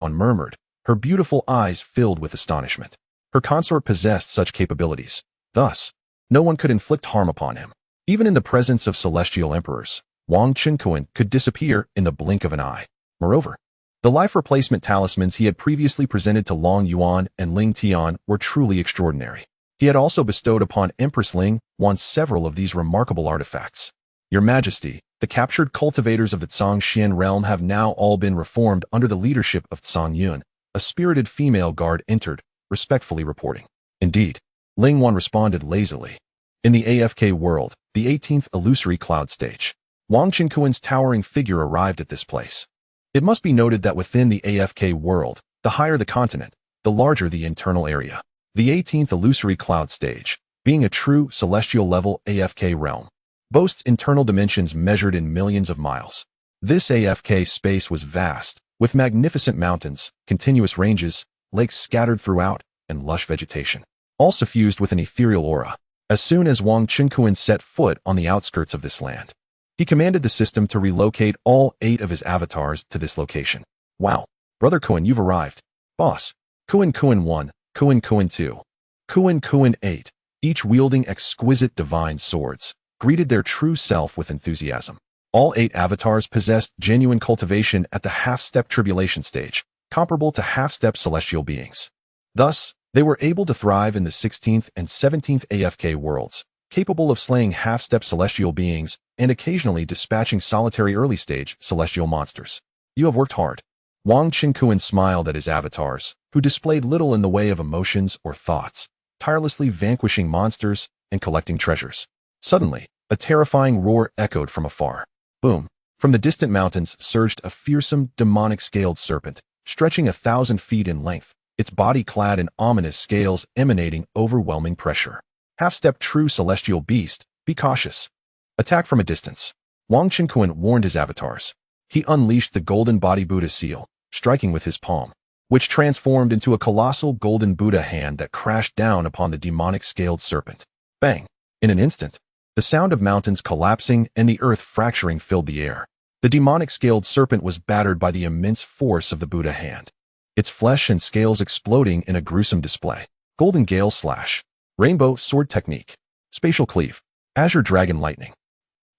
murmured, her beautiful eyes filled with astonishment. Her consort possessed such capabilities. Thus, no one could inflict harm upon him. Even in the presence of celestial emperors, Wang Chenkuan could disappear in the blink of an eye. Moreover, the life replacement talismans he had previously presented to Long Yuan and Ling Tian were truly extraordinary. He had also bestowed upon Empress Ling Yuan several of these remarkable artifacts. Your Majesty, the captured cultivators of the Zhongxian realm have now all been reformed under the leadership of Zhang Yun. A spirited female guard entered, respectfully reporting. Indeed, Ling Yuan responded lazily. In the AFK world, the 18th illusory cloud stage, Wang Chenkuan's towering figure arrived at this place. It must be noted that within the AFK world, the higher the continent, the larger the internal area. The 18th illusory cloud stage, being a true celestial-level AFK realm, boasts internal dimensions measured in millions of miles. This AFK space was vast, with magnificent mountains, continuous ranges, lakes scattered throughout, and lush vegetation, all suffused with an ethereal aura. As soon as Wang Chenkuan set foot on the outskirts of this land, he commanded the system to relocate all 8 of his avatars to this location. Wow, Brother Kuan, you've arrived. Boss, Kuan 1, Kuan 2, Kuan 8, each wielding exquisite divine swords, greeted their true self with enthusiasm. All 8 avatars possessed genuine cultivation at the half-step tribulation stage, comparable to half-step celestial beings. Thus, they were able to thrive in the 16th and 17th AFK worlds, capable of slaying half-step celestial beings and occasionally dispatching solitary early-stage celestial monsters. You have worked hard. Wang Chenkuan smiled at his avatars, who displayed little in the way of emotions or thoughts, tirelessly vanquishing monsters and collecting treasures. Suddenly, a terrifying roar echoed from afar. Boom! From the distant mountains surged a fearsome, demonic-scaled serpent, stretching 1,000 feet in length, its body clad in ominous scales emanating overwhelming pressure. Half-step true celestial beast, be cautious. Attack from a distance. Wang Chenkuan warned his avatars. He unleashed the golden body Buddha seal, striking with his palm, which transformed into a colossal golden Buddha hand that crashed down upon the demonic-scaled serpent. Bang! In an instant, the sound of mountains collapsing and the earth fracturing filled the air. The demonic-scaled serpent was battered by the immense force of the Buddha hand, its flesh and scales exploding in a gruesome display. Golden Gale Slash, Rainbow Sword Technique, Spatial Cleave, Azure Dragon Lightning.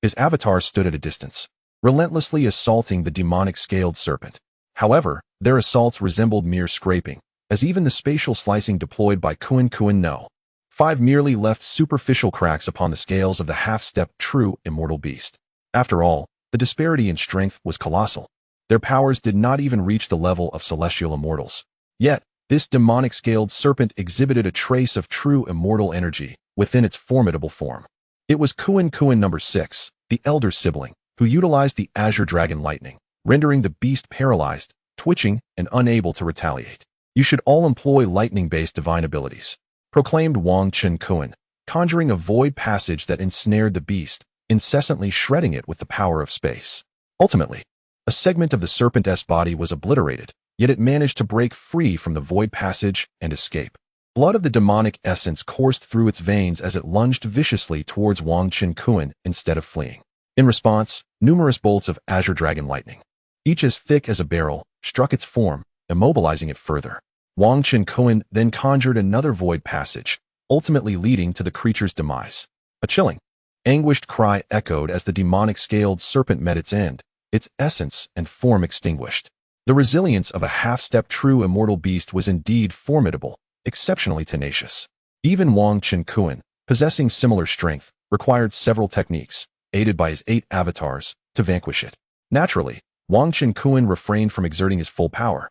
His avatar stood at a distance, relentlessly assaulting the demonic-scaled serpent. However, their assaults resembled mere scraping, as even the spatial slicing deployed by Kuan 5 merely left superficial cracks upon the scales of the half-step true immortal beast. After all, the disparity in strength was colossal. Their powers did not even reach the level of celestial immortals. Yet, this demonic-scaled serpent exhibited a trace of true immortal energy within its formidable form. It was Kuan number 6, the elder sibling, who utilized the Azure Dragon Lightning, rendering the beast paralyzed, twitching, and unable to retaliate. You should all employ lightning-based divine abilities, proclaimed Wang Chenkuan, conjuring a void passage that ensnared the beast, incessantly shredding it with the power of space. Ultimately, a segment of the serpent's body was obliterated, yet it managed to break free from the void passage and escape. Blood of the demonic essence coursed through its veins as it lunged viciously towards Wang Chenkuan instead of fleeing. In response, numerous bolts of Azure Dragon Lightning, each as thick as a barrel, struck its form, immobilizing it further. Wang Chenkuan then conjured another void passage, ultimately leading to the creature's demise. A chilling, anguished cry echoed as the demonic-scaled serpent met its end, its essence and form extinguished. The resilience of a half-step true immortal beast was indeed formidable, exceptionally tenacious. Even Wang Chenkuan, possessing similar strength, required several techniques, aided by his 8 avatars, to vanquish it. Naturally, Wang Chenkuan refrained from exerting his full power,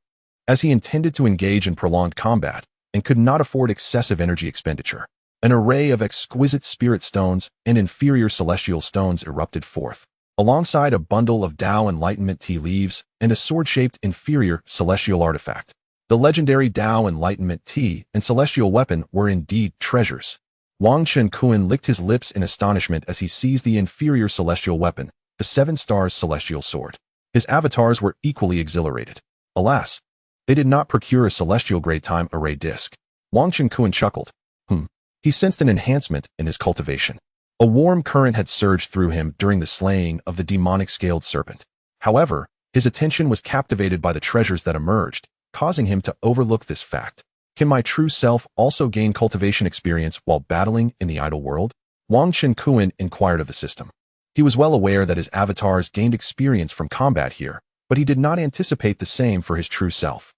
as he intended to engage in prolonged combat and could not afford excessive energy expenditure. An array of exquisite spirit stones and inferior celestial stones erupted forth, alongside a bundle of Tao Enlightenment tea leaves and a sword-shaped inferior celestial artifact. The legendary Tao Enlightenment tea and celestial weapon were indeed treasures. Wang Chenkuan licked his lips in astonishment as he seized the inferior celestial weapon, the 7 Stars Celestial Sword. His avatars were equally exhilarated. Alas, they did not procure a celestial-grade time array disc. Wang Chenkuan chuckled. He sensed an enhancement in his cultivation. A warm current had surged through him during the slaying of the demonic-scaled serpent. However, his attention was captivated by the treasures that emerged, causing him to overlook this fact. Can my true self also gain cultivation experience while battling in the idle world? Wang Qinkuan inquired of the system. He was well aware that his avatars gained experience from combat here, but he did not anticipate the same for his true self.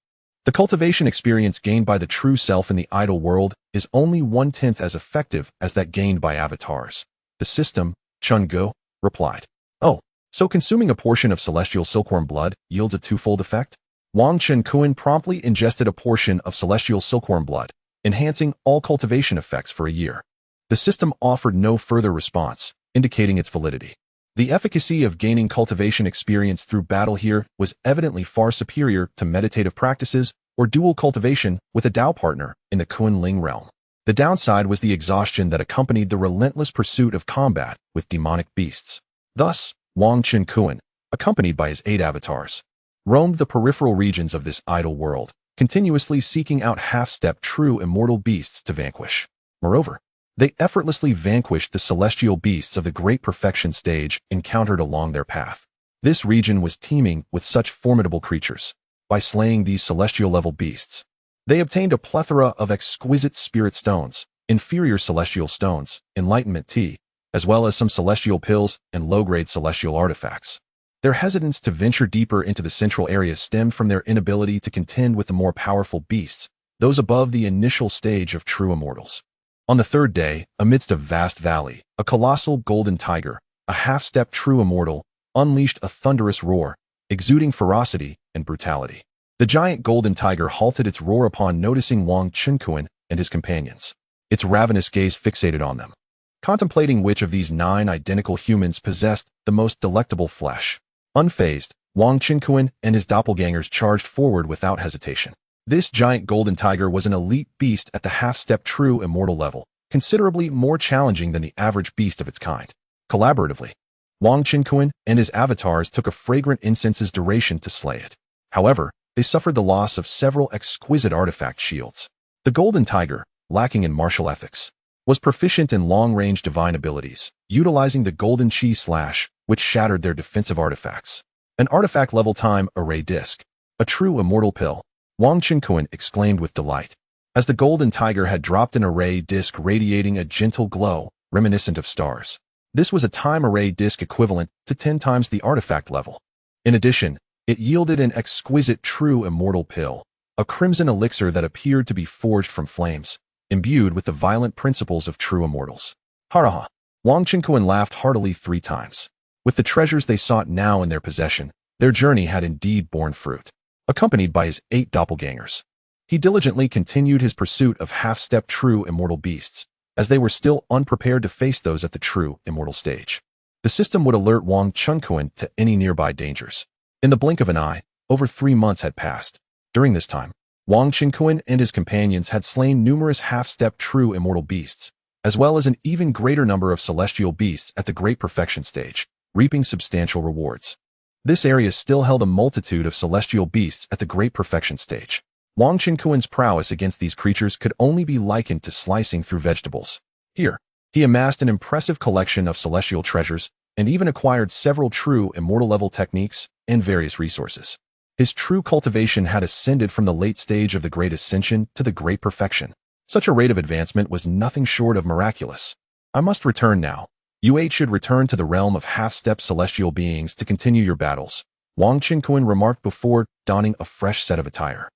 The cultivation experience gained by the true self in the idle world is only 1/10 as effective as that gained by avatars. The system, Chun-Go, replied. Oh, so consuming a portion of celestial silkworm blood yields a twofold effect? Wang Qinkuan promptly ingested a portion of celestial silkworm blood, enhancing all cultivation effects for a year. The system offered no further response, indicating its validity. The efficacy of gaining cultivation experience through battle here was evidently far superior to meditative practices or dual cultivation with a Dao partner in the Kunling realm. The downside was the exhaustion that accompanied the relentless pursuit of combat with demonic beasts. Thus, Wang Qinkuan, accompanied by his 8 avatars, roamed the peripheral regions of this idle world, continuously seeking out half-step true immortal beasts to vanquish. Moreover, they effortlessly vanquished the celestial beasts of the great perfection stage encountered along their path. This region was teeming with such formidable creatures. By slaying these celestial-level beasts, they obtained a plethora of exquisite spirit stones, inferior celestial stones, enlightenment tea, as well as some celestial pills and low-grade celestial artifacts. Their hesitance to venture deeper into the central area stemmed from their inability to contend with the more powerful beasts, those above the initial stage of true immortals. On the 3rd day, amidst a vast valley, a colossal golden tiger, a half-step true immortal, unleashed a thunderous roar, exuding ferocity and brutality. The giant golden tiger halted its roar upon noticing Wang Qinkuan and his companions. Its ravenous gaze fixated on them, contemplating which of these 9 identical humans possessed the most delectable flesh. Unfazed, Wang Qinkuan and his doppelgangers charged forward without hesitation. This giant golden tiger was an elite beast at the half-step true immortal level, considerably more challenging than the average beast of its kind. Collaboratively, Wang Qinkuan and his avatars took a fragrant incense's duration to slay it. However, they suffered the loss of several exquisite artifact shields. The golden tiger, lacking in martial ethics, was proficient in long-range divine abilities, utilizing the golden chi slash, which shattered their defensive artifacts. An artifact-level time array disc, a true immortal pill, Wang Qinkuan exclaimed with delight, as the golden tiger had dropped an array disc radiating a gentle glow, reminiscent of stars. This was a time array disc equivalent to 10 times the artifact level. In addition, it yielded an exquisite true immortal pill, a crimson elixir that appeared to be forged from flames, imbued with the violent principles of true immortals. Haraha! Wang Qinkuan laughed heartily 3 times. With the treasures they sought now in their possession, their journey had indeed borne fruit. Accompanied by his 8 doppelgangers, he diligently continued his pursuit of half-step true immortal beasts, as they were still unprepared to face those at the true immortal stage. The system would alert Wang Qinkuan to any nearby dangers. In the blink of an eye, over 3 months had passed. During this time, Wang Qinkuan and his companions had slain numerous half-step true immortal beasts, as well as an even greater number of celestial beasts at the great perfection stage, reaping substantial rewards. This area still held a multitude of celestial beasts at the great perfection stage. Wang Qinkuan's prowess against these creatures could only be likened to slicing through vegetables. Here, he amassed an impressive collection of celestial treasures and even acquired several true immortal-level techniques and various resources. His true cultivation had ascended from the late stage of the Great Ascension to the Great Perfection. Such a rate of advancement was nothing short of miraculous. I must return now. You 8 should return to the realm of half-step celestial beings to continue your battles, Wang Qinkuan remarked before donning a fresh set of attire.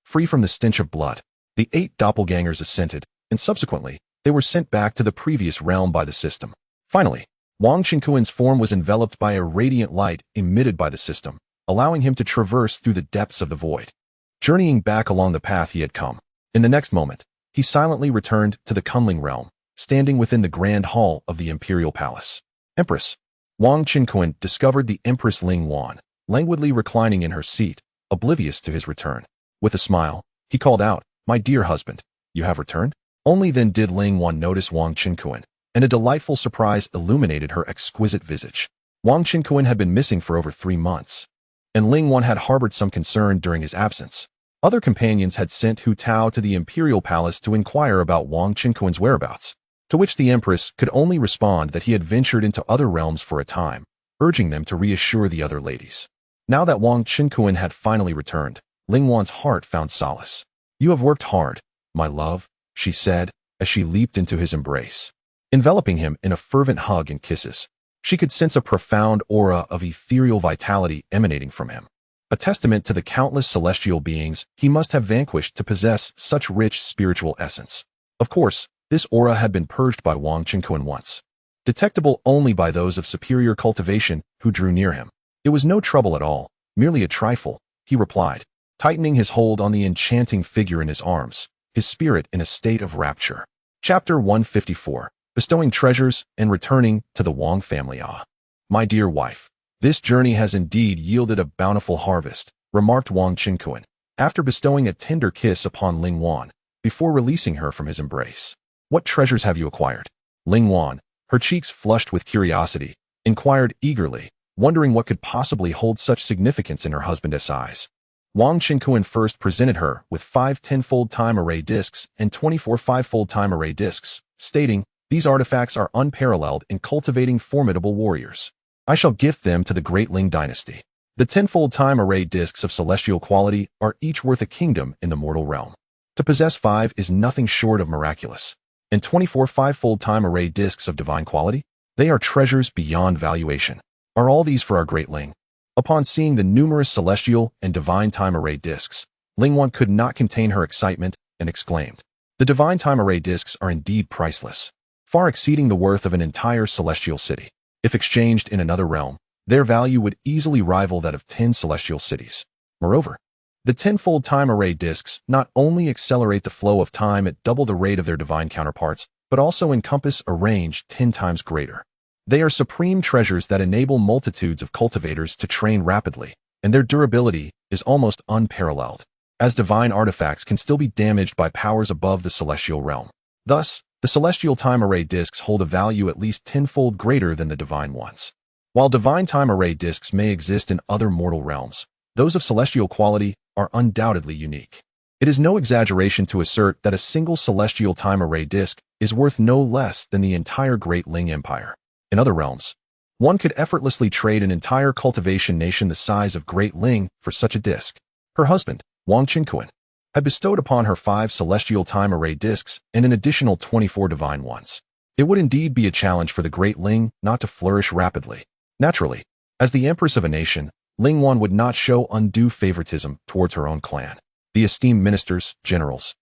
Free from the stench of blood, the 8 doppelgangers assented, and subsequently, they were sent back to the previous realm by the system. Finally, Wang Qinkuan's form was enveloped by a radiant light emitted by the system, allowing him to traverse through the depths of the void. Journeying back along the path he had come, in the next moment, he silently returned to the Kunling realm, standing within the grand hall of the imperial palace. Empress. Wang Qinkuan discovered the Empress Ling Wan, languidly reclining in her seat, oblivious to his return. With a smile, he called out, "My dear husband, you have returned?" Only then did Ling Wan notice Wang Qinkuan, and a delightful surprise illuminated her exquisite visage. Wang Qinkuan had been missing for over 3 months, and Ling Wan had harbored some concern during his absence. Other companions had sent Hu Tao to the imperial palace to inquire about Wang Qinkuan's whereabouts, to which the Empress could only respond that he had ventured into other realms for a time, urging them to reassure the other ladies. Now that Wang Qinkuan had finally returned, Ling Wan's heart found solace. "You have worked hard, my love," she said as she leaped into his embrace. Enveloping him in a fervent hug and kisses, she could sense a profound aura of ethereal vitality emanating from him, a testament to the countless celestial beings he must have vanquished to possess such rich spiritual essence. Of course, this aura had been purged by Wang Qinkuan once, detectable only by those of superior cultivation who drew near him. "It was no trouble at all, merely a trifle," he replied, tightening his hold on the enchanting figure in his arms, his spirit in a state of rapture. Chapter 154. Bestowing treasures and returning to the Wang family. "Ah, my dear wife, this journey has indeed yielded a bountiful harvest," remarked Wang Qinkuan, after bestowing a tender kiss upon Ling Wan, before releasing her from his embrace. "What treasures have you acquired?" Ling Wan, her cheeks flushed with curiosity, inquired eagerly, wondering what could possibly hold such significance in her husband's eyes. Wang Qinkuan first presented her with 5 10-fold time array discs and 24 5-fold time array discs, stating, "These artifacts are unparalleled in cultivating formidable warriors. I shall gift them to the Great Ling dynasty. The 10-fold time array discs of celestial quality are each worth a kingdom in the mortal realm. To possess 5 is nothing short of miraculous. And 24 5-fold time array discs of divine quality? They are treasures beyond valuation. Are all these for our Great Ling?" Upon seeing the numerous celestial and divine time array discs, Ling Wan could not contain her excitement and exclaimed, "The divine time array discs are indeed priceless, far exceeding the worth of an entire celestial city. If exchanged in another realm, their value would easily rival that of 10 celestial cities. Moreover, the 10-fold time array discs not only accelerate the flow of time at double the rate of their divine counterparts, but also encompass a range 10 times greater. They are supreme treasures that enable multitudes of cultivators to train rapidly, and their durability is almost unparalleled, as divine artifacts can still be damaged by powers above the celestial realm. Thus, the celestial time array discs hold a value at least 10-fold greater than the divine ones. While divine time array discs may exist in other mortal realms, those of celestial quality are undoubtedly unique. It is no exaggeration to assert that a single celestial time array disc is worth no less than the entire Great Ling Empire. In other realms, one could effortlessly trade an entire cultivation nation the size of Great Ling for such a disc. Her husband, Wang Qinkuan, had bestowed upon her 5 celestial time array discs and an additional 24 divine ones. It would indeed be a challenge for the Great Ling not to flourish rapidly. Naturally, as the empress of a nation, Ling Wan would not show undue favoritism towards her own clan. The esteemed ministers, generals,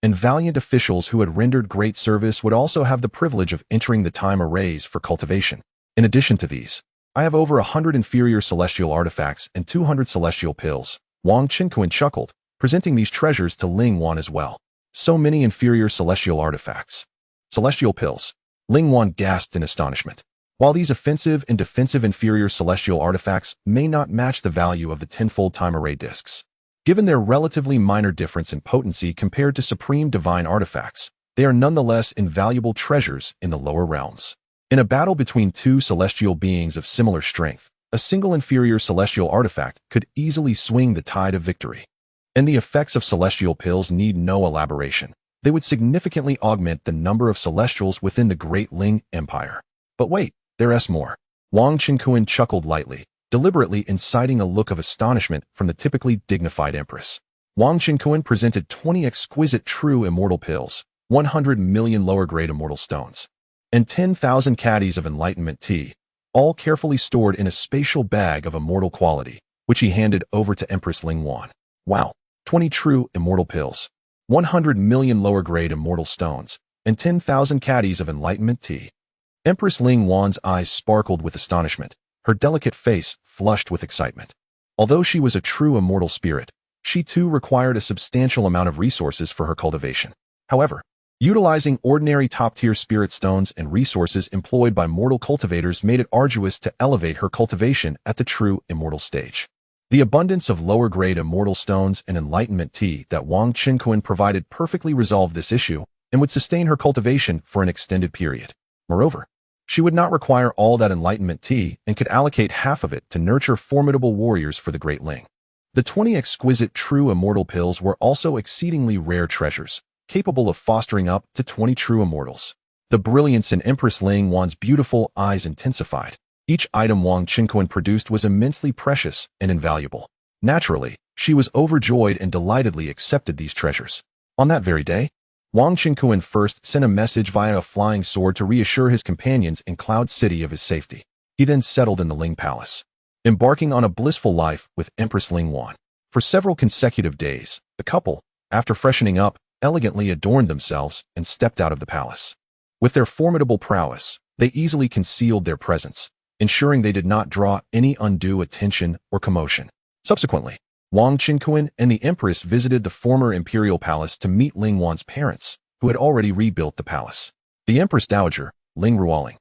and valiant officials who had rendered great service would also have the privilege of entering the time arrays for cultivation. In addition to these, I have over 100 inferior celestial artifacts and 200 celestial pills. Wang Qinkuan chuckled, presenting these treasures to Ling Wan as well. So many inferior celestial artifacts. Celestial pills. Ling Wan gasped in astonishment. While these offensive and defensive inferior celestial artifacts may not match the value of the 10-fold time array discs, given their relatively minor difference in potency compared to supreme divine artifacts, they are nonetheless invaluable treasures in the lower realms. In a battle between 2 celestial beings of similar strength, a single inferior celestial artifact could easily swing the tide of victory. And the effects of celestial pills need no elaboration. They would significantly augment the number of celestials within the Great Ling Empire. But wait, there's more. Wang Qinkuan chuckled lightly, deliberately inciting a look of astonishment from the typically dignified empress. Wang Qinkuan presented 20 exquisite true immortal pills, 100 million lower-grade immortal stones, and 10,000 caddies of enlightenment tea, all carefully stored in a spatial bag of immortal quality, which he handed over to Empress Ling Wan. Wow, 20 true immortal pills, 100 million lower-grade immortal stones, and 10,000 caddies of enlightenment tea. Empress Ling Wan's eyes sparkled with astonishment, her delicate face flushed with excitement. Although she was a true immortal spirit, she too required a substantial amount of resources for her cultivation. However, utilizing ordinary top-tier spirit stones and resources employed by mortal cultivators made it arduous to elevate her cultivation at the true immortal stage. The abundance of lower-grade immortal stones and enlightenment tea that Wang Qinkuan provided perfectly resolved this issue and would sustain her cultivation for an extended period. Moreover, she would not require all that enlightenment tea and could allocate half of it to nurture formidable warriors for the Great Ling. The 20 exquisite true immortal pills were also exceedingly rare treasures, capable of fostering up to 20 true immortals. The brilliance in Empress Ling Wan's beautiful eyes intensified. Each item Wang Qinkuan produced was immensely precious and invaluable. Naturally, She was overjoyed and delightedly accepted these treasures. On that very day, Wang Qinkuan first sent a message via a flying sword to reassure his companions in Cloud City of his safety. He then settled in the Ling Palace, embarking on a blissful life with Empress Ling Wan. For several consecutive days, the couple, after freshening up, elegantly adorned themselves and stepped out of the palace. With their formidable prowess, they easily concealed their presence, ensuring they did not draw any undue attention or commotion. Subsequently, Wang Qinkuan and the Empress visited the former imperial palace to meet Ling Wan's parents, who had already rebuilt the palace. The Empress Dowager, Ling Ruoling,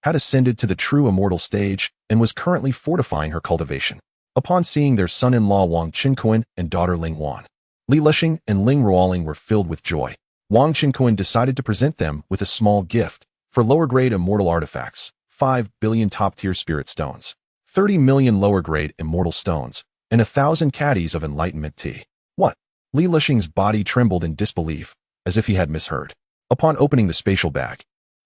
had ascended to the true immortal stage and was currently fortifying her cultivation. Upon seeing their son-in-law Wang Qinkuan and daughter Ling Wan, Li Lexing and Ling Ruoling were filled with joy. Wang Qinkuan decided to present them with a small gift for lower-grade immortal artifacts: 5 billion top-tier spirit stones, 30 million lower-grade immortal stones, and 1,000 caddies of enlightenment tea. What? Li Lexing's body trembled in disbelief, as if he had misheard. Upon opening the spatial bag,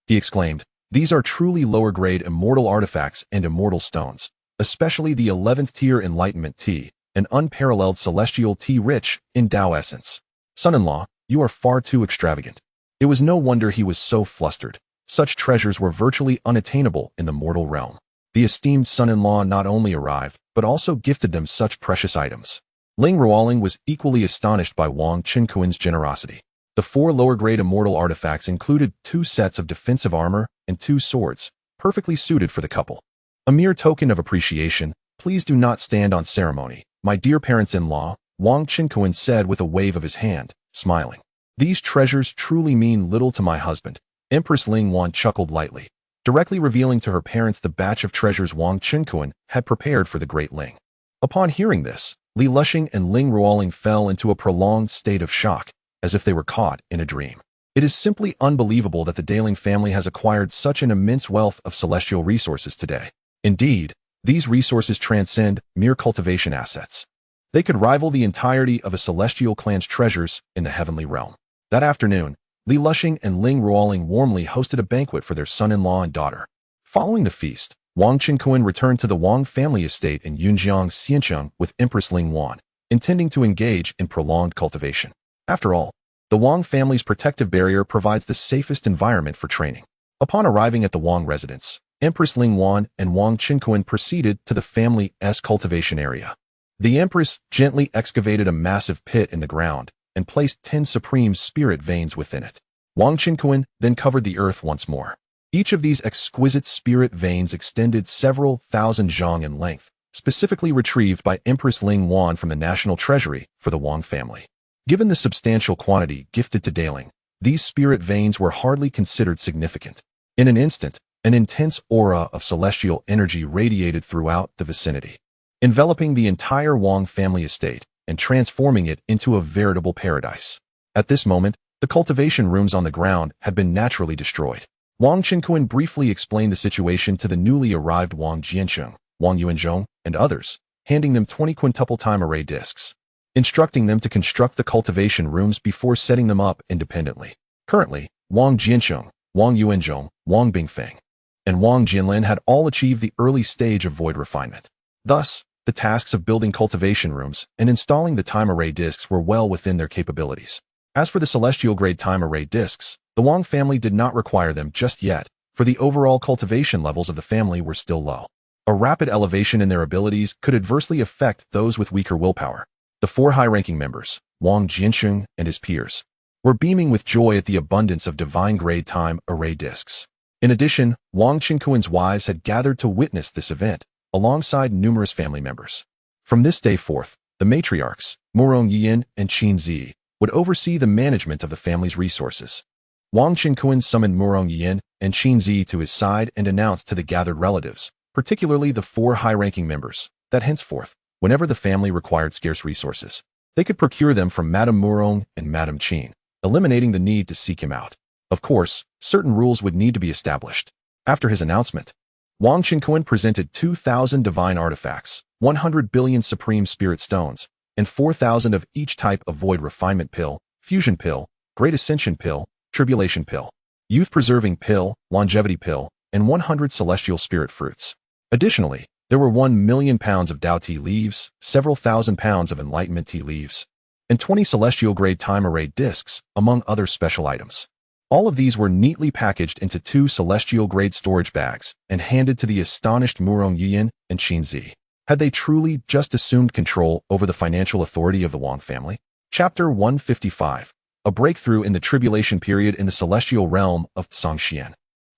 he exclaimed, "These are truly lower-grade immortal artifacts and immortal stones, especially the 11th tier enlightenment tea, an unparalleled celestial tea rich in Tao essence. Son-in-law, you are far too extravagant." It was no wonder he was so flustered. Such treasures were virtually unattainable in the mortal realm. The esteemed son-in-law not only arrived, but also gifted them such precious items. Ling Ruoling was equally astonished by Wang Qinkuan's generosity. The 4 lower-grade immortal artifacts included 2 sets of defensive armor and 2 swords, perfectly suited for the couple. A mere token of appreciation, please do not stand on ceremony, my dear parents-in-law, Wang Qinkuan said with a wave of his hand, smiling. These treasures truly mean little to my husband. Empress Ling Wan chuckled lightly, directly revealing to her parents the batch of treasures Wang Qinkuan had prepared for the great Ling. Upon hearing this, Li Lexing and Ling Ruoling fell into a prolonged state of shock, as if they were caught in a dream. It is simply unbelievable that the Daling family has acquired such an immense wealth of celestial resources today. Indeed, these resources transcend mere cultivation assets. They could rival the entirety of a celestial clan's treasures in the heavenly realm. That afternoon, Li Lexing and Ling Ruoling warmly hosted a banquet for their son-in-law and daughter. Following the feast, Wang Qinkuan returned to the Wang family estate in Yunjiang Xiancheng with Empress Ling Wan, intending to engage in prolonged cultivation. After all, the Wang family's protective barrier provides the safest environment for training. Upon arriving at the Wang residence, Empress Ling Wan and Wang Qinkuan proceeded to the family's cultivation area. The Empress gently excavated a massive pit in the ground and placed 10 supreme spirit veins within it. Wang Qinkuan then covered the earth once more. Each of these exquisite spirit veins extended several thousand zhang in length, specifically retrieved by Empress Ling Wan from the national treasury for the Wang family. Given the substantial quantity gifted to Daling, these spirit veins were hardly considered significant. In an instant, an intense aura of celestial energy radiated throughout the vicinity, enveloping the entire Wang family estate and transforming it into a veritable paradise. At this moment, the cultivation rooms on the ground had been naturally destroyed. Wang Qinkuan briefly explained the situation to the newly arrived Wang Jiancheng, Wang Yuanzhong, and others, handing them 20 quintuple time array discs, instructing them to construct the cultivation rooms before setting them up independently. Currently, Wang Jiancheng, Wang Yuanzhong, Wang Bingfeng, and Wang Jianlin had all achieved the early stage of void refinement. Thus, the tasks of building cultivation rooms and installing the time array discs were well within their capabilities. As for the celestial grade time array discs, the Wang family did not require them just yet, for the overall cultivation levels of the family were still low. A rapid elevation in their abilities could adversely affect those with weaker willpower. The 4 high-ranking members, Wang Jiansheng and his peers, were beaming with joy at the abundance of divine grade time array discs. In addition, Wang Qinkuan's wives had gathered to witness this event, alongside numerous family members. From this day forth, the matriarchs, Murong Yin and Qin Zi, would oversee the management of the family's resources. Wang Qinkuan summoned Murong Yin and Qin Zi to his side and announced to the gathered relatives, particularly the 4 high-ranking members, that henceforth, whenever the family required scarce resources, they could procure them from Madame Murong and Madame Qin, eliminating the need to seek him out. Of course, certain rules would need to be established. After his announcement, Wang Qinkuan presented 2,000 divine artifacts, 100 billion supreme spirit stones, and 4,000 of each type of void refinement pill, fusion pill, great ascension pill, tribulation pill, youth preserving pill, longevity pill, and 100 celestial spirit fruits. Additionally, There were 1 million pounds of Tao tea leaves, several thousand pounds of enlightenment tea leaves, and 20 celestial-grade time-array discs, among other special items. All of these were neatly packaged into 2 celestial-grade storage bags and handed to the astonished Murong Yiyin and Qin Zi. Had they truly just assumed control over the financial authority of the Wang family? Chapter 155. A breakthrough in the tribulation period in the celestial realm of Tsongshian.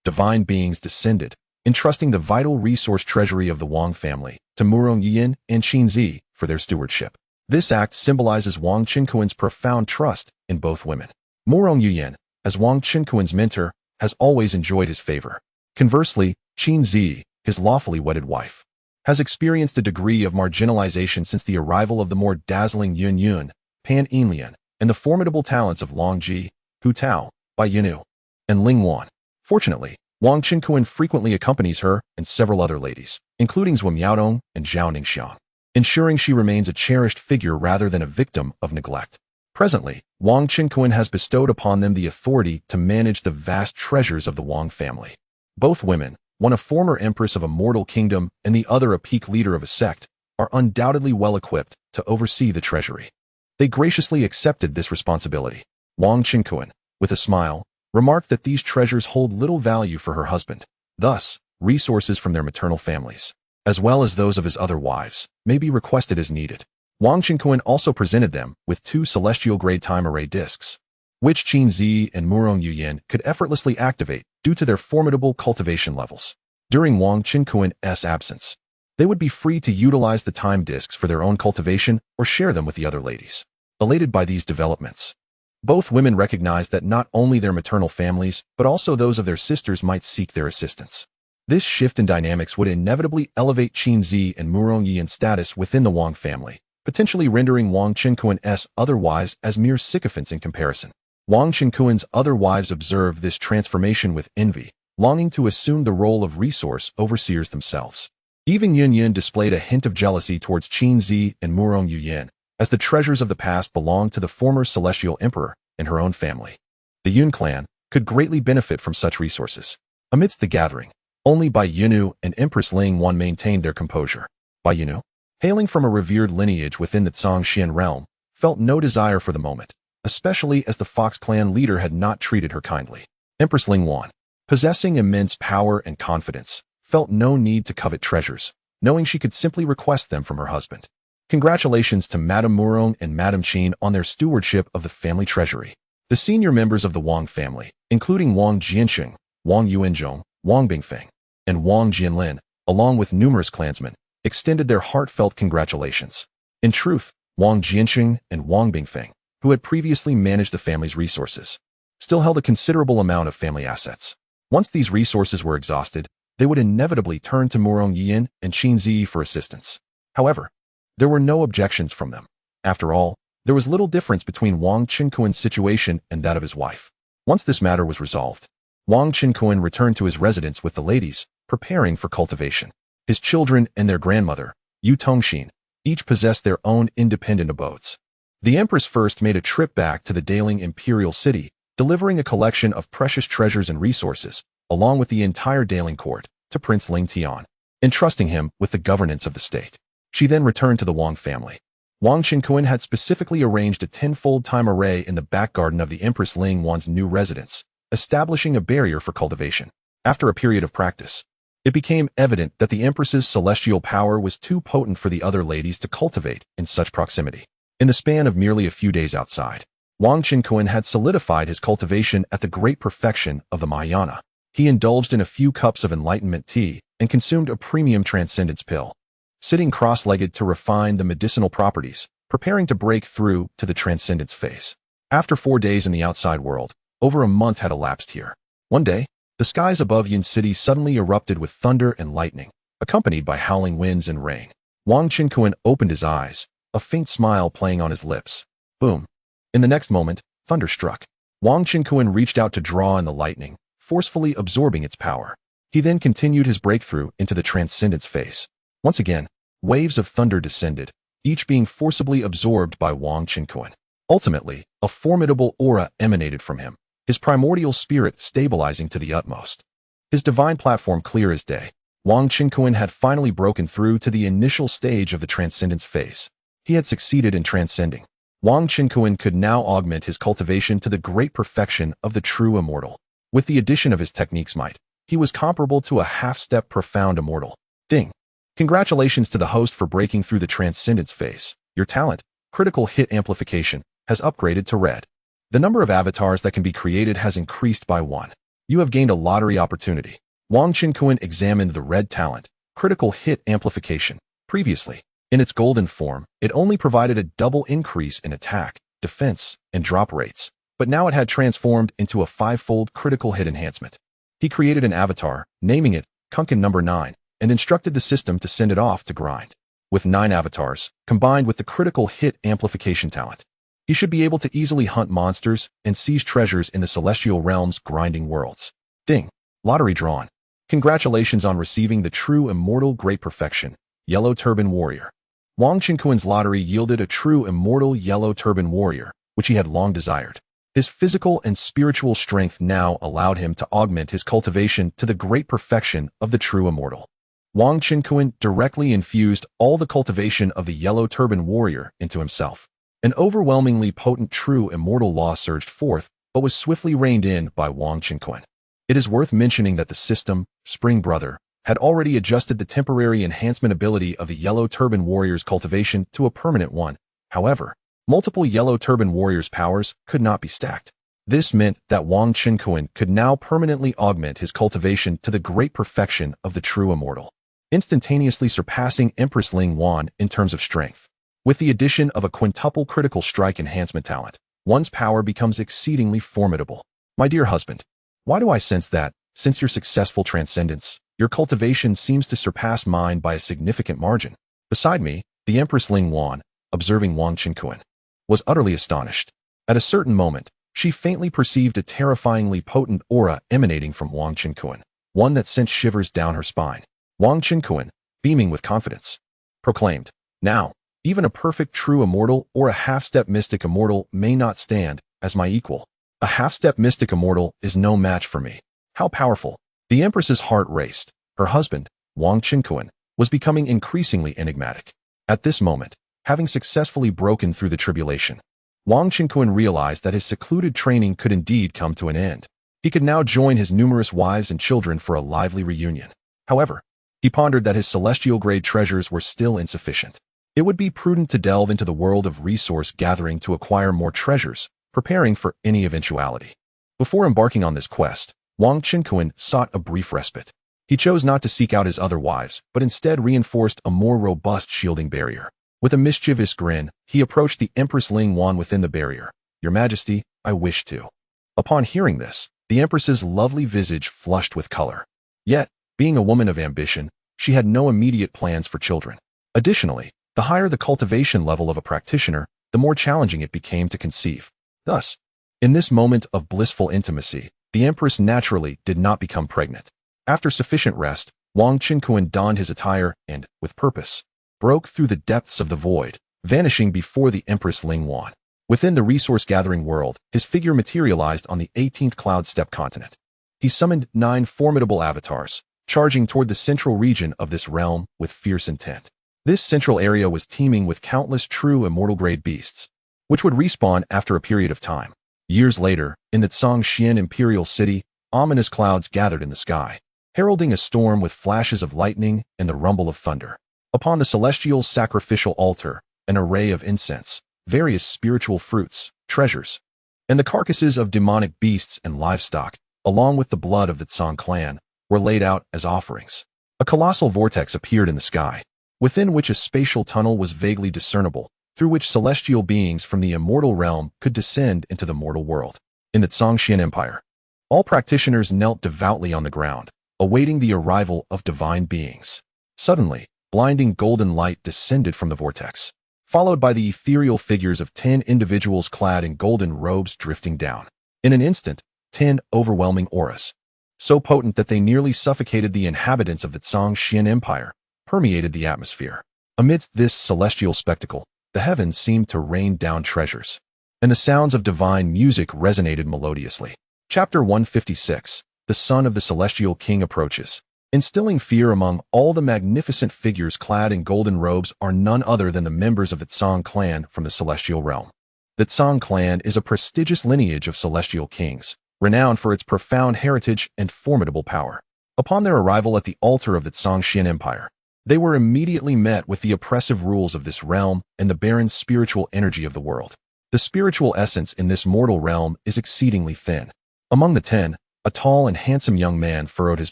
Divine beings descended, entrusting the vital resource treasury of the Wang family to Murong Yiyin and Qin Zi for their stewardship. This act symbolizes Wang Qinkuan's profound trust in both women. Murong Yiyin, as Wang Qinkuan's mentor, has always enjoyed his favor. Conversely, Qin Zi, his lawfully wedded wife, has experienced a degree of marginalization since the arrival of the more dazzling Yun Yun, Pan Yinlian, and the formidable talents of Long Ji, Hu Tao, Bai Yunu, and Ling Wan. Fortunately, Wang Qinkuan frequently accompanies her and several other ladies, including Zhuo Miaodong and Zhao Ningxiang, ensuring she remains a cherished figure rather than a victim of neglect. Presently, Wang Qinkuan has bestowed upon them the authority to manage the vast treasures of the Wang family. Both women, one a former empress of a mortal kingdom and the other a peak leader of a sect, are undoubtedly well equipped to oversee the treasury. They graciously accepted this responsibility. Wang Qinkuan, with a smile, remarked that these treasures hold little value for her husband. Thus, resources from their maternal families, as well as those of his other wives, may be requested as needed. Wang Qinkuan also presented them with 2 celestial-grade time-array discs, which Qin Zi and Murong Yiyin could effortlessly activate due to their formidable cultivation levels. During Wang Qinkuan's absence, they would be free to utilize the time discs for their own cultivation or share them with the other ladies. Elated by these developments, both women recognized that not only their maternal families, but also those of their sisters might seek their assistance. This shift in dynamics would inevitably elevate Qin Zi and Murong Yiyin's status within the Wang family, potentially rendering Wang Qinkuan's other wives as mere sycophants in comparison. Wang Qinkuan's other wives observed this transformation with envy, longing to assume the role of resource overseers themselves. Even Yun Yun displayed a hint of jealousy towards Qin Zi and Murong Yiyin, as the treasures of the past belonged to the former celestial emperor and her own family. The Yun clan could greatly benefit from such resources. Amidst the gathering, only Bai Yunu and Empress Ling Wan maintained their composure. Bai Yunu, hailing from a revered lineage within the Tsongshian realm, felt no desire for the moment, especially as the Fox clan leader had not treated her kindly. Empress Ling Wan, possessing immense power and confidence, felt no need to covet treasures, knowing she could simply request them from her husband. Congratulations to Madame Murong and Madame Qin on their stewardship of the family treasury. The senior members of the Wang family, including Wang Jianxing, Wang Yuanzhong, Wang Bingfeng, and Wang Jianlin, along with numerous clansmen, extended their heartfelt congratulations. In truth, Wang Jianxing and Wang Bingfeng, who had previously managed the family's resources, still held a considerable amount of family assets. Once these resources were exhausted, they would inevitably turn to Murong Yiyin and Qin Zi for assistance. However, there were no objections from them. After all, there was little difference between Wang Qinkuan's situation and that of his wife. Once this matter was resolved, Wang Qinkuan returned to his residence with the ladies, preparing for cultivation. His children and their grandmother, Yu Tongxin, each possessed their own independent abodes. The empress first made a trip back to the Daling imperial city, delivering a collection of precious treasures and resources, along with the entire Daling court, to Prince Ling Tian, entrusting him with the governance of the state. She then returned to the Wang family. Wang Qinkuan had specifically arranged a 10-fold time array in the back garden of the Empress Ling Wan's new residence, establishing a barrier for cultivation. After a period of practice, it became evident that the Empress's celestial power was too potent for the other ladies to cultivate in such proximity. In the span of merely a few days outside, Wang Qinkuan had solidified his cultivation at the great perfection of the Mahayana. He indulged in a few cups of enlightenment tea and consumed a premium transcendence pill, sitting cross-legged to refine the medicinal properties, preparing to break through to the transcendence phase. After 4 days in the outside world, over a month had elapsed here. One day, the skies above Yun City suddenly erupted with thunder and lightning, accompanied by howling winds and rain. Wang Qinkuan opened his eyes, a faint smile playing on his lips. Boom. In the next moment, thunder struck. Wang Qinkuan reached out to draw in the lightning, forcefully absorbing its power. He then continued his breakthrough into the transcendence phase. Once again, waves of thunder descended, each being forcibly absorbed by Wang Qinkuan. Ultimately, a formidable aura emanated from him, his primordial spirit stabilizing to the utmost. His divine platform clear as day, Wang Qinkuan had finally broken through to the initial stage of the transcendence phase. He had succeeded in transcending. Wang Qinkuan could now augment his cultivation to the great perfection of the true immortal. With the addition of his technique's might, he was comparable to a half-step profound immortal. Ding! Congratulations to the host for breaking through the transcendence phase. Your talent, critical hit amplification, has upgraded to red. The number of avatars that can be created has increased by 1. You have gained a lottery opportunity. Wang Qinkuan examined the red talent, critical hit amplification. Previously, in its golden form, it only provided a double increase in attack, defense, and drop rates, but now it had transformed into a 5-fold critical hit enhancement. He created an avatar, naming it Kunkin number 9, and instructed the system to send it off to grind. With 9 avatars, combined with the critical hit amplification talent, he should be able to easily hunt monsters and seize treasures in the celestial realm's grinding worlds. Ding! Lottery drawn. Congratulations on receiving the true immortal great perfection, Yellow Turban Warrior. Wang Qinkuan's lottery yielded a true immortal Yellow Turban Warrior, which he had long desired. His physical and spiritual strength now allowed him to augment his cultivation to the great perfection of the true immortal. Wang Qinkuan directly infused all the cultivation of the Yellow Turban Warrior into himself. An overwhelmingly potent true immortal law surged forth, but was swiftly reined in by Wang Qinkuan. It is worth mentioning that the system, Spring Brother, had already adjusted the temporary enhancement ability of the Yellow Turban Warrior's cultivation to a permanent one. However, multiple Yellow Turban Warrior's powers could not be stacked. This meant that Wang Qinkuan could now permanently augment his cultivation to the great perfection of the true immortal, instantaneously surpassing Empress Ling Wan in terms of strength. With the addition of a quintuple critical strike enhancement talent, one's power becomes exceedingly formidable. My dear husband, why do I sense that, since your successful transcendence, your cultivation seems to surpass mine by a significant margin? Beside me, the Empress Ling Wan, observing Wang Qinkuan, was utterly astonished. At a certain moment, she faintly perceived a terrifyingly potent aura emanating from Wang Qinkuan, one that sent shivers down her spine. Wang Qinkuan, beaming with confidence, proclaimed, "Now, even a perfect true immortal or a half-step mystic immortal may not stand as my equal. A half-step mystic immortal is no match for me. How powerful!" The Empress's heart raced. Her husband, Wang Qinkuan, was becoming increasingly enigmatic. At this moment, having successfully broken through the tribulation, Wang Qinkuan realized that his secluded training could indeed come to an end. He could now join his numerous wives and children for a lively reunion. However, he pondered that his celestial-grade treasures were still insufficient. It would be prudent to delve into the world of resource gathering to acquire more treasures, preparing for any eventuality. Before embarking on this quest, Wang Qinkuan sought a brief respite. He chose not to seek out his other wives, but instead reinforced a more robust shielding barrier. With a mischievous grin, he approached the Empress Ling Wan within the barrier. "Your Majesty, I wish to." Upon hearing this, the Empress's lovely visage flushed with color. Yet, being a woman of ambition, she had no immediate plans for children. Additionally, the higher the cultivation level of a practitioner, the more challenging it became to conceive. Thus, in this moment of blissful intimacy, the Empress naturally did not become pregnant. After sufficient rest, Wang Qinkuan donned his attire and, with purpose, broke through the depths of the void, vanishing before the Empress Ling Wan. Within the resource-gathering world, his figure materialized on the 18th Cloud Steppe continent. He summoned 9 formidable avatars, charging toward the central region of this realm with fierce intent. This central area was teeming with countless true immortal-grade beasts, which would respawn after a period of time. Years later, in the Tsangxian Imperial City, ominous clouds gathered in the sky, heralding a storm with flashes of lightning and the rumble of thunder. Upon the celestial sacrificial altar, an array of incense, various spiritual fruits, treasures, and the carcasses of demonic beasts and livestock, along with the blood of the Tsang clan, were laid out as offerings. A colossal vortex appeared in the sky, within which a spatial tunnel was vaguely discernible, through which celestial beings from the immortal realm could descend into the mortal world. In the Tsangxian Empire, all practitioners knelt devoutly on the ground, awaiting the arrival of divine beings. Suddenly, blinding golden light descended from the vortex, followed by the ethereal figures of 10 individuals clad in golden robes drifting down. In an instant, 10 overwhelming auras, so potent that they nearly suffocated the inhabitants of the Tsangxian Empire, permeated the atmosphere. Amidst this celestial spectacle, the heavens seemed to rain down treasures, and the sounds of divine music resonated melodiously. Chapter 156. The Son of the Celestial King approaches. Instilling fear among all the magnificent figures clad in golden robes are none other than the members of the Tsang clan from the celestial realm. The Tsang clan is a prestigious lineage of celestial kings, renowned for its profound heritage and formidable power. Upon their arrival at the altar of the Tsangxian Empire, they were immediately met with the oppressive rules of this realm and the barren spiritual energy of the world. The spiritual essence in this mortal realm is exceedingly thin. Among the 10, a tall and handsome young man furrowed his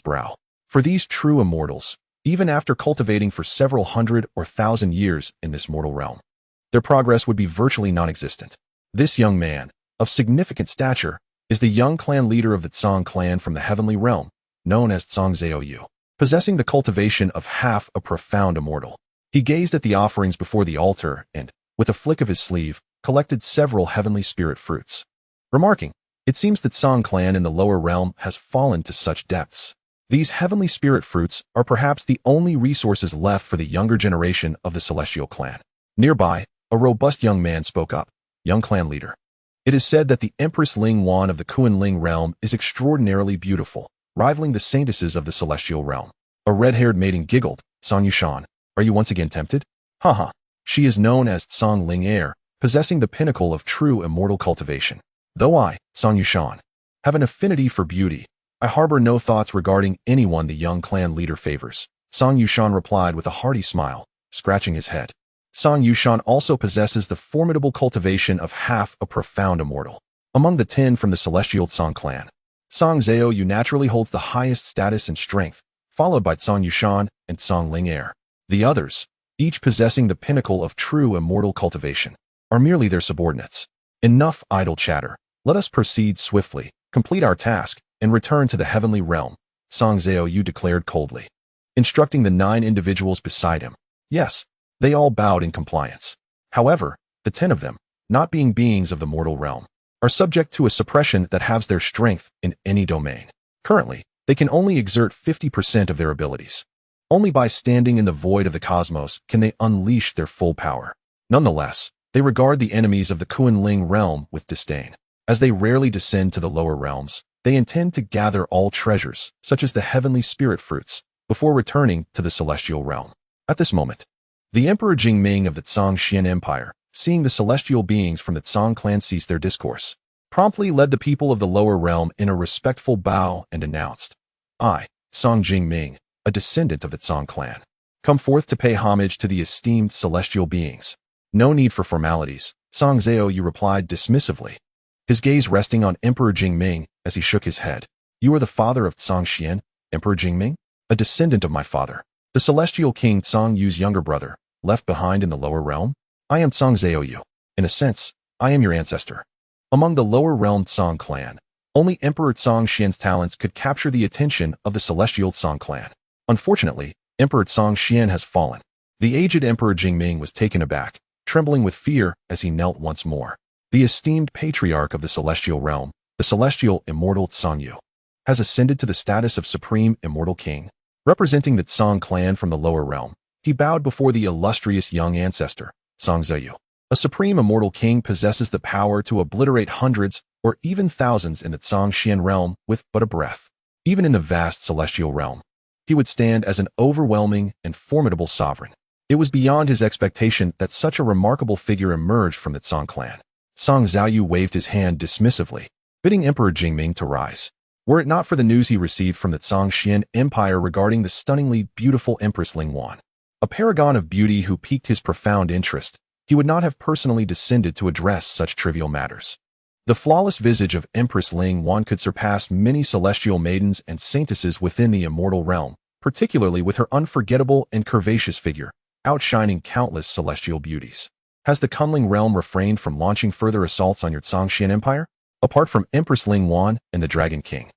brow. For these true immortals, even after cultivating for several hundred or thousand years in this mortal realm, their progress would be virtually non-existent. This young man, of significant stature, is the young clan leader of the Tsang clan from the heavenly realm, known as Tsang Zhaoyu. Possessing the cultivation of half a profound immortal, he gazed at the offerings before the altar and, with a flick of his sleeve, collected several heavenly spirit fruits. Remarking, "It seems that Tsang clan in the lower realm has fallen to such depths." These heavenly spirit fruits are perhaps the only resources left for the younger generation of the celestial clan. Nearby, a robust young man spoke up. "Young clan leader, it is said that the Empress Ling Wan of the Kunling realm is extraordinarily beautiful, rivaling the saintesses of the celestial realm." A red-haired maiden giggled. "Song Yushan, are you once again tempted?" "Haha, she is known as Tsang Ling Air, possessing the pinnacle of true immortal cultivation. Though I, Song Yushan, have an affinity for beauty, I harbor no thoughts regarding anyone the young clan leader favors." Song Yushan replied with a hearty smile, scratching his head. Song Yushan also possesses the formidable cultivation of half a profound immortal. Among the 10 from the celestial Tsang clan, Tsang Zhaoyu naturally holds the highest status and strength, followed by Tsang Yushan and Tsang Ling Air. The others, each possessing the pinnacle of true immortal cultivation, are merely their subordinates. Enough idle chatter. Let us proceed swiftly, complete our task, and return to the heavenly realm, Tsang Zhaoyu declared coldly, instructing the 9 individuals beside him. Yes, they all bowed in compliance. However, the 10 of them, not being beings of the mortal realm, are subject to a suppression that halves their strength in any domain. Currently, they can only exert 50% of their abilities. Only by standing in the void of the cosmos can they unleash their full power. Nonetheless, they regard the enemies of the Kunling realm with disdain. As they rarely descend to the lower realms, they intend to gather all treasures, such as the heavenly spirit fruits, before returning to the celestial realm. At this moment, the Emperor Jingming of the Tsangxian Empire, seeing the celestial beings from the Tsang clan cease their discourse, promptly led the people of the lower realm in a respectful bow and announced, "I, Tsang Jingming, a descendant of the Tsang clan, come forth to pay homage to the esteemed celestial beings." "No need for formalities," Tsang Zhaoyu replied dismissively, his gaze resting on Emperor Jingming as he shook his head. "You are the father of Tsangxian, Emperor Jingming? A descendant of my father, the celestial king Tsang Yu's younger brother, left behind in the lower realm? I am Tsang Zhaoyu. In a sense, I am your ancestor." Among the lower realm Tsang clan, only Emperor Tsangxian's talents could capture the attention of the celestial Tsang clan. Unfortunately, Emperor Tsangxian has fallen. The aged Emperor Jingming was taken aback, trembling with fear as he knelt once more. The esteemed patriarch of the celestial realm, the celestial immortal Tsang Yu, has ascended to the status of supreme immortal king. Representing the Tsang clan from the lower realm, he bowed before the illustrious young ancestor, Tsang Zhaoyu. A supreme immortal king possesses the power to obliterate hundreds or even thousands in the Tsangxian realm with but a breath. Even in the vast celestial realm, he would stand as an overwhelming and formidable sovereign. It was beyond his expectation that such a remarkable figure emerged from the Tsang clan. Tsang Zhaoyu waved his hand dismissively, bidding Emperor Jingming to rise. Were it not for the news he received from the Tsangxian Empire regarding the stunningly beautiful Empress Ling Wan, a paragon of beauty who piqued his profound interest, he would not have personally descended to address such trivial matters. The flawless visage of Empress Ling Wan could surpass many celestial maidens and saintesses within the immortal realm, particularly with her unforgettable and curvaceous figure, outshining countless celestial beauties. Has the Kunling realm refrained from launching further assaults on your Tsangxian Empire? Apart from Empress Ling Wan and the Dragon King,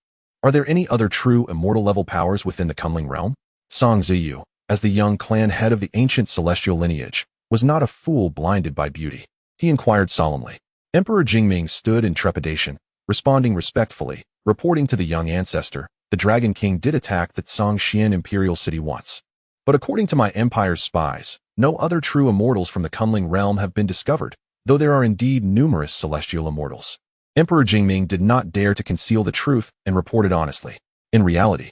are there any other true immortal level powers within the Kunling realm? Tsang Zhaoyu, as the young clan head of the ancient celestial lineage, was not a fool blinded by beauty. He inquired solemnly. Emperor Jingming stood in trepidation, responding respectfully, reporting to the young ancestor, "The Dragon King did attack the Tsangxian imperial city once. But according to my empire's spies, no other true immortals from the Kunling realm have been discovered, though there are indeed numerous celestial immortals." Emperor Jingming did not dare to conceal the truth and reported honestly. In reality,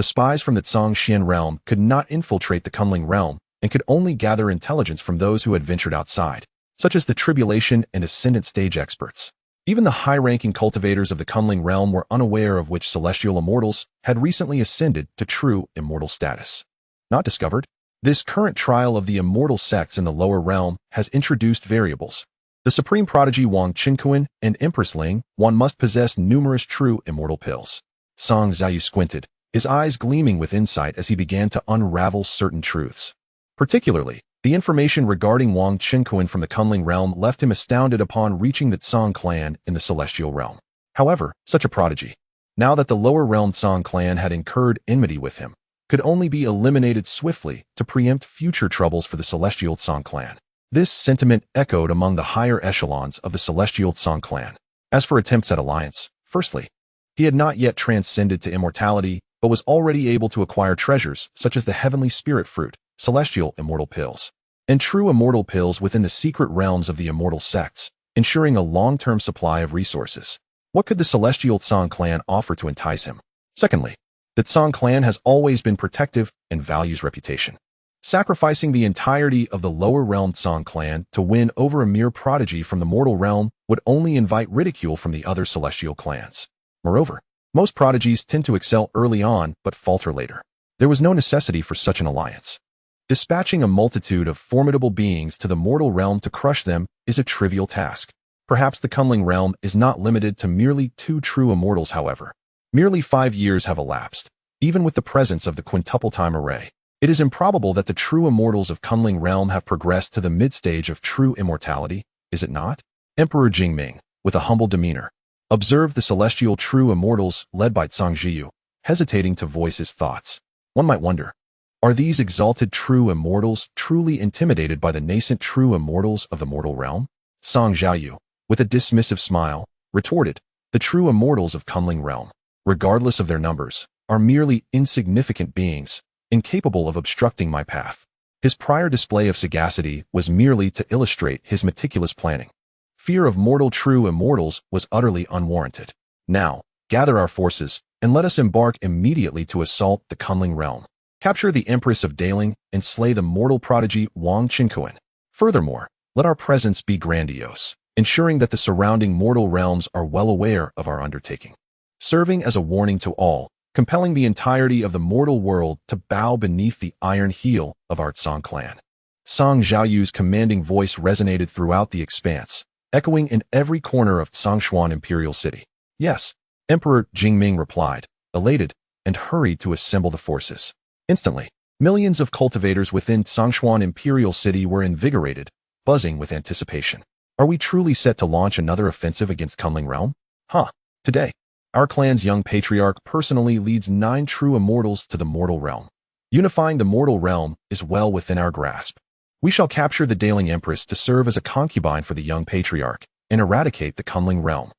The spies from the Zhongxian realm could not infiltrate the Kunling realm and could only gather intelligence from those who had ventured outside, such as the tribulation and ascendant stage experts. Even the high-ranking cultivators of the Kunling realm were unaware of which celestial immortals had recently ascended to true immortal status. Not discovered? This current trial of the immortal sects in the lower realm has introduced variables. The supreme prodigy Wang Qinkuan and Empress Ling, one must possess numerous true immortal pills. Song Xiaoyu squinted, his eyes gleaming with insight as he began to unravel certain truths. Particularly, the information regarding Wang Qinkuan from the Kunling realm left him astounded upon reaching the Tsang clan in the celestial realm. However, such a prodigy, now that the lower realm Tsang clan had incurred enmity with him, could only be eliminated swiftly to preempt future troubles for the celestial Tsang clan. This sentiment echoed among the higher echelons of the celestial Tsang clan. As for attempts at alliance, firstly, he had not yet transcended to immortality, but was already able to acquire treasures such as the heavenly spirit fruit, celestial immortal pills, and true immortal pills within the secret realms of the immortal sects, ensuring a long-term supply of resources. What could the celestial Tsang clan offer to entice him? Secondly, the Tsang clan has always been protective and values reputation. Sacrificing the entirety of the lower realm Tsang clan to win over a mere prodigy from the mortal realm would only invite ridicule from the other celestial clans. Moreover, most prodigies tend to excel early on but falter later. There was no necessity for such an alliance. Dispatching a multitude of formidable beings to the mortal realm to crush them is a trivial task. Perhaps the Kunling realm is not limited to merely 2 true immortals, however. Merely 5 years have elapsed. Even with the presence of the quintuple time array, it is improbable that the true immortals of Kunling realm have progressed to the mid-stage of true immortality, is it not? Emperor Jingming, with a humble demeanor, observed the celestial true immortals led by Zhang Zhiyu, hesitating to voice his thoughts. One might wonder, are these exalted true immortals truly intimidated by the nascent true immortals of the mortal realm? Song Xiaoyu, with a dismissive smile, retorted, the true immortals of Kunling realm, regardless of their numbers, are merely insignificant beings, incapable of obstructing my path. His prior display of sagacity was merely to illustrate his meticulous planning. Fear of mortal true immortals was utterly unwarranted. Now, gather our forces, and let us embark immediately to assault the Kunling realm, capture the Empress of Daling, and slay the mortal prodigy Wang Qinkuan. Furthermore, let our presence be grandiose, ensuring that the surrounding mortal realms are well aware of our undertaking, serving as a warning to all, compelling the entirety of the mortal world to bow beneath the iron heel of our Tsang clan. Song Xiaoyu's commanding voice resonated throughout the expanse, echoing in every corner of Tsangshuan Imperial City. Yes, Emperor Jingming replied, elated, and hurried to assemble the forces. Instantly, millions of cultivators within Tsangshuan Imperial City were invigorated, buzzing with anticipation. Are we truly set to launch another offensive against Kunling realm? Today, our clan's young patriarch personally leads 9 true immortals to the mortal realm. Unifying the mortal realm is well within our grasp. We shall capture the Daling Empress to serve as a concubine for the young patriarch and eradicate the Kunling realm.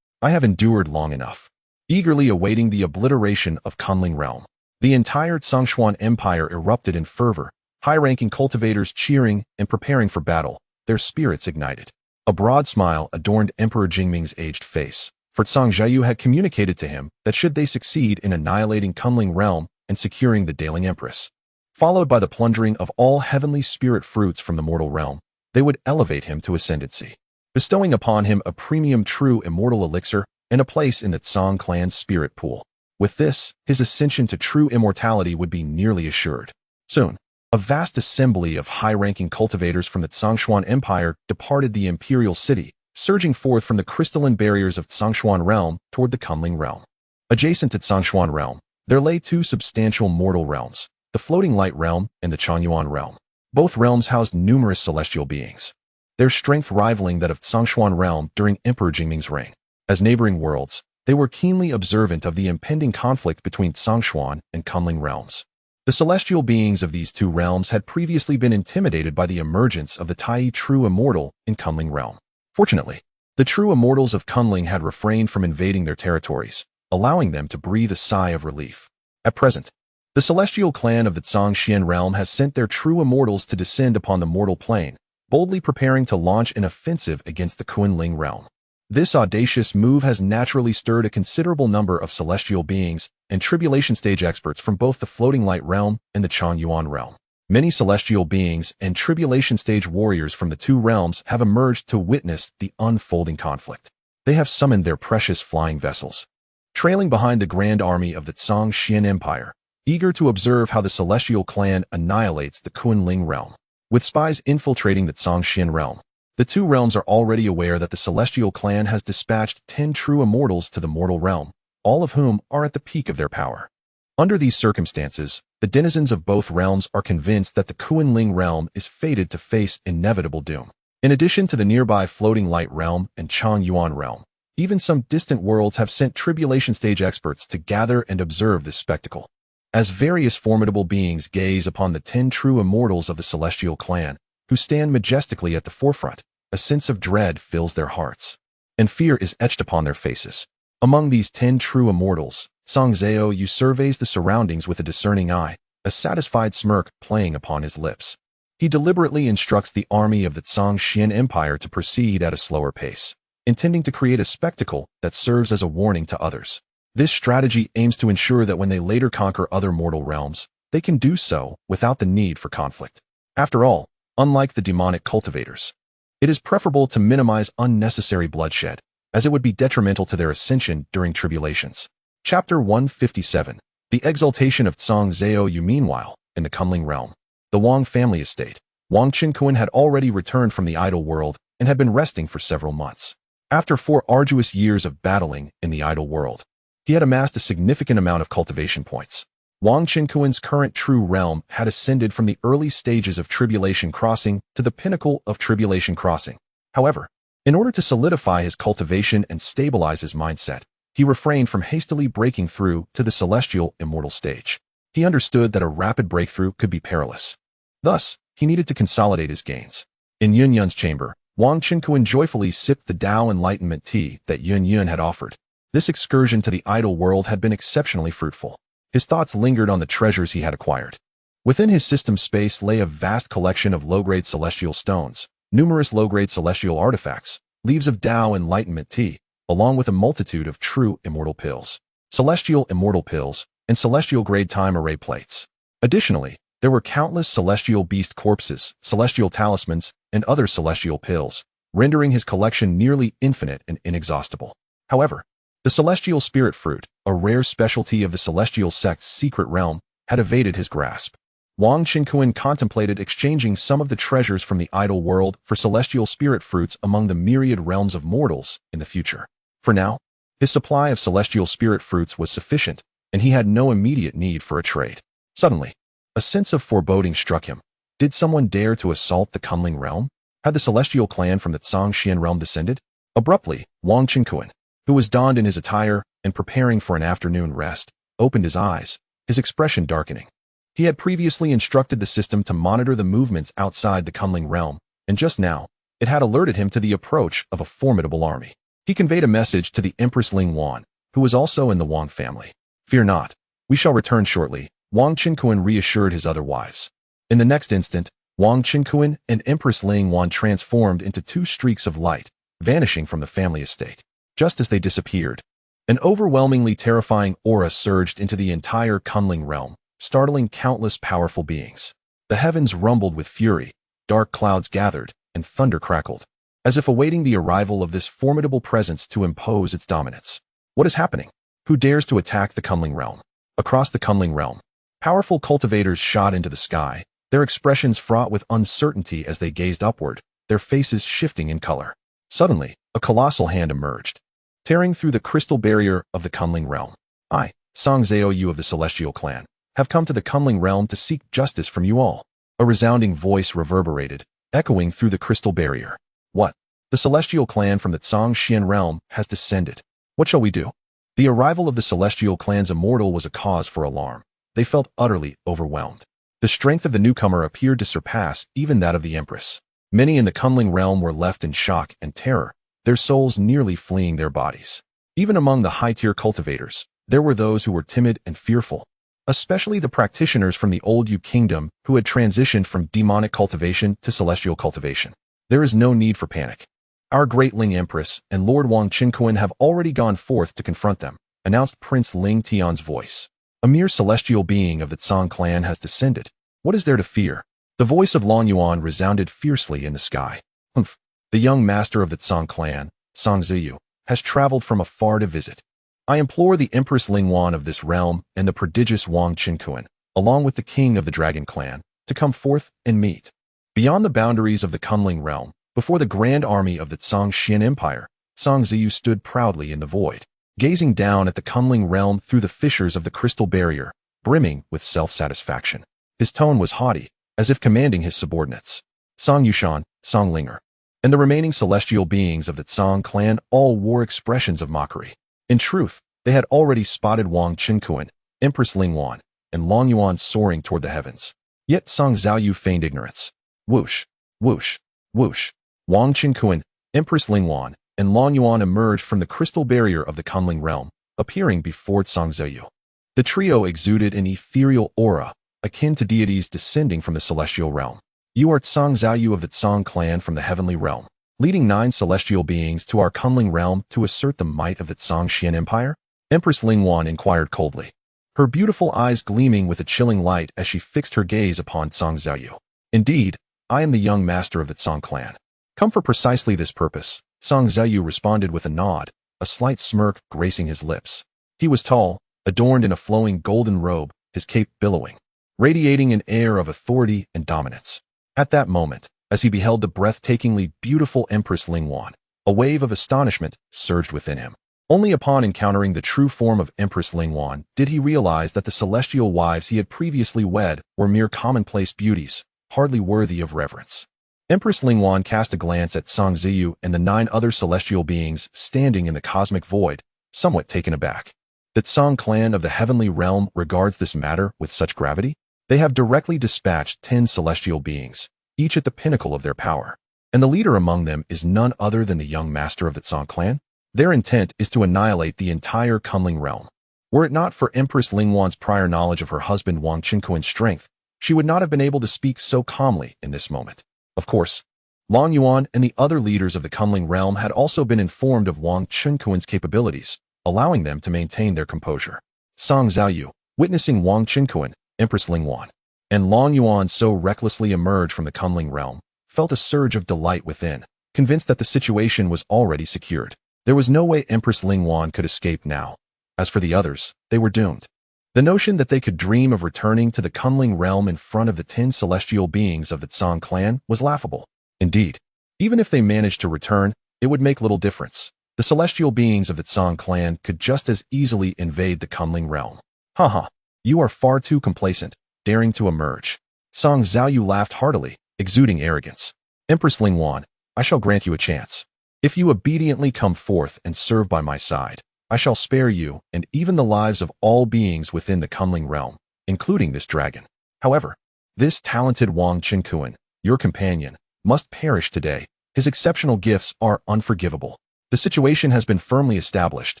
I have endured long enough. Eagerly awaiting the obliteration of Kunling realm, the entire Tsangshuan Empire erupted in fervor, high-ranking cultivators cheering and preparing for battle, their spirits ignited. A broad smile adorned Emperor Jingming's aged face, for Zhang Zhiyu had communicated to him that should they succeed in annihilating Kunling realm and securing the Daling Empress, followed by the plundering of all heavenly spirit fruits from the mortal realm, they would elevate him to ascendancy, bestowing upon him a premium true immortal elixir and a place in the Tsang clan's spirit pool. With this, his ascension to true immortality would be nearly assured. Soon, a vast assembly of high-ranking cultivators from the Tsangshuan Empire departed the imperial city, surging forth from the crystalline barriers of Tsangshuan realm toward the Kunling realm. Adjacent to Tsangshuan realm, there lay 2 substantial mortal realms, the Floating Light realm and the Changyuan realm. Both realms housed numerous celestial beings, their strength rivaling that of Tsangshuan realm during Emperor Jingming's reign. As neighboring worlds, they were keenly observant of the impending conflict between Tsangshuan and Kunling realms. The celestial beings of these 2 realms had previously been intimidated by the emergence of the Tai true immortal in Kunling realm. Fortunately, the true immortals of Kunling had refrained from invading their territories, allowing them to breathe a sigh of relief. At present, the celestial clan of the Zhongxian realm has sent their true immortals to descend upon the mortal plane, boldly preparing to launch an offensive against the Kunling realm. This audacious move has naturally stirred a considerable number of celestial beings and tribulation stage experts from both the floating light realm and the Changyuan realm. Many celestial beings and tribulation stage warriors from the two realms have emerged to witness the unfolding conflict. They have summoned their precious flying vessels, trailing behind the grand army of the Zhongxian Empire, eager to observe how the celestial clan annihilates the Kunling realm. With spies infiltrating the Zhongxian realm, the two realms are already aware that the celestial clan has dispatched 10 true immortals to the mortal realm, all of whom are at the peak of their power. Under these circumstances, the denizens of both realms are convinced that the Kunling realm is fated to face inevitable doom. In addition to the nearby floating light realm and Changyuan realm, even some distant worlds have sent tribulation stage experts to gather and observe this spectacle. As various formidable beings gaze upon the 10 true immortals of the celestial clan, who stand majestically at the forefront, a sense of dread fills their hearts, and fear is etched upon their faces. Among these 10 true immortals, Song Zhao surveys the surroundings with a discerning eye, a satisfied smirk playing upon his lips. He deliberately instructs the army of the Zhongxian Empire to proceed at a slower pace, intending to create a spectacle that serves as a warning to others. This strategy aims to ensure that when they later conquer other mortal realms, they can do so without the need for conflict. After all, unlike the demonic cultivators, it is preferable to minimize unnecessary bloodshed, as it would be detrimental to their ascension during tribulations. Chapter 157. The Exaltation of Song Zhao. Meanwhile, in the Kunling realm, the Wang family estate, Wang Qinquan had already returned from the idol world and had been resting for several months. After 4 arduous years of battling in the idol world, he had amassed a significant amount of cultivation points. Wang Qinquan's current true realm had ascended from the early stages of Tribulation Crossing to the pinnacle of Tribulation Crossing. However, in order to solidify his cultivation and stabilize his mindset, he refrained from hastily breaking through to the celestial immortal stage. He understood that a rapid breakthrough could be perilous. Thus, he needed to consolidate his gains. In Yun Yun's chamber, Wang Qinquan joyfully sipped the Tao Enlightenment tea that Yun Yun had offered. This excursion to the idol world had been exceptionally fruitful. His thoughts lingered on the treasures he had acquired. Within his system space lay a vast collection of low-grade celestial stones, numerous low-grade celestial artifacts, leaves of Tao Enlightenment tea, along with a multitude of true immortal pills, celestial immortal pills, and celestial grade time array plates. Additionally, there were countless celestial beast corpses, celestial talismans, and other celestial pills, rendering his collection nearly infinite and inexhaustible. However, the celestial spirit fruit, a rare specialty of the celestial sect's secret realm, had evaded his grasp. Wang Qinquan contemplated exchanging some of the treasures from the idol world for celestial spirit fruits among the myriad realms of mortals in the future. For now, his supply of celestial spirit fruits was sufficient, and he had no immediate need for a trade. Suddenly, a sense of foreboding struck him. Did someone dare to assault the Kunling realm? Had the celestial clan from the Zhongxian realm descended? Abruptly, Wang Qinquan, who was donned in his attire and preparing for an afternoon rest, opened his eyes, his expression darkening. He had previously instructed the system to monitor the movements outside the Kunling realm, and just now, it had alerted him to the approach of a formidable army. He conveyed a message to the Empress Ling Wan, who was also in the Wang family. "Fear not, we shall return shortly," Wang Qinquan reassured his other wives. In the next instant, Wang Qinquan and Empress Ling Wan transformed into 2 streaks of light, vanishing from the family estate. Just as they disappeared, an overwhelmingly terrifying aura surged into the entire Kunling realm, startling countless powerful beings. The heavens rumbled with fury, dark clouds gathered, and thunder crackled, as if awaiting the arrival of this formidable presence to impose its dominance. What is happening? Who dares to attack the Kunling realm? Across the Kunling realm, powerful cultivators shot into the sky, their expressions fraught with uncertainty as they gazed upward, their faces shifting in color. Suddenly, a colossal hand emerged, tearing through the crystal barrier of the Kunling realm. "I, Song Zhao of the Celestial Clan, have come to the Kunling realm to seek justice from you all." A resounding voice reverberated, echoing through the crystal barrier. "What? The Celestial Clan from the Zhongxian realm has descended. What shall we do?" The arrival of the Celestial Clan's immortal was a cause for alarm. They felt utterly overwhelmed. The strength of the newcomer appeared to surpass even that of the Empress. Many in the Kunling realm were left in shock and terror, their souls nearly fleeing their bodies. Even among the high-tier cultivators, there were those who were timid and fearful, especially the practitioners from the old Yu kingdom who had transitioned from demonic cultivation to celestial cultivation. There is no need for panic. Our great Ling Empress and Lord Wang Qinkuan have already gone forth to confront them, announced Prince Ling Tian's voice. A mere celestial being of the Tsang clan has descended. What is there to fear? The voice of Long Yuan resounded fiercely in the sky. Humph! The young master of the Tsang clan, Song Ziyu, has traveled from afar to visit. I implore the Empress Lingwan of this realm and the prodigious Wang Qinkuan, along with the king of the Dragon clan, to come forth and meet. Beyond the boundaries of the Kunling realm, before the grand army of the Tsang Xian Empire, Song Ziyu stood proudly in the void, gazing down at the Kunling realm through the fissures of the crystal barrier, brimming with self-satisfaction. His tone was haughty, as if commanding his subordinates. Song Yushan, Song Linger, and the remaining celestial beings of the Tsang clan all wore expressions of mockery. In truth, they had already spotted Wang Qinkuan, Empress Lingwan, and Long Yuan soaring toward the heavens. Yet Song Zhaoyu feigned ignorance. Whoosh, whoosh, whoosh. Wang Qinkuan, Empress Lingwan, and Long Yuan emerged from the crystal barrier of the Kunling realm, appearing before Song Zhaoyu. The trio exuded an ethereal aura, akin to deities descending from the celestial realm. You are Song Zhaoyu of the Tsang clan from the heavenly realm, leading 9 celestial beings to our Kunling realm to assert the might of the Tsang Xian Empire? Empress Lingwan inquired coldly, her beautiful eyes gleaming with a chilling light as she fixed her gaze upon Song Zhaoyu. Indeed, I am the young master of the Tsang clan. Come for precisely this purpose, Song Zhaoyu responded with a nod, a slight smirk gracing his lips. He was tall, adorned in a flowing golden robe, his cape billowing, radiating an air of authority and dominance. At that moment, as he beheld the breathtakingly beautiful Empress Lingwan, a wave of astonishment surged within him. Only upon encountering the true form of Empress Lingwan did he realize that the celestial wives he had previously wed were mere commonplace beauties, hardly worthy of reverence. Empress Lingwan cast a glance at Song Ziyu and the 9 other celestial beings standing in the cosmic void, somewhat taken aback. The Tsang clan of the heavenly realm regards this matter with such gravity? They have directly dispatched 10 celestial beings, each at the pinnacle of their power, and the leader among them is none other than the young master of the Tsang clan. Their intent is to annihilate the entire Kunling realm. Were it not for Empress Lingwan's prior knowledge of her husband Wang Qinkuan's strength, she would not have been able to speak so calmly in this moment. Of course, Long Yuan and the other leaders of the Kunling realm had also been informed of Wang Qinkuan's capabilities, allowing them to maintain their composure. Song Zhaoyu, witnessing Wang Qinkuan, Empress Lingwan, and Long Yuan so recklessly emerge from the Kunling realm, felt a surge of delight within, convinced that the situation was already secured. There was no way Empress Lingwan could escape now. As for the others, they were doomed. The notion that they could dream of returning to the Kunling realm in front of the 10 celestial beings of the Tsang clan was laughable. Indeed, even if they managed to return, it would make little difference. The celestial beings of the Tsang clan could just as easily invade the Kunling realm. Haha, you are far too complacent, daring to emerge. Song Zhaoyu laughed heartily, exuding arrogance. Empress Lingwan, I shall grant you a chance. If you obediently come forth and serve by my side, I shall spare you and even the lives of all beings within the Kunling realm, including this dragon. However, this talented Wang Qinkuan, your companion, must perish today. His exceptional gifts are unforgivable. The situation has been firmly established,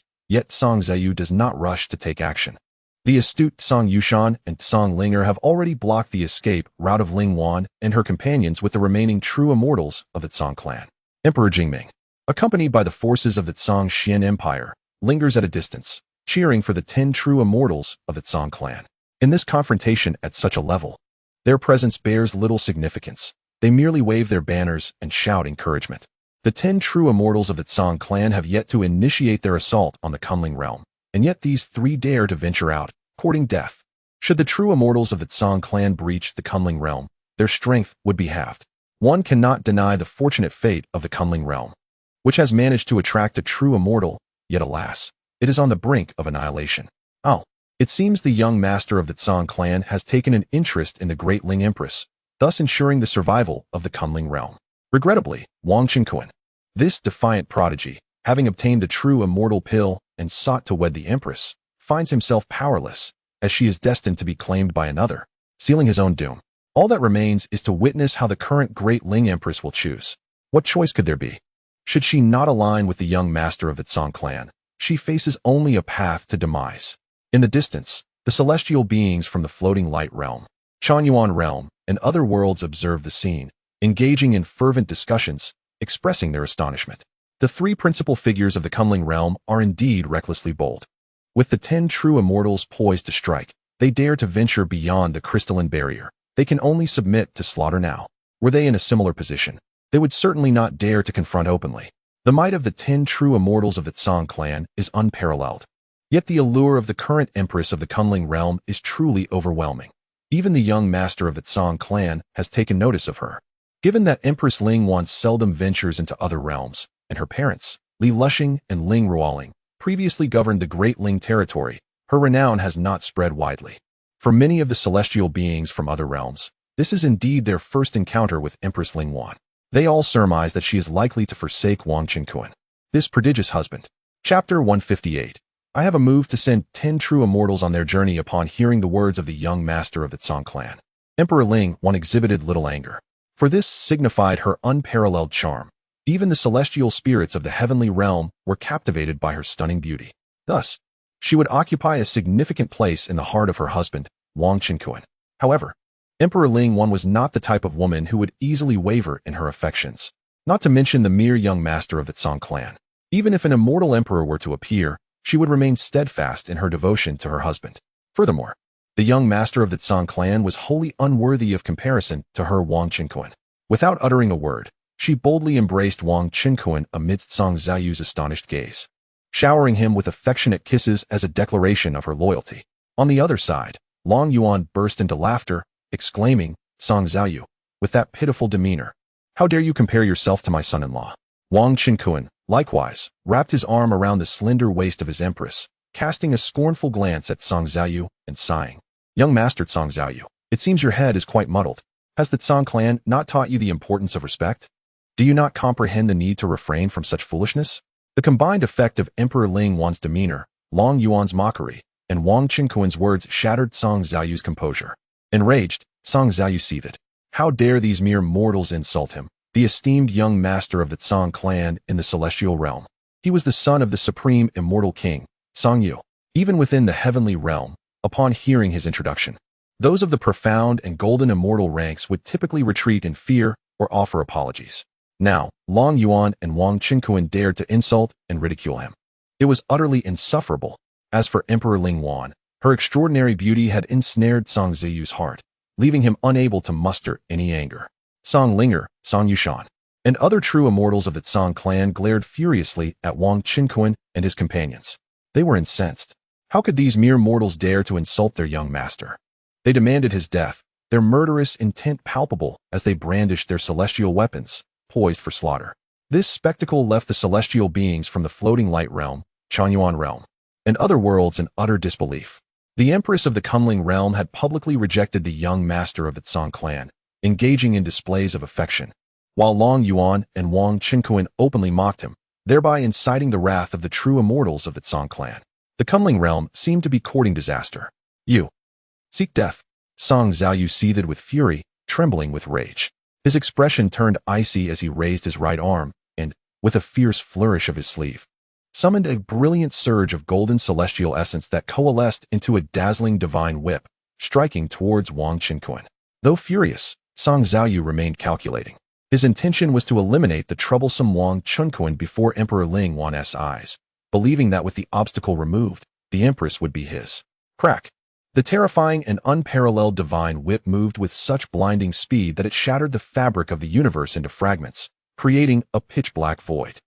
yet Song Zhaoyu does not rush to take action. The astute Song Yushan and Song Linger have already blocked the escape route of Lingwan and her companions with the remaining true immortals of the Tsang clan. Emperor Jingming, accompanied by the forces of the Tsang Xian Empire, lingers at a distance, cheering for the 10 true immortals of the Tsang clan. In this confrontation at such a level, their presence bears little significance. They merely wave their banners and shout encouragement. The 10 true immortals of the Tsang clan have yet to initiate their assault on the Kunling realm, and yet these 3 dare to venture out, courting death. Should the true immortals of the Tsang clan breach the Kunling realm, their strength would be halved. One cannot deny the fortunate fate of the Kunling realm, which has managed to attract a true immortal, yet alas, it is on the brink of annihilation. Oh, it seems the young master of the Tsang clan has taken an interest in the great Ling Empress, thus ensuring the survival of the Kunling realm. Regrettably, Wang Qinkuan, this defiant prodigy, having obtained the true immortal pill and sought to wed the Empress, finds himself powerless, as she is destined to be claimed by another, sealing his own doom. All that remains is to witness how the current great Ling Empress will choose. What choice could there be? Should she not align with the young master of the Tsang clan, she faces only a path to demise. In the distance, the celestial beings from the floating light realm, Chanyuan realm, and other worlds observe the scene, engaging in fervent discussions, expressing their astonishment. The three principal figures of the Kunling realm are indeed recklessly bold. With the 10 true immortals poised to strike, they dare to venture beyond the crystalline barrier. They can only submit to slaughter now. Were they in a similar position, they would certainly not dare to confront openly. The might of the 10 true immortals of the Tsang clan is unparalleled. Yet the allure of the current empress of the Kunling realm is truly overwhelming. Even the young master of the Tsang clan has taken notice of her. Given that Empress Ling once seldom ventures into other realms, and her parents, Li Lushing and Ling Ruoling, previously governed the Great Ling territory, her renown has not spread widely. For many of the celestial beings from other realms, this is indeed their first encounter with Empress Ling Wan. They all surmise that she is likely to forsake Wang Qinkuan, this prodigious husband. Chapter 158. I have a move to send 10 true immortals on their journey upon hearing the words of the young master of the Tsang clan. Emperor Ling Wan exhibited little anger, for this signified her unparalleled charm. Even the celestial spirits of the heavenly realm were captivated by her stunning beauty. Thus, she would occupy a significant place in the heart of her husband, Wang Qinkuan. However, Emperor Ling Wan was not the type of woman who would easily waver in her affections, not to mention the mere young master of the Tsang clan. Even if an immortal emperor were to appear, she would remain steadfast in her devotion to her husband. Furthermore, the young master of the Tsang clan was wholly unworthy of comparison to her Wang Qinkuan. Without uttering a word, she boldly embraced Wang Qinkuan amidst Song Xiaoyu's astonished gaze, showering him with affectionate kisses as a declaration of her loyalty. On the other side, Long Yuan burst into laughter, exclaiming, "Song Xiaoyu, with that pitiful demeanor, how dare you compare yourself to my son-in-law?" Wang Qinkuan, likewise, wrapped his arm around the slender waist of his empress, casting a scornful glance at Song Xiaoyu and sighing. "Young master Song Xiaoyu, it seems your head is quite muddled. Has the Tsang clan not taught you the importance of respect? Do you not comprehend the need to refrain from such foolishness?" The combined effect of Emperor Ling Wan's demeanor, Long Yuan's mockery, and Wang Qinkuan's words shattered Song Xiaoyu's composure. Enraged, Song Xiaoyu seethed. How dare these mere mortals insult him, the esteemed young master of the Tsang clan in the celestial realm? He was the son of the supreme immortal king, Song Yu. Even within the heavenly realm, upon hearing his introduction, those of the profound and golden immortal ranks would typically retreat in fear or offer apologies. Now, Long Yuan and Wang Qinkuan dared to insult and ridicule him. It was utterly insufferable. As for Emperor Ling Wan, her extraordinary beauty had ensnared Song Xiaoyu's heart, leaving him unable to muster any anger. Song Linger, Song Yushan, and other true immortals of the Tsang clan glared furiously at Wang Qinkuan and his companions. They were incensed. How could these mere mortals dare to insult their young master? They demanded his death, their murderous intent palpable as they brandished their celestial weapons, poised for slaughter. This spectacle left the celestial beings from the floating light realm, Changyuan realm, and other worlds in utter disbelief. The empress of the Kunling realm had publicly rejected the young master of the Tsang clan, engaging in displays of affection, while Long Yuan and Wang Qinkuan openly mocked him, thereby inciting the wrath of the true immortals of the Tsang clan. The Kunling realm seemed to be courting disaster. "You seek death." Song Xiaoyu seethed with fury, trembling with rage. His expression turned icy as he raised his right arm and, with a fierce flourish of his sleeve, summoned a brilliant surge of golden celestial essence that coalesced into a dazzling divine whip, striking towards Wang Qinkuan. Though furious, Song Xiaoyu remained calculating. His intention was to eliminate the troublesome Wang Qinkuan before Emperor Ling Wan's eyes, believing that with the obstacle removed, the empress would be his. Crack! The terrifying and unparalleled divine whip moved with such blinding speed that it shattered the fabric of the universe into fragments, creating a pitch-black void.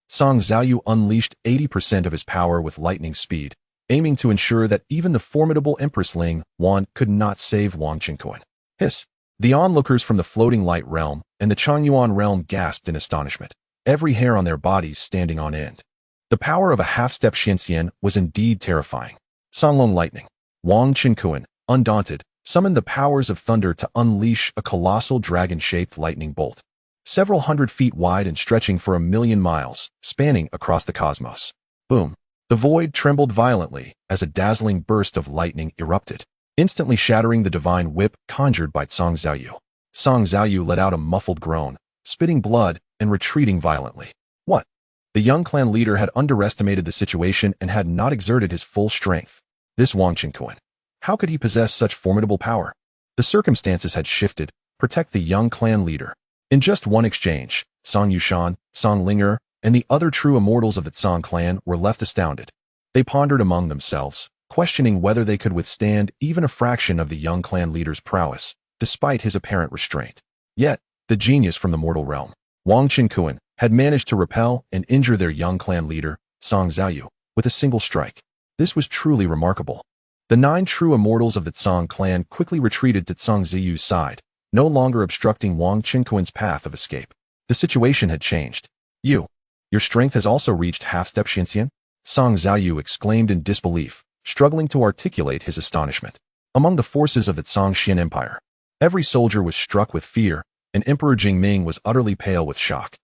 Song Xiaoyu unleashed 80% of his power with lightning speed, aiming to ensure that even the formidable Empress Ling Wan could not save Wang Qinkuan. Hiss! The onlookers from the floating light realm and the Changyuan realm gasped in astonishment, every hair on their bodies standing on end. The power of a half-step Xianxian was indeed terrifying. Songlong lightning. Wang Qinkuan, undaunted, summoned the powers of thunder to unleash a colossal dragon-shaped lightning bolt, several hundred feet wide and stretching for 1,000,000 miles, spanning across the cosmos. Boom! The void trembled violently as a dazzling burst of lightning erupted, instantly shattering the divine whip conjured by Song Xiaoyu. Song Xiaoyu let out a muffled groan, spitting blood and retreating violently. What? The young clan leader had underestimated the situation and had not exerted his full strength. This Wang Qinkuan. How could he possess such formidable power? The circumstances had shifted. Protect the young clan leader. In just one exchange, Song Yushan, Song Linger, and the other true immortals of the Tsang clan were left astounded. They pondered among themselves, questioning whether they could withstand even a fraction of the young clan leader's prowess, despite his apparent restraint. Yet, the genius from the mortal realm, Wang Qinkuan, had managed to repel and injure their young clan leader, Song Xiaoyu, with a single strike. This was truly remarkable. The 9 true immortals of the Tsang clan quickly retreated to Song Ziyu's side, no longer obstructing Wang Qinkuan's path of escape. The situation had changed. Your strength has also reached half-step Xinxian? Song Xiaoyu exclaimed in disbelief, struggling to articulate his astonishment. Among the forces of the Tsang Xian Empire, every soldier was struck with fear, and Emperor Jingming was utterly pale with shock.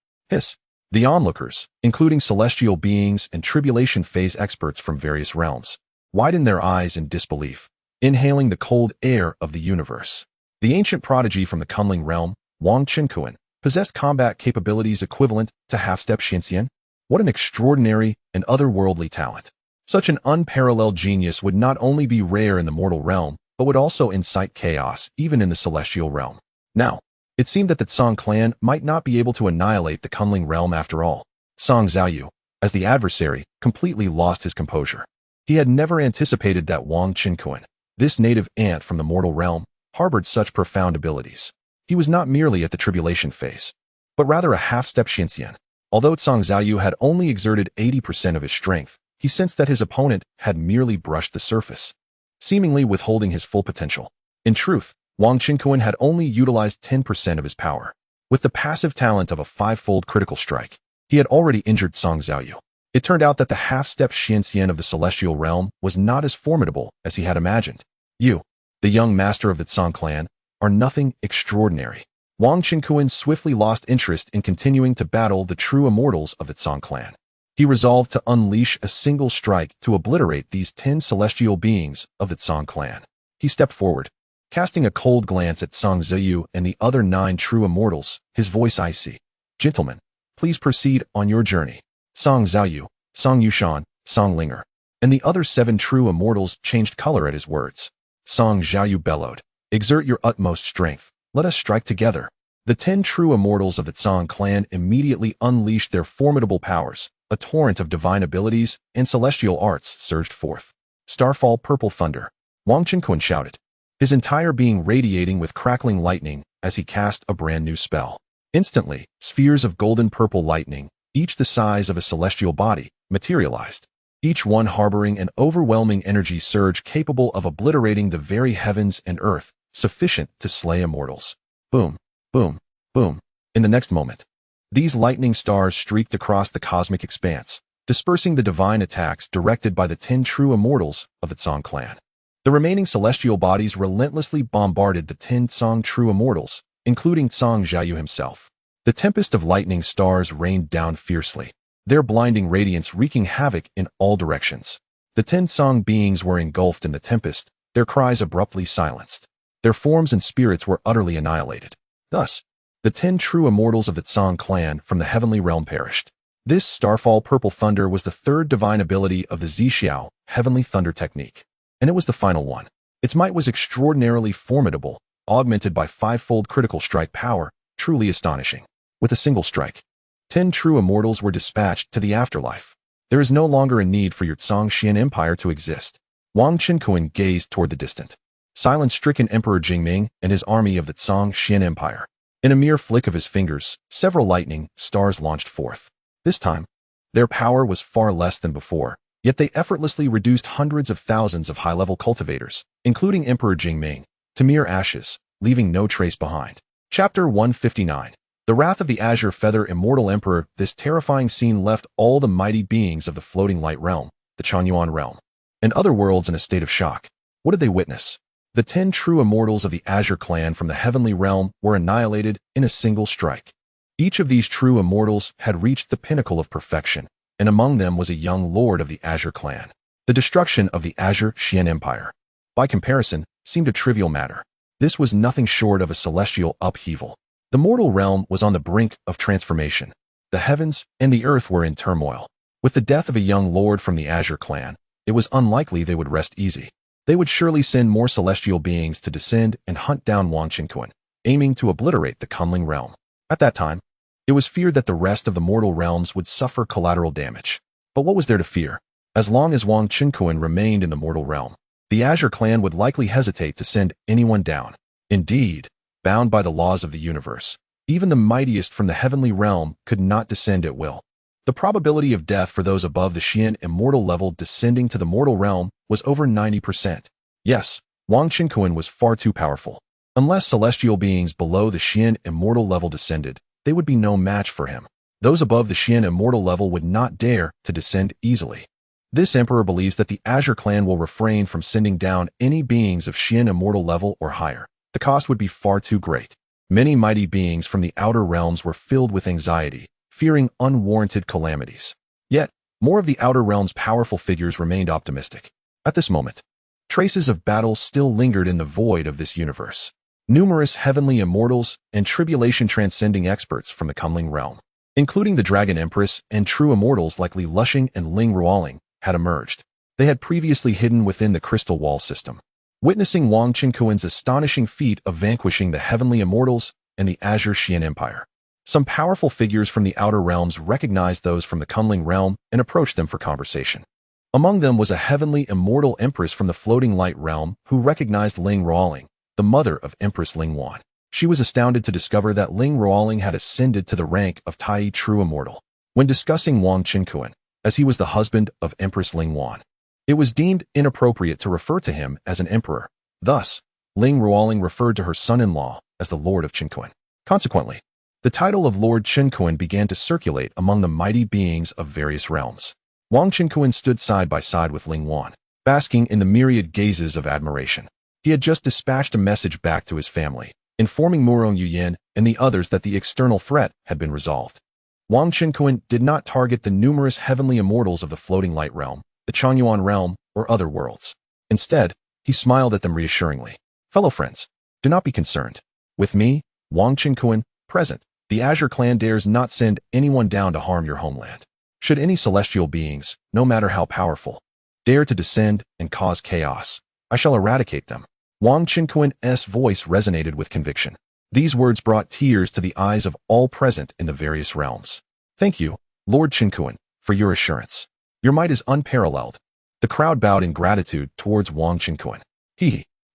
The onlookers, including celestial beings and tribulation phase experts from various realms, widened their eyes in disbelief, inhaling the cold air of the universe. The ancient prodigy from the Kunling realm, Wang Qinkuan, possessed combat capabilities equivalent to half-step Xinxian. What an extraordinary and otherworldly talent. Such an unparalleled genius would not only be rare in the mortal realm, but would also incite chaos even in the celestial realm. Now, it seemed that the Tsang clan might not be able to annihilate the Kunling realm after all. Song Xiaoyu, as the adversary, completely lost his composure. He had never anticipated that Wang Qinkuan, this native ant from the mortal realm, harbored such profound abilities. He was not merely at the tribulation phase, but rather a half-step Xinxian. Although Song Xiaoyu had only exerted 80% of his strength, he sensed that his opponent had merely brushed the surface, seemingly withholding his full potential. In truth, Wang Qinkuan had only utilized 10% of his power. With the passive talent of a 5-fold critical strike, he had already injured Song Xiaoyu. It turned out that the half-step Xinxian of the celestial realm was not as formidable as he had imagined. You, the young master of the Tsang clan, are nothing extraordinary. Wang Qinkuan swiftly lost interest in continuing to battle the true immortals of the Tsang clan. He resolved to unleash a single strike to obliterate these 10 celestial beings of the Tsang clan. He stepped forward, casting a cold glance at Song Ziyu and the other 9 true immortals, his voice icy. Gentlemen, please proceed on your journey. Song Xiaoyu, Song Yushan, Song Linger, and the other 7 true immortals changed color at his words. Song Xiaoyu bellowed, exert your utmost strength. Let us strike together. The 10 true immortals of the Tsang clan immediately unleashed their formidable powers. A torrent of divine abilities and celestial arts surged forth. Starfall purple thunder. Wang Qinkuan shouted, his entire being radiating with crackling lightning as he cast a brand new spell. Instantly, spheres of golden purple lightning, each the size of a celestial body, materialized, each one harboring an overwhelming energy surge capable of obliterating the very heavens and earth, sufficient to slay immortals. Boom, boom, boom. In the next moment, these lightning stars streaked across the cosmic expanse, dispersing the divine attacks directed by the 10 true immortals of the Tsang clan. The remaining celestial bodies relentlessly bombarded the 10 Tsang true immortals, including Song Xiaoyu himself. The tempest of lightning stars rained down fiercely, their blinding radiance wreaking havoc in all directions. The 10 Tsang beings were engulfed in the tempest, their cries abruptly silenced. Their forms and spirits were utterly annihilated. Thus, the 10 true immortals of the Tsang clan from the heavenly realm perished. This starfall purple thunder was the 3rd divine ability of the Zixiao, heavenly thunder technique. And it was the final one. Its might was extraordinarily formidable, augmented by 5-fold critical strike power, truly astonishing. With a single strike, 10 true immortals were dispatched to the afterlife. There is no longer a need for your Tsang Xian Empire to exist. Wang Qinkuan gazed toward the distant, silence-stricken Emperor Jingming and his army of the Tsang Xian Empire. In a mere flick of his fingers, several lightning stars launched forth. This time, their power was far less than before, yet they effortlessly reduced hundreds of thousands of high-level cultivators, including Emperor Jingming, to mere ashes, leaving no trace behind. Chapter 159. The Wrath of the Azure Feather Immortal Emperor. This terrifying scene left all the mighty beings of the floating light realm, the Chanyuan realm, and other worlds in a state of shock. What did they witness? The 10 true immortals of the Azure clan from the heavenly realm were annihilated in a single strike. Each of these true immortals had reached the pinnacle of perfection, and among them was a young lord of the Azure clan. The destruction of the Azure Xian Empire, by comparison, seemed a trivial matter. This was nothing short of a celestial upheaval. The mortal realm was on the brink of transformation. The heavens and the earth were in turmoil. With the death of a young lord from the Azure clan, it was unlikely they would rest easy. They would surely send more celestial beings to descend and hunt down Wang Qinkuan, aiming to obliterate the Kunling realm. At that time, It was feared that the rest of the mortal realms would suffer collateral damage. But what was there to fear? As long as Wang Qinkuan remained in the mortal realm, the Azure clan would likely hesitate to send anyone down. Indeed, bound by the laws of the universe, even the mightiest from the heavenly realm could not descend at will. The probability of death for those above the Xian immortal level descending to the mortal realm was over 90%. Yes, Wang Qinkuan was far too powerful. Unless celestial beings below the Xian immortal level descended, they would be no match for him. Those above the Xian immortal level would not dare to descend easily. This emperor believes that the Azure clan will refrain from sending down any beings of Xian immortal level or higher. The cost would be far too great. Many mighty beings from the outer realms were filled with anxiety, fearing unwarranted calamities. Yet, more of the outer realm's powerful figures remained optimistic. At this moment, traces of battle still lingered in the void of this universe. Numerous heavenly immortals and tribulation-transcending experts from the Kunling realm, including the Dragon Empress and true immortals like Li Lushing and Ling Ruoling, had emerged. They had previously hidden within the crystal wall system. Witnessing Wang Qinkuan's astonishing feat of vanquishing the heavenly immortals and the Azure Xian Empire, some powerful figures from the outer realms recognized those from the Kunling realm and approached them for conversation. Among them was a heavenly immortal empress from the floating light realm who recognized Ling Ruoling, the mother of Empress Ling Wan. She was astounded to discover that Ling Ruoling had ascended to the rank of Tai True Immortal. When discussing Wang Qinkuan, as he was the husband of Empress Ling Wan, it was deemed inappropriate to refer to him as an emperor. Thus, Ling Ruoling referred to her son-in-law as the Lord of Qinkuan. Consequently, the title of Lord Qinkuan began to circulate among the mighty beings of various realms. Wang Qinkuan stood side by side with Ling Wan, basking in the myriad gazes of admiration. He had just dispatched a message back to his family, informing Murong Yuyan and the others that the external threat had been resolved. Wang Qinkuan did not target the numerous heavenly immortals of the floating light realm, the Changyuan realm, or other worlds. Instead, he smiled at them reassuringly. Fellow friends, do not be concerned. With me, Wang Qinkuan, present, the Azure clan dares not send anyone down to harm your homeland. Should any celestial beings, no matter how powerful, dare to descend and cause chaos, I shall eradicate them. Wang Qinkuan's voice resonated with conviction. These words brought tears to the eyes of all present in the various realms. Thank you, Lord Qinkuan, for your assurance. Your might is unparalleled. The crowd bowed in gratitude towards Wang Qinkuan.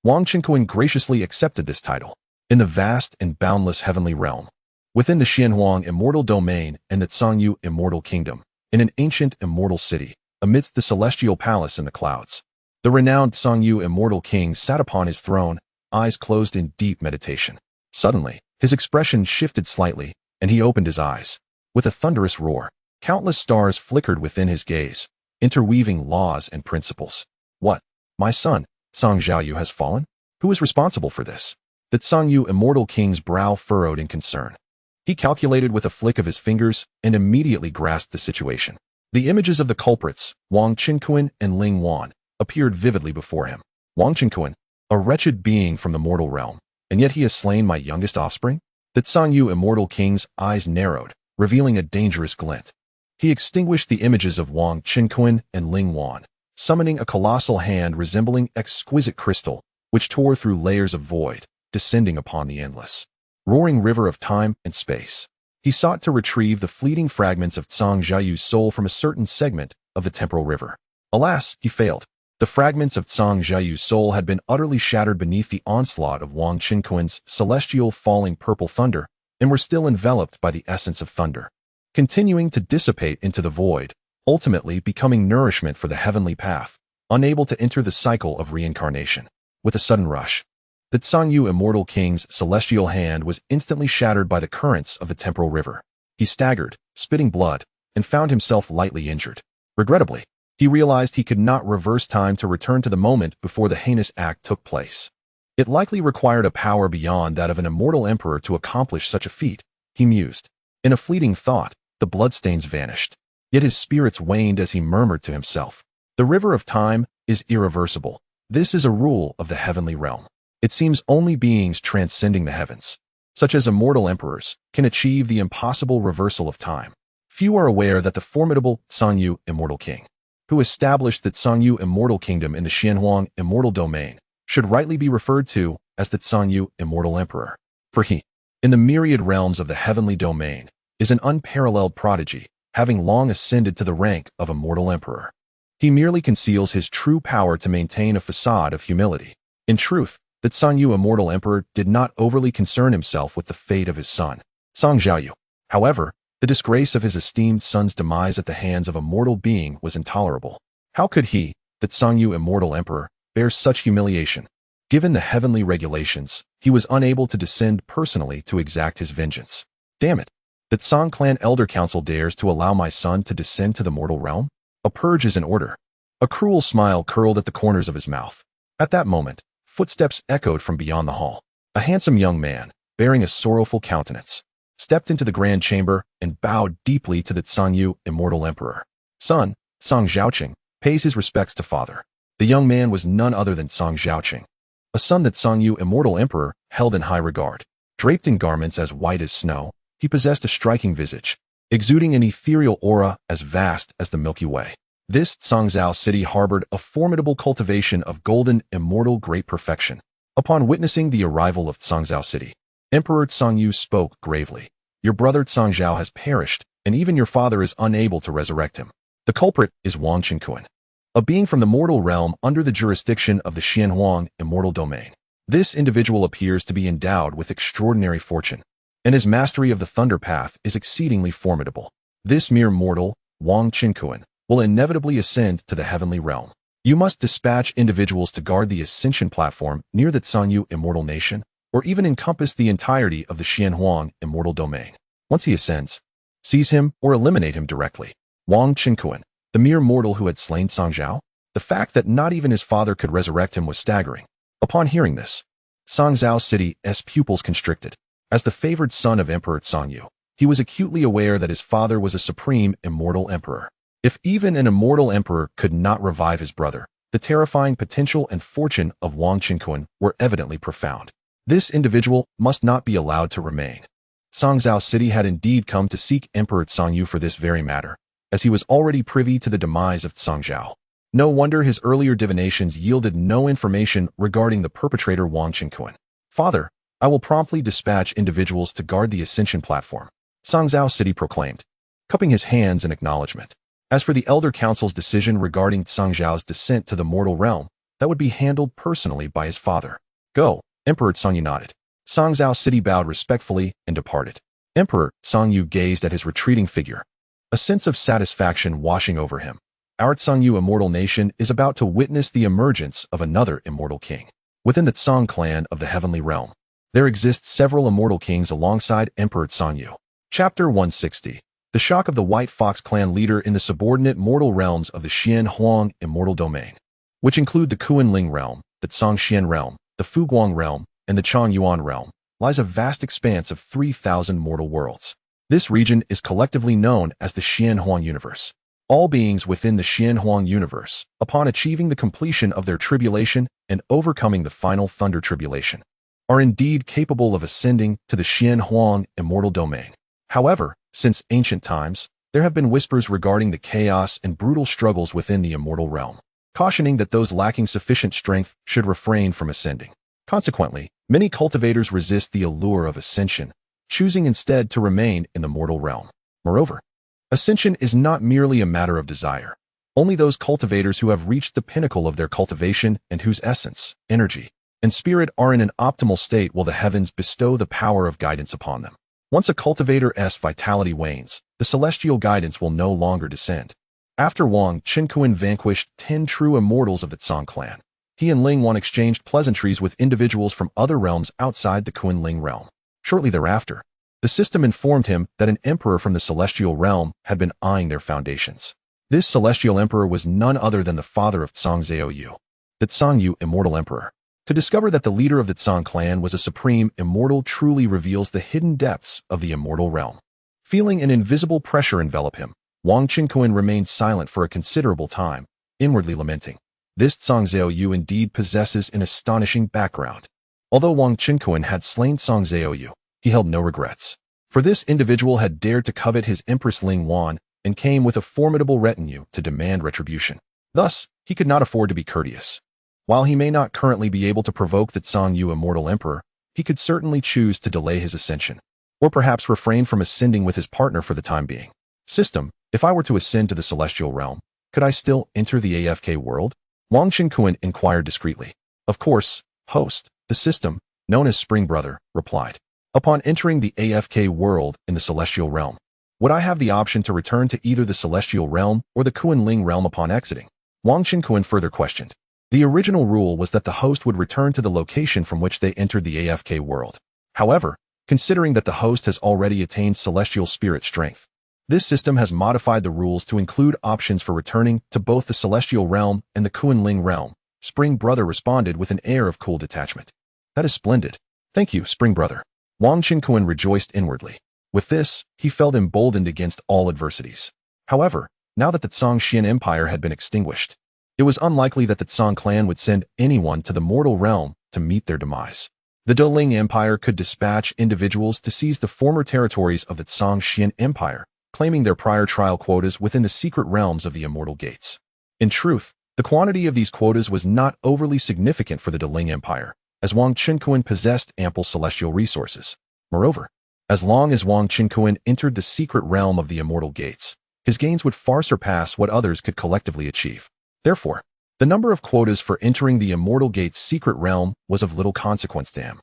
Wang Qinkuan graciously accepted this title. In the vast and boundless heavenly realm, within the Xianhuang immortal domain and the Cangyu immortal kingdom, in an ancient immortal city, amidst the celestial palace in the clouds, the renowned Cangyu immortal king sat upon his throne, eyes closed in deep meditation. Suddenly, his expression shifted slightly, and he opened his eyes. With a thunderous roar, countless stars flickered within his gaze, interweaving laws and principles. What? My son, Cang Zhaoyu, has fallen? Who is responsible for this? The Cangyu immortal king's brow furrowed in concern. He calculated with a flick of his fingers and immediately grasped the situation. The images of the culprits, Wang Qinkuan and Ling Wan, appeared vividly before him. Wang Qinkuan, a wretched being from the mortal realm, and yet he has slain my youngest offspring? The Cangyu immortal king's eyes narrowed, revealing a dangerous glint. He extinguished the images of Wang Qinkuan and Ling Wan, summoning a colossal hand resembling exquisite crystal, which tore through layers of void, descending upon the endless, roaring river of time and space. He sought to retrieve the fleeting fragments of Cang Zhaoyu's soul from a certain segment of the temporal river. Alas, he failed. The fragments of Cang Zhaoyu's soul had been utterly shattered beneath the onslaught of Wang Qinkuan's celestial falling purple thunder, and were still enveloped by the essence of thunder, continuing to dissipate into the void, ultimately becoming nourishment for the heavenly path, unable to enter the cycle of reincarnation. With a sudden rush, the Cangyu immortal king's celestial hand was instantly shattered by the currents of the temporal river. He staggered, spitting blood, and found himself lightly injured. Regrettably, he realized he could not reverse time to return to the moment before the heinous act took place. It likely required a power beyond that of an immortal emperor to accomplish such a feat, he mused. In a fleeting thought, the bloodstains vanished. Yet his spirits waned as he murmured to himself, "The river of time is irreversible. This is a rule of the heavenly realm. It seems only beings transcending the heavens, such as immortal emperors, can achieve the impossible reversal of time. Few are aware that the formidable Cangyu immortal king, who established the Cangyu immortal kingdom in the Xianhuang immortal domain, should rightly be referred to as the Cangyu immortal emperor. For he, in the myriad realms of the heavenly domain, is an unparalleled prodigy, having long ascended to the rank of immortal emperor. He merely conceals his true power to maintain a facade of humility. In truth, that Sangyu immortal emperor did not overly concern himself with the fate of his son, Song Zhaoyu. However, the disgrace of his esteemed son's demise at the hands of a mortal being was intolerable. How could he, that Sangyu immortal emperor, bear such humiliation? Given the heavenly regulations, he was unable to descend personally to exact his vengeance. Damn it! That Song clan elder council dares to allow my son to descend to the mortal realm? A purge is in order. A cruel smile curled at the corners of his mouth. At that moment, footsteps echoed from beyond the hall. A handsome young man, bearing a sorrowful countenance, stepped into the grand chamber and bowed deeply to the Sangyu immortal emperor. Son, Song Zhaoqing, pays his respects to father. The young man was none other than Song Zhaoqing, a son that Sangyu immortal emperor held in high regard. Draped in garments as white as snow, he possessed a striking visage, exuding an ethereal aura as vast as the Milky Way. This Songzhao city harbored a formidable cultivation of golden, immortal great perfection. Upon witnessing the arrival of Songzhao city, Emperor Sangyu spoke gravely. Your brother Songzhao has perished, and even your father is unable to resurrect him. The culprit is Wang Qinkuan, a being from the mortal realm under the jurisdiction of the Xianhuang immortal domain. This individual appears to be endowed with extraordinary fortune, and his mastery of the Thunder Path is exceedingly formidable. This mere mortal, Wang Qinkuan, will inevitably ascend to the heavenly realm. You must dispatch individuals to guard the ascension platform near the Sangyu immortal nation, or even encompass the entirety of the Xianhuang immortal domain. Once he ascends, seize him or eliminate him directly. Wang Qinkuan, the mere mortal who had slain Songzhao, the fact that not even his father could resurrect him was staggering. Upon hearing this, Songzhao city's pupils constricted. As the favored son of Emperor Sangyu, he was acutely aware that his father was a supreme immortal emperor. If even an immortal emperor could not revive his brother, the terrifying potential and fortune of Wang Qinkuan were evidently profound. This individual must not be allowed to remain. Songzhao city had indeed come to seek Emperor Sangyu for this very matter, as he was already privy to the demise of Songzhao. No wonder his earlier divinations yielded no information regarding the perpetrator Wang Qinkuan. Father, I will promptly dispatch individuals to guard the ascension platform, Songzhao city proclaimed, cupping his hands in acknowledgement. As for the Elder Council's decision regarding Songzhao's descent to the mortal realm, that would be handled personally by his father. Go, Emperor Sangyu nodded. Songzhao city bowed respectfully and departed. Emperor Sangyu gazed at his retreating figure, a sense of satisfaction washing over him. Our Sangyu immortal nation is about to witness the emergence of another immortal king. Within the Song clan of the heavenly realm, there exist several immortal kings alongside Emperor Sangyu. Chapter 160. The shock of the White Fox clan leader in the subordinate mortal realms of the Xianhuang immortal domain, which include the Kunling realm, the Zhongxian realm, the Fuguang realm, and the Changyuan realm, lies a vast expanse of 3,000 mortal worlds. This region is collectively known as the Xianhuang universe. All beings within the Xianhuang universe, upon achieving the completion of their tribulation and overcoming the final thunder tribulation, are indeed capable of ascending to the Xianhuang immortal domain. However, since ancient times, there have been whispers regarding the chaos and brutal struggles within the immortal realm, cautioning that those lacking sufficient strength should refrain from ascending. Consequently, many cultivators resist the allure of ascension, choosing instead to remain in the mortal realm. Moreover, ascension is not merely a matter of desire. Only those cultivators who have reached the pinnacle of their cultivation and whose essence, energy, and spirit are in an optimal state will the heavens bestow the power of guidance upon them. Once a cultivator's vitality wanes, the celestial guidance will no longer descend. After Wang Qinkuan vanquished 10 true immortals of the Song clan, he and Ling Wan exchanged pleasantries with individuals from other realms outside the Kunling realm. Shortly thereafter, the system informed him that an emperor from the celestial realm had been eyeing their foundations. This celestial emperor was none other than the father of Songzhao, the Sangyu immortal emperor. To discover that the leader of the Song clan was a supreme immortal truly reveals the hidden depths of the immortal realm. Feeling an invisible pressure envelop him, Wang Qinkuan remained silent for a considerable time, inwardly lamenting. This Songzhao indeed possesses an astonishing background. Although Wang Qinkuan had slain Songzhao, he held no regrets. For this individual had dared to covet his Empress Ling Wan and came with a formidable retinue to demand retribution. Thus, he could not afford to be courteous. While he may not currently be able to provoke the Sangyu immortal emperor, he could certainly choose to delay his ascension. or perhaps refrain from ascending with his partner for the time being. System, if I were to ascend to the celestial realm, could I still enter the AFK world? Wang Qinkuan inquired discreetly. Of course, host, the system, known as Spring Brother, replied. Upon entering the AFK world in the celestial realm, would I have the option to return to either the celestial realm or the Kunling realm upon exiting? Wang Qinkuan further questioned. The original rule was that the host would return to the location from which they entered the AFK world. However, considering that the host has already attained celestial spirit strength, this system has modified the rules to include options for returning to both the celestial realm and the Kunling realm. Spring Brother responded with an air of cool detachment. That is splendid. Thank you, Spring Brother. Wang Qinkuan rejoiced inwardly. With this, he felt emboldened against all adversities. However, now that the Zhongxian Empire had been extinguished, it was unlikely that the Zhong clan would send anyone to the mortal realm to meet their demise. The Deling Empire could dispatch individuals to seize the former territories of the Zhongxian Empire, claiming their prior trial quotas within the secret realms of the Immortal Gates. In truth, the quantity of these quotas was not overly significant for the Deling Empire, as Wang Qinkuan possessed ample celestial resources. Moreover, as long as Wang Qinkuan entered the secret realm of the Immortal Gates, his gains would far surpass what others could collectively achieve. Therefore, the number of quotas for entering the Immortal Gates' secret realm was of little consequence to him.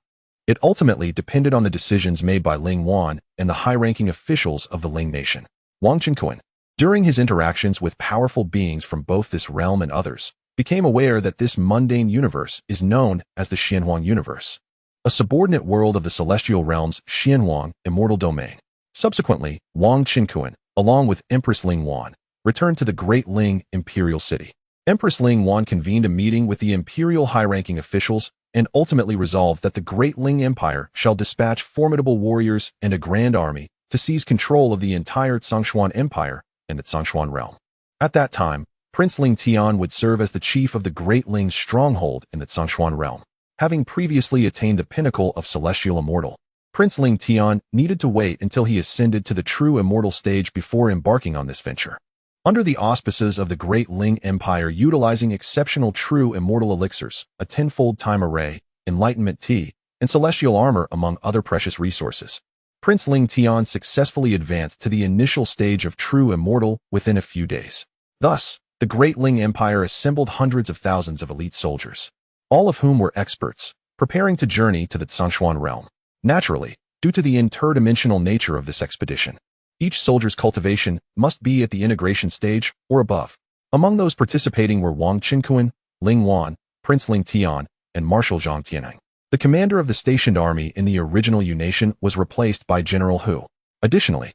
It ultimately depended on the decisions made by Ling Wan and the high-ranking officials of the Ling nation. Wang Qinkuan, during his interactions with powerful beings from both this realm and others, became aware that this mundane universe is known as the Xianhuang universe, a subordinate world of the celestial realm's Xianhuang immortal domain. Subsequently, Wang Qinkuan, along with Empress Ling Wan, returned to the Great Ling imperial city. Empress Ling Wan convened a meeting with the imperial high-ranking officials and ultimately resolved that the Great Ling Empire shall dispatch formidable warriors and a grand army to seize control of the entire Zhongshuan Empire and the Zhongshuan realm. At that time, Prince Ling Tian would serve as the chief of the Great Ling's stronghold in the Zhongshuan realm. Having previously attained the pinnacle of celestial immortal, Prince Ling Tian needed to wait until he ascended to the true immortal stage before embarking on this venture. Under the auspices of the Great Ling Empire utilizing exceptional true immortal elixirs, a tenfold time array, enlightenment tea, and celestial armor among other precious resources, Prince Ling Tian successfully advanced to the initial stage of true immortal within a few days. Thus, the Great Ling Empire assembled hundreds of thousands of elite soldiers, all of whom were experts, preparing to journey to the Zhongshuan realm. Naturally, due to the interdimensional nature of this expedition, each soldier's cultivation must be at the integration stage or above. Among those participating were Wang Qinkuan, Ling Wan, Prince Ling Tian, and Marshal Zhang Tianeng. The commander of the stationed army in the original Yu nation was replaced by General Hu. Additionally,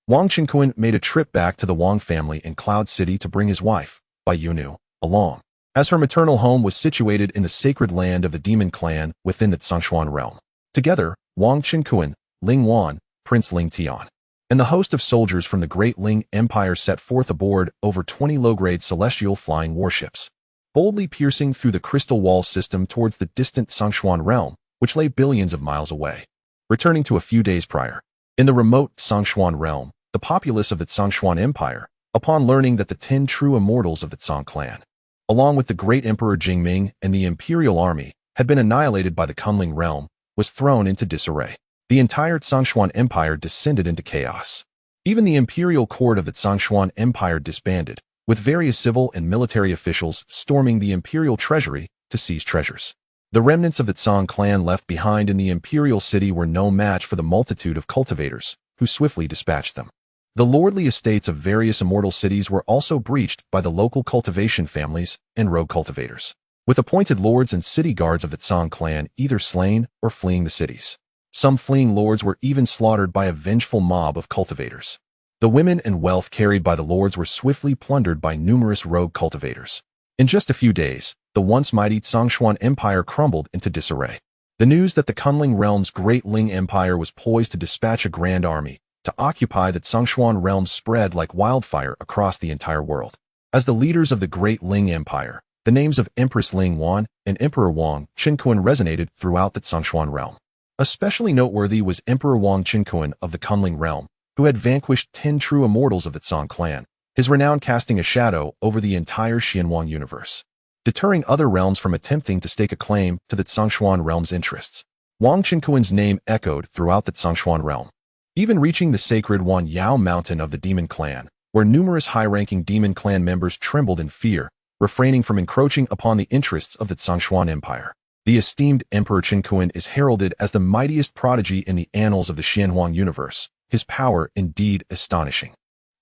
Wang Qinkuan made a trip back to the Wang family in Cloud City to bring his wife, Bai Yunu, along, as her maternal home was situated in the sacred land of the demon clan within the Zhongshuan realm. Together, Wang Qinkuan, Ling Wan, Prince Ling Tian, and the host of soldiers from the Great Ling Empire set forth aboard over 20 low-grade celestial flying warships, boldly piercing through the crystal wall system towards the distant Zhongshuan realm, which lay billions of miles away. Returning to a few days prior, in the remote Zhongshuan realm, the populace of the Zhongshuan Empire, upon learning that the 10 true immortals of the Zhong clan, along with the great Emperor Jingming and the imperial army, had been annihilated by the Kunling realm, was thrown into disarray. The entire Zhongshuan Empire descended into chaos. Even the imperial court of the Zhongshuan Empire disbanded, with various civil and military officials storming the imperial treasury to seize treasures. The remnants of the Zhong clan left behind in the imperial city were no match for the multitude of cultivators, who swiftly dispatched them. The lordly estates of various immortal cities were also breached by the local cultivation families and rogue cultivators, with appointed lords and city guards of the Zhong clan either slain or fleeing the cities. Some fleeing lords were even slaughtered by a vengeful mob of cultivators. The women and wealth carried by the lords were swiftly plundered by numerous rogue cultivators. In just a few days, the once mighty Zhongshuan Empire crumbled into disarray. The news that the Kunling realm's Great Ling Empire was poised to dispatch a grand army to occupy the Zhongshuan realm spread like wildfire across the entire world. As the leaders of the Great Ling Empire, the names of Empress Ling Wan and Emperor Wang Qinkuan resonated throughout the Zhongshuan realm. Especially noteworthy was Emperor Wang Qinkuan of the Kunling realm, who had vanquished 10 true immortals of the Zhong clan, his renown casting a shadow over the entire Xianhuang universe, deterring other realms from attempting to stake a claim to the Zhongshuan realm's interests. Wang Qinkuan's name echoed throughout the Zhongshuan realm. even reaching the sacred Wan Yao mountain of the demon clan, where numerous high-ranking demon clan members trembled in fear, refraining from encroaching upon the interests of the Zhongshuan Empire. The esteemed Emperor Qinkuan is heralded as the mightiest prodigy in the annals of the Xianhuang universe, his power indeed astonishing.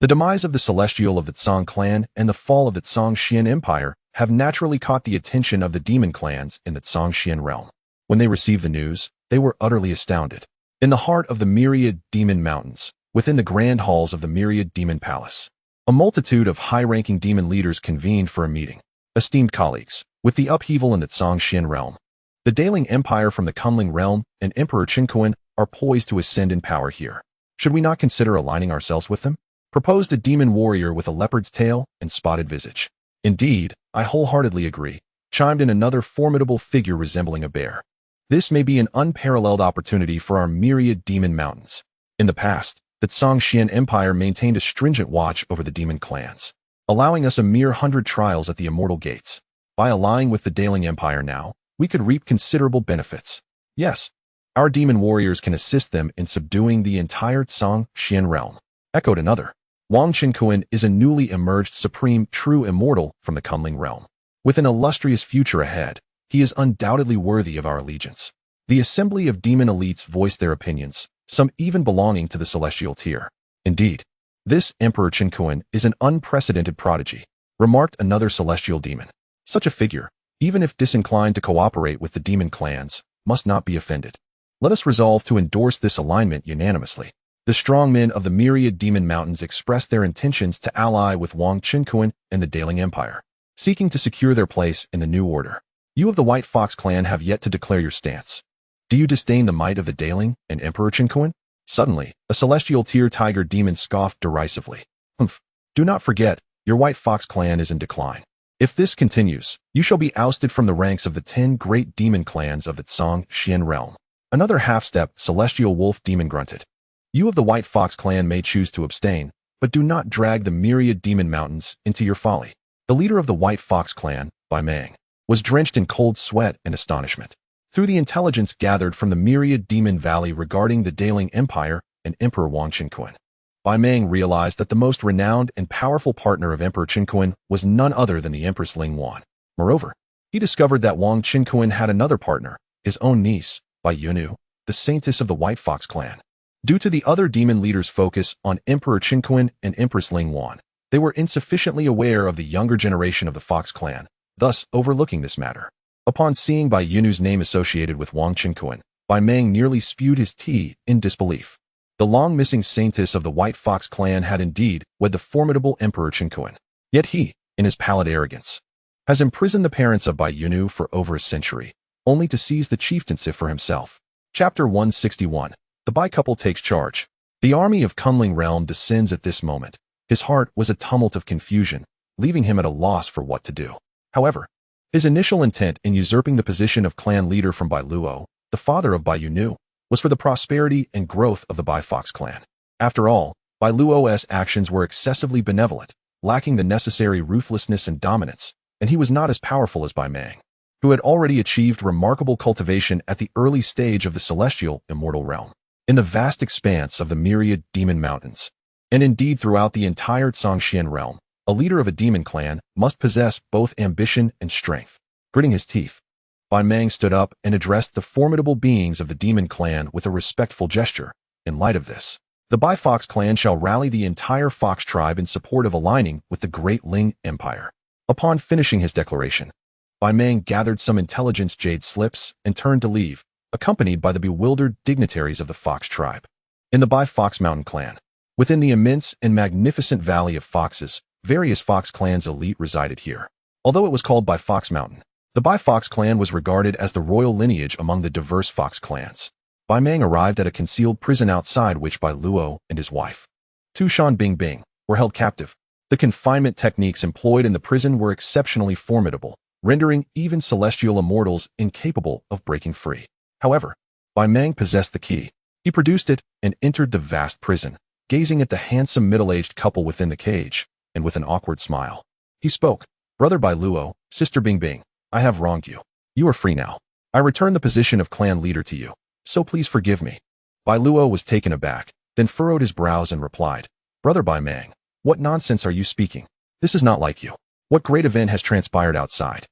The demise of the Celestial of the Zhang clan and the fall of the Zhongshuan Empire have naturally caught the attention of the demon clans in the Zhongshuan realm. When they received the news, they were utterly astounded. In the heart of the myriad demon mountains, within the grand halls of the myriad demon palace, a multitude of high-ranking demon leaders convened for a meeting. Esteemed colleagues, with the upheaval in the Zhongshuan realm, the Daling Empire from the Kunling realm and Emperor Qinkuan are poised to ascend in power here. Should we not consider aligning ourselves with them? Proposed a demon warrior with a leopard's tail and spotted visage. Indeed, I wholeheartedly agree, chimed in another formidable figure resembling a bear. This may be an unparalleled opportunity for our myriad demon mountains. In the past, the Zhongshuan Empire maintained a stringent watch over the demon clans, allowing us a mere 100 trials at the immortal gates. By allying with the Daling Empire now, we could reap considerable benefits. Yes, our demon warriors can assist them in subduing the entire Zhongshuan realm. Echoed another. Wang Qinkuan is a newly emerged supreme true immortal from the Kunling realm. With an illustrious future ahead, he is undoubtedly worthy of our allegiance. The assembly of demon elites voiced their opinions, some even belonging to the celestial tier. Indeed, this Emperor Qinkuan is an unprecedented prodigy, remarked another celestial demon. Such a figure, even if disinclined to cooperate with the demon clans, must not be offended. Let us resolve to endorse this alignment unanimously. The strong men of the myriad demon mountains expressed their intentions to ally with Wang Qinkuan and the Daling Empire, seeking to secure their place in the new order. You of the White Fox clan have yet to declare your stance. Do you disdain the might of the Daling and Emperor Qinkuan? Suddenly, a celestial tier tiger demon scoffed derisively. Humph. Do not forget, your White Fox clan is in decline. If this continues, you shall be ousted from the ranks of the 10 great demon clans of the Zhongshuan realm. Another half-step celestial wolf demon grunted. You of the White Fox clan may choose to abstain, but do not drag the myriad demon mountains into your folly. The leader of the White Fox clan, Bai Meng, was drenched in cold sweat and astonishment. Through the intelligence gathered from the myriad demon valley regarding the Daling Empire and Emperor Wang Qinkuan, Bai Meng realized that the most renowned and powerful partner of Emperor Qinkuan was none other than the Empress Ling Wan. Moreover, he discovered that Wang Qinkuan had another partner, his own niece, Bai Yunu, the saintess of the White Fox clan. Due to the other demon leaders' focus on Emperor Qinkuan and Empress Ling Wan, they were insufficiently aware of the younger generation of the Fox clan, thus overlooking this matter. Upon seeing Bai Yunu's name associated with Wang Qinkuan, Bai Meng nearly spewed his tea in disbelief. The long-missing saintess of the White Fox clan had indeed wed the formidable Emperor Qinkuan. Yet he, in his pallid arrogance, has imprisoned the parents of Bai Yunu for over a century, only to seize the chieftainship for himself. Chapter 161. The Bai couple takes charge. The army of Kunling realm descends at this moment. His heart was a tumult of confusion, leaving him at a loss for what to do. However, his initial intent in usurping the position of clan leader from Bai Luo, the father of Bai Yunu, was for the prosperity and growth of the Bai Fox clan. After all, Bai Luo's actions were excessively benevolent, lacking the necessary ruthlessness and dominance, and he was not as powerful as Bai Meng, who had already achieved remarkable cultivation at the early stage of the celestial immortal realm, in the vast expanse of the myriad demon mountains. And indeed throughout the entire Zhongshuan realm, a leader of a demon clan must possess both ambition and strength. Gritting his teeth, Bai Meng stood up and addressed the formidable beings of the demon clan with a respectful gesture. In light of this, the Bai Fox clan shall rally the entire Fox tribe in support of aligning with the great Ling Empire. Upon finishing his declaration, Bai Meng gathered some intelligence jade slips and turned to leave, accompanied by the bewildered dignitaries of the Fox tribe. In the Bai Fox mountain clan, within the immense and magnificent valley of foxes, various Fox clans elite resided here. Although it was called Bai Fox Mountain, the Bai Fox clan was regarded as the royal lineage among the diverse Fox clans. Bai Meng arrived at a concealed prison outside which Bai Luo and his wife, Tushan Bingbing, were held captive. The confinement techniques employed in the prison were exceptionally formidable, rendering even celestial immortals incapable of breaking free. However, Bai Meng possessed the key. He produced it and entered the vast prison, gazing at the handsome middle-aged couple within the cage, and with an awkward smile, he spoke. Brother Bai Luo, sister Bingbing, I have wronged you. You are free now. I return the position of clan leader to you, so please forgive me. Bai Luo was taken aback. then furrowed his brows and replied, "Brother Bai Mang, what nonsense are you speaking? This is not like you. What great event has transpired outside?"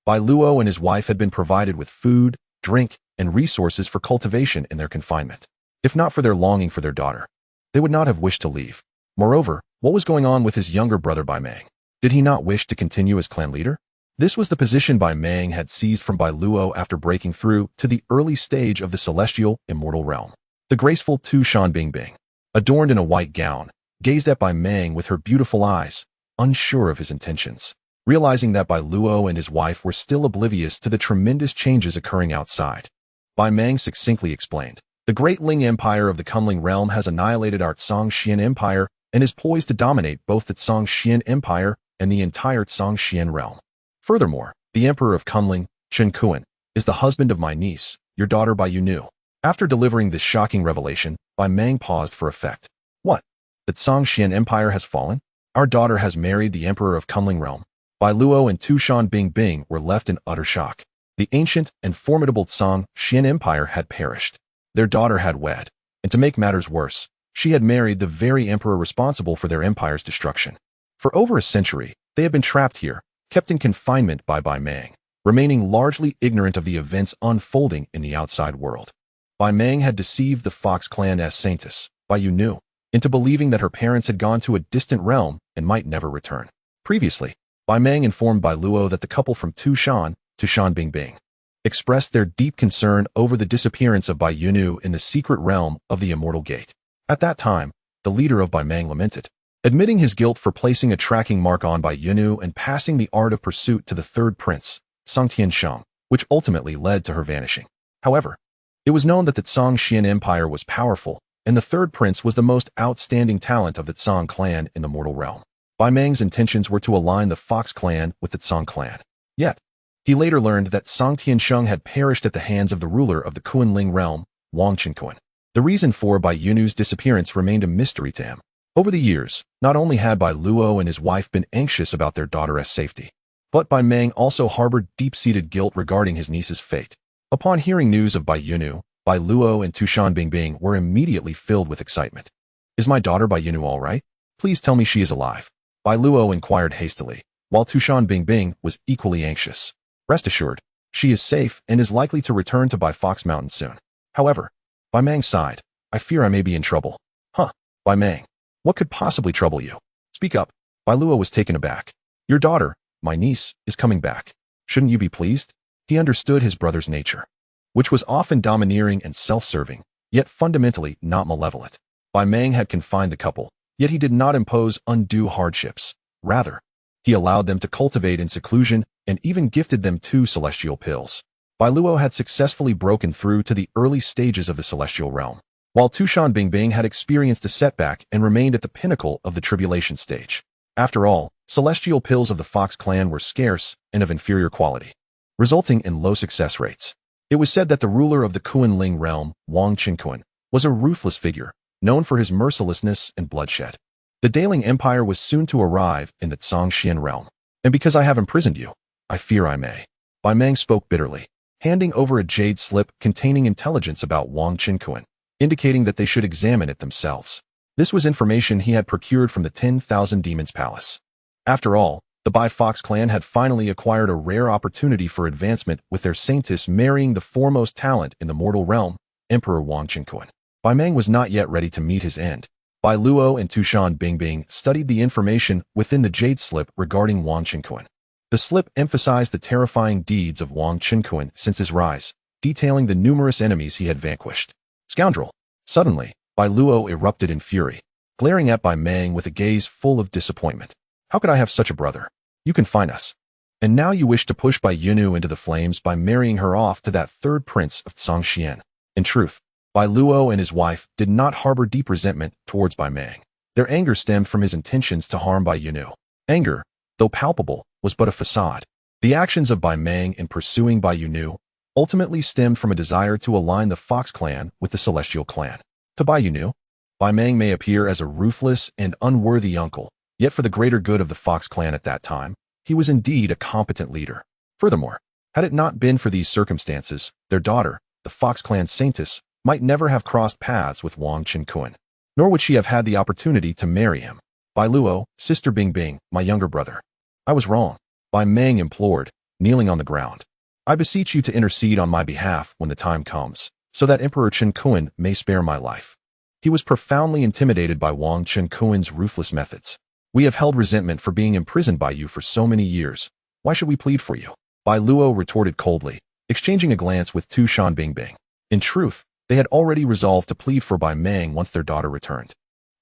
Bai Luo and his wife had been provided with food, drink, and resources for cultivation in their confinement. If not for their longing for their daughter, they would not have wished to leave. Moreover, what was going on with his younger brother Bai Mang? Did he not wish to continue as clan leader? This was the position Bai Mang had seized from Bai Luo after breaking through to the early stage of the celestial, immortal realm. The graceful Tu Shan Bingbing, adorned in a white gown, gazed at Bai Mang with her beautiful eyes, unsure of his intentions. Realizing that Bai Luo and his wife were still oblivious to the tremendous changes occurring outside, Bai Mang succinctly explained, "The great Ling Empire of the Kunling realm has annihilated our Tsongxian Empire and is poised to dominate both the Tsongxian Empire and the entire Tsongxian realm. Furthermore, the Emperor of Kunling, Chen Kuan, is the husband of my niece, your daughter Bai Yunu." After delivering this shocking revelation, Bai Mang paused for effect. "What? The Tsongxian Empire has fallen? Our daughter has married the Emperor of Kunling realm?" Bai Luo and Tu Shan Bingbing were left in utter shock. The ancient and formidable Tsongxian Empire had perished. Their daughter had wed, and to make matters worse, she had married the very emperor responsible for their empire's destruction. For over a century, they had been trapped here, kept in confinement by Bai Mang, remaining largely ignorant of the events unfolding in the outside world. Bai Mang had deceived the Fox clan's saintess, Bai Yunu, into believing that her parents had gone to a distant realm and might never return. Previously, Bai Mang informed Bai Luo that the couple from Tu Shan Bingbing, expressed their deep concern over the disappearance of Bai Yunu in the secret realm of the Immortal Gate. At that time, the leader of Bai Mang lamented, admitting his guilt for placing a tracking mark on Bai Yunu and passing the art of pursuit to the third prince, Song Tiansheng, which ultimately led to her vanishing. However, it was known that the Tsongxian Empire was powerful, and the third prince was the most outstanding talent of the Tsong clan in the mortal realm. Bai Mang's intentions were to align the Fox clan with the Tsong clan. Yet, he later learned that Song Tiansheng had perished at the hands of the ruler of the Kunling realm, Wang Qinkuan. The reason for Bai Yunu's disappearance remained a mystery to him. Over the years, not only had Bai Luo and his wife been anxious about their daughter's safety, but Bai Mang also harbored deep-seated guilt regarding his niece's fate. Upon hearing news of Bai Yunu, Bai Luo and Tu Shan Bingbing were immediately filled with excitement. "Is my daughter Bai Yunu all right? Please tell me she is alive," Bai Luo inquired hastily, while Tu Shan Bingbing was equally anxious. "Rest assured, she is safe and is likely to return to Bai Fox Mountain soon." However, Bai Mang sighed, "I fear I may be in trouble." "Huh, Bai Mang, what could possibly trouble you? Speak up." Bai Luo was taken aback. "Your daughter, my niece, is coming back. Shouldn't you be pleased?" He understood his brother's nature, which was often domineering and self-serving, yet fundamentally not malevolent. Bai Mang had confined the couple, yet he did not impose undue hardships. Rather, he allowed them to cultivate in seclusion and even gifted them 2 celestial pills. Bai Luo had successfully broken through to the early stages of the celestial realm, while Tu Shan Bingbing had experienced a setback and remained at the pinnacle of the tribulation stage. After all, celestial pills of the Fox clan were scarce and of inferior quality, resulting in low success rates. It was said that the ruler of the Kunling realm, Wang Qinkuan, was a ruthless figure, known for his mercilessness and bloodshed. The Daling Empire was soon to arrive in the Tsongxian realm, and because I have imprisoned you, I fear I may. Bai Mang spoke bitterly, handing over a jade slip containing intelligence about Wang Qinkuan, indicating that they should examine it themselves. This was information he had procured from the 10,000 Demons Palace. After all, the Bai Fox clan had finally acquired a rare opportunity for advancement with their saintess marrying the foremost talent in the mortal realm, Emperor Wang Qinkuan. Bai Mang was not yet ready to meet his end. Bai Luo and Tu Shan Bingbing studied the information within the jade slip regarding Wang Qinkuan. The slip emphasized the terrifying deeds of Wang Qinkuan since his rise, detailing the numerous enemies he had vanquished. "Scoundrel!" Suddenly, Bai Luo erupted in fury, glaring at Bai Mang with a gaze full of disappointment. "How could I have such a brother? You confine us. And now you wish to push Bai Yunu into the flames by marrying her off to that third prince of Tsongxian." In truth, Bai Luo and his wife did not harbor deep resentment towards Bai Mang. Their anger stemmed from his intentions to harm Bai Yunu. Anger, though palpable, was but a facade. The actions of Bai Mang in pursuing Bai Yunu ultimately stemmed from a desire to align the Fox clan with the Celestial clan. To Bai Yunu, Bai Mang may appear as a ruthless and unworthy uncle, yet for the greater good of the Fox clan at that time, he was indeed a competent leader. Furthermore, had it not been for these circumstances, their daughter, the Fox clan saintess, might never have crossed paths with Wang Qinkuan. nor would she have had the opportunity to marry him. Bai Luo, Sister Bingbing, my younger brother. I was wrong. Bai Meng implored, kneeling on the ground. I beseech you to intercede on my behalf when the time comes, so that Emperor Chen Kuan may spare my life. He was profoundly intimidated by Wang Chen Kuan's ruthless methods. We have held resentment for being imprisoned by you for so many years. Why should we plead for you? Bai Luo retorted coldly, exchanging a glance with Tu Shan Bingbing. In truth, they had already resolved to plead for Bai Meng once their daughter returned.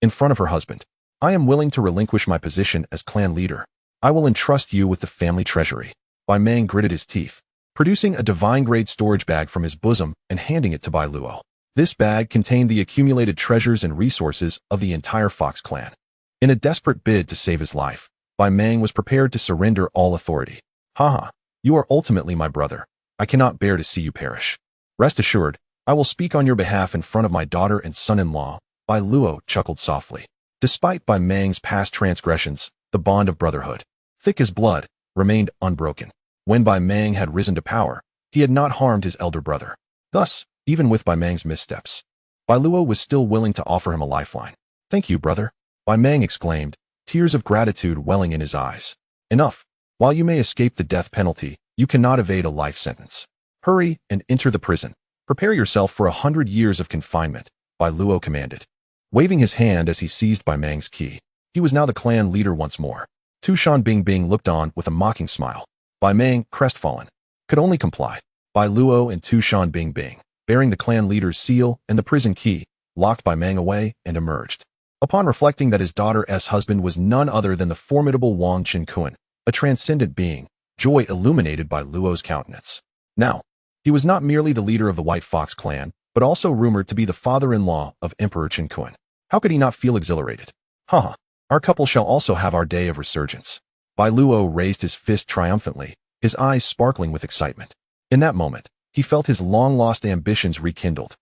In front of her husband, I am willing to relinquish my position as clan leader. I will entrust you with the family treasury. Bai Meng gritted his teeth, producing a divine-grade storage bag from his bosom and handing it to Bai Luo. This bag contained the accumulated treasures and resources of the entire Fox clan. In a desperate bid to save his life, Bai Meng was prepared to surrender all authority. Haha, you are ultimately my brother. I cannot bear to see you perish. Rest assured, I will speak on your behalf in front of my daughter and son-in-law. Bai Luo chuckled softly. Despite Bai Meng's past transgressions, the bond of brotherhood, thick as blood, remained unbroken. When Bai Meng had risen to power, he had not harmed his elder brother. Thus, even with Bai Meng's missteps, Bai Luo was still willing to offer him a lifeline. Thank you, brother, Bai Meng exclaimed, tears of gratitude welling in his eyes. Enough. While you may escape the death penalty, you cannot evade a life sentence. Hurry and enter the prison. Prepare yourself for 100 years of confinement, Bai Luo commanded, waving his hand as he seized Bai Meng's key. He was now the clan leader once more. Tu Shan Bingbing looked on with a mocking smile. Bai Meng, crestfallen, could only comply. Bai Luo and Tu Shan Bingbing, bearing the clan leader's seal and the prison key, locked Bai Meng away and emerged. Upon reflecting that his daughter's husband was none other than the formidable Wang Chen Kuan, a transcendent being, joy illuminated Bai Luo's countenance. Now, he was not merely the leader of the White Fox clan, but also rumored to be the father-in-law of Emperor Chen Kuan. How could he not feel exhilarated? Haha, our couple shall also have our day of resurgence. Bai Luo raised his fist triumphantly, his eyes sparkling with excitement. In that moment, he felt his long-lost ambitions rekindled.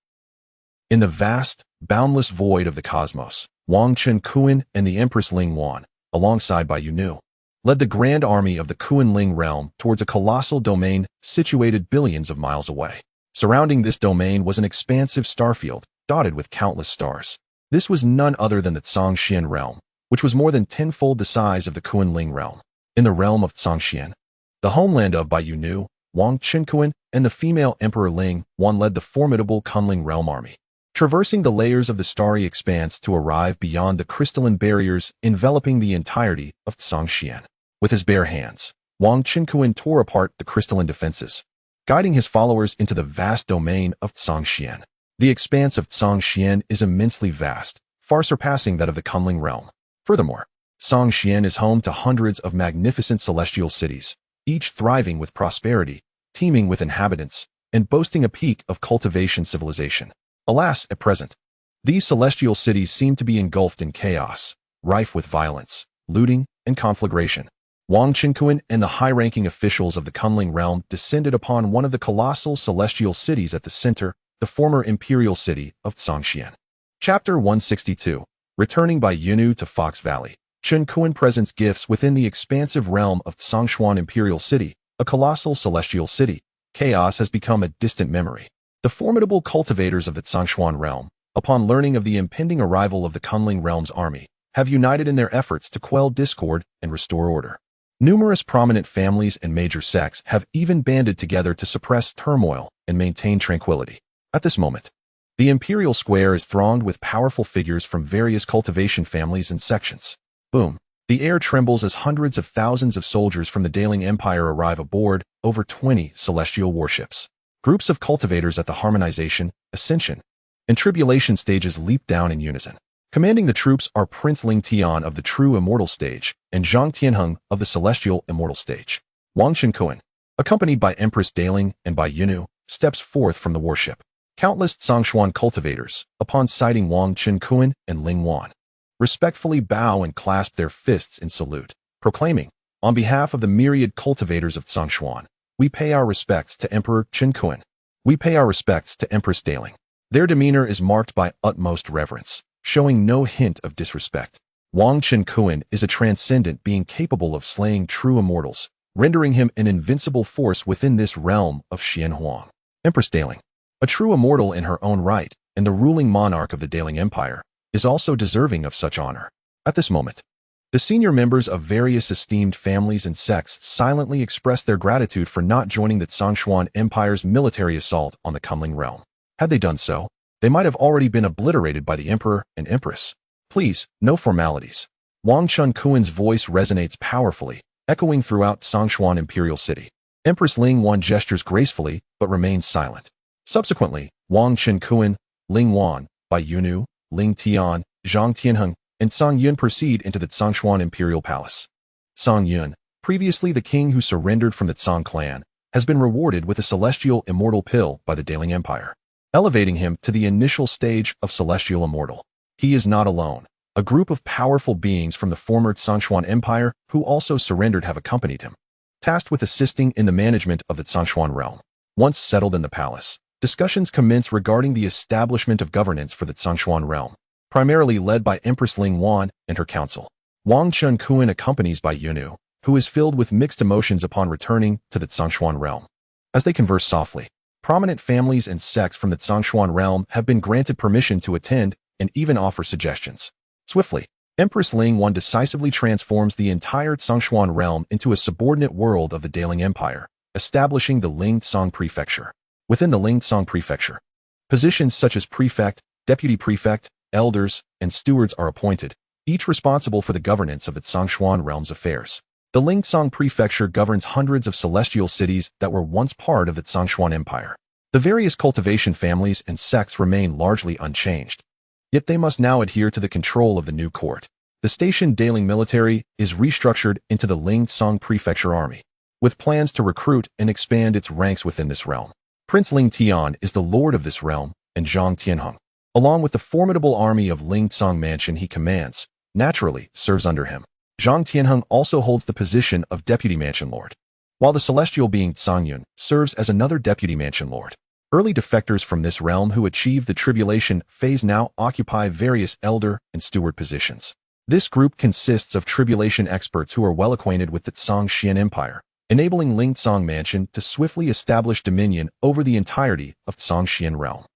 In the vast, boundless void of the cosmos, Wang Chen Kuan and the Empress Ling Wan, alongside Bai Yunu, led the grand army of the Kuan-Ling realm towards a colossal domain situated billions of miles away. Surrounding this domain was an expansive starfield, dotted with countless stars. This was none other than the Tsangxian realm, which was more than tenfold the size of the Kuan-Ling realm. In the realm of Tsangxian, the homeland of Bai Yunu, Wang Chen Kuan, and the female Emperor Ling Wan led the formidable Kunling realm army, traversing the layers of the starry expanse to arrive beyond the crystalline barriers enveloping the entirety of Tsangxian. With his bare hands, Wang Chen Kuan tore apart the crystalline defenses, guiding his followers into the vast domain of Tsangxian. The expanse of Tsangxian is immensely vast, far surpassing that of the Kunling realm. Furthermore, Tsangxian is home to hundreds of magnificent celestial cities, each thriving with prosperity, teeming with inhabitants, and boasting a peak of cultivation civilization. Alas, at present, these celestial cities seem to be engulfed in chaos, rife with violence, looting, and conflagration. Wang Chen Kuan and the high-ranking officials of the Kunling realm descended upon one of the colossal celestial cities at the center, the former imperial city of Tsangxian. Chapter 162. Returning Bai Yunu to Fox Valley, Chen Kuan presents gifts within the expansive realm of Tsangshuan Imperial City, a colossal celestial city. Chaos has become a distant memory. The formidable cultivators of the Tsangshuan realm, upon learning of the impending arrival of the Kunling realm's army, have united in their efforts to quell discord and restore order. Numerous prominent families and major sects have even banded together to suppress turmoil and maintain tranquility. At this moment, the Imperial Square is thronged with powerful figures from various cultivation families and sections. Boom. The air trembles as hundreds of thousands of soldiers from the Daling Empire arrive aboard over 20 celestial warships. Groups of cultivators at the harmonization, ascension, and tribulation stages leap down in unison. Commanding the troops are Prince Ling Tian of the True Immortal Stage and Zhang Tianheng of the Celestial Immortal Stage. Wang Chen Kuan, accompanied by Empress Daling and by Yunu, steps forth from the warship. Countless Tsangshuan cultivators, upon sighting Wang Chen Kuan and Ling Wan, respectfully bow and clasp their fists in salute, proclaiming, on behalf of the myriad cultivators of Tsangshuan, we pay our respects to Emperor Chen Kuan. We pay our respects to Empress Daling. Their demeanor is marked by utmost reverence, showing no hint of disrespect. Wang Chen Kuan is a transcendent being capable of slaying true immortals, rendering him an invincible force within this realm of Xian Huang. Empress Daling, a true immortal in her own right, and the ruling monarch of the Daling Empire, is also deserving of such honor. At this moment, the senior members of various esteemed families and sects silently expressed their gratitude for not joining the Zhongshuan Empire's military assault on the Kunling realm. Had they done so, they might have already been obliterated by the emperor and empress. Please, no formalities. Wang Chunkuan's voice resonates powerfully, echoing throughout Zhongshuan Imperial City. Empress Ling Wan gestures gracefully, but remains silent. Subsequently, Wang Chunkuan, Ling Wan, Bai Yunu, Ling Tian, Zhang Tianheng, and Song Yun proceed into the Zhongshuan Imperial Palace. Song Yun, previously the king who surrendered from the Zhang clan, has been rewarded with a celestial immortal pill by the Daling Empire, elevating him to the initial stage of celestial immortal. He is not alone. A group of powerful beings from the former Zhongshuan Empire who also surrendered have accompanied him, tasked with assisting in the management of the Zhongshuan realm. Once settled in the palace, discussions commence regarding the establishment of governance for the Zhongshuan realm, primarily led by Empress Ling Wan and her council. Wang Chunkuan accompanies Bai Yunu, who is filled with mixed emotions upon returning to the Zhongshuan realm. As they converse softly, prominent families and sects from the Zhongshuan realm have been granted permission to attend and even offer suggestions. Swiftly, Empress Ling Wan decisively transforms the entire Zhongshuan realm into a subordinate world of the Daling Empire, establishing the Lingtsong Prefecture. Within the Lingtsong Prefecture, positions such as prefect, deputy prefect, elders, and stewards are appointed, each responsible for the governance of the Zhongshuan realm's affairs. The Lingtsong Prefecture governs hundreds of celestial cities that were once part of the Zhongshuan Empire. The various cultivation families and sects remain largely unchanged, yet they must now adhere to the control of the new court. The station Daling military is restructured into the Lingtsong Prefecture Army, with plans to recruit and expand its ranks within this realm. Prince Ling Tian is the lord of this realm, and Zhang Tianheng, along with the formidable army of Lingtsong Mansion he commands, naturally serves under him. Zhang Tianheng also holds the position of Deputy Mansion Lord, while the celestial being Yun serves as another Deputy Mansion Lord. Early defectors from this realm who achieved the tribulation phase now occupy various elder and steward positions. This group consists of tribulation experts who are well acquainted with the Zhongshuan Empire, enabling Lingtsong Mansion to swiftly establish dominion over the entirety of Zhongshuan realm.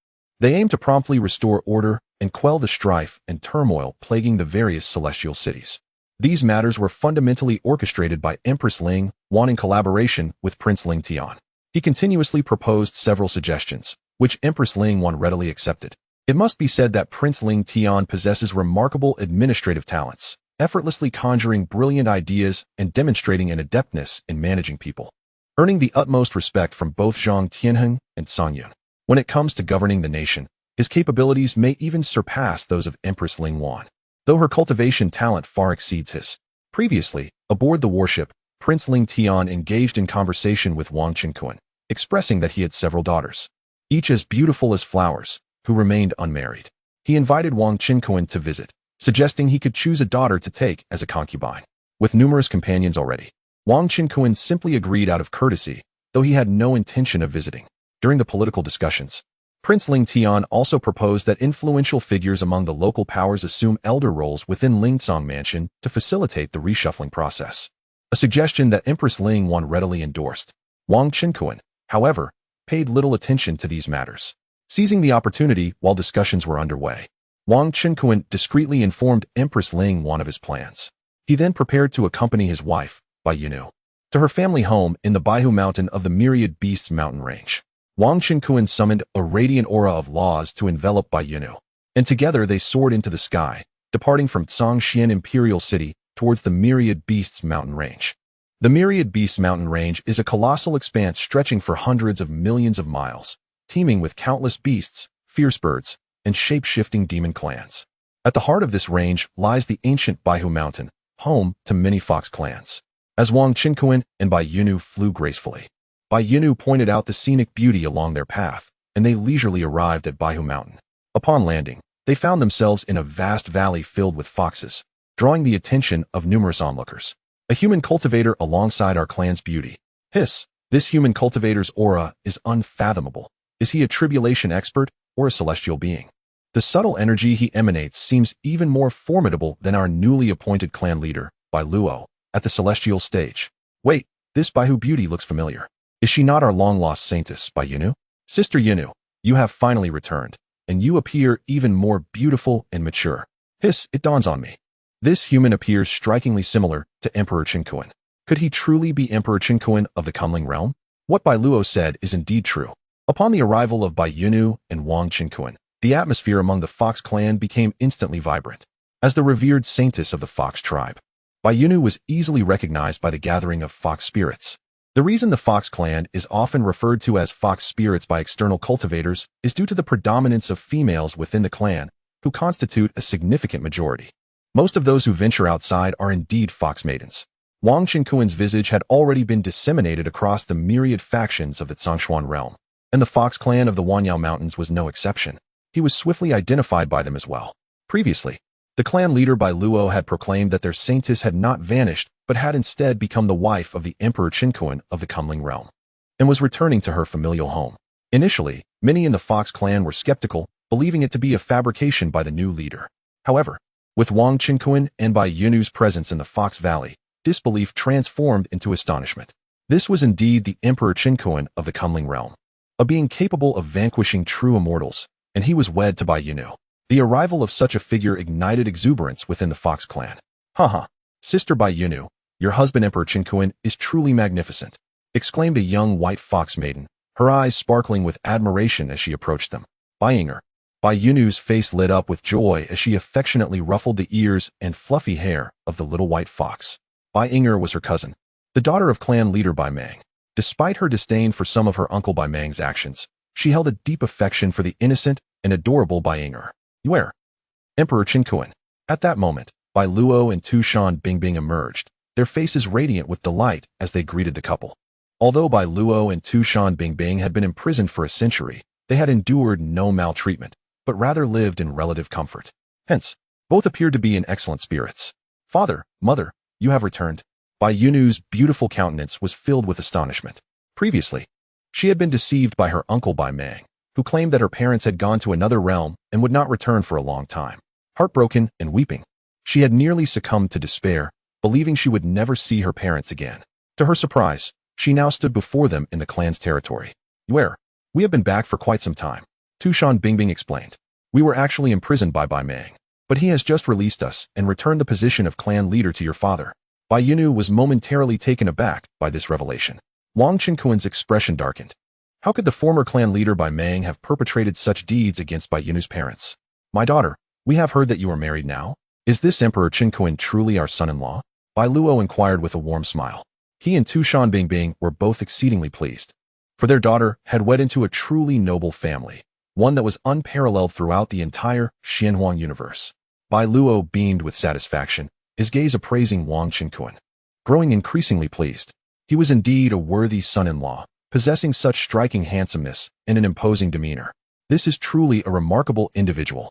They aim to promptly restore order and quell the strife and turmoil plaguing the various celestial cities. These matters were fundamentally orchestrated by Empress Ling Wan in collaboration with Prince Ling Tian. He continuously proposed several suggestions, which Empress Ling Wan readily accepted. It must be said that Prince Ling Tian possesses remarkable administrative talents, effortlessly conjuring brilliant ideas and demonstrating an adeptness in managing people, earning the utmost respect from both Zhang Tianheng and Song Yun. When it comes to governing the nation, his capabilities may even surpass those of Empress Ling Wan, though her cultivation talent far exceeds his. Previously, aboard the warship, Prince Ling Tian engaged in conversation with Wang Chunkuan, expressing that he had several daughters, each as beautiful as flowers, who remained unmarried. He invited Wang Chunkuan to visit, suggesting he could choose a daughter to take as a concubine. With numerous companions already, Wang Chunkuan simply agreed out of courtesy, though he had no intention of visiting. During the political discussions, Prince Ling Tian also proposed that influential figures among the local powers assume elder roles within Lingtsong Mansion to facilitate the reshuffling process, a suggestion that Empress Ling Wan readily endorsed. Wang Chunkuan, however, paid little attention to these matters. Seizing the opportunity while discussions were underway, Wang Chunkuan discreetly informed Empress Ling Wan of his plans. He then prepared to accompany his wife, Bai Yunu, to her family home in the Baihu Mountain of the Myriad Beasts mountain range. Wang Chunkuan summoned a radiant aura of laws to envelop Bai Yunu, and together they soared into the sky, departing from Zhongshuan Imperial City towards the Myriad Beasts mountain range. The Myriad Beasts mountain range is a colossal expanse stretching for hundreds of millions of miles, teeming with countless beasts, fierce birds, and shape-shifting demon clans. At the heart of this range lies the ancient Baihu Mountain, home to many fox clans. As Wang Chunkuan and Bai Yunu flew gracefully, Bai Yunu pointed out the scenic beauty along their path, and they leisurely arrived at Baihu Mountain. Upon landing, they found themselves in a vast valley filled with foxes, drawing the attention of numerous onlookers. A human cultivator alongside our clan's beauty. Hiss, this human cultivator's aura is unfathomable. Is he a tribulation expert or a celestial being? The subtle energy he emanates seems even more formidable than our newly appointed clan leader, Bai Luo, at the celestial stage. Wait, this Baihu beauty looks familiar. Is she not our long-lost saintess, Bai Yunu? Sister Yunu, you have finally returned. and you appear even more beautiful and mature. Hiss, it dawns on me. This human appears strikingly similar to Emperor Qinkuan. Could he truly be Emperor Qinkuan of the Kunling realm? What Bai Luo said is indeed true. Upon the arrival of Bai Yunu and Wang Qinkuan, the atmosphere among the Fox clan became instantly vibrant. As the revered saintess of the Fox tribe, Bai Yunu was easily recognized by the gathering of Fox spirits. The reason the Fox clan is often referred to as Fox spirits by external cultivators is due to the predominance of females within the clan, who constitute a significant majority. Most of those who venture outside are indeed Fox maidens. Wang Qinkuan's visage had already been disseminated across the myriad factions of the Zhongshuan realm, and the Fox clan of the Wanyao Mountains was no exception. He was swiftly identified by them as well. Previously, the clan leader Bai Luo had proclaimed that their saintess had not vanished, but had instead become the wife of the Emperor Qinkuan of the Kunling realm, and was returning to her familial home. Initially, many in the Fox clan were skeptical, believing it to be a fabrication by the new leader. However, with Wang Qinkuan and Bai Yunu's presence in the Fox Valley, disbelief transformed into astonishment. This was indeed the Emperor Qinkuan of the Kunling realm, a being capable of vanquishing true immortals, and he was wed to Bai Yunu. The arrival of such a figure ignited exuberance within the Fox clan. Haha, Sister Bai Yunu, your husband Emperor Qinkuan is truly magnificent, exclaimed a young white fox maiden, her eyes sparkling with admiration as she approached them. Bai Yunu's face lit up with joy as she affectionately ruffled the ears and fluffy hair of the little white fox. Bai Yinger was her cousin, the daughter of clan leader Bai Mang. Despite her disdain for some of her uncle Bai Mang's actions, she held a deep affection for the innocent and adorable Bai Yinger. Where? Emperor Qinkuan. At that moment, Bai Luo and Tushan Bingbing emerged, their faces radiant with delight as they greeted the couple. Although Bai Luo and Tushan Bingbing had been imprisoned for a century, they had endured no maltreatment, but rather lived in relative comfort. Hence, both appeared to be in excellent spirits. Father, mother, you have returned. Bai Yunu's beautiful countenance was filled with astonishment. Previously, she had been deceived by her uncle Bai Mang, who claimed that her parents had gone to another realm and would not return for a long time. Heartbroken and weeping, she had nearly succumbed to despair, believing she would never see her parents again. To her surprise, she now stood before them in the clan's territory. Where? We have been back for quite some time, Tushan Bingbing explained. We were actually imprisoned by Bai Mang, but he has just released us and returned the position of clan leader to your father. Bai Yunu was momentarily taken aback by this revelation. Wang Qinkuan's expression darkened. How could the former clan leader Bai Mang have perpetrated such deeds against Bai Yunu's parents? My daughter, we have heard that you are married now. Is this Emperor Qinkuan truly our son-in-law? Bai Luo inquired with a warm smile. He and Tushan Bingbing were both exceedingly pleased, for their daughter had wed into a truly noble family, one that was unparalleled throughout the entire Xianhuang universe. Bai Luo beamed with satisfaction, his gaze appraising Wang Qinkuan. Growing increasingly pleased, he was indeed a worthy son-in-law, possessing such striking handsomeness and an imposing demeanor. This is truly a remarkable individual.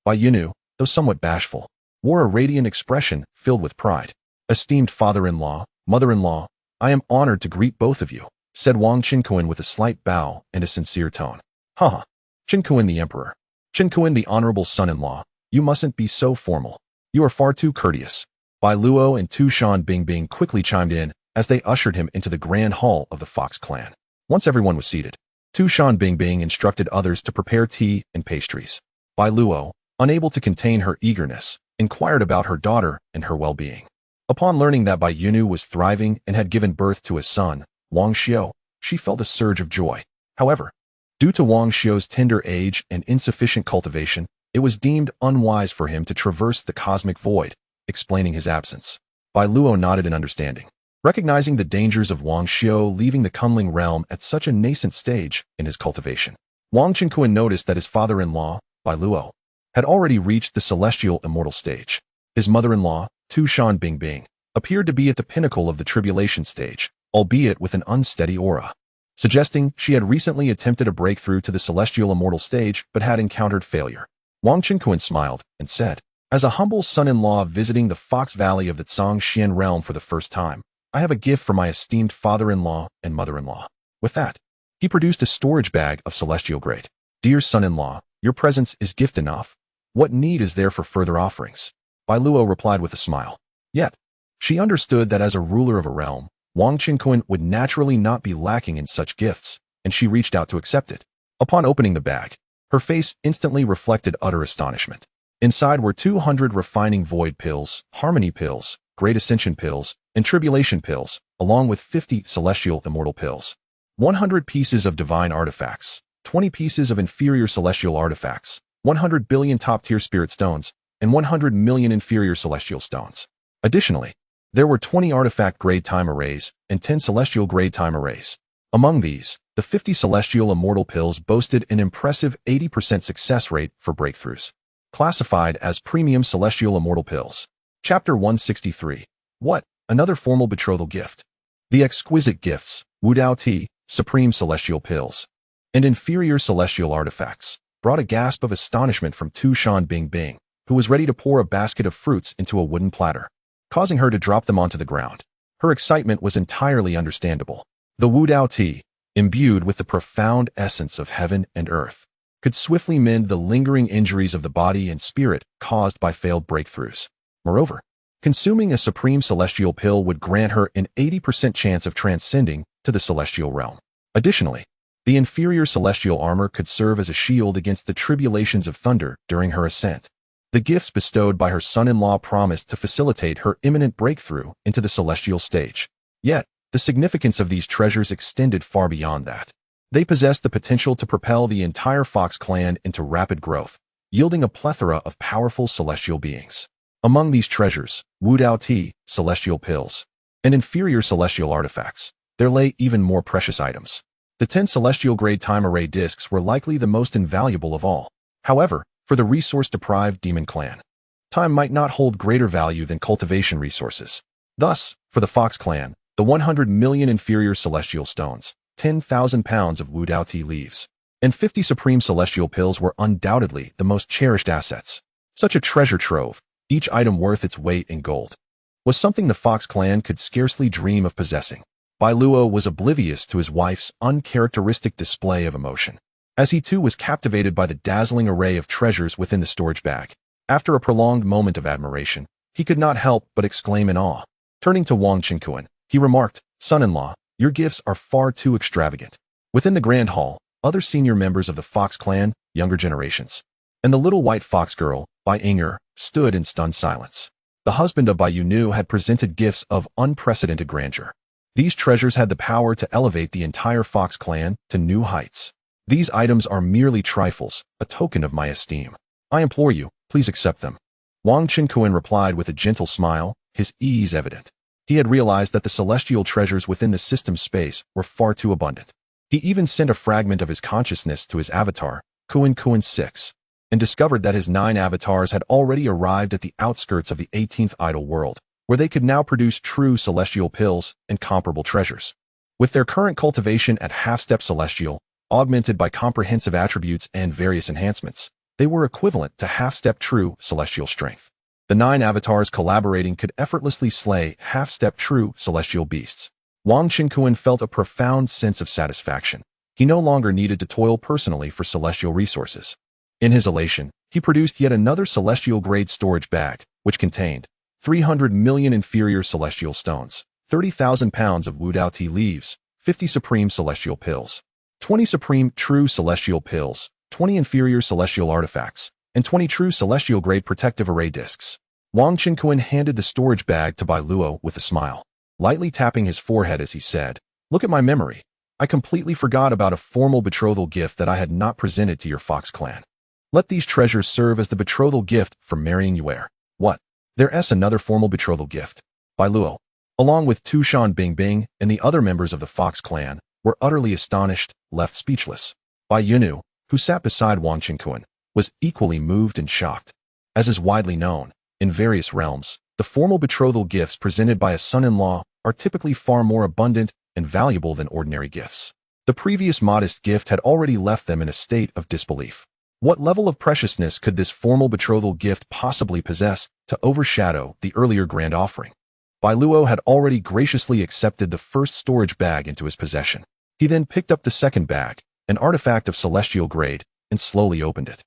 Bai Yunu, though somewhat bashful, wore a radiant expression filled with pride. Esteemed father-in-law, mother-in-law, I am honored to greet both of you, said Wang Qinkuan with a slight bow and a sincere tone. Haha, Qinkuan the emperor. Qinkuan the honorable son-in-law, you mustn't be so formal. You are far too courteous. Bai Luo and Tushan Bingbing quickly chimed in as they ushered him into the grand hall of the Fox clan. Once everyone was seated, Tushan Bingbing instructed others to prepare tea and pastries. Bai Luo, unable to contain her eagerness, inquired about her daughter and her well-being. Upon learning that Bai Yunu was thriving and had given birth to a son, Wang Xiao, she felt a surge of joy. However, due to Wang Xiao's tender age and insufficient cultivation, it was deemed unwise for him to traverse the cosmic void, explaining his absence. Bai Luo nodded in understanding. Recognizing the dangers of Wang Xiao leaving the Kunling realm at such a nascent stage in his cultivation, Wang Qinkuan noticed that his father-in-law, Bai Luo, had already reached the celestial immortal stage. His mother-in-law, Tushan Bingbing, appeared to be at the pinnacle of the tribulation stage, albeit with an unsteady aura, suggesting she had recently attempted a breakthrough to the celestial immortal stage but had encountered failure. Wang Qinkuan smiled and said, as a humble son-in-law visiting the Fox Valley of the Zhongshuan realm for the first time, I have a gift for my esteemed father-in-law and mother-in-law. With that, he produced a storage bag of celestial grade. Dear son-in-law, your presence is gift enough. What need is there for further offerings? Bai Luo replied with a smile. Yet, she understood that as a ruler of a realm, Wang Qinkuan would naturally not be lacking in such gifts, and she reached out to accept it. Upon opening the bag, Her face instantly reflected utter astonishment. Inside were 200 refining void pills, harmony pills, great ascension pills, and tribulation pills, along with 50 celestial immortal pills. 100 pieces of divine artifacts, 20 pieces of inferior celestial artifacts, 100 billion top-tier spirit stones, and 100 million inferior celestial stones. Additionally, there were 20 artifact-grade time arrays and 10 celestial-grade time arrays. Among these, the 50 celestial immortal pills boasted an impressive 80% success rate for breakthroughs. Classified as premium celestial immortal pills. Chapter 163. What? Another formal betrothal gift. The exquisite gifts, Wu Dao Tea, supreme celestial pills, and inferior celestial artifacts, brought a gasp of astonishment from Tu Shan Bingbing, who was ready to pour a basket of fruits into a wooden platter, causing her to drop them onto the ground. Her excitement was entirely understandable. The Wu Dao Tea, imbued with the profound essence of heaven and earth, could swiftly mend the lingering injuries of the body and spirit caused by failed breakthroughs. Moreover, consuming a supreme celestial pill would grant her an 80% chance of transcending to the celestial realm. Additionally, the inferior celestial armor could serve as a shield against the tribulations of thunder during her ascent. The gifts bestowed by her son-in-law promised to facilitate her imminent breakthrough into the celestial stage. Yet, the significance of these treasures extended far beyond that. They possessed the potential to propel the entire Fox clan into rapid growth, yielding a plethora of powerful celestial beings. Among these treasures, Wu Dao Tea, celestial pills, and inferior celestial artifacts, there lay even more precious items. The 10 celestial-grade time array discs were likely the most invaluable of all. However, for the resource-deprived demon clan, time might not hold greater value than cultivation resources. Thus, for the Fox clan, the 100 million inferior celestial stones, 10,000 pounds of Wu Dao Tea leaves, and 50 supreme celestial pills were undoubtedly the most cherished assets. Such a treasure trove, each item worth its weight in gold, was something the Fox clan could scarcely dream of possessing. Bai Luo was oblivious to his wife's uncharacteristic display of emotion, as he too was captivated by the dazzling array of treasures within the storage bag. After a prolonged moment of admiration, he could not help but exclaim in awe. Turning to Wang Qingkuan, he remarked, "Son-in-law, your gifts are far too extravagant." Within the grand hall, other senior members of the Fox clan, younger generations, and the little white fox girl, Bai Inger, stood in stunned silence. The husband of Bai Yunu had presented gifts of unprecedented grandeur. These treasures had the power to elevate the entire Fox clan to new heights. "These items are merely trifles, a token of my esteem. I implore you, please accept them." Wang Qingkuan replied with a gentle smile, his ease evident. He had realized that the celestial treasures within the system space were far too abundant. He even sent a fragment of his consciousness to his avatar, Kuan Kuan 6, and discovered that his 9 avatars had already arrived at the outskirts of the 18th idol world, where they could now produce true celestial pills and comparable treasures. With their current cultivation at half-step celestial, augmented by comprehensive attributes and various enhancements, they were equivalent to half-step true celestial strength. The 9 avatars collaborating could effortlessly slay half-step true celestial beasts. Wang Qingkuan felt a profound sense of satisfaction. He no longer needed to toil personally for celestial resources. In his elation, he produced yet another celestial-grade storage bag, which contained 300 million inferior celestial stones, 30,000 pounds of Wu Dao Tea leaves, 50 supreme celestial pills, 20 supreme true celestial pills, 20 inferior celestial artifacts, and 20 true celestial-grade protective array discs. Wang Qingkuan handed the storage bag to Bai Luo with a smile, lightly tapping his forehead as he said, "Look at my memory. I completely forgot about a formal betrothal gift that I had not presented to your Fox clan. Let these treasures serve as the betrothal gift for marrying Yuer." "What? There's another formal betrothal gift?" Bai Luo, along with Tu Shan Bingbing and the other members of the Fox clan, were utterly astonished, left speechless. Bai Yunu, who sat beside Wang Qingkuan, was equally moved and shocked. As is widely known, in various realms, the formal betrothal gifts presented by a son-in-law are typically far more abundant and valuable than ordinary gifts. The previous modest gift had already left them in a state of disbelief. What level of preciousness could this formal betrothal gift possibly possess to overshadow the earlier grand offering? Bai Luo had already graciously accepted the first storage bag into his possession. He then picked up the second bag, an artifact of celestial grade, and slowly opened it.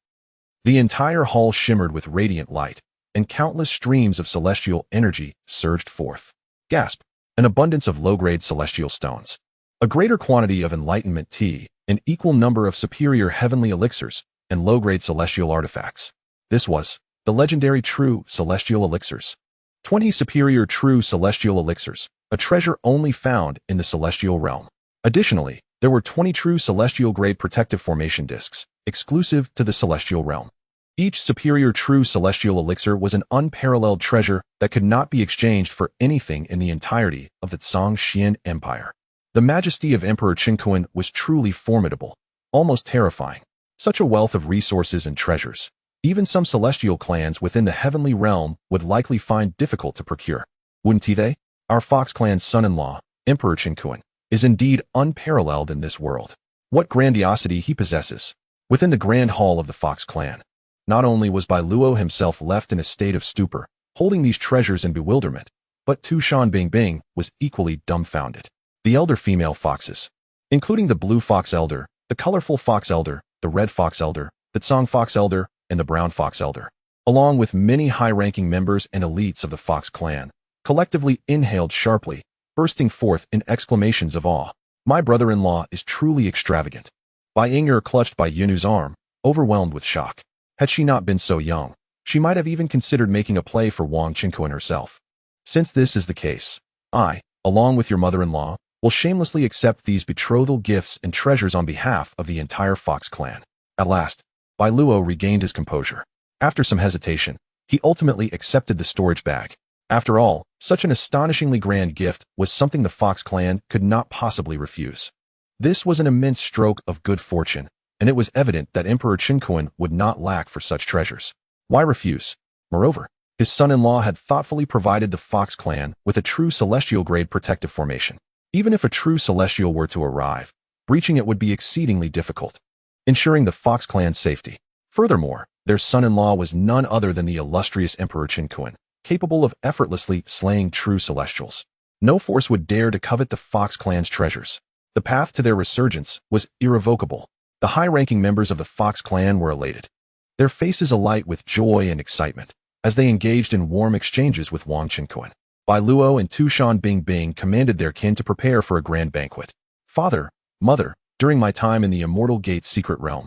The entire hall shimmered with radiant light, and countless streams of celestial energy surged forth. Gasp! An abundance of low-grade celestial stones, a greater quantity of enlightenment tea, an equal number of superior heavenly elixirs, and low-grade celestial artifacts. This was the legendary True Celestial Elixirs. 20 superior True Celestial Elixirs, a treasure only found in the celestial realm. Additionally, there were 20 True Celestial Grade Protective Formation Discs, exclusive to the celestial realm. Each superior True Celestial Elixir was an unparalleled treasure that could not be exchanged for anything in the entirety of the Zhongxian Empire. The majesty of Emperor Qinkuan was truly formidable, almost terrifying. Such a wealth of resources and treasures, even some celestial clans within the heavenly realm would likely find difficult to procure. Wouldn't they? Our Fox clan's son-in-law, Emperor Qinkuan, is indeed unparalleled in this world. What grandiosity he possesses. Within the grand hall of the Fox clan, not only was Bai Luo himself left in a state of stupor, holding these treasures in bewilderment, but Tushan Bingbing was equally dumbfounded. The elder female foxes, including the blue fox elder, the colorful fox elder, the red fox elder, the Tsong fox elder, and the brown fox elder, along with many high-ranking members and elites of the Fox clan, collectively inhaled sharply, bursting forth in exclamations of awe. My brother-in-law is truly extravagant. Bai Ying'er clutched Bai Yunu's arm, overwhelmed with shock. Had she not been so young, she might have even considered making a play for Wang Qinkuan herself. Since this is the case, I, along with your mother-in-law, will shamelessly accept these betrothal gifts and treasures on behalf of the entire Fox clan. At last, Bai Luo regained his composure. After some hesitation, he ultimately accepted the storage bag. After all, such an astonishingly grand gift was something the Fox clan could not possibly refuse. This was an immense stroke of good fortune, and it was evident that Emperor Qinkuan would not lack for such treasures. Why refuse? Moreover, his son-in-law had thoughtfully provided the Fox clan with a true celestial-grade protective formation. Even if a true celestial were to arrive, breaching it would be exceedingly difficult, ensuring the Fox clan's safety. Furthermore, their son-in-law was none other than the illustrious Emperor Qinkuan, capable of effortlessly slaying true celestials. No force would dare to covet the Fox clan's treasures. The path to their resurgence was irrevocable. The high-ranking members of the Fox clan were elated, their faces alight with joy and excitement, as they engaged in warm exchanges with Wang Qinkuan. Bai Luo and Tushan Bingbing commanded their kin to prepare for a grand banquet. Father, mother, during my time in the Immortal Gate's secret realm,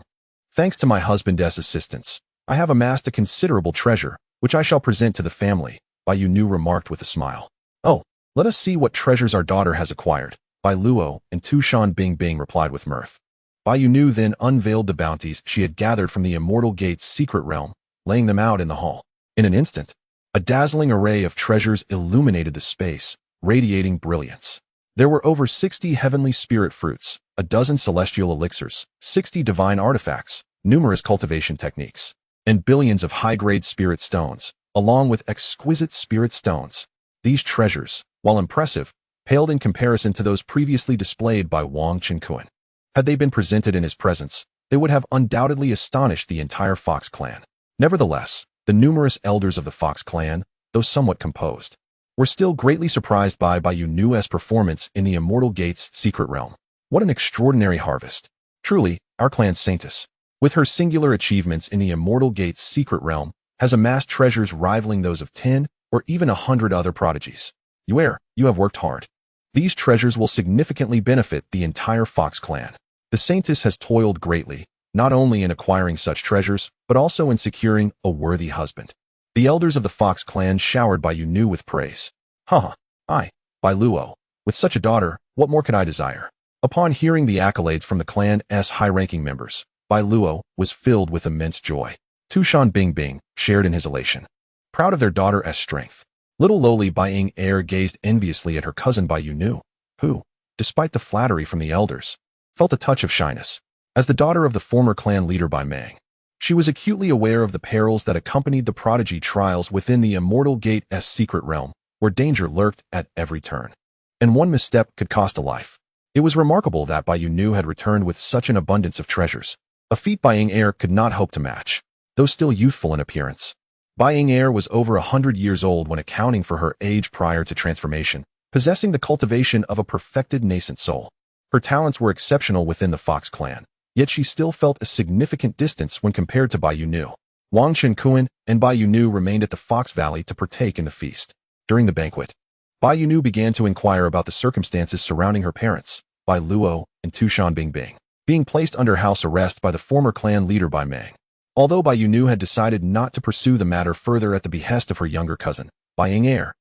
thanks to my husband's assistance, I have amassed a considerable treasure, which I shall present to the family, Bai Yunu remarked with a smile. Oh, let us see what treasures our daughter has acquired, Bai Luo and Tushan Bingbing replied with mirth. Bai Yunu then unveiled the bounties she had gathered from the Immortal Gate's secret realm, laying them out in the hall. In an instant, a dazzling array of treasures illuminated the space, radiating brilliance. There were over 60 heavenly spirit fruits, a dozen celestial elixirs, 60 divine artifacts, numerous cultivation techniques, and billions of high-grade spirit stones, along with exquisite spirit stones. These treasures, while impressive, paled in comparison to those previously displayed by Wang Qinkuan. Had they been presented in his presence, they would have undoubtedly astonished the entire Fox clan. Nevertheless, the numerous elders of the Fox clan, though somewhat composed, were still greatly surprised by Bai Yunu's performance in the Immortal Gate's secret realm. What an extraordinary harvest. Truly, our clan Saintess, with her singular achievements in the Immortal Gate's secret realm, has amassed treasures rivaling those of 10 or even 100 other prodigies. You have worked hard. These treasures will significantly benefit the entire Fox clan. The Saintess has toiled greatly, not only in acquiring such treasures, but also in securing a worthy husband. The elders of the Fox clan showered Bai Yunu with praise. Bai Luo, with such a daughter, what more could I desire? Upon hearing the accolades from the clan's high-ranking members, Bai Luo was filled with immense joy. Tushan Bingbing shared in his elation, proud of their daughter's strength. Little lowly Bai Ying'er gazed enviously at her cousin Bai Yunu, who, despite the flattery from the elders, felt a touch of shyness. As the daughter of the former clan leader Bai Mang, she was acutely aware of the perils that accompanied the prodigy trials within the Immortal Gate's secret realm, where danger lurked at every turn, and one misstep could cost a life. It was remarkable that Bai Yunu had returned with such an abundance of treasures, a feat Bai Ying'er could not hope to match, though still youthful in appearance. Bai Ying'er was over 100 years old when accounting for her age prior to transformation, possessing the cultivation of a perfected nascent soul. Her talents were exceptional within the Fox clan, yet she still felt a significant distance when compared to Bai Yunu. Wang Qinkuan and Bai Yunu remained at the Fox Valley to partake in the feast. During the banquet, Bai Yunu began to inquire about the circumstances surrounding her parents, Bai Luo and Tushan Bingbing. being placed under house arrest by the former clan leader Bai Meng. Although Bai Yunu had decided not to pursue the matter further at the behest of her younger cousin, Bai Ying,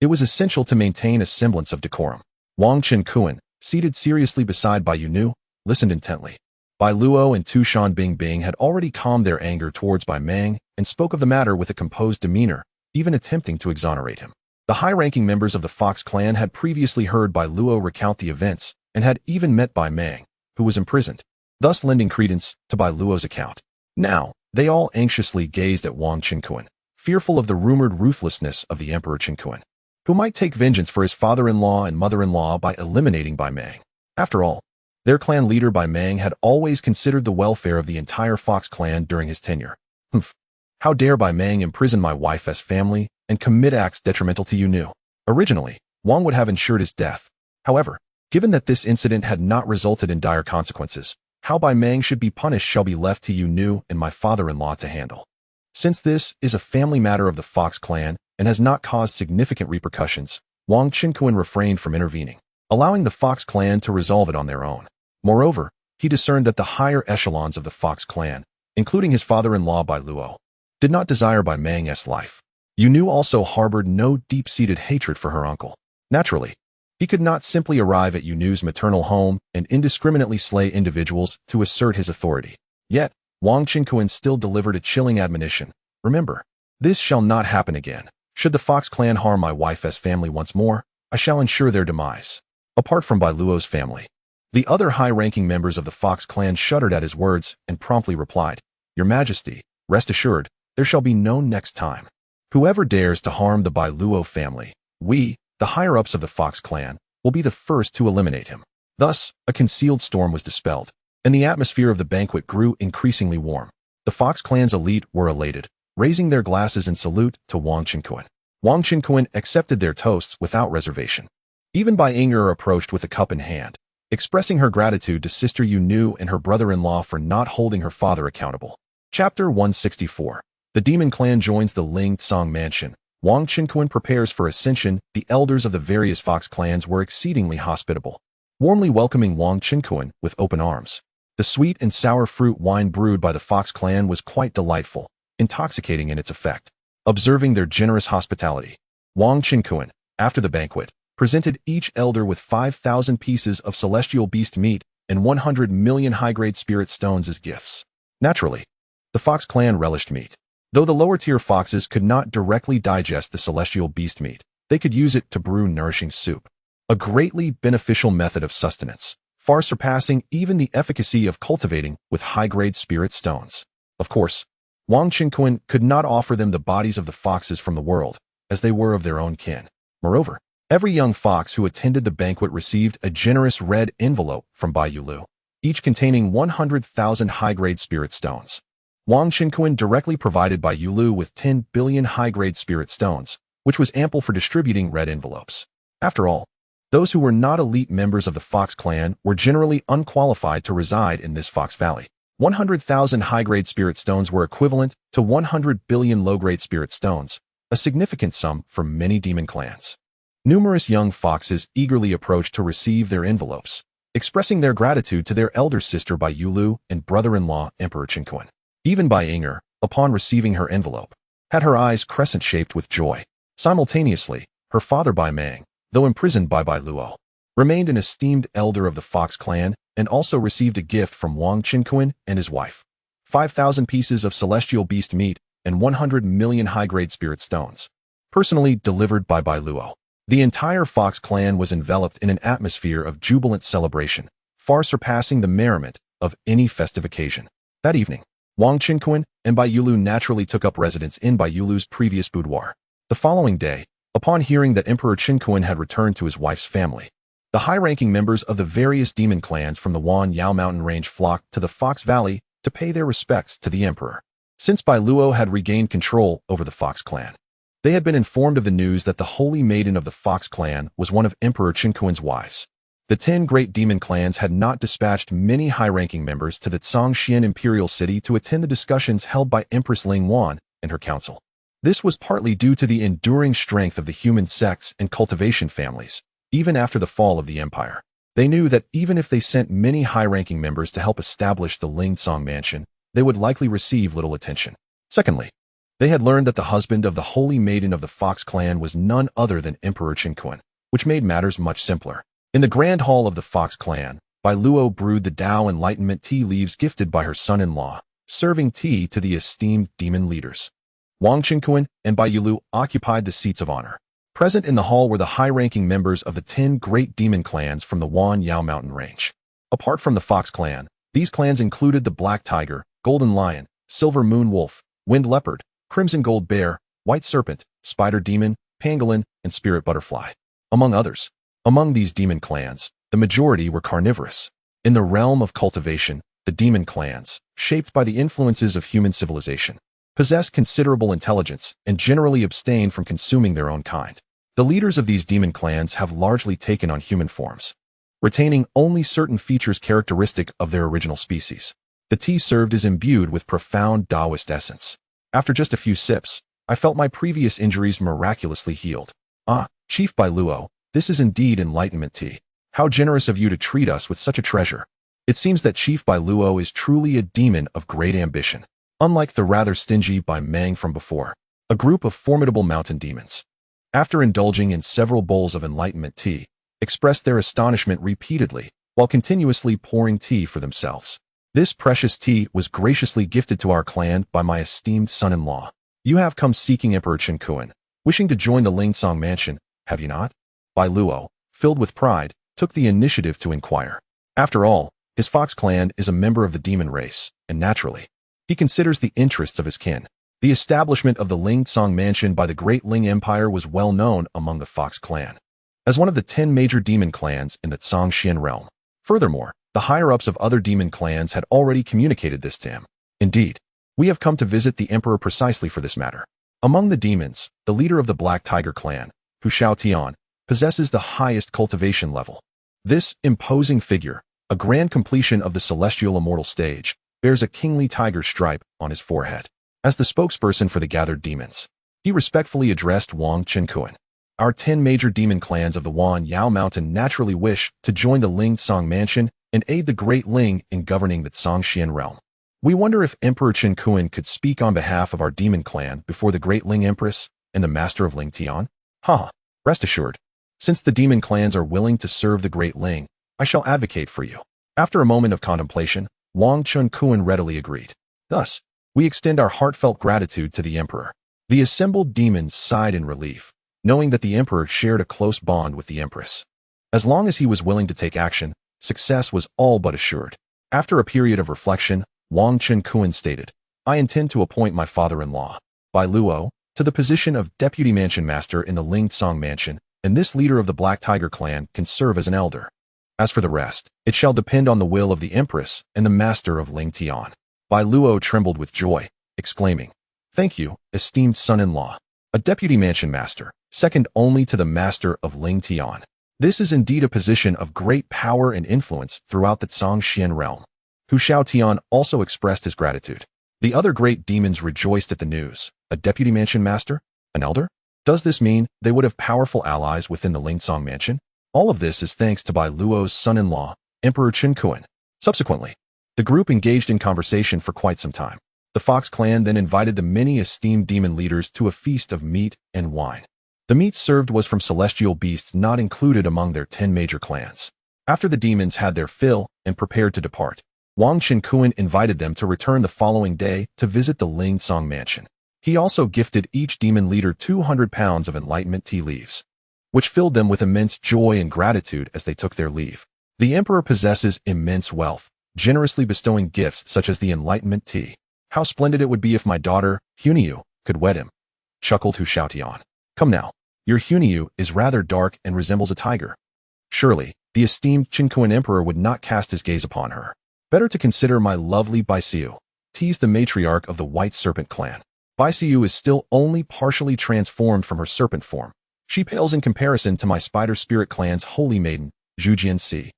it was essential to maintain a semblance of decorum. Wang Qinkuan, seated seriously beside Bai Yunu, listened intently. Bai Luo and Tu Shan Bingbing had already calmed their anger towards Bai Meng and spoke of the matter with a composed demeanor, even attempting to exonerate him. The high-ranking members of the Fox clan had previously heard Bai Luo recount the events and had even met Bai Meng, who was imprisoned, thus lending credence to Bai Luo's account. Now, they all anxiously gazed at Wang Qinkuan, fearful of the rumored ruthlessness of the Emperor Qinkuan, who might take vengeance for his father-in-law and mother-in-law by eliminating Bai Meng. After all, their clan leader Bai Meng had always considered the welfare of the entire Fox clan during his tenure. How dare Bai Meng imprison my wife's family and commit acts detrimental to Yunu? Originally, Wang would have ensured his death. However, given that this incident had not resulted in dire consequences, how Bai Meng should be punished shall be left to Yunu and my father-in-law to handle. Since this is a family matter of the Fox clan and has not caused significant repercussions, Wang Qinkuan refrained from intervening, allowing the Fox clan to resolve it on their own. Moreover, he discerned that the higher echelons of the Fox clan, including his father-in-law Bai Luo, did not desire Bai Meng's life. Yunu also harbored no deep-seated hatred for her uncle. Naturally, he could not simply arrive at Yunu's maternal home and indiscriminately slay individuals to assert his authority. Yet, Wang Qinkuan still delivered a chilling admonition. Remember, this shall not happen again. Should the Fox clan harm my wife's family once more, I shall ensure their demise. Apart from Bai Luo's family, the other high-ranking members of the Fox clan shuddered at his words and promptly replied, Your Majesty, rest assured, there shall be no next time. Whoever dares to harm the Bai Luo family, we, the higher-ups of the Fox clan, will be the first to eliminate him. Thus, a concealed storm was dispelled, and the atmosphere of the banquet grew increasingly warm. The Fox clan's elite were elated, raising their glasses in salute to Wang Qinkuan. Wang Qinkuan accepted their toasts without reservation. Even Bai Inger approached with a cup in hand, expressing her gratitude to Sister Yunu and her brother-in-law for not holding her father accountable. Chapter 164. The Demon Clan joins the Ling Tsang mansion. Wang Qinkuan prepares for ascension. The elders of the various Fox clans were exceedingly hospitable, warmly welcoming Wang Qinkuan with open arms. The sweet and sour fruit wine brewed by the Fox clan was quite delightful, intoxicating in its effect. Observing their generous hospitality, Wang Qinkuan, after the banquet, presented each elder with 5,000 pieces of celestial beast meat and 100 million high-grade spirit stones as gifts. Naturally, the Fox clan relished meat. Though the lower-tier foxes could not directly digest the celestial beast meat, they could use it to brew nourishing soup, a greatly beneficial method of sustenance, far surpassing even the efficacy of cultivating with high-grade spirit stones. Of course, Wang Qinkuan could not offer them the bodies of the foxes from the world, as they were of their own kin. Moreover, every young fox who attended the banquet received a generous red envelope from Bai Yulu, each containing 100,000 high-grade spirit stones. Wang Qinkuan directly provided Bai Yulu with 10 billion high-grade spirit stones, which was ample for distributing red envelopes. After all, those who were not elite members of the Fox clan were generally unqualified to reside in this Fox Valley. 100,000 high-grade spirit stones were equivalent to 100 billion low-grade spirit stones, a significant sum for many demon clans. Numerous young foxes eagerly approached to receive their envelopes, expressing their gratitude to their elder sister Bai Yulu and brother-in-law Emperor Qinkuan. Even Bai Inger, upon receiving her envelope, had her eyes crescent-shaped with joy. Simultaneously, her father Bai Meng, though imprisoned by Bai Luo, remained an esteemed elder of the Fox clan and also received a gift from Wang Qinkuan and his wife, 5,000 pieces of celestial beast meat and 100 million high-grade spirit stones, personally delivered by Bai Luo. The entire Fox clan was enveloped in an atmosphere of jubilant celebration, far surpassing the merriment of any festive occasion. That evening, Wang Qinkuan and Bai Yulu naturally took up residence in Bai Yulu's previous boudoir. The following day, upon hearing that Emperor Qinkuan had returned to his wife's family, the high-ranking members of the various demon clans from the Wan Yao mountain range flocked to the Fox Valley to pay their respects to the emperor. Since Bai Luo had regained control over the Fox clan, they had been informed of the news that the holy maiden of the Fox clan was one of Emperor Qinkuan's wives. The 10 great demon clans had not dispatched many high-ranking members to the Zhongxian imperial city to attend the discussions held by Empress Ling Wan and her council. This was partly due to the enduring strength of the human sects and cultivation families, even after the fall of the empire. They knew that even if they sent many high-ranking members to help establish the Lingsong mansion, they would likely receive little attention. Secondly, they had learned that the husband of the Holy Maiden of the Fox clan was none other than Emperor Qinquan, which made matters much simpler. In the Grand Hall of the Fox clan, Bai Luo brewed the Tao Enlightenment tea leaves gifted by her son-in-law, serving tea to the esteemed demon leaders. Wang Qinquan and Bai Yulu occupied the seats of honor. Present in the hall were the high-ranking members of the 10 great demon clans from the Wan Yao mountain range. Apart from the Fox clan, these clans included the Black Tiger, Golden Lion, Silver Moon Wolf, Wind Leopard, Crimson Gold Bear, White Serpent, Spider Demon, Pangolin, and Spirit Butterfly, among others. Among these demon clans, the majority were carnivorous. In the realm of cultivation, the demon clans, shaped by the influences of human civilization, possessed considerable intelligence and generally abstained from consuming their own kind. The leaders of these demon clans have largely taken on human forms, retaining only certain features characteristic of their original species. The tea served is imbued with profound Taoist essence. After just a few sips, I felt my previous injuries miraculously healed. Ah, Chief Bai Luo, this is indeed enlightenment tea. How generous of you to treat us with such a treasure. It seems that Chief Bai Luo is truly a demon of great ambition, unlike the rather stingy Bai Mang from before, a group of formidable mountain demons. After indulging in several bowls of enlightenment tea, expressed their astonishment repeatedly while continuously pouring tea for themselves. This precious tea was graciously gifted to our clan by my esteemed son-in-law. You have come seeking Emperor Qinquan, wishing to join the Lingsong mansion, have you not? Bai Luo, filled with pride, took the initiative to inquire. After all, his Fox clan is a member of the demon race, and naturally, he considers the interests of his kin. The establishment of the Lingsong mansion by the Great Ling Empire was well known among the Fox clan, as one of the 10 major demon clans in the Zhongxian realm. Furthermore, the higher-ups of other demon clans had already communicated this to him. Indeed, we have come to visit the emperor precisely for this matter. Among the demons, the leader of the Black Tiger clan, Hu Xiaotian, possesses the highest cultivation level. This imposing figure, a grand completion of the celestial immortal stage, bears a kingly tiger stripe on his forehead. As the spokesperson for the gathered demons, he respectfully addressed Wang Qinquan. Our 10 major demon clans of the Wan Yao Mountain naturally wish to join the Lingsong mansion and aid the Great Ling in governing the Zhongxian realm. We wonder if Emperor Qinquan could speak on behalf of our demon clan before the Great Ling Empress and the Master of Ling Tian? Rest assured, since the demon clans are willing to serve the Great Ling, I shall advocate for you. After a moment of contemplation, Wang Qinquan readily agreed. Thus, we extend our heartfelt gratitude to the emperor. The assembled demons sighed in relief, knowing that the emperor shared a close bond with the empress. As long as he was willing to take action, success was all but assured. After a period of reflection, Wang Qinquan stated, I intend to appoint my father-in-law, Bai Luo, to the position of deputy mansion master in the Lingsong mansion, and this leader of the Black Tiger clan can serve as an elder. As for the rest, it shall depend on the will of the empress and the master of Ling Tian. Bai Luo trembled with joy, exclaiming, Thank you, esteemed son-in-law. A deputy mansion master, second only to the master of Ling Tian. This is indeed a position of great power and influence throughout the Zhongxian realm. Hu Xiaotian also expressed his gratitude. The other great demons rejoiced at the news. A deputy mansion master? An elder? Does this mean they would have powerful allies within the Lingsong mansion? All of this is thanks to Bai Luo's son-in-law, Emperor Qinquan. Subsequently, the group engaged in conversation for quite some time. The Fox clan then invited the many esteemed demon leaders to a feast of meat and wine. The meat served was from celestial beasts not included among their 10 major clans. After the demons had their fill and prepared to depart, Wang Qinquan invited them to return the following day to visit the Lingsong mansion. He also gifted each demon leader 200 pounds of enlightenment tea leaves, which filled them with immense joy and gratitude as they took their leave. The emperor possesses immense wealth, generously bestowing gifts such as the enlightenment tea. How splendid it would be if my daughter, Huniu, could wed him, chuckled Hu Xiaotian. Come now, your Huniu is rather dark and resembles a tiger. Surely, the esteemed Qinquan emperor would not cast his gaze upon her. Better to consider my lovely Baisiu, teased the matriarch of the White Serpent clan. Baisiu is still only partially transformed from her serpent form. She pales in comparison to my Spider Spirit clan's holy maiden, Zhu Jianxi.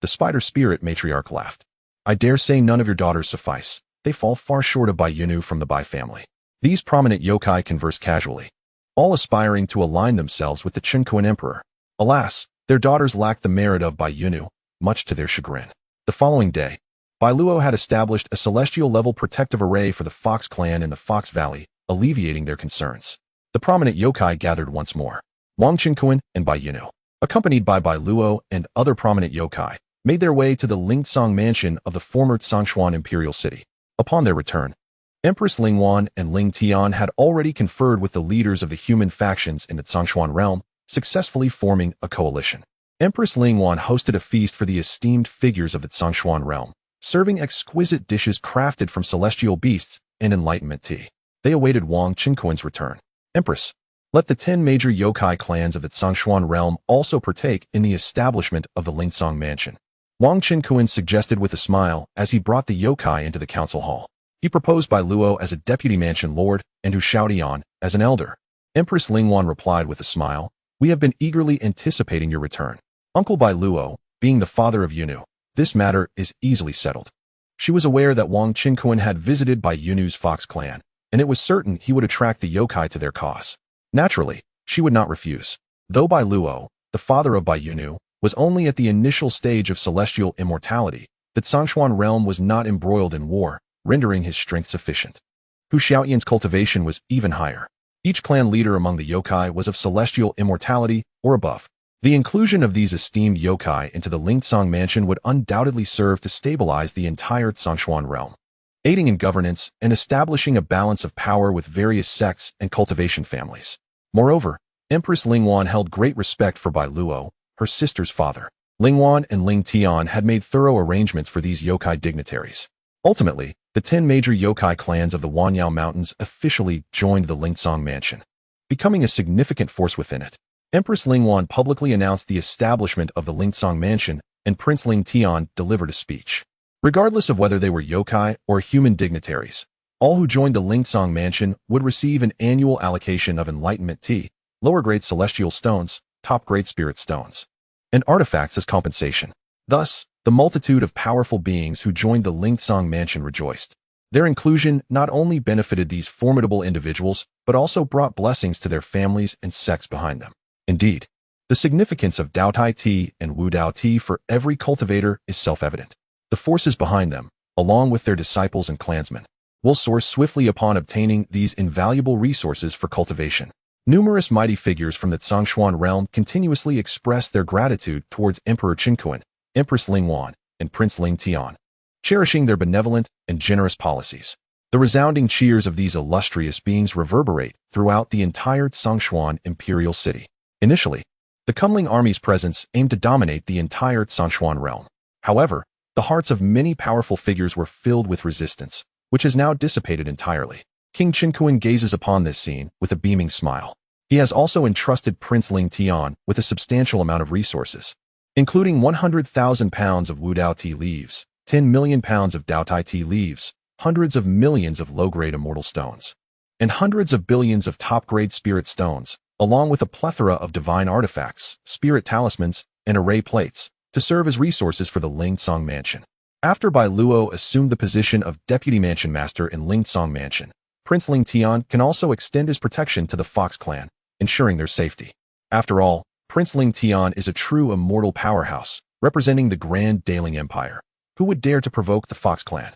The Spider Spirit matriarch laughed. I dare say none of your daughters suffice. They fall far short of Bai Yunu from the Bai family. These prominent yokai converse casually, all aspiring to align themselves with the Qinquan emperor. Alas, their daughters lack the merit of Bai Yunu, much to their chagrin. The following day, Bai Luo had established a celestial-level protective array for the Fox clan in the Fox Valley, alleviating their concerns. The prominent yokai gathered once more. Wang Qinkuan and Bai Yunu, accompanied by Bai Luo and other prominent yokai, made their way to the Lingsong mansion of the former Tsangshuan imperial city. Upon their return, Empress Lingwan and Ling Tian had already conferred with the leaders of the human factions in the Tsangshuan realm, successfully forming a coalition. Empress Lingwan hosted a feast for the esteemed figures of the Tsangshuan realm, serving exquisite dishes crafted from celestial beasts and enlightenment tea. They awaited Wang Qinkuan's return. Empress, let the 10 major yokai clans of the Tsangshuan realm also partake in the establishment of the Lingsong mansion. Wang Qinkuan suggested with a smile as he brought the yokai into the council hall. He proposed Bai Luo as a deputy mansion lord and Hu Xiaodian as an elder. Empress Lingwan replied with a smile, "We have been eagerly anticipating your return. Uncle Bai Luo, being the father of Yunu, this matter is easily settled." She was aware that Wang Qinkuan had visited Bai Yunu's Fox clan, and it was certain he would attract the yokai to their cause. Naturally, she would not refuse. Though Bai Luo, the father of Bai Yunu, was only at the initial stage of celestial immortality, the Tsangshuan realm was not embroiled in war, rendering his strength sufficient. Hu Xiaoyan's cultivation was even higher. Each clan leader among the yokai was of celestial immortality or above. The inclusion of these esteemed yokai into the Lingsong mansion would undoubtedly serve to stabilize the entire Tsangshuan realm, aiding in governance and establishing a balance of power with various sects and cultivation families. Moreover, Empress Lingwan held great respect for Bai Luo, her sister's father. Lingwan and Ling Tian had made thorough arrangements for these yokai dignitaries. Ultimately, the 10 major yokai clans of the Wanyao Mountains officially joined the Lingsong mansion, becoming a significant force within it. Empress Lingwan publicly announced the establishment of the Lingsong mansion, and Prince Ling Tian delivered a speech. Regardless of whether they were yokai or human dignitaries, all who joined the Lingsong mansion would receive an annual allocation of enlightenment tea, lower-grade celestial stones, top-grade spirit stones, and artifacts as compensation. Thus, the multitude of powerful beings who joined the Lingsong mansion rejoiced. Their inclusion not only benefited these formidable individuals, but also brought blessings to their families and sects behind them. Indeed, the significance of Dao Tai tea and Wu Dao tea for every cultivator is self-evident. The forces behind them, along with their disciples and clansmen, will soar swiftly upon obtaining these invaluable resources for cultivation. Numerous mighty figures from the Tsangshuan realm continuously expressed their gratitude towards Emperor Qinkuan, Empress Lingwan, and Prince Ling Tian, cherishing their benevolent and generous policies. The resounding cheers of these illustrious beings reverberate throughout the entire Tsangshuan imperial city. Initially, the Kunling army's presence aimed to dominate the entire Tsangshuan realm. However, the hearts of many powerful figures were filled with resistance, which has now dissipated entirely. King Qinkuan gazes upon this scene with a beaming smile. He has also entrusted Prince Ling Tian with a substantial amount of resources, including 100,000 pounds of Wu Dao tea leaves, 10 million pounds of Dao Tai tea leaves, hundreds of millions of low-grade immortal stones, and hundreds of billions of top-grade spirit stones, along with a plethora of divine artifacts, spirit talismans, and array plates, to serve as resources for the Lingsong mansion. After Bai Luo assumed the position of deputy mansion master in Lingsong mansion, Prince Ling Tian can also extend his protection to the Fox clan, ensuring their safety. After all, Prince Ling Tian is a true immortal powerhouse, representing the Grand Daling Empire. Who would dare to provoke the Fox clan?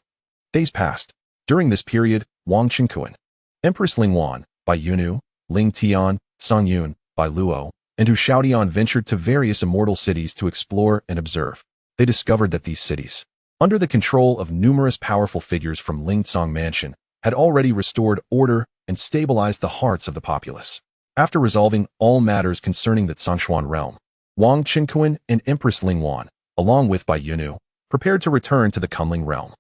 Days passed. During this period, Wang Qinkuan, Empress Lingwan, Bai Yunu, Ling Tian, Song Yun, Bai Luo, and Hu Xiaodian ventured to various immortal cities to explore and observe. They discovered that these cities, under the control of numerous powerful figures from Lingsong mansion, had already restored order and stabilized the hearts of the populace. After resolving all matters concerning the Tsangshuan realm, Wang Qinkuan and Empress Lingwan, along with Bai Yunu, prepared to return to the Kunling realm.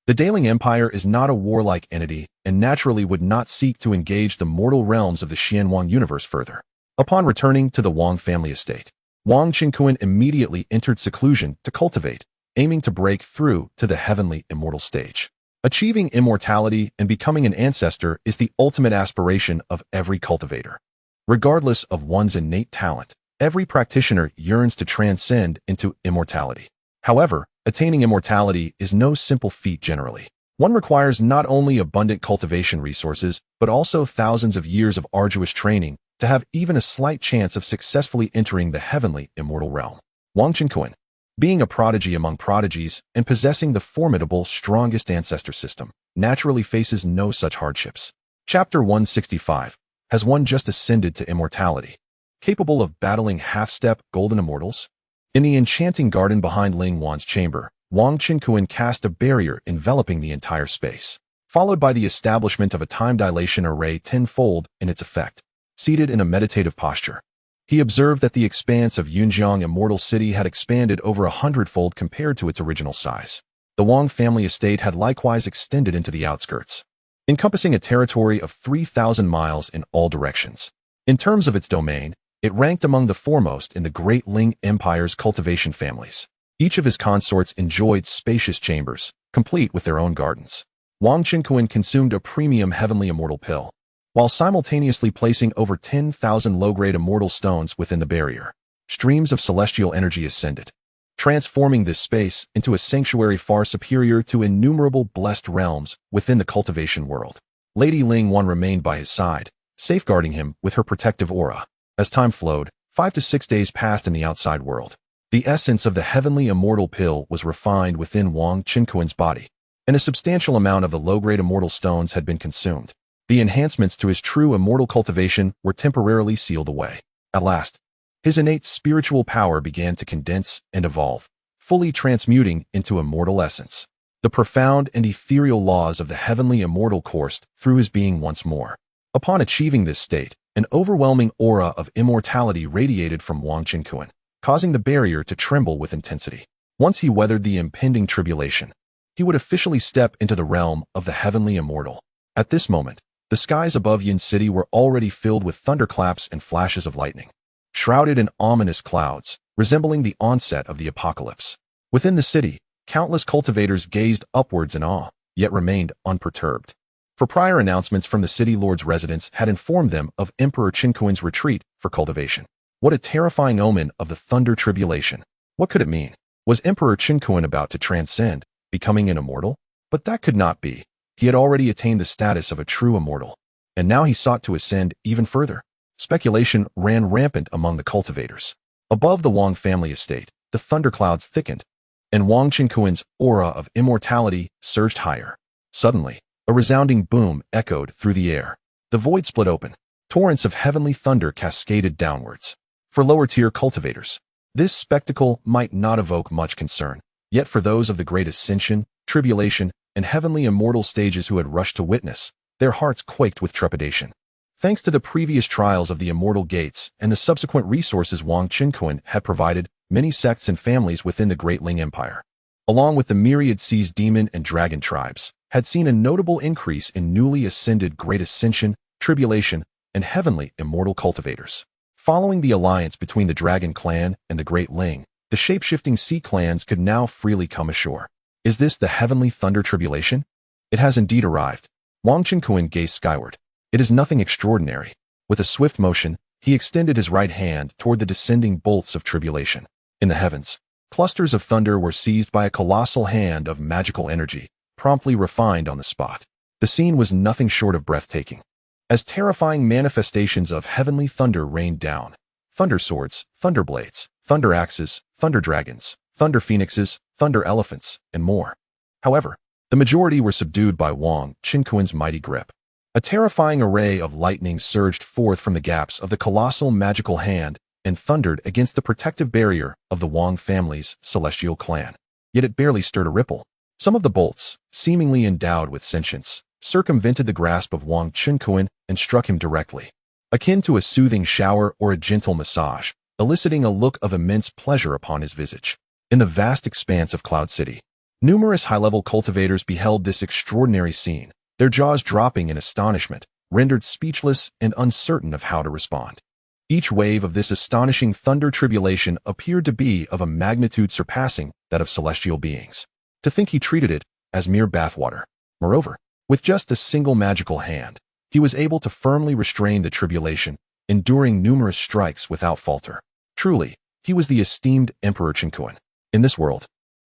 The Daling Empire is not a warlike entity and naturally would not seek to engage the mortal realms of the Xianwang universe further. Upon returning to the Wang family estate, Wang Qinkuan immediately entered seclusion to cultivate, aiming to break through to the heavenly immortal stage. Achieving immortality and becoming an ancestor is the ultimate aspiration of every cultivator. Regardless of one's innate talent, every practitioner yearns to transcend into immortality. However, attaining immortality is no simple feat generally. One requires not only abundant cultivation resources, but also thousands of years of arduous training to have even a slight chance of successfully entering the heavenly immortal realm. Wang Qinkuan, Being a prodigy among prodigies and possessing the formidable, strongest ancestor system, naturally faces no such hardships. Chapter 165. Has one just ascended to immortality, capable of battling half-step golden immortals? In the enchanting garden behind Ling Wan's chamber, Wang Qinkuan cast a barrier enveloping the entire space, followed by the establishment of a time dilation array tenfold in its effect. Seated in a meditative posture, he observed that the expanse of Yunjiang Immortal City had expanded over 100-fold compared to its original size. The Wang family estate had likewise extended into the outskirts, encompassing a territory of 3,000 miles in all directions. In terms of its domain, it ranked among the foremost in the Great Ling Empire's cultivation families. Each of his consorts enjoyed spacious chambers, complete with their own gardens. Wang Qinkuan consumed a premium heavenly immortal pill, while simultaneously placing over 10,000 low-grade immortal stones within the barrier. Streams of celestial energy ascended, transforming this space into a sanctuary far superior to innumerable blessed realms within the cultivation world. Lady Ling Wan remained by his side, safeguarding him with her protective aura. As time flowed, 5 to 6 days passed in the outside world. The essence of the heavenly immortal pill was refined within Wang Qinkuan's body, and a substantial amount of the low-grade immortal stones had been consumed. The enhancements to his true immortal cultivation were temporarily sealed away. At last, his innate spiritual power began to condense and evolve, fully transmuting into immortal essence. The profound and ethereal laws of the heavenly immortal coursed through his being once more. Upon achieving this state, an overwhelming aura of immortality radiated from Wang Qinkuan, causing the barrier to tremble with intensity. Once he weathered the impending tribulation, he would officially step into the realm of the heavenly immortal. At this moment, the skies above Yin City were already filled with thunderclaps and flashes of lightning, shrouded in ominous clouds, resembling the onset of the apocalypse. Within the city, countless cultivators gazed upwards in awe, yet remained unperturbed. For prior announcements from the city lord's residence had informed them of Emperor Qinkuan's retreat for cultivation. What a terrifying omen of the thunder tribulation. What could it mean? Was Emperor Qinkuan about to transcend, becoming an immortal? But that could not be. He had already attained the status of a true immortal, and now he sought to ascend even further. Speculation ran rampant among the cultivators. Above the Wang family estate, the thunderclouds thickened, and Wang Qinkuan's aura of immortality surged higher. Suddenly, a resounding boom echoed through the air. The void split open. Torrents of heavenly thunder cascaded downwards. For lower-tier cultivators, this spectacle might not evoke much concern, yet for those of the great ascension, tribulation, and heavenly immortal stages who had rushed to witness, their hearts quaked with trepidation. Thanks to the previous trials of the immortal gates and the subsequent resources Wang Qinkuan had provided, many sects and families within the Great Ling Empire, along with the myriad seas demon and dragon tribes, had seen a notable increase in newly ascended great ascension, tribulation, and heavenly immortal cultivators. Following the alliance between the Dragon Clan and the Great Ling, the shape-shifting sea clans could now freely come ashore. Is this the heavenly thunder tribulation? It has indeed arrived. Wang Qinkuan gazed skyward. It is nothing extraordinary. With a swift motion, he extended his right hand toward the descending bolts of tribulation. In the heavens, clusters of thunder were seized by a colossal hand of magical energy, promptly refined on the spot. The scene was nothing short of breathtaking, as terrifying manifestations of heavenly thunder rained down. Thunder swords, thunder blades, thunder axes, thunder dragons, thunder phoenixes, thunder elephants, and more. However, the majority were subdued by Wang Qinkuan's mighty grip. A terrifying array of lightning surged forth from the gaps of the colossal magical hand and thundered against the protective barrier of the Wang family's celestial clan. Yet it barely stirred a ripple. Some of the bolts, seemingly endowed with sentience, circumvented the grasp of Wang Qinkuan and struck him directly, akin to a soothing shower or a gentle massage, eliciting a look of immense pleasure upon his visage. In the vast expanse of Cloud City, numerous high-level cultivators beheld this extraordinary scene, their jaws dropping in astonishment, rendered speechless and uncertain of how to respond. Each wave of this astonishing thunder tribulation appeared to be of a magnitude surpassing that of celestial beings. To think he treated it as mere bathwater. Moreover, with just a single magical hand, he was able to firmly restrain the tribulation, enduring numerous strikes without falter. Truly, he was the esteemed Emperor Qinkuan. In this world,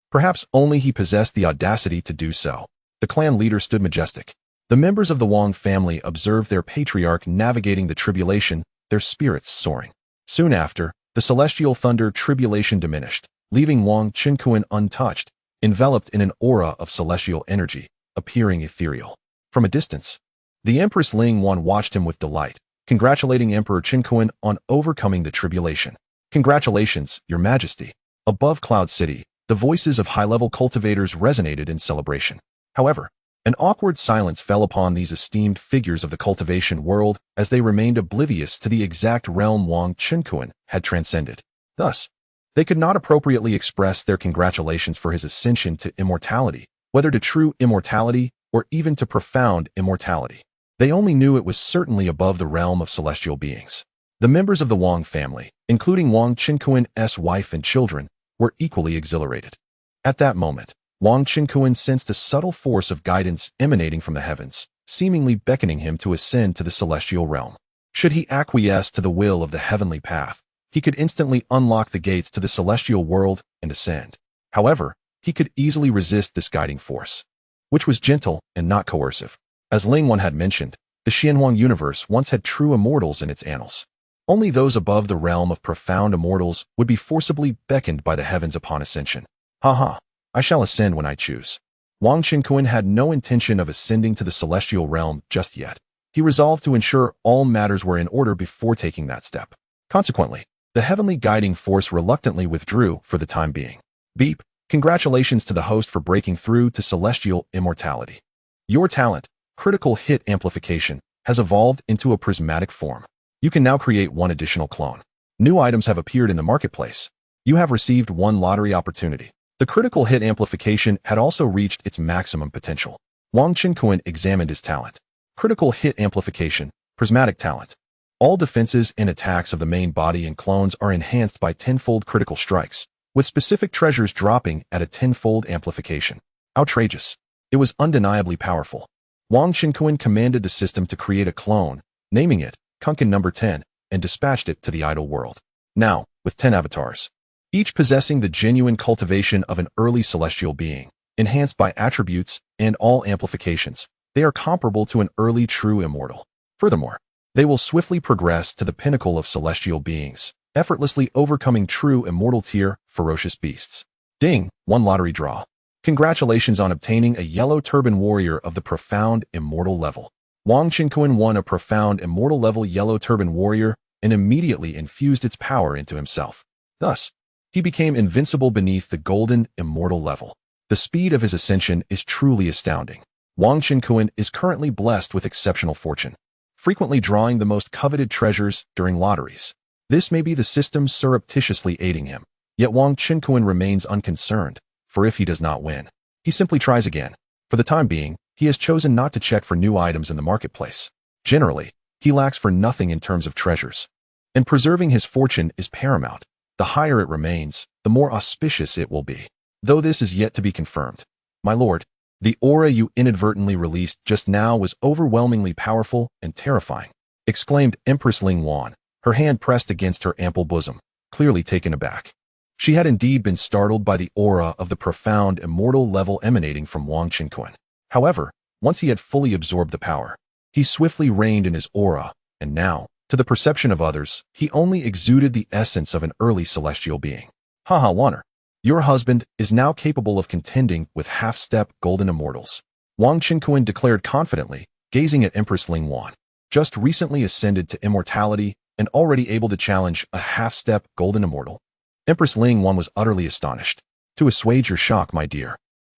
perhaps only he possessed the audacity to do so. The clan leader stood majestic. The members of the Wang family observed their patriarch navigating the tribulation, their spirits soaring. Soon after, the celestial thunder tribulation diminished, leaving Wang Qinkuan untouched, enveloped in an aura of celestial energy, appearing ethereal. From a distance, the Empress Ling Wan watched him with delight, congratulating Emperor Qinkuan on overcoming the tribulation. "Congratulations, Your Majesty." Above Cloud City, the voices of high-level cultivators resonated in celebration. However, an awkward silence fell upon these esteemed figures of the cultivation world as they remained oblivious to the exact realm Wang Qinkuan had transcended. Thus, they could not appropriately express their congratulations for his ascension to immortality, whether to true immortality or even to profound immortality. They only knew it was certainly above the realm of celestial beings. The members of the Wang family, including Wang Qinkuan's wife and children, were equally exhilarated. At that moment, Wang Qinkuan sensed a subtle force of guidance emanating from the heavens, seemingly beckoning him to ascend to the celestial realm. Should he acquiesce to the will of the heavenly path, he could instantly unlock the gates to the celestial world and ascend. However, he could easily resist this guiding force, which was gentle and not coercive. As Ling Wan had mentioned, the Xianhuang universe once had true immortals in its annals. Only those above the realm of profound immortals would be forcibly beckoned by the heavens upon ascension. "Ha! I shall ascend when I choose." Wang Qinkuan had no intention of ascending to the celestial realm just yet. He resolved to ensure all matters were in order before taking that step. Consequently, the heavenly guiding force reluctantly withdrew for the time being. Beep! Congratulations to the host for breaking through to celestial immortality. Your talent, critical hit amplification, has evolved into a prismatic form. You can now create one additional clone. New items have appeared in the marketplace. You have received one lottery opportunity. The critical hit amplification had also reached its maximum potential. Wang Qinkuan examined his talent. Critical hit amplification, prismatic talent. All defenses and attacks of the main body and clones are enhanced by tenfold critical strikes, with specific treasures dropping at a tenfold amplification. Outrageous. It was undeniably powerful. Wang Qinkuan commanded the system to create a clone, naming it Kunkin number 10, and dispatched it to the idle world. Now, with 10 avatars, each possessing the genuine cultivation of an early celestial being, enhanced by attributes and all amplifications, they are comparable to an early true immortal. Furthermore, they will swiftly progress to the pinnacle of celestial beings, effortlessly overcoming true immortal tier, ferocious beasts. Ding! One lottery draw. Congratulations on obtaining a yellow turban warrior of the profound immortal level. Wang Qinkuan won a profound immortal level yellow turban warrior and immediately infused its power into himself. Thus, he became invincible beneath the golden immortal level. The speed of his ascension is truly astounding. Wang Qinkuan is currently blessed with exceptional fortune, frequently drawing the most coveted treasures during lotteries. This may be the system surreptitiously aiding him, yet Wang Qinkuan remains unconcerned, for if he does not win, he simply tries again. For the time being, he has chosen not to check for new items in the marketplace. Generally, he lacks for nothing in terms of treasures, and preserving his fortune is paramount. The higher it remains, the more auspicious it will be. Though this is yet to be confirmed. My lord, the aura you inadvertently released just now was overwhelmingly powerful and terrifying, exclaimed Empress Ling Wan, her hand pressed against her ample bosom, clearly taken aback. She had indeed been startled by the aura of the profound immortal level emanating from Wang Qinkuan. However, once he had fully absorbed the power, he swiftly reigned in his aura, and now, to the perception of others, he only exuded the essence of an early celestial being. Haha, Wanner. Your husband is now capable of contending with half-step golden immortals. Wang Qinkuan declared confidently, gazing at Empress Ling Wan, just recently ascended to immortality and already able to challenge a half-step golden immortal. Empress Ling Wan was utterly astonished. To assuage your shock, my dear,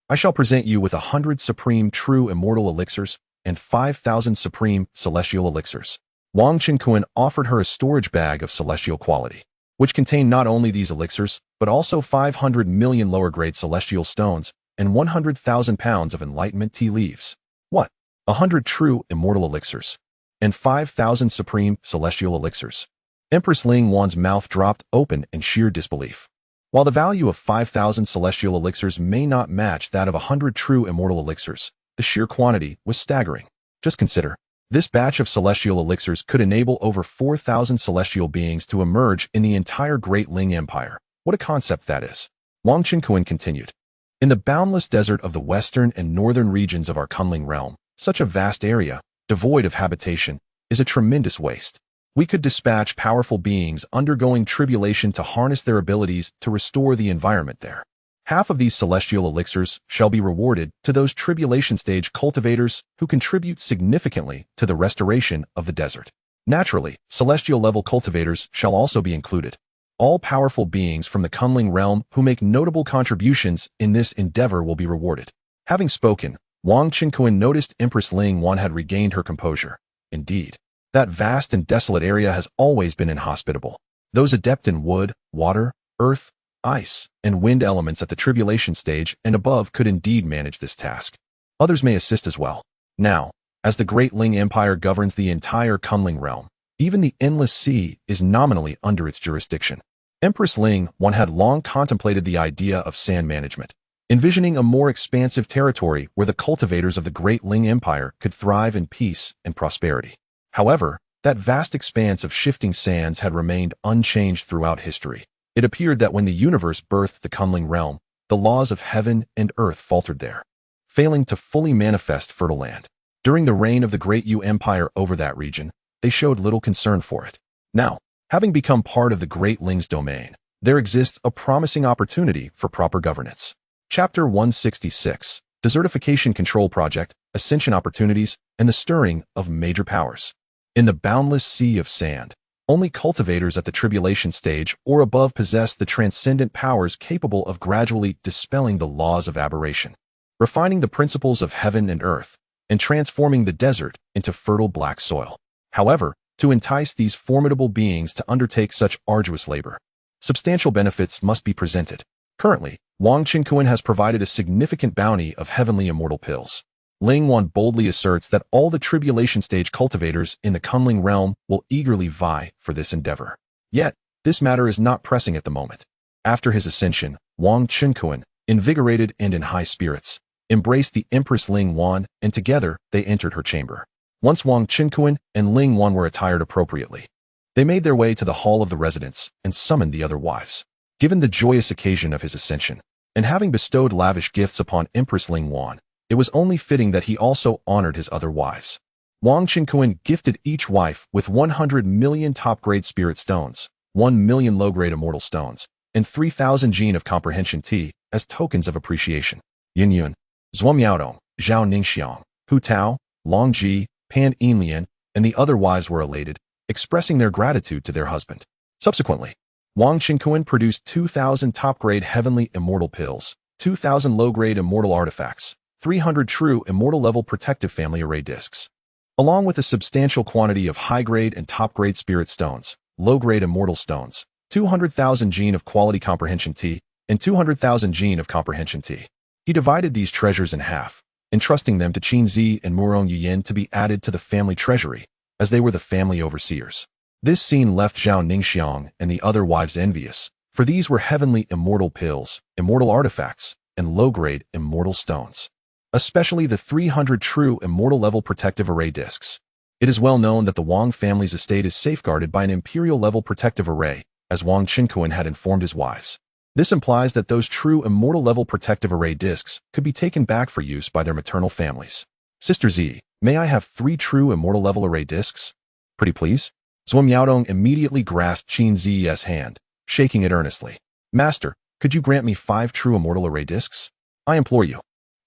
I shall present you with 100 supreme true immortal elixirs and 5,000 supreme celestial elixirs. Wang Qinkuan offered her a storage bag of celestial quality, which contained not only these elixirs, but also 500 million lower-grade celestial stones and 100,000 pounds of enlightenment tea leaves. What? 100 true immortal elixirs and 5,000 supreme celestial elixirs. Empress Ling Wan's mouth dropped open in sheer disbelief. While the value of 5,000 celestial elixirs may not match that of 100 true immortal elixirs, the sheer quantity was staggering. Just consider. This batch of celestial elixirs could enable over 4,000 celestial beings to emerge in the entire Great Ling Empire. What a concept that is. Wang Qinkuan continued. In the boundless desert of the western and northern regions of our Kunling realm, such a vast area, devoid of habitation, is a tremendous waste. We could dispatch powerful beings undergoing tribulation to harness their abilities to restore the environment there. Half of these celestial elixirs shall be rewarded to those tribulation stage cultivators who contribute significantly to the restoration of the desert. Naturally, celestial level cultivators shall also be included. All powerful beings from the Kunling realm who make notable contributions in this endeavor will be rewarded. Having spoken, Wang Qinquan noticed Empress Ling Wan had regained her composure. Indeed, that vast and desolate area has always been inhospitable. Those adept in wood, water, earth, ice, and wind elements at the tribulation stage and above could indeed manage this task. Others may assist as well. Now, as the Great Ling Empire governs the entire Kunling realm, even the Endless Sea is nominally under its jurisdiction. Empress Ling Wan had long contemplated the idea of sand management, envisioning a more expansive territory where the cultivators of the Great Ling Empire could thrive in peace and prosperity. However, that vast expanse of shifting sands had remained unchanged throughout history. It appeared that when the universe birthed the Kunling realm, the laws of heaven and earth faltered there, failing to fully manifest fertile land. During the reign of the Great Yu Empire over that region, they showed little concern for it. Now, having become part of the Great Ling's domain, there exists a promising opportunity for proper governance. Chapter 166, Desertification Control Project, Ascension Opportunities, and the Stirring of Major Powers. In the boundless sea of sand, only cultivators at the tribulation stage or above possess the transcendent powers capable of gradually dispelling the laws of aberration, refining the principles of heaven and earth, and transforming the desert into fertile black soil. However, to entice these formidable beings to undertake such arduous labor, substantial benefits must be presented. Currently, Wang Qinquan has provided a significant bounty of heavenly immortal pills. Ling Wan boldly asserts that all the tribulation stage cultivators in the Kunling realm will eagerly vie for this endeavor. Yet, this matter is not pressing at the moment. After his ascension, Wang Qinquan, invigorated and in high spirits, embraced the Empress Ling Wan, and together they entered her chamber. Once Wang Qinquan and Ling Wan were attired appropriately, they made their way to the hall of the residence and summoned the other wives. Given the joyous occasion of his ascension, and having bestowed lavish gifts upon Empress Ling Wan, it was only fitting that he also honored his other wives. Wang Qinquan gifted each wife with 100 million top-grade spirit stones, 1 million low-grade immortal stones, and 3,000 gene of comprehension tea as tokens of appreciation. Yin Yun, Zhuo Miaodong, Zhao Ningxiang, Hu Tao, Long Ji, Pan Yinlian, and the other wives were elated, expressing their gratitude to their husband. Subsequently, Wang Qinquan produced 2,000 top-grade heavenly immortal pills, 2,000 low-grade immortal artifacts, 300 true immortal-level protective family array discs, along with a substantial quantity of high-grade and top-grade spirit stones, low-grade immortal stones, 200,000 gene of quality comprehension tea, and 200,000 gene of comprehension tea. He divided these treasures in half, entrusting them to Qin Zi and Murong Yuyin to be added to the family treasury, as they were the family overseers. This scene left Zhao Ningxiang and the other wives envious, for these were heavenly immortal pills, immortal artifacts, and low-grade immortal stones, especially the 300 true immortal-level protective array discs. It is well known that the Wang family's estate is safeguarded by an imperial-level protective array, as Wang Qinquan had informed his wives. This implies that those true immortal-level protective array discs could be taken back for use by their maternal families. Sister Z, may I have 3 true immortal-level array discs? Pretty please? Zhuo Miaodong immediately grasped Qin Zi's hand, shaking it earnestly. Master, could you grant me 5 true immortal array discs? I implore you.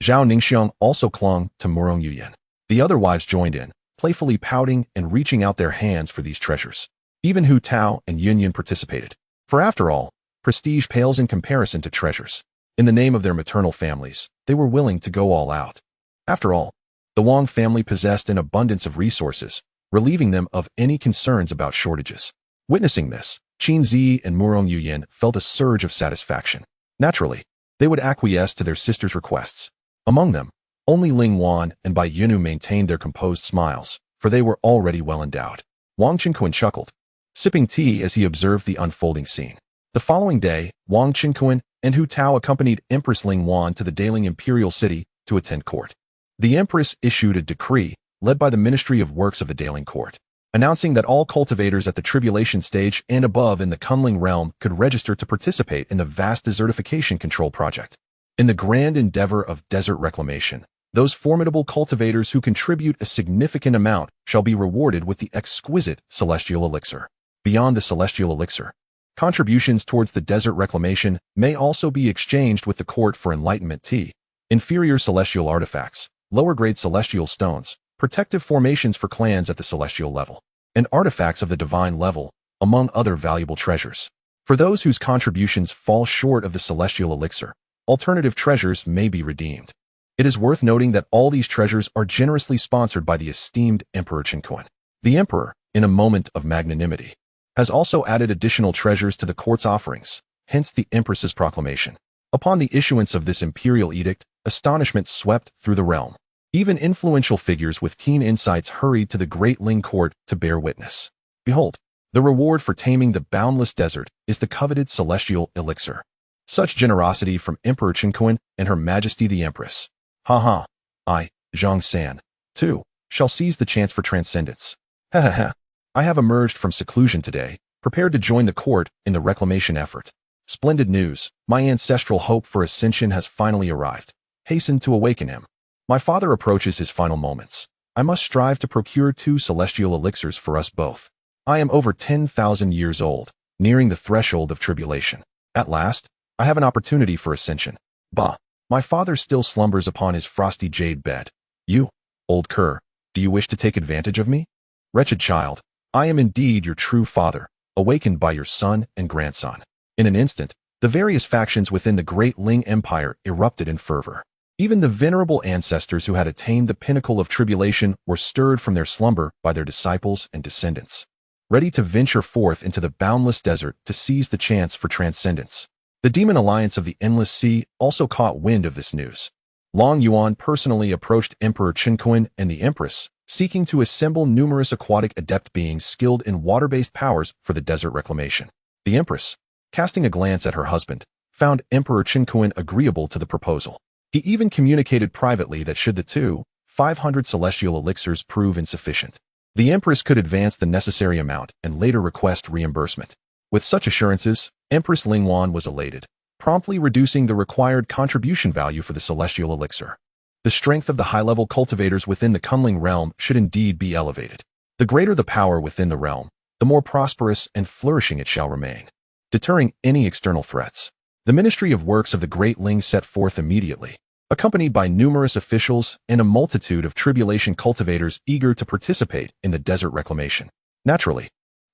Zhao Ningxiang also clung to Murong Yuyin. The other wives joined in, playfully pouting and reaching out their hands for these treasures. Even Hu Tao and Yun Yun participated. For after all, prestige pales in comparison to treasures. In the name of their maternal families, they were willing to go all out. After all, the Wang family possessed an abundance of resources, relieving them of any concerns about shortages. Witnessing this, Qin Zi and Murong Yuyin felt a surge of satisfaction. Naturally, they would acquiesce to their sister's requests. Among them, only Ling Wan and Bai Yunu maintained their composed smiles, for they were already well endowed. Wang Qinquan chuckled, sipping tea as he observed the unfolding scene. The following day, Wang Qinquan and Hu Tao accompanied Empress Ling Wan to the Daling Imperial City to attend court. The Empress issued a decree, led by the Ministry of Works of the Daling Court, announcing that all cultivators at the tribulation stage and above in the Kunling realm could register to participate in the vast desertification control project. In the grand endeavor of desert reclamation, Those formidable cultivators who contribute a significant amount shall be rewarded with the exquisite celestial elixir. Beyond the celestial elixir, contributions towards the desert reclamation may also be exchanged with the court for enlightenment tea, inferior celestial artifacts, lower-grade celestial stones, protective formations for clans at the celestial level, and artifacts of the divine level, among other valuable treasures. For those whose contributions fall short of the celestial elixir, alternative treasures may be redeemed. It is worth noting that all these treasures are generously sponsored by the esteemed Emperor Qinquan. The Emperor, in a moment of magnanimity, has also added additional treasures to the court's offerings, hence the Empress's proclamation. Upon the issuance of this imperial edict, astonishment swept through the realm. Even influential figures with keen insights hurried to the Great Ling Court to bear witness. Behold, the reward for taming the boundless desert is the coveted celestial elixir. Such generosity from Emperor Qinquan and Her Majesty the Empress. I, Zhang San, too, shall seize the chance for transcendence. Ha. I have emerged from seclusion today, prepared to join the court in the reclamation effort. Splendid news, my ancestral hope for ascension has finally arrived. Hasten to awaken him. My father approaches his final moments. I must strive to procure 2 celestial elixirs for us both. I am over 10,000 years old, nearing the threshold of tribulation. At last, I have an opportunity for ascension. Bah! My father still slumbers upon his frosty jade bed. You, old cur, do you wish to take advantage of me? Wretched child, I am indeed your true father, awakened by your son and grandson. In an instant, the various factions within the Great Ling Empire erupted in fervor. Even the venerable ancestors who had attained the pinnacle of tribulation were stirred from their slumber by their disciples and descendants, ready to venture forth into the boundless desert to seize the chance for transcendence. The demon alliance of the Endless Sea also caught wind of this news. Long Yuan personally approached Emperor Qinquan and the Empress, seeking to assemble numerous aquatic adept beings skilled in water-based powers for the desert reclamation. The Empress, casting a glance at her husband, found Emperor Qinquan agreeable to the proposal. He even communicated privately that should the 500 celestial elixirs prove insufficient, the Empress could advance the necessary amount and later request reimbursement. With such assurances, Empress Lingwan was elated, promptly reducing the required contribution value for the celestial elixir. The strength of the high-level cultivators within the Kunling realm should indeed be elevated. The greater the power within the realm, the more prosperous and flourishing it shall remain, deterring any external threats. The Ministry of Works of the Great Ling set forth immediately, accompanied by numerous officials and a multitude of tribulation cultivators eager to participate in the desert reclamation. Naturally,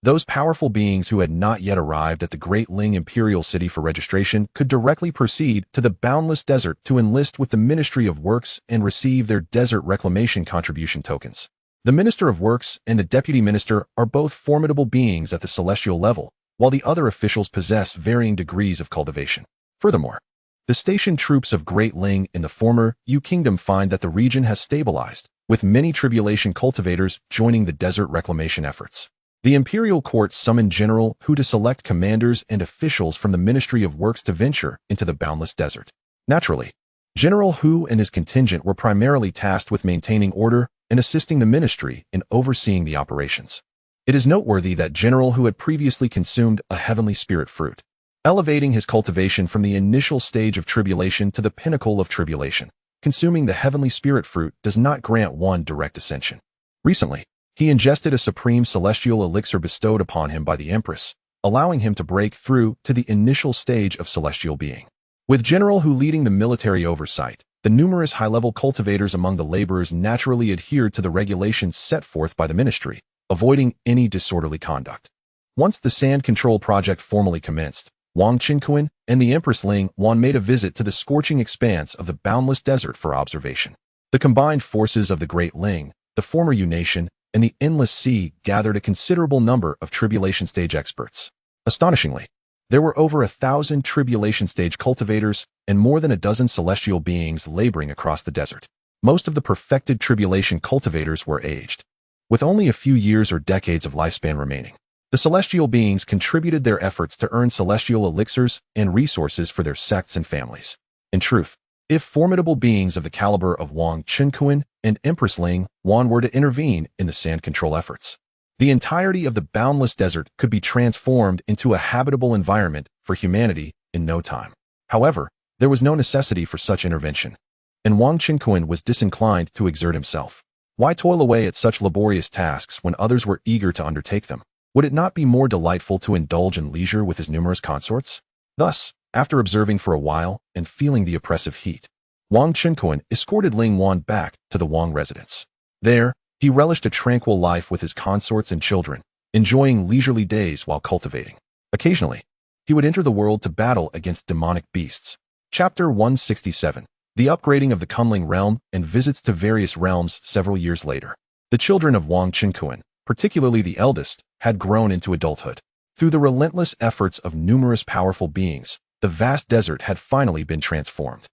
those powerful beings who had not yet arrived at the Great Ling Imperial City for registration could directly proceed to the boundless desert to enlist with the Ministry of Works and receive their desert reclamation contribution tokens. The Minister of Works and the Deputy Minister are both formidable beings at the celestial level, while the other officials possess varying degrees of cultivation. Furthermore, the stationed troops of Great Ling in the former Yu Kingdom find that the region has stabilized, with many tribulation cultivators joining the desert reclamation efforts. The Imperial Court summoned General Hu to select commanders and officials from the Ministry of Works to venture into the boundless desert. Naturally, General Hu and his contingent were primarily tasked with maintaining order and assisting the ministry in overseeing the operations. It is noteworthy that General Hu had previously consumed a heavenly spirit fruit, elevating his cultivation from the initial stage of tribulation to the pinnacle of tribulation. Consuming the heavenly spirit fruit does not grant one direct ascension. Recently, he ingested a supreme celestial elixir bestowed upon him by the Empress, allowing him to break through to the initial stage of celestial being. With General Hu leading the military oversight, the numerous high-level cultivators among the laborers naturally adhered to the regulations set forth by the ministry, avoiding any disorderly conduct. Once the sand control project formally commenced, Wang Qinquan and the Empress Ling Wan made a visit to the scorching expanse of the boundless desert for observation. The combined forces of the Great Ling, the former Yu Nation, and the Endless Sea gathered a considerable number of tribulation stage experts. Astonishingly, there were over 1,000 tribulation stage cultivators and more than a dozen celestial beings laboring across the desert. Most of the perfected tribulation cultivators were aged, with only a few years or decades of lifespan remaining. The celestial beings contributed their efforts to earn celestial elixirs and resources for their sects and families. In truth, if formidable beings of the caliber of Wang Qinquan and Empress Ling Wan were to intervene in the sand control efforts, the entirety of the boundless desert could be transformed into a habitable environment for humanity in no time. However, there was no necessity for such intervention. and Wang Qinquan was disinclined to exert himself. Why toil away at such laborious tasks when others were eager to undertake them? Would it not be more delightful to indulge in leisure with his numerous consorts? Thus, after observing for a while and feeling the oppressive heat, Wang Qinquan escorted Ling Wan back to the Wang residence. There, he relished a tranquil life with his consorts and children, enjoying leisurely days while cultivating. Occasionally, he would enter the world to battle against demonic beasts. Chapter 167. The upgrading of the Kunling realm and visits to various realms several years later. The children of Wang Qinquan, particularly the eldest, had grown into adulthood. Through the relentless efforts of numerous powerful beings, the vast desert had finally been transformed.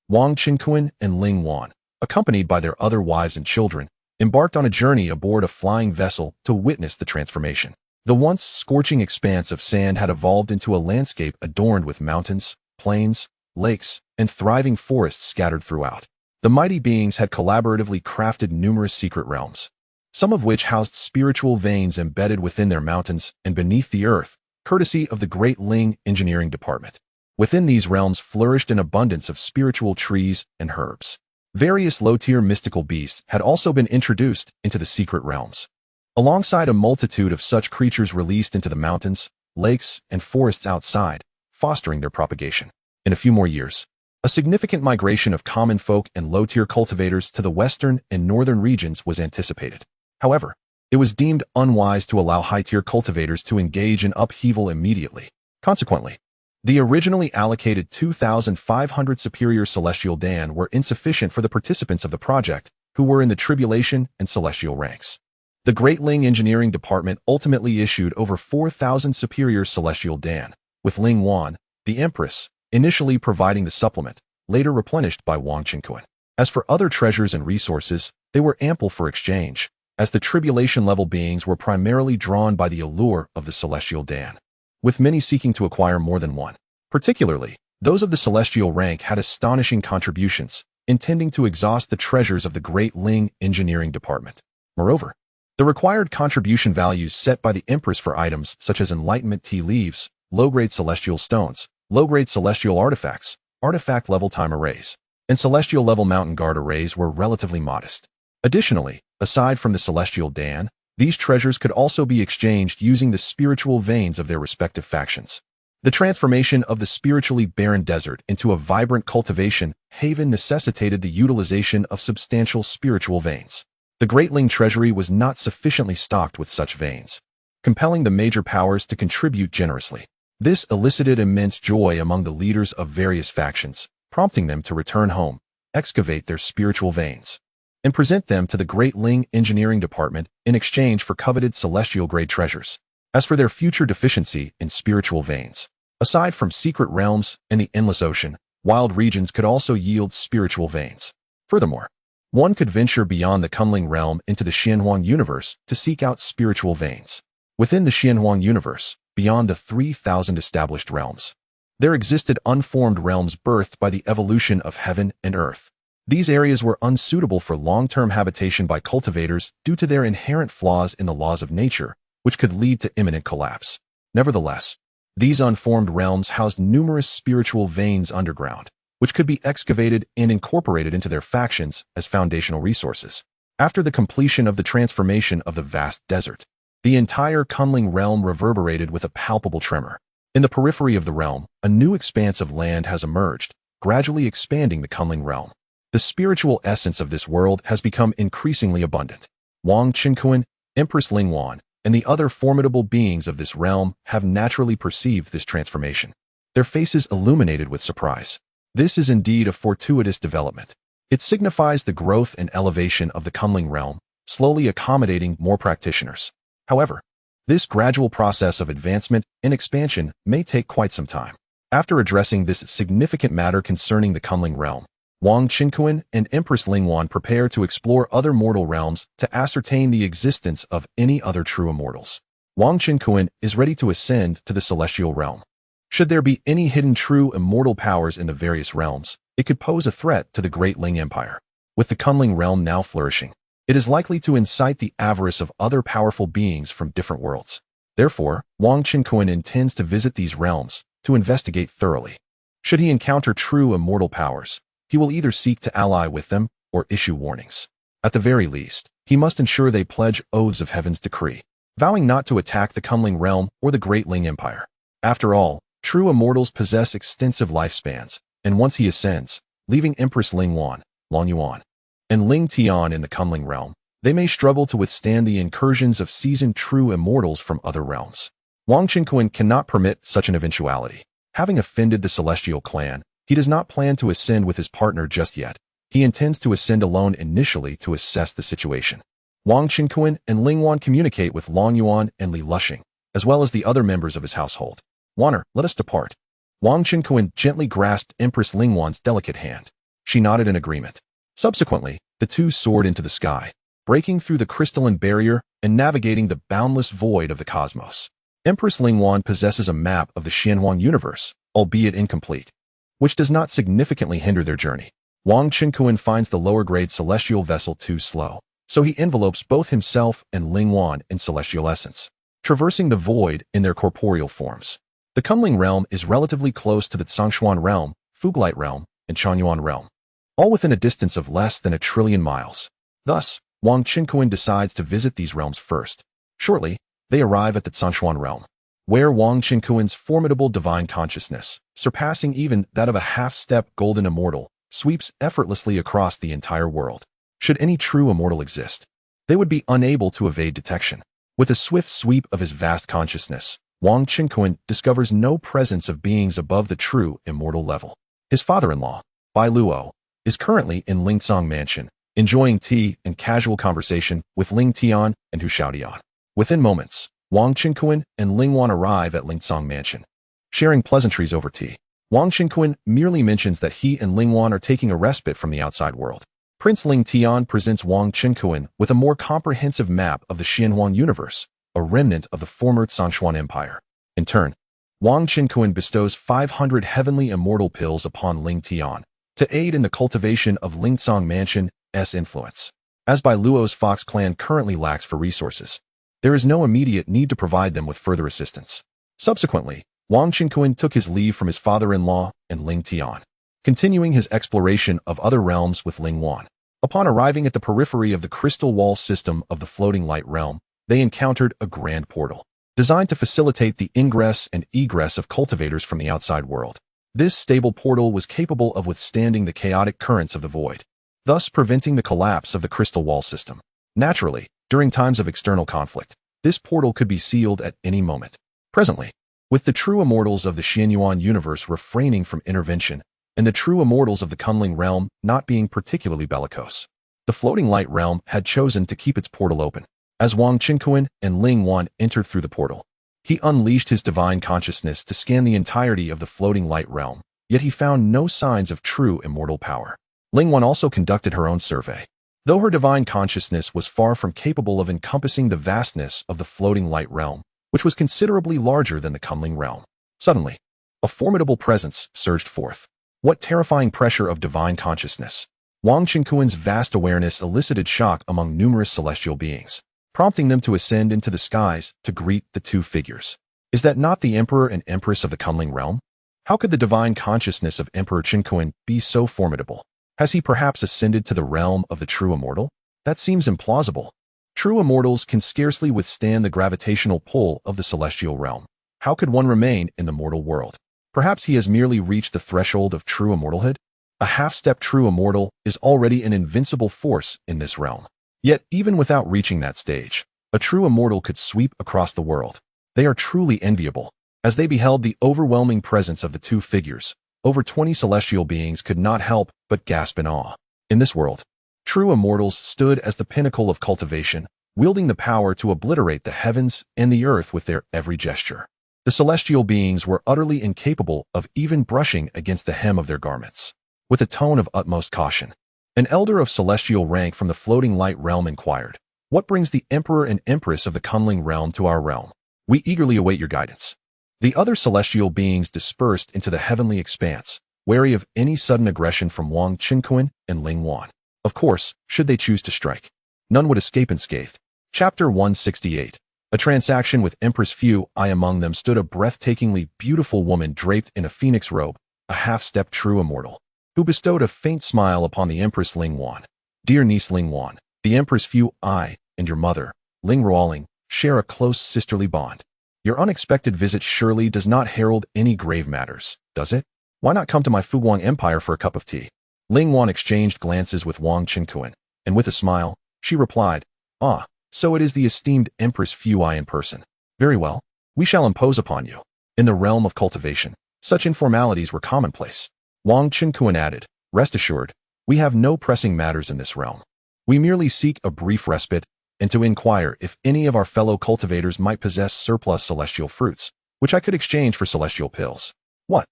Wang Qinquan and Ling Wan, accompanied by their other wives and children, embarked on a journey aboard a flying vessel to witness the transformation. The once scorching expanse of sand had evolved into a landscape adorned with mountains, plains, lakes, and thriving forests scattered throughout. The mighty beings had collaboratively crafted numerous secret realms, some of which housed spiritual veins embedded within their mountains and beneath the earth, courtesy of the Great Ling Engineering Department. Within these realms flourished an abundance of spiritual trees and herbs. Various low-tier mystical beasts had also been introduced into the secret realms. Alongside a multitude of such creatures released into the mountains, lakes, and forests outside, fostering their propagation. In a few more years, a significant migration of common folk and low-tier cultivators to the western and northern regions was anticipated. However, it was deemed unwise to allow high-tier cultivators to engage in upheaval immediately. Consequently, the originally allocated 2,500 superior celestial Dan were insufficient for the participants of the project, who were in the tribulation and celestial ranks. The Great Ling Engineering Department ultimately issued over 4,000 superior celestial Dan, with Ling Wan, the empress, initially providing the supplement, later replenished by Wang Qinquan. As for other treasures and resources, they were ample for exchange, as the tribulation-level beings were primarily drawn by the allure of the celestial Dan, with many seeking to acquire more than one. Particularly, those of the celestial rank had astonishing contributions, intending to exhaust the treasures of the Great Ling Engineering Department. Moreover, the required contribution values set by the Empress for items such as Enlightenment tea leaves, low-grade celestial stones, low-grade celestial artifacts, artifact-level time arrays, and celestial-level mountain guard arrays were relatively modest. Additionally, aside from the celestial Dan, these treasures could also be exchanged using the spiritual veins of their respective factions. The transformation of the spiritually barren desert into a vibrant cultivation haven necessitated the utilization of substantial spiritual veins. The Great Ling treasury was not sufficiently stocked with such veins, compelling the major powers to contribute generously. This elicited immense joy among the leaders of various factions, prompting them to return home, excavate their spiritual veins, and present them to the Great Ling Engineering Department in exchange for coveted celestial-grade treasures. As for their future deficiency in spiritual veins, aside from secret realms and the endless ocean, wild regions could also yield spiritual veins. Furthermore, one could venture beyond the Kunling realm into the Xianhuang universe to seek out spiritual veins. Within the Xianhuang universe, beyond the 3,000 established realms, there existed unformed realms birthed by the evolution of heaven and earth. These areas were unsuitable for long-term habitation by cultivators due to their inherent flaws in the laws of nature, which could lead to imminent collapse. Nevertheless, these unformed realms housed numerous spiritual veins underground, which could be excavated and incorporated into their factions as foundational resources. After the completion of the transformation of the vast desert, the entire Kunling realm reverberated with a palpable tremor. In the periphery of the realm, a new expanse of land has emerged, gradually expanding the Kunling realm. The spiritual essence of this world has become increasingly abundant. Wang Qinquan, Empress Ling Wan, and the other formidable beings of this realm have naturally perceived this transformation, their faces illuminated with surprise. This is indeed a fortuitous development. It signifies the growth and elevation of the Kunling realm, slowly accommodating more practitioners. However, this gradual process of advancement and expansion may take quite some time. After addressing this significant matter concerning the Kunling realm, Wang Qinquan and Empress Ling Wan prepare to explore other mortal realms to ascertain the existence of any other true immortals. Wang Qinquan is ready to ascend to the celestial realm. Should there be any hidden true immortal powers in the various realms, it could pose a threat to the Great Ling Empire. With the Kunling realm now flourishing, it is likely to incite the avarice of other powerful beings from different worlds. Therefore, Wang Qinquan intends to visit these realms to investigate thoroughly. Should he encounter true immortal powers, he will either seek to ally with them or issue warnings. At the very least, he must ensure they pledge oaths of heaven's decree, vowing not to attack the Kunling realm or the Great Ling Empire. After all, true immortals possess extensive lifespans, and once he ascends, leaving Empress Ling Yuan, and Ling Tian in the Kunling realm, they may struggle to withstand the incursions of seasoned true immortals from other realms. Wang Qinquan cannot permit such an eventuality. Having offended the celestial clan, he does not plan to ascend with his partner just yet. He intends to ascend alone initially to assess the situation. Wang Qinquan and Ling Wan communicate with Long Yuan and Li Lushing, as well as the other members of his household. "Waner, let us depart." Wang Qinquan gently grasped Empress Ling Wan's delicate hand. She nodded in agreement. Subsequently, the two soared into the sky, breaking through the crystalline barrier and navigating the boundless void of the cosmos. Empress Ling Wan possesses a map of the Xianhuang universe, albeit incomplete, which does not significantly hinder their journey. Wang Qinquan finds the lower-grade celestial vessel too slow, so he envelopes both himself and Ling Wan in celestial essence, traversing the void in their corporeal forms. The Kunling realm is relatively close to the Zhongshuan realm, Fuglite realm, and Chanyuan realm, all within a distance of less than 1,000,000,000,000 miles. Thus, Wang Qinquan decides to visit these realms first. Shortly, they arrive at the Zhongshuan realm, where Wang Qinquan's formidable divine consciousness, surpassing even that of a half-step golden immortal, sweeps effortlessly across the entire world. Should any true immortal exist, they would be unable to evade detection. With a swift sweep of his vast consciousness, Wang Qinquan discovers no presence of beings above the true immortal level. His father-in-law, Bai Luo, is currently in Lingcong Mansion, enjoying tea and casual conversation with Ling Tian and Hu Xiaodian. Within moments, Wang Qinquan and Ling Wan arrive at Lingcong Mansion, sharing pleasantries over tea. Wang Qinquan merely mentions that he and Ling Wan are taking a respite from the outside world. Prince Ling Tian presents Wang Qinquan with a more comprehensive map of the Xianhuang universe, a remnant of the former Zhongshuan Empire. In turn, Wang Qinquan bestows 500 heavenly immortal pills upon Ling Tian to aid in the cultivation of Lingcong Mansion's influence. As Bai Luo's Fox clan currently lacks for resources, there is no immediate need to provide them with further assistance. Subsequently, Wang Qinquan took his leave from his father-in-law and Ling Tian, continuing his exploration of other realms with Ling Wan. Upon arriving at the periphery of the crystal wall system of the floating light realm, they encountered a grand portal, designed to facilitate the ingress and egress of cultivators from the outside world. This stable portal was capable of withstanding the chaotic currents of the void, thus preventing the collapse of the crystal wall system. Naturally, during times of external conflict, this portal could be sealed at any moment. Presently, with the true immortals of the Xianyuan universe refraining from intervention, and the true immortals of the Kunling realm not being particularly bellicose, the floating light realm had chosen to keep its portal open. As Wang Qinquan and Ling Wan entered through the portal, he unleashed his divine consciousness to scan the entirety of the floating light realm, yet he found no signs of true immortal power. Ling Wan also conducted her own survey. Though her divine consciousness was far from capable of encompassing the vastness of the floating light realm, which was considerably larger than the Kunling realm. Suddenly, a formidable presence surged forth. What terrifying pressure of divine consciousness! Wang Qinquan's vast awareness elicited shock among numerous celestial beings, prompting them to ascend into the skies to greet the two figures. Is that not the Emperor and Empress of the Kunling realm? How could the divine consciousness of Emperor Qinquan be so formidable? Has he perhaps ascended to the realm of the true immortal? That seems implausible. True immortals can scarcely withstand the gravitational pull of the celestial realm. How could one remain in the mortal world? Perhaps he has merely reached the threshold of true immortalhood? A half-step true immortal is already an invincible force in this realm. Yet, even without reaching that stage, a true immortal could sweep across the world. They are truly enviable. As they beheld the overwhelming presence of the two figures, over 20 celestial beings could not help but gasp in awe. In this world, true immortals stood as the pinnacle of cultivation, wielding the power to obliterate the heavens and the earth with their every gesture. The celestial beings were utterly incapable of even brushing against the hem of their garments. With a tone of utmost caution, an elder of celestial rank from the floating light realm inquired, "What brings the Emperor and Empress of the Kunling realm to our realm? We eagerly await your guidance." The other celestial beings dispersed into the heavenly expanse, wary of any sudden aggression from Wang Qinquan and Ling Wan. Of course, should they choose to strike, none would escape unscathed. Chapter 168. A transaction with Empress Fu. Among them stood a breathtakingly beautiful woman draped in a phoenix robe, a half-step true immortal. who bestowed a faint smile upon the Empress Ling Wan. Dear niece Ling Wan, the Empress Fu, I, and your mother, Ling Ruoling, share a close sisterly bond. Your unexpected visit surely does not herald any grave matters, does it? Why not come to my Fuguang Empire for a cup of tea? Ling Wan exchanged glances with Wang Qinkuan, and with a smile, she replied, Ah, so it is the esteemed Empress Fu I in person. Very well, we shall impose upon you. In the realm of cultivation, such informalities were commonplace. Wang Qinkuan added, Rest assured, we have no pressing matters in this realm. We merely seek a brief respite and to inquire if any of our fellow cultivators might possess surplus celestial fruits, which I could exchange for celestial pills. What?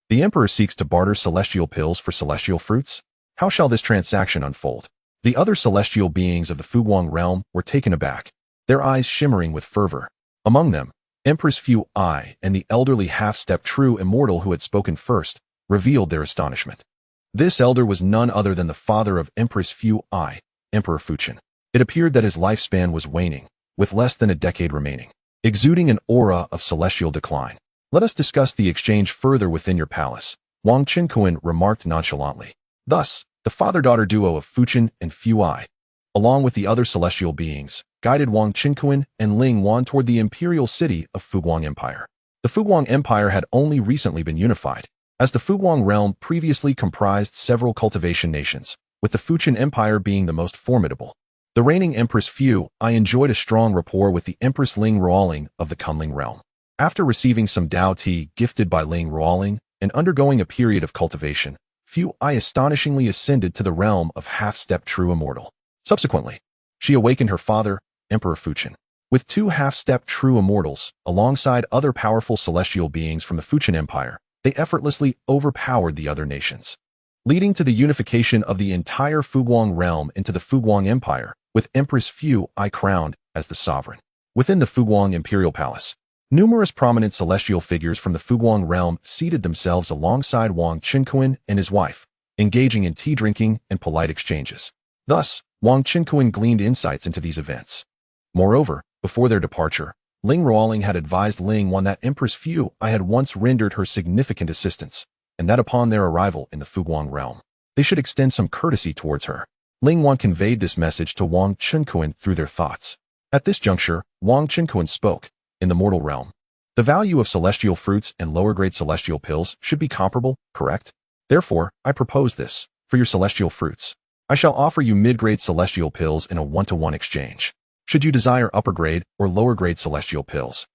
The Emperor seeks to barter celestial pills for celestial fruits? How shall this transaction unfold? The other celestial beings of the Fuguang realm were taken aback, their eyes shimmering with fervor. Among them, Empress Fu I and the elderly half-step true immortal who had spoken first revealed their astonishment. This elder was none other than the father of Empress Fu I, Emperor Fuchen. It appeared that his lifespan was waning, with less than a decade remaining, exuding an aura of celestial decline. Let us discuss the exchange further within your palace, Wang Qinkuan remarked nonchalantly. Thus, the father-daughter duo of Fuchen and Fu I, along with the other celestial beings, guided Wang Qinkuan and Ling Wan toward the imperial city of Fuguang Empire. The Fuguang Empire had only recently been unified, as the Fuguang realm previously comprised several cultivation nations, with the Fuchen Empire being the most formidable. The reigning Empress Fu I enjoyed a strong rapport with the Empress Ling Ruoling of the Kunling realm. After receiving some Dao tea gifted by Ling Ruoling and undergoing a period of cultivation, Fu I astonishingly ascended to the realm of half-step true immortal. Subsequently, she awakened her father, Emperor Fuchen. With two half-step true immortals, alongside other powerful celestial beings from the Fuchen Empire, they effortlessly overpowered the other nations, leading to the unification of the entire Fuguang realm into the Fuguang Empire, with Empress Fu I crowned as the sovereign. Within the Fuguang Imperial Palace, numerous prominent celestial figures from the Fuguang realm seated themselves alongside Wang Qinkuan and his wife, engaging in tea drinking and polite exchanges. Thus, Wang Qinkuan gleaned insights into these events. Moreover, before their departure, Ling Ruoling had advised Ling Wan that Empress Fu I had once rendered her significant assistance, and that upon their arrival in the Fuguang realm, they should extend some courtesy towards her. Ling Wan conveyed this message to Wang Qinkuan through their thoughts. At this juncture, Wang Qinkuan spoke. In the mortal realm, the value of celestial fruits and lower-grade celestial pills should be comparable, correct? Therefore, I propose this. For your celestial fruits, I shall offer you mid-grade celestial pills in a one-to-one exchange. Should you desire upper-grade or lower-grade celestial pills,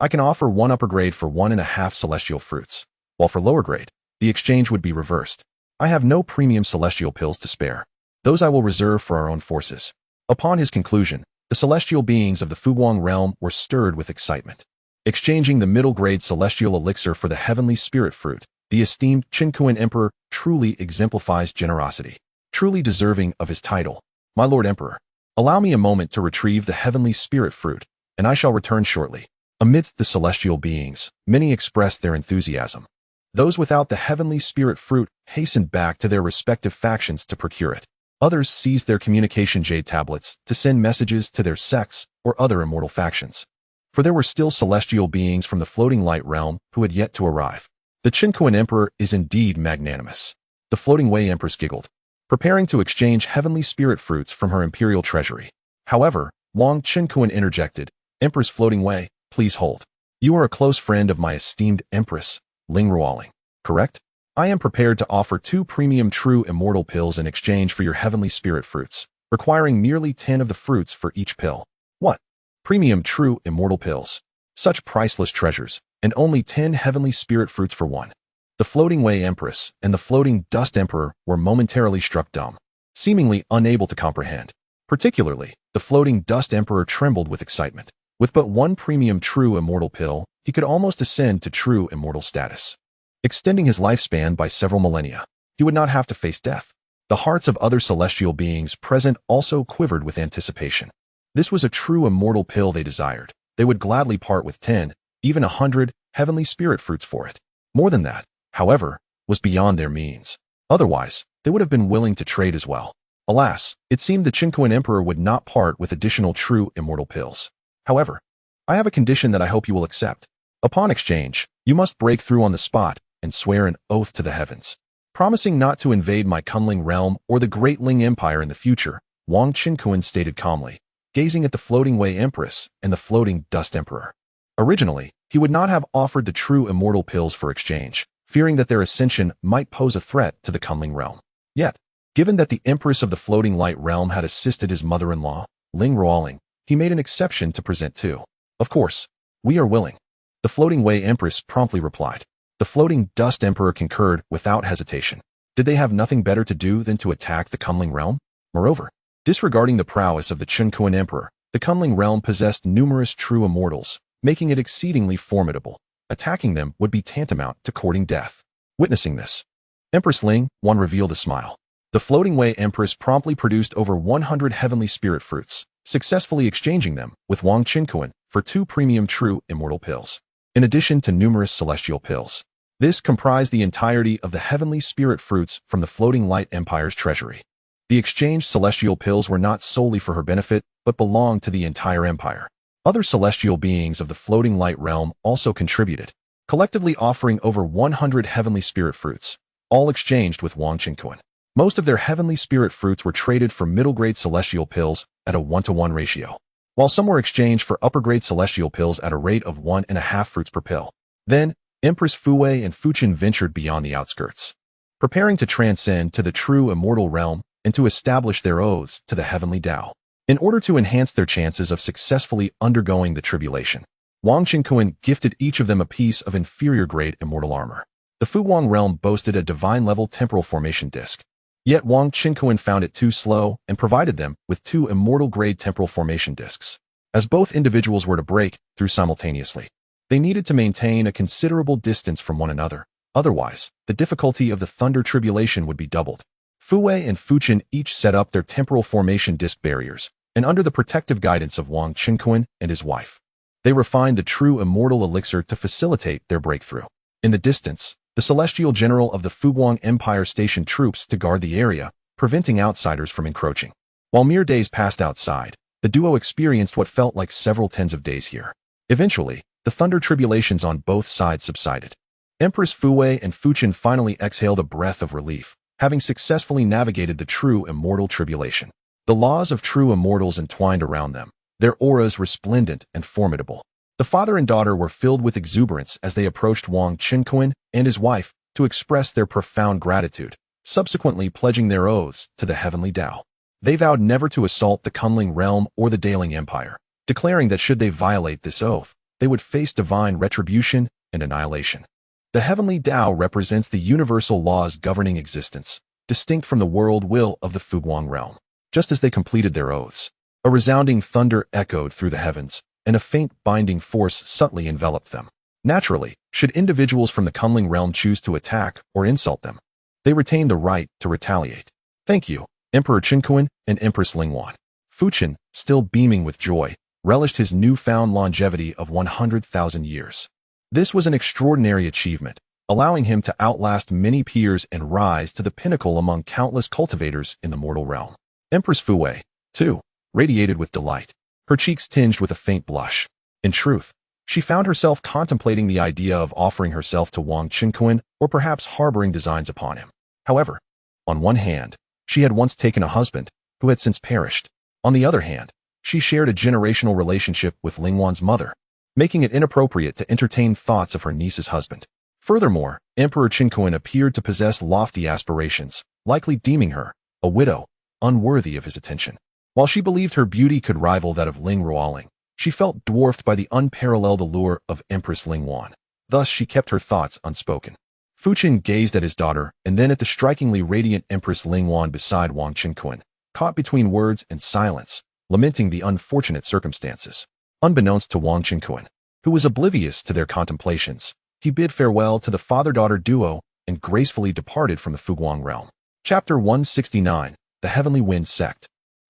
I can offer one upper-grade for 1.5 celestial fruits, while for lower-grade, the exchange would be reversed. I have no premium celestial pills to spare. Those I will reserve for our own forces. Upon his conclusion, the celestial beings of the Fuguang realm were stirred with excitement. Exchanging the middle-grade celestial elixir for the heavenly spirit fruit, the esteemed Qinkuan Emperor truly exemplifies generosity, truly deserving of his title. My Lord Emperor, allow me a moment to retrieve the heavenly spirit fruit, and I shall return shortly. Amidst the celestial beings, many expressed their enthusiasm. Those without the heavenly spirit fruit hastened back to their respective factions to procure it. Others seized their communication jade tablets to send messages to their sects or other immortal factions. For there were still celestial beings from the floating light realm who had yet to arrive. The Qinkuan Emperor is indeed magnanimous. The Floating Way Empress giggled, preparing to exchange heavenly spirit fruits from her imperial treasury. However, Wang Qinkuan interjected, Empress Floating Way, please hold. You are a close friend of my esteemed Empress, Ling Ruoling, correct? I am prepared to offer 2 premium true immortal pills in exchange for your heavenly spirit fruits, requiring merely 10 of the fruits for each pill. What? Premium true immortal pills. Such priceless treasures, and only 10 heavenly spirit fruits for one. The Floating Way Empress and the Floating Dust Emperor were momentarily struck dumb, seemingly unable to comprehend. Particularly, the Floating Dust Emperor trembled with excitement. With but one premium true immortal pill, he could almost ascend to true immortal status, extending his lifespan by several millennia. He would not have to face death. The hearts of other celestial beings present also quivered with anticipation. This was a true immortal pill they desired. They would gladly part with 10, even 100, heavenly spirit fruits for it. More than that, however, was beyond their means. Otherwise, they would have been willing to trade as well. Alas, it seemed the Qinkuan Emperor would not part with additional true immortal pills. However, I have a condition that I hope you will accept. Upon exchange, you must break through on the spot and swear an oath to the heavens. Promising not to invade my Kunling realm or the Great Ling Empire in the future, Wang Qinkuan stated calmly, gazing at the floating Wei Empress and the floating Dust Emperor. Originally, he would not have offered the true immortal pills for exchange, fearing that their ascension might pose a threat to the Kunling realm. Yet, given that the Empress of the Floating Light realm had assisted his mother-in-law, Ling Ruoling, he made an exception to present too. Of course, we are willing. The floating Wei Empress promptly replied. The floating Dust Emperor concurred without hesitation. Did they have nothing better to do than to attack the Kunling realm? Moreover, disregarding the prowess of the Qinkuan Emperor, the Kunling realm possessed numerous true immortals, making it exceedingly formidable. Attacking them would be tantamount to courting death. Witnessing this, Empress Ling Wan revealed a smile. The floating Wei Empress promptly produced over 100 heavenly spirit fruits, successfully exchanging them with Wang Qinkuan for 2 premium true immortal pills, in addition to numerous celestial pills. This comprised the entirety of the heavenly spirit fruits from the Floating Light Empire's treasury. The exchanged celestial pills were not solely for her benefit, but belonged to the entire empire. Other celestial beings of the Floating Light realm also contributed, collectively offering over 100 heavenly spirit fruits, all exchanged with Wang Qinkuan. Most of their heavenly spirit fruits were traded for middle-grade celestial pills at a 1-to-1 ratio, while some were exchanged for upper-grade celestial pills at a rate of 1.5 fruits per pill. Then, Empress Fuwei and Fuqin ventured beyond the outskirts, preparing to transcend to the true immortal realm and to establish their oaths to the heavenly Tao. In order to enhance their chances of successfully undergoing the tribulation, Wang Qinkuan gifted each of them a piece of inferior-grade immortal armor. The Fuwang realm boasted a divine-level temporal formation disc, yet Wang Qinkuan found it too slow and provided them with 2 immortal-grade temporal formation discs. As both individuals were to break through simultaneously, they needed to maintain a considerable distance from one another. Otherwise, the difficulty of the thunder tribulation would be doubled. Fuwei and Fuqin each set up their temporal formation disc barriers, and under the protective guidance of Wang Qinkuan and his wife, they refined the true immortal elixir to facilitate their breakthrough. In the distance, the celestial general of the Fuguang Empire stationed troops to guard the area, preventing outsiders from encroaching. While mere days passed outside, the duo experienced what felt like several tens of days here. Eventually, the thunder tribulations on both sides subsided. Empress Fuwei and Fuqin finally exhaled a breath of relief, having successfully navigated the true immortal tribulation. The laws of true immortals entwined around them, their auras resplendent and formidable. The father and daughter were filled with exuberance as they approached Wang Qinkuan and his wife to express their profound gratitude, subsequently pledging their oaths to the heavenly Tao. They vowed never to assault the Kunling realm or the Daling Empire, declaring that should they violate this oath, they would face divine retribution and annihilation. The heavenly Tao represents the universal laws governing existence, distinct from the world will of the Fuguang realm. Just as they completed their oaths, a resounding thunder echoed through the heavens, and a faint binding force subtly enveloped them. Naturally, should individuals from the Kunling realm choose to attack or insult them, they retained the right to retaliate. Thank you, Emperor Qinkuan and Empress Lingwan. Fuqin, still beaming with joy, relished his newfound longevity of 100,000 years. This was an extraordinary achievement, allowing him to outlast many peers and rise to the pinnacle among countless cultivators in the mortal realm. Empress Fuwei, too, radiated with delight, her cheeks tinged with a faint blush. In truth, she found herself contemplating the idea of offering herself to Wang Qinkuan or perhaps harboring designs upon him. However, on one hand, she had once taken a husband who had since perished. On the other hand, she shared a generational relationship with Lingwan's mother, making it inappropriate to entertain thoughts of her niece's husband. Furthermore, Emperor Qinkuan appeared to possess lofty aspirations, likely deeming her, a widow, unworthy of his attention. While she believed her beauty could rival that of Ling Ruoling, she felt dwarfed by the unparalleled allure of Empress Lingwan. Thus she kept her thoughts unspoken. Fuqin gazed at his daughter and then at the strikingly radiant Empress Lingwan beside Wang Qinkuan, caught between words and silence, lamenting the unfortunate circumstances. Unbeknownst to Wang Qinkuan, who was oblivious to their contemplations, he bid farewell to the father-daughter duo and gracefully departed from the Fuguang realm. Chapter 169, The Heavenly Wind Sect.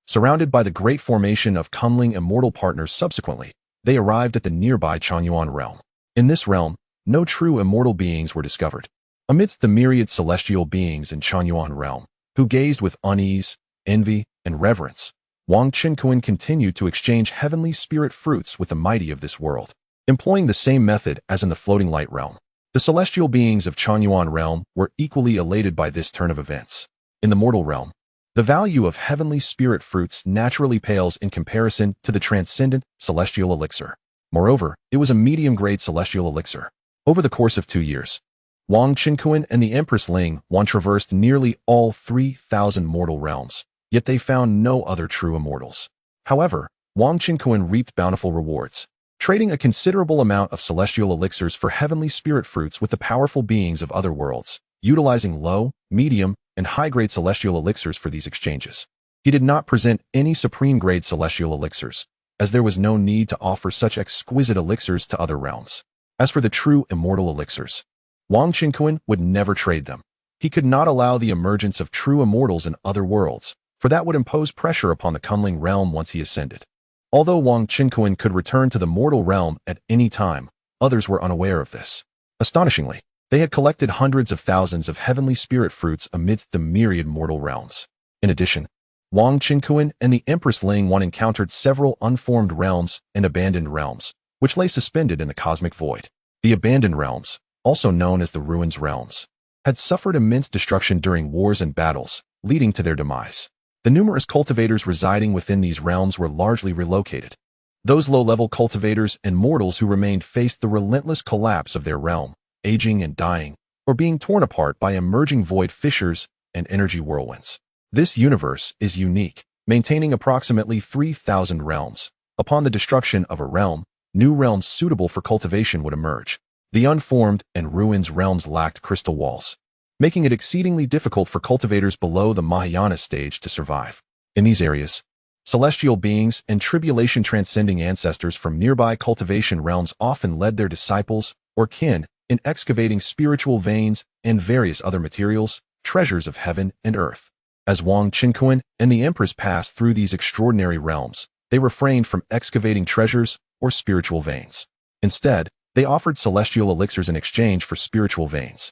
Surrounded by the great formation of Kunling immortal partners subsequently, they arrived at the nearby Changyuan realm. In this realm, no true immortal beings were discovered. Amidst the myriad celestial beings in Changyuan realm, who gazed with unease, envy, and reverence, Wang Qinkuan continued to exchange heavenly spirit fruits with the mighty of this world, employing the same method as in the floating light realm. The The celestial beings of Chanyuan realm were equally elated by this turn of events. In the mortal realm, the value of heavenly spirit fruits naturally pales in comparison to the transcendent celestial elixir. Moreover, it was a medium-grade celestial elixir. Over the course of 2 years, Wang Qinkuan and the Empress Ling Wan traversed nearly all 3,000 mortal realms, yet they found no other true immortals. However, Wang Qinkuan reaped bountiful rewards, trading a considerable amount of celestial elixirs for heavenly spirit fruits with the powerful beings of other worlds, utilizing low, medium, and high-grade celestial elixirs for these exchanges. He did not present any supreme-grade celestial elixirs, as there was no need to offer such exquisite elixirs to other realms. As for the true immortal elixirs, Wang Qinkuan would never trade them. He could not allow the emergence of true immortals in other worlds, for that would impose pressure upon the Kunling realm once he ascended. Although Wang Qinkuan could return to the mortal realm at any time, others were unaware of this. Astonishingly, they had collected hundreds of thousands of heavenly spirit fruits amidst the myriad mortal realms. In addition, Wang Qinkuan and the Empress Ling Wan encountered several unformed realms and abandoned realms, which lay suspended in the cosmic void. The abandoned realms, also known as the Ruins realms, had suffered immense destruction during wars and battles, leading to their demise. The numerous cultivators residing within these realms were largely relocated. Those low-level cultivators and mortals who remained faced the relentless collapse of their realm, aging and dying, or being torn apart by emerging void fissures and energy whirlwinds. This universe is unique, maintaining approximately 3,000 realms. Upon the destruction of a realm, new realms suitable for cultivation would emerge. The unformed and ruins realms lacked crystal walls, making it exceedingly difficult for cultivators below the Mahayana stage to survive. In these areas, celestial beings and tribulation-transcending ancestors from nearby cultivation realms often led their disciples or kin in excavating spiritual veins and various other materials, treasures of heaven and earth. As Wang Qinkuan and the Empress passed through these extraordinary realms, they refrained from excavating treasures or spiritual veins. Instead, they offered celestial elixirs in exchange for spiritual veins.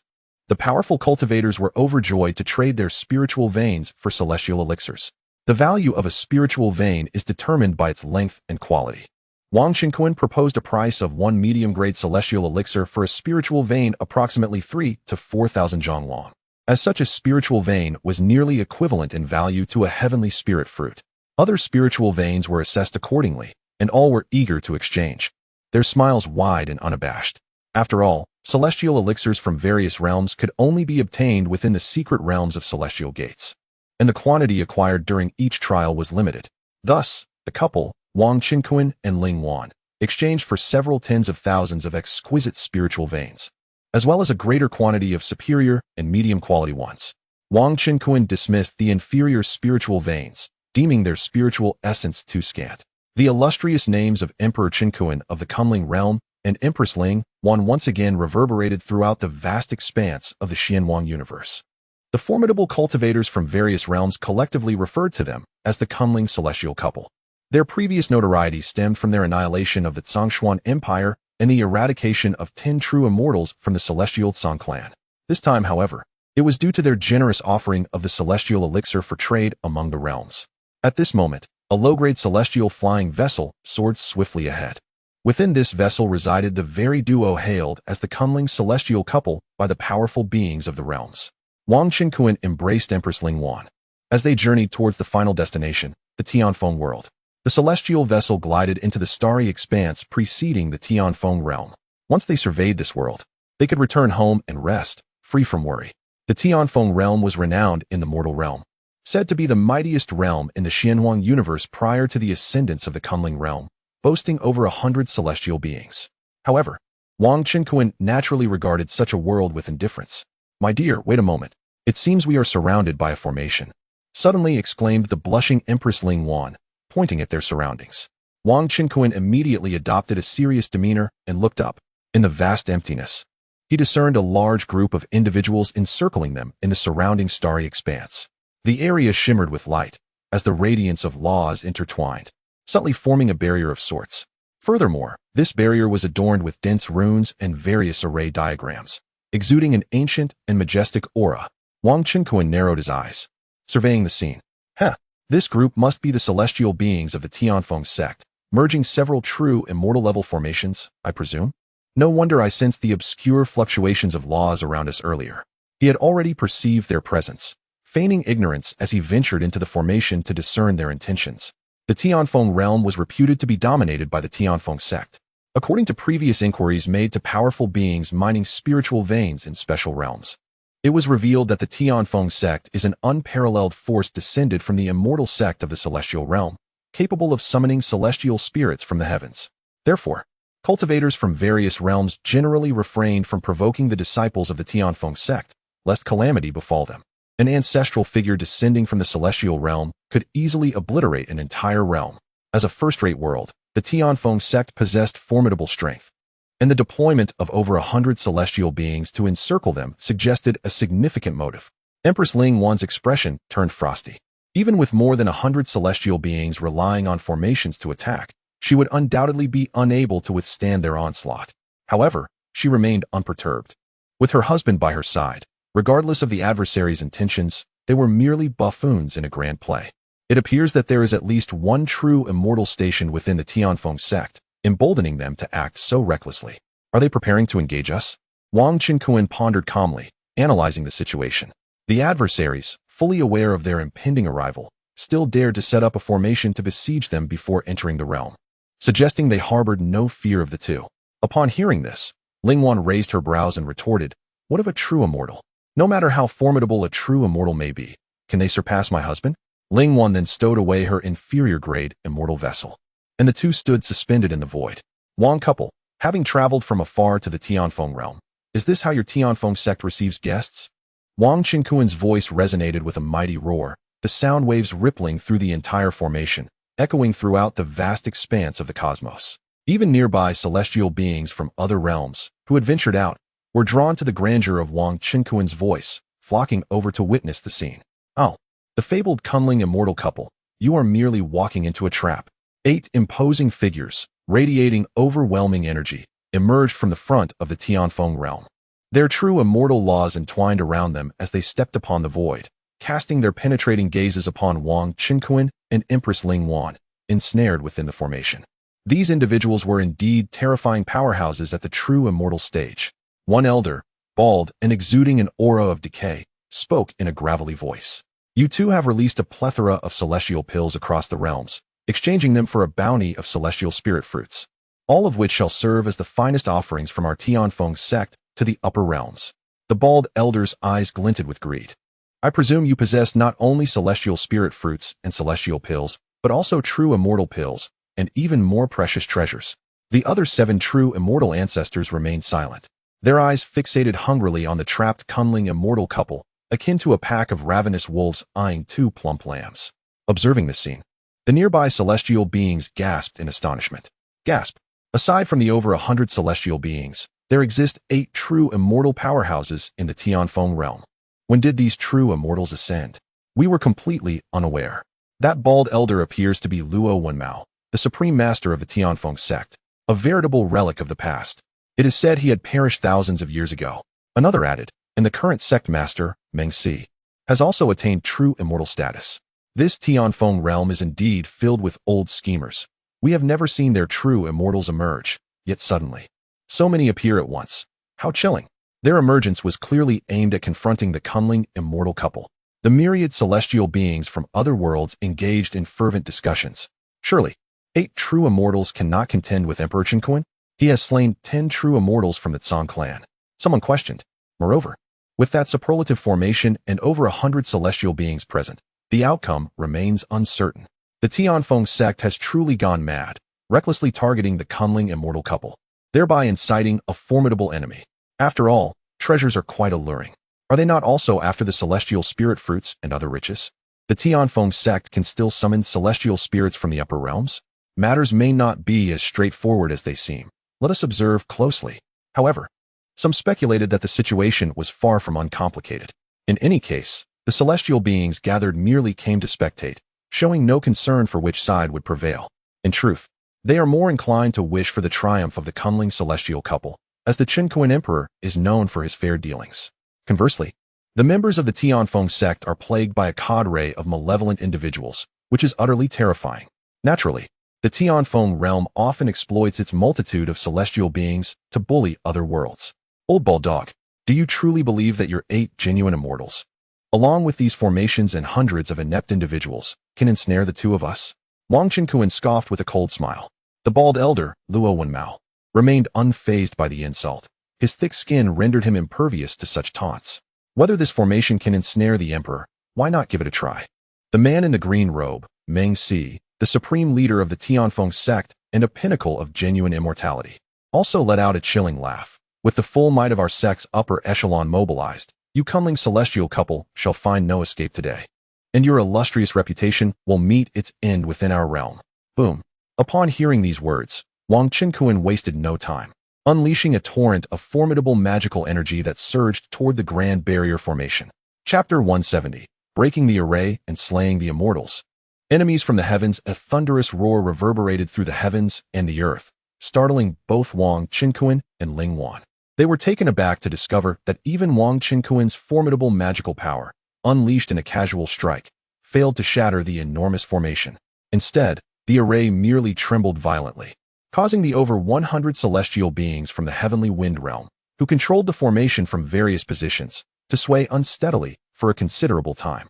The powerful cultivators were overjoyed to trade their spiritual veins for celestial elixirs. The value of a spiritual vein is determined by its length and quality. Wang Qinkuan proposed a price of 1 medium-grade celestial elixir for a spiritual vein approximately 3 to 4,000 zhonglong. As such a spiritual vein was nearly equivalent in value to a heavenly spirit fruit. Other spiritual veins were assessed accordingly, and all were eager to exchange, their smiles wide and unabashed. After all, celestial elixirs from various realms could only be obtained within the secret realms of celestial gates, and the quantity acquired during each trial was limited. Thus, the couple, Wang Qinkuan and Ling Wan, exchanged for several tens of thousands of exquisite spiritual veins, as well as a greater quantity of superior and medium-quality ones. Wang Qinkuan dismissed the inferior spiritual veins, deeming their spiritual essence too scant. The illustrious names of Emperor Qinkuan of the Kunling realm and Empress Ling Wan once again reverberated throughout the vast expanse of the Xianwang universe. The formidable cultivators from various realms collectively referred to them as the Kunling celestial couple. Their previous notoriety stemmed from their annihilation of the Zhongshuan Empire and the eradication of 10 true immortals from the celestial Zhong clan. This time, however, it was due to their generous offering of the celestial elixir for trade among the realms. At this moment, a low-grade celestial flying vessel soared swiftly ahead. Within this vessel resided the very duo hailed as the Kunling celestial couple by the powerful beings of the realms. Wang Qinkuan embraced Empress Ling Wan. As they journeyed towards the final destination, the Tianfeng world, the celestial vessel glided into the starry expanse preceding the Tianfeng realm. Once they surveyed this world, they could return home and rest, free from worry. The Tianfeng realm was renowned in the mortal realm, said to be the mightiest realm in the Xianwang universe prior to the ascendance of the Kunling realm, boasting over 100 celestial beings. However, Wang Qinkuan naturally regarded such a world with indifference. "My dear, wait a moment. It seems we are surrounded by a formation," suddenly exclaimed the blushing Empress Ling Wan, pointing at their surroundings. Wang Qinkuan immediately adopted a serious demeanor and looked up. In the vast emptiness, he discerned a large group of individuals encircling them in the surrounding starry expanse. The area shimmered with light, as the radiance of laws intertwined, subtly forming a barrier of sorts. Furthermore, this barrier was adorned with dense runes and various array diagrams, exuding an ancient and majestic aura. Wang Qinkuan narrowed his eyes, surveying the scene. This group must be the celestial beings of the Tianfeng sect, merging several true immortal-level formations, I presume? No wonder I sensed the obscure fluctuations of laws around us earlier. He had already perceived their presence, feigning ignorance as he ventured into the formation to discern their intentions. The Tianfeng realm was reputed to be dominated by the Tianfeng sect. According to previous inquiries made to powerful beings mining spiritual veins in special realms, it was revealed that the Tianfeng sect is an unparalleled force descended from the immortal sect of the celestial realm, capable of summoning celestial spirits from the heavens. Therefore, cultivators from various realms generally refrained from provoking the disciples of the Tianfeng sect, lest calamity befall them. An ancestral figure descending from the celestial realm could easily obliterate an entire realm. As a first-rate world, the Tianfeng sect possessed formidable strength, and the deployment of over 100 celestial beings to encircle them suggested a significant motive. Empress Ling Wan's expression turned frosty. Even with more than 100 celestial beings relying on formations to attack, she would undoubtedly be unable to withstand their onslaught. However, she remained unperturbed. With her husband by her side, regardless of the adversary's intentions, they were merely buffoons in a grand play. It appears that there is at least one true immortal station within the Tianfeng sect, emboldening them to act so recklessly. Are they preparing to engage us? Wang Qinkuan pondered calmly, analyzing the situation. The adversaries, fully aware of their impending arrival, still dared to set up a formation to besiege them before entering the realm, suggesting they harbored no fear of the two. Upon hearing this, Ling Wan raised her brows and retorted, "What of a true immortal? No matter how formidable a true immortal may be, can they surpass my husband?" Ling Wan then stowed away her inferior-grade immortal vessel, and the two stood suspended in the void. Wang couple, having traveled from afar to the Tianfeng realm, is this how your Tianfeng sect receives guests? Wang Qinkuan's voice resonated with a mighty roar, the sound waves rippling through the entire formation, echoing throughout the vast expanse of the cosmos. Even nearby celestial beings from other realms, who had ventured out, were drawn to the grandeur of Wang Qinkuan's voice, flocking over to witness the scene. Oh, the fabled Kunling immortal couple, you are merely walking into a trap. 8 imposing figures, radiating overwhelming energy, emerged from the front of the Tianfeng realm. Their true immortal laws entwined around them as they stepped upon the void, casting their penetrating gazes upon Wang Qinkuan and Empress Ling Wan, ensnared within the formation. These individuals were indeed terrifying powerhouses at the true immortal stage. One elder, bald and exuding an aura of decay, spoke in a gravelly voice. You two have released a plethora of celestial pills across the realms, exchanging them for a bounty of celestial spirit fruits, all of which shall serve as the finest offerings from our Tianfeng sect to the upper realms. The bald elder's eyes glinted with greed. I presume you possess not only celestial spirit fruits and celestial pills, but also true immortal pills, and even more precious treasures. The other 7 true immortal ancestors remained silent, their eyes fixated hungrily on the trapped Kunling immortal couple, akin to a pack of ravenous wolves eyeing 2 plump lambs. Observing this scene, the nearby celestial beings gasped in astonishment. Gasp! Aside from the over 100 celestial beings, there exist 8 true immortal powerhouses in the Tianfeng realm. When did these true immortals ascend? We were completely unaware. That bald elder appears to be Luo Wenmao, the supreme master of the Tianfeng sect, a veritable relic of the past. It is said he had perished thousands of years ago. Another added, and the current sect master, Meng Si, has also attained true immortal status. This Tianfeng realm is indeed filled with old schemers. We have never seen their true immortals emerge, yet suddenly, so many appear at once. How chilling. Their emergence was clearly aimed at confronting the Kunling immortal couple. The myriad celestial beings from other worlds engaged in fervent discussions. Surely, 8 true immortals cannot contend with Emperor Qinkuan? He has slain 10 true immortals from the Tsang clan. Someone questioned. Moreover, with that superlative formation and over 100 celestial beings present, the outcome remains uncertain. The Tianfeng sect has truly gone mad, recklessly targeting the Kunling immortal couple, thereby inciting a formidable enemy. After all, treasures are quite alluring. Are they not also after the celestial spirit fruits and other riches? The Tianfeng sect can still summon celestial spirits from the upper realms? Matters may not be as straightforward as they seem. Let us observe closely. However, some speculated that the situation was far from uncomplicated. In any case, the celestial beings gathered merely came to spectate, showing no concern for which side would prevail. In truth, they are more inclined to wish for the triumph of the Kunling celestial couple, as the Qinkuan emperor is known for his fair dealings. Conversely, the members of the Tianfeng sect are plagued by a cadre of malevolent individuals, which is utterly terrifying. Naturally, the The Tianfeng realm often exploits its multitude of celestial beings to bully other worlds. Old Bulldog, do you truly believe that your 8 genuine immortals, along with these formations and hundreds of inept individuals, can ensnare the two of us? Wang Qinkuan scoffed with a cold smile. The bald elder, Luo Wenmao, remained unfazed by the insult. His thick skin rendered him impervious to such taunts. Whether this formation can ensnare the emperor, why not give it a try? The man in the green robe, Meng Si, the supreme leader of the Tianfeng sect and a pinnacle of genuine immortality, also let out a chilling laugh. With the full might of our sect's upper echelon mobilized, you coming celestial couple shall find no escape today. And your illustrious reputation will meet its end within our realm. Boom. Upon hearing these words, Wang Qinkuan wasted no time, unleashing a torrent of formidable magical energy that surged toward the Grand Barrier Formation. Chapter 170. Breaking the Array and Slaying the Immortals. Enemies from the heavens, a thunderous roar reverberated through the heavens and the earth, startling both Wang Qinkuan and Ling Wan. They were taken aback to discover that even Wang Qinkuan's formidable magical power, unleashed in a casual strike, failed to shatter the enormous formation. Instead, the array merely trembled violently, causing the over 100 celestial beings from the heavenly wind realm, who controlled the formation from various positions, to sway unsteadily for a considerable time.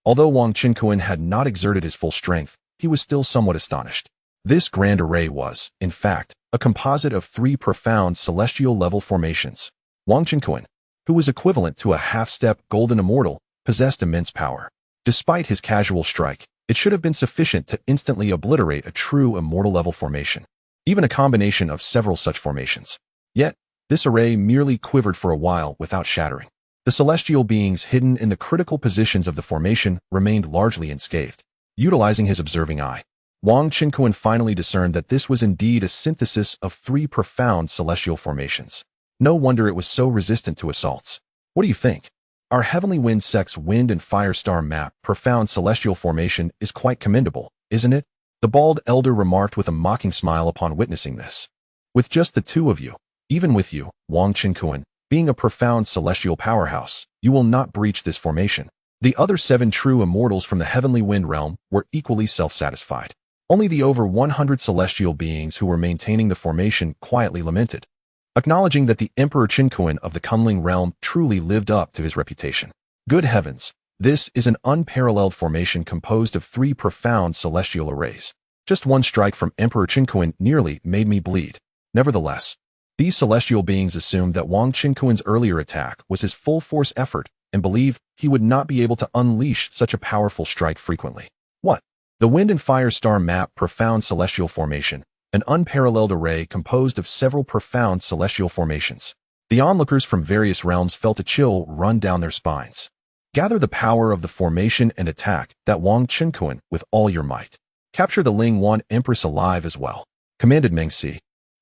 Although Wang Qinkuan had not exerted his full strength, he was still somewhat astonished. This grand array was, in fact, a composite of 3 profound celestial-level formations. Wang Qinkuan, who was equivalent to a half-step golden immortal, possessed immense power. Despite his casual strike, it should have been sufficient to instantly obliterate a true immortal-level formation, even a combination of several such formations. Yet, this array merely quivered for a while without shattering. The celestial beings hidden in the critical positions of the formation remained largely unscathed. Utilizing his observing eye, Wang Qinkuan finally discerned that this was indeed a synthesis of 3 profound celestial formations. No wonder it was so resistant to assaults. What do you think? Our Heavenly Wind Sect's Wind and Fire Star Map profound celestial formation is quite commendable, isn't it? The bald elder remarked with a mocking smile upon witnessing this. With just the 2 of you, even with you, Wang Qinkuan, being a profound celestial powerhouse, you will not breach this formation. The other 7 true immortals from the heavenly wind realm were equally self-satisfied. Only the over 100 celestial beings who were maintaining the formation quietly lamented, acknowledging that the Emperor Qinkuan of the Kunling realm truly lived up to his reputation. Good heavens, this is an unparalleled formation composed of 3 profound celestial arrays. Just one strike from Emperor Qinkuan nearly made me bleed. Nevertheless, these celestial beings assumed that Wang Qinkuan's earlier attack was his full-force effort and believed he would not be able to unleash such a powerful strike frequently. What? The Wind and Fire Star Map profound celestial formation, an unparalleled array composed of several profound celestial formations. The onlookers from various realms felt a chill run down their spines. Gather the power of the formation and attack that Wang Qinkuan with all your might. Capture the Ling Wan Empress alive as well, commanded Meng Si,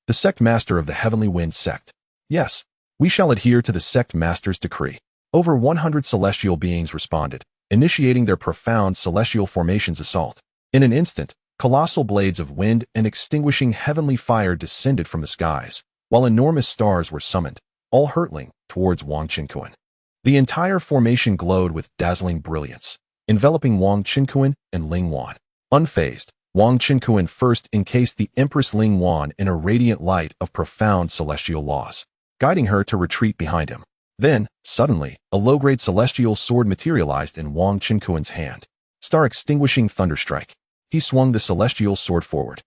the sect master of the Heavenly Wind sect. Yes, we shall adhere to the sect master's decree. Over 100 celestial beings responded, initiating their profound celestial formations assault. In an instant, colossal blades of wind and extinguishing heavenly fire descended from the skies, while enormous stars were summoned, all hurtling towards Wang Qinkuan. The entire formation glowed with dazzling brilliance, enveloping Wang Qinkuan and Ling Wan. Unfazed, Wang Qinkuan first encased the Empress Ling Wan in a radiant light of profound celestial laws, guiding her to retreat behind him. Then, suddenly, a low-grade celestial sword materialized in Wang Qinkuan's hand. Star-extinguishing thunderstrike. He swung the celestial sword forward,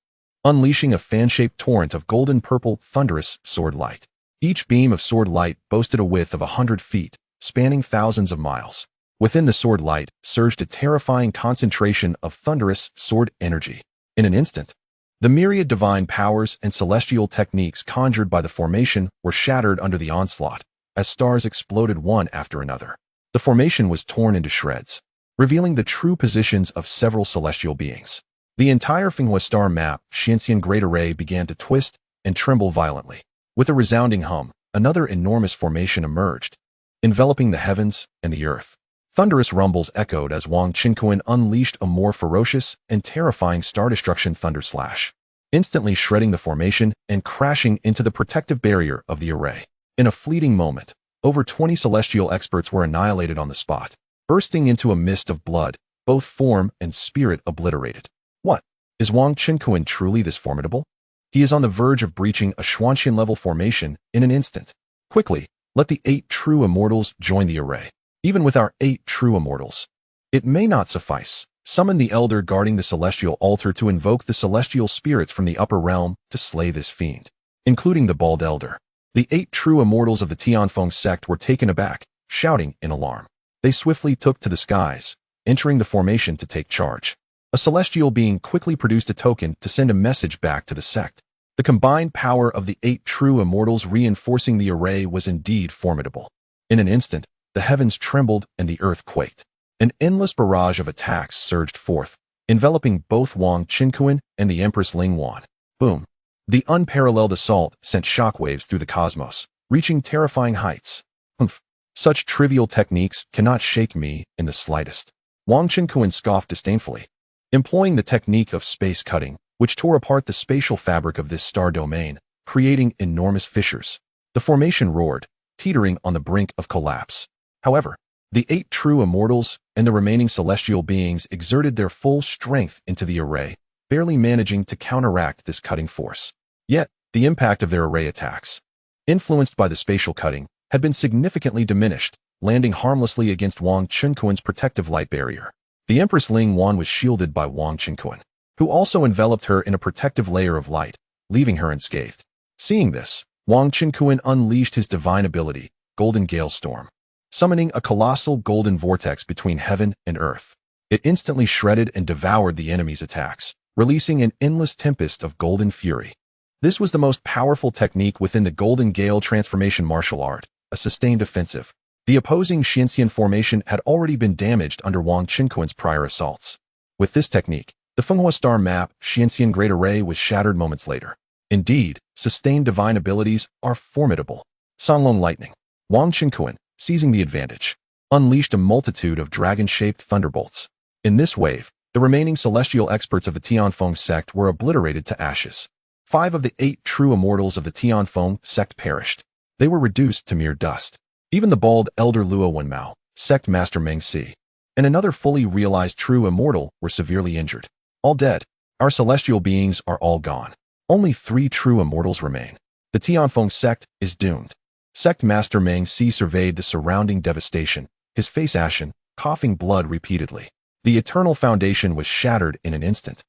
unleashing a fan-shaped torrent of golden-purple, thunderous sword light. Each beam of sword light boasted a width of 100 feet, spanning thousands of miles. Within the sword light surged a terrifying concentration of thunderous sword energy. In an instant, the myriad divine powers and celestial techniques conjured by the formation were shattered under the onslaught, as stars exploded one after another. The formation was torn into shreds, revealing the true positions of several celestial beings. The entire Manhwa star map, Xianxian Great Array, began to twist and tremble violently. With a resounding hum, another enormous formation emerged, enveloping the heavens and the earth. Thunderous rumbles echoed as Wang Qinkuan unleashed a more ferocious and terrifying star destruction thunder slash, instantly shredding the formation and crashing into the protective barrier of the array. In a fleeting moment, over 20 celestial experts were annihilated on the spot, bursting into a mist of blood, both form and spirit obliterated. What? Is Wang Qinkuan truly this formidable? He is on the verge of breaching a Xuanxian-level formation in an instant. Quickly, let the 8 true immortals join the array. Even with our 8 true immortals, it may not suffice. Summon the elder guarding the celestial altar to invoke the celestial spirits from the upper realm to slay this fiend, including the bald elder. The 8 true immortals of the Tianfeng sect were taken aback, shouting in alarm. They swiftly took to the skies, entering the formation to take charge. A celestial being quickly produced a token to send a message back to the sect. The combined power of the 8 true immortals reinforcing the array was indeed formidable. In an instant, the heavens trembled and the earth quaked. An endless barrage of attacks surged forth, enveloping both Wang Qinkuan and the Empress Ling Wan. Boom! The unparalleled assault sent shockwaves through the cosmos, reaching terrifying heights. Humph! Such trivial techniques cannot shake me in the slightest. Wang Qinkuan scoffed disdainfully. Employing the technique of space cutting, which tore apart the spatial fabric of this star domain, creating enormous fissures. The formation roared, teetering on the brink of collapse. However, the 8 true immortals and the remaining celestial beings exerted their full strength into the array, barely managing to counteract this cutting force. Yet, the impact of their array attacks, influenced by the spatial cutting, had been significantly diminished, landing harmlessly against Wang Qinkuan's protective light barrier. The Empress Ling Wan was shielded by Wang Qinkuan, who also enveloped her in a protective layer of light, leaving her unscathed. Seeing this, Wang Qinkuan unleashed his divine ability, Golden Gale Storm, summoning a colossal golden vortex between heaven and earth. It instantly shredded and devoured the enemy's attacks, releasing an endless tempest of golden fury. This was the most powerful technique within the Golden Gale transformation martial art, a sustained offensive. The opposing Xianxian formation had already been damaged under Wang Qinkuan's prior assaults. With this technique, the Manhwa star map Xianxian Great Array was shattered moments later. Indeed, sustained divine abilities are formidable. Sanglong Lightning. Wang Qinkuan, seizing the advantage, unleashed a multitude of dragon-shaped thunderbolts. In this wave, the remaining celestial experts of the Tianfeng sect were obliterated to ashes. 5 of the 8 true immortals of the Tianfeng sect perished. They were reduced to mere dust. Even the bald elder Luo Wenmao, sect master Meng Si, and another fully realized true immortal were severely injured. All dead. Our celestial beings are all gone. Only 3 true immortals remain. The Tianfeng sect is doomed. Sect master Meng Si surveyed the surrounding devastation, his face ashen, coughing blood repeatedly. The eternal foundation was shattered in an instant,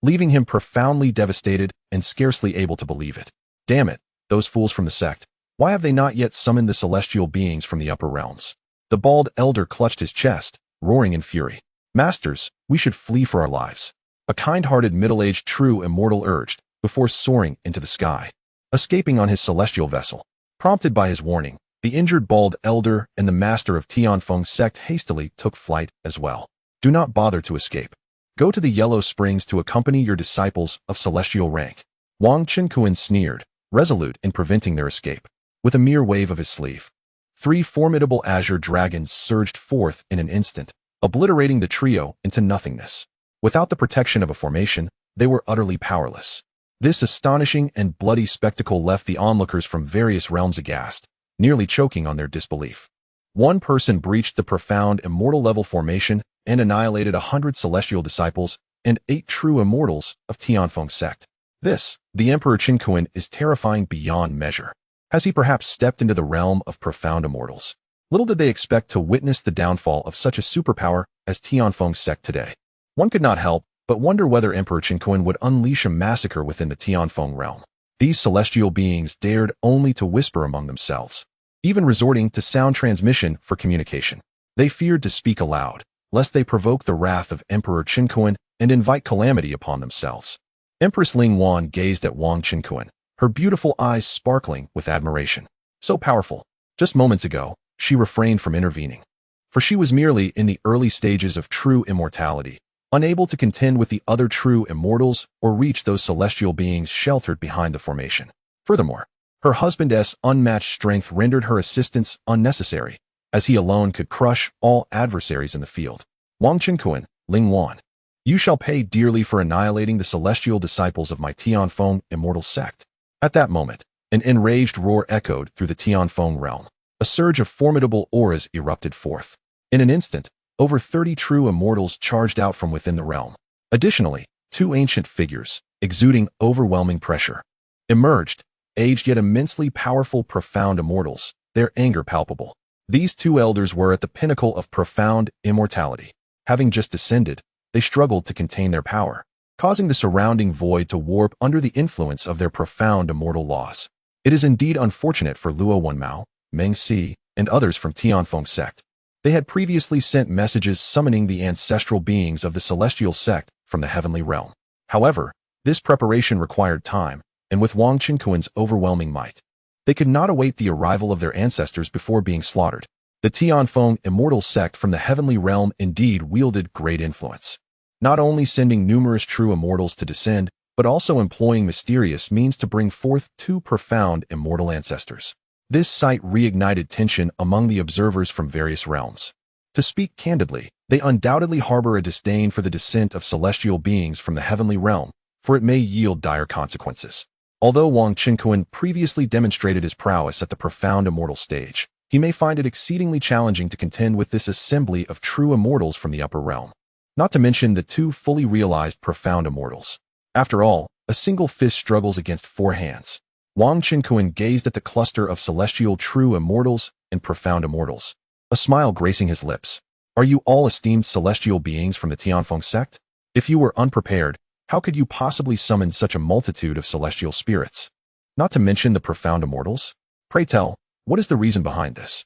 leaving him profoundly devastated and scarcely able to believe it. Damn it, those fools from the sect. Why have they not yet summoned the celestial beings from the upper realms? The bald elder clutched his chest, roaring in fury. Masters, we should flee for our lives. A kind-hearted middle-aged true immortal urged, before soaring into the sky. Escaping on his celestial vessel. Prompted by his warning, the injured bald elder and the master of Tianfeng sect hastily took flight as well. Do not bother to escape. Go to the Yellow Springs to accompany your disciples of celestial rank. Wang Qinkuan sneered, resolute in preventing their escape. With a mere wave of his sleeve, 3 formidable azure dragons surged forth in an instant, obliterating the trio into nothingness. Without the protection of a formation, they were utterly powerless. This astonishing and bloody spectacle left the onlookers from various realms aghast, nearly choking on their disbelief. One person breached the profound immortal-level formation and annihilated 100 celestial disciples and 8 true immortals of Tianfeng sect. This, the Emperor Qinkuan, is terrifying beyond measure. Has he perhaps stepped into the realm of profound immortals? Little did they expect to witness the downfall of such a superpower as Tianfeng sect today. One could not help but wonder whether Emperor Qinkuan would unleash a massacre within the Tianfeng realm. These celestial beings dared only to whisper among themselves, even resorting to sound transmission for communication. They feared to speak aloud, lest they provoke the wrath of Emperor Qinkuan and invite calamity upon themselves. Empress Ling Wan gazed at Wang Qinkuan, her beautiful eyes sparkling with admiration. So powerful. Just moments ago, she refrained from intervening, for she was merely in the early stages of true immortality, unable to contend with the other true immortals or reach those celestial beings sheltered behind the formation. Furthermore, her husband's unmatched strength rendered her assistance unnecessary, as he alone could crush all adversaries in the field. Wang Qinkuan, Ling Wan, you shall pay dearly for annihilating the celestial disciples of my Tianfeng immortal sect. At that moment, an enraged roar echoed through the Tianfeng realm. A surge of formidable auras erupted forth. In an instant, over 30 true immortals charged out from within the realm. Additionally, two ancient figures, exuding overwhelming pressure, emerged, aged yet immensely powerful profound immortals, their anger palpable. These two elders were at the pinnacle of profound immortality. Having just descended, they struggled to contain their power, causing the surrounding void to warp under the influence of their profound immortal laws. It is indeed unfortunate for Luo Wenmao, Meng Si, and others from Tianfeng sect. They had previously sent messages summoning the ancestral beings of the celestial sect from the heavenly realm. However, this preparation required time, and with Wang Qinkuan's overwhelming might, they could not await the arrival of their ancestors before being slaughtered. The Tianfeng immortal sect from the heavenly realm indeed wielded great influence, not only sending numerous true immortals to descend, but also employing mysterious means to bring forth two profound immortal ancestors. This sight reignited tension among the observers from various realms. To speak candidly, they undoubtedly harbor a disdain for the descent of celestial beings from the heavenly realm, for it may yield dire consequences. Although Wang Qinkuan previously demonstrated his prowess at the profound immortal stage, he may find it exceedingly challenging to contend with this assembly of true immortals from the upper realm, not to mention the two fully realized profound immortals. After all, a single fist struggles against four hands. Wang Qinkuan gazed at the cluster of celestial true immortals and profound immortals, a smile gracing his lips. Are you all esteemed celestial beings from the Tianfeng sect? If you were unprepared, how could you possibly summon such a multitude of celestial spirits? Not to mention the profound immortals? Pray tell, what is the reason behind this?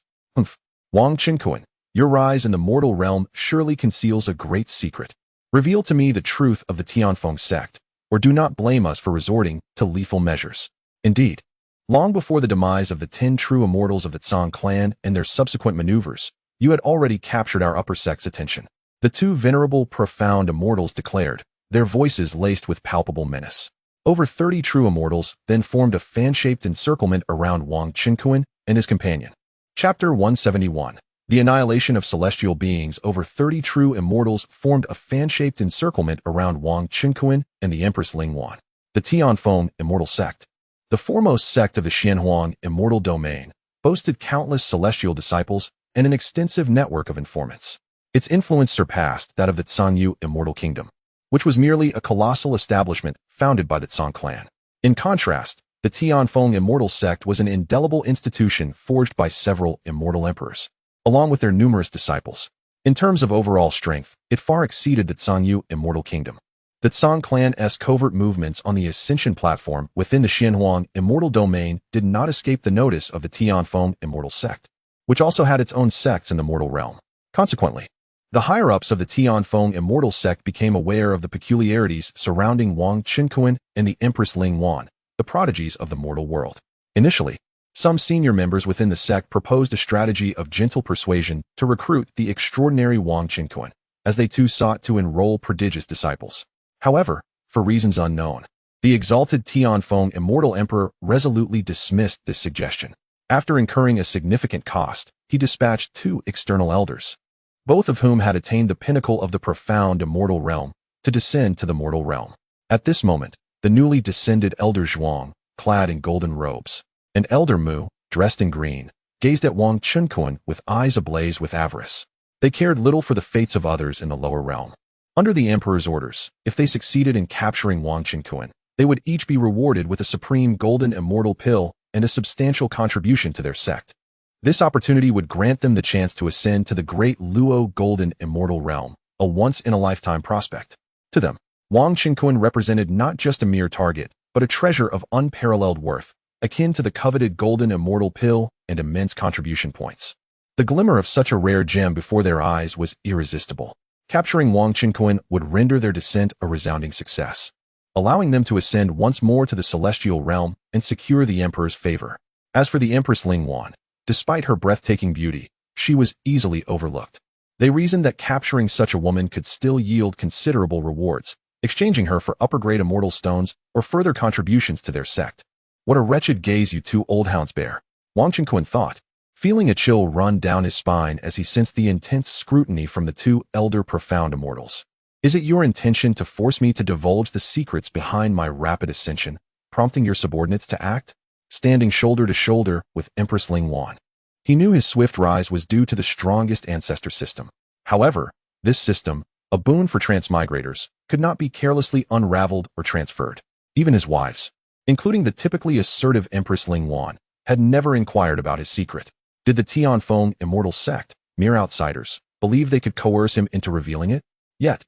Wang Qinkuan, your rise in the mortal realm surely conceals a great secret. Reveal to me the truth of the Tianfeng sect, or do not blame us for resorting to lethal measures. Indeed, long before the demise of the 10 true immortals of the Tsang clan and their subsequent maneuvers, you had already captured our upper sect's attention. The two venerable, profound immortals declared, their voices laced with palpable menace. Over 30 true immortals then formed a fan-shaped encirclement around Wang Qinkuan and his companion. Chapter 171. The annihilation of celestial beings. Over 30 true immortals formed a fan-shaped encirclement around Wang Qinkuan and the Empress Lingwan. The Tianfeng immortal sect, the foremost sect of the Xianhuang immortal domain, boasted countless celestial disciples and an extensive network of informants. Its influence surpassed that of the Tsangyu immortal kingdom, which was merely a colossal establishment founded by the Tsang clan. In contrast, the Tianfeng immortal sect was an indelible institution forged by several immortal emperors, along with their numerous disciples. In terms of overall strength, it far exceeded the Tsangyu immortal kingdom. The Tsang clan's covert movements on the ascension platform within the Xianhuang immortal domain did not escape the notice of the Tianfeng immortal sect, which also had its own sects in the mortal realm. Consequently, the higher-ups of the Tianfeng immortal sect became aware of the peculiarities surrounding Wang Qinkuan and the Empress Lingwan, the prodigies of the mortal world. Initially, some senior members within the sect proposed a strategy of gentle persuasion to recruit the extraordinary Wang Qinkuan, as they too sought to enroll prodigious disciples. However, for reasons unknown, the exalted Tianfeng immortal emperor resolutely dismissed this suggestion. After incurring a significant cost, he dispatched two external elders, both of whom had attained the pinnacle of the profound immortal realm, to descend to the mortal realm. At this moment, the newly descended elder Zhuang, clad in golden robes, and elder Mu, dressed in green, gazed at Wang Qinkuan with eyes ablaze with avarice. They cared little for the fates of others in the lower realm. Under the emperor's orders, if they succeeded in capturing Wang Qinkuan, they would each be rewarded with a supreme golden immortal pill and a substantial contribution to their sect. This opportunity would grant them the chance to ascend to the great Luo golden immortal realm, a once-in-a-lifetime prospect. To them, Wang Qinkuan represented not just a mere target, but a treasure of unparalleled worth, akin to the coveted golden immortal pill and immense contribution points. The glimmer of such a rare gem before their eyes was irresistible. Capturing Wang Qinkuan would render their descent a resounding success, allowing them to ascend once more to the celestial realm and secure the emperor's favor. As for the Empress Lingwan, despite her breathtaking beauty, she was easily overlooked. They reasoned that capturing such a woman could still yield considerable rewards, exchanging her for upper-grade immortal stones or further contributions to their sect. What a wretched gaze you two old hounds bear, Wang Qinkuan thought, feeling a chill run down his spine as he sensed the intense scrutiny from the two elder profound immortals. Is it your intention to force me to divulge the secrets behind my rapid ascension, prompting your subordinates to act? Standing shoulder to shoulder with Empress Lingwan, he knew his swift rise was due to the strongest ancestor system. However, this system, a boon for transmigrators, could not be carelessly unraveled or transferred. Even his wives, including the typically assertive Empress Ling Wan, had never inquired about his secret. Did the Tianfeng immortal sect, mere outsiders, believe they could coerce him into revealing it? Yet,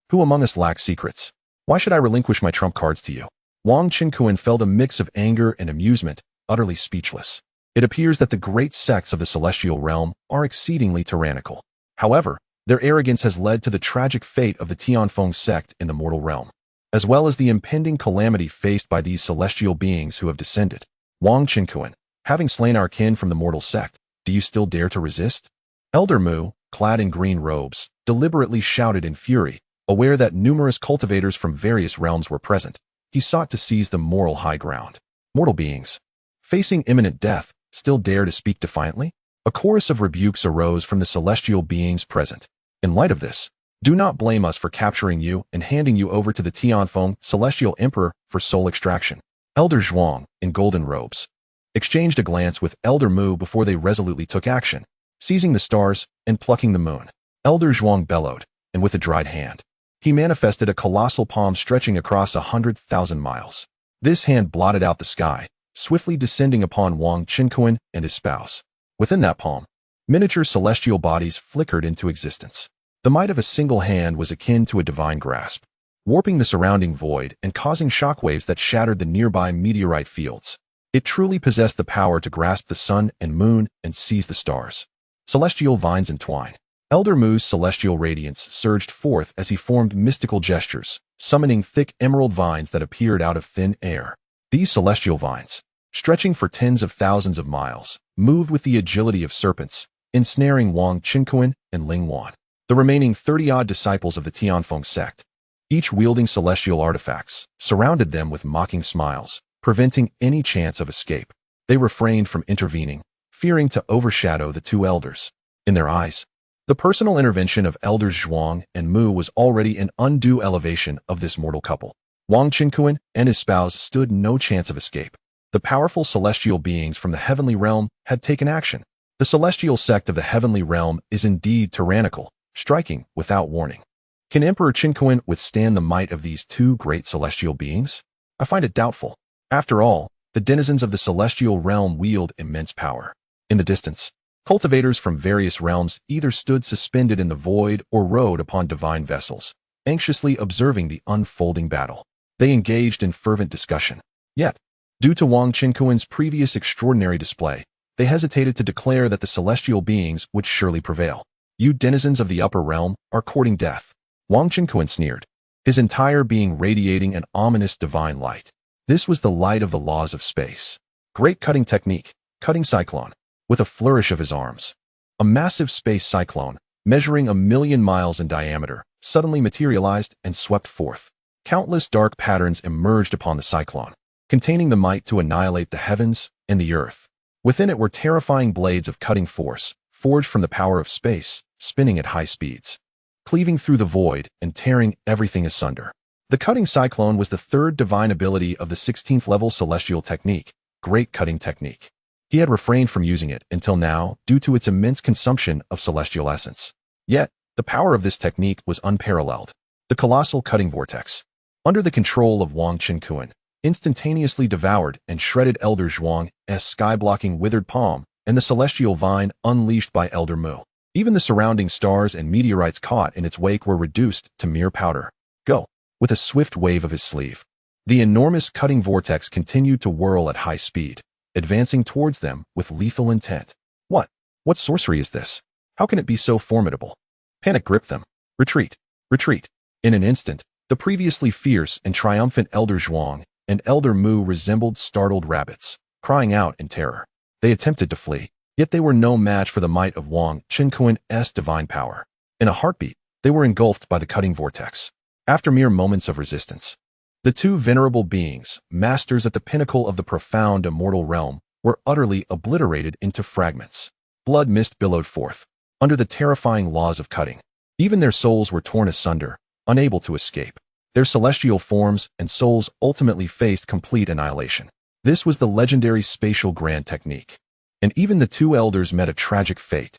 who among us lacks secrets? Why should I relinquish my trump cards to you? Wang Qinkuan felt a mix of anger and amusement, utterly speechless. It appears that the great sects of the celestial realm are exceedingly tyrannical. However, their arrogance has led to the tragic fate of the Tianfeng sect in the mortal realm, as well as the impending calamity faced by these celestial beings who have descended. Wang Qinkuan, having slain our kin from the mortal sect, do you still dare to resist? Elder Mu, clad in green robes, deliberately shouted in fury, aware that numerous cultivators from various realms were present. He sought to seize the moral high ground. Mortal beings, facing imminent death, still dare to speak defiantly? A chorus of rebukes arose from the celestial beings present. In light of this, do not blame us for capturing you and handing you over to the Tianfeng celestial emperor for soul extraction. Elder Zhuang, in golden robes, exchanged a glance with Elder Mu before they resolutely took action, seizing the stars and plucking the moon. Elder Zhuang bellowed, and with a dried hand, he manifested a colossal palm stretching across 100,000 miles. This hand blotted out the sky, swiftly descending upon Wang Qinkuan and his spouse. Within that palm, miniature celestial bodies flickered into existence. The might of a single hand was akin to a divine grasp, warping the surrounding void and causing shockwaves that shattered the nearby meteorite fields. It truly possessed the power to grasp the sun and moon and seize the stars. Celestial vines entwine. Elder Mu's celestial radiance surged forth as he formed mystical gestures, summoning thick emerald vines that appeared out of thin air. These celestial vines, stretching for tens of thousands of miles, moved with the agility of serpents, ensnaring Wang Qinkuan and Ling Wan, the remaining 30-odd disciples of the Tianfeng sect, each wielding celestial artifacts, surrounded them with mocking smiles, preventing any chance of escape. They refrained from intervening, fearing to overshadow the two elders. In their eyes, the personal intervention of Elders Zhuang and Mu was already an undue elevation of this mortal couple. Wang Qinkuan and his spouse stood no chance of escape. The powerful celestial beings from the heavenly realm had taken action. The celestial sect of the heavenly realm is indeed tyrannical, striking without warning. Can Emperor Qinkuan withstand the might of these two great celestial beings? I find it doubtful. After all, the denizens of the celestial realm wield immense power. In the distance, cultivators from various realms either stood suspended in the void or rode upon divine vessels, anxiously observing the unfolding battle. They engaged in fervent discussion. Yet, due to Wang Qinkuan's previous extraordinary display, they hesitated to declare that the celestial beings would surely prevail. You denizens of the upper realm are courting death. Wang Qinkuan sneered, his entire being radiating an ominous divine light. This was the light of the laws of space. Great cutting technique, cutting cyclone. With a flourish of his arms, a massive space cyclone, measuring 1,000,000 miles in diameter, suddenly materialized and swept forth. Countless dark patterns emerged upon the cyclone, containing the might to annihilate the heavens and the earth. Within it were terrifying blades of cutting force, forged from the power of space, spinning at high speeds, cleaving through the void and tearing everything asunder. The cutting cyclone was the third divine ability of the 16th level celestial technique, great cutting technique. He had refrained from using it until now due to its immense consumption of celestial essence. Yet, the power of this technique was unparalleled. The colossal cutting vortex, under the control of Wang Qinkuan, instantaneously devoured and shredded Elder Zhuang's sky-blocking withered palm and the celestial vine unleashed by Elder Mu. Even the surrounding stars and meteorites caught in its wake were reduced to mere powder. Go! With a swift wave of his sleeve, the enormous cutting vortex continued to whirl at high speed, advancing towards them with lethal intent. What sorcery is this? How can it be so formidable? Panic gripped them. Retreat! Retreat! In an instant, the previously fierce and triumphant Elder Zhuang and Elder Mu resembled startled rabbits, crying out in terror. They attempted to flee, yet they were no match for the might of Wang Qinkuan's divine power. In a heartbeat, they were engulfed by the cutting vortex. After mere moments of resistance, the two venerable beings, masters at the pinnacle of the profound immortal realm, were utterly obliterated into fragments. Blood mist billowed forth, under the terrifying laws of cutting. Even their souls were torn asunder, unable to escape. Their celestial forms and souls ultimately faced complete annihilation. This was the legendary spatial grand technique. And even the two elders met a tragic fate.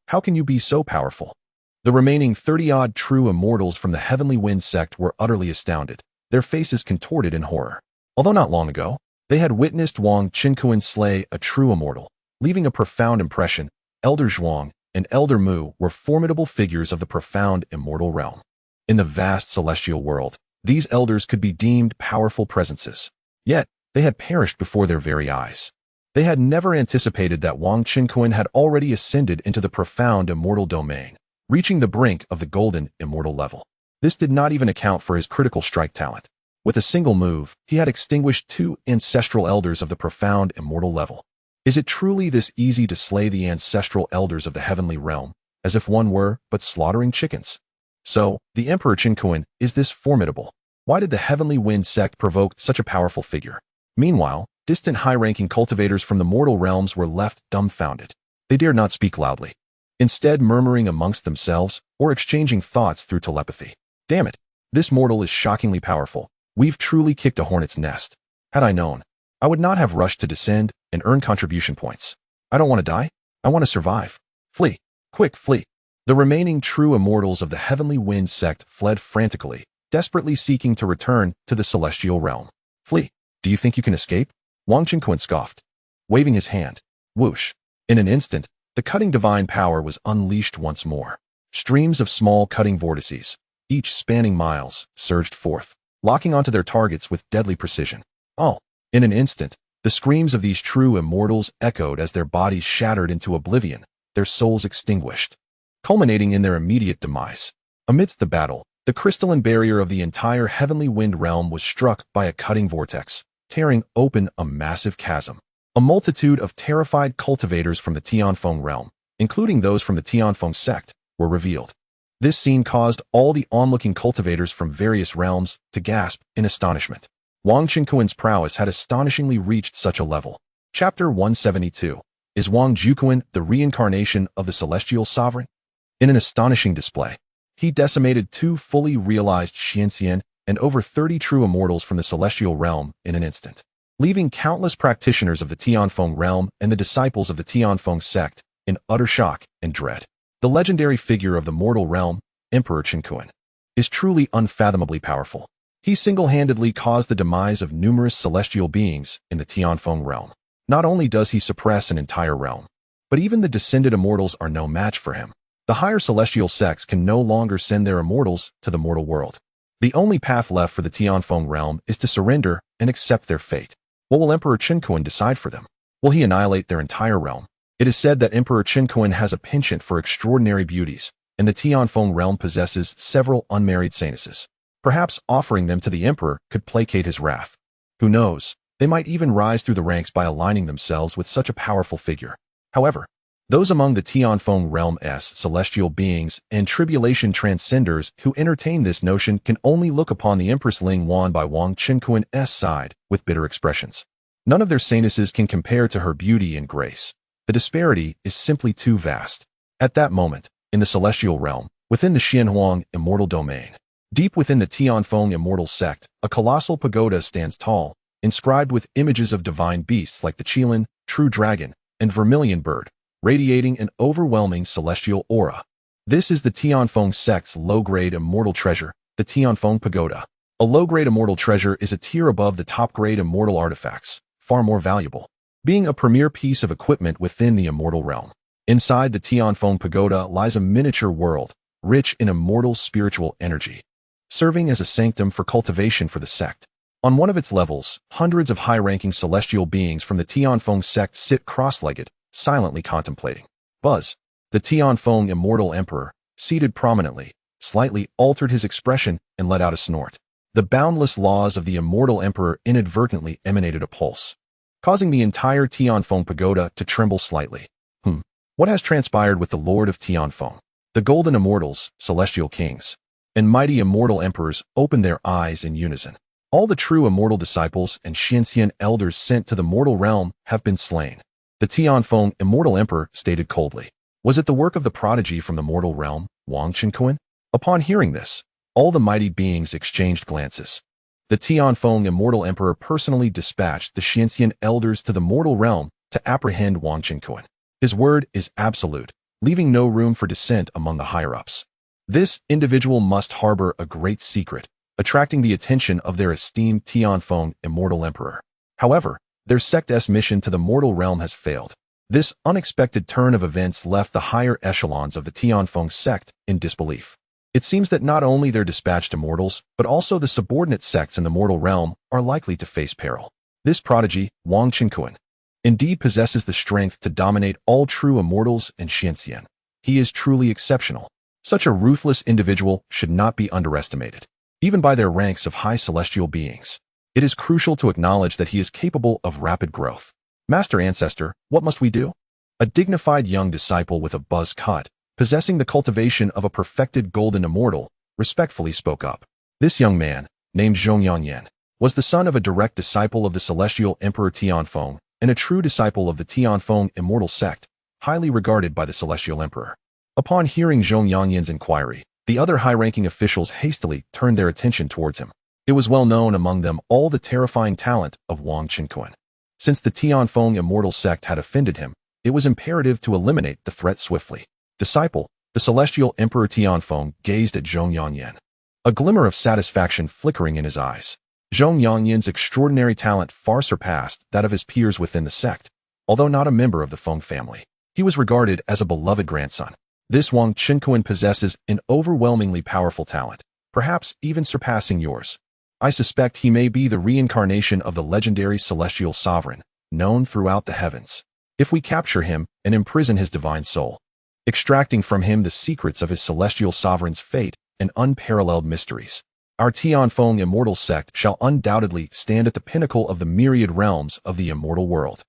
How can you be so powerful? The remaining 30-odd true immortals from the Heavenly Wind sect were utterly astounded, their faces contorted in horror. Although not long ago, they had witnessed Wang Qinkuan slay a true immortal, leaving a profound impression. Elder Zhuang and Elder Mu were formidable figures of the profound immortal realm. In the vast celestial world, these elders could be deemed powerful presences. Yet, they had perished before their very eyes. They had never anticipated that Wang Qinkuan had already ascended into the profound immortal domain, reaching the brink of the golden immortal level. This did not even account for his critical strike talent. With a single move, he had extinguished 2 ancestral elders of the profound immortal level. Is it truly this easy to slay the ancestral elders of the heavenly realm, as if one were but slaughtering chickens? So, the Emperor Qinkuan is this formidable. Why did the Heavenly Wind sect provoke such a powerful figure? Meanwhile, distant high-ranking cultivators from the mortal realms were left dumbfounded. They dared not speak loudly, instead murmuring amongst themselves or exchanging thoughts through telepathy. Damn it, this mortal is shockingly powerful. We've truly kicked a hornet's nest. Had I known, I would not have rushed to descend and earn contribution points. I don't want to die. I want to survive. Flee. Quick, flee. The remaining true immortals of the Heavenly Wind sect fled frantically, desperately seeking to return to the celestial realm. Flee. Do you think you can escape? Wang Qinkuan scoffed, waving his hand. Whoosh. In an instant, the cutting divine power was unleashed once more. Streams of small cutting vortices, each spanning miles, surged forth, locking onto their targets with deadly precision. Oh, in an instant, the screams of these true immortals echoed as their bodies shattered into oblivion, their souls extinguished, culminating in their immediate demise. Amidst the battle, the crystalline barrier of the entire Heavenly Wind realm was struck by a cutting vortex, tearing open a massive chasm. A multitude of terrified cultivators from the Tianfeng realm, including those from the Tianfeng sect, were revealed. This scene caused all the onlooking cultivators from various realms to gasp in astonishment. Wang Qinkuan's prowess had astonishingly reached such a level. Chapter 172. Is Wang Jukuan the reincarnation of the celestial sovereign? In an astonishing display, he decimated 2 fully realized Xianxian and over 30 true immortals from the celestial realm in an instant, leaving countless practitioners of the Tianfeng realm and the disciples of the Tianfeng sect in utter shock and dread. The legendary figure of the mortal realm, Emperor Qinkuan, is truly unfathomably powerful. He single-handedly caused the demise of numerous celestial beings in the Tianfeng realm. Not only does he suppress an entire realm, but even the descended immortals are no match for him. The higher celestial sects can no longer send their immortals to the mortal world. The only path left for the Tianfeng realm is to surrender and accept their fate. What will Emperor Qinkuan decide for them? Will he annihilate their entire realm? It is said that Emperor Qinkuan has a penchant for extraordinary beauties, and the Tianfeng realm possesses several unmarried saintesses. Perhaps offering them to the emperor could placate his wrath. Who knows, they might even rise through the ranks by aligning themselves with such a powerful figure. However, those among the Tianfeng realm's celestial beings and tribulation transcenders who entertain this notion can only look upon the Empress Ling Wan by Wang Qinkuan's side with bitter expressions. None of their saintesses can compare to her beauty and grace. The disparity is simply too vast. At that moment, in the celestial realm, within the Xianhuang immortal domain, deep within the Tianfeng immortal sect, a colossal pagoda stands tall, inscribed with images of divine beasts like the Qilin, true dragon, and vermilion bird, radiating an overwhelming celestial aura. This is the Tianfeng sect's low-grade immortal treasure, the Tianfeng Pagoda. A low-grade immortal treasure is a tier above the top-grade immortal artifacts, far more valuable, being a premier piece of equipment within the immortal realm. Inside the Tianfeng Pagoda lies a miniature world, rich in immortal spiritual energy, serving as a sanctum for cultivation for the sect. On one of its levels, hundreds of high-ranking celestial beings from the Tianfeng sect sit cross-legged, silently contemplating. Buzz, the Tianfeng immortal emperor, seated prominently, slightly altered his expression and let out a snort. The boundless laws of the immortal emperor inadvertently emanated a pulse, causing the entire Tianfeng Pagoda to tremble slightly. What has transpired with the Lord of Tianfeng? The golden immortals, celestial kings, and mighty immortal emperors opened their eyes in unison. All the true immortal disciples and Xianxian elders sent to the mortal realm have been slain. The Tianfeng immortal emperor stated coldly. Was it the work of the prodigy from the mortal realm, Wang Qinkuan? Upon hearing this, all the mighty beings exchanged glances. The Tianfeng immortal emperor personally dispatched the Xianxian elders to the mortal realm to apprehend Wang Qinkuan. His word is absolute, leaving no room for dissent among the higher-ups. This individual must harbor a great secret, attracting the attention of their esteemed Tianfeng immortal emperor. However, their sect's mission to the mortal realm has failed. This unexpected turn of events left the higher echelons of the Tianfeng sect in disbelief. It seems that not only their dispatched immortals, but also the subordinate sects in the mortal realm are likely to face peril. This prodigy, Wang Qinkuan, indeed possesses the strength to dominate all true immortals in Xianxian. He is truly exceptional. Such a ruthless individual should not be underestimated, even by their ranks of high celestial beings. It is crucial to acknowledge that he is capable of rapid growth. Master Ancestor, what must we do? A dignified young disciple with a buzz cut, possessing the cultivation of a perfected golden immortal, respectfully spoke up. This young man, named Zhongyangyan, was the son of a direct disciple of the celestial emperor Tianfeng and a true disciple of the Tianfeng immortal sect, highly regarded by the celestial emperor. Upon hearing Zhongyangyan's inquiry, the other high-ranking officials hastily turned their attention towards him. It was well known among them all the terrifying talent of Wang Qinkuan. Since the Tianfeng immortal sect had offended him, it was imperative to eliminate the threat swiftly. Disciple, the celestial emperor Tianfeng gazed at Zhongyangyan, a glimmer of satisfaction flickering in his eyes. Zhongyangyan's extraordinary talent far surpassed that of his peers within the sect. Although not a member of the Feng family, he was regarded as a beloved grandson. This Wang Qinkuan possesses an overwhelmingly powerful talent, perhaps even surpassing yours. I suspect he may be the reincarnation of the legendary celestial sovereign, known throughout the heavens. If we capture him and imprison his divine soul, extracting from him the secrets of his celestial sovereign's fate and unparalleled mysteries, our Tianfeng immortal sect shall undoubtedly stand at the pinnacle of the myriad realms of the immortal world.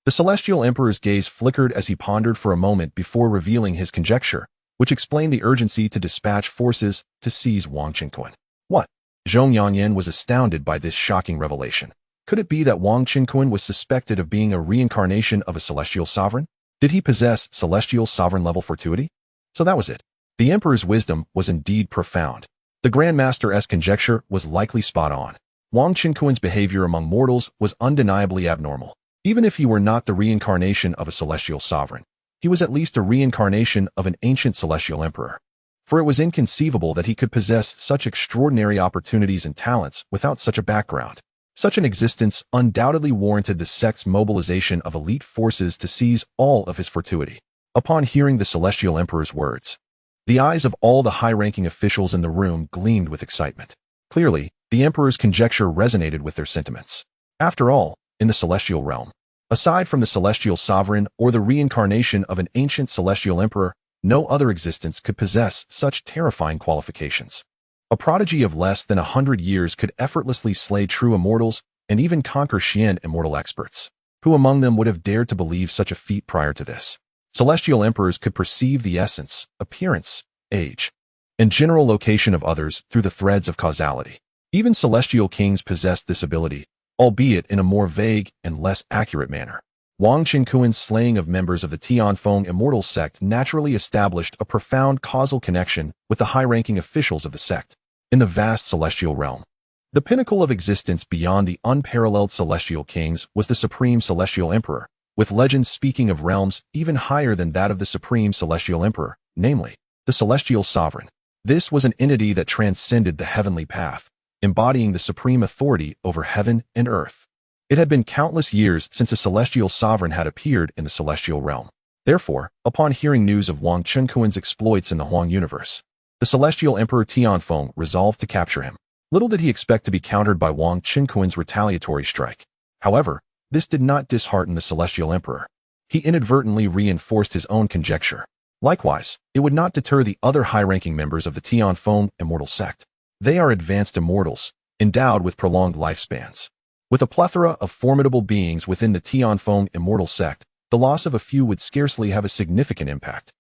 The celestial emperor's gaze flickered as he pondered for a moment before revealing his conjecture, which explained the urgency to dispatch forces to seize Wang Qinkuan. What? Zhongyangyan was astounded by this shocking revelation. Could it be that Wang Qinkuan was suspected of being a reincarnation of a celestial sovereign? Did he possess celestial sovereign-level fortuity? So that was it. The emperor's wisdom was indeed profound. The Grand Master's conjecture was likely spot on. Wang Qinkuan's behavior among mortals was undeniably abnormal. Even if he were not the reincarnation of a celestial sovereign, he was at least a reincarnation of an ancient celestial emperor. For it was inconceivable that he could possess such extraordinary opportunities and talents without such a background. Such an existence undoubtedly warranted the sect's mobilization of elite forces to seize all of his fortuity. Upon hearing the celestial emperor's words, the eyes of all the high-ranking officials in the room gleamed with excitement. Clearly, the emperor's conjecture resonated with their sentiments. After all, in the celestial realm, aside from the celestial sovereign or the reincarnation of an ancient celestial emperor, no other existence could possess such terrifying qualifications. A prodigy of less than 100 years could effortlessly slay true immortals and even conquer Xian immortal experts. Who among them would have dared to believe such a feat prior to this? Celestial emperors could perceive the essence, appearance, age, and general location of others through the threads of causality. Even celestial kings possessed this ability, albeit in a more vague and less accurate manner. Wang Qinkuan's slaying of members of the Tianfeng immortal sect naturally established a profound causal connection with the high-ranking officials of the sect. In the vast celestial realm, the pinnacle of existence beyond the unparalleled celestial kings was the supreme celestial emperor, with legends speaking of realms even higher than that of the supreme celestial emperor, namely, the celestial sovereign. This was an entity that transcended the heavenly path, embodying the supreme authority over heaven and earth. It had been countless years since a celestial sovereign had appeared in the celestial realm. Therefore, upon hearing news of Wang Qinkuan's exploits in the Huang universe, the celestial emperor Tianfeng resolved to capture him. Little did he expect to be countered by Wang Qinkuan's retaliatory strike. However, this did not dishearten the celestial emperor. He inadvertently reinforced his own conjecture. Likewise, it would not deter the other high-ranking members of the Tianfeng immortal sect. They are advanced immortals, endowed with prolonged lifespans. With a plethora of formidable beings within the Tianfeng immortal sect, the loss of a few would scarcely have a significant impact.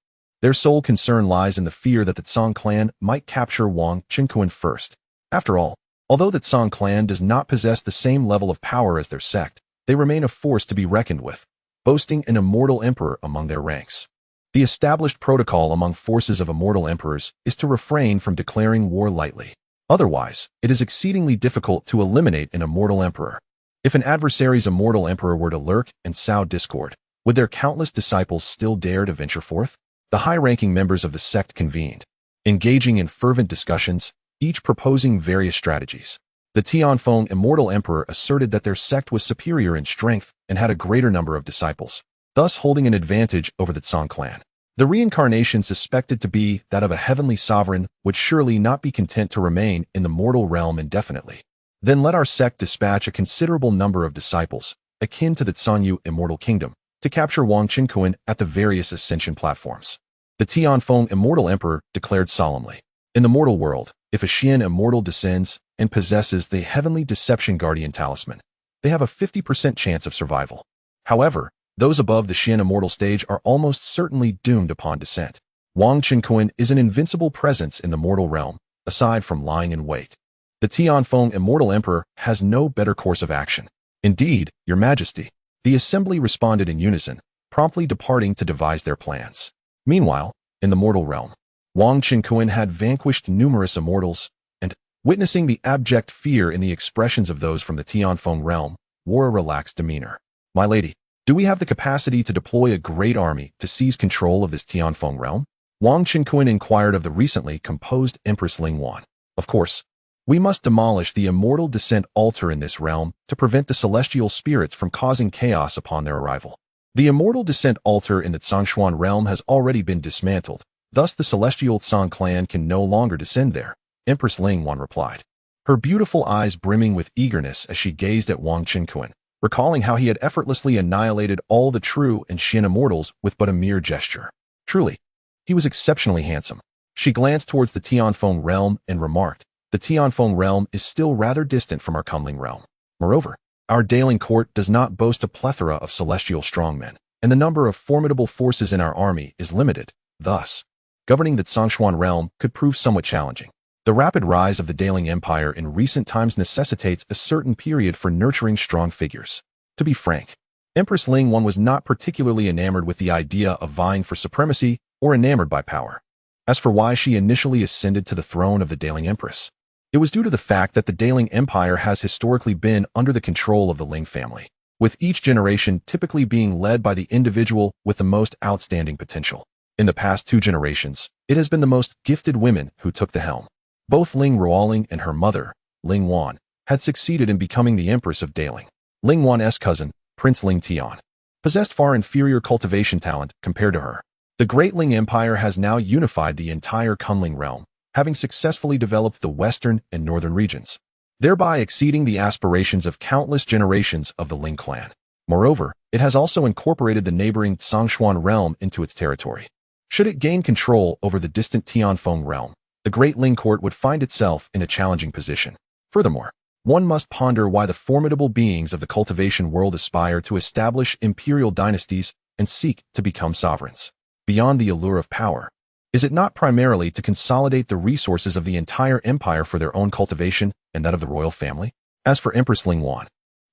Their sole concern lies in the fear that the Tsang clan might capture Wang Qinkuan first. After all, although the Tsang clan does not possess the same level of power as their sect, they remain a force to be reckoned with, boasting an immortal emperor among their ranks. The established protocol among forces of immortal emperors is to refrain from declaring war lightly. Otherwise, it is exceedingly difficult to eliminate an immortal emperor. If an adversary's immortal emperor were to lurk and sow discord, would their countless disciples still dare to venture forth? The high-ranking members of the sect convened. engaging in fervent discussions, each proposing various strategies. The Tianfeng Immortal Emperor asserted that their sect was superior in strength and had a greater number of disciples, thus holding an advantage over the Tsang clan. The reincarnation suspected to be that of a heavenly sovereign would surely not be content to remain in the mortal realm indefinitely. Then let our sect dispatch a considerable number of disciples, akin to the Tsanyu Immortal Kingdom, to capture Wang Qinkuan at the various ascension platforms. The Tianfeng Immortal Emperor declared solemnly, in the mortal world, if a Xian Immortal descends and possesses the Heavenly Deception Guardian Talisman, they have a 50% chance of survival. However, those above the Xian Immortal stage are almost certainly doomed upon descent. Wang Qinkuan is an invincible presence in the mortal realm, aside from lying in wait. The Tianfeng Immortal Emperor has no better course of action. Indeed, Your Majesty, the assembly responded in unison, promptly departing to devise their plans. Meanwhile, in the mortal realm, Wang Qinkuan had vanquished numerous immortals, and, witnessing the abject fear in the expressions of those from the Tianfeng realm, wore a relaxed demeanor. My lady, do we have the capacity to deploy a great army to seize control of this Tianfeng realm? Wang Qinkuan inquired of the recently composed Empress Lingwan. Of course, we must demolish the immortal descent altar in this realm to prevent the celestial spirits from causing chaos upon their arrival. The immortal descent altar in the Tsangshuan realm has already been dismantled, thus the celestial Tsang clan can no longer descend there, Empress Lingwan replied, her beautiful eyes brimming with eagerness as she gazed at Wang Qinkuan, recalling how he had effortlessly annihilated all the true and Xian immortals with but a mere gesture. Truly, he was exceptionally handsome. She glanced towards the Tianfeng realm and remarked, the Tianfeng realm is still rather distant from our Kunling realm. Moreover, our Daling court does not boast a plethora of celestial strongmen, and the number of formidable forces in our army is limited. Thus, governing the Tsangshuan realm could prove somewhat challenging. The rapid rise of the Daling Empire in recent times necessitates a certain period for nurturing strong figures. To be frank, Empress Lingwan was not particularly enamored with the idea of vying for supremacy or enamored by power. As for why she initially ascended to the throne of the Daling Empress, it was due to the fact that the Daling Empire has historically been under the control of the Ling family, with each generation typically being led by the individual with the most outstanding potential. In the past 2 generations, it has been the most gifted women who took the helm. Both Ling Ruoling and her mother, Ling Wan, had succeeded in becoming the Empress of Daling. Ling Wan's cousin, Prince Ling Tian, possessed far inferior cultivation talent compared to her. The Great Ling Empire has now unified the entire Kunling realm, having successfully developed the western and northern regions, thereby exceeding the aspirations of countless generations of the Ling clan. Moreover, it has also incorporated the neighboring Tsangshuan realm into its territory. Should it gain control over the distant Tianfeng realm, the Great Ling Court would find itself in a challenging position. Furthermore, one must ponder why the formidable beings of the cultivation world aspire to establish imperial dynasties and seek to become sovereigns. Beyond the allure of power, is it not primarily to consolidate the resources of the entire empire for their own cultivation and that of the royal family? As for Empress Lingwan,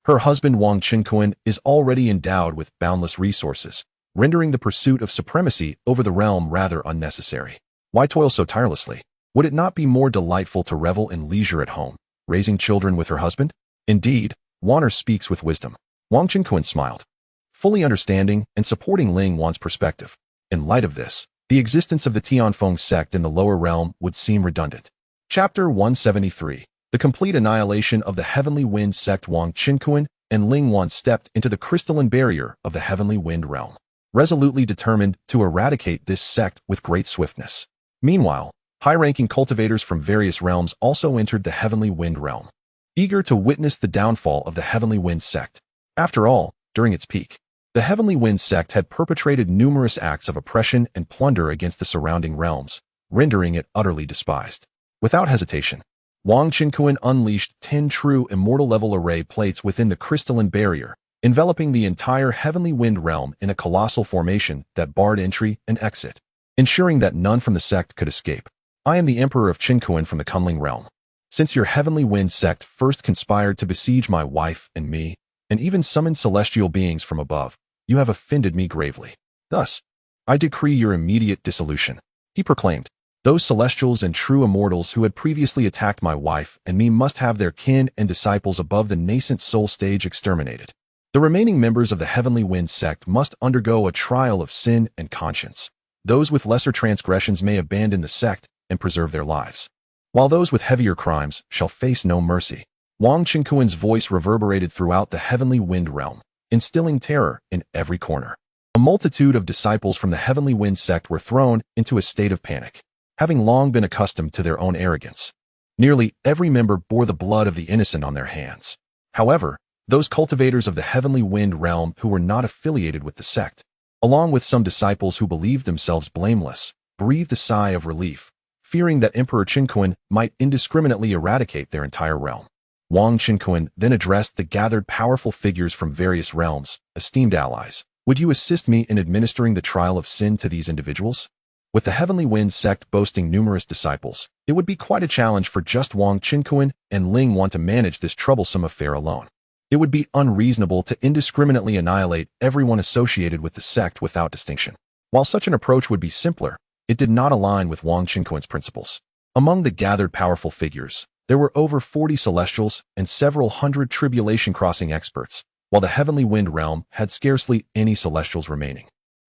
her husband Wang Qinkuan is already endowed with boundless resources, rendering the pursuit of supremacy over the realm rather unnecessary. Why toil so tirelessly? Would it not be more delightful to revel in leisure at home, raising children with her husband? Indeed, Wanner speaks with wisdom. Wang Qinkuan smiled, fully understanding and supporting Ling Wan's perspective. In light of this, the existence of the Tianfeng sect in the lower realm would seem redundant. Chapter 173. The complete annihilation of the Heavenly Wind sect. Wang Qinkuan and Ling Wan stepped into the crystalline barrier of the Heavenly Wind realm, resolutely determined to eradicate this sect with great swiftness. Meanwhile, high-ranking cultivators from various realms also entered the Heavenly Wind realm, eager to witness the downfall of the Heavenly Wind sect. After all, during its peak, the Heavenly Wind sect had perpetrated numerous acts of oppression and plunder against the surrounding realms, rendering it utterly despised. Without hesitation, Wang Qinkuan unleashed 10 true immortal-level array plates within the crystalline barrier, enveloping the entire Heavenly Wind realm in a colossal formation that barred entry and exit, ensuring that none from the sect could escape. I am the Emperor of Qinkuan from the Kunling realm. Since your Heavenly Wind sect first conspired to besiege my wife and me, and even summoned celestial beings from above, you have offended me gravely. Thus, I decree your immediate dissolution, he proclaimed. Those celestials and true immortals who had previously attacked my wife and me must have their kin and disciples above the nascent soul stage exterminated. The remaining members of the Heavenly Wind sect must undergo a trial of sin and conscience. Those with lesser transgressions may abandon the sect, and preserve their lives, while those with heavier crimes shall face no mercy. Wang Qinkuan's voice reverberated throughout the heavenly wind realm, instilling terror in every corner. A multitude of disciples from the heavenly wind sect were thrown into a state of panic, having long been accustomed to their own arrogance. Nearly every member bore the blood of the innocent on their hands. However, those cultivators of the heavenly wind realm who were not affiliated with the sect, along with some disciples who believed themselves blameless, breathed a sigh of relief, fearing that Emperor Qinkuan might indiscriminately eradicate their entire realm. Wang Qinkuan then addressed the gathered powerful figures from various realms. Esteemed allies, would you assist me in administering the trial of sin to these individuals? With the Heavenly Wind sect boasting numerous disciples, it would be quite a challenge for just Wang Qinkuan and Ling Wan to manage this troublesome affair alone. It would be unreasonable to indiscriminately annihilate everyone associated with the sect without distinction. While such an approach would be simpler, it did not align with Wang Qinkuan's principles. Among the gathered powerful figures, there were over 40 celestials and several hundred tribulation crossing experts, while the Heavenly Wind realm had scarcely any celestials remaining.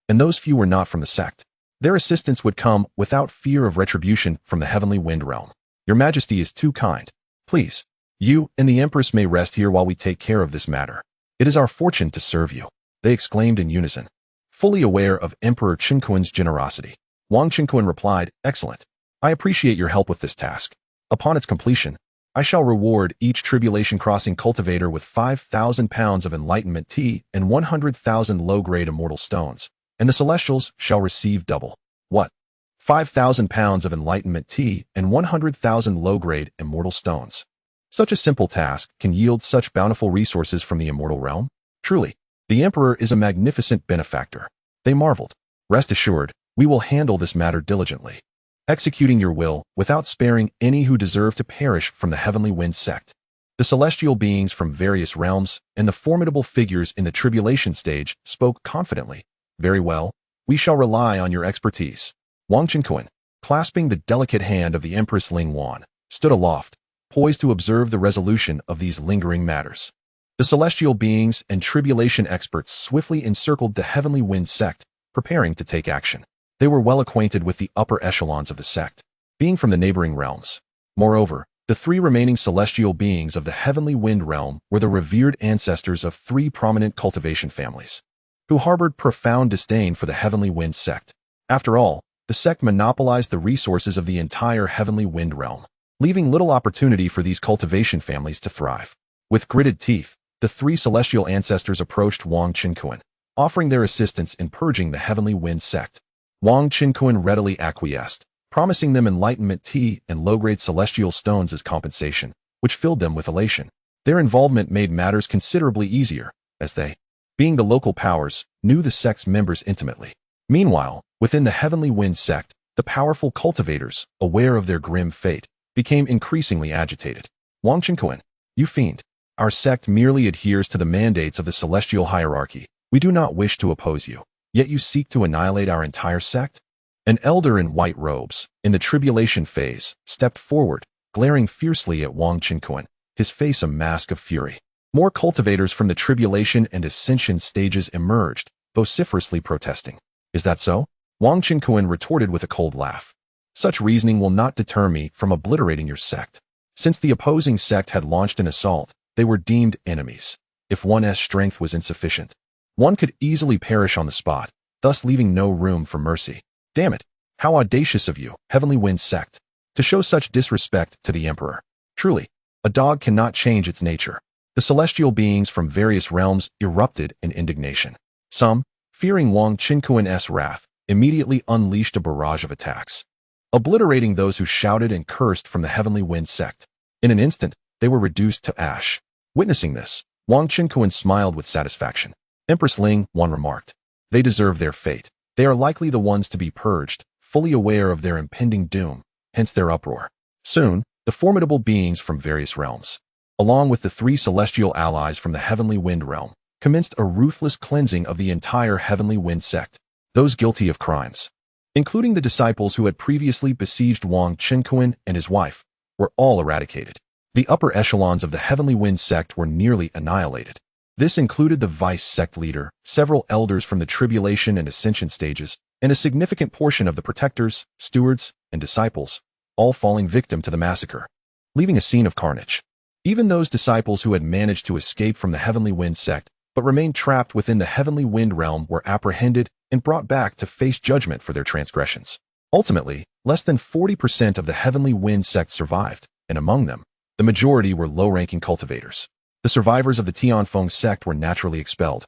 And those few were not from the sect. Their assistance would come without fear of retribution from the Heavenly Wind realm. Your Majesty is too kind. Please, you and the Empress may rest here while we take care of this matter. It is our fortune to serve you, they exclaimed in unison. Fully aware of Emperor Qinkuan's generosity, Wang Qinkuan replied, "Excellent. I appreciate your help with this task. Upon its completion, I shall reward each tribulation crossing cultivator with 5,000 pounds of enlightenment tea and 100,000 low-grade immortal stones, and the celestials shall receive double." What? 5,000 pounds of enlightenment tea and 100,000 low-grade immortal stones. Such a simple task can yield such bountiful resources from the immortal realm? Truly, the Emperor is a magnificent benefactor. They marveled. Rest assured, we will handle this matter diligently, executing your will without sparing any who deserve to perish from the Heavenly Wind sect. The celestial beings from various realms and the formidable figures in the tribulation stage spoke confidently. Very well, we shall rely on your expertise. Wang Qinkuan, clasping the delicate hand of the Empress Ling Wan, stood aloft, poised to observe the resolution of these lingering matters. The celestial beings and tribulation experts swiftly encircled the Heavenly Wind sect, preparing to take action. They were well acquainted with the upper echelons of the sect, being from the neighboring realms. Moreover, the three remaining celestial beings of the Heavenly Wind realm were the revered ancestors of three prominent cultivation families, who harbored profound disdain for the Heavenly Wind sect. After all, the sect monopolized the resources of the entire Heavenly Wind realm, leaving little opportunity for these cultivation families to thrive. With gritted teeth, the three celestial ancestors approached Wang Qinkuan, offering their assistance in purging the Heavenly Wind sect. Wang Qinkuan readily acquiesced, promising them enlightenment tea and low-grade celestial stones as compensation, which filled them with elation. Their involvement made matters considerably easier, as they, being the local powers, knew the sect's members intimately. Meanwhile, within the Heavenly Wind sect, the powerful cultivators, aware of their grim fate, became increasingly agitated. Wang Qinkuan, you fiend. Our sect merely adheres to the mandates of the celestial hierarchy. We do not wish to oppose you, yet you seek to annihilate our entire sect? An elder in white robes, in the tribulation phase, stepped forward, glaring fiercely at Wang Qinkuan, his face a mask of fury. More cultivators from the tribulation and ascension stages emerged, vociferously protesting. Is that so? Wang Qinkuan retorted with a cold laugh. Such reasoning will not deter me from obliterating your sect. Since the opposing sect had launched an assault, they were deemed enemies. If one's strength was insufficient, one could easily perish on the spot, thus leaving no room for mercy. Damn it, how audacious of you, Heavenly Wind sect, to show such disrespect to the Emperor. Truly, a dog cannot change its nature. The celestial beings from various realms erupted in indignation. Some, fearing Wang Qinkuan's wrath, immediately unleashed a barrage of attacks, obliterating those who shouted and cursed from the Heavenly Wind sect. In an instant, they were reduced to ash. Witnessing this, Wang Qinkuan smiled with satisfaction. Empress Ling Wan remarked, "They deserve their fate. They are likely the ones to be purged, fully aware of their impending doom, hence their uproar." Soon, the formidable beings from various realms, along with the three celestial allies from the Heavenly Wind realm, commenced a ruthless cleansing of the entire Heavenly Wind sect. Those guilty of crimes, including the disciples who had previously besieged Wang Qinkuan and his wife, were all eradicated. The upper echelons of the Heavenly Wind sect were nearly annihilated. This included the vice sect leader, several elders from the tribulation and ascension stages, and a significant portion of the protectors, stewards, and disciples, all falling victim to the massacre, leaving a scene of carnage. Even those disciples who had managed to escape from the Heavenly Wind sect but remained trapped within the Heavenly Wind realm were apprehended and brought back to face judgment for their transgressions. Ultimately, less than 40% of the Heavenly Wind sect survived, and among them, the majority were low-ranking cultivators. The survivors of the Tianfeng sect were naturally expelled,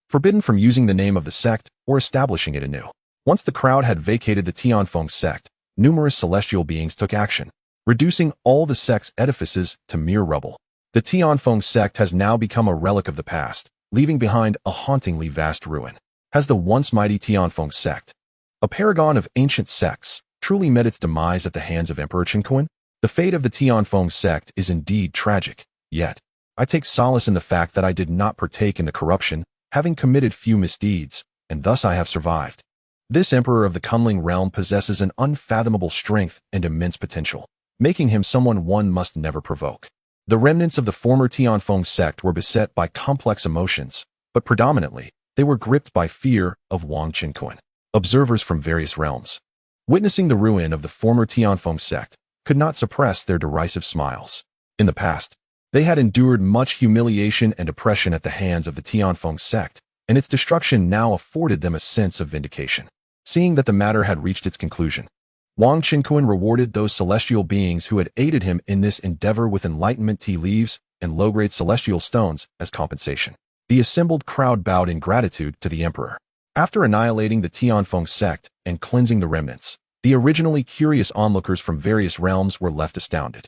forbidden from using the name of the sect or establishing it anew. Once the crowd had vacated the Tianfeng sect, numerous celestial beings took action, reducing all the sect's edifices to mere rubble. The Tianfeng sect has now become a relic of the past, leaving behind a hauntingly vast ruin. Has the once mighty Tianfeng sect, a paragon of ancient sects, truly met its demise at the hands of Emperor Qinkuan? The fate of the Tianfeng sect is indeed tragic, yet I take solace in the fact that I did not partake in the corruption, having committed few misdeeds, and thus I have survived. This emperor of the Kunling realm possesses an unfathomable strength and immense potential, making him someone one must never provoke. The remnants of the former Tianfeng sect were beset by complex emotions, but predominantly, they were gripped by fear of Wang Qinkuan. Observers from various realms, witnessing the ruin of the former Tianfeng sect, could not suppress their derisive smiles. In the past, they had endured much humiliation and oppression at the hands of the Tianfeng sect, and its destruction now afforded them a sense of vindication. Seeing that the matter had reached its conclusion, Wang Qinkuan rewarded those celestial beings who had aided him in this endeavor with enlightenment tea leaves and low-grade celestial stones as compensation. The assembled crowd bowed in gratitude to the emperor. After annihilating the Tianfeng sect and cleansing the remnants, the originally curious onlookers from various realms were left astounded.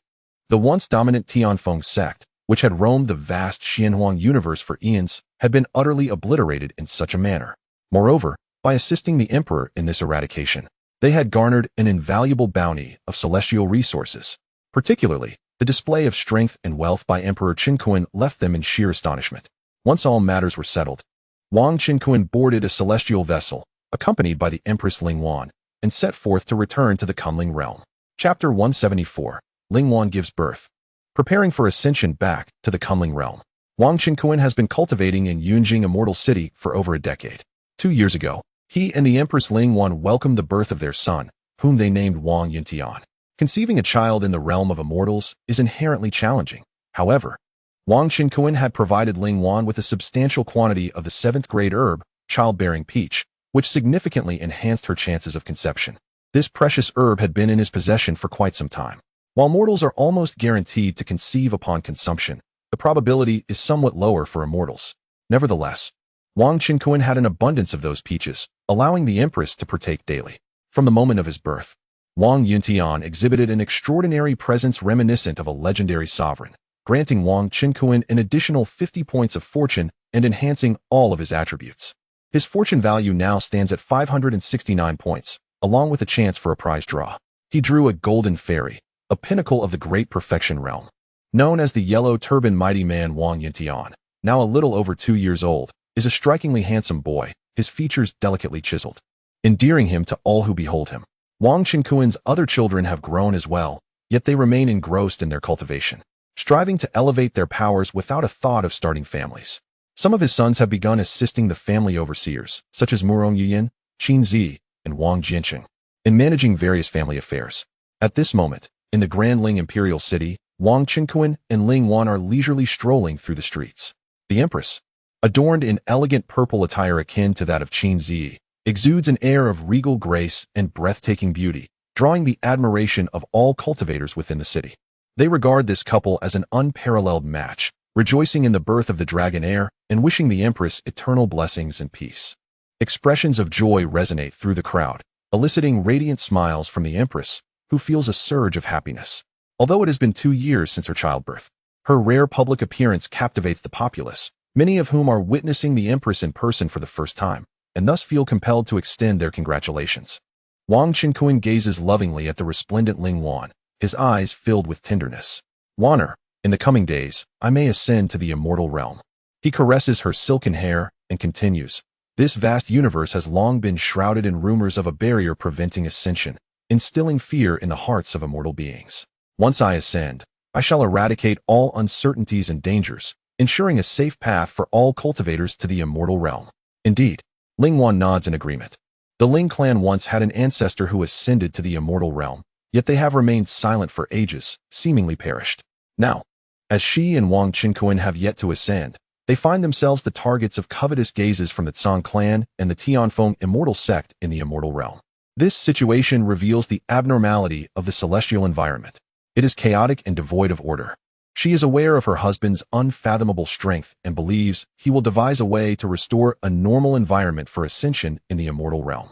The once dominant Tianfeng sect, which had roamed the vast Xianhuang universe for eons, had been utterly obliterated in such a manner. Moreover, by assisting the emperor in this eradication, they had garnered an invaluable bounty of celestial resources. Particularly, the display of strength and wealth by Emperor Qinkuan left them in sheer astonishment. Once all matters were settled, Wang Qinkuan boarded a celestial vessel, accompanied by the Empress Lingwan, and set forth to return to the Kunling realm. Chapter 174. Lingwan gives birth. Preparing for ascension back to the Kunling realm, Wang Qinkuan has been cultivating in Yunjing Immortal City for over a decade. 2 years ago, he and the Empress Lingwan welcomed the birth of their son, whom they named Wang Yuntian. Conceiving a child in the realm of immortals is inherently challenging. However, Wang Qinkuan had provided Lingwan with a substantial quantity of the 7th-grade herb, childbearing peach, which significantly enhanced her chances of conception. This precious herb had been in his possession for quite some time. While mortals are almost guaranteed to conceive upon consumption, the probability is somewhat lower for immortals. Nevertheless, Wang Qinkuan had an abundance of those peaches, allowing the empress to partake daily. From the moment of his birth, Wang Yuntian exhibited an extraordinary presence reminiscent of a legendary sovereign, granting Wang Qinkuan an additional 50 points of fortune and enhancing all of his attributes. His fortune value now stands at 569 points, along with a chance for a prize draw. He drew a golden fairy, a pinnacle of the great perfection realm. Known as the Yellow Turban Mighty Man, Wang Yuntian, now a little over 2 years old, is a strikingly handsome boy, his features delicately chiseled, endearing him to all who behold him. Wang Qinkuan's other children have grown as well, yet they remain engrossed in their cultivation, striving to elevate their powers without a thought of starting families. Some of his sons have begun assisting the family overseers, such as Murong Yuyin, Qin Zi, and Wang Jianqing, in managing various family affairs. At this moment, in the Grand Ling Imperial City, Wang Qinkuan and Ling Wan are leisurely strolling through the streets. The empress, adorned in elegant purple attire akin to that of Qin Zi, exudes an air of regal grace and breathtaking beauty, drawing the admiration of all cultivators within the city. They regard this couple as an unparalleled match, rejoicing in the birth of the dragon heir and wishing the empress eternal blessings and peace. Expressions of joy resonate through the crowd, eliciting radiant smiles from the empress, who feels a surge of happiness. Although it has been 2 years since her childbirth, her rare public appearance captivates the populace, many of whom are witnessing the empress in person for the first time, and thus feel compelled to extend their congratulations. Wang Qinkuan gazes lovingly at the resplendent Ling Wan, his eyes filled with tenderness. Waner, in the coming days, I may ascend to the immortal realm. He caresses her silken hair and continues, this vast universe has long been shrouded in rumors of a barrier preventing ascension, instilling fear in the hearts of immortal beings. Once I ascend, I shall eradicate all uncertainties and dangers, ensuring a safe path for all cultivators to the immortal realm. Indeed, Ling Wan nods in agreement. The Ling clan once had an ancestor who ascended to the immortal realm, yet they have remained silent for ages, seemingly perished. Now, as she and Wang Qinkuan have yet to ascend, they find themselves the targets of covetous gazes from the Tsang clan and the Tianfeng immortal sect in the immortal realm. This situation reveals the abnormality of the celestial environment. It is chaotic and devoid of order. She is aware of her husband's unfathomable strength and believes he will devise a way to restore a normal environment for ascension in the immortal realm.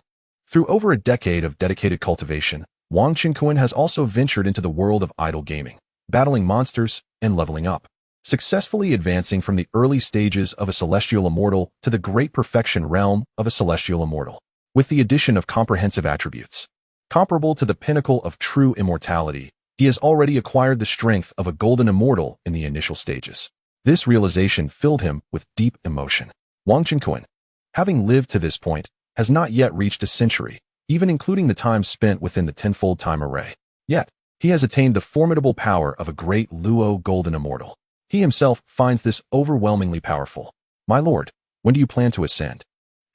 Through over a decade of dedicated cultivation, Wang Qinkuan has also ventured into the world of idle gaming, battling monsters and leveling up, successfully advancing from the early stages of a celestial immortal to the great perfection realm of a celestial immortal, with the addition of comprehensive attributes. Comparable to the pinnacle of true immortality, he has already acquired the strength of a golden immortal in the initial stages. This realization filled him with deep emotion. Wang Qinkuan, having lived to this point, has not yet reached a century, even including the time spent within the tenfold time array. Yet, he has attained the formidable power of a great Luo golden immortal. He himself finds this overwhelmingly powerful. My lord, when do you plan to ascend?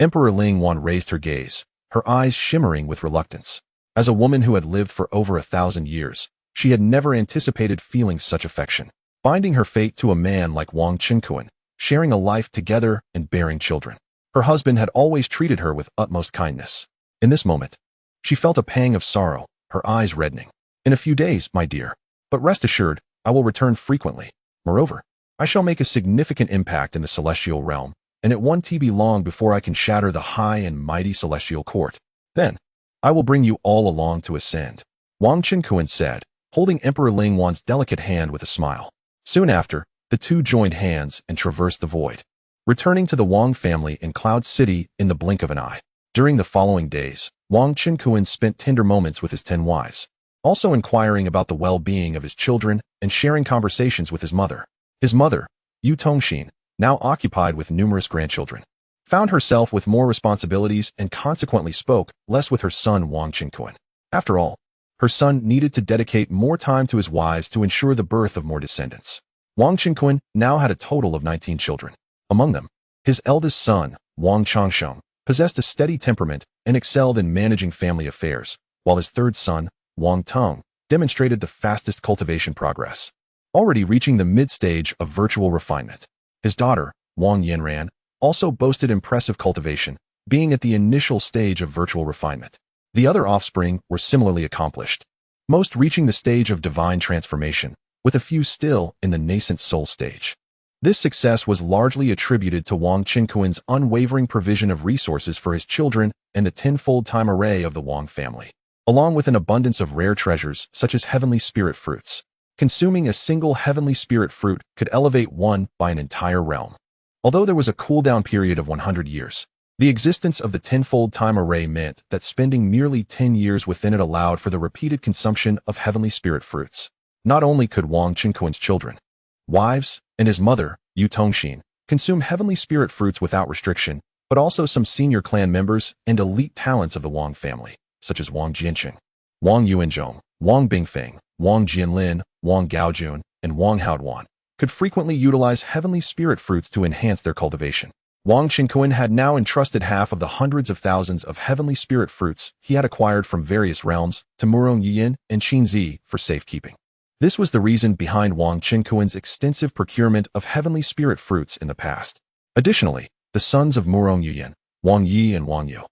Emperor Ling Wan raised her gaze, her eyes shimmering with reluctance. As a woman who had lived for over 1,000 years, she had never anticipated feeling such affection, binding her fate to a man like Wang Qinkuan, sharing a life together and bearing children. Her husband had always treated her with utmost kindness. In this moment, she felt a pang of sorrow, her eyes reddening. In a few days, my dear, but rest assured, I will return frequently. Moreover, I shall make a significant impact in the celestial realm, and it won't be long before I can shatter the high and mighty celestial court. Then, I will bring you all along to ascend. Wang Qinkuan said, holding Emperor Ling Wan's delicate hand with a smile. Soon after, the two joined hands and traversed the void, returning to the Wang family in Cloud City in the blink of an eye. During the following days, Wang Qinkuan spent tender moments with his 10 wives, also inquiring about the well-being of his children and sharing conversations with his mother. His mother, Yu Tongxin, now occupied with numerous grandchildren, found herself with more responsibilities and consequently spoke less with her son Wang Qinkuan. After all, her son needed to dedicate more time to his wives to ensure the birth of more descendants. Wang Qinkuan now had a total of 19 children. Among them, his eldest son, Wang Changsheng, possessed a steady temperament and excelled in managing family affairs, while his third son, Wang Tong, demonstrated the fastest cultivation progress, already reaching the mid-stage of virtual refinement. His daughter, Wang Yanran, also boasted impressive cultivation, being at the initial stage of virtual refinement. The other offspring were similarly accomplished, most reaching the stage of divine transformation, with a few still in the nascent soul stage. This success was largely attributed to Wang Qinkuan's unwavering provision of resources for his children and the tenfold time array of the Wang family, along with an abundance of rare treasures such as heavenly spirit fruits. Consuming a single heavenly spirit fruit could elevate one by an entire realm. Although there was a cooldown period of 100 years, the existence of the tenfold time array meant that spending merely 10 years within it allowed for the repeated consumption of heavenly spirit fruits. Not only could Wang Qinkuan's children, wives, and his mother, Yu Tongxin, consume heavenly spirit fruits without restriction, but also some senior clan members and elite talents of the Wang family, such as Wang Jianqing, Wang Yuanzhong, Wang Bingfeng, Wang Jianlin, Wang Gaojun, and Wang Haoduan, could frequently utilize heavenly spirit fruits to enhance their cultivation. Wang Qinkuan had now entrusted half of the hundreds of thousands of heavenly spirit fruits he had acquired from various realms to Murong Yiyin and Qinzi for safekeeping. This was the reason behind Wang Qinkuan's extensive procurement of heavenly spirit fruits in the past. Additionally, the sons of Murong Yiyin, Wang Yi and Wang Yu,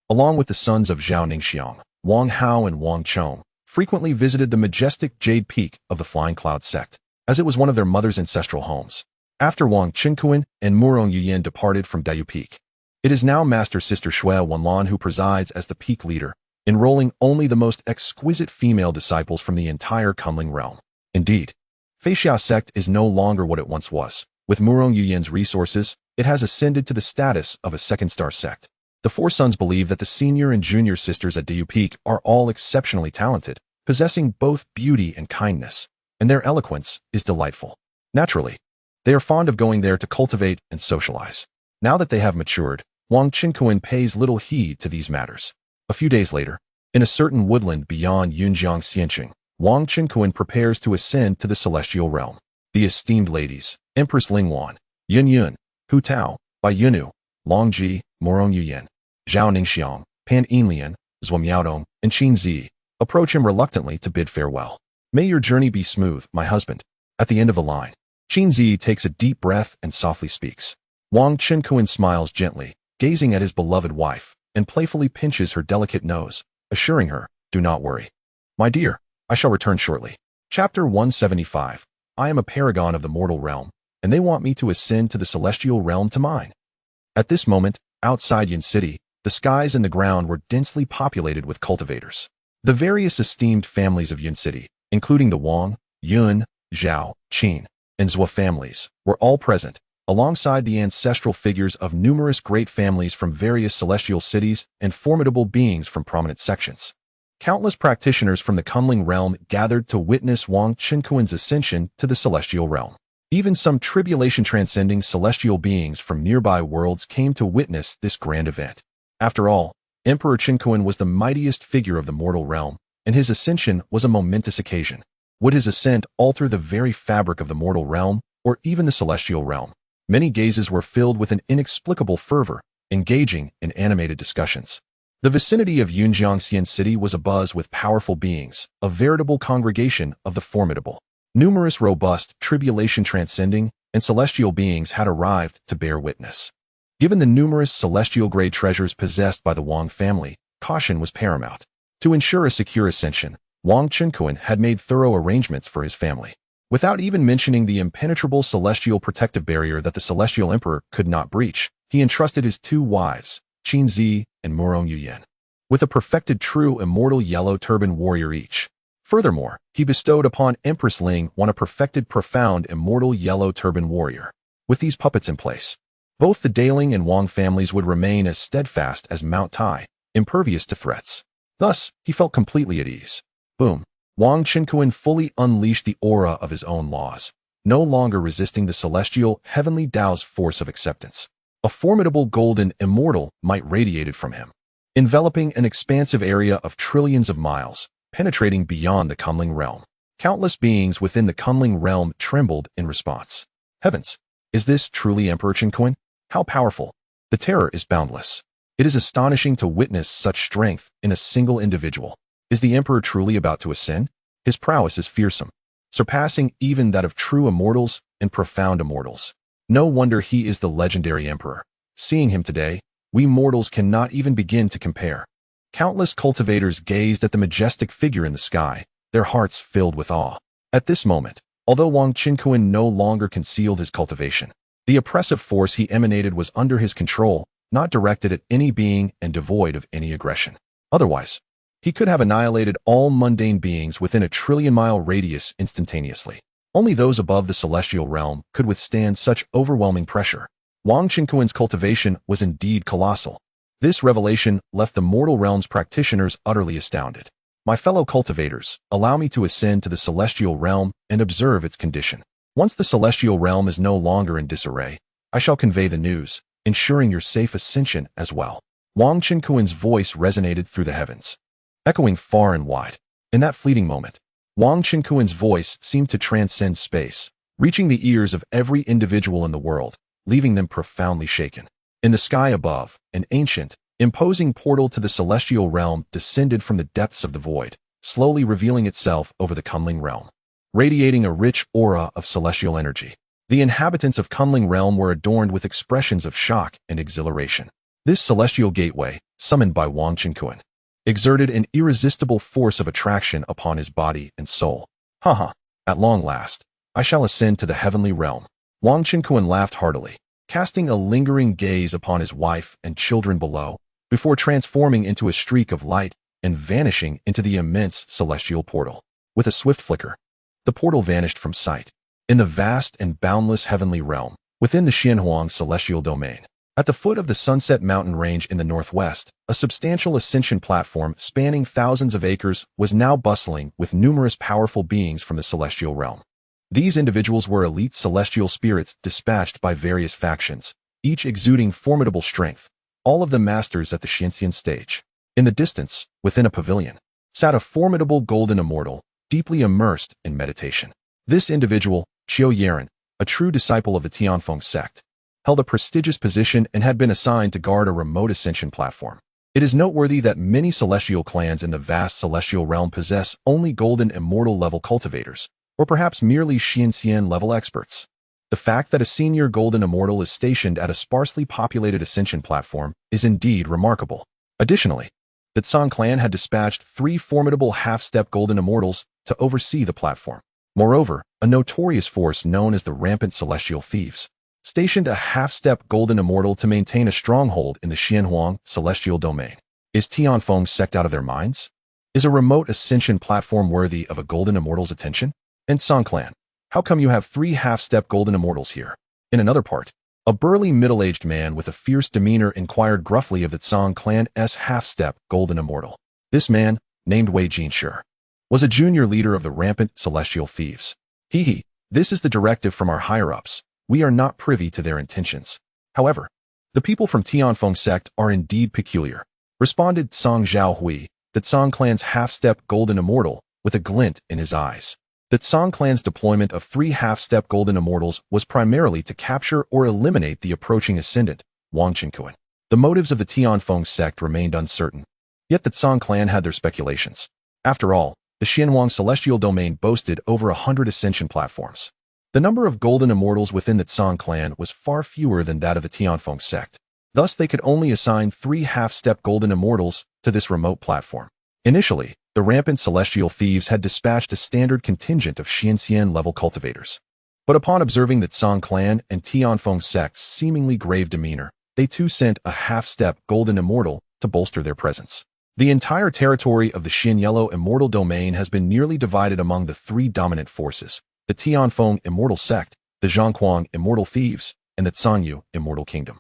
along with the sons of Zhao Ningxiang, Wang Hao and Wang Chong, frequently visited the majestic Jade Peak of the Flying Cloud sect, as it was one of their mother's ancestral homes. After Wang Qinkuan and Murong Yiyin departed from Dayu Peak, it is now Master Sister Shui Wanlan who presides as the peak leader, enrolling only the most exquisite female disciples from the entire Kunling realm. Indeed, Feixia sect is no longer what it once was. With Murong Yuyin's resources, it has ascended to the status of a second-star sect. The four sons believe that the senior and junior sisters at Dayu Peak are all exceptionally talented, possessing both beauty and kindness, and their eloquence is delightful. Naturally, they are fond of going there to cultivate and socialize. Now that they have matured, Wang Qinkuan pays little heed to these matters. A few days later, in a certain woodland beyond Yunjiang Xianqing, Wang Qinkuan prepares to ascend to the celestial realm. The esteemed ladies, Empress Lingwan, Yun Yun, Hu Tao, Bai Yunu, Long Ji, Morong Yuyan, Zhao Ningxiang, Pan Yinlian, Zhuo Miaodong, and Qin Zi, approach him reluctantly to bid farewell. May your journey be smooth, my husband. At the end of the line, Qinzi takes a deep breath and softly speaks. Wang Chenkuan smiles gently, gazing at his beloved wife, and playfully pinches her delicate nose, assuring her, do not worry. My dear, I shall return shortly. Chapter 175. I am a paragon of the mortal realm, and they want me to ascend to the celestial realm to mine. At this moment, outside Yin City, the skies and the ground were densely populated with cultivators. The various esteemed families of Yin City, including the Wang, Yun, Zhao, Qin, and Zhou families, were all present, alongside the ancestral figures of numerous great families from various celestial cities and formidable beings from prominent sections. Countless practitioners from the Kunling realm gathered to witness Wang Chenkuan's ascension to the celestial realm. Even some tribulation-transcending celestial beings from nearby worlds came to witness this grand event. After all, Emperor Chenkuan was the mightiest figure of the mortal realm, and his ascension was a momentous occasion. Would his ascent alter the very fabric of the mortal realm, or even the celestial realm? Many gazes were filled with an inexplicable fervor, engaging in animated discussions. The vicinity of Yunjiangxian City was abuzz with powerful beings, a veritable congregation of the formidable. Numerous robust, tribulation-transcending, and celestial beings had arrived to bear witness. Given the numerous celestial-grade treasures possessed by the Wang family, caution was paramount. To ensure a secure ascension, Wang Chenkuan had made thorough arrangements for his family. Without even mentioning the impenetrable celestial protective barrier that the celestial emperor could not breach, he entrusted his two wives, Qinzi and Murong Yuyan, with a perfected true immortal yellow turban warrior each. Furthermore, he bestowed upon Empress Ling one a perfected profound immortal yellow turban warrior. With these puppets in place, both the Daling and Wang families would remain as steadfast as Mount Tai, impervious to threats. Thus, he felt completely at ease. Boom. Wang Chenkuan fully unleashed the aura of his own laws, no longer resisting the celestial, heavenly Tao's force of acceptance. A formidable golden immortal might radiated from him, enveloping an expansive area of trillions of miles, penetrating beyond the Kunling realm. Countless beings within the Kunling realm trembled in response. Heavens! Is this truly Emperor Chenkuan? How powerful! The terror is boundless. It is astonishing to witness such strength in a single individual. Is the Emperor truly about to ascend? His prowess is fearsome, surpassing even that of true immortals and profound immortals. No wonder he is the legendary Emperor. Seeing him today, we mortals cannot even begin to compare. Countless cultivators gazed at the majestic figure in the sky, their hearts filled with awe. At this moment, although Wang Chenkuan no longer concealed his cultivation, the oppressive force he emanated was under his control, not directed at any being and devoid of any aggression. Otherwise, he could have annihilated all mundane beings within a trillion-mile radius instantaneously. Only those above the celestial realm could withstand such overwhelming pressure. Wang Chenkuan's cultivation was indeed colossal. This revelation left the mortal realm's practitioners utterly astounded. My fellow cultivators, allow me to ascend to the celestial realm and observe its condition. Once the celestial realm is no longer in disarray, I shall convey the news, ensuring your safe ascension as well. Wang Chenkuan's voice resonated through the heavens, echoing far and wide. In that fleeting moment, Wang Chenkuan's voice seemed to transcend space, reaching the ears of every individual in the world, leaving them profoundly shaken. In the sky above, an ancient, imposing portal to the celestial realm descended from the depths of the void, slowly revealing itself over the Kunling realm, radiating a rich aura of celestial energy. The inhabitants of Kunling realm were adorned with expressions of shock and exhilaration. This celestial gateway, summoned by Wang Chenkuan, exerted an irresistible force of attraction upon his body and soul. Haha, at long last, I shall ascend to the heavenly realm. Wang Chenkuan laughed heartily, casting a lingering gaze upon his wife and children below, before transforming into a streak of light and vanishing into the immense celestial portal. With a swift flicker, the portal vanished from sight. In the vast and boundless heavenly realm, within the Xianhuang celestial domain, at the foot of the Sunset Mountain Range in the northwest, a substantial ascension platform spanning thousands of acres was now bustling with numerous powerful beings from the celestial realm. These individuals were elite celestial spirits dispatched by various factions, each exuding formidable strength, all of them masters at the Xianxian stage. In the distance, within a pavilion, sat a formidable golden immortal, deeply immersed in meditation. This individual, Qiu Yeren, a true disciple of the Tianfeng sect, held a prestigious position and had been assigned to guard a remote ascension platform. It is noteworthy that many celestial clans in the vast celestial realm possess only golden immortal level cultivators, or perhaps merely Xian level experts. The fact that a senior golden immortal is stationed at a sparsely populated ascension platform is indeed remarkable. Additionally, the Tsang clan had dispatched 3 formidable half-step golden immortals to oversee the platform. Moreover, a notorious force known as the Rampant Celestial Thieves stationed a half-step golden immortal to maintain a stronghold in the Xianhuang celestial domain. Is Tianfeng's sect out of their minds? Is a remote ascension platform worthy of a golden immortal's attention? And Tsang clan, how come you have 3 half-step golden immortals here? In another part, a burly middle-aged man with a fierce demeanor inquired gruffly of the Tsang clan's half-step golden immortal. This man, named Wei Jinshi, was a junior leader of the Rampant Celestial Thieves. This is the directive from our higher-ups. We are not privy to their intentions. However, the people from Tianfeng sect are indeed peculiar, responded Tsang Zhaohui, the Tsang clan's half-step golden immortal, with a glint in his eyes. The Tsang clan's deployment of 3 half-step golden immortals was primarily to capture or eliminate the approaching ascendant, Wang Qinkuan. The motives of the Tianfeng sect remained uncertain, yet the Tsang clan had their speculations. After all, the Xianhuang celestial domain boasted over 100 ascension platforms. The number of golden immortals within the Tsang clan was far fewer than that of the Tianfeng sect. Thus, they could only assign 3 half-step golden immortals to this remote platform. Initially, the Rampant Celestial Thieves had dispatched a standard contingent of Xian-level cultivators. But upon observing the Tsang clan and Tianfeng sect's seemingly grave demeanor, they too sent a half-step golden immortal to bolster their presence. The entire territory of the Xin Yellow Immortal Domain has been nearly divided among the 3 dominant forces: the Tianfeng Immortal Sect, the Zhangquang Immortal Thieves, and the Zhangyu Immortal Kingdom.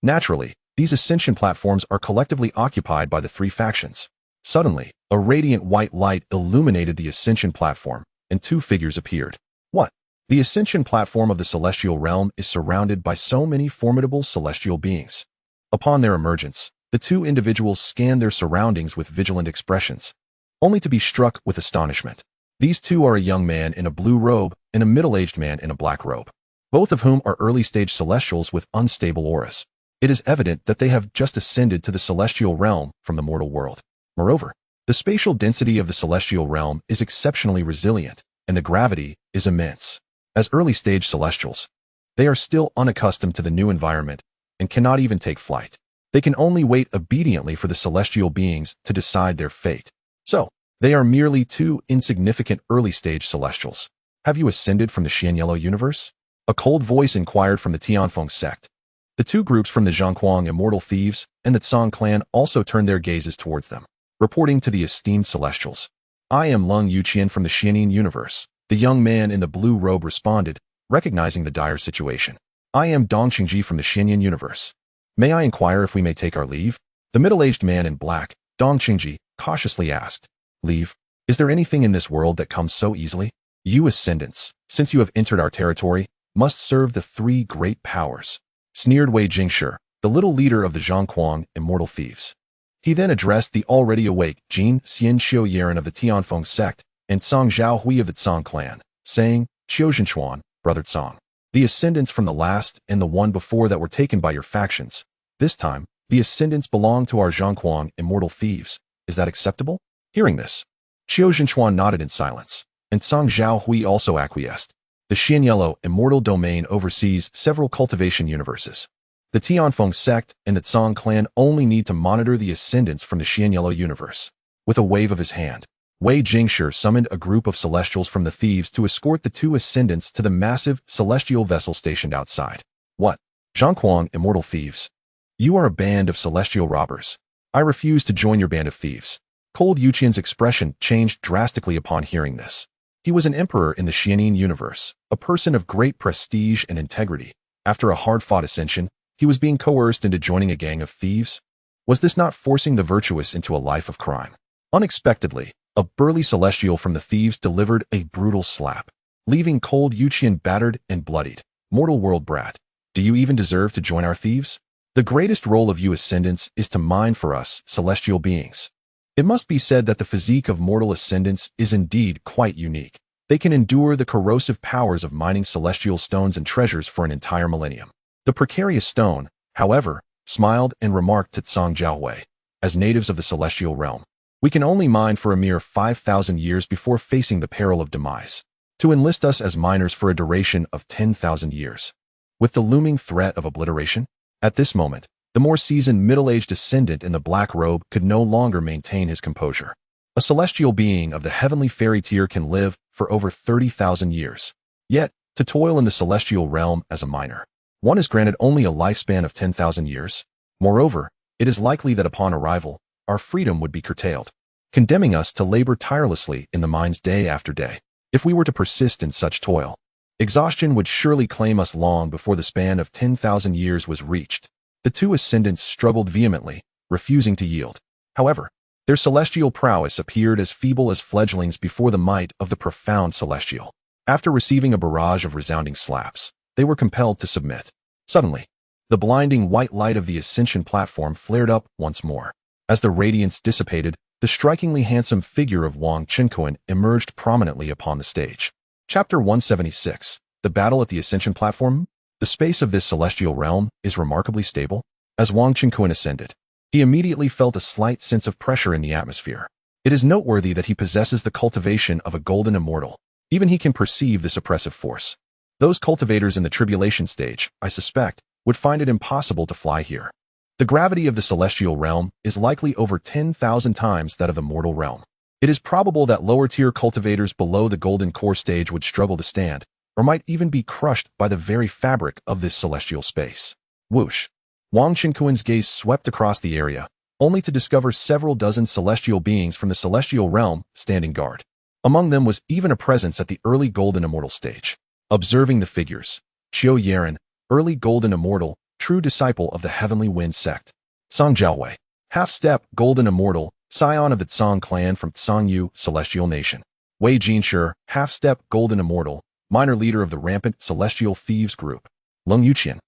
Naturally, these ascension platforms are collectively occupied by the 3 factions. Suddenly, a radiant white light illuminated the ascension platform, and 2 figures appeared. What? The ascension platform of the celestial realm is surrounded by so many formidable celestial beings. Upon their emergence, the 2 individuals scanned their surroundings with vigilant expressions, only to be struck with astonishment. These 2 are a young man in a blue robe and a middle-aged man in a black robe, both of whom are early-stage celestials with unstable auras. It is evident that they have just ascended to the celestial realm from the mortal world. Moreover, the spatial density of the celestial realm is exceptionally resilient, and the gravity is immense. As early-stage celestials, they are still unaccustomed to the new environment and cannot even take flight. They can only wait obediently for the celestial beings to decide their fate. So, they are merely 2 insignificant early-stage celestials. Have you ascended from the Xian Yellow universe? A cold voice inquired from the Tianfeng sect. The 2 groups from the Zhangquang Immortal Thieves and the Tsang clan also turned their gazes towards them, reporting to the esteemed celestials. I am Lung Yuqian from the Xianin universe, the young man in the blue robe responded, recognizing the dire situation. I am Dong Qingji from the Xianyin universe. May I inquire if we may take our leave? The middle-aged man in black, Dong Qingji, cautiously asked. Leave? Is there anything in this world that comes so easily? You ascendants, since you have entered our territory, must serve the 3 great powers, sneered Wei Jingshi, the little leader of the Zhangquang Immortal Thieves. He then addressed the already awake Jin Xian Xiaoyaran of the Tianfeng sect and Tsang Zhaohui of the Tsang clan, saying, Qiuzhenchuan, brother Tsang, the ascendants from the last and the one before that were taken by your factions. This time, the ascendants belong to our Zhangquang Immortal Thieves. Is that acceptable? Hearing this, Qiuzhenchuan nodded in silence, and Tsang Zhaohui also acquiesced. The Xian Yellow Immortal Domain oversees several cultivation universes. The Tianfeng sect and the Tsang clan only need to monitor the ascendants from the Xian Yellow universe. With a wave of his hand, Wei Jingshi summoned a group of celestials from the thieves to escort the 2 ascendants to the massive celestial vessel stationed outside. What? Zhangquang Immortal Thieves? You are a band of celestial robbers. I refuse to join your band of thieves. Cold Yuqian's expression changed drastically upon hearing this. He was an emperor in the Xianin universe, a person of great prestige and integrity. After a hard-fought ascension, he was being coerced into joining a gang of thieves. Was this not forcing the virtuous into a life of crime? Unexpectedly, a burly celestial from the thieves delivered a brutal slap, leaving Cold Yuqian battered and bloodied. Mortal world brat, do you even deserve to join our thieves? The greatest role of you ascendants is to mine for us, celestial beings. It must be said that the physique of mortal ascendants is indeed quite unique. They can endure the corrosive powers of mining celestial stones and treasures for an entire millennium. The precarious stone, however, smiled and remarked to Tsang Zhaohui. as natives of the celestial realm, we can only mine for a mere 5,000 years before facing the peril of demise. To enlist us as miners for a duration of 10,000 years. With the looming threat of obliteration, at this moment, the more seasoned middle-aged ascendant in the black robe could no longer maintain his composure. A celestial being of the heavenly fairy tier can live for over 30,000 years. Yet, to toil in the celestial realm as a miner, one is granted only a lifespan of 10,000 years. Moreover, it is likely that upon arrival, our freedom would be curtailed, condemning us to labor tirelessly in the mines day after day. If we were to persist in such toil, exhaustion would surely claim us long before the span of 10,000 years was reached. The two ascendants struggled vehemently, refusing to yield. However, their celestial prowess appeared as feeble as fledglings before the might of the profound celestial. After receiving a barrage of resounding slaps, they were compelled to submit. Suddenly, the blinding white light of the ascension platform flared up once more. As the radiance dissipated, the strikingly handsome figure of Wang Chenkuan emerged prominently upon the stage. Chapter 176. The Battle at the Ascension Platform. The space of this celestial realm is remarkably stable. As Wang Chenkuan ascended, he immediately felt a slight sense of pressure in the atmosphere. It is noteworthy that he possesses the cultivation of a golden immortal. Even he can perceive this oppressive force. Those cultivators in the tribulation stage, I suspect, would find it impossible to fly here. The gravity of the celestial realm is likely over 10,000 times that of the mortal realm. It is probable that lower-tier cultivators below the golden core stage would struggle to stand, or might even be crushed by the very fabric of this celestial space. Whoosh! Wang Chenkuan's gaze swept across the area, only to discover several dozen celestial beings from the celestial realm standing guard. Among them was even a presence at the early golden immortal stage. Observing the figures, Qiu Yaren, early golden immortal, true disciple of the Heavenly Wind sect. Song Jiaowei, half-step golden immortal, scion of the Tsang clan from Tsangyu celestial nation. Wei Jinshi, half-step golden immortal, minor leader of the rampant celestial thieves group. Leng Yuqian,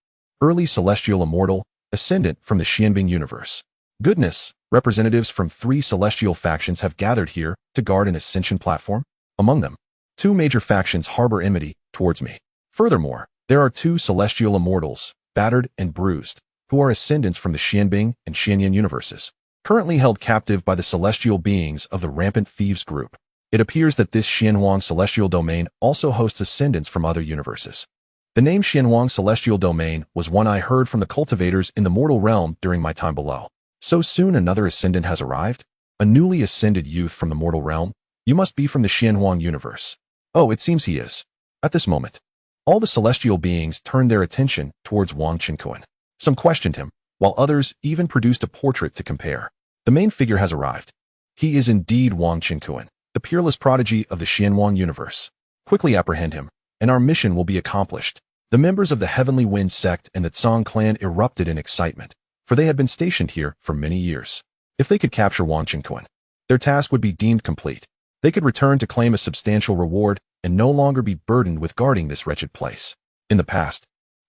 early celestial immortal, ascendant from the Xianbing universe. Goodness, representatives from 3 celestial factions have gathered here to guard an ascension platform. Among them, 2 major factions harbor enmity towards me. Furthermore, there are 2 celestial immortals, battered and bruised, who are ascendants from the Xianbing and Xianyan universes, currently held captive by the celestial beings of the rampant thieves group. It appears that this Xianhuang celestial domain also hosts ascendants from other universes. The name Xianhuang celestial domain was one I heard from the cultivators in the mortal realm during my time below. So soon another ascendant has arrived? A newly ascended youth from the mortal realm? You must be from the Xianhuang universe. Oh, it seems he is. At this moment, all the celestial beings turned their attention towards Wang Chenkuan. Some questioned him, while others even produced a portrait to compare. The main figure has arrived. He is indeed Wang Chenkuan, the peerless prodigy of the Xianhuang universe. Quickly apprehend him, and our mission will be accomplished. The members of the Heavenly Wind sect and the Tsang clan erupted in excitement, for they had been stationed here for many years. If they could capture Wang Chenkuan, their task would be deemed complete. They could return to claim a substantial reward and no longer be burdened with guarding this wretched place. In the past,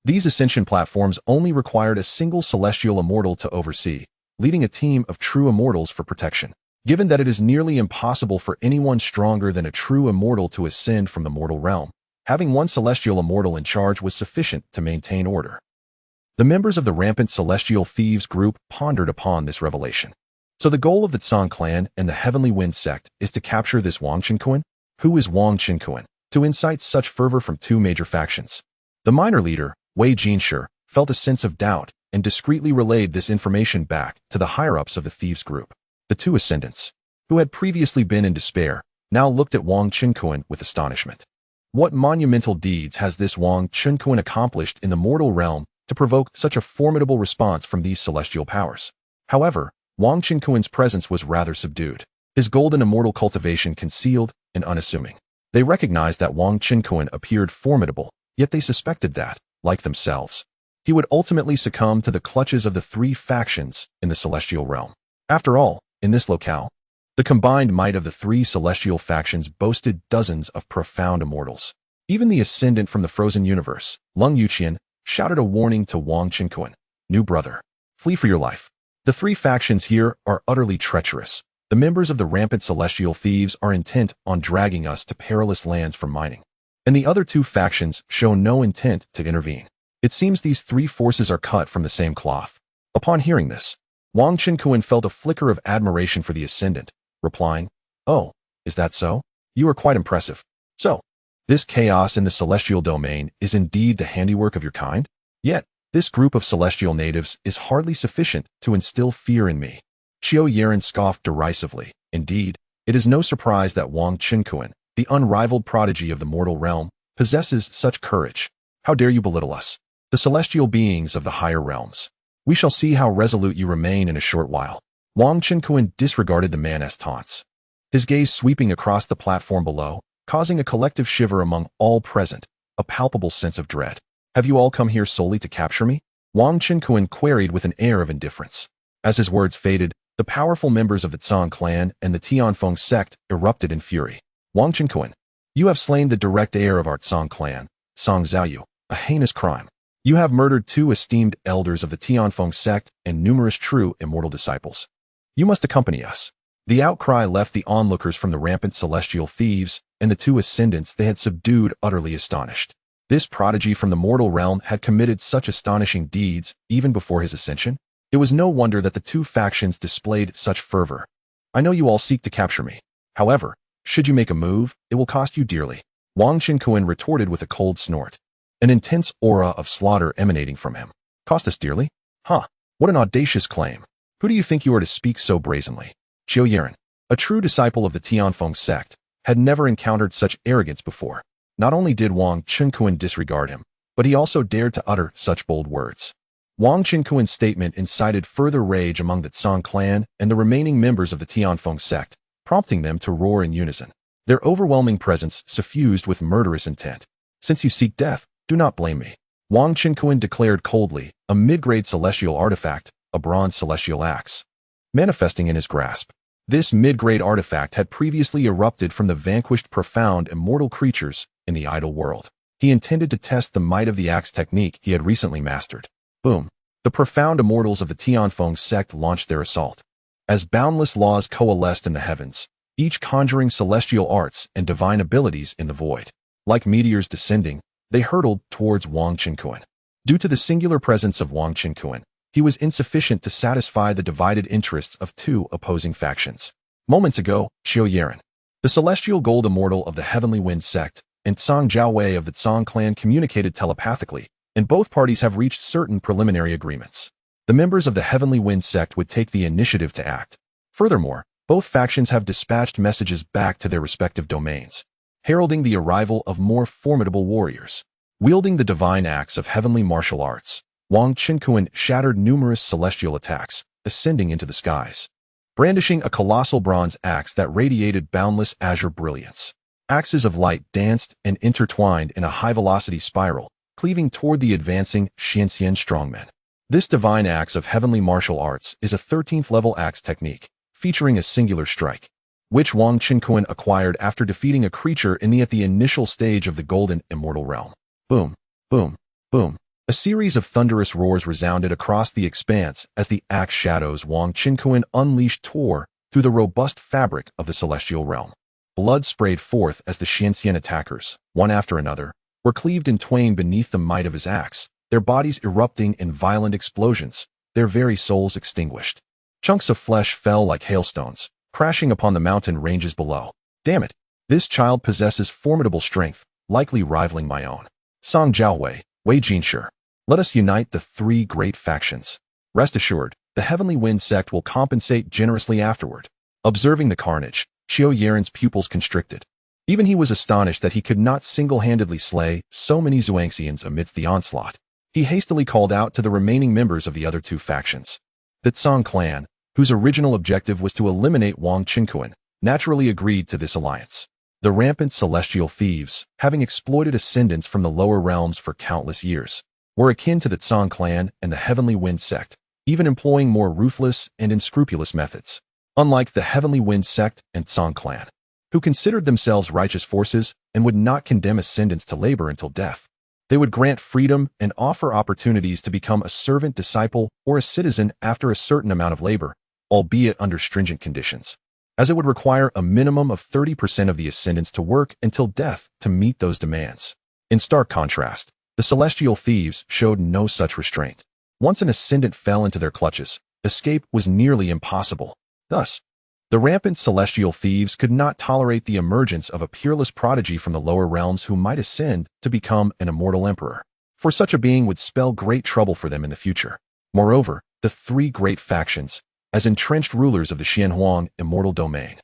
these ascension platforms only required a single celestial immortal to oversee, leading a team of true immortals for protection. Given that it is nearly impossible for anyone stronger than a true immortal to ascend from the mortal realm, having one celestial immortal in charge was sufficient to maintain order. The members of the rampant celestial thieves group pondered upon this revelation. So the goal of the Tsang clan and the Heavenly Wind sect is to capture this Wang Chenkuan? Who is Wang Chenkuan to incite such fervor from 2 major factions? The minor leader, Wei Jinshi, felt a sense of doubt and discreetly relayed this information back to the higher-ups of the thieves group. The 2 ascendants, who had previously been in despair, now looked at Wang Chenkuan with astonishment. What monumental deeds has this Wang Chenkuan accomplished in the mortal realm to provoke such a formidable response from these celestial powers? However, Wang Chenkuan's presence was rather subdued, his golden immortal cultivation concealed and unassuming. They recognized that Wang Chenkuan appeared formidable, yet they suspected that, like themselves, he would ultimately succumb to the clutches of the 3 factions in the celestial realm. After all, in this locale, the combined might of the 3 celestial factions boasted dozens of profound immortals. Even the ascendant from the frozen universe, Leng Yuqian, shouted a warning to Wang Chenkuan. New brother, flee for your life. The 3 factions here are utterly treacherous. The members of the rampant celestial thieves are intent on dragging us to perilous lands for mining, and the other 2 factions show no intent to intervene. It seems these 3 forces are cut from the same cloth. Upon hearing this, Wang Qinkuan felt a flicker of admiration for the ascendant, replying, "Oh, is that so? You are quite impressive. So, this chaos in the celestial domain is indeed the handiwork of your kind? Yet, this group of celestial natives is hardly sufficient to instill fear in me." Qiu Yiren scoffed derisively. Indeed, it is no surprise that Wang Qinkuan, the unrivaled prodigy of the mortal realm, possesses such courage. How dare you belittle us, the celestial beings of the higher realms? We shall see how resolute you remain in a short while. Wang Qinkuan disregarded the man's taunts, his gaze sweeping across the platform below, causing a collective shiver among all present, a palpable sense of dread. "Have you all come here solely to capture me?" Wang Qinkuan queried with an air of indifference. As his words faded, the powerful members of the Zhang clan and the Tianfeng sect erupted in fury. "Wang Qinkuan, you have slain the direct heir of our Zhang clan, Song Zhaoyu, a heinous crime. You have murdered 2 esteemed elders of the Tianfeng sect and numerous true immortal disciples. You must accompany us." The outcry left the onlookers from the rampant celestial thieves and the 2 ascendants they had subdued utterly astonished. This prodigy from the mortal realm had committed such astonishing deeds even before his ascension. It was no wonder that the 2 factions displayed such fervor. "I know you all seek to capture me. However, should you make a move, it will cost you dearly," Wang Qinkuan retorted with a cold snort, an intense aura of slaughter emanating from him. "Cost us dearly? Huh, what an audacious claim. Who do you think you are to speak so brazenly?" Qiu Yiren, a true disciple of the Tianfeng sect, had never encountered such arrogance before. Not only did Wang Qinkuan disregard him, but he also dared to utter such bold words. Wang Qinkuan's statement incited further rage among the Zhang clan and the remaining members of the Tianfeng sect, prompting them to roar in unison, their overwhelming presence suffused with murderous intent. "Since you seek death, do not blame me," Wang Qinkuan declared coldly, a mid-grade celestial artifact, a bronze celestial axe, manifesting in his grasp. This mid-grade artifact had previously erupted from the vanquished profound immortal creatures in the idol world. He intended to test the might of the axe technique he had recently mastered. Boom! The profound immortals of the Tianfeng sect launched their assault. As boundless laws coalesced in the heavens, each conjuring celestial arts and divine abilities in the void. Like meteors descending, they hurtled towards Wang Qinkuan. Due to the singular presence of Wang Qinkuan, he was insufficient to satisfy the divided interests of 2 opposing factions. Moments ago, Qiu Yiren, the celestial gold immortal of the Heavenly Wind sect, and Zhang Zhaowei of the Zhang clan communicated telepathically, and both parties have reached certain preliminary agreements. The members of the Heavenly Wind sect would take the initiative to act. Furthermore, both factions have dispatched messages back to their respective domains, heralding the arrival of more formidable warriors. Wielding the divine axe of heavenly martial arts, Wang Qinkuan shattered numerous celestial attacks, ascending into the skies. Brandishing a colossal bronze axe that radiated boundless azure brilliance, axes of light danced and intertwined in a high-velocity spiral, cleaving toward the advancing Xianxian strongmen. This divine axe of heavenly martial arts is a 13th-level axe technique, featuring a singular strike, which Wang Qinkuan acquired after defeating a creature at the initial stage of the golden immortal realm. Boom, boom, boom. A series of thunderous roars resounded across the expanse as the axe shadows Wang Qinkuan unleashed tore through the robust fabric of the celestial realm. Blood sprayed forth as the Xianxian attackers, one after another, were cleaved in twain beneath the might of his axe, their bodies erupting in violent explosions, their very souls extinguished. Chunks of flesh fell like hailstones, crashing upon the mountain ranges below. "Damn it! This child possesses formidable strength, likely rivaling my own. Song Zhaowei, Wei Jinshi, let us unite the 3 great factions. Rest assured, the Heavenly Wind sect will compensate generously afterward." Observing the carnage, Qiu Yiren's pupils constricted. Even he was astonished that he could not single-handedly slay so many Zhuangxians amidst the onslaught. He hastily called out to the remaining members of the other 2 factions. The Zhang clan, whose original objective was to eliminate Wang Qinkuan, naturally agreed to this alliance. The rampant celestial thieves, having exploited ascendants from the lower realms for countless years, were akin to the Zhang clan and the Heavenly Wind sect, even employing more ruthless and unscrupulous methods. Unlike the Heavenly Wind sect and Zhang clan, who considered themselves righteous forces and would not condemn ascendants to labor until death, they would grant freedom and offer opportunities to become a servant disciple or a citizen after a certain amount of labor, albeit under stringent conditions, as it would require a minimum of 30% of the ascendants to work until death to meet those demands. In stark contrast, the celestial thieves showed no such restraint. Once an ascendant fell into their clutches, escape was nearly impossible. Thus, the rampant celestial thieves could not tolerate the emergence of a peerless prodigy from the lower realms who might ascend to become an immortal emperor, for such a being would spell great trouble for them in the future. Moreover, the three great factions, as entrenched rulers of the Xianhuang immortal domain,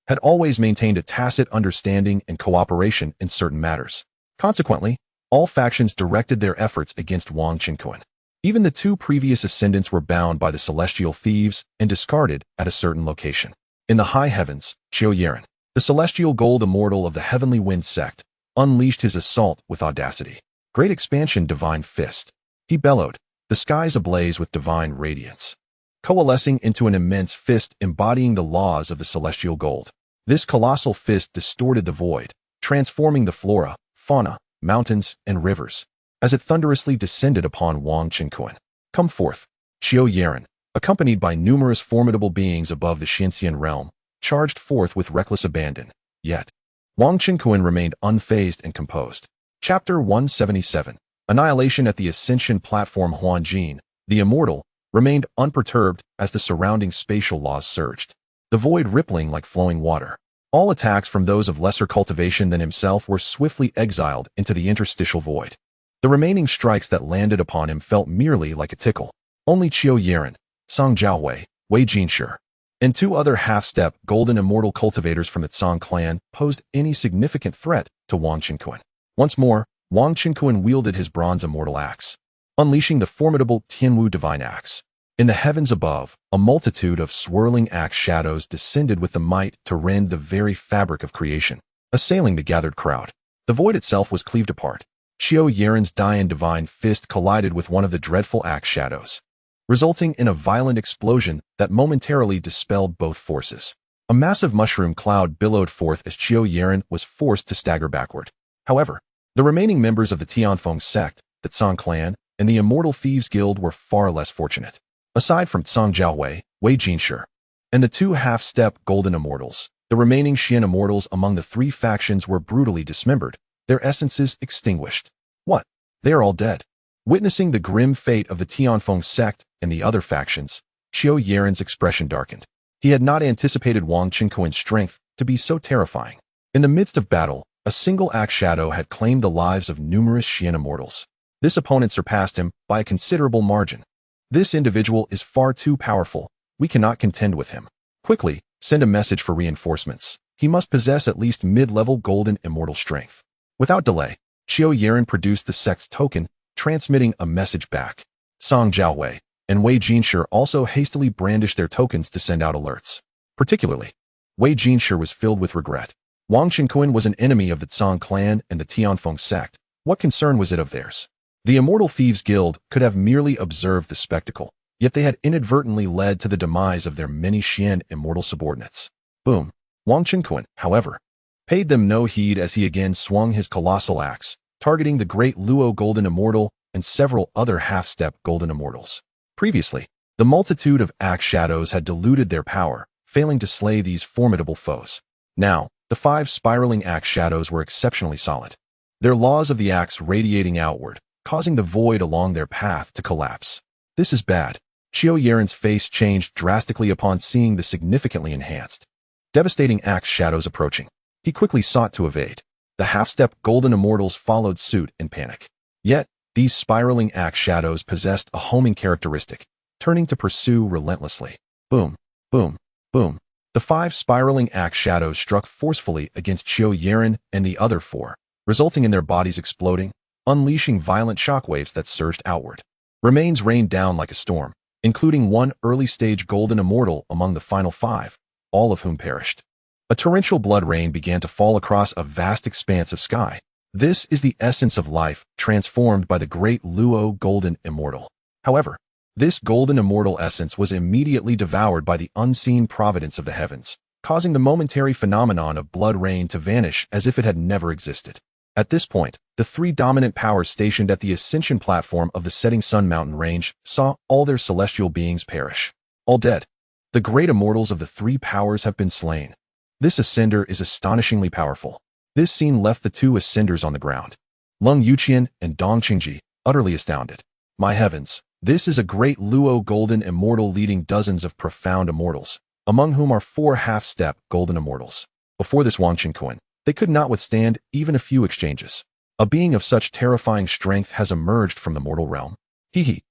had always maintained a tacit understanding and cooperation in certain matters. Consequently, all factions directed their efforts against Wang Qinkuan. Even the two previous ascendants were bound by the celestial thieves and discarded at a certain location. In the high heavens, Qiu Yiren, the celestial gold immortal of the heavenly wind sect, unleashed his assault with audacity. Great expansion, divine fist. He bellowed, the skies ablaze with divine radiance, coalescing into an immense fist embodying the laws of the celestial gold. This colossal fist distorted the void, transforming the flora, fauna, mountains, and rivers, as it thunderously descended upon Wang Qinkuan. Come forth, Qiu Yiren, accompanied by numerous formidable beings above the Xianxian realm, charged forth with reckless abandon. Yet, Wang Qinkuan remained unfazed and composed. Chapter 177. Annihilation at the Ascension Platform. Huanjin, the immortal, remained unperturbed as the surrounding spatial laws surged, the void rippling like flowing water. All attacks from those of lesser cultivation than himself were swiftly exiled into the interstitial void. The remaining strikes that landed upon him felt merely like a tickle. Only Qiu Yiren, Song Jiaowei, Wei Jinshi, and two other half-step golden immortal cultivators from the Tsang clan posed any significant threat to Wang Qinkuan. Once more, Wang Qinkuan wielded his bronze immortal axe, unleashing the formidable Tianwu divine axe. In the heavens above, a multitude of swirling axe shadows descended with the might to rend the very fabric of creation, assailing the gathered crowd. The void itself was cleaved apart. Qiu Yiren's Dian divine fist collided with one of the dreadful axe shadows, resulting in a violent explosion that momentarily dispelled both forces. A massive mushroom cloud billowed forth as Qiu Yiren was forced to stagger backward. However, the remaining members of the Tianfeng sect, the Tsang clan, and the Immortal Thieves Guild were far less fortunate. Aside from Song Jiaowei, Wei Jinshi, and the two half-step golden immortals, the remaining Xian immortals among the three factions were brutally dismembered, their essences extinguished. What? They are all dead. Witnessing the grim fate of the Tianfeng sect and the other factions, Qiu Yiren's expression darkened. He had not anticipated Wang Qinkuan's strength to be so terrifying. In the midst of battle, a single axe shadow had claimed the lives of numerous Xian immortals. This opponent surpassed him by a considerable margin. This individual is far too powerful. We cannot contend with him. Quickly, send a message for reinforcements. He must possess at least mid-level golden immortal strength. Without delay, Qiu Yiren produced the sect's token, transmitting a message back. Song Jiaowei and Wei Jinshi also hastily brandished their tokens to send out alerts. Particularly, Wei Jinshi was filled with regret. Wang Qinkuan was an enemy of the Tsang clan and the Tianfeng sect. What concern was it of theirs? The Immortal Thieves Guild could have merely observed the spectacle, yet they had inadvertently led to the demise of their many Xian immortal subordinates. Boom. Wang Qinkuan, however, paid them no heed as he again swung his colossal axe, targeting the great Luo Golden Immortal and several other half-step Golden Immortals. Previously, the multitude of axe shadows had diluted their power, failing to slay these formidable foes. Now, the 5 spiraling axe shadows were exceptionally solid, their laws of the axe radiating outward, causing the void along their path to collapse. This is bad. Qiu Yiren's face changed drastically upon seeing the significantly enhanced, devastating axe shadows approaching. He quickly sought to evade. The half-step golden immortals followed suit in panic. Yet, these spiraling axe shadows possessed a homing characteristic, turning to pursue relentlessly. Boom, boom, boom. The 5 spiraling axe shadows struck forcefully against Qiu Yiren and the other 4, resulting in their bodies exploding, unleashing violent shockwaves that surged outward. Remains rained down like a storm, including one early-stage golden immortal among the final 5, all of whom perished. A torrential blood rain began to fall across a vast expanse of sky. This is the essence of life, transformed by the great Luo Golden Immortal. However, this golden immortal essence was immediately devoured by the unseen providence of the heavens, causing the momentary phenomenon of blood rain to vanish as if it had never existed. At this point, the 3 dominant powers stationed at the ascension platform of the setting sun mountain range saw all their celestial beings perish. All dead. The great immortals of the 3 powers have been slain. This ascender is astonishingly powerful. This scene left the 2 ascenders on the ground, Lung Yuqian and Dong Qingji, utterly astounded. My heavens, This is a great Luo golden immortal leading dozens of profound immortals, among whom are 4 half-step golden immortals. Before this Wang Qinquan, they could not withstand even a few exchanges. A being of such terrifying strength has emerged from the mortal realm.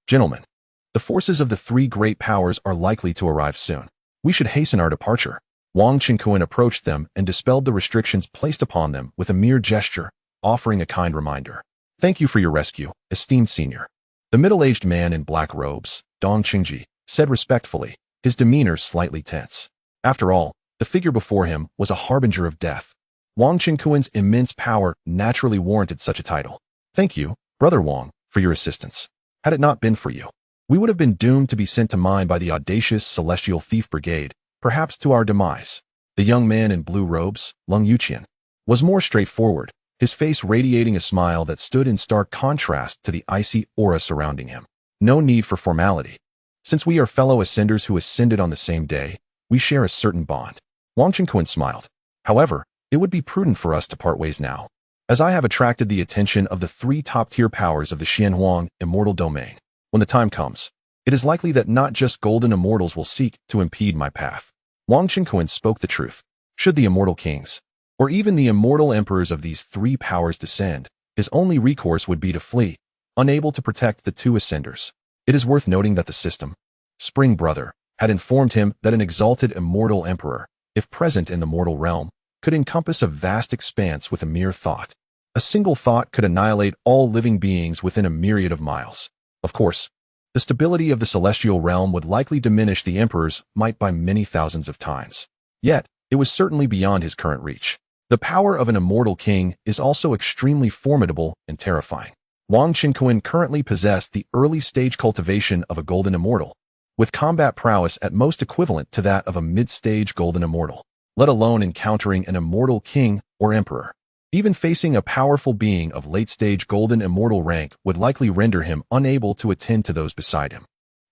Gentlemen. The forces of the 3 great powers are likely to arrive soon. We should hasten our departure. Wang Qinquan approached them and dispelled the restrictions placed upon them with a mere gesture, offering a kind reminder. Thank you for your rescue, esteemed senior. The middle-aged man in black robes, Dong Qingji, said respectfully, his demeanor slightly tense. After all, the figure before him was a harbinger of death. Wang Qinquan's immense power naturally warranted such a title. Thank you, Brother Wang, for your assistance. Had it not been for you, we would have been doomed to be sent to mine by the audacious Celestial Thief Brigade, perhaps to our demise. The young man in blue robes, Lung Yuqian, was more straightforward, his face radiating a smile that stood in stark contrast to the icy aura surrounding him. No need for formality. Since we are fellow ascenders who ascended on the same day, we share a certain bond. Wang Qinquan smiled. However, it would be prudent for us to part ways now, as I have attracted the attention of the 3 top-tier powers of the Xianhuang immortal domain. When the time comes, it is likely that not just golden immortals will seek to impede my path. Wang Qinquan spoke the truth. Should the immortal kings, or even the immortal emperors of these 3 powers descend, his only recourse would be to flee, unable to protect the 2 ascenders. It is worth noting that the system, Spring Brother, had informed him that an exalted immortal emperor, if present in the mortal realm, could encompass a vast expanse with a mere thought. A single thought could annihilate all living beings within a myriad of miles. Of course, the stability of the celestial realm would likely diminish the emperor's might by many thousands of times. Yet, it was certainly beyond his current reach. The power of an immortal king is also extremely formidable and terrifying. Wang Qinquan currently possessed the early-stage cultivation of a golden immortal, with combat prowess at most equivalent to that of a mid-stage golden immortal, let alone encountering an immortal king or emperor. Even facing a powerful being of late-stage golden immortal rank would likely render him unable to attend to those beside him.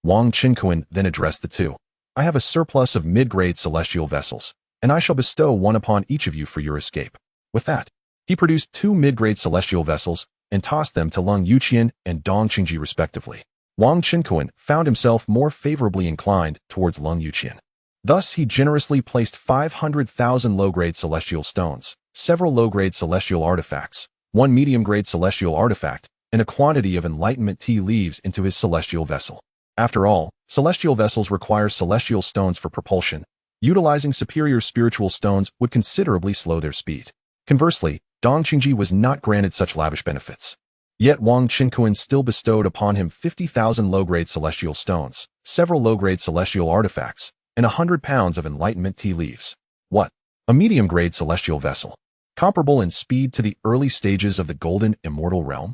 Wang Qinquan then addressed the 2. I have a surplus of mid-grade celestial vessels, and I shall bestow one upon each of you for your escape. With that, he produced 2 mid-grade celestial vessels and tossed them to Lung Yuqian and Dong Qingji respectively. Wang Qinquan found himself more favorably inclined towards Lung Yuqian. Thus, he generously placed 500,000 low-grade celestial stones, several low-grade celestial artifacts, 1 medium-grade celestial artifact, and a quantity of enlightenment tea leaves into his celestial vessel. After all, celestial vessels require celestial stones for propulsion. Utilizing superior spiritual stones would considerably slow their speed. Conversely, Dong Qingji was not granted such lavish benefits. Yet Wang Qinquan still bestowed upon him 50,000 low-grade celestial stones, several low-grade celestial artifacts, and 100 pounds of enlightenment tea leaves. What? A medium-grade celestial vessel, comparable in speed to the early stages of the golden immortal realm?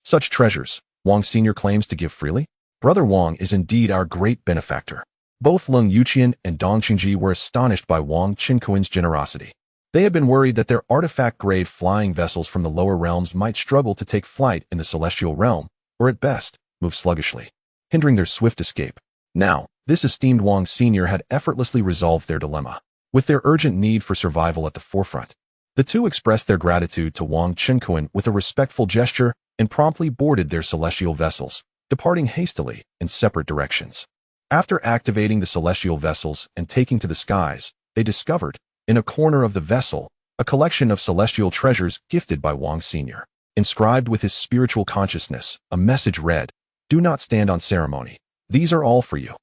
Such treasures, Wang Sr. claims to give freely? Brother Wang is indeed our great benefactor. Both Lung Yuqian and Dong Qingji were astonished by Wang Qinquan's generosity. They had been worried that their artifact-grade flying vessels from the lower realms might struggle to take flight in the celestial realm, or at best, move sluggishly, hindering their swift escape. Now, this esteemed Wang Sr. had effortlessly resolved their dilemma, with their urgent need for survival at the forefront. The 2 expressed their gratitude to Wang Qinquan with a respectful gesture and promptly boarded their celestial vessels, departing hastily in separate directions. After activating the celestial vessels and taking to the skies, they discovered, in a corner of the vessel, a collection of celestial treasures gifted by Wang Sr. Inscribed with his spiritual consciousness, a message read, "Do not stand on ceremony. These are all for you."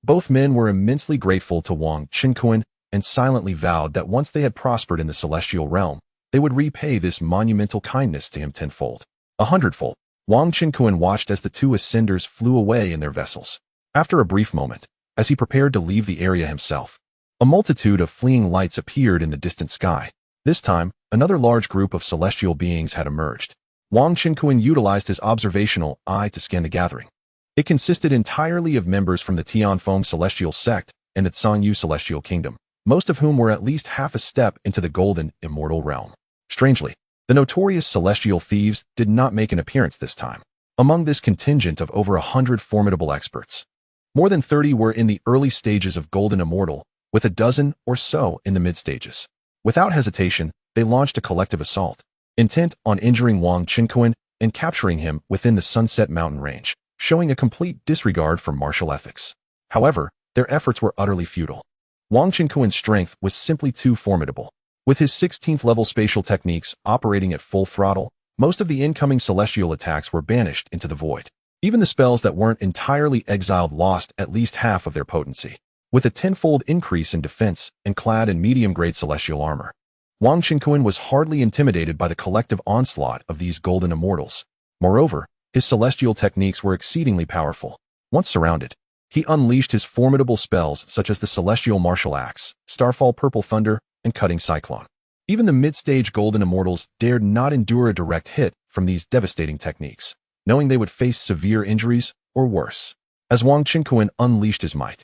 Both men were immensely grateful to Wang Qinquan and silently vowed that once they had prospered in the celestial realm, they would repay this monumental kindness to him tenfold, 100-fold. Wang Qinquan watched as the 2 ascenders flew away in their vessels. After a brief moment, as he prepared to leave the area himself, a multitude of fleeing lights appeared in the distant sky. This time, another large group of celestial beings had emerged. Wang Qinquan utilized his observational eye to scan the gathering. It consisted entirely of members from the Tianfeng Celestial Sect and the Cangyu Celestial Kingdom, most of whom were at least half a step into the golden immortal realm. Strangely, the notorious celestial thieves did not make an appearance this time. Among this contingent of over 100 formidable experts, more than 30 were in the early stages of golden immortal, with a dozen or so in the mid-stages. Without hesitation, they launched a collective assault, intent on injuring Wang Qinquan and capturing him within the Sunset Mountain range. showing a complete disregard for martial ethics. However, their efforts were utterly futile. Wang Qinquan's strength was simply too formidable. With his 16th level spatial techniques operating at full throttle, most of the incoming celestial attacks were banished into the void. Even the spells that weren't entirely exiled lost at least half of their potency. With a tenfold increase in defense and clad in medium-grade celestial armor, Wang Qinquan was hardly intimidated by the collective onslaught of these golden immortals. Moreover, his celestial techniques were exceedingly powerful. Once surrounded, he unleashed his formidable spells such as the Celestial Martial Axe, Starfall Purple Thunder, and Cutting Cyclone. Even the mid-stage golden immortals dared not endure a direct hit from these devastating techniques, knowing they would face severe injuries or worse. As Wang Qinquan unleashed his might,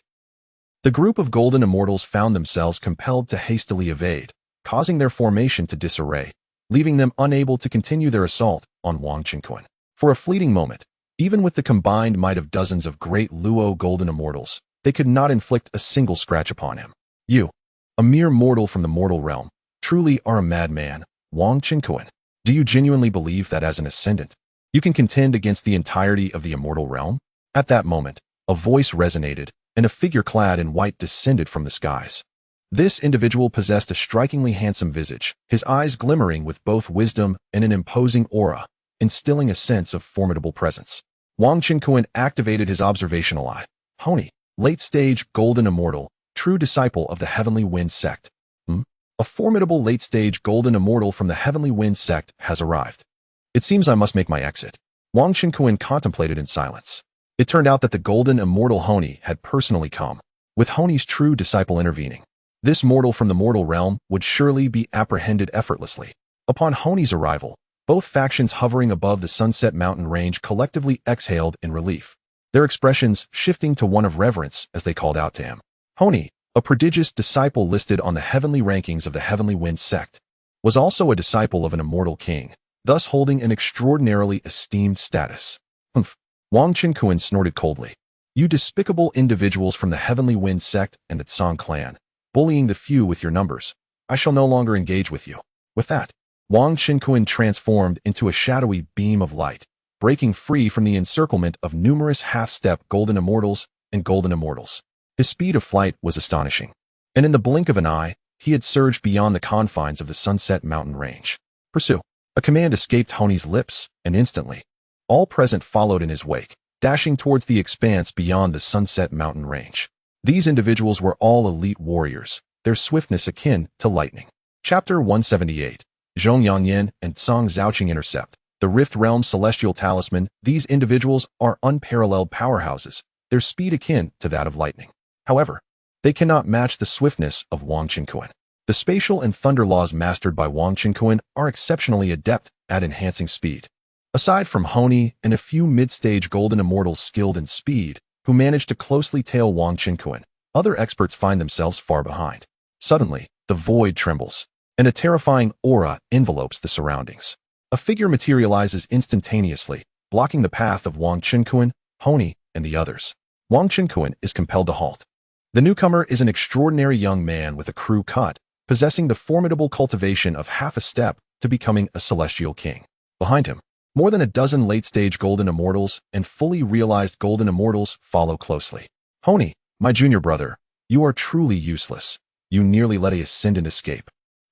the group of golden immortals found themselves compelled to hastily evade, causing their formation to disarray, leaving them unable to continue their assault on Wang Qinquan. For a fleeting moment, even with the combined might of dozens of great Luo golden immortals, they could not inflict a single scratch upon him. You, a mere mortal from the mortal realm, truly are a madman, Wang Qinquan. Do you genuinely believe that as an ascendant, you can contend against the entirety of the immortal realm? At that moment, a voice resonated, and a figure clad in white descended from the skies. This individual possessed a strikingly handsome visage, his eyes glimmering with both wisdom and an imposing aura, instilling a sense of formidable presence. Wang Qinquan activated his observational eye. Honi, late-stage golden immortal, true disciple of the Heavenly Wind sect. A formidable late-stage golden immortal from the Heavenly Wind sect has arrived. It seems I must make my exit. Wang Qinquan contemplated in silence. It turned out that the golden immortal Honi had personally come, with Honi's true disciple intervening. This mortal from the mortal realm would surely be apprehended effortlessly. Upon Honi's arrival, both factions hovering above the Sunset Mountain range collectively exhaled in relief, their expressions shifting to one of reverence as they called out to him. Honi, a prodigious disciple listed on the heavenly rankings of the Heavenly Wind sect, was also a disciple of an immortal king, thus holding an extraordinarily esteemed status. Humph. Wang Qinquan snorted coldly. You despicable individuals from the Heavenly Wind sect and the Tsang clan, bullying the few with your numbers. I shall no longer engage with you. With that, Wang Qinquan transformed into a shadowy beam of light, breaking free from the encirclement of numerous half-step golden immortals and golden immortals. His speed of flight was astonishing, and in the blink of an eye, he had surged beyond the confines of the Sunset Mountain range. Pursue. A command escaped Honi's lips, and instantly, all present followed in his wake, dashing towards the expanse beyond the Sunset Mountain range. These individuals were all elite warriors, their swiftness akin to lightning. Chapter 178. Zhong Yanyan and Tsang Zhaoqing intercept. The Rift Realm Celestial Talisman. These individuals are unparalleled powerhouses, their speed akin to that of lightning. However, they cannot match the swiftness of Wang Qinquan. The spatial and thunder laws mastered by Wang Qinquan are exceptionally adept at enhancing speed. Aside from Honi and a few mid-stage golden immortals skilled in speed, who managed to closely tail Wang Qinquan, other experts find themselves far behind. Suddenly, the void trembles, and a terrifying aura envelopes the surroundings. A figure materializes instantaneously, blocking the path of Wang Qinquan, Honi, and the others. Wang Qinquan is compelled to halt. The newcomer is an extraordinary young man with a crew cut, possessing the formidable cultivation of half a step to becoming a celestial king. Behind him, more than a dozen late-stage golden immortals and fully realized golden immortals follow closely. Honi, my junior brother, you are truly useless. You nearly let a ascendant escape.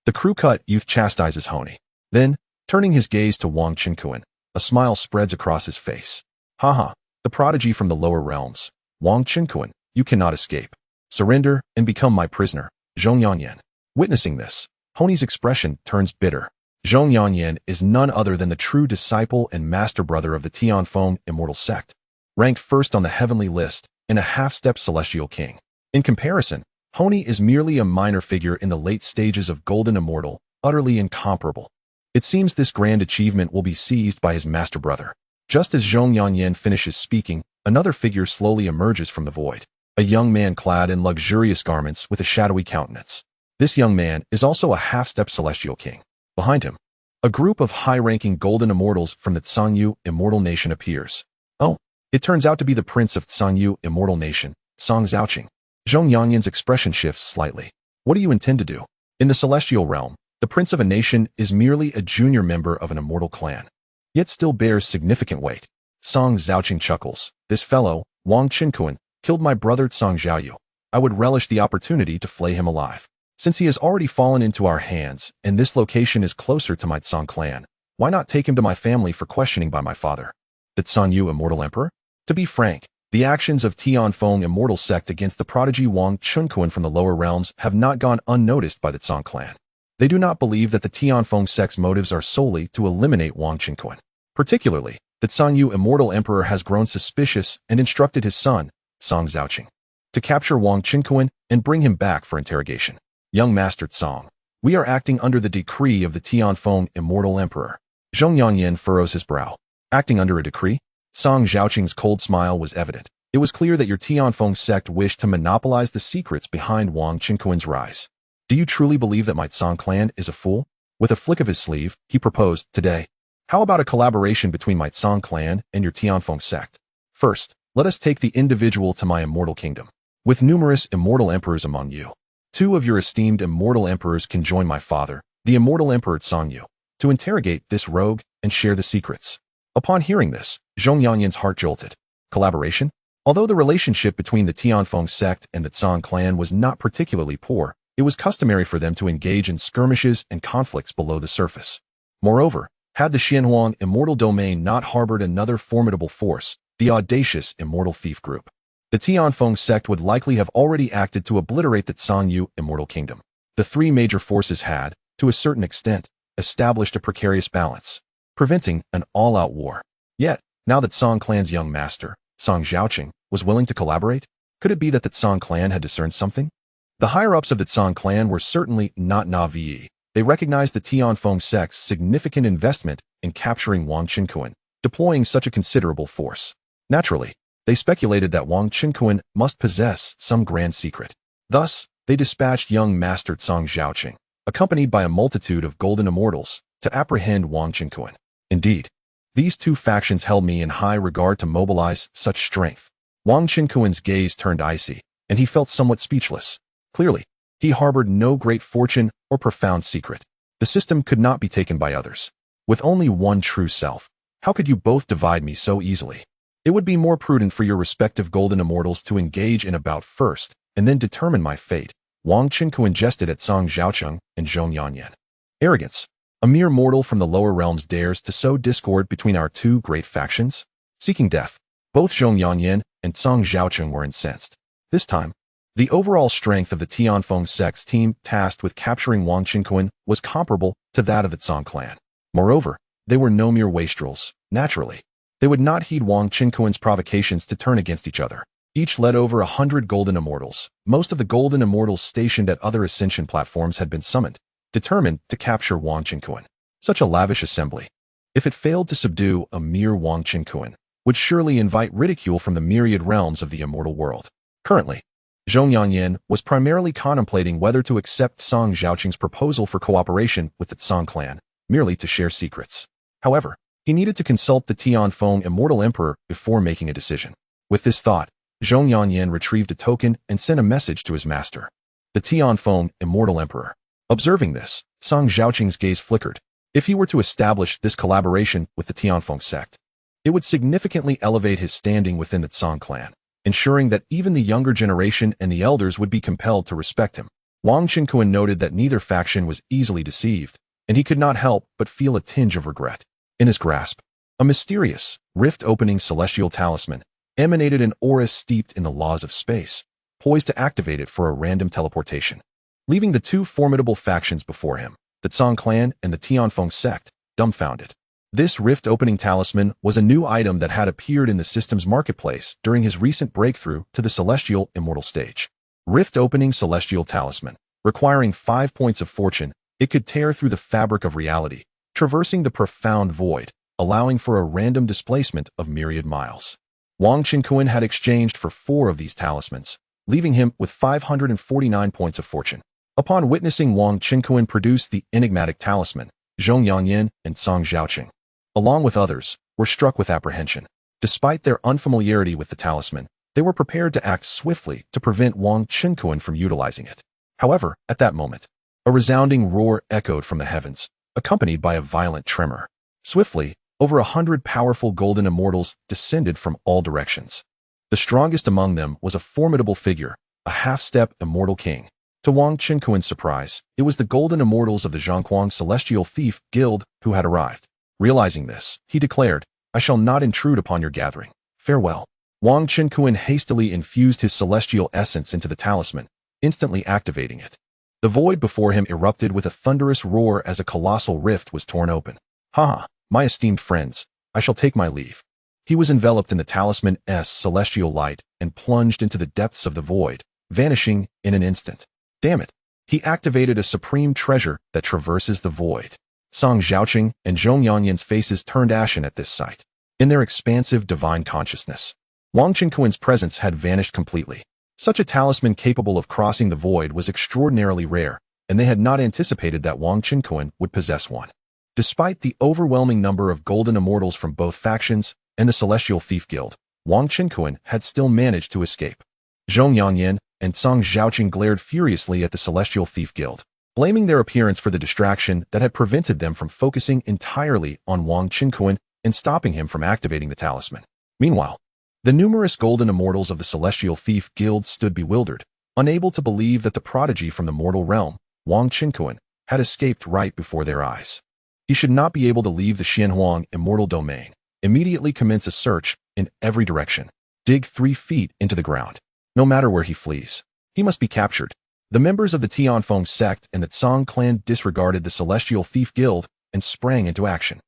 The crew-cut youth chastises Honi. Then, turning his gaze to Wang Qinquan, a smile spreads across his face. Haha, the prodigy from the lower realms. Wang Qinquan, you cannot escape. Surrender and become my prisoner, Zhong Yanyan. Witnessing this, Honi's expression turns bitter. Zhong Yanyan is none other than the true disciple and master brother of the Tianfeng immortal sect, ranked first on the heavenly list and a half-step celestial king. In comparison, Honi is merely a minor figure in the late stages of golden immortal, utterly incomparable. It seems this grand achievement will be seized by his master brother. Just as Zhong Yanyan finishes speaking, another figure slowly emerges from the void, a young man clad in luxurious garments with a shadowy countenance. This young man is also a half-step celestial king. Behind him, a group of high-ranking golden immortals from the Tsangyu immortal nation appears. Oh, it turns out to be the prince of Tsangyu immortal nation, Tsang Zhaoqing. Zhong Yanyan's expression shifts slightly. What do you intend to do? In the celestial realm, the prince of a nation is merely a junior member of an immortal clan, yet still bears significant weight. Song Zhaoqing chuckles. This fellow, Wang Qinkuan, killed my brother Song Zhaoyu. I would relish the opportunity to flay him alive. Since he has already fallen into our hands, and this location is closer to my Tsang clan, why not take him to my family for questioning by my father? The Tsangyu Immortal Emperor? To be frank, the actions of Tianfeng Immortal Sect against the prodigy Wang Qinkuan from the lower realms have not gone unnoticed by the Tsang clan. They do not believe that the Tianfeng sect's motives are solely to eliminate Wang Qinkuan. Particularly, the Tsangyu Immortal Emperor has grown suspicious and instructed his son, Song Zhaoqing, to capture Wang Qinkuan and bring him back for interrogation. Young Master Tsang, we are acting under the decree of the Tianfeng Immortal Emperor. Zhong Yanyan furrows his brow. Acting under a decree? Song Zhaoqing's cold smile was evident. It was clear that your Tianfeng sect wished to monopolize the secrets behind Wang Qinkuan's rise. Do you truly believe that my Tsang clan is a fool? With a flick of his sleeve, he proposed, today, how about a collaboration between my Tsang clan and your Tianfeng sect? First, let us take the individual to my immortal kingdom. With numerous immortal emperors among you, 2 of your esteemed immortal emperors can join my father, the immortal emperor Tsangyu, to interrogate this rogue and share the secrets. Upon hearing this, Zhong Yanyan's heart jolted. Collaboration? Although the relationship between the Tianfeng sect and the Tsang clan was not particularly poor, it was customary for them to engage in skirmishes and conflicts below the surface. Moreover, had the Xianhuang Immortal Domain not harbored another formidable force, the audacious Immortal Thief Group, the Tianfeng sect would likely have already acted to obliterate the Tsangyu Immortal Kingdom. The 3 major forces had, to a certain extent, established a precarious balance, preventing an all-out war. Yet, now that Tsang clan's young master, Song Zhaoqing, was willing to collaborate, could it be that the Tsang clan had discerned something? The higher-ups of the Tsang clan were certainly not naive. They recognized the Tianfeng sect's significant investment in capturing Wang Qinkuan, deploying such a considerable force. Naturally, they speculated that Wang Qinkuan must possess some grand secret. Thus, they dispatched young Master Song Zhaoqing, accompanied by a multitude of golden immortals, to apprehend Wang Qinkuan. Indeed, these 2 factions held me in high regard to mobilize such strength. Wang Qinkuan's gaze turned icy, and he felt somewhat speechless. Clearly, he harbored no great fortune or profound secret. The system could not be taken by others. With only one true self, how could you both divide me so easily? It would be more prudent for your respective golden immortals to engage in a bout first, and then determine my fate. Wang Qinkuan jested at Song Zhaoqing and Zhong Yanyan. Arrogance. A mere mortal from the lower realms dares to sow discord between our 2 great factions? Seeking death. Both Zhong Yanyan and Song Zhaoqing were incensed. This time, the overall strength of the Tianfeng sect's team tasked with capturing Wang Qinkuan was comparable to that of the Tsang clan. Moreover, they were no mere wastrels. Naturally, they would not heed Wang Qinkuan's provocations to turn against each other. Each led over 100 golden immortals. Most of the golden immortals stationed at other ascension platforms had been summoned, determined to capture Wang Qinkuan. Such a lavish assembly, if it failed to subdue a mere Wang Qinkuan, would surely invite ridicule from the myriad realms of the immortal world. Currently, Zhong Yanyan was primarily contemplating whether to accept Song Zhaoqing's proposal for cooperation with the Tsang clan, merely to share secrets. However, he needed to consult the Tianfeng Immortal Emperor before making a decision. With this thought, Zhong Yanyan retrieved a token and sent a message to his master, the Tianfeng Immortal Emperor. Observing this, Song Zhaoqing's gaze flickered. If he were to establish this collaboration with the Tianfeng sect, it would significantly elevate his standing within the Tsang clan, ensuring that even the younger generation and the elders would be compelled to respect him. Wang Qinkuan noted that neither faction was easily deceived, and he could not help but feel a tinge of regret. In his grasp, a mysterious, rift-opening celestial talisman emanated an aura steeped in the laws of space, poised to activate it for a random teleportation. Leaving the 2 formidable factions before him, the Tsang clan and the Tianfeng sect, dumbfounded. This rift-opening talisman was a new item that had appeared in the system's marketplace during his recent breakthrough to the celestial immortal stage. Rift-opening celestial talisman, requiring 5 points of fortune, it could tear through the fabric of reality, traversing the profound void, allowing for a random displacement of myriad miles. Wang Qinkuan had exchanged for 4 of these talismans, leaving him with 549 points of fortune. Upon witnessing Wang Qinkuan produce the enigmatic talisman, Zhong Yanyan and Song Zhaoqing, along with others, were struck with apprehension. Despite their unfamiliarity with the talisman, they were prepared to act swiftly to prevent Wang Qinkuan from utilizing it. However, at that moment, a resounding roar echoed from the heavens, accompanied by a violent tremor. Swiftly, Over 100 powerful golden immortals descended from all directions. The strongest among them was a formidable figure, a half-step immortal king. To Wang Qinkuan's surprise, it was the golden immortals of the Zhongquang Celestial Thief Guild who had arrived. Realizing this, he declared, "I shall not intrude upon your gathering. Farewell." Wang Qinkuan hastily infused his celestial essence into the talisman, instantly activating it. The void before him erupted with a thunderous roar as a colossal rift was torn open. "Ha! My esteemed friends, I shall take my leave." He was enveloped in the talisman's celestial light and plunged into the depths of the void, vanishing in an instant. Damn it! He activated a supreme treasure that traverses the void. Song Zhaoqing and Zhong Yanyan's faces turned ashen at this sight. In their expansive divine consciousness, Wang Qinkuan's presence had vanished completely. Such a talisman capable of crossing the void was extraordinarily rare, and they had not anticipated that Wang Qinkuan would possess one. Despite the overwhelming number of golden immortals from both factions and the Celestial Thief Guild, Wang Qinkuan had still managed to escape. Zhong Yanyan and Song Zhaoqing glared furiously at the Celestial Thief Guild, blaming their appearance for the distraction that had prevented them from focusing entirely on Wang Qinkuan and stopping him from activating the talisman. Meanwhile, the numerous golden immortals of the Celestial Thief Guild stood bewildered, unable to believe that the prodigy from the mortal realm, Wang Qinkuan, had escaped right before their eyes. He should not be able to leave the Xianhuang immortal domain. Immediately commence a search in every direction. Dig 3 feet into the ground. No matter where he flees, he must be captured. The members of the Tianfeng sect and the Tsang clan disregarded the Celestial Thief Guild and sprang into action.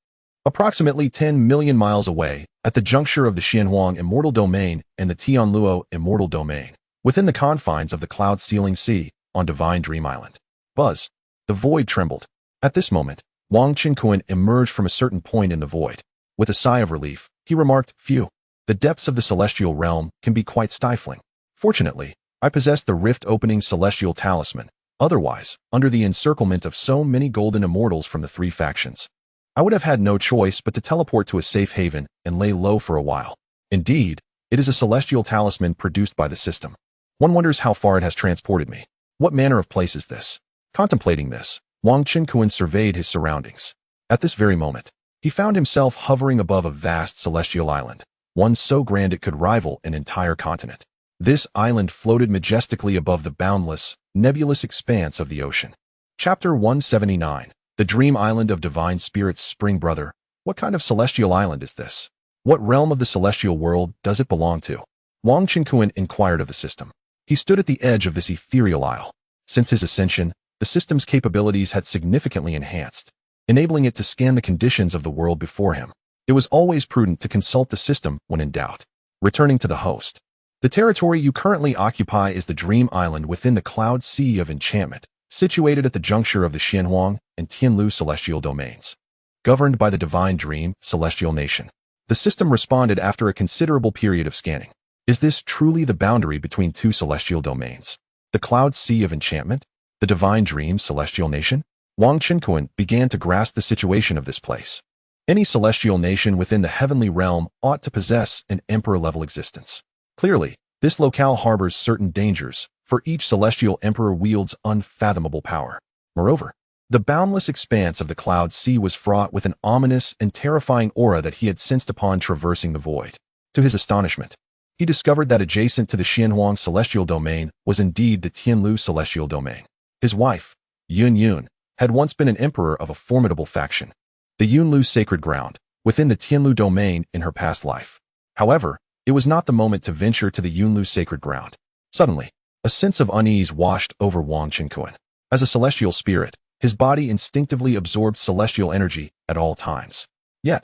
Approximately 10 million miles away, at the juncture of the Xianhuang immortal domain and the Tianluo immortal domain, within the confines of the cloud-sealing sea, on Divine Dream Island. Buzz! The void trembled. At this moment, Wang Qinkuan emerged from a certain point in the void. With a sigh of relief, he remarked, "Phew, the depths of the celestial realm can be quite stifling. Fortunately, I possess the rift-opening celestial talisman. Otherwise, under the encirclement of so many golden immortals from the 3 factions, I would have had no choice but to teleport to a safe haven and lay low for a while. Indeed, it is a celestial talisman produced by the system. One wonders how far it has transported me. What manner of place is this?" Contemplating this, Wang Qinkuan surveyed his surroundings. At this very moment, he found himself hovering above a vast celestial island, one so grand it could rival an entire continent. This island floated majestically above the boundless, nebulous expanse of the ocean. Chapter 179. The Dream Island of Divine Spirit's Spring Brother. What kind of celestial island is this? What realm of the celestial world does it belong to? Wang Qinkuan inquired of the system. He stood at the edge of this ethereal isle. Since his ascension, the system's capabilities had significantly enhanced, enabling it to scan the conditions of the world before him. It was always prudent to consult the system when in doubt. Returning to the host. The territory you currently occupy is the Dream Island within the Cloud Sea of Enchantment, situated at the juncture of the Xianhuang and Tianlu celestial domains. Governed by the Divine Dream Celestial Nation. The system responded after a considerable period of scanning. Is this truly the boundary between 2 celestial domains? The Cloud Sea of Enchantment? The Divine Dream Celestial Nation? Wang Qinkuan began to grasp the situation of this place. Any celestial nation within the heavenly realm ought to possess an emperor-level existence. Clearly, this locale harbors certain dangers, for each celestial emperor wields unfathomable power. Moreover, the boundless expanse of the Cloud Sea was fraught with an ominous and terrifying aura that he had sensed upon traversing the void. To his astonishment, he discovered that adjacent to the Xianhuang celestial domain was indeed the Tianlu celestial domain. His wife, Yun, had once been an emperor of a formidable faction, the Yunlu Sacred Ground, within the Tianlu domain in her past life. However, it was not the moment to venture to the Yunlu Sacred Ground. Suddenly, a sense of unease washed over Wang Qinkuan. As a celestial spirit, his body instinctively absorbed celestial energy at all times. Yet,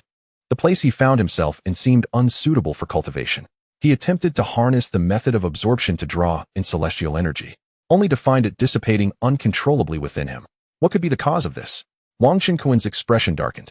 the place he found himself in seemed unsuitable for cultivation. He attempted to harness the method of absorption to draw in celestial energy, only to find it dissipating uncontrollably within him. What could be the cause of this? Wang Qinkuan's expression darkened.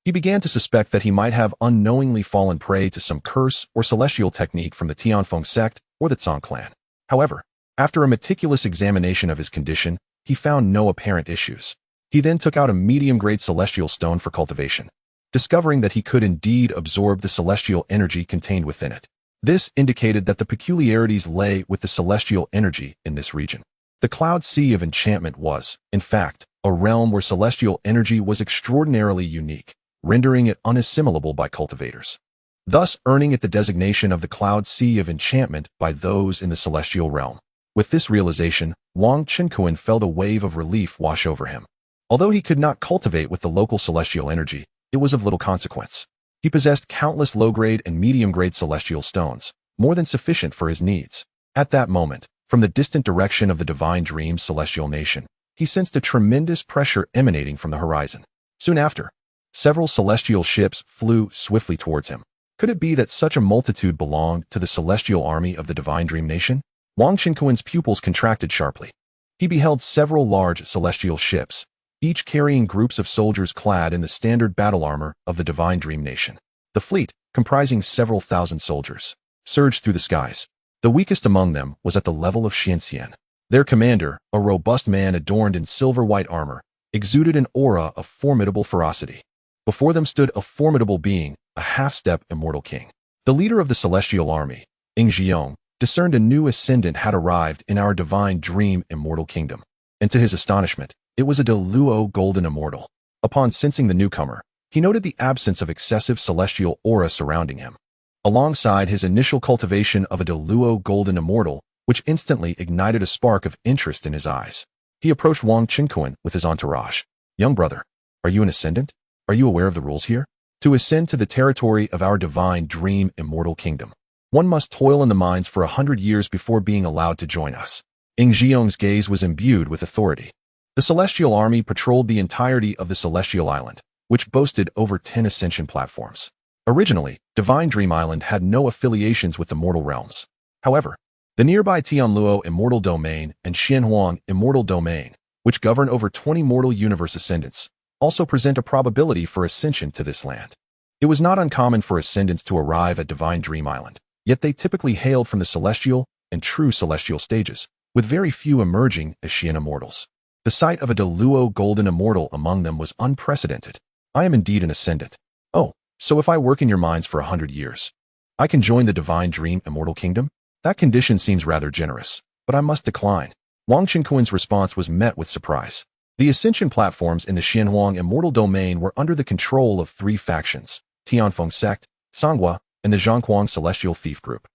He began to suspect that he might have unknowingly fallen prey to some curse or celestial technique from the Tianfeng sect or the Tsang clan. However, after a meticulous examination of his condition, he found no apparent issues. He then took out a medium-grade celestial stone for cultivation, discovering that he could indeed absorb the celestial energy contained within it. This indicated that the peculiarities lay with the celestial energy in this region. The Cloud Sea of Enchantment was, in fact, a realm where celestial energy was extraordinarily unique. rendering it unassimilable by cultivators, thus earning it the designation of the Cloud Sea of Enchantment by those in the celestial realm. With this realization, Wang Chinkuan felt a wave of relief wash over him. Although he could not cultivate with the local celestial energy, it was of little consequence. He possessed countless low-grade and medium-grade celestial stones, more than sufficient for his needs. At that moment, from the distant direction of the Divine Dream's celestial nation, he sensed a tremendous pressure emanating from the horizon. Soon after, several celestial ships flew swiftly towards him. Could it be that such a multitude belonged to the celestial army of the Divine Dream Nation? Wang Chinkuan's pupils contracted sharply. He beheld several large celestial ships, each carrying groups of soldiers clad in the standard battle armor of the Divine Dream Nation. The fleet, comprising several thousand soldiers, surged through the skies. The weakest among them was at the level of Xianxian. Their commander, a robust man adorned in silver-white armor, exuded an aura of formidable ferocity. Before them stood a formidable being, a half-step immortal king. The leader of the celestial army, Ing Jiong, discerned a new ascendant had arrived in our Divine Dream immortal kingdom. And to his astonishment, it was a Deluo golden immortal. Upon sensing the newcomer, he noted the absence of excessive celestial aura surrounding him, alongside his initial cultivation of a Deluo golden immortal, which instantly ignited a spark of interest in his eyes. He approached Wang Chinkuan with his entourage. Young brother, are you an ascendant? Are you aware of the rules here? To ascend to the territory of our Divine Dream immortal kingdom, one must toil in the mines for 100 years before being allowed to join us. Ing Jiong's gaze was imbued with authority. The celestial army patrolled the entirety of the celestial island, which boasted over 10 ascension platforms. Originally, Divine Dream Island had no affiliations with the mortal realms. However, the nearby Tianluo Immortal Domain and Xianhuang Immortal Domain, which govern over 20 mortal universe ascendants, also present a probability for ascension to this land. It was not uncommon for ascendants to arrive at Divine Dream Island, yet they typically hailed from the celestial and true celestial stages, with very few emerging as Xian immortals. The sight of a Deluo golden immortal among them was unprecedented. I am indeed an ascendant. Oh, so if I work in your mines for 100 years, I can join the Divine Dream immortal kingdom? That condition seems rather generous, but I must decline. Wang Chinkuan's response was met with surprise. The ascension platforms in the Xianhuang immortal domain were under the control of 3 factions, Tianfeng sect, Songhua, and the Zhonghuang celestial thief group.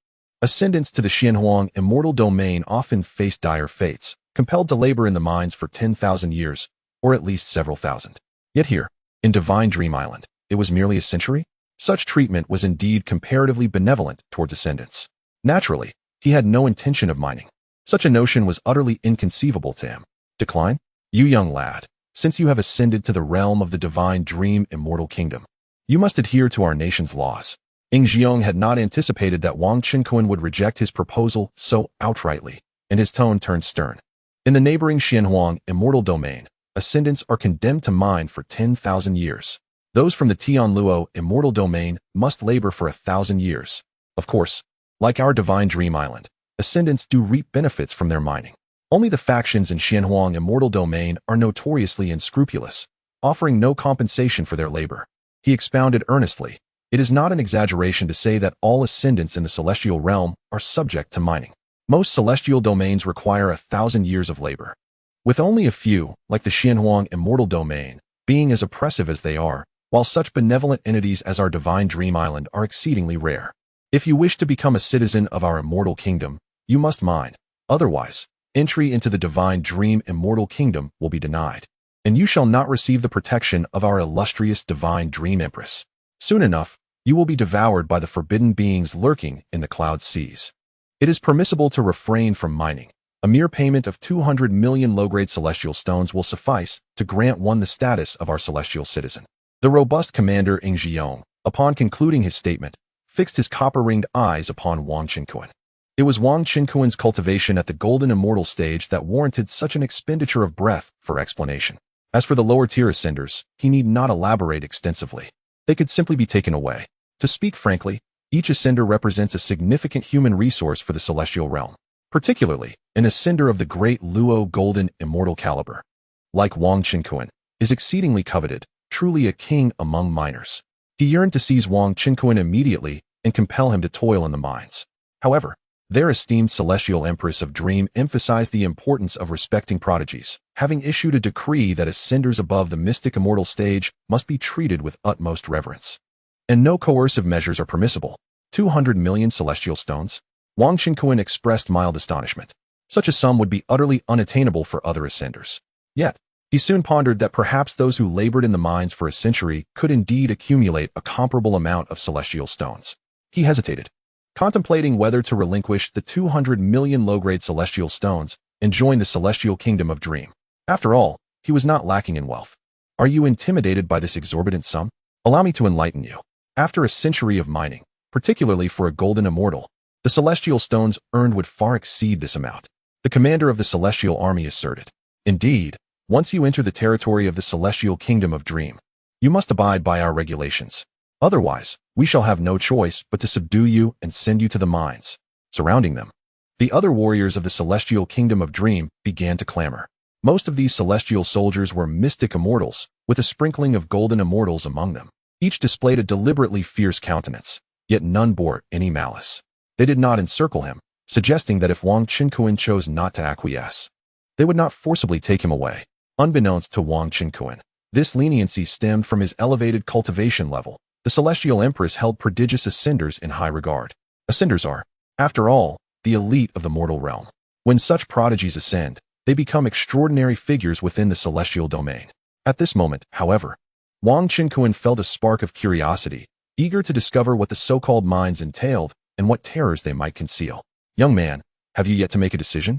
Ascendants to the Xianhuang immortal domain often faced dire fates, compelled to labor in the mines for 10,000 years, or at least several thousand. Yet here, in Divine Dream Island, it was merely a century? Such treatment was indeed comparatively benevolent towards ascendants. Naturally, he had no intention of mining. Such a notion was utterly inconceivable to him. Decline? You young lad, since you have ascended to the realm of the Divine Dream immortal kingdom, you must adhere to our nation's laws. Ing Jiong had not anticipated that Wang Chinkuan would reject his proposal so outrightly, and his tone turned stern. In the neighboring Xianhuang immortal domain, ascendants are condemned to mine for 10,000 years. Those from the Tianluo immortal domain must labor for 1,000 years. Of course, like our Divine Dream Island, ascendants do reap benefits from their mining. Only the factions in Xianhuang immortal domain are notoriously unscrupulous, offering no compensation for their labor. He expounded earnestly. It is not an exaggeration to say that all ascendants in the celestial realm are subject to mining. Most celestial domains require 1,000 years of labor, with only a few, like the Xianhuang immortal domain, being as oppressive as they are, while such benevolent entities as our Divine Dream Island are exceedingly rare. If you wish to become a citizen of our immortal kingdom, you must mine. Otherwise, entry into the Divine Dream immortal kingdom will be denied, and you shall not receive the protection of our illustrious Divine Dream Empress. Soon enough, you will be devoured by the forbidden beings lurking in the cloud seas. It is permissible to refrain from mining. A mere payment of 200 million low-grade celestial stones will suffice to grant one the status of our celestial citizen. The robust commander Ing Jiong, upon concluding his statement, fixed his copper-ringed eyes upon Wang Chinkuan. It was Wang Chinkuan's cultivation at the golden immortal stage that warranted such an expenditure of breath for explanation. As for the lower-tier ascenders, he need not elaborate extensively. They could simply be taken away. To speak frankly, each ascender represents a significant human resource for the celestial realm, particularly an ascender of the great Luo golden immortal caliber. Like Wang Chinkuan, is exceedingly coveted, truly a king among miners. He yearned to seize Wang Chinkuan immediately and compel him to toil in the mines. However, Their esteemed celestial empress of dream emphasized the importance of respecting prodigies, having issued a decree that ascenders above the mystic immortal stage must be treated with utmost reverence. And no coercive measures are permissible. 200 million celestial stones? Wang Qinkuan expressed mild astonishment. Such a sum would be utterly unattainable for other ascenders. Yet, he soon pondered that perhaps those who labored in the mines for a century could indeed accumulate a comparable amount of celestial stones. He hesitated, contemplating whether to relinquish the 200 million low-grade celestial stones and join the celestial kingdom of dream. After all, he was not lacking in wealth. Are you intimidated by this exorbitant sum? Allow me to enlighten you. After a century of mining, particularly for a golden immortal, the celestial stones earned would far exceed this amount. The commander of the celestial army asserted. Indeed, once you enter the territory of the celestial kingdom of dream, you must abide by our regulations. Otherwise, we shall have no choice but to subdue you and send you to the mines. Surrounding them, the other warriors of the celestial kingdom of dream began to clamor. Most of these celestial soldiers were mystic immortals, with a sprinkling of golden immortals among them. Each displayed a deliberately fierce countenance, yet none bore any malice. They did not encircle him, suggesting that if Wang Qinkuan chose not to acquiesce, they would not forcibly take him away. Unbeknownst to Wang Qinkuan, this leniency stemmed from his elevated cultivation level. The celestial empress held prodigious ascenders in high regard. Ascenders are, after all, the elite of the mortal realm. When such prodigies ascend, they become extraordinary figures within the celestial domain. At this moment, however, Wang Qinkuan felt a spark of curiosity, eager to discover what the so-called mines entailed and what terrors they might conceal. Young man, have you yet to make a decision?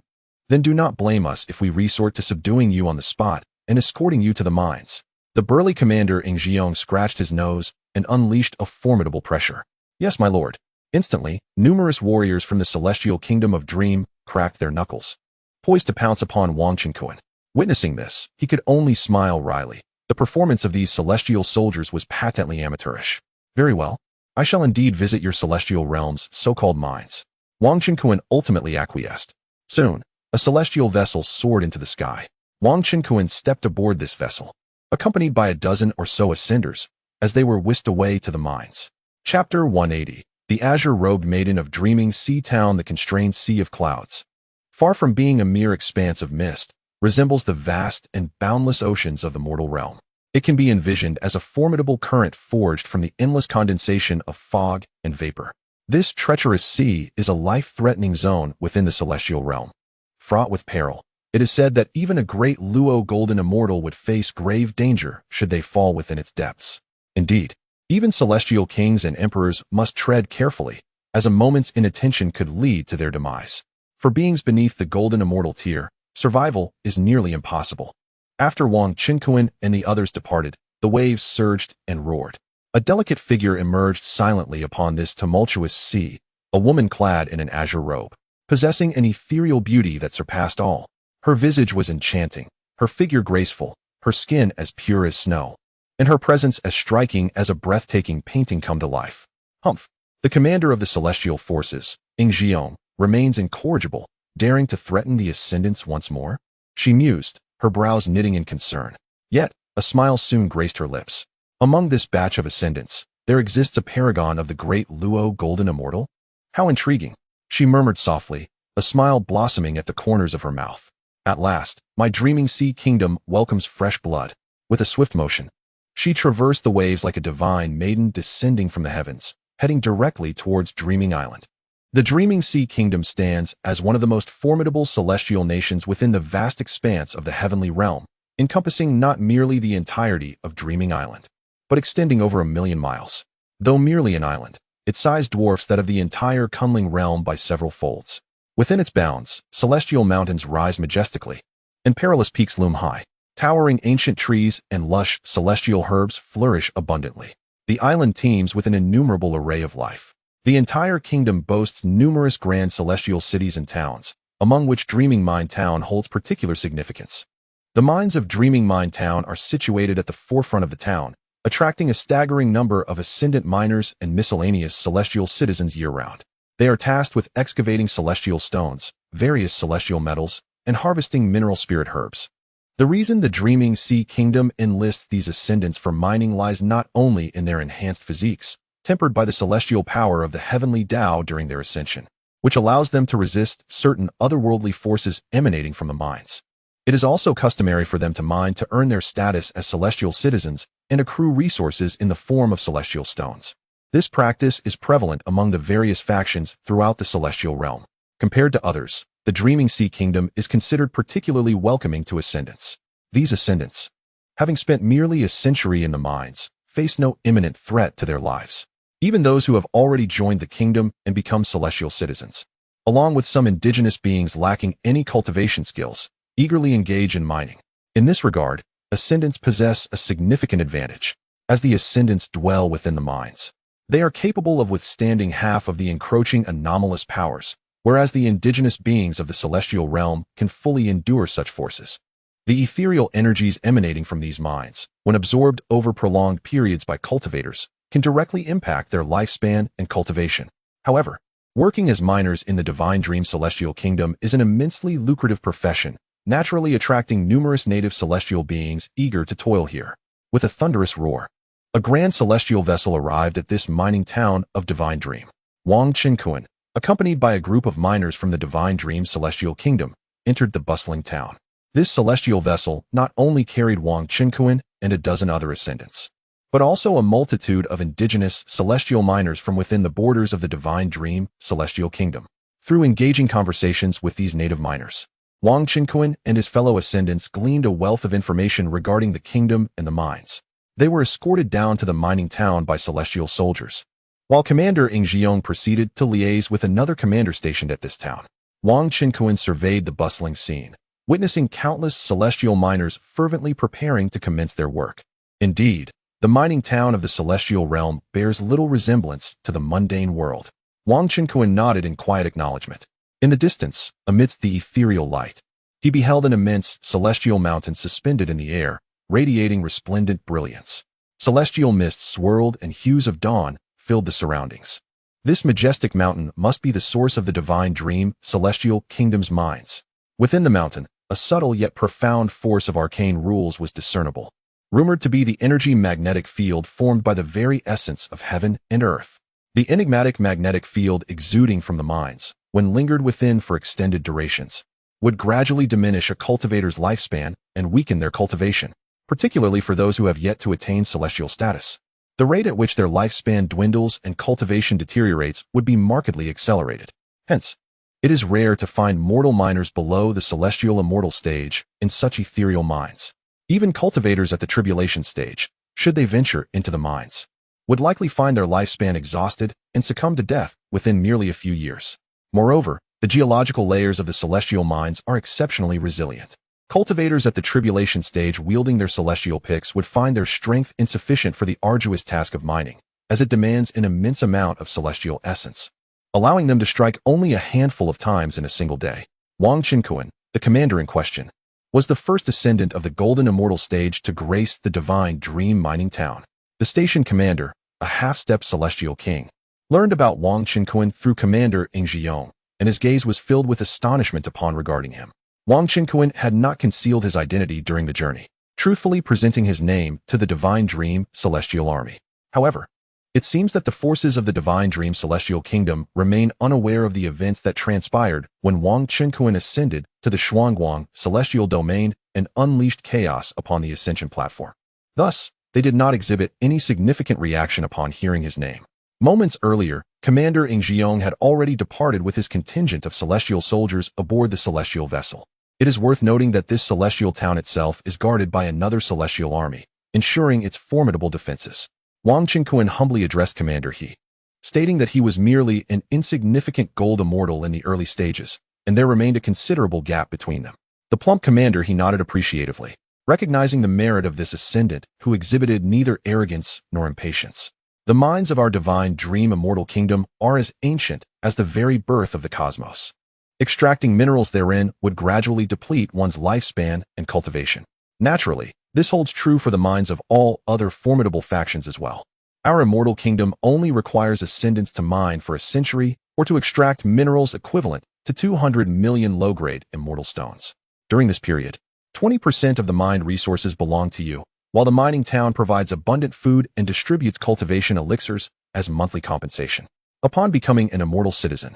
Then do not blame us if we resort to subduing you on the spot and escorting you to the mines. The burly commander Ing Jiong scratched his nose and unleashed a formidable pressure. Yes, my lord. Instantly, numerous warriors from the celestial kingdom of dream cracked their knuckles, poised to pounce upon Wang Qinkuan. Witnessing this, he could only smile wryly. The performance of these celestial soldiers was patently amateurish. Very well. I shall indeed visit your celestial realm's so-called mines. Wang Qinkuan ultimately acquiesced. Soon, a celestial vessel soared into the sky. Wang Qinkuan stepped aboard this vessel, accompanied by a dozen or so ascenders, as they were whisked away to the mines. Chapter 180. The azure-robed maiden of dreaming sea town. The constrained sea of clouds, far from being a mere expanse of mist, resembles the vast and boundless oceans of the mortal realm. It can be envisioned as a formidable current forged from the endless condensation of fog and vapor. This treacherous sea is a life-threatening zone within the celestial realm. Fraught with peril, it is said that even a great Luo golden immortal would face grave danger should they fall within its depths. Indeed, even celestial kings and emperors must tread carefully, as a moment's inattention could lead to their demise. For beings beneath the golden immortal tier, survival is nearly impossible. After Wang Qinkuan and the others departed, the waves surged and roared. A delicate figure emerged silently upon this tumultuous sea, a woman clad in an azure robe, possessing an ethereal beauty that surpassed all. Her visage was enchanting, her figure graceful, her skin as pure as snow, and her presence as striking as a breathtaking painting come to life. Humph! The commander of the celestial forces, Ing Jiong, remains incorrigible, daring to threaten the ascendants once more? She mused, her brows knitting in concern. Yet, a smile soon graced her lips. Among this batch of ascendants, there exists a paragon of the great Luo golden immortal? How intriguing! She murmured softly, a smile blossoming at the corners of her mouth. At last, my dreaming sea kingdom welcomes fresh blood. With a swift motion, she traversed the waves like a divine maiden descending from the heavens, heading directly towards Dreaming Island. The Dreaming Sea Kingdom stands as one of the most formidable celestial nations within the vast expanse of the heavenly realm, encompassing not merely the entirety of Dreaming Island, but extending over 1,000,000 miles. Though merely an island, its size dwarfs that of the entire Kunling realm by several folds. Within its bounds, celestial mountains rise majestically, and perilous peaks loom high. Towering ancient trees and lush celestial herbs flourish abundantly. The island teems with an innumerable array of life. The entire kingdom boasts numerous grand celestial cities and towns, among which Dreaming Mine Town holds particular significance. The mines of Dreaming Mine Town are situated at the forefront of the town, attracting a staggering number of ascendant miners and miscellaneous celestial citizens year-round. They are tasked with excavating celestial stones, various celestial metals, and harvesting mineral spirit herbs. The reason the Dreaming Sea Kingdom enlists these ascendants for mining lies not only in their enhanced physiques, tempered by the celestial power of the heavenly Tao during their ascension. which allows them to resist certain otherworldly forces emanating from the mines. It is also customary for them to mine to earn their status as celestial citizens and accrue resources in the form of celestial stones. This practice is prevalent among the various factions throughout the celestial realm. Compared to others, the Dreaming Sea Kingdom is considered particularly welcoming to ascendants. These ascendants, having spent merely a century in the mines, face no imminent threat to their lives. Even those who have already joined the kingdom and become celestial citizens, along with some indigenous beings lacking any cultivation skills, eagerly engage in mining. In this regard, ascendants possess a significant advantage, as the ascendants dwell within the mines. They are capable of withstanding half of the encroaching anomalous powers, whereas the indigenous beings of the celestial realm can fully endure such forces. The ethereal energies emanating from these mines, when absorbed over prolonged periods by cultivators, can directly impact their lifespan and cultivation. However, working as miners in the Divine Dream Celestial Kingdom is an immensely lucrative profession, naturally attracting numerous native celestial beings eager to toil here. With a thunderous roar, a grand celestial vessel arrived at this mining town of Divine Dream. Wang Qinkuan, accompanied by a group of miners from the Divine Dream Celestial Kingdom, entered the bustling town. This celestial vessel not only carried Wang Qinkuan and a dozen other ascendants, but also a multitude of indigenous celestial miners from within the borders of the Divine Dream Celestial Kingdom. Through engaging conversations with these native miners, Wang Qinkuan and his fellow ascendants gleaned a wealth of information regarding the kingdom and the mines. They were escorted down to the mining town by celestial soldiers, while Commander Ing Jiong proceeded to liaise with another commander stationed at this town. Wang Qinkuan surveyed the bustling scene, witnessing countless celestial miners fervently preparing to commence their work. Indeed, the mining town of the celestial realm bears little resemblance to the mundane world. Wang Qinkuan nodded in quiet acknowledgement. In the distance, amidst the ethereal light, he beheld an immense celestial mountain suspended in the air, radiating resplendent brilliance. Celestial mists swirled and hues of dawn filled the surroundings. This majestic mountain must be the source of the Divine Dream Celestial Kingdom's mines. Within the mountain, a subtle yet profound force of arcane rules was discernible, rumored to be the energy magnetic field formed by the very essence of heaven and earth. The enigmatic magnetic field exuding from the mines, when lingered within for extended durations, would gradually diminish a cultivator's lifespan and weaken their cultivation, particularly for those who have yet to attain celestial status. The rate at which their lifespan dwindles and cultivation deteriorates would be markedly accelerated. Hence, it is rare to find mortal miners below the celestial immortal stage in such ethereal mines. Even cultivators at the tribulation stage, should they venture into the mines, would likely find their lifespan exhausted and succumb to death within merely a few years. Moreover, the geological layers of the celestial mines are exceptionally resilient. Cultivators at the tribulation stage wielding their celestial picks would find their strength insufficient for the arduous task of mining, as it demands an immense amount of celestial essence, allowing them to strike only a handful of times in a single day. Wang Qinkuan, the commander in question, was the first ascendant of the golden immortal stage to grace the Divine Dream mining town. The station commander, a half-step celestial king, learned about Wang Qinkuan through Commander Ing Jiong, and his gaze was filled with astonishment upon regarding him. Wang Qinkuan had not concealed his identity during the journey, truthfully presenting his name to the Divine Dream Celestial Army. However, it seems that the forces of the Divine Dream Celestial Kingdom remain unaware of the events that transpired when Wang Qinkuan ascended to the Shuangguang Celestial Domain and unleashed chaos upon the Ascension platform. Thus, they did not exhibit any significant reaction upon hearing his name. Moments earlier, Commander Ing Jiong had already departed with his contingent of celestial soldiers aboard the celestial vessel. It is worth noting that this celestial town itself is guarded by another celestial army, ensuring its formidable defenses. Wang Qinkuan humbly addressed Commander He, stating that he was merely an insignificant gold immortal in the early stages, and there remained a considerable gap between them. The plump commander he nodded appreciatively, recognizing the merit of this ascendant who exhibited neither arrogance nor impatience. The mines of our Divine Dream Immortal Kingdom are as ancient as the very birth of the cosmos. Extracting minerals therein would gradually deplete one's lifespan and cultivation. Naturally, this holds true for the mines of all other formidable factions as well. Our immortal kingdom only requires ascendants to mine for a century or to extract minerals equivalent to 200 million low-grade immortal stones. During this period, 20% of the mined resources belong to you, while the mining town provides abundant food and distributes cultivation elixirs as monthly compensation. Upon becoming an immortal citizen,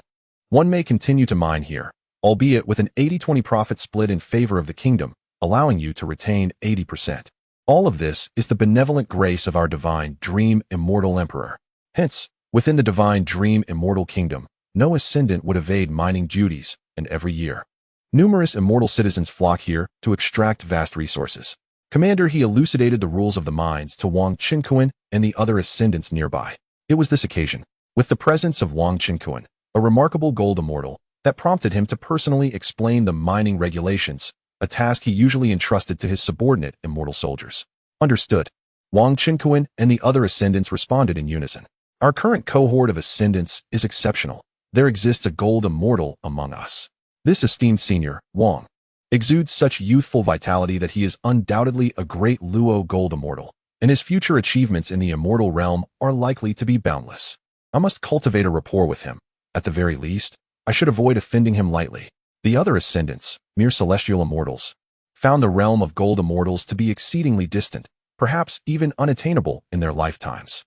One may continue to mine here, albeit with an 80-20 profit split in favor of the kingdom, allowing you to retain 80%. All of this is the benevolent grace of our divine Dream Immortal Emperor. Hence, within the divine Dream Immortal Kingdom, no ascendant would evade mining duties, and every year, numerous immortal citizens flock here to extract vast resources. Commander, he elucidated the rules of the mines to Wang Qinkuan and the other ascendants nearby. It was this occasion, with the presence of Wang Qinkuan, a remarkable gold immortal, that prompted him to personally explain the mining regulations, a task he usually entrusted to his subordinate immortal soldiers. Understood. Wang Qinkuan and the other ascendants responded in unison. Our current cohort of ascendants is exceptional. There exists a gold immortal among us. This esteemed senior, Wang, exudes such youthful vitality that he is undoubtedly a great Luo gold immortal, and his future achievements in the immortal realm are likely to be boundless. I must cultivate a rapport with him. At the very least, I should avoid offending him lightly. The other ascendants, mere celestial immortals, found the realm of gold immortals to be exceedingly distant, perhaps even unattainable in their lifetimes.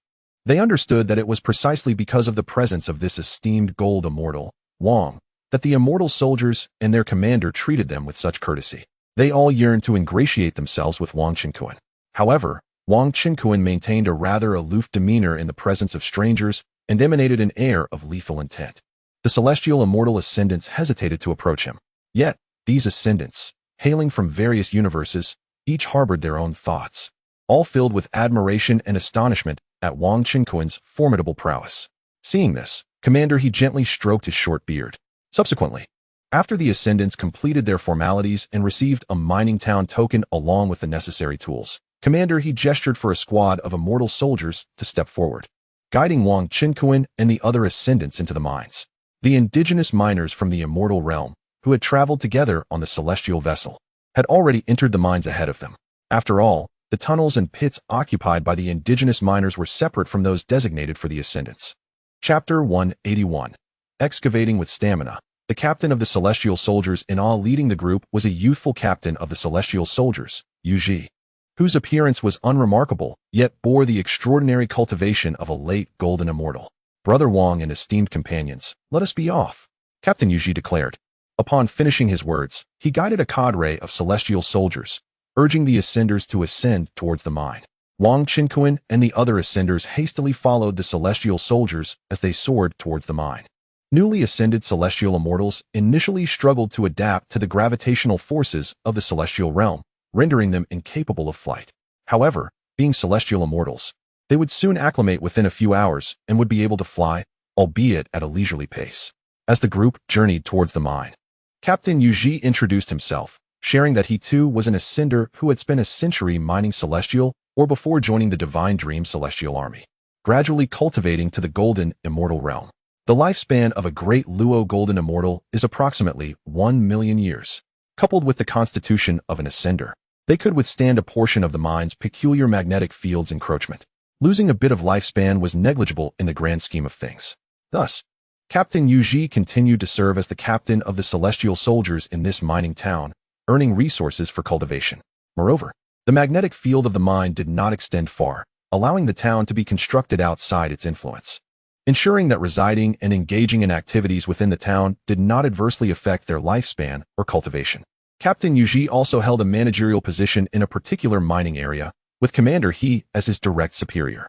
They understood that it was precisely because of the presence of this esteemed gold immortal, Wang, that the immortal soldiers and their commander treated them with such courtesy. They all yearned to ingratiate themselves with Wang Qinkuan. However, Wang Qinkuan maintained a rather aloof demeanor in the presence of strangers and emanated an air of lethal intent. The celestial immortal ascendants hesitated to approach him. Yet, these ascendants, hailing from various universes, each harbored their own thoughts, all filled with admiration and astonishment at Wang Qinkuan's formidable prowess. Seeing this, Commander, he gently stroked his short beard. Subsequently, after the ascendants completed their formalities and received a mining town token along with the necessary tools, Commander, he gestured for a squad of immortal soldiers to step forward, guiding Wang Qinkuan and the other ascendants into the mines. The indigenous miners from the immortal realm, who had traveled together on the celestial vessel, had already entered the mines ahead of them. After all, the tunnels and pits occupied by the indigenous miners were separate from those designated for the ascendants. Chapter 181. Excavating with Stamina. The captain of the celestial soldiers in all leading the group was a youthful captain of the celestial soldiers, Yu Ji, whose appearance was unremarkable, yet bore the extraordinary cultivation of a late golden immortal. Brother Wang and esteemed companions, let us be off, Captain Yu Ji declared. Upon finishing his words, he guided a cadre of celestial soldiers, urging the ascenders to ascend towards the mine. Wang Qinkuan and the other ascenders hastily followed the celestial soldiers as they soared towards the mine. Newly ascended celestial immortals initially struggled to adapt to the gravitational forces of the celestial realm, rendering them incapable of flight. However, being celestial immortals, they would soon acclimate within a few hours and would be able to fly, albeit at a leisurely pace. As the group journeyed towards the mine, Captain Yu Ji introduced himself, sharing that he too was an ascender who had spent a century mining celestial or before joining the Divine Dream Celestial Army, gradually cultivating to the golden immortal realm. The lifespan of a great Luo golden immortal is approximately 1 million years. Coupled with the constitution of an ascender, they could withstand a portion of the mine's peculiar magnetic field's encroachment. Losing a bit of lifespan was negligible in the grand scheme of things. Thus, Captain Yu Ji continued to serve as the captain of the celestial soldiers in this mining town, earning resources for cultivation. Moreover, the magnetic field of the mine did not extend far, allowing the town to be constructed outside its influence, ensuring that residing and engaging in activities within the town did not adversely affect their lifespan or cultivation. Captain Yu Ji also held a managerial position in a particular mining area, with Commander He as his direct superior.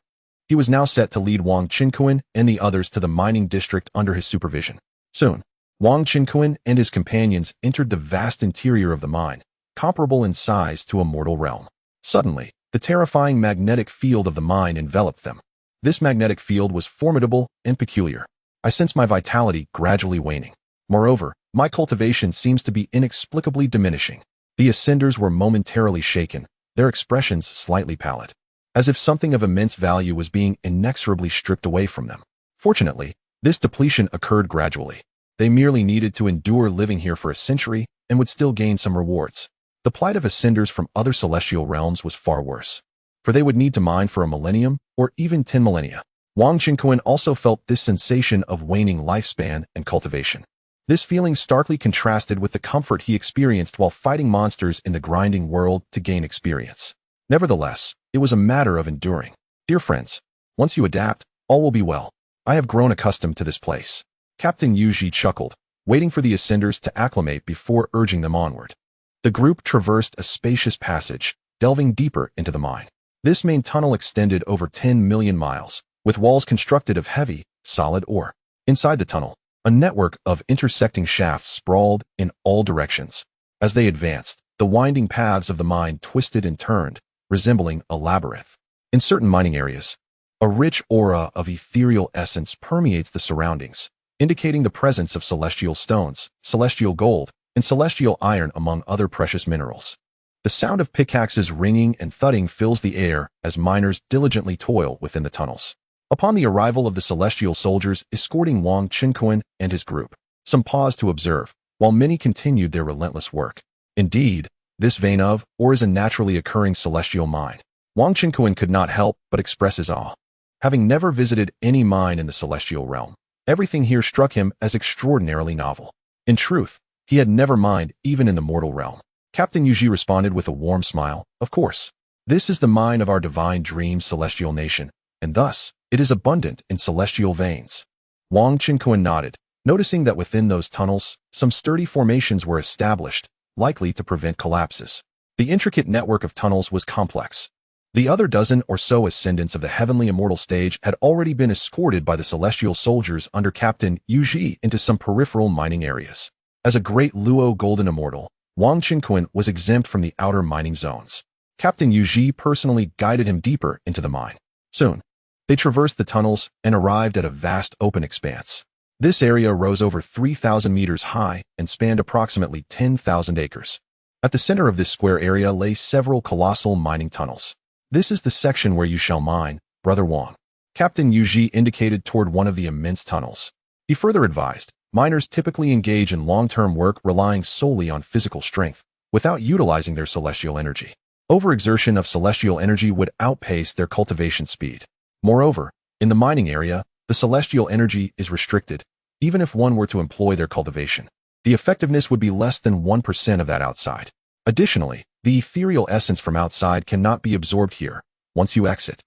He was now set to lead Wang Qinkuan and the others to the mining district under his supervision. Soon, Wang Qinkuan and his companions entered the vast interior of the mine, comparable in size to a mortal realm. Suddenly, the terrifying magnetic field of the mine enveloped them. This magnetic field was formidable and peculiar. I sense my vitality gradually waning. Moreover, my cultivation seems to be inexplicably diminishing. The ascenders were momentarily shaken, their expressions slightly pallid, as if something of immense value was being inexorably stripped away from them. Fortunately, this depletion occurred gradually. They merely needed to endure living here for a century and would still gain some rewards. The plight of ascenders from other celestial realms was far worse, for they would need to mine for a millennium or even 10 millennia. Wang Qinkuan also felt this sensation of waning lifespan and cultivation. This feeling starkly contrasted with the comfort he experienced while fighting monsters in the grinding world to gain experience. Nevertheless, it was a matter of enduring. Dear friends, once you adapt, all will be well. I have grown accustomed to this place. Captain Yuji chuckled, waiting for the ascenders to acclimate before urging them onward. The group traversed a spacious passage, delving deeper into the mine. This main tunnel extended over 10 million miles, with walls constructed of heavy, solid ore. Inside the tunnel, a network of intersecting shafts sprawled in all directions. As they advanced, the winding paths of the mine twisted and turned, resembling a labyrinth. In certain mining areas, a rich aura of ethereal essence permeates the surroundings, indicating the presence of celestial stones, celestial gold, and celestial iron among other precious minerals. The sound of pickaxes ringing and thudding fills the air as miners diligently toil within the tunnels. Upon the arrival of the celestial soldiers escorting Wang Qinquan and his group, some paused to observe, while many continued their relentless work. Indeed, this vein of, or is a naturally occurring celestial mine. Wang Qinquan could not help but express his awe. Having never visited any mine in the celestial realm, everything here struck him as extraordinarily novel. In truth, he had never mined even in the mortal realm. Captain Yuji responded with a warm smile. Of course, this is the mine of our divine dream celestial nation, and thus, it is abundant in celestial veins. Wang Qinquan nodded, noticing that within those tunnels, some sturdy formations were established, likely to prevent collapses. The intricate network of tunnels was complex. The other dozen or so ascendants of the heavenly immortal stage had already been escorted by the celestial soldiers under Captain Yuji into some peripheral mining areas. As a great Luo golden immortal, Wang Qinquan was exempt from the outer mining zones. Captain Yuji personally guided him deeper into the mine. Soon, they traversed the tunnels and arrived at a vast open expanse. This area rose over 3,000 meters high and spanned approximately 10,000 acres. At the center of this square area lay several colossal mining tunnels. This is the section where you shall mine, Brother Wang. Captain Yuji indicated toward one of the immense tunnels. He further advised, miners typically engage in long-term work relying solely on physical strength, without utilizing their celestial energy. Overexertion of celestial energy would outpace their cultivation speed. Moreover, in the mining area, the celestial energy is restricted, even if one were to employ their cultivation. The effectiveness would be less than 1% of that outside. Additionally, the ethereal essence from outside cannot be absorbed here. Once you exit,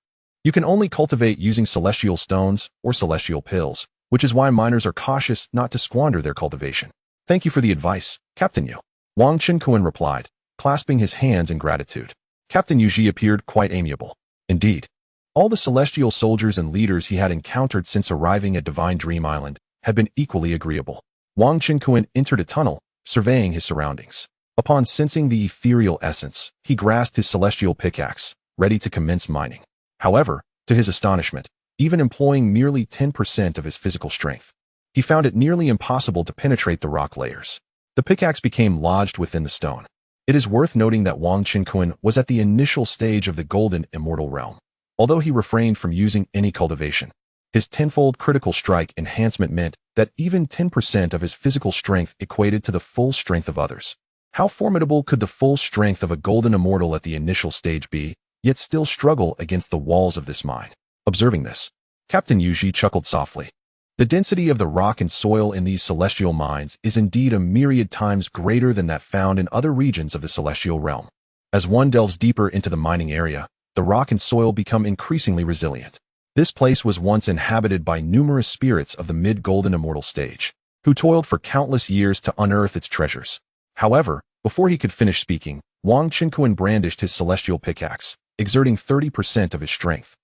you can only cultivate using celestial stones or celestial pills, which is why miners are cautious not to squander their cultivation. Thank you for the advice, Captain Yu. Wang Qinquan replied, clasping his hands in gratitude. Captain Yuji appeared quite amiable. Indeed, all the celestial soldiers and leaders he had encountered since arriving at Divine Dream Island had been equally agreeable. Wang Qinquan entered a tunnel, surveying his surroundings. Upon sensing the ethereal essence, he grasped his celestial pickaxe, ready to commence mining. However, to his astonishment, even employing merely 10% of his physical strength, he found it nearly impossible to penetrate the rock layers. The pickaxe became lodged within the stone. It is worth noting that Wang Qinquan was at the initial stage of the golden immortal realm. Although he refrained from using any cultivation, his tenfold critical strike enhancement meant that even 10% of his physical strength equated to the full strength of others. How formidable could the full strength of a golden immortal at the initial stage be, yet still struggle against the walls of this mine? Observing this, Captain Yuji chuckled softly. The density of the rock and soil in these celestial mines is indeed a myriad times greater than that found in other regions of the celestial realm. As one delves deeper into the mining area, the rock and soil become increasingly resilient. This place was once inhabited by numerous spirits of the mid-golden immortal stage, who toiled for countless years to unearth its treasures. However, before he could finish speaking, Wang Qinquan brandished his celestial pickaxe, exerting 30% of his strength,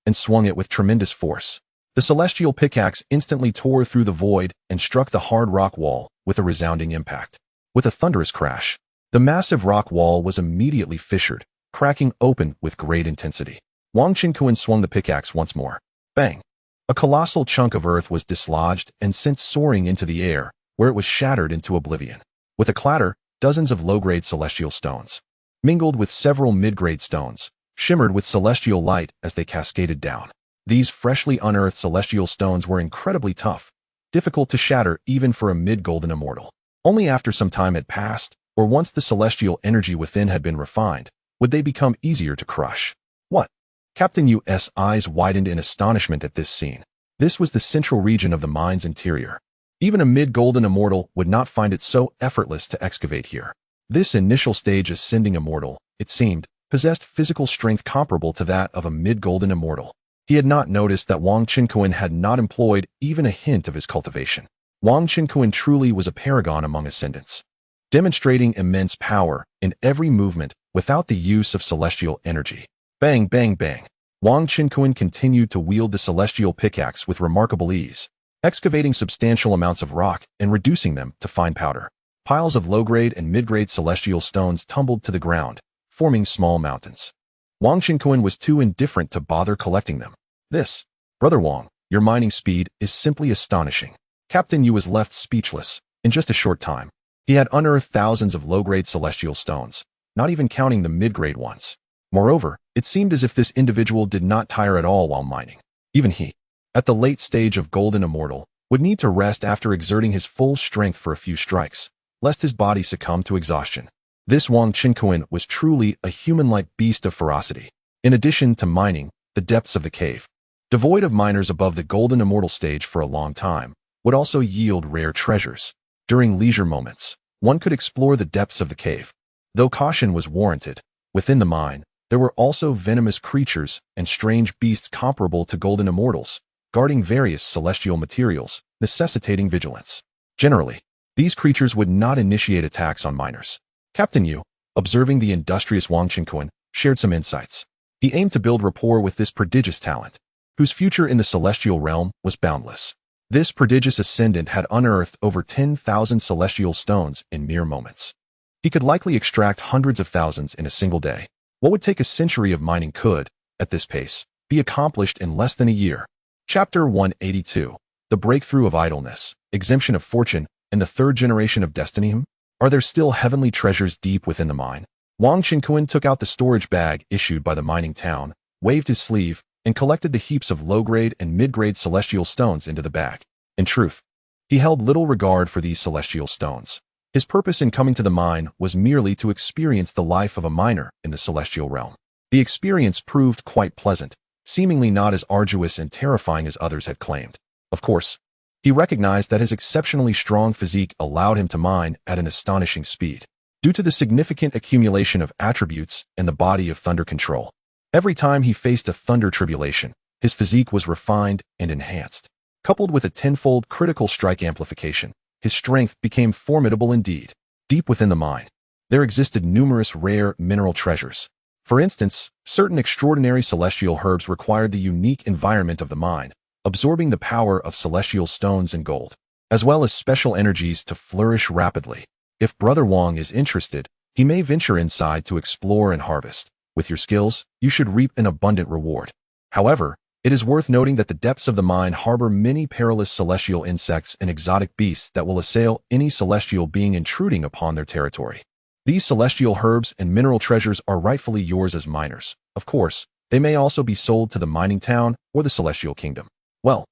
and swung it with tremendous force. The celestial pickaxe instantly tore through the void and struck the hard rock wall with a resounding impact. With a thunderous crash, the massive rock wall was immediately fissured, cracking open with great intensity. Wang Qinquan swung the pickaxe once more. Bang! A colossal chunk of earth was dislodged and sent soaring into the air, where it was shattered into oblivion. With a clatter, dozens of low-grade celestial stones, mingled with several mid-grade stones, shimmered with celestial light as they cascaded down. These freshly unearthed celestial stones were incredibly tough, difficult to shatter even for a mid-golden immortal. Only after some time had passed, or once the celestial energy within had been refined, would they become easier to crush. What? Captain Yu's eyes widened in astonishment at this scene. This was the central region of the mine's interior. Even a mid-golden immortal would not find it so effortless to excavate here. This initial stage ascending immortal, it seemed, possessed physical strength comparable to that of a mid-golden immortal. He had not noticed that Wang Qinquan had not employed even a hint of his cultivation. Wang Qinkuan truly was a paragon among ascendants, demonstrating immense power in every movement without the use of celestial energy. Bang, bang, bang. Wang Qinkuan continued to wield the celestial pickaxe with remarkable ease, excavating substantial amounts of rock and reducing them to fine powder. Piles of low-grade and mid-grade celestial stones tumbled to the ground, forming small mountains. Wang Qinkuan was too indifferent to bother collecting them. This, Brother Wang, your mining speed is simply astonishing. Captain Yu was left speechless. In just a short time, he had unearthed thousands of low-grade celestial stones, not even counting the mid-grade ones. Moreover, it seemed as if this individual did not tire at all while mining. Even he, at the late stage of Golden Immortal, would need to rest after exerting his full strength for a few strikes, lest his body succumb to exhaustion. This Wang Qinkuan was truly a human-like beast of ferocity. In addition to mining the depths of the cave, devoid of miners above the Golden Immortal stage for a long time, would also yield rare treasures. During leisure moments, one could explore the depths of the cave. Though caution was warranted, within the mine, there were also venomous creatures and strange beasts comparable to Golden Immortals, guarding various celestial materials, necessitating vigilance. Generally, these creatures would not initiate attacks on miners. Captain Yu, observing the industrious Wang Qinkuan, shared some insights. He aimed to build rapport with this prodigious talent, whose future in the celestial realm was boundless. This prodigious ascendant had unearthed over 10,000 celestial stones in mere moments. He could likely extract hundreds of thousands in a single day. What would take a century of mining could, at this pace, be accomplished in less than a year. Chapter 182. The Breakthrough of Idleness, Exemption of Fortune, and the Third Generation of Destiny. Are there still heavenly treasures deep within the mine? Wang Qinkuan took out the storage bag issued by the mining town, waved his sleeve, and collected the heaps of low-grade and mid-grade celestial stones into the bag. In truth, he held little regard for these celestial stones. His purpose in coming to the mine was merely to experience the life of a miner in the celestial realm. The experience proved quite pleasant, seemingly not as arduous and terrifying as others had claimed. Of course, he recognized that his exceptionally strong physique allowed him to mine at an astonishing speed, due to the significant accumulation of attributes and the body of thunder control. Every time he faced a thunder tribulation, his physique was refined and enhanced. Coupled with a tenfold critical strike amplification, his strength became formidable indeed. Deep within the mine, there existed numerous rare mineral treasures. For instance, certain extraordinary celestial herbs required the unique environment of the mine, absorbing the power of celestial stones and gold, as well as special energies to flourish rapidly. If Brother Wang is interested, he may venture inside to explore and harvest. With your skills, you should reap an abundant reward. However, it is worth noting that the depths of the mine harbor many perilous celestial insects and exotic beasts that will assail any celestial being intruding upon their territory. These celestial herbs and mineral treasures are rightfully yours as miners. Of course, they may also be sold to the mining town or the celestial kingdom. Well,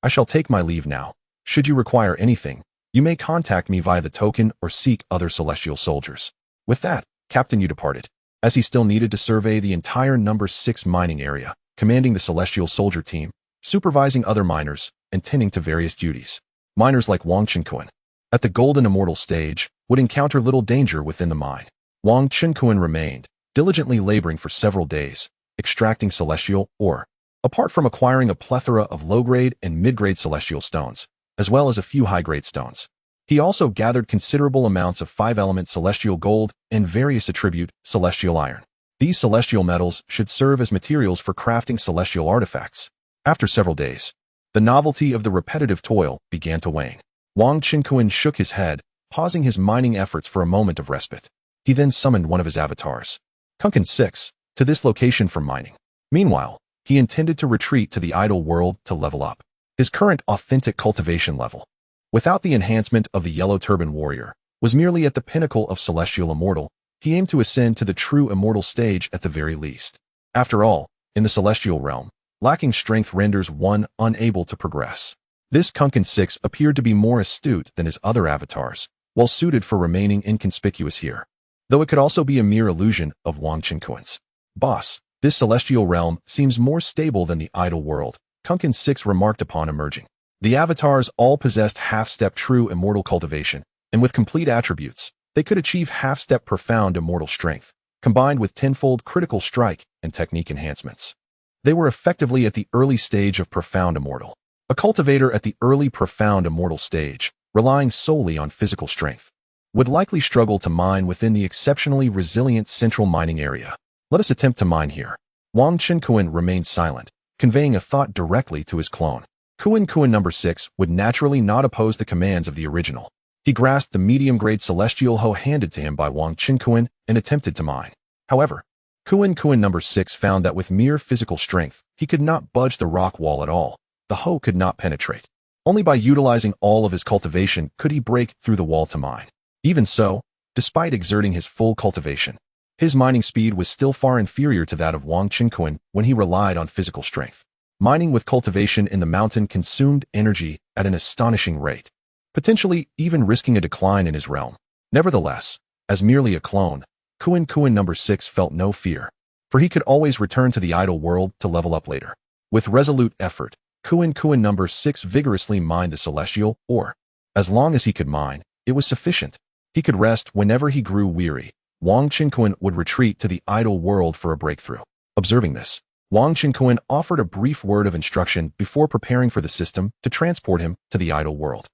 I shall take my leave now. Should you require anything, you may contact me via the token or seek other celestial soldiers. With that, Captain Yu departed, as he still needed to survey the entire number 6 mining area, commanding the celestial soldier team, supervising other miners, and tending to various duties. Miners like Wang Qinkuan, at the Golden Immortal stage, would encounter little danger within the mine. Wang Qinkuan remained, diligently laboring for several days, extracting celestial ore. Apart from acquiring a plethora of low-grade and mid-grade celestial stones, as well as a few high-grade stones, he also gathered considerable amounts of 5-element celestial gold and various attribute celestial iron. These celestial metals should serve as materials for crafting celestial artifacts. After several days, the novelty of the repetitive toil began to wane. Wang Qinkuan shook his head, pausing his mining efforts for a moment of respite. He then summoned one of his avatars, Kunkin 6, to this location for mining. Meanwhile, he intended to retreat to the idle world to level up his current authentic cultivation level. Without the enhancement of the Yellow Turban Warrior, was merely at the pinnacle of celestial immortal, he aimed to ascend to the true immortal stage at the very least. After all, in the celestial realm, lacking strength renders one unable to progress. This Kunkin 6 appeared to be more astute than his other avatars, well suited for remaining inconspicuous here. Though it could also be a mere illusion of Wang Qinkuan's. Boss, this celestial realm seems more stable than the idle world, Kunkin 6 remarked upon emerging. The avatars all possessed half-step true immortal cultivation, and with complete attributes, they could achieve half-step profound immortal strength, combined with tenfold critical strike and technique enhancements. They were effectively at the early stage of profound immortal. A cultivator at the early profound immortal stage relying solely on physical strength, would likely struggle to mine within the exceptionally resilient central mining area. Let us attempt to mine here. Wang Qinkuan remained silent, conveying a thought directly to his clone. Kuan number 6 would naturally not oppose the commands of the original. He grasped the medium-grade celestial hoe handed to him by Wang Qinkuan and attempted to mine. However, Kuan number 6 found that with mere physical strength, he could not budge the rock wall at all. The hoe could not penetrate. Only by utilizing all of his cultivation could he break through the wall to mine. Even so, despite exerting his full cultivation, his mining speed was still far inferior to that of Wang Qinkuan when he relied on physical strength. Mining with cultivation in the mountain consumed energy at an astonishing rate, potentially even risking a decline in his realm. Nevertheless, as merely a clone, Kuan number 6 felt no fear, for he could always return to the idle world to level up later. With resolute effort, Kuan number 6 vigorously mined the celestial ore. As long as he could mine, it was sufficient. He could rest whenever he grew weary. Wang Qinkuan would retreat to the idle world for a breakthrough. Observing this, Wang Qinkuan offered a brief word of instruction before preparing for the system to transport him to the idle world.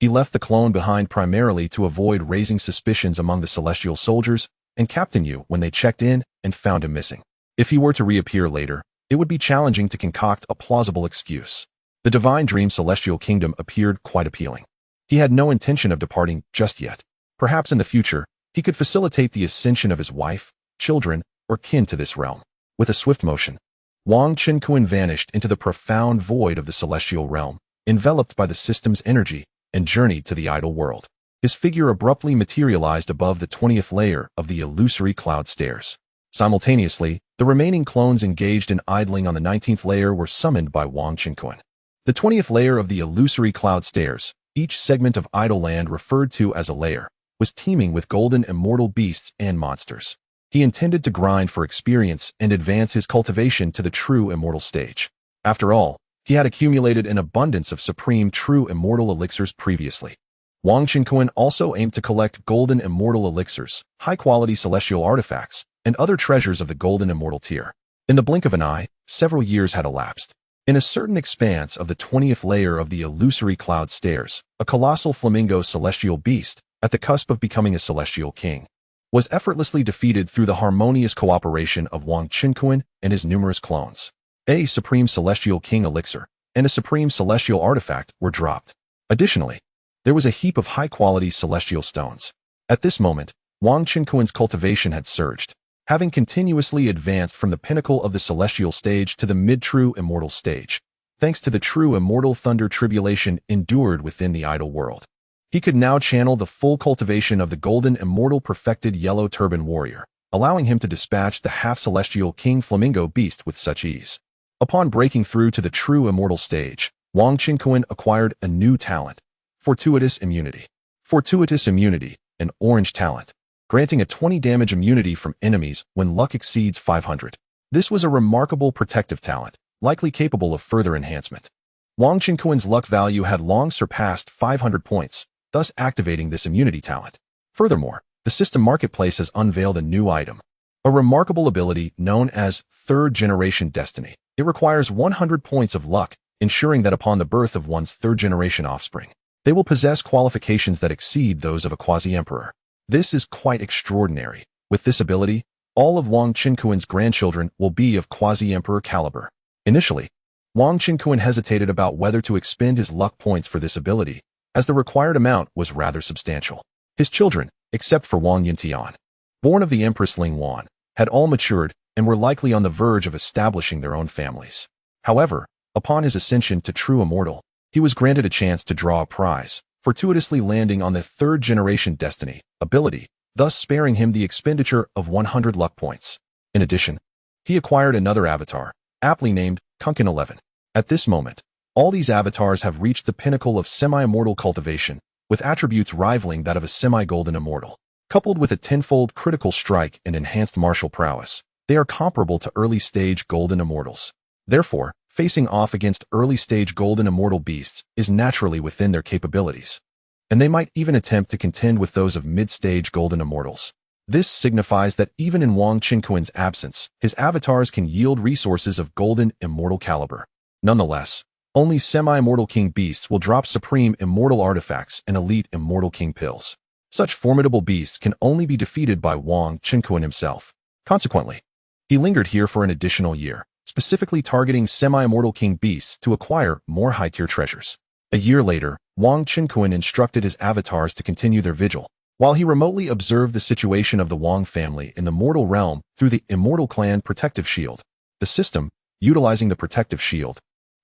He left the clone behind primarily to avoid raising suspicions among the celestial soldiers and Captain Yu when they checked in and found him missing. If he were to reappear later, it would be challenging to concoct a plausible excuse. The Divine Dream Celestial Kingdom appeared quite appealing. He had no intention of departing just yet. Perhaps in the future, he could facilitate the ascension of his wife, children, or kin to this realm. With a swift motion, Wang Qinkuan vanished into the profound void of the celestial realm, enveloped by the system's energy, and journeyed to the idle world. His figure abruptly materialized above the 20th layer of the illusory cloud stairs. Simultaneously, the remaining clones engaged in idling on the 19th layer were summoned by Wang Qinkuan. The 20th layer of the illusory cloud stairs, each segment of idle land referred to as a layer, was teeming with golden immortal beasts and monsters. He intended to grind for experience and advance his cultivation to the true immortal stage. After all, he had accumulated an abundance of supreme true immortal elixirs previously. Wang Qinkuan also aimed to collect golden immortal elixirs, high-quality celestial artifacts, and other treasures of the golden immortal tier. In the blink of an eye, several years had elapsed. In a certain expanse of the 20th layer of the illusory cloud stairs, a colossal flamingo celestial beast, at the cusp of becoming a celestial king, was effortlessly defeated through the harmonious cooperation of Wang Qinkuan and his numerous clones. A supreme celestial king elixir and a supreme celestial artifact were dropped. Additionally, there was a heap of high-quality celestial stones. At this moment, Wang Qinkuan's cultivation had surged, having continuously advanced from the pinnacle of the celestial stage to the mid-true immortal stage, thanks to the true immortal thunder tribulation endured within the idle world. He could now channel the full cultivation of the golden immortal perfected yellow turban warrior, allowing him to dispatch the half-celestial king flamingo beast with such ease. Upon breaking through to the true immortal stage, Wang Qinkuan acquired a new talent, Fortuitous Immunity. Fortuitous Immunity, an orange talent, granting a 20 damage immunity from enemies when luck exceeds 500. This was a remarkable protective talent, likely capable of further enhancement. Wang Qinkuan's luck value had long surpassed 500 points, thus activating this immunity talent. Furthermore, the system marketplace has unveiled a new item, a remarkable ability known as third-generation destiny. It requires 100 points of luck, ensuring that upon the birth of one's third-generation offspring, they will possess qualifications that exceed those of a quasi-emperor. This is quite extraordinary. With this ability, all of Wang Qinkuan's grandchildren will be of quasi-emperor caliber. Initially, Wang Qinkuan hesitated about whether to expend his luck points for this ability, as the required amount was rather substantial. His children, except for Wang Yintian, born of the Empress Ling Wan, had all matured and were likely on the verge of establishing their own families. However, upon his ascension to true immortal, he was granted a chance to draw a prize, fortuitously landing on the third-generation destiny ability, thus sparing him the expenditure of 100 luck points. In addition, he acquired another avatar, aptly named Kunkin 11. At this moment, all these avatars have reached the pinnacle of semi-immortal cultivation, with attributes rivaling that of a semi-golden immortal. Coupled with a tenfold critical strike and enhanced martial prowess, they are comparable to early-stage golden immortals. Therefore, facing off against early-stage golden immortal beasts is naturally within their capabilities, and they might even attempt to contend with those of mid-stage golden immortals. This signifies that even in Wang Qinkuan's absence, his avatars can yield resources of golden immortal caliber. Nonetheless, Only semi-immortal king beasts will drop supreme immortal artifacts and elite immortal king pills. Such formidable beasts can only be defeated by Wang Qinkuan himself. Consequently, he lingered here for an additional year, specifically targeting semi-immortal king beasts to acquire more high-tier treasures. A year later, Wang Qinkuan instructed his avatars to continue their vigil, while he remotely observed the situation of the Wang family in the mortal realm through the Immortal Clan Protective Shield. The system, utilizing the Protective Shield,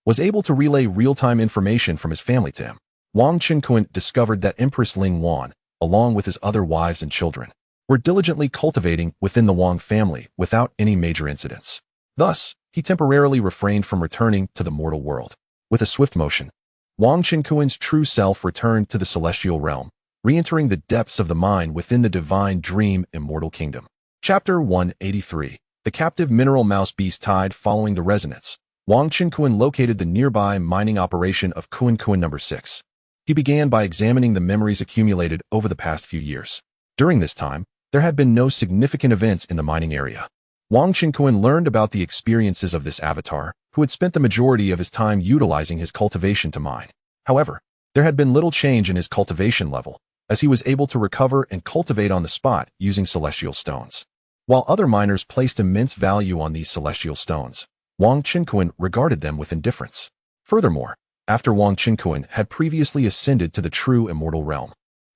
was able to relay real-time information from his family to him. Wang Qinkuan discovered that Empress Ling Wan, along with his other wives and children, were diligently cultivating within the Wang family without any major incidents. Thus, he temporarily refrained from returning to the mortal world. With a swift motion, Wang Qinkuan's true self returned to the celestial realm, re-entering the depths of the mind within the divine dream immortal kingdom. Chapter 183. The captive mineral mouse beast tied. Following the resonance, Wang Qinkuan located the nearby mining operation of Kuan No. 6. He began by examining the memories accumulated over the past few years. During this time, there had been no significant events in the mining area. Wang Qinkuan learned about the experiences of this avatar, who had spent the majority of his time utilizing his cultivation to mine. However, there had been little change in his cultivation level, as he was able to recover and cultivate on the spot using celestial stones. While other miners placed immense value on these celestial stones, Wang Qinkuan regarded them with indifference. Furthermore, after Wang Qinkuan had previously ascended to the true immortal realm,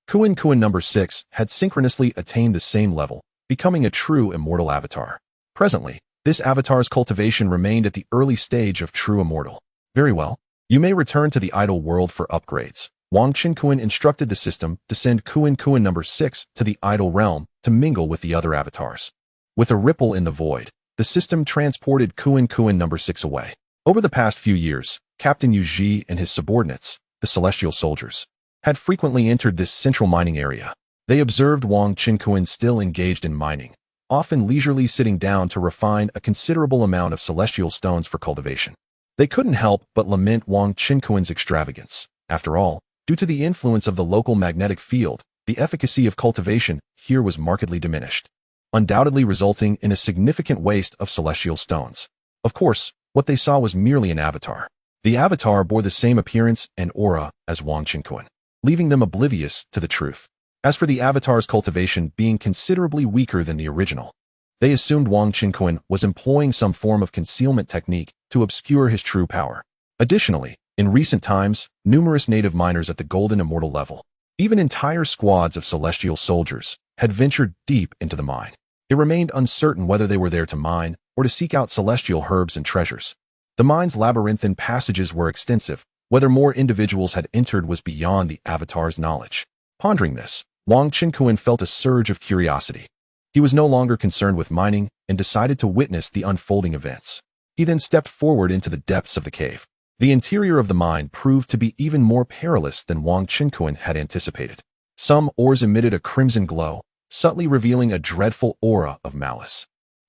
Kuan No. 6 had synchronously attained the same level, becoming a true immortal avatar. Presently, this avatar's cultivation remained at the early stage of true immortal. Very well, you may return to the idle world for upgrades. Wang Qinkuan instructed the system to send Kuan No. 6 to the idle realm to mingle with the other avatars. With a ripple in the void, the system transported Kuan No. 6 away. Over the past few years, Captain Yu Ji and his subordinates, the celestial soldiers, had frequently entered this central mining area. They observed Wang Qinkuan still engaged in mining, often leisurely sitting down to refine a considerable amount of celestial stones for cultivation. They couldn't help but lament Wang Qinkuan's extravagance. After all, due to the influence of the local magnetic field, the efficacy of cultivation here was markedly diminished, undoubtedly resulting in a significant waste of celestial stones. Of course, what they saw was merely an avatar. The avatar bore the same appearance and aura as Wang Qinkuan, leaving them oblivious to the truth. As for the avatar's cultivation being considerably weaker than the original, they assumed Wang Qinkuan was employing some form of concealment technique to obscure his true power. Additionally, in recent times, numerous native miners at the golden immortal level, even entire squads of celestial soldiers, had ventured deep into the mine. It remained uncertain whether they were there to mine or to seek out celestial herbs and treasures. The mine's labyrinthine passages were extensive. Whether more individuals had entered was beyond the avatar's knowledge. Pondering this, Wang Qinkuan felt a surge of curiosity. He was no longer concerned with mining and decided to witness the unfolding events. He then stepped forward into the depths of the cave. The interior of the mine proved to be even more perilous than Wang Qinkuan had anticipated. Some ores emitted a crimson glow, subtly revealing a dreadful aura of malice.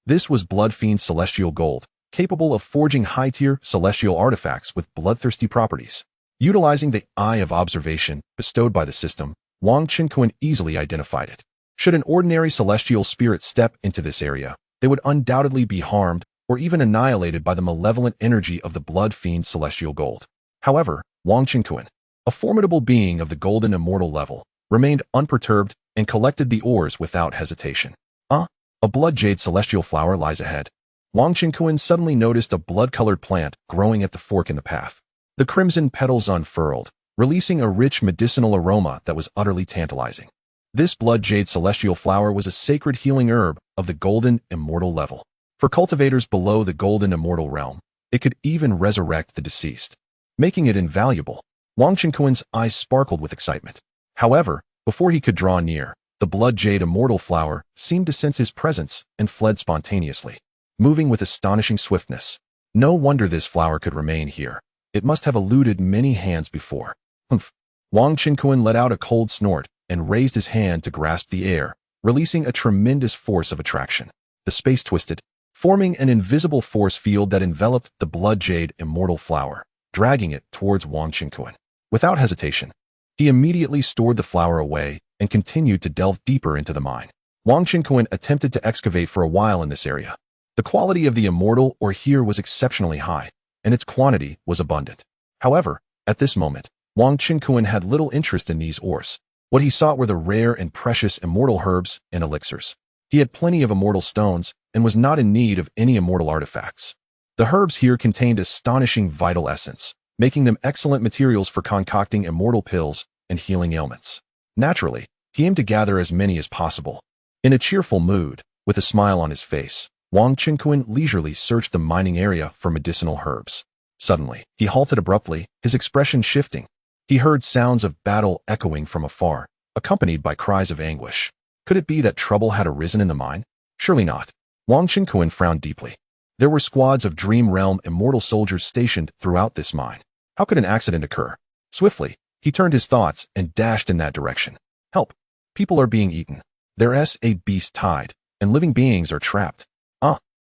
This was blood-fiend celestial gold, capable of forging high-tier celestial artifacts with bloodthirsty properties. Utilizing the eye of observation bestowed by the system, Wang Qinkuan easily identified it. Should an ordinary celestial spirit step into this area, they would undoubtedly be harmed or even annihilated by the malevolent energy of the blood-fiend celestial gold. However, Wang Qinkuan, a formidable being of the golden immortal level, remained unperturbed and collected the ores without hesitation. A blood jade celestial flower lies ahead. Wang Qinkuan suddenly noticed a blood-colored plant growing at the fork in the path. The crimson petals unfurled, releasing a rich medicinal aroma that was utterly tantalizing. This blood jade celestial flower was a sacred healing herb of the golden immortal level. For cultivators below the golden immortal realm, it could even resurrect the deceased, making it invaluable. Wang Qinkuan's eyes sparkled with excitement. However, before he could draw near, the blood jade immortal flower seemed to sense his presence and fled spontaneously, moving with astonishing swiftness. No wonder this flower could remain here. It must have eluded many hands before. Humph. Wang Qinkuan let out a cold snort and raised his hand to grasp the air, releasing a tremendous force of attraction. The space twisted, forming an invisible force field that enveloped the blood jade immortal flower, dragging it towards Wang Qinkuan. Without hesitation, he immediately stored the flower away and continued to delve deeper into the mine. Wang Qinkuan attempted to excavate for a while in this area. The quality of the immortal ore here was exceptionally high, and its quantity was abundant. However, at this moment, Wang Qinkuan had little interest in these ores. What he sought were the rare and precious immortal herbs and elixirs. He had plenty of immortal stones and was not in need of any immortal artifacts. The herbs here contained astonishing vital essence, making them excellent materials for concocting immortal pills and healing ailments. Naturally, he aimed to gather as many as possible. In a cheerful mood, with a smile on his face, Wang Qinkuan leisurely searched the mining area for medicinal herbs. Suddenly, he halted abruptly, his expression shifting. He heard sounds of battle echoing from afar, accompanied by cries of anguish. Could it be that trouble had arisen in the mine? Surely not. Wang Qinkuan frowned deeply. There were squads of Dream Realm immortal soldiers stationed throughout this mine. How could an accident occur? Swiftly, he turned his thoughts and dashed in that direction. Help! People are being eaten. There's a beast tied, and living beings are trapped.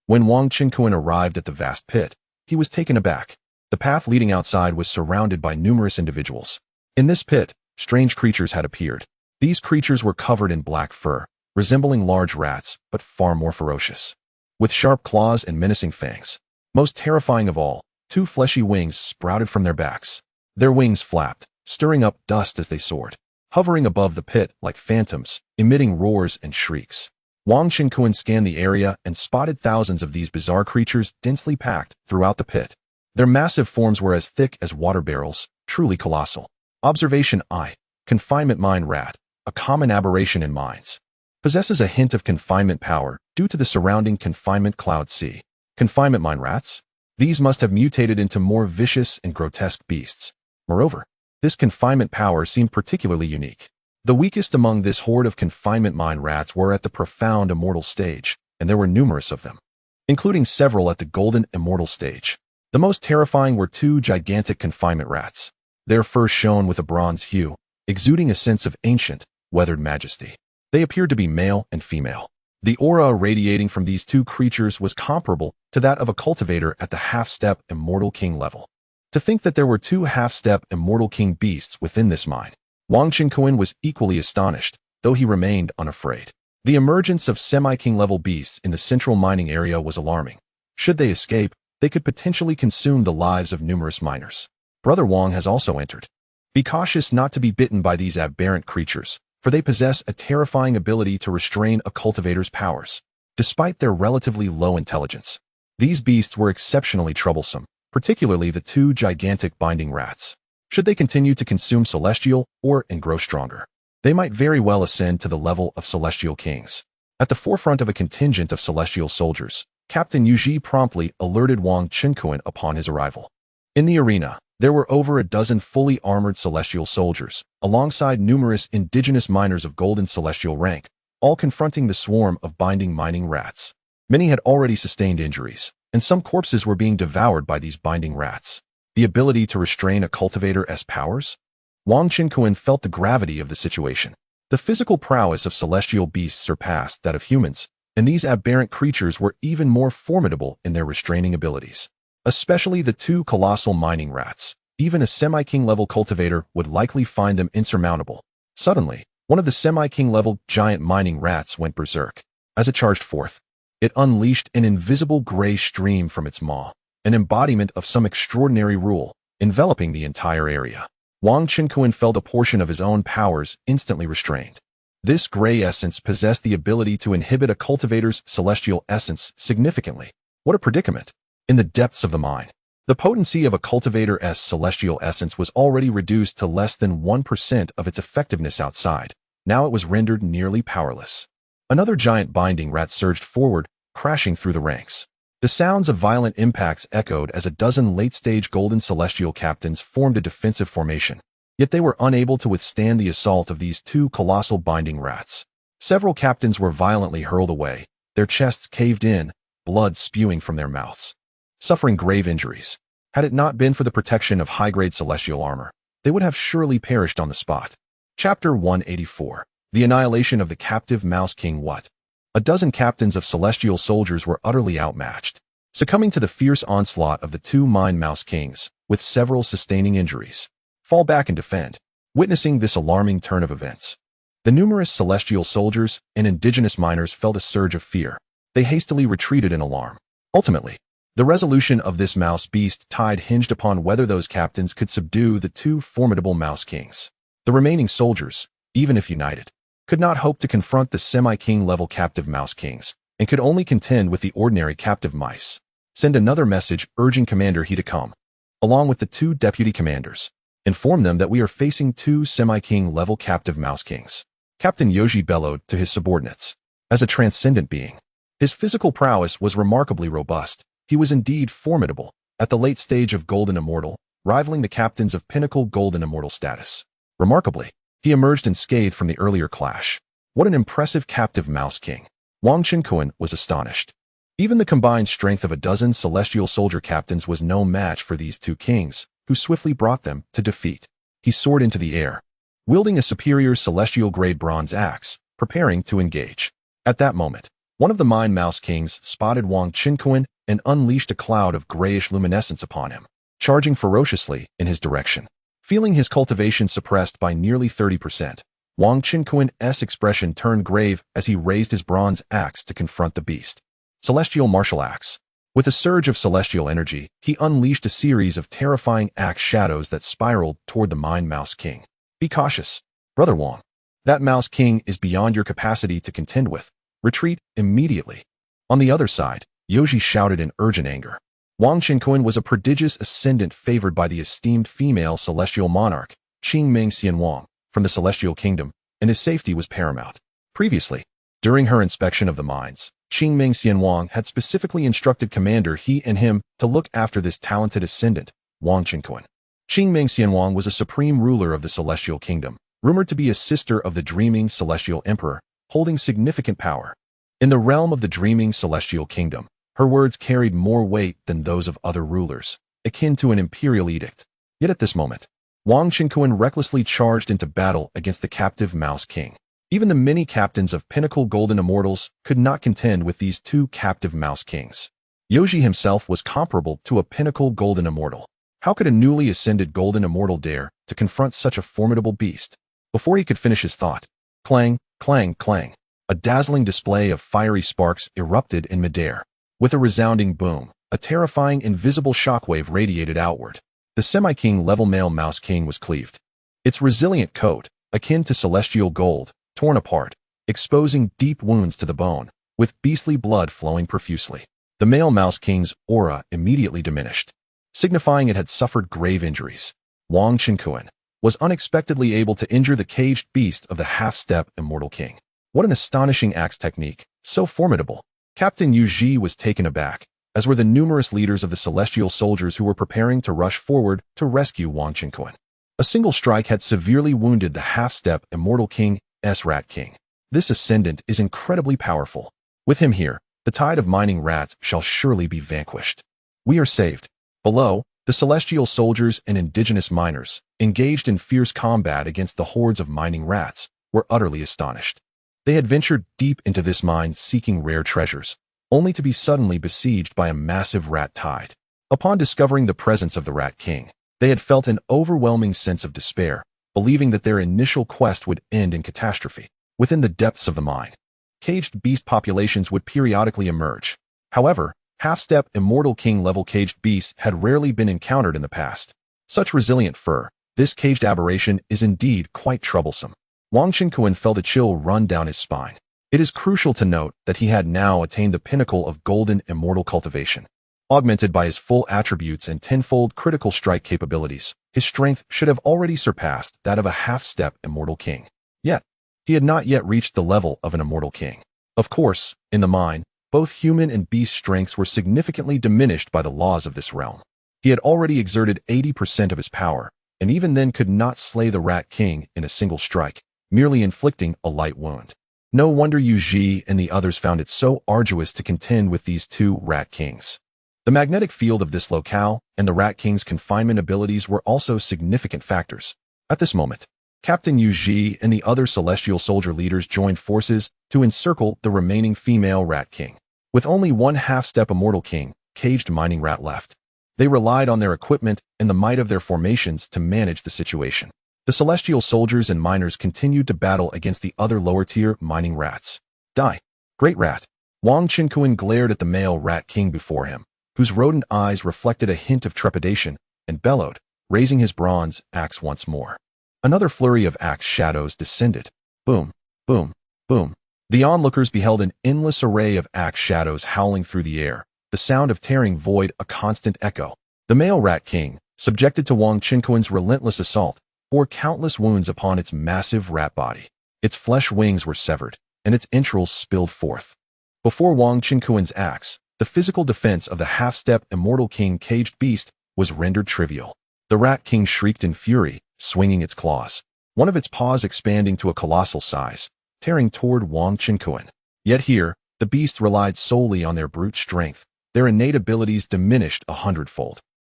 When Wang Qinkuan arrived at the vast pit, he was taken aback. The path leading outside was surrounded by numerous individuals. In this pit, strange creatures had appeared. These creatures were covered in black fur, resembling large rats, but far more ferocious. With sharp claws and menacing fangs. Most terrifying of all, two fleshy wings sprouted from their backs. Their wings flapped, stirring up dust as they soared, hovering above the pit like phantoms, emitting roars and shrieks. Wang Qinkuan scanned the area and spotted thousands of these bizarre creatures densely packed throughout the pit. Their massive forms were as thick as water barrels, truly colossal. Observation I. Confinement mine rat, a common aberration in mines. Possesses a hint of confinement power due to the surrounding confinement cloud sea. Confinement mine rats? These must have mutated into more vicious and grotesque beasts. Moreover, this confinement power seemed particularly unique. The weakest among this horde of confinement mine rats were at the profound immortal stage, and there were numerous of them, including several at the golden immortal stage. The most terrifying were two gigantic confinement rats. Their fur shone with a bronze hue, exuding a sense of ancient, weathered majesty. They appeared to be male and female. The aura radiating from these two creatures was comparable to that of a cultivator at the half-step immortal king level. To think that there were two half-step immortal king beasts within this mine. Wang Qinkuan was equally astonished, though he remained unafraid. The emergence of semi-king level beasts in the central mining area was alarming. Should they escape, they could potentially consume the lives of numerous miners. Brother Wang has also entered. Be cautious not to be bitten by these aberrant creatures, for they possess a terrifying ability to restrain a cultivator's powers. Despite their relatively low intelligence, these beasts were exceptionally troublesome, particularly the two gigantic binding rats. Should they continue to consume celestial ore and grow stronger, they might very well ascend to the level of celestial kings. At the forefront of a contingent of celestial soldiers, Captain Yuji promptly alerted Wang Qinkuan upon his arrival. In the arena, there were over a dozen fully armored celestial soldiers, alongside numerous indigenous miners of golden celestial rank, all confronting the swarm of binding mining rats. Many had already sustained injuries, and some corpses were being devoured by these binding rats. The ability to restrain a cultivator's powers? Wang Qinkuan felt the gravity of the situation. The physical prowess of celestial beasts surpassed that of humans, and these aberrant creatures were even more formidable in their restraining abilities. Especially the two colossal mining rats. Even a semi-king level cultivator would likely find them insurmountable. Suddenly, one of the semi-king level giant mining rats went berserk. As it charged forth, it unleashed an invisible gray stream from its maw, an embodiment of some extraordinary rule, enveloping the entire area. Wang Qinkuan felt a portion of his own powers instantly restrained. This gray essence possessed the ability to inhibit a cultivator's celestial essence significantly. What a predicament! In the depths of the mine, the potency of a cultivator's celestial essence was already reduced to less than 1% of its effectiveness outside. Now it was rendered nearly powerless. Another giant binding rat surged forward, crashing through the ranks. The sounds of violent impacts echoed as a dozen late-stage golden celestial captains formed a defensive formation. Yet they were unable to withstand the assault of these two colossal binding rats. Several captains were violently hurled away, their chests caved in, blood spewing from their mouths, suffering grave injuries. Had it not been for the protection of high-grade celestial armor, they would have surely perished on the spot. Chapter 184. The Annihilation of the Captive Mouse King. What? A dozen captains of celestial soldiers were utterly outmatched, succumbing to the fierce onslaught of the two mine mouse kings, with several sustaining injuries. Fall back and defend. Witnessing this alarming turn of events, the numerous celestial soldiers and indigenous miners felt a surge of fear. They hastily retreated in alarm. Ultimately, The resolution of this mouse beast tide hinged upon whether those captains could subdue the two formidable mouse kings. The remaining soldiers, even if united, could not hope to confront the semi-king level captive mouse kings, and could only contend with the ordinary captive mice. Send another message urging Commander He to come, along with the two deputy commanders. Inform them that we are facing two semi-king level captive mouse kings. Captain Yoji bellowed to his subordinates. As a transcendent being, his physical prowess was remarkably robust. He was indeed formidable, at the late stage of Golden Immortal, rivaling the captains of pinnacle Golden Immortal status. Remarkably, he emerged unscathed from the earlier clash. What an impressive captive mouse king! Wang Qinkuan was astonished. Even the combined strength of a dozen celestial soldier captains was no match for these two kings, who swiftly brought them to defeat. He soared into the air, wielding a superior celestial-grade bronze axe, preparing to engage. At that moment, one of the Mine Mouse Kings spotted Wang Qinkuan and unleashed a cloud of grayish luminescence upon him, charging ferociously in his direction. Feeling his cultivation suppressed by nearly 30%, Wang Qinkuan's expression turned grave as he raised his bronze axe to confront the beast. Celestial Martial Axe. With a surge of celestial energy, he unleashed a series of terrifying axe shadows that spiraled toward the Mine Mouse King. Be cautious, Brother Wang. That Mouse King is beyond your capacity to contend with. Retreat immediately. On the other side, Yoji shouted in urgent anger. Wang Qinkuan was a prodigious ascendant favored by the esteemed female celestial monarch, Qingming Xianwang, from the celestial kingdom, and his safety was paramount. Previously, during her inspection of the mines, Qingming Xianwang had specifically instructed Commander He and him to look after this talented ascendant, Wang Qinkuan. Qingming Xianwang was a supreme ruler of the celestial kingdom, rumored to be a sister of the dreaming celestial emperor, holding significant power. In the realm of the dreaming celestial kingdom, her words carried more weight than those of other rulers, akin to an imperial edict. Yet at this moment, Wang Qinkuan recklessly charged into battle against the captive Mouse King. Even the many captains of pinnacle Golden Immortals could not contend with these two captive Mouse Kings. Yoji himself was comparable to a pinnacle Golden Immortal. How could a newly ascended Golden Immortal dare to confront such a formidable beast? Before he could finish his thought, clang, clang, clang, a dazzling display of fiery sparks erupted in midair. With a resounding boom, a terrifying invisible shockwave radiated outward. The semi-king level male Mouse King was cleaved. Its resilient coat, akin to celestial gold, torn apart, exposing deep wounds to the bone, with beastly blood flowing profusely. The male Mouse King's aura immediately diminished, signifying it had suffered grave injuries. Wang Qinkuan was unexpectedly able to injure the caged beast of the half-step Immortal King. What an astonishing axe technique, so formidable. Captain Yu Ji was taken aback, as were the numerous leaders of the celestial soldiers who were preparing to rush forward to rescue Wang Qinkuan. A single strike had severely wounded the half-step Immortal King's Rat King. This ascendant is incredibly powerful. With him here, the tide of mining rats shall surely be vanquished. We are saved. Below, the celestial soldiers and indigenous miners, engaged in fierce combat against the hordes of mining rats, were utterly astonished. They had ventured deep into this mine seeking rare treasures, only to be suddenly besieged by a massive rat tide. Upon discovering the presence of the Rat King, they had felt an overwhelming sense of despair, believing that their initial quest would end in catastrophe. Within the depths of the mine, caged beast populations would periodically emerge. However, half-step Immortal King-level caged beasts had rarely been encountered in the past. Such resilient fur, this caged aberration is indeed quite troublesome. Wang Qinkuan felt a chill run down his spine. It is crucial to note that he had now attained the pinnacle of Golden Immortal cultivation. Augmented by his full attributes and tenfold critical strike capabilities, his strength should have already surpassed that of a half-step Immortal King. Yet, he had not yet reached the level of an Immortal King. Of course, in the mine, both human and beast strengths were significantly diminished by the laws of this realm. He had already exerted 80% of his power, and even then could not slay the Rat King in a single strike, merely inflicting a light wound. No wonder Yu Ji and the others found it so arduous to contend with these two Rat Kings. The magnetic field of this locale and the Rat King's confinement abilities were also significant factors. At this moment, Captain Yu Ji and the other celestial soldier leaders joined forces to encircle the remaining female Rat King. With only one half-step Immortal King, caged mining rat left, they relied on their equipment and the might of their formations to manage the situation. The celestial soldiers and miners continued to battle against the other lower-tier mining rats. Die, Great Rat! Wang Qinkuan glared at the male Rat King before him, whose rodent eyes reflected a hint of trepidation, and bellowed, raising his bronze axe once more. Another flurry of axe shadows descended. Boom, boom, boom. The onlookers beheld an endless array of axe shadows howling through the air, the sound of tearing void a constant echo. The male Rat King, subjected to Wang Qinquan's relentless assault, bore countless wounds upon its massive rat body. Its flesh wings were severed, and its entrails spilled forth. Before Wang Qinquan's axe, the physical defense of the half-step immortal king caged beast was rendered trivial. The Rat King shrieked in fury, swinging its claws, one of its paws expanding to a colossal size, tearing toward Wang Qinquan. Yet here, the beast relied solely on their brute strength, their innate abilities diminished 100-fold.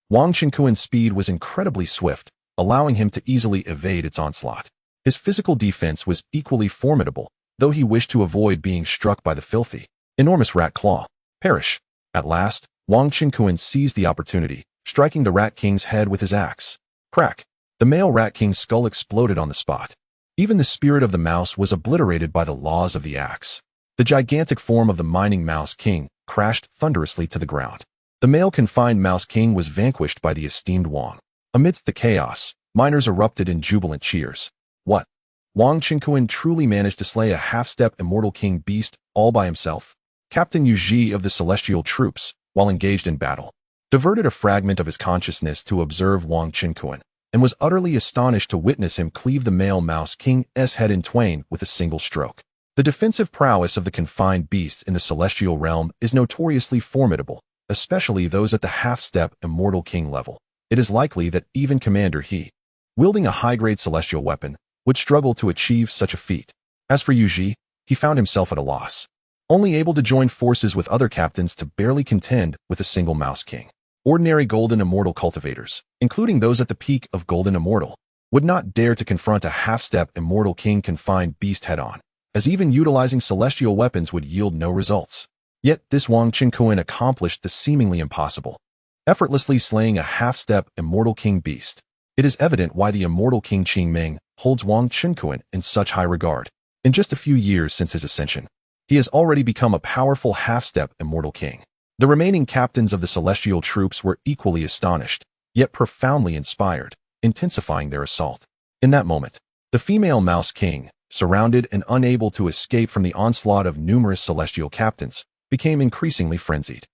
Wang Qinquan's speed was incredibly swift, allowing him to easily evade its onslaught. His physical defense was equally formidable, though he wished to avoid being struck by the filthy, enormous rat claw. Perish. At last, Wang Qinquan seized the opportunity, striking the Rat King's head with his axe. Crack! The male Rat King's skull exploded on the spot. Even the spirit of the mouse was obliterated by the laws of the axe. The gigantic form of the mining Mouse King crashed thunderously to the ground. The male confined Mouse King was vanquished by the esteemed Wang. Amidst the chaos, miners erupted in jubilant cheers. What? Wang Qinquan truly managed to slay a half-step immortal king beast all by himself. Captain Yu of the celestial troops, while engaged in battle, diverted a fragment of his consciousness to observe Wang Qinquan, and was utterly astonished to witness him cleave the male Mouse King's head in twain with a single stroke. The defensive prowess of the confined beasts in the celestial realm is notoriously formidable, especially those at the half-step immortal king level. It is likely that even Commander He, wielding a high-grade celestial weapon, would struggle to achieve such a feat. As for Yu, he found himself at a loss, only able to join forces with other captains to barely contend with a single Mouse King. Ordinary Golden Immortal cultivators, including those at the peak of Golden Immortal, would not dare to confront a half-step Immortal King confined beast head-on, as even utilizing celestial weapons would yield no results. Yet this Wang Qinquan accomplished the seemingly impossible, effortlessly slaying a half-step Immortal King beast. It is evident why the Immortal King Qingming holds Wang Qinquan in such high regard. In just a few years since his ascension, he has already become a powerful half-step Immortal King. The remaining captains of the celestial troops were equally astonished, yet profoundly inspired, intensifying their assault. In that moment, the female Mouse King, surrounded and unable to escape from the onslaught of numerous celestial captains, became increasingly frenzied.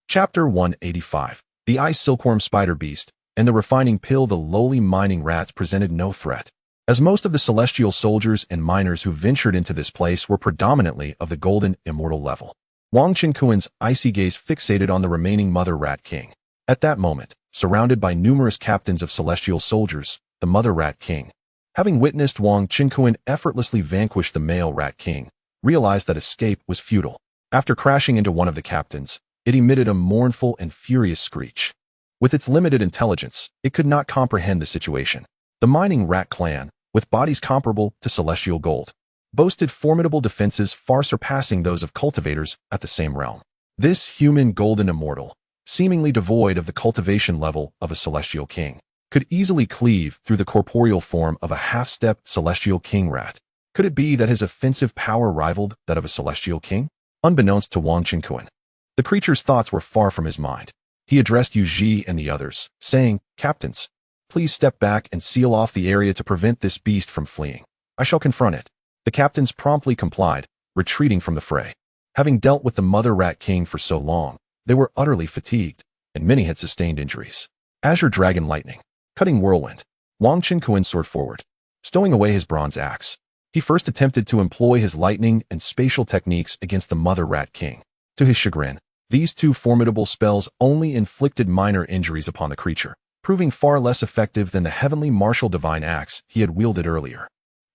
Chapter 185. The Ice Silkworm Spider Beast and the Refining Pill. The lowly mining rats presented no threat, as most of the celestial soldiers and miners who ventured into this place were predominantly of the Golden Immortal level. Wang Qinquan's icy gaze fixated on the remaining Mother Rat King. At that moment, surrounded by numerous captains of celestial soldiers, the Mother Rat King, having witnessed Wang Qinquan effortlessly vanquish the male Rat King, realized that escape was futile. After crashing into one of the captains, it emitted a mournful and furious screech. With its limited intelligence, it could not comprehend the situation. The mining rat clan, with bodies comparable to celestial gold, boasted formidable defenses far surpassing those of cultivators at the same realm. This human Golden Immortal, seemingly devoid of the cultivation level of a celestial king, could easily cleave through the corporeal form of a half-step celestial king rat. Could it be that his offensive power rivaled that of a celestial king? Unbeknownst to Wang Qinquan, the creature's thoughts were far from his mind. He addressed Yu and the others, saying, "Captains, please step back and seal off the area to prevent this beast from fleeing. I shall confront it." The captains promptly complied, retreating from the fray. Having dealt with the Mother Rat King for so long, they were utterly fatigued, and many had sustained injuries. Azure Dragon Lightning, Cutting Whirlwind. Wang Qinquan soared forward, stowing away his bronze axe. He first attempted to employ his lightning and spatial techniques against the Mother Rat King. To his chagrin, these two formidable spells only inflicted minor injuries upon the creature, proving far less effective than the Heavenly Martial Divine Axe he had wielded earlier.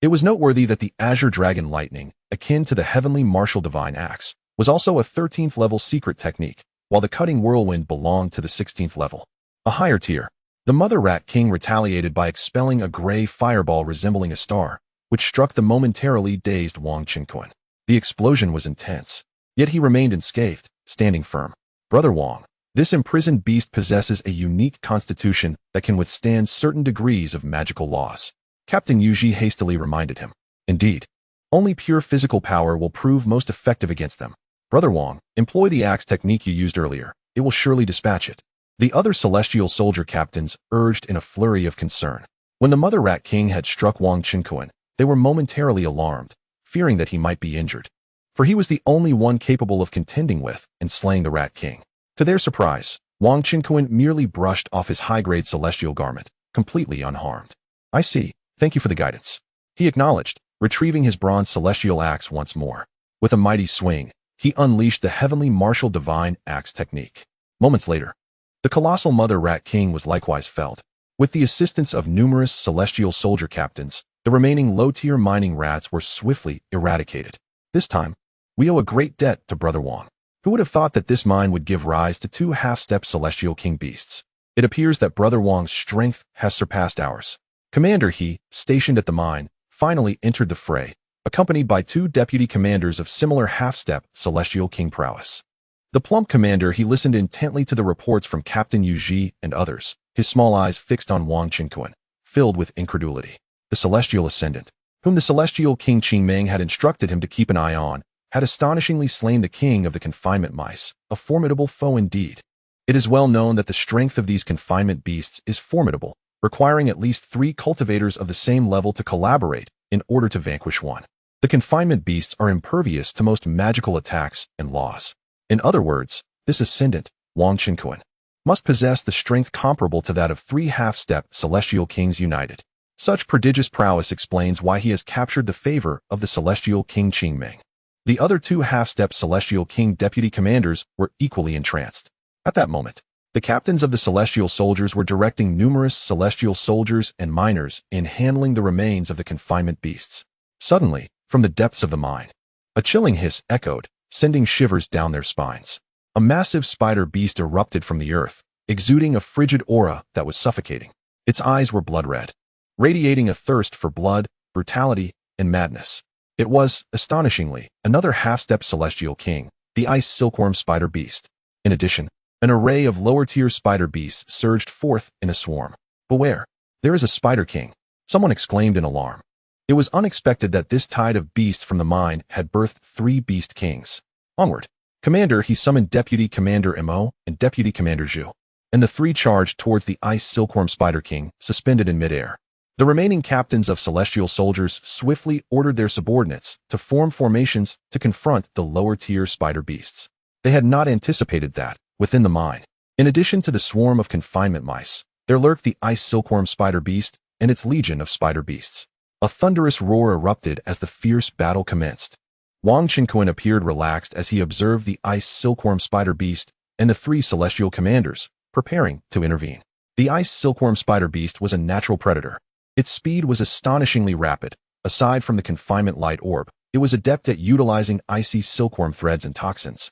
It was noteworthy that the Azure Dragon Lightning, akin to the Heavenly Martial Divine Axe, was also a 13th level secret technique, while the Cutting Whirlwind belonged to the 16th level, a higher tier. The Mother Rat King retaliated by expelling a gray fireball resembling a star, which struck the momentarily dazed Wang Qinquan. The explosion was intense, yet he remained unscathed, standing firm. "Brother Wang, this imprisoned beast possesses a unique constitution that can withstand certain degrees of magical laws," Captain Yu hastily reminded him. "Indeed, only pure physical power will prove most effective against them. Brother Wang, employ the axe technique you used earlier. it will surely dispatch it. The other celestial soldier captains urged in a flurry of concern. When the Mother Rat King had struck Wang Chinkuan, they were momentarily alarmed, fearing that he might be injured. For he was the only one capable of contending with and slaying the Rat King. To their surprise, Wang Chinkuan merely brushed off his high-grade celestial garment, completely unharmed. I see. Thank you for the guidance, he acknowledged, retrieving his bronze celestial axe once more. With a mighty swing, he unleashed the heavenly martial divine axe technique. Moments later, the colossal Mother Rat King was likewise felled. With the assistance of numerous celestial soldier captains, the remaining low-tier mining rats were swiftly eradicated. This time, we owe a great debt to Brother Wang. Who would have thought that this mine would give rise to 2 half-step celestial king beasts? It appears that Brother Wang's strength has surpassed ours. Commander He, stationed at the mine, finally entered the fray, accompanied by 2 deputy commanders of similar half-step celestial king prowess. The plump commander He listened intently to the reports from Captain Yu Ji and others, his small eyes fixed on Wang Chinkuan, filled with incredulity. The celestial ascendant, whom the celestial king Qingming had instructed him to keep an eye on, had astonishingly slain the king of the confinement mice, a formidable foe indeed. It is well known that the strength of these confinement beasts is formidable, requiring at least 3 cultivators of the same level to collaborate in order to vanquish one. The confinement beasts are impervious to most magical attacks and laws. In other words, this ascendant, Wang Chinkuan, must possess the strength comparable to that of 3 half-step celestial kings united. Such prodigious prowess explains why he has captured the favor of the celestial king Qingming. The other 2 half-step celestial king deputy commanders were equally entranced. At that moment, the captains of the celestial soldiers were directing numerous celestial soldiers and miners in handling the remains of the confinement beasts. Suddenly, from the depths of the mine, a chilling hiss echoed, sending shivers down their spines. A massive spider beast erupted from the earth, exuding a frigid aura that was suffocating. Its eyes were blood-red, radiating a thirst for blood, brutality, and madness. It was, astonishingly, another half-step celestial king, the ice silkworm spider beast. In addition, an array of lower-tier spider beasts surged forth in a swarm. Beware! There is a spider king, someone exclaimed in alarm. It was unexpected that this tide of beasts from the mine had birthed 3 beast kings. Onward! Commander He summoned Deputy Commander Mo and Deputy Commander Zhu, and the 3 charged towards the ice silkworm spider king, suspended in midair. The remaining captains of celestial soldiers swiftly ordered their subordinates to form formations to confront the lower-tier spider beasts. They had not anticipated that, within the mine, in addition to the swarm of confinement mice, there lurked the ice silkworm spider beast and its legion of spider beasts. A thunderous roar erupted as the fierce battle commenced. Wang Chinkuan appeared relaxed as he observed the ice silkworm spider beast and the 3 celestial commanders preparing to intervene. The ice silkworm spider beast was a natural predator. Its speed was astonishingly rapid. Aside from the confinement light orb, it was adept at utilizing icy silkworm threads and toxins,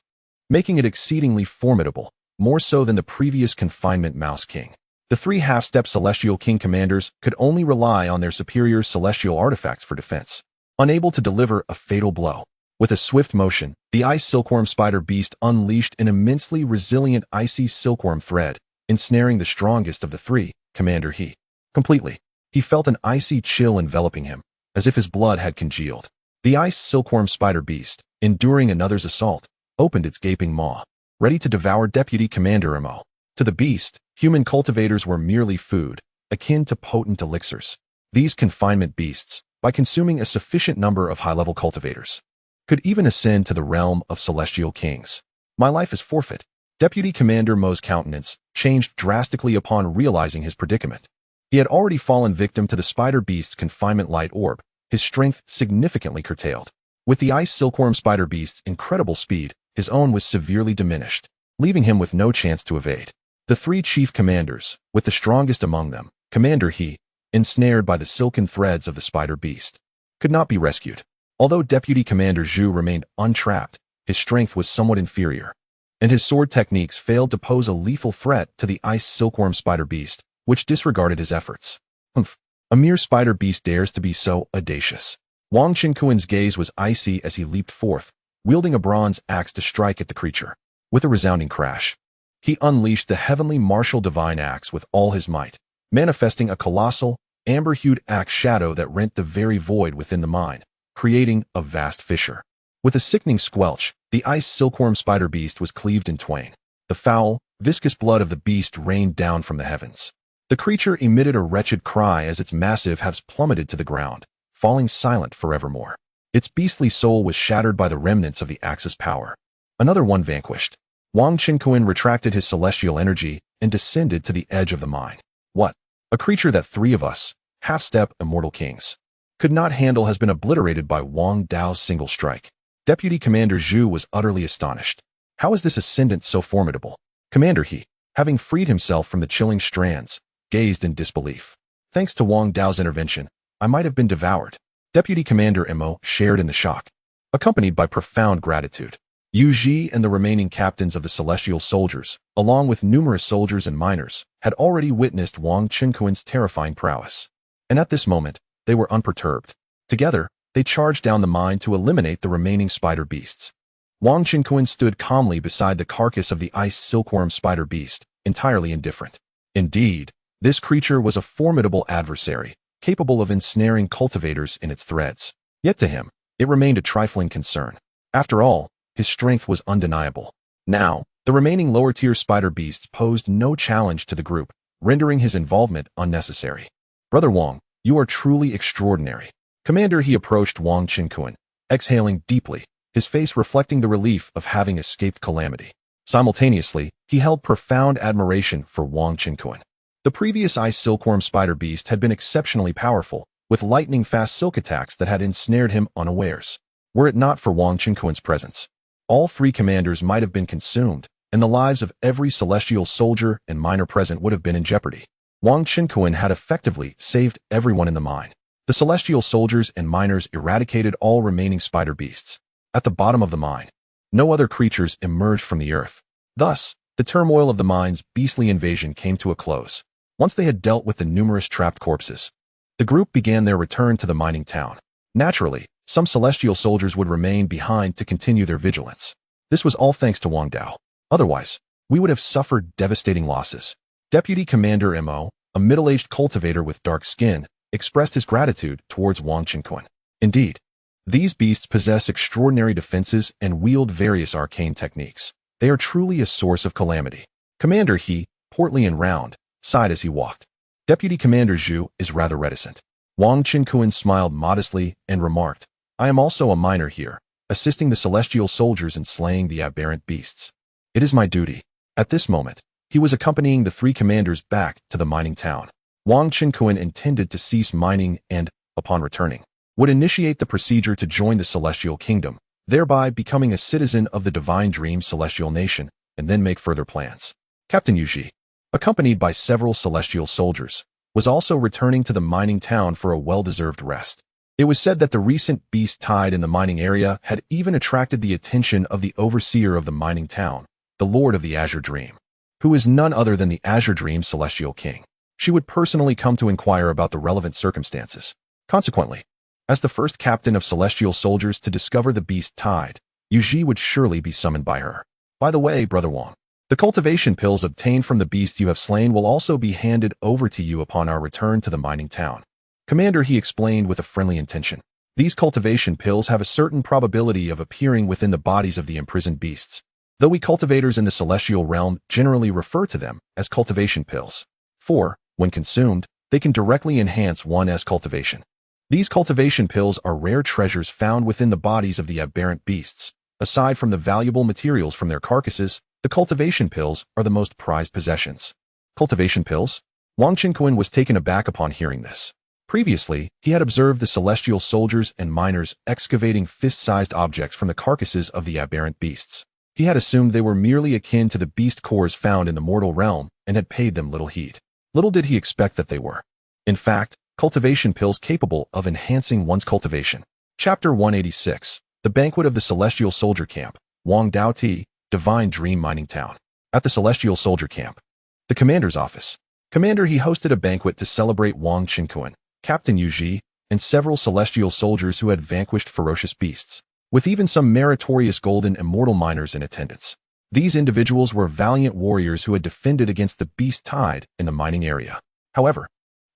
making it exceedingly formidable, more so than the previous confinement mouse king. The 3 half-step celestial king commanders could only rely on their superior celestial artifacts for defense, unable to deliver a fatal blow. With a swift motion, the ice silkworm spider beast unleashed an immensely resilient icy silkworm thread, ensnaring the strongest of the 3, Commander He. Completely. He felt an icy chill enveloping him, as if his blood had congealed. The ice silkworm spider beast, enduring another's assault, opened its gaping maw, ready to devour Deputy Commander Mo. To the beast, human cultivators were merely food, akin to potent elixirs. These confinement beasts, by consuming a sufficient number of high-level cultivators, could even ascend to the realm of celestial kings. My life is forfeit. Deputy Commander Mo's countenance changed drastically upon realizing his predicament. He had already fallen victim to the spider beast's confinement light orb, his strength significantly curtailed. With the ice silkworm spider beast's incredible speed, his own was severely diminished, leaving him with no chance to evade. The 3 chief commanders, with the strongest among them, Commander He, ensnared by the silken threads of the spider beast, could not be rescued. Although Deputy Commander Zhu remained untrapped, his strength was somewhat inferior, and his sword techniques failed to pose a lethal threat to the ice silkworm spider beast, which disregarded his efforts. Humph! A mere spider beast dares to be so audacious. Wang Chinkuan's gaze was icy as he leaped forth, wielding a bronze axe to strike at the creature. With a resounding crash, he unleashed the heavenly martial divine axe with all his might, manifesting a colossal, amber-hued axe shadow that rent the very void within the mine, creating a vast fissure. With a sickening squelch, the ice silkworm spider beast was cleaved in twain. The foul, viscous blood of the beast rained down from the heavens. The creature emitted a wretched cry as its massive halves plummeted to the ground, falling silent forevermore. Its beastly soul was shattered by the remnants of the axe's power. Another one vanquished. Wang Qinkuan retracted his celestial energy and descended to the edge of the mine. What? A creature that three of us, half-step immortal kings, could not handle has been obliterated by Wang Dao's single strike. Deputy Commander Zhu was utterly astonished. How is this ascendant so formidable? Commander He, having freed himself from the chilling strands, gazed in disbelief. Thanks to Wang Dao's intervention, I might have been devoured. Deputy Commander Mo shared in the shock, accompanied by profound gratitude. Yu Ji and the remaining captains of the celestial soldiers, along with numerous soldiers and miners, had already witnessed Wang Qinkuan's terrifying prowess. And at this moment, they were unperturbed. Together, they charged down the mine to eliminate the remaining spider beasts. Wang Qinkuan stood calmly beside the carcass of the ice silkworm spider beast, entirely indifferent. Indeed, this creature was a formidable adversary, capable of ensnaring cultivators in its threads. Yet to him, it remained a trifling concern. After all, his strength was undeniable. Now, the remaining lower-tier spider beasts posed no challenge to the group, rendering his involvement unnecessary. Brother Wang, you are truly extraordinary. Commander He approached Wang Qinkuan, exhaling deeply, his face reflecting the relief of having escaped calamity. Simultaneously, he held profound admiration for Wang Qinkuan. The previous ice silkworm spider beast had been exceptionally powerful, with lightning-fast silk attacks that had ensnared him unawares. Were it not for Wang Qinkuan's presence, all three commanders might have been consumed, and the lives of every celestial soldier and miner present would have been in jeopardy. Wang Qinkuan had effectively saved everyone in the mine. The celestial soldiers and miners eradicated all remaining spider beasts. At the bottom of the mine, no other creatures emerged from the earth. Thus, the turmoil of the mine's beastly invasion came to a close. Once they had dealt with the numerous trapped corpses, the group began their return to the mining town. Naturally, some celestial soldiers would remain behind to continue their vigilance. This was all thanks to Wang Dao. Otherwise, we would have suffered devastating losses. Deputy Commander Mo, a middle-aged cultivator with dark skin, expressed his gratitude towards Wang Qinkuan. Indeed, these beasts possess extraordinary defenses and wield various arcane techniques. They are truly a source of calamity. Commander He, portly and round, sighed as he walked. Deputy Commander Zhu is rather reticent. Wang Qinkuan smiled modestly and remarked, I am also a miner here, assisting the celestial soldiers in slaying the aberrant beasts. It is my duty. At this moment, he was accompanying the three commanders back to the mining town. Wang Qinkuan intended to cease mining and, upon returning, would initiate the procedure to join the celestial kingdom, thereby becoming a citizen of the Divine Dream celestial nation, and then make further plans. Captain Yu Ji, accompanied by several celestial soldiers, was also returning to the mining town for a well-deserved rest. It was said that the recent beast tide in the mining area had even attracted the attention of the overseer of the mining town, the Lord of the Azure Dream, who is none other than the Azure Dream celestial king. She would personally come to inquire about the relevant circumstances. Consequently, as the first captain of celestial soldiers to discover the beast tide, Yu Ji would surely be summoned by her. By the way, Brother Wang, the cultivation pills obtained from the beast you have slain will also be handed over to you upon our return to the mining town. Commander He explained with a friendly intention. These cultivation pills have a certain probability of appearing within the bodies of the imprisoned beasts, though we cultivators in the celestial realm generally refer to them as cultivation pills. For, when consumed, they can directly enhance one's cultivation. These cultivation pills are rare treasures found within the bodies of the aberrant beasts. Aside from the valuable materials from their carcasses, the cultivation pills are the most prized possessions. Cultivation pills? Wang Qinkuan was taken aback upon hearing this. Previously, he had observed the celestial soldiers and miners excavating fist-sized objects from the carcasses of the aberrant beasts. He had assumed they were merely akin to the beast cores found in the mortal realm and had paid them little heed. Little did he expect that they were, in fact, cultivation pills capable of enhancing one's cultivation. Chapter 186, The Banquet of the Celestial Soldier Camp, Wang Dao Ti, Divine Dream Mining Town. At the Celestial Soldier Camp, the commander's office. Commander He hosted a banquet to celebrate Wang Qinkuan, Captain Yu Ji, and several celestial soldiers who had vanquished ferocious beasts, with even some meritorious golden immortal miners in attendance. These individuals were valiant warriors who had defended against the beast tide in the mining area. However,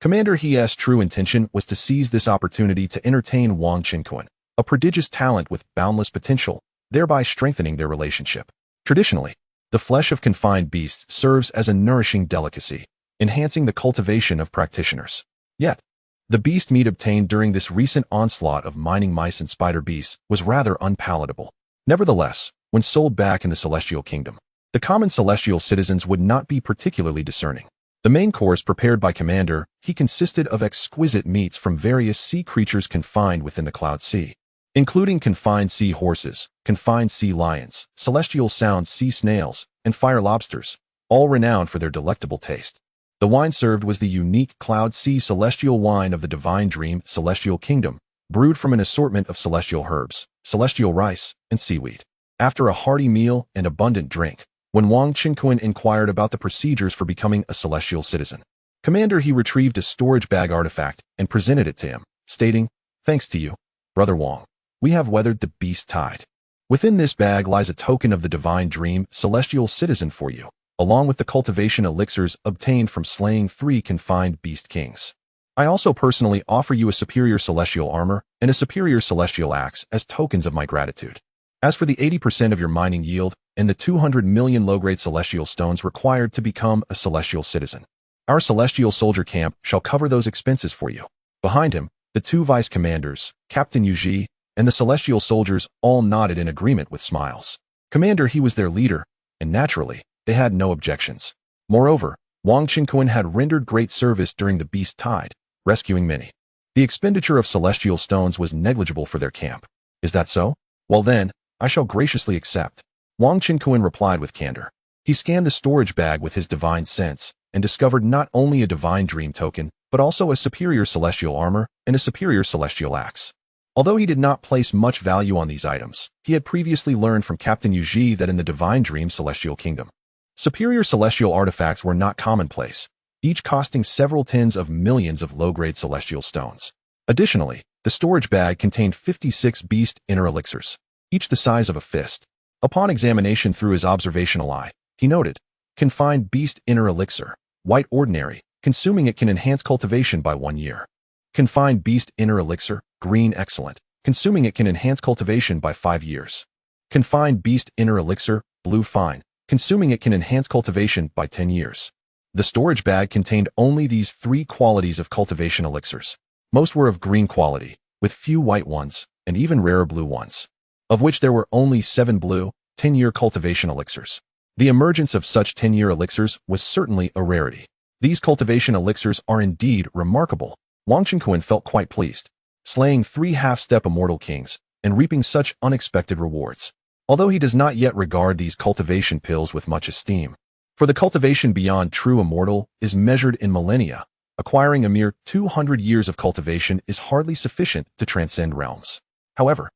Commander He's true intention was to seize this opportunity to entertain Wang Qinkuan, a prodigious talent with boundless potential, thereby strengthening their relationship. Traditionally, The flesh of confined beasts serves as a nourishing delicacy, enhancing the cultivation of practitioners. Yet, the beast meat obtained during this recent onslaught of mining mice and spider beasts was rather unpalatable. Nevertheless, when sold back in the Celestial Kingdom, the common celestial citizens would not be particularly discerning. The main course prepared by Commander, he consisted of exquisite meats from various sea creatures confined within the Cloud Sea, including confined sea horses, confined sea lions, celestial sound sea snails, and fire lobsters, all renowned for their delectable taste. The wine served was the unique Cloud Sea celestial wine of the Divine Dream Celestial Kingdom, brewed from an assortment of celestial herbs, celestial rice, and seaweed. After a hearty meal and abundant drink, when Wang Qinquan inquired about the procedures for becoming a celestial citizen, Commander he retrieved a storage bag artifact and presented it to him, stating, "Thanks to you, Brother Wang, we have weathered the beast tide. Within this bag lies a token of the Divine Dream Celestial Citizen for you, along with the cultivation elixirs obtained from slaying 3 confined beast kings. I also personally offer you a superior celestial armor and a superior celestial axe as tokens of my gratitude. As for the 80% of your mining yield and the 200 million low-grade celestial stones required to become a celestial citizen, our celestial soldier camp shall cover those expenses for you." Behind him, the 2 vice commanders, Captain Yuji, and the celestial soldiers all nodded in agreement with smiles. Commander he was their leader, and naturally, they had no objections. Moreover, Wang Qinquan had rendered great service during the beast tide, rescuing many. The expenditure of celestial stones was negligible for their camp. Is that so? Well then, I shall graciously accept. Wang Qinquan replied with candor. He scanned the storage bag with his divine sense and discovered not only a divine dream token, but also a superior celestial armor and a superior celestial axe. Although he did not place much value on these items, he had previously learned from Captain Yuji that in the Divine Dream Celestial Kingdom, superior celestial artifacts were not commonplace, each costing several tens of millions of low-grade celestial stones. Additionally, the storage bag contained 56 beast inner elixirs, each the size of a fist. Upon examination through his observational eye, he noted, confined beast inner elixir, white ordinary, consuming it can enhance cultivation by 1 year. Confined beast inner elixir, green excellent, consuming it can enhance cultivation by 5 years. Confined beast inner elixir, blue fine, consuming it can enhance cultivation by 10 years. The storage bag contained only these 3 qualities of cultivation elixirs. Most were of green quality, with few white ones, and even rarer blue ones, of which there were only 7 blue, 10-year cultivation elixirs. The emergence of such 10-year elixirs was certainly a rarity. These cultivation elixirs are indeed remarkable. Wang Qinquan felt quite pleased, slaying 3 half-step immortal kings and reaping such unexpected rewards. Although he does not yet regard these cultivation pills with much esteem, for the cultivation beyond true immortal is measured in millennia. Acquiring a mere 200 years of cultivation is hardly sufficient to transcend realms. However,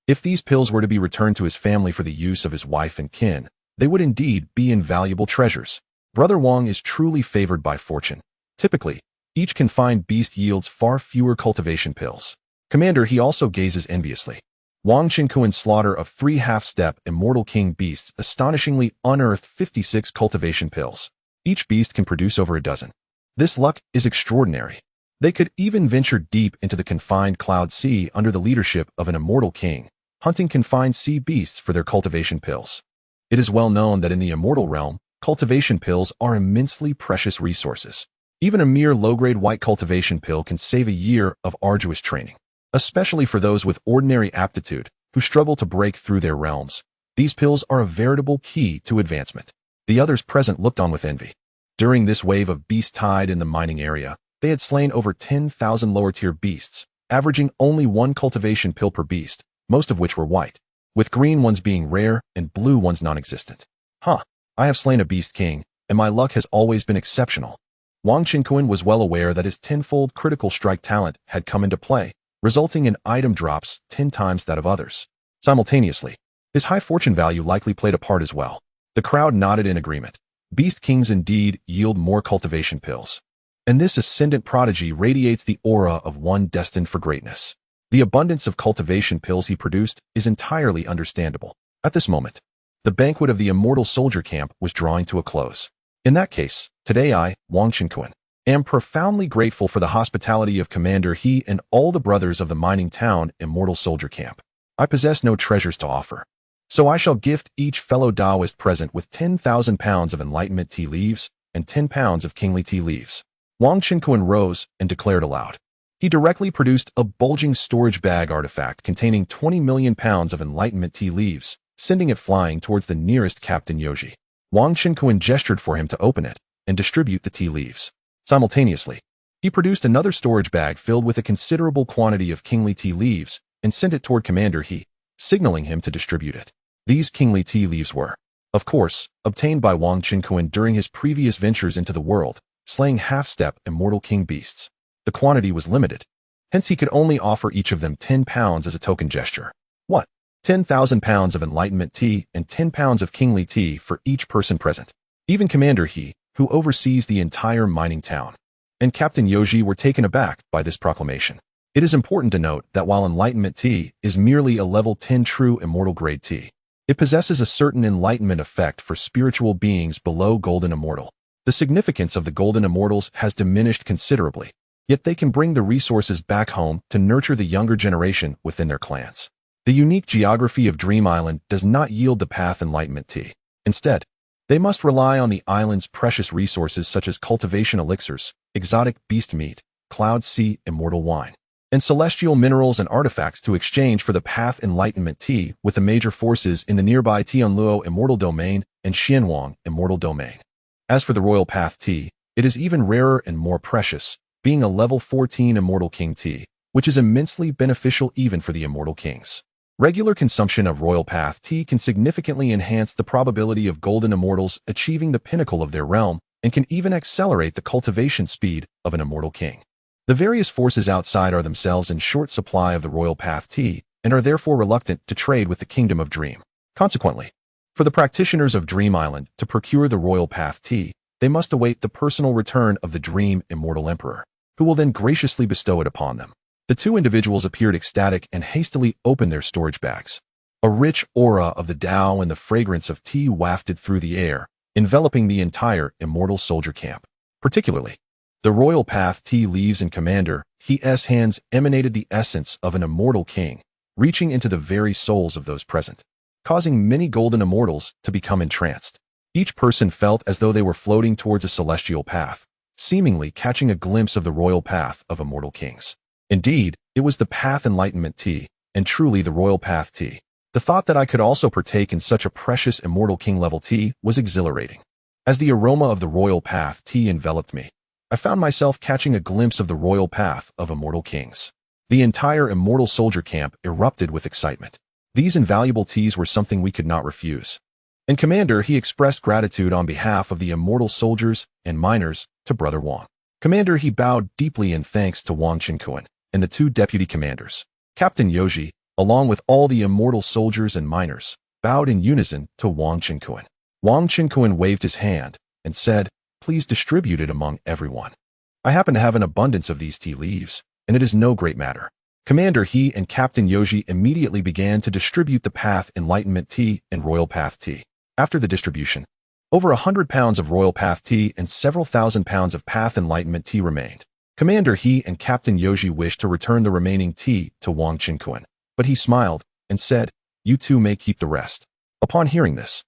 if these pills were to be returned to his family for the use of his wife and kin, they would indeed be invaluable treasures. Brother Wang is truly favored by fortune. Typically, each confined beast yields far fewer cultivation pills. Commander he also gazes enviously. Wang Qinquan's slaughter of 3 half-step immortal king beasts astonishingly unearthed 56 cultivation pills. Each beast can produce over a dozen. This luck is extraordinary. They could even venture deep into the confined Cloud Sea under the leadership of an immortal king, hunting confined sea beasts for their cultivation pills. It is well known that in the immortal realm, cultivation pills are immensely precious resources. Even a mere low-grade white cultivation pill can save a year of arduous training, especially for those with ordinary aptitude who struggle to break through their realms. These pills are a veritable key to advancement. The others present looked on with envy. During this wave of beast tide in the mining area, they had slain over 10,000 lower-tier beasts, averaging only 1 cultivation pill per beast, most of which were white, with green ones being rare and blue ones non-existent. I have slain a beast king, and my luck has always been exceptional. Wang Qinquan was well aware that his tenfold critical strike talent had come into play, resulting in item drops 10 times that of others. Simultaneously, his high fortune value likely played a part as well. The crowd nodded in agreement. Beast kings indeed yield more cultivation pills, and this ascendant prodigy radiates the aura of one destined for greatness. The abundance of cultivation pills he produced is entirely understandable. At this moment, the banquet of the immortal soldier camp was drawing to a close. In that case, today I, Wang Qinquan, am profoundly grateful for the hospitality of Commander He and all the brothers of the mining town immortal soldier camp. I possess no treasures to offer. So I shall gift each fellow Taoist present with 10,000 pounds of enlightenment tea leaves and 10 pounds of kingly tea leaves. Wang Qinkuan rose and declared aloud. He directly produced a bulging storage bag artifact containing 20 million pounds of enlightenment tea leaves, sending it flying towards the nearest Captain Yoji. Wang Qinkuan gestured for him to open it and distribute the tea leaves. Simultaneously, he produced another storage bag filled with a considerable quantity of kingly tea leaves and sent it toward Commander He, signaling him to distribute it. These kingly tea leaves were, of course, obtained by Wang Qinkuan during his previous ventures into the world, slaying half-step immortal king beasts. The quantity was limited, hence he could only offer each of them 10 pounds as a token gesture. What? 10,000 pounds of enlightenment tea and 10 pounds of kingly tea for each person present. Even Commander He, who oversees the entire mining town, and Captain Yoji were taken aback by this proclamation. It is important to note that while enlightenment tea is merely a level 10 true immortal grade tea, it possesses a certain enlightenment effect for spiritual beings below golden immortal. The significance of the golden immortals has diminished considerably, yet they can bring the resources back home to nurture the younger generation within their clans. The unique geography of Dream Island does not yield the path enlightenment tea. Instead, they must rely on the island's precious resources such as cultivation elixirs, exotic beast meat, cloud sea immortal wine, and celestial minerals and artifacts to exchange for the path enlightenment tea with the major forces in the nearby Tianluo immortal domain and Xianwang immortal domain. As for the royal path tea, it is even rarer and more precious, being a level 14 immortal king tea, which is immensely beneficial even for the immortal kings. Regular consumption of royal path tea can significantly enhance the probability of golden immortals achieving the pinnacle of their realm and can even accelerate the cultivation speed of an immortal king. The various forces outside are themselves in short supply of the royal path tea and are therefore reluctant to trade with the Kingdom of Dream. Consequently, for the practitioners of Dream Island to procure the royal path tea, they must await the personal return of the Dream Immortal Emperor, who will then graciously bestow it upon them. The two individuals appeared ecstatic and hastily opened their storage bags. A rich aura of the Tao and the fragrance of tea wafted through the air, enveloping the entire immortal soldier camp. Particularly, the royal path tea leaves in Commander He's hands emanated the essence of an immortal king, reaching into the very souls of those present, causing many golden immortals to become entranced. Each person felt as though they were floating towards a celestial path, seemingly catching a glimpse of the royal path of immortal kings. Indeed, it was the path enlightenment tea, and truly the royal path tea. The thought that I could also partake in such a precious immortal king level tea was exhilarating. As the aroma of the royal path tea enveloped me, I found myself catching a glimpse of the royal path of immortal kings. The entire immortal soldier camp erupted with excitement. These invaluable teas were something we could not refuse. And Commander He expressed gratitude on behalf of the immortal soldiers and miners to Brother Wang. Commander He bowed deeply in thanks to Wang Qinkuan and the two deputy commanders. Captain Yoji, along with all the immortal soldiers and miners, bowed in unison to Wang Qinkuan. Wang Qinkuan waved his hand and said, "Please distribute it among everyone. I happen to have an abundance of these tea leaves, and it is no great matter." Commander He and Captain Yoji immediately began to distribute the path enlightenment tea and royal path tea. After the distribution, over 100 pounds of royal path tea and several thousand pounds of path enlightenment tea remained. Commander He and Captain Yoji wished to return the remaining tea to Wang Qinkuan, but he smiled and said, "You two may keep the rest." Upon hearing this,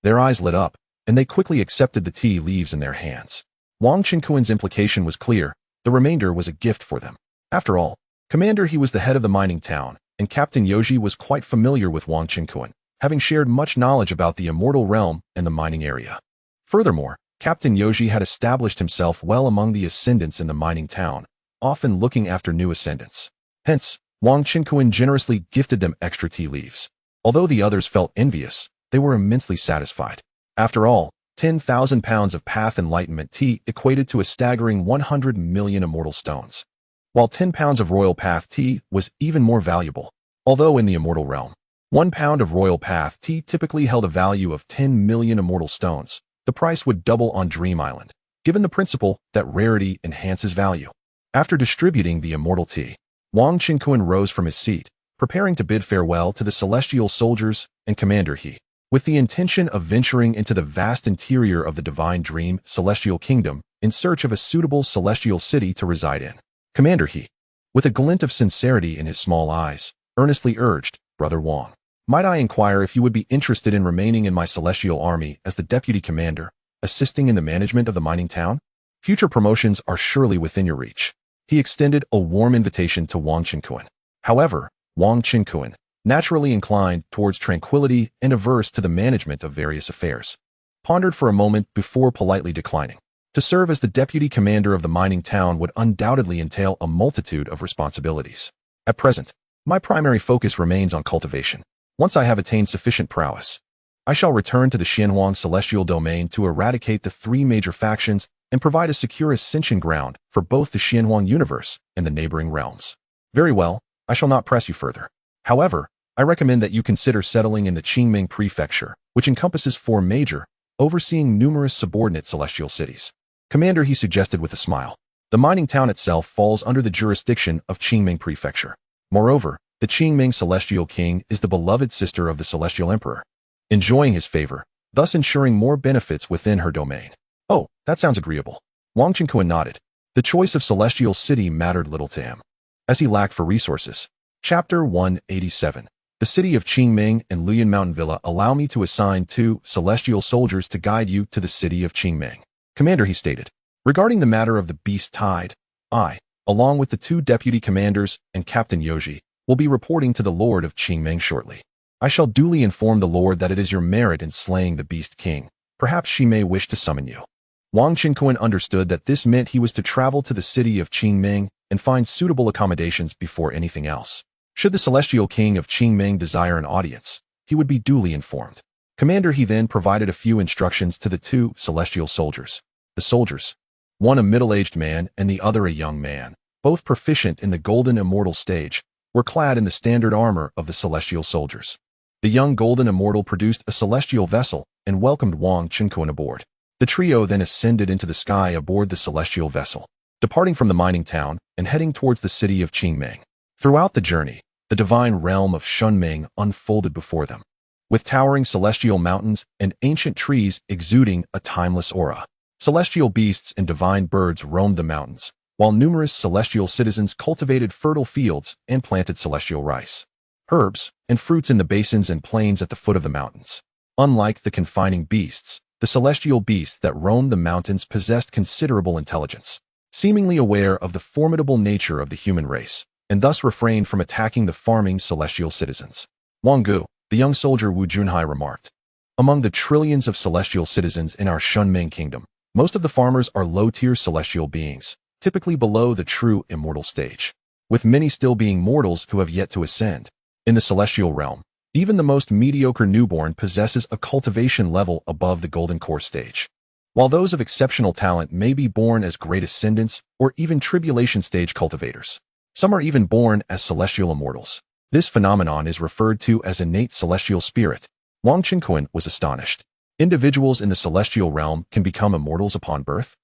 their eyes lit up, and they quickly accepted the tea leaves in their hands. Wang Qinkuan's implication was clear: the remainder was a gift for them. After all, Commander He was the head of the mining town, and Captain Yoji was quite familiar with Wang Qinkuan, having shared much knowledge about the immortal realm and the mining area. Furthermore, Captain Yoji had established himself well among the ascendants in the mining town, often looking after new ascendants. Hence, Wang Qinkuan generously gifted them extra tea leaves. Although the others felt envious, they were immensely satisfied. After all, 10,000 pounds of path enlightenment tea equated to a staggering 100 million immortal stones, while 10 pounds of royal path tea was even more valuable. Although in the immortal realm, 1 pound of royal path tea typically held a value of 10 million immortal stones, the price would double on Dream Island, given the principle that rarity enhances value. After distributing the immortal tea, Wang Qinkuan rose from his seat, preparing to bid farewell to the celestial soldiers and Commander He, with the intention of venturing into the vast interior of the Divine Dream Celestial Kingdom in search of a suitable celestial city to reside in. Commander He, with a glint of sincerity in his small eyes, earnestly urged, "Brother Wang, Might I inquire if you would be interested in remaining in my celestial army as the deputy commander, assisting in the management of the mining town? Future promotions are surely within your reach. He extended a warm invitation to Wang Qinkuan. However, Wang Qinkuan, naturally inclined towards tranquility and averse to the management of various affairs, pondered for a moment before politely declining. To serve as the deputy commander of the mining town would undoubtedly entail a multitude of responsibilities. At present, my primary focus remains on cultivation. Once I have attained sufficient prowess, I shall return to the Xianhuang celestial domain to eradicate the three major factions and provide a secure ascension ground for both the Xianhuang universe and the neighboring realms. Very well, I shall not press you further. However, I recommend that you consider settling in the Qingming prefecture, which encompasses 4 major, overseeing numerous subordinate celestial cities. Commander, he suggested with a smile. The mining town itself falls under the jurisdiction of Qingming prefecture. Moreover, the Qingming celestial king is the beloved sister of the celestial emperor, enjoying his favor, thus ensuring more benefits within her domain. Oh, that sounds agreeable. Wang Qinkuan nodded. The choice of celestial city mattered little to him, as he lacked for resources. Chapter 187. The city of Qingming and Luyan Mountain Villa allow me to assign 2 celestial soldiers to guide you to the city of Qingming. Commander, he stated. Regarding the matter of the beast tide, I, along with the 2 deputy commanders and Captain Yoji, will be reporting to the Lord of Qingming shortly. I shall duly inform the Lord that it is your merit in slaying the beast king. Perhaps she may wish to summon you. Wang Qinkuan understood that this meant he was to travel to the city of Qingming and find suitable accommodations before anything else. Should the celestial king of Qingming desire an audience, he would be duly informed. Commander, he then provided a few instructions to the 2 celestial soldiers. The soldiers, one a middle-aged man and the other a young man, both proficient in the golden immortal stage, were clad in the standard armor of the celestial soldiers. The young golden immortal produced a celestial vessel and welcomed Wang Qinkuan aboard. The trio then ascended into the sky aboard the celestial vessel, departing from the mining town and heading towards the city of Qingming. Throughout the journey, the divine realm of Shunming unfolded before them, with towering celestial mountains and ancient trees exuding a timeless aura. Celestial beasts and divine birds roamed the mountains, while numerous celestial citizens cultivated fertile fields and planted celestial rice, herbs, and fruits in the basins and plains at the foot of the mountains. Unlike the confining beasts, the celestial beasts that roamed the mountains possessed considerable intelligence, seemingly aware of the formidable nature of the human race, and thus refrained from attacking the farming celestial citizens. Wang Gu, the young soldier Wu Junhai, remarked. Among the trillions of celestial citizens in our Shunming kingdom, most of the farmers are low-tier celestial beings, typically below the true immortal stage, with many still being mortals who have yet to ascend. In the celestial realm, even the most mediocre newborn possesses a cultivation level above the golden core stage, while those of exceptional talent may be born as great ascendants or even tribulation stage cultivators. Some are even born as celestial immortals. This phenomenon is referred to as innate celestial spirit. Wang Qinkuan was astonished. Individuals in the celestial realm can become immortals upon birth?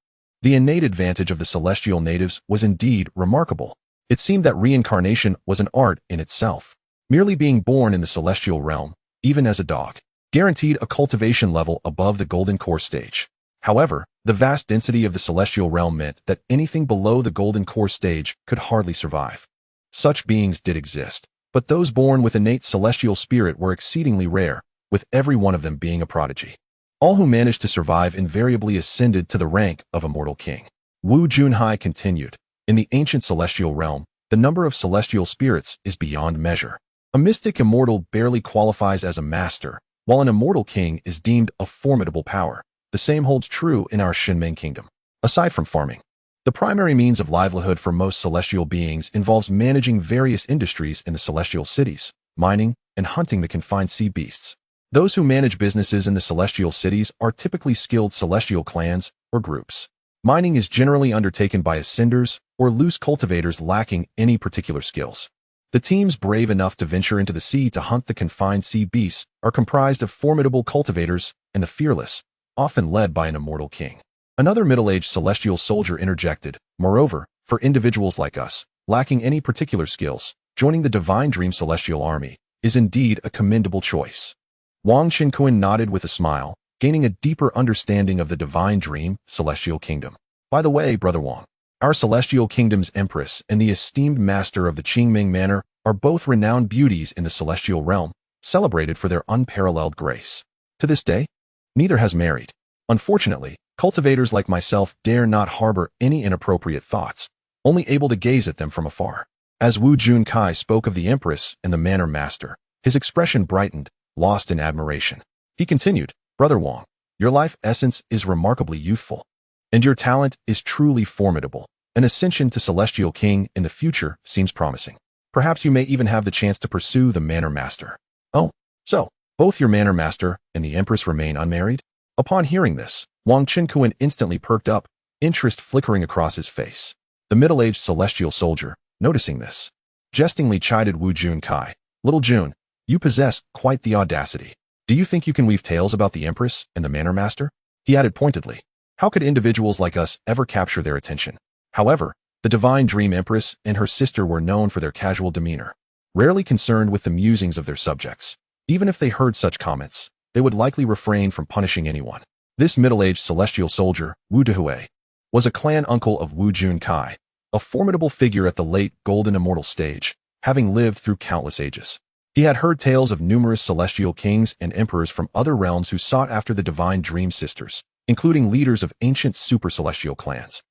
The innate advantage of the celestial natives was indeed remarkable. It seemed that reincarnation was an art in itself. Merely being born in the celestial realm, even as a dog, guaranteed a cultivation level above the golden core stage. However, the vast density of the celestial realm meant that anything below the golden core stage could hardly survive. Such beings did exist, but those born with innate celestial spirit were exceedingly rare, with every one of them being a prodigy. All who managed to survive invariably ascended to the rank of immortal king. Wu Junhai continued. In the ancient celestial realm, the number of celestial spirits is beyond measure. A mystic immortal barely qualifies as a master, while an immortal king is deemed a formidable power. The same holds true in our Shunming kingdom. Aside from farming, the primary means of livelihood for most celestial beings involves managing various industries in the celestial cities, mining, and hunting the confined sea beasts. Those who manage businesses in the celestial cities are typically skilled celestial clans or groups. Mining is generally undertaken by ascenders or loose cultivators lacking any particular skills. The teams brave enough to venture into the sea to hunt the confined sea beasts are comprised of formidable cultivators and the fearless, often led by an immortal king. Another middle-aged celestial soldier interjected. Moreover, for individuals like us, lacking any particular skills, joining the Divine Dream Celestial Army is indeed a commendable choice. Wang Qinkuan nodded with a smile, gaining a deeper understanding of the Divine Dream Celestial Kingdom. By the way, Brother Wang, our Celestial Kingdom's Empress and the esteemed master of the Qingming Manor are both renowned beauties in the celestial realm, celebrated for their unparalleled grace. To this day, neither has married. Unfortunately, cultivators like myself dare not harbor any inappropriate thoughts, only able to gaze at them from afar. As Wu Junkai spoke of the empress and the manor master, his expression brightened, lost in admiration. He continued, "Brother Wang, your life essence is remarkably youthful, and your talent is truly formidable. An ascension to Celestial King in the future seems promising. Perhaps you may even have the chance to pursue the manor master." "Oh, so, both your manor master and the empress remain unmarried?" Upon hearing this, Wang Chenkuan instantly perked up, interest flickering across his face. The middle-aged celestial soldier, noticing this, jestingly chided Wu Junkai, "Little Jun, you possess quite the audacity. Do you think you can weave tales about the empress and the manor master?" He added pointedly, "How could individuals like us ever capture their attention?" However, the divine dream empress and her sister were known for their casual demeanor, rarely concerned with the musings of their subjects. Even if they heard such comments, they would likely refrain from punishing anyone. This middle-aged celestial soldier, Wu Dehui, was a clan uncle of Wu Junkai, a formidable figure at the late golden immortal stage, having lived through countless ages. He had heard tales of numerous celestial kings and emperors from other realms who sought after the divine dream sisters, including leaders of ancient super-celestial clans,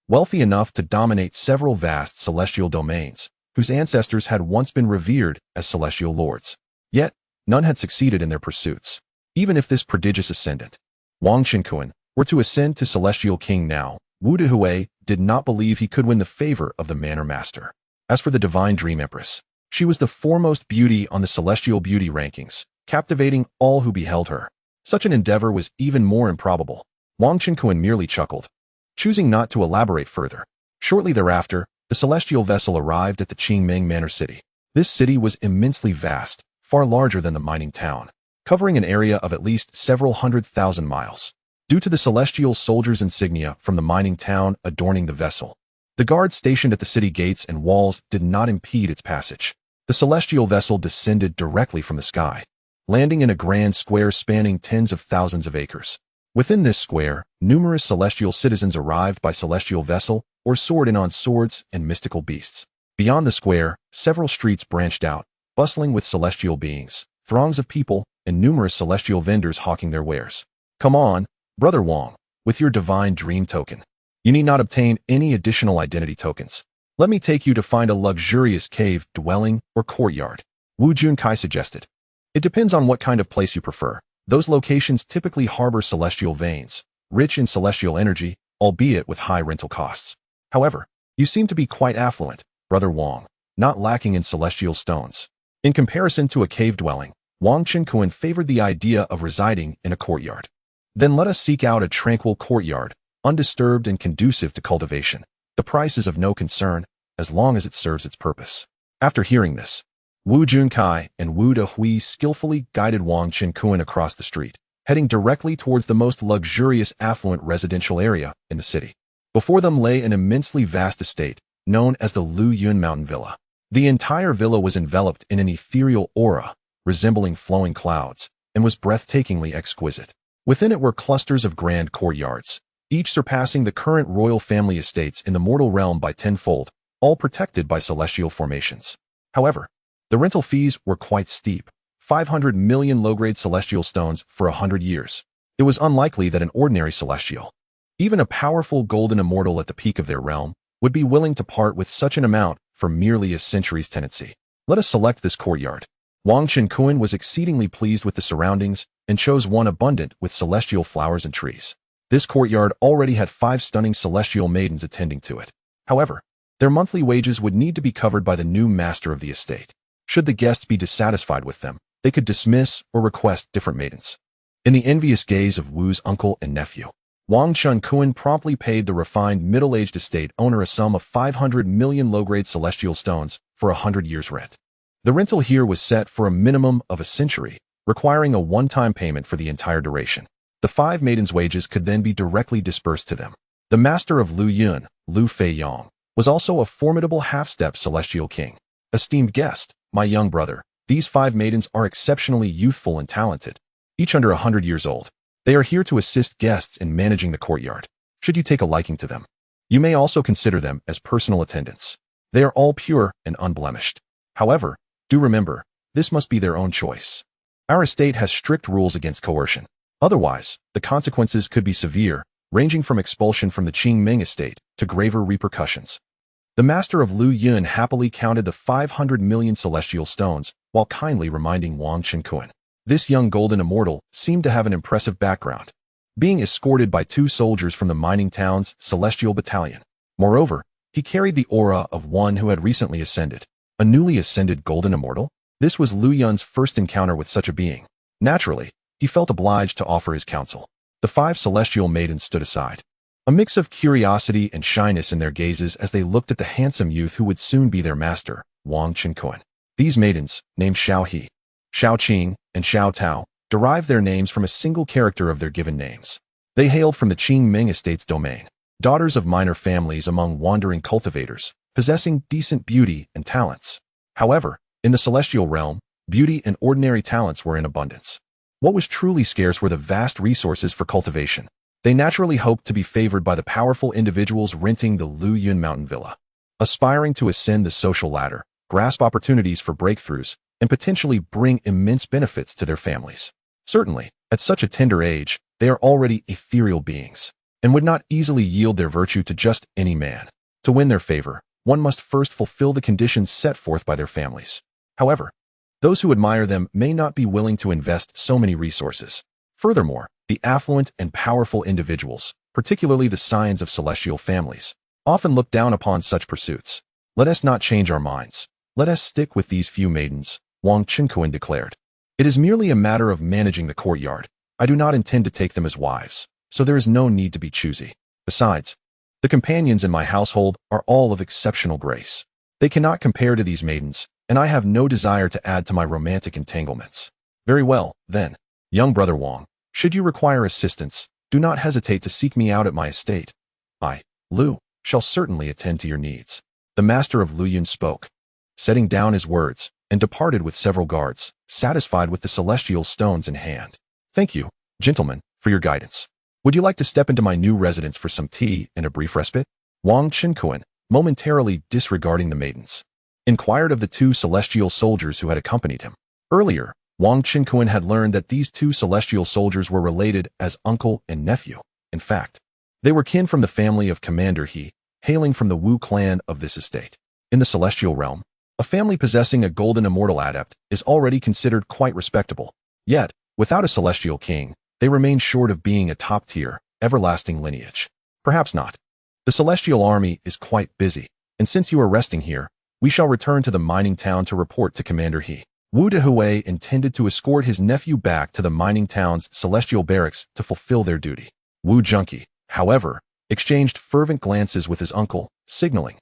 wealthy enough to dominate several vast celestial domains, whose ancestors had once been revered as celestial lords. Yet, none had succeeded in their pursuits. Even if this prodigious ascendant, Wang Chenkuan, were to ascend to Celestial King now, Wu Dehui did not believe he could win the favor of the manor master. As for the divine dream empress, she was the foremost beauty on the celestial beauty rankings, captivating all who beheld her. Such an endeavor was even more improbable. Wang Chenkuan merely chuckled, choosing not to elaborate further. Shortly thereafter, the celestial vessel arrived at the Qingming Manor City. This city was immensely vast, far larger than the mining town, covering an area of at least several 100,000 miles. Due to the celestial soldiers' insignia from the mining town adorning the vessel, the guards stationed at the city gates and walls did not impede its passage. The celestial vessel descended directly from the sky, landing in a grand square spanning tens of thousands of acres. Within this square, numerous celestial citizens arrived by celestial vessel or soared in on swords and mystical beasts. Beyond the square, several streets branched out, bustling with celestial beings, throngs of people, and numerous celestial vendors hawking their wares. "Come on, Brother Wang, with your divine dream token. You need not obtain any additional identity tokens. Let me take you to find a luxurious cave, dwelling, or courtyard," Wu Junkai suggested. "It depends on what kind of place you prefer. Those locations typically harbor celestial veins, rich in celestial energy, albeit with high rental costs. However, you seem to be quite affluent, Brother Wang, not lacking in celestial stones." In comparison to a cave dwelling, Wang Chenkuan favored the idea of residing in a courtyard. "Then let us seek out a tranquil courtyard, undisturbed and conducive to cultivation. The price is of no concern, as long as it serves its purpose." After hearing this, Wu Junkai and Wu Dehui skillfully guided Wang Chenkuan across the street, heading directly towards the most luxurious affluent residential area in the city. Before them lay an immensely vast estate, known as the Lu Yun Mountain Villa. The entire villa was enveloped in an ethereal aura, resembling flowing clouds, and was breathtakingly exquisite. Within it were clusters of grand courtyards, each surpassing the current royal family estates in the mortal realm by tenfold, all protected by celestial formations. However, the rental fees were quite steep, 500 million low-grade celestial stones for 100 years. It was unlikely that an ordinary celestial, even a powerful golden immortal at the peak of their realm, would be willing to part with such an amount for merely a century's tenancy. "Let us select this courtyard." Wang Chenkuan was exceedingly pleased with the surroundings and chose one abundant with celestial flowers and trees. This courtyard already had 5 stunning celestial maidens attending to it. However, their monthly wages would need to be covered by the new master of the estate. Should the guests be dissatisfied with them, they could dismiss or request different maidens. In the envious gaze of Wu's uncle and nephew, Wang Chenkuan promptly paid the refined middle-aged estate owner a sum of 500 million low-grade celestial stones for 100 years' rent. The rental here was set for a minimum of a century, requiring a one-time payment for the entire duration. The 5 maidens' wages could then be directly dispersed to them. The master of Lu Yun, Lu Feiyong, was also a formidable half-step celestial king. "Esteemed guest, my young brother, these 5 maidens are exceptionally youthful and talented, each under 100 years old. They are here to assist guests in managing the courtyard. Should you take a liking to them, you may also consider them as personal attendants. They are all pure and unblemished. However, do remember, this must be their own choice. Our estate has strict rules against coercion. Otherwise, the consequences could be severe, ranging from expulsion from the Qingming estate to graver repercussions. The master of Lu Yun happily counted the 500 million celestial stones, while kindly reminding Wang Qinkuan. This young golden immortal seemed to have an impressive background, being escorted by 2 soldiers from the mining town's celestial battalion. Moreover, he carried the aura of one who had recently ascended. A newly ascended golden immortal? This was Lu Yun's first encounter with such a being. Naturally, he felt obliged to offer his counsel. The 5 celestial maidens stood aside, a mix of curiosity and shyness in their gazes as they looked at the handsome youth who would soon be their master, Wang Qinkuan. These maidens, named Xiao He, Xiao Qing, and Xiao Tao, derived their names from a single character of their given names. They hailed from the Qingming estate's domain, daughters of minor families among wandering cultivators, possessing decent beauty and talents. However, in the celestial realm, beauty and ordinary talents were in abundance. What was truly scarce were the vast resources for cultivation. They naturally hoped to be favored by the powerful individuals renting the Lu Yun mountain villa, aspiring to ascend the social ladder, grasp opportunities for breakthroughs, and potentially bring immense benefits to their families. Certainly, at such a tender age, they are already ethereal beings, and would not easily yield their virtue to just any man. To win their favor, one must first fulfill the conditions set forth by their families. However, those who admire them may not be willing to invest so many resources. Furthermore, the affluent and powerful individuals, particularly the scions of celestial families, often look down upon such pursuits. Let us not change our minds. Let us stick with these few maidens, Wang Qinkuan declared. It is merely a matter of managing the courtyard. I do not intend to take them as wives, so there is no need to be choosy. Besides, the companions in my household are all of exceptional grace. They cannot compare to these maidens, and I have no desire to add to my romantic entanglements. Very well, then, young brother Wang, should you require assistance, do not hesitate to seek me out at my estate. I, Lu, shall certainly attend to your needs. The master of Lu Yun spoke, setting down his words, and departed with several guards, satisfied with the celestial stones in hand. Thank you, gentlemen, for your guidance. Would you like to step into my new residence for some tea and a brief respite? Wang Qinkuan, momentarily disregarding the maidens, inquired of the 2 celestial soldiers who had accompanied him. Earlier, Wang Qinkuan had learned that these 2 celestial soldiers were related as uncle and nephew. In fact, they were kin from the family of Commander He, hailing from the Wu clan of this estate. In the celestial realm, a family possessing a golden immortal adept is already considered quite respectable. Yet, without a celestial king, they remain short of being a top-tier, everlasting lineage. Perhaps not. The celestial army is quite busy, and since you are resting here, we shall return to the mining town to report to Commander He. Wu Dehui intended to escort his nephew back to the mining town's celestial barracks to fulfill their duty. Wu Junki, however, exchanged fervent glances with his uncle, signaling,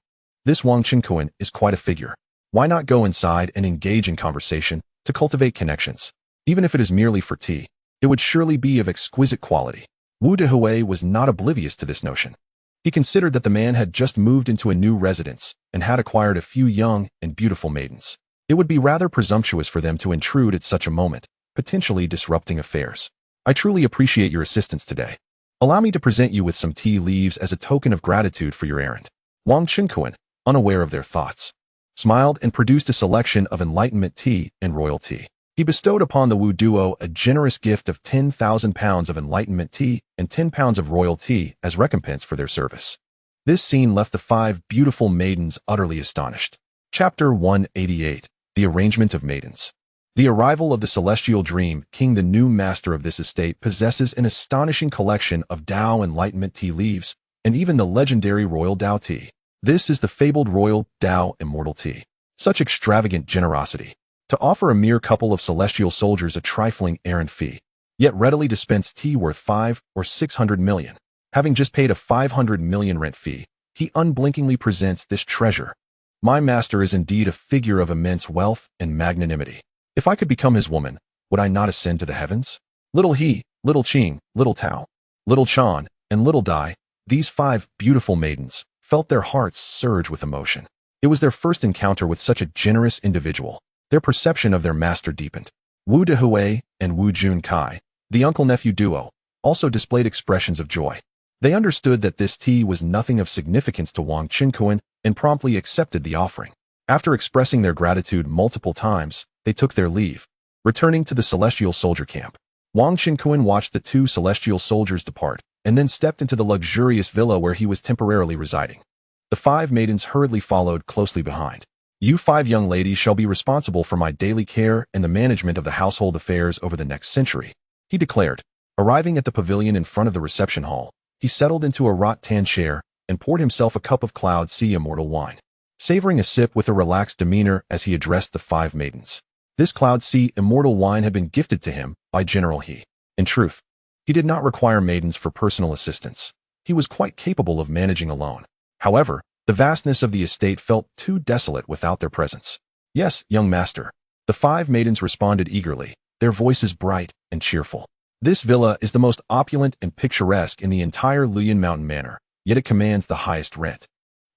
this Wang Qinkuan is quite a figure. Why not go inside and engage in conversation to cultivate connections? Even if it is merely for tea, it would surely be of exquisite quality. Wu Dehui was not oblivious to this notion. He considered that the man had just moved into a new residence and had acquired a few young and beautiful maidens. It would be rather presumptuous for them to intrude at such a moment, potentially disrupting affairs. I truly appreciate your assistance today. Allow me to present you with some tea leaves as a token of gratitude for your errand. Wang Qinkuan, unaware of their thoughts, smiled and produced a selection of enlightenment tea and royal tea. He bestowed upon the Wu duo a generous gift of 10,000 pounds of enlightenment tea and 10 pounds of royal tea as recompense for their service. This scene left the 5 beautiful maidens utterly astonished. Chapter 188. The Arrangement of Maidens. The arrival of the Celestial Dream King, the new master of this estate, possesses an astonishing collection of Dao enlightenment tea leaves, and even the legendary royal Dao tea. This is the fabled royal Dao immortal tea. Such extravagant generosity. To offer a mere couple of celestial soldiers a trifling errand fee, yet readily dispense tea worth 5 or 600 million. Having just paid a 500 million rent fee, he unblinkingly presents this treasure. My master is indeed a figure of immense wealth and magnanimity. If I could become his woman, would I not ascend to the heavens? Little He, Little Qing, Little Tao, Little Chan, and Little Dai, these 5 beautiful maidens, felt their hearts surge with emotion. It was their first encounter with such a generous individual. Their perception of their master deepened. Wu Dehui and Wu Junkai, the uncle-nephew duo, also displayed expressions of joy. They understood that this tea was nothing of significance to Wang Qinkuan and promptly accepted the offering. After expressing their gratitude multiple times, they took their leave, returning to the celestial soldier camp. Wang Qinquan watched the two celestial soldiers depart, and then stepped into the luxurious villa where he was temporarily residing. The 5 maidens hurriedly followed closely behind. You 5 young ladies shall be responsible for my daily care and the management of the household affairs over the next century, he declared. Arriving at the pavilion in front of the reception hall, he settled into a rattan chair and poured himself a cup of Cloud Sea immortal wine, savoring a sip with a relaxed demeanor as he addressed the 5 maidens. This Cloud Sea immortal wine had been gifted to him by General He. In truth, he did not require maidens for personal assistance. He was quite capable of managing alone. However, the vastness of the estate felt too desolate without their presence. Yes, young master. The 5 maidens responded eagerly, their voices bright and cheerful. This villa is the most opulent and picturesque in the entire Luyan Mountain Manor, yet it commands the highest rent.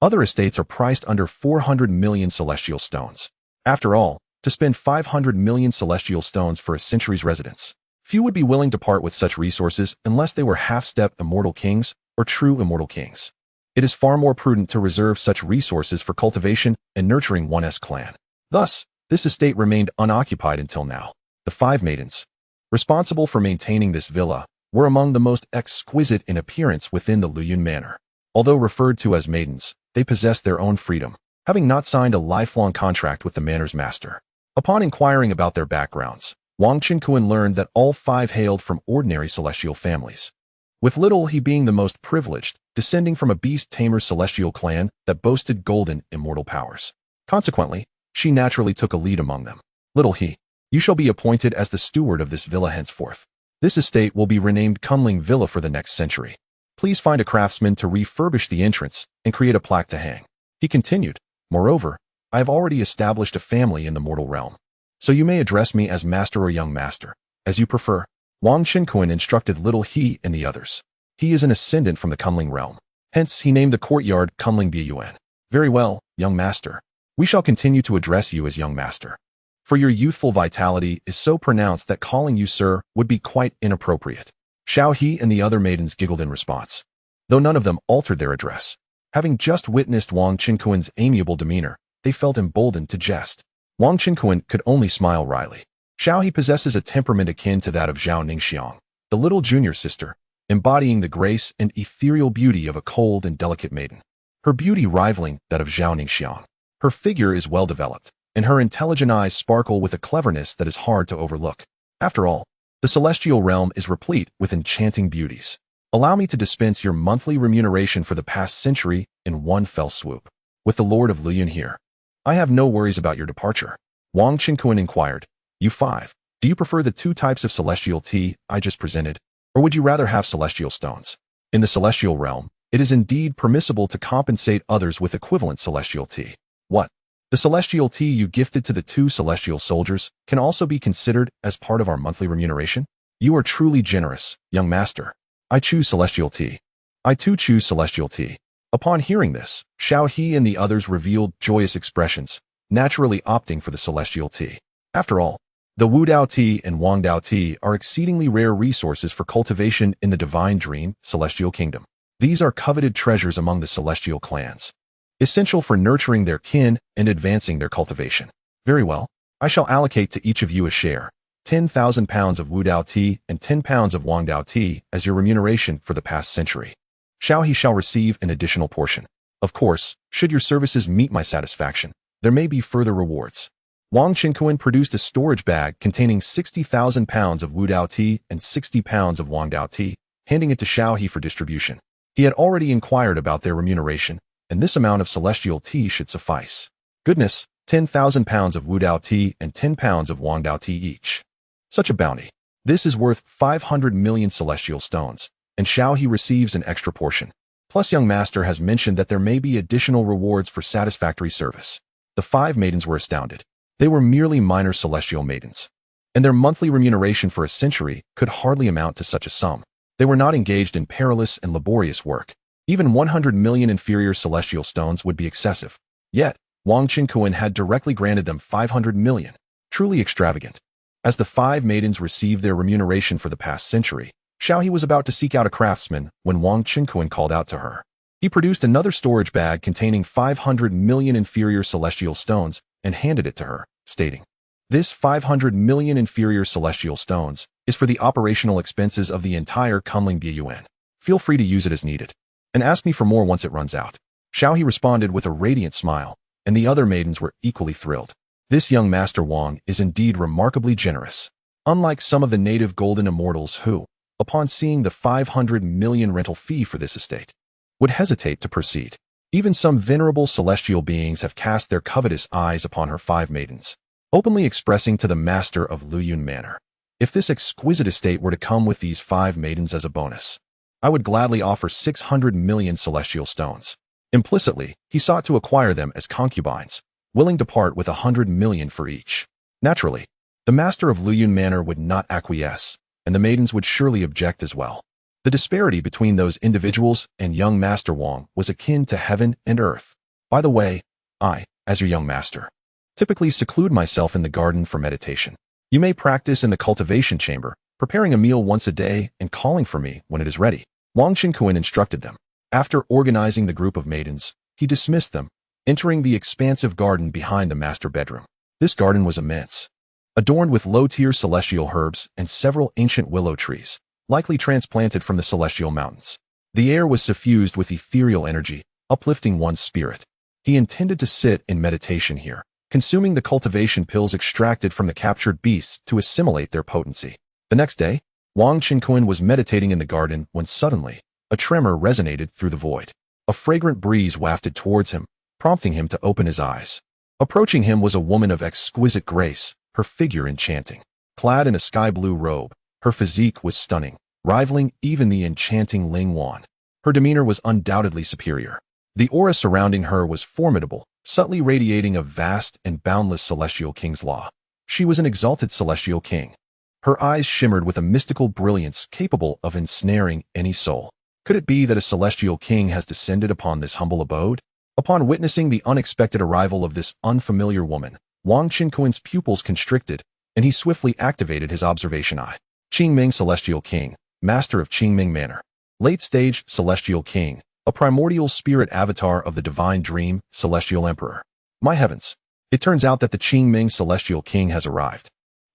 Other estates are priced under 400 million celestial stones. After all, to spend 500 million celestial stones for a century's residence, few would be willing to part with such resources unless they were half-step immortal kings or true immortal kings. It is far more prudent to reserve such resources for cultivation and nurturing one's clan. Thus, this estate remained unoccupied until now. The 5 maidens, responsible for maintaining this villa, were among the most exquisite in appearance within the Luyan Manor. Although referred to as maidens, they possessed their own freedom, having not signed a lifelong contract with the manor's master. Upon inquiring about their backgrounds, Wang Qinquan learned that all 5 hailed from ordinary celestial families, with Little He being the most privileged, descending from a beast-tamer celestial clan that boasted golden, immortal powers. Consequently, she naturally took a lead among them. Little He, you shall be appointed as the steward of this villa henceforth. This estate will be renamed Kunling Villa for the next century. Please find a craftsman to refurbish the entrance and create a plaque to hang. He continued, moreover, I have already established a family in the mortal realm, so you may address me as master or young master, as you prefer. Wang Qinquan instructed Little He and the others. He is an ascendant from the Kunling realm. Hence, he named the courtyard Kunling Bun. Very well, young master. We shall continue to address you as young master. For your youthful vitality is so pronounced that calling you sir would be quite inappropriate. Xiao He and the other maidens giggled in response, though none of them altered their address. Having just witnessed Wang Qinquan's amiable demeanor, they felt emboldened to jest. Wang Qinquan could only smile wryly. Xiao He possesses a temperament akin to that of Zhao Ningxiang, the little junior sister, embodying the grace and ethereal beauty of a cold and delicate maiden, her beauty rivaling that of Zhao Ningxiang. Her figure is well developed, and her intelligent eyes sparkle with a cleverness that is hard to overlook. After all, the celestial realm is replete with enchanting beauties. Allow me to dispense your monthly remuneration for the past century in one fell swoop. With the Lord of Luyan here, I have no worries about your departure. Wang Qinquan inquired, You 5, do you prefer the 2 types of celestial tea I just presented, or would you rather have celestial stones? In the celestial realm, it is indeed permissible to compensate others with equivalent celestial tea. What? The celestial tea you gifted to the 2 celestial soldiers can also be considered as part of our monthly remuneration? You are truly generous, young master. I choose celestial tea. I too choose celestial tea. Upon hearing this, Xiao He and the others revealed joyous expressions, naturally opting for the celestial tea. After all, the Wu Dao tea and Wang Dao tea are exceedingly rare resources for cultivation in the Divine Dream, Celestial Kingdom. These are coveted treasures among the celestial clans, essential for nurturing their kin and advancing their cultivation. Very well, I shall allocate to each of you a share, 10,000 pounds of Wu Dao tea and 10 pounds of Wang Dao tea as your remuneration for the past century. Xiao He shall receive an additional portion. Of course, should your services meet my satisfaction, there may be further rewards. Wang Qinquan produced a storage bag containing 60,000 pounds of Wu Dao tea and 60 pounds of Wang Dao tea, handing it to Xiao He for distribution. He had already inquired about their remuneration, and this amount of celestial tea should suffice. Goodness, 10,000 pounds of Wu Dao tea and 10 pounds of Wang Dao tea each. Such a bounty. This is worth 500 million celestial stones, and Xiao He receives an extra portion. Plus, young master has mentioned that there may be additional rewards for satisfactory service. The 5 maidens were astounded. They were merely minor celestial maidens, and their monthly remuneration for a century could hardly amount to such a sum. They were not engaged in perilous and laborious work. Even 100 million inferior celestial stones would be excessive. Yet, Wang Qinquan had directly granted them 500 million. Truly extravagant. As the 5 maidens received their remuneration for the past century, Xiao He was about to seek out a craftsman when Wang Qinquan called out to her. He produced another storage bag containing 500 million inferior celestial stones and handed it to her, stating, "This 500 million inferior celestial stones is for the operational expenses of the entire Kunling Bun. Feel free to use it as needed, and ask me for more once it runs out." Xiao He responded with a radiant smile, and the other maidens were equally thrilled. This young Master Wang is indeed remarkably generous. Unlike some of the native golden immortals who, upon seeing the 500 million rental fee for this estate, would hesitate to proceed. Even some venerable celestial beings have cast their covetous eyes upon her 5 maidens, openly expressing to the master of Luyun Manor, "If this exquisite estate were to come with these 5 maidens as a bonus, I would gladly offer 600 million celestial stones." Implicitly, he sought to acquire them as concubines, willing to part with 100 million for each. Naturally, the master of Luyun Manor would not acquiesce, and the maidens would surely object as well. The disparity between those individuals and young Master Wang was akin to heaven and earth. "By the way, I, as your young master, typically seclude myself in the garden for meditation. You may practice in the cultivation chamber, preparing a meal once a day and calling for me when it is ready." Wang Qinkuan instructed them. After organizing the group of maidens, he dismissed them, entering the expansive garden behind the master bedroom. This garden was immense, adorned with low-tier celestial herbs and several ancient willow trees, likely transplanted from the celestial mountains. The air was suffused with ethereal energy, uplifting one's spirit. He intended to sit in meditation here, consuming the cultivation pills extracted from the captured beasts to assimilate their potency. The next day, Wang Qinkuan was meditating in the garden when suddenly, a tremor resonated through the void. A fragrant breeze wafted towards him, prompting him to open his eyes. Approaching him was a woman of exquisite grace, her figure enchanting. Clad in a sky-blue robe, her physique was stunning, rivaling even the enchanting Ling Wan. Her demeanor was undoubtedly superior. The aura surrounding her was formidable, subtly radiating a vast and boundless celestial king's law. She was an exalted celestial king. Her eyes shimmered with a mystical brilliance capable of ensnaring any soul. Could it be that a celestial king has descended upon this humble abode? Upon witnessing the unexpected arrival of this unfamiliar woman, Wang Qinkuan's pupils constricted, and he swiftly activated his observation eye. Qingming Celestial King, Master of Qingming Manor. Late-stage Celestial King, a primordial spirit avatar of the Divine Dream, Celestial Emperor. My heavens! It turns out that the Qingming Celestial King has arrived.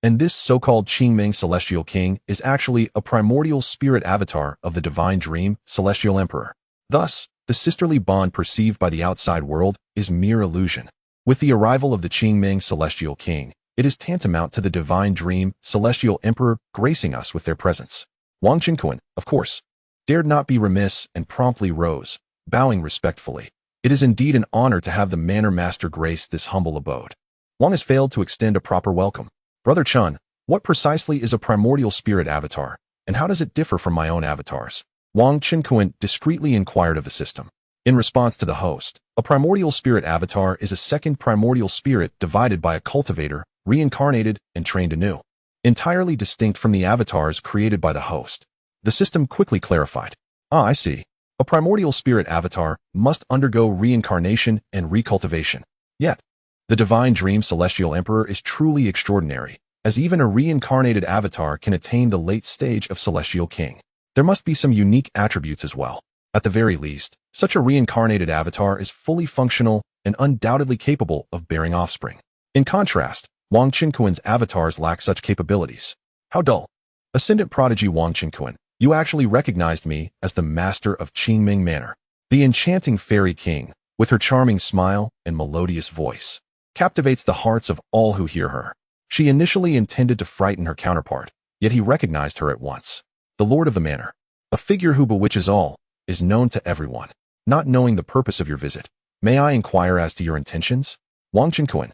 And this so-called Qingming Celestial King is actually a primordial spirit avatar of the Divine Dream, Celestial Emperor. Thus, the sisterly bond perceived by the outside world is mere illusion. With the arrival of the Qingming Celestial King, it is tantamount to the Divine Dream, Celestial Emperor gracing us with their presence. Wang Qinkuan, of course, dared not be remiss and promptly rose, bowing respectfully. It is indeed an honor to have the Manor Master grace this humble abode. Wang has failed to extend a proper welcome. Brother Chun, what precisely is a primordial spirit avatar, and how does it differ from my own avatars? Wang Qinkuan discreetly inquired of the system. In response to the host, a primordial spirit avatar is a second primordial spirit divided by a cultivator, reincarnated, and trained anew. Entirely distinct from the avatars created by the host. The system quickly clarified. "Ah, I see. A primordial spirit avatar must undergo reincarnation and recultivation. Yet, the Divine Dream Celestial Emperor is truly extraordinary, as even a reincarnated avatar can attain the late stage of Celestial King. There must be some unique attributes as well. At the very least, such a reincarnated avatar is fully functional and undoubtedly capable of bearing offspring. In contrast, Wang Qinkuan's avatars lack such capabilities. How dull. Ascendant prodigy Wang Qinkuan, you actually recognized me as the master of Qingming Manor. The enchanting fairy king, with her charming smile and melodious voice, captivates the hearts of all who hear her. She initially intended to frighten her counterpart, yet he recognized her at once. The Lord of the Manor, a figure who bewitches all, is known to everyone. Not knowing the purpose of your visit, may I inquire as to your intentions? Wang Qinkuan,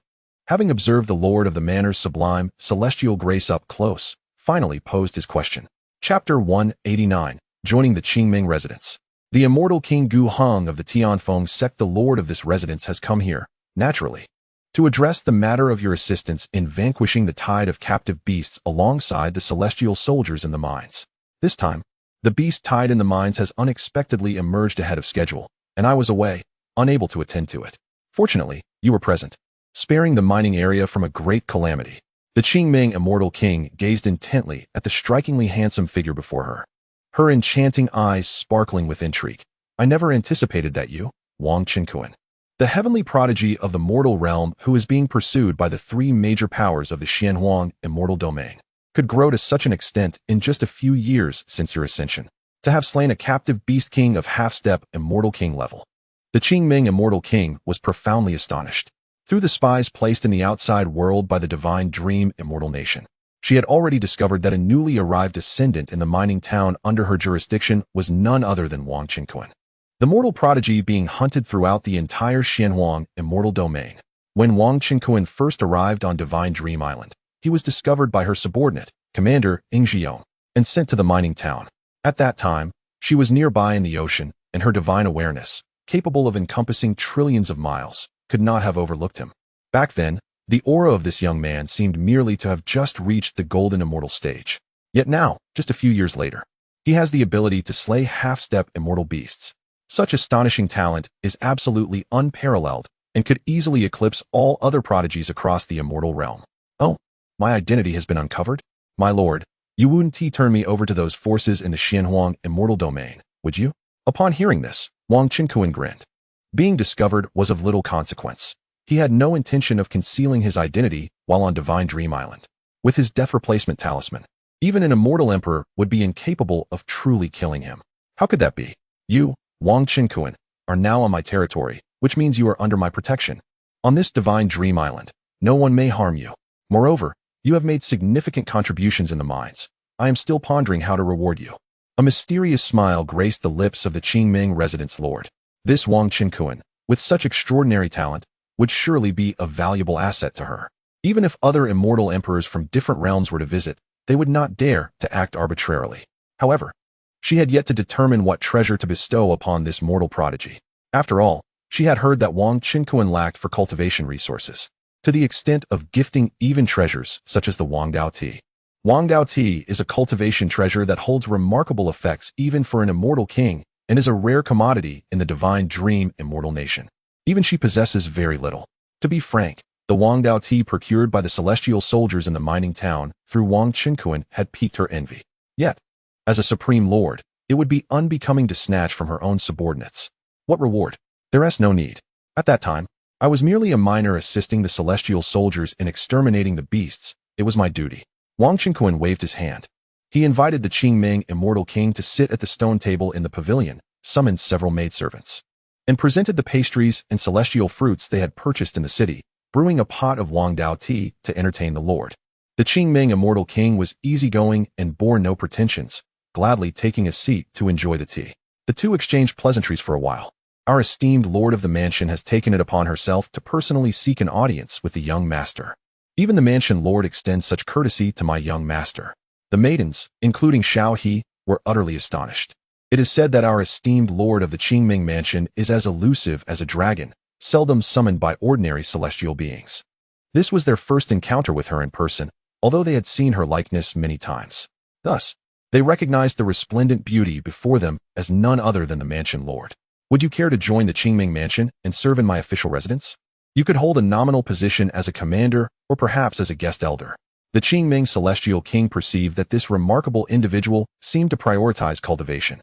having observed the Lord of the Manor's sublime, celestial grace up close, finally posed his question. Chapter 189, Joining the Qingming Residence. The immortal King Gu Hong of the Tianfeng sect, the lord of this residence, has come here, naturally, to address the matter of your assistance in vanquishing the tide of captive beasts alongside the celestial soldiers in the mines. This time, the beast tide in the mines has unexpectedly emerged ahead of schedule, and I was away, unable to attend to it. Fortunately, you were present, sparing the mining area from a great calamity. The Qingming Immortal King gazed intently at the strikingly handsome figure before her, her enchanting eyes sparkling with intrigue. I never anticipated that you, Wang Qinkuan, the heavenly prodigy of the mortal realm who is being pursued by the three major powers of the Xianhuang immortal domain, could grow to such an extent in just a few years since your ascension, to have slain a captive beast king of half-step immortal king level. The Qingming immortal king was profoundly astonished. Through the spies placed in the outside world by the divine dream immortal nation, she had already discovered that a newly arrived ascendant in the mining town under her jurisdiction was none other than Wang Qinkuan, the mortal prodigy being hunted throughout the entire Xianhuang immortal domain. When Wang Qinkuan first arrived on Divine Dream Island, he was discovered by her subordinate, Commander Ingjiong, and sent to the mining town. At that time, she was nearby in the ocean, and her divine awareness, capable of encompassing trillions of miles, could not have overlooked him. Back then, the aura of this young man seemed merely to have just reached the golden immortal stage. Yet now, just a few years later, he has the ability to slay half-step immortal beasts. Such astonishing talent is absolutely unparalleled and could easily eclipse all other prodigies across the immortal realm. Oh, my identity has been uncovered? My lord, you wouldn't turn me over to those forces in the Xianhuang immortal domain, would you? Upon hearing this, Wang Qinkuan grinned. Being discovered was of little consequence. He had no intention of concealing his identity while on Divine Dream Island. With his death replacement talisman, even an immortal emperor would be incapable of truly killing him. How could that be? You, Wang Qinkuan, are now on my territory, which means you are under my protection. On this Divine Dream Island, no one may harm you. Moreover, you have made significant contributions in the mines. I am still pondering how to reward you. A mysterious smile graced the lips of the Qingming residence lord. This Wang Qinkuan, with such extraordinary talent, would surely be a valuable asset to her. Even if other immortal emperors from different realms were to visit, they would not dare to act arbitrarily. However, she had yet to determine what treasure to bestow upon this mortal prodigy. After all, she had heard that Wang Qinkuan lacked for cultivation resources, to the extent of gifting even treasures such as the Wang Dao Tea. Wang Dao Tea is a cultivation treasure that holds remarkable effects even for an immortal king and is a rare commodity in the Divine Dream immortal nation. Even she possesses very little. To be frank, the Wang Dao Tea procured by the celestial soldiers in the mining town through Wang Qinkuan had piqued her envy. Yet, as a supreme lord, it would be unbecoming to snatch from her own subordinates. What reward? There is no need. At that time, I was merely a miner assisting the celestial soldiers in exterminating the beasts. It was my duty. Wang Qinkuan waved his hand. He invited the Qingming immortal king to sit at the stone table in the pavilion, summoned several maidservants, and presented the pastries and celestial fruits they had purchased in the city, brewing a pot of Wang Dao tea to entertain the lord. The Qingming immortal king was easygoing and bore no pretensions, gladly taking a seat to enjoy the tea. The two exchanged pleasantries for a while. Our esteemed lord of the mansion has taken it upon herself to personally seek an audience with the young master. Even the mansion lord extends such courtesy to my young master. The maidens, including Xiao He, were utterly astonished. It is said that our esteemed lord of the Qingming mansion is as elusive as a dragon, seldom summoned by ordinary celestial beings. This was their first encounter with her in person, although they had seen her likeness many times. Thus, they recognized the resplendent beauty before them as none other than the mansion lord. Would you care to join the Qingming mansion and serve in my official residence? You could hold a nominal position as a commander or perhaps as a guest elder. The Qingming celestial king perceived that this remarkable individual seemed to prioritize cultivation,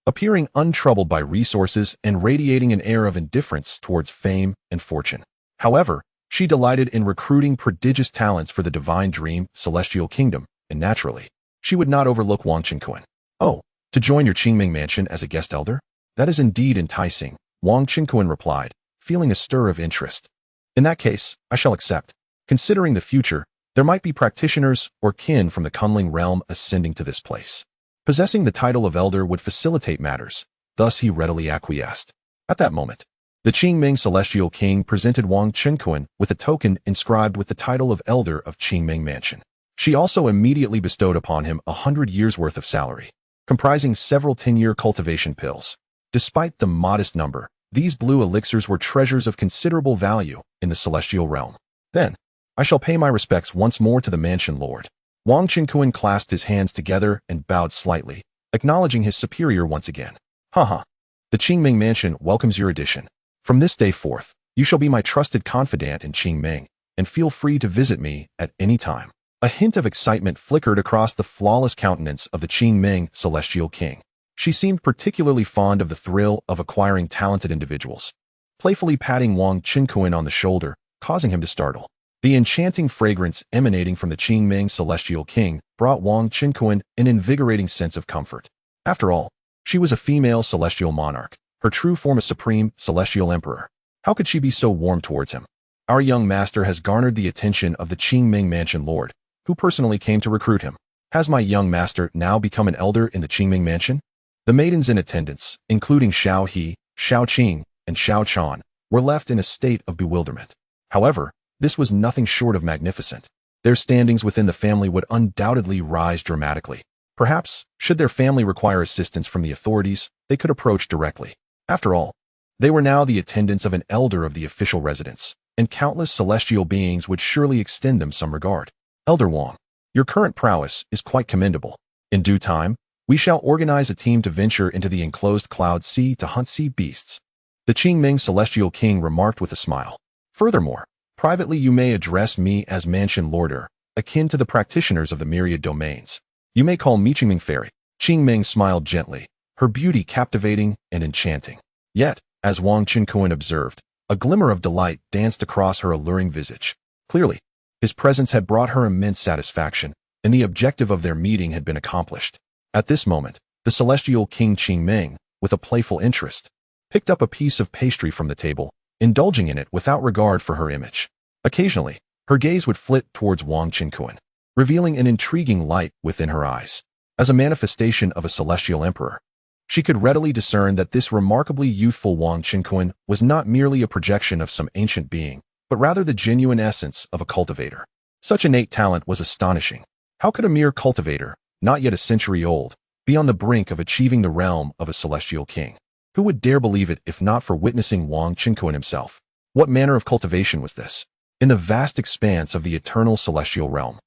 appearing untroubled by resources and radiating an air of indifference towards fame and fortune. However, she delighted in recruiting prodigious talents for the Divine Dream celestial kingdom, and naturally, she would not overlook Wang Qinkuan. Oh, to join your Qingming mansion as a guest elder? That is indeed enticing, Wang Qinkuan replied, feeling a stir of interest. In that case, I shall accept. Considering the future, there might be practitioners or kin from the Kunling realm ascending to this place. Possessing the title of elder would facilitate matters, thus he readily acquiesced. At that moment, the Qingming celestial king presented Wang Qinkuan with a token inscribed with the title of elder of Qingming mansion. She also immediately bestowed upon him 100 years' worth of salary, comprising several 10-year cultivation pills. Despite the modest number, these blue elixirs were treasures of considerable value in the celestial realm. Then, I shall pay my respects once more to the mansion lord. Wang Qinkuan clasped his hands together and bowed slightly, acknowledging his superior once again. Haha. The Qingming mansion welcomes your addition. From this day forth, you shall be my trusted confidant in Qingming, and feel free to visit me at any time. A hint of excitement flickered across the flawless countenance of the Qingming celestial king. She seemed particularly fond of the thrill of acquiring talented individuals, playfully patting Wang Qinkuan on the shoulder, causing him to startle. The enchanting fragrance emanating from the Qingming celestial king brought Wang Qinkuan an invigorating sense of comfort. After all, she was a female celestial monarch, her true form a supreme celestial emperor. How could she be so warm towards him? Our young master has garnered the attention of the Qingming mansion lord, who personally came to recruit him. Has my young master now become an elder in the Qingming mansion? The maidens in attendance, including Xiao He, Xiao Qing, and Xiao Chan, were left in a state of bewilderment. However, this was nothing short of magnificent. Their standings within the family would undoubtedly rise dramatically. Perhaps, should their family require assistance from the authorities, they could approach directly. After all, they were now the attendants of an elder of the official residence, and countless celestial beings would surely extend them some regard. Elder Wang, your current prowess is quite commendable. In due time, we shall organize a team to venture into the enclosed cloud sea to hunt sea beasts. The Qingming celestial king remarked with a smile. Furthermore, privately you may address me as mansion lorder, akin to the practitioners of the myriad domains. You may call me Qingming Fairy. Qingming smiled gently, her beauty captivating and enchanting. Yet, as Wang Qinkuan observed, a glimmer of delight danced across her alluring visage. Clearly, his presence had brought her immense satisfaction, and the objective of their meeting had been accomplished. At this moment, the celestial king Qingming, with a playful interest, picked up a piece of pastry from the table, indulging in it without regard for her image. Occasionally, her gaze would flit towards Wang Qinkuan, revealing an intriguing light within her eyes. As a manifestation of a celestial emperor, she could readily discern that this remarkably youthful Wang Qinkuan was not merely a projection of some ancient being, but rather the genuine essence of a cultivator. Such innate talent was astonishing. How could a mere cultivator, not yet a century old, be on the brink of achieving the realm of a celestial king? Who would dare believe it if not for witnessing Wang Qinkuan himself? What manner of cultivation was this? In the vast expanse of the eternal celestial realm,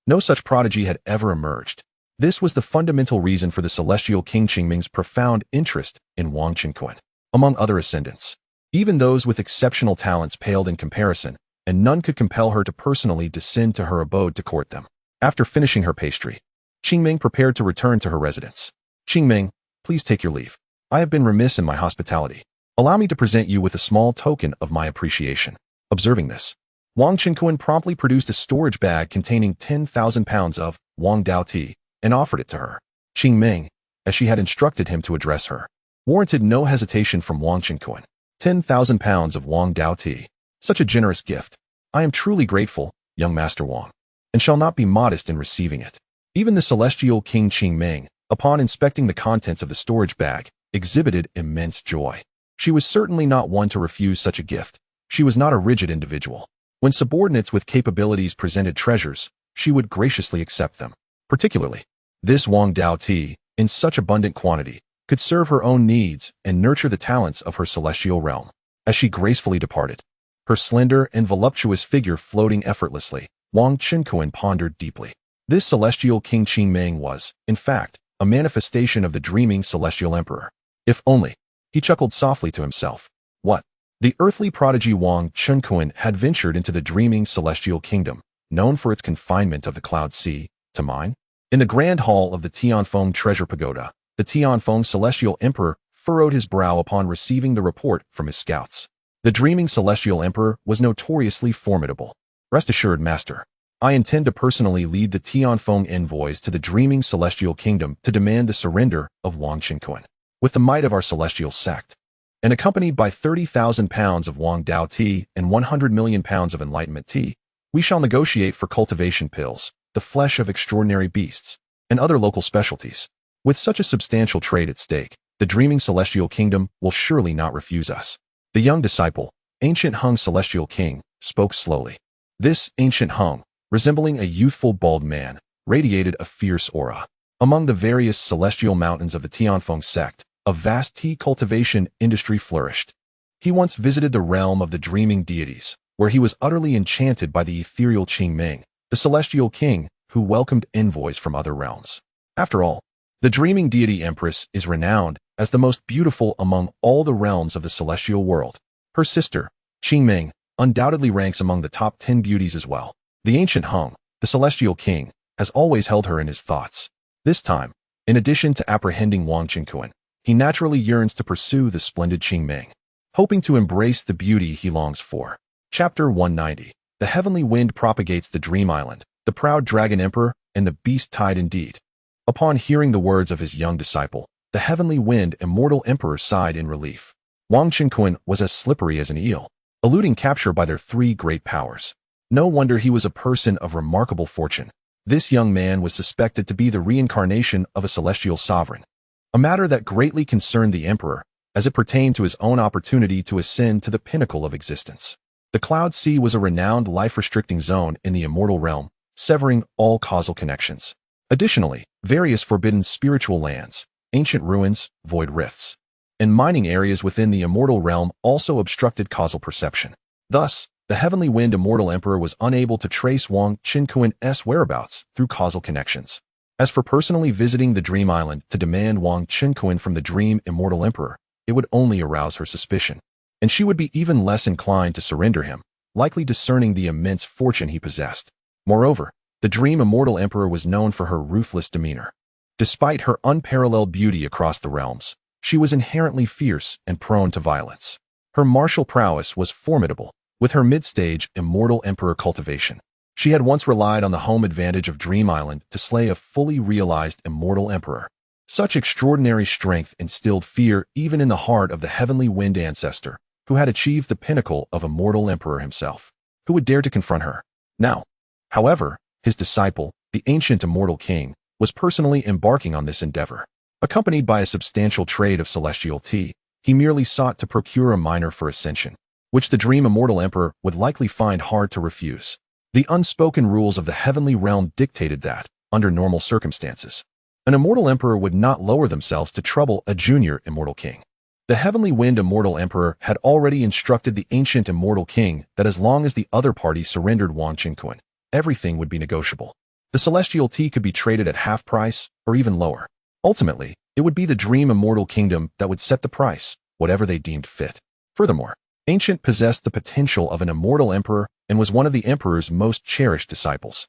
no such prodigy had ever emerged. This was the fundamental reason for the celestial king Qingming's profound interest in Wang Qinkuan. Among other ascendants, even those with exceptional talents paled in comparison, and none could compel her to personally descend to her abode to court them. After finishing her pastry, Qingming prepared to return to her residence. Qingming, please take your leave. I have been remiss in my hospitality. Allow me to present you with a small token of my appreciation. Observing this, Wang Qinkuan promptly produced a storage bag containing 10,000 pounds of Wang Dao tea and offered it to her. Qingming, as she had instructed him to address her, warranted no hesitation from Wang Qinkuan. 10,000 pounds of Wang Dao tea. Such a generous gift. I am truly grateful, young Master Wang, and shall not be modest in receiving it. Even the celestial king Qingming, upon inspecting the contents of the storage bag, exhibited immense joy. She was certainly not one to refuse such a gift. She was not a rigid individual. When subordinates with capabilities presented treasures, she would graciously accept them. Particularly, this Wang Dao tea, in such abundant quantity, could serve her own needs and nurture the talents of her celestial realm. As she gracefully departed, her slender and voluptuous figure floating effortlessly, Wang Qinkuan pondered deeply. This celestial king Qingming was, in fact, a manifestation of the dreaming celestial emperor. If only, he chuckled softly to himself. What? The earthly prodigy Wang Qinkuan had ventured into the dreaming celestial kingdom, known for its confinement of the cloud sea, to mine? In the grand hall of the Tianfeng treasure pagoda, the Tianfeng celestial emperor furrowed his brow upon receiving the report from his scouts. The dreaming celestial emperor was notoriously formidable. Rest assured, master, I intend to personally lead the Tianfeng envoys to the dreaming celestial kingdom to demand the surrender of Wang Qinkuan. With the might of our celestial sect, and accompanied by 30,000 pounds of Wang Dao tea and 100 million pounds of enlightenment tea, we shall negotiate for cultivation pills, the flesh of extraordinary beasts, and other local specialties. With such a substantial trade at stake, the dreaming celestial kingdom will surely not refuse us. The young disciple, ancient Hung celestial king, spoke slowly. This ancient Hung, resembling a youthful bald man, radiated a fierce aura. Among the various celestial mountains of the Tianfeng sect, a vast tea cultivation industry flourished. He once visited the realm of the dreaming deities, where he was utterly enchanted by the ethereal Qingming, the celestial king, who welcomed envoys from other realms. After all, the dreaming deity empress is renowned as the most beautiful among all the realms of the celestial world. Her sister, Qingming, undoubtedly ranks among the top 10 beauties as well. The ancient Hung, the celestial king, has always held her in his thoughts. This time, In addition to apprehending Wang Qinkuan, he naturally yearns to pursue the splendid Qingming, hoping to embrace the beauty he longs for. Chapter 190. The heavenly wind propagates the dream island, the proud dragon emperor, and the beast tide indeed. Upon hearing the words of his young disciple, the heavenly wind immortal emperor sighed in relief. Wang Qinkuan was as slippery as an eel, eluding capture by their three great powers. No wonder he was a person of remarkable fortune. This young man was suspected to be the reincarnation of a celestial sovereign, a matter that greatly concerned the emperor, as it pertained to his own opportunity to ascend to the pinnacle of existence. The Cloud Sea was a renowned life-restricting zone in the immortal realm, severing all causal connections. Additionally, various forbidden spiritual lands, ancient ruins, void rifts, and mining areas within the immortal realm also obstructed causal perception. Thus, the heavenly wind immortal emperor was unable to trace Wang Qinkuan's whereabouts through causal connections. As for personally visiting the dream island to demand Wang Qinkuan from the dream immortal emperor, it would only arouse her suspicion, and she would be even less inclined to surrender him, likely discerning the immense fortune he possessed. Moreover, the dream immortal emperor was known for her ruthless demeanor. Despite her unparalleled beauty across the realms, she was inherently fierce and prone to violence. Her martial prowess was formidable, with her mid-stage immortal emperor cultivation. She had once relied on the home advantage of Dream Island to slay a fully realized immortal emperor. Such extraordinary strength instilled fear even in the heart of the heavenly wind ancestor, who had achieved the pinnacle of immortal emperor himself. Who would dare to confront her? Now, however, his disciple, the ancient immortal king, was personally embarking on this endeavor. Accompanied by a substantial trade of celestial tea, he merely sought to procure a miner for ascension, which the dream immortal emperor would likely find hard to refuse. The unspoken rules of the heavenly realm dictated that, under normal circumstances, an immortal emperor would not lower themselves to trouble a junior immortal king. The heavenly wind immortal emperor had already instructed the ancient immortal king that as long as the other party surrendered Wang Qinkuan, everything would be negotiable. The celestial tea could be traded at half price or even lower. Ultimately, it would be the dream immortal kingdom that would set the price, whatever they deemed fit. Furthermore, Ancient possessed the potential of an immortal emperor and was one of the emperor's most cherished disciples.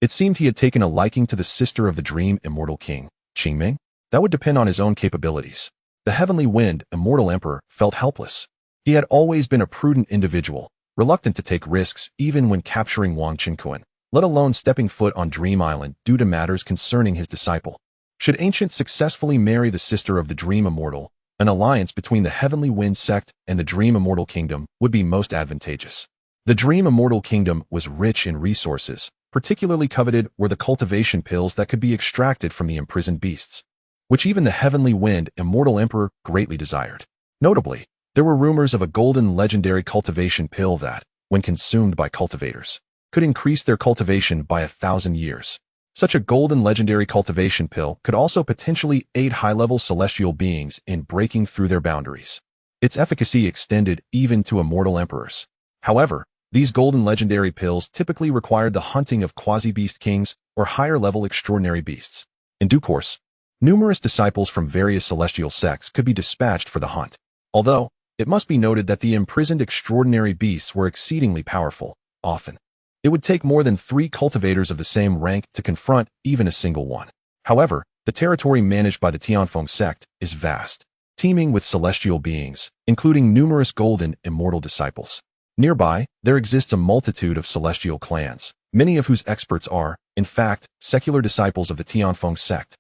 It seemed he had taken a liking to the sister of the dream immortal king, Qingming. That would depend on his own capabilities. The heavenly wind immortal emperor felt helpless. He had always been a prudent individual, reluctant to take risks even when capturing Wang Qinkuan, let alone stepping foot on Dream Island due to matters concerning his disciple. Should Ancient successfully marry the sister of the Dream Immortal, an alliance between the Heavenly Wind sect and the Dream Immortal Kingdom would be most advantageous. The Dream Immortal Kingdom was rich in resources. Particularly coveted were the cultivation pills that could be extracted from the imprisoned beasts, which even the Heavenly Wind Immortal Emperor greatly desired. Notably, there were rumors of a golden legendary cultivation pill that, when consumed by cultivators, could increase their cultivation by 1,000 years. Such a golden legendary cultivation pill could also potentially aid high-level celestial beings in breaking through their boundaries. Its efficacy extended even to immortal emperors. However, these golden legendary pills typically required the hunting of quasi-beast kings or higher-level extraordinary beasts. In due course, numerous disciples from various celestial sects could be dispatched for the hunt. Although, it must be noted that the imprisoned extraordinary beasts were exceedingly powerful. Often, it would take more than 3 cultivators of the same rank to confront even a single one. However, the territory managed by the Tianfeng sect is vast, teeming with celestial beings, including numerous golden immortal disciples. Nearby, there exists a multitude of celestial clans, many of whose experts are, in fact, secular disciples of the Tianfeng sect.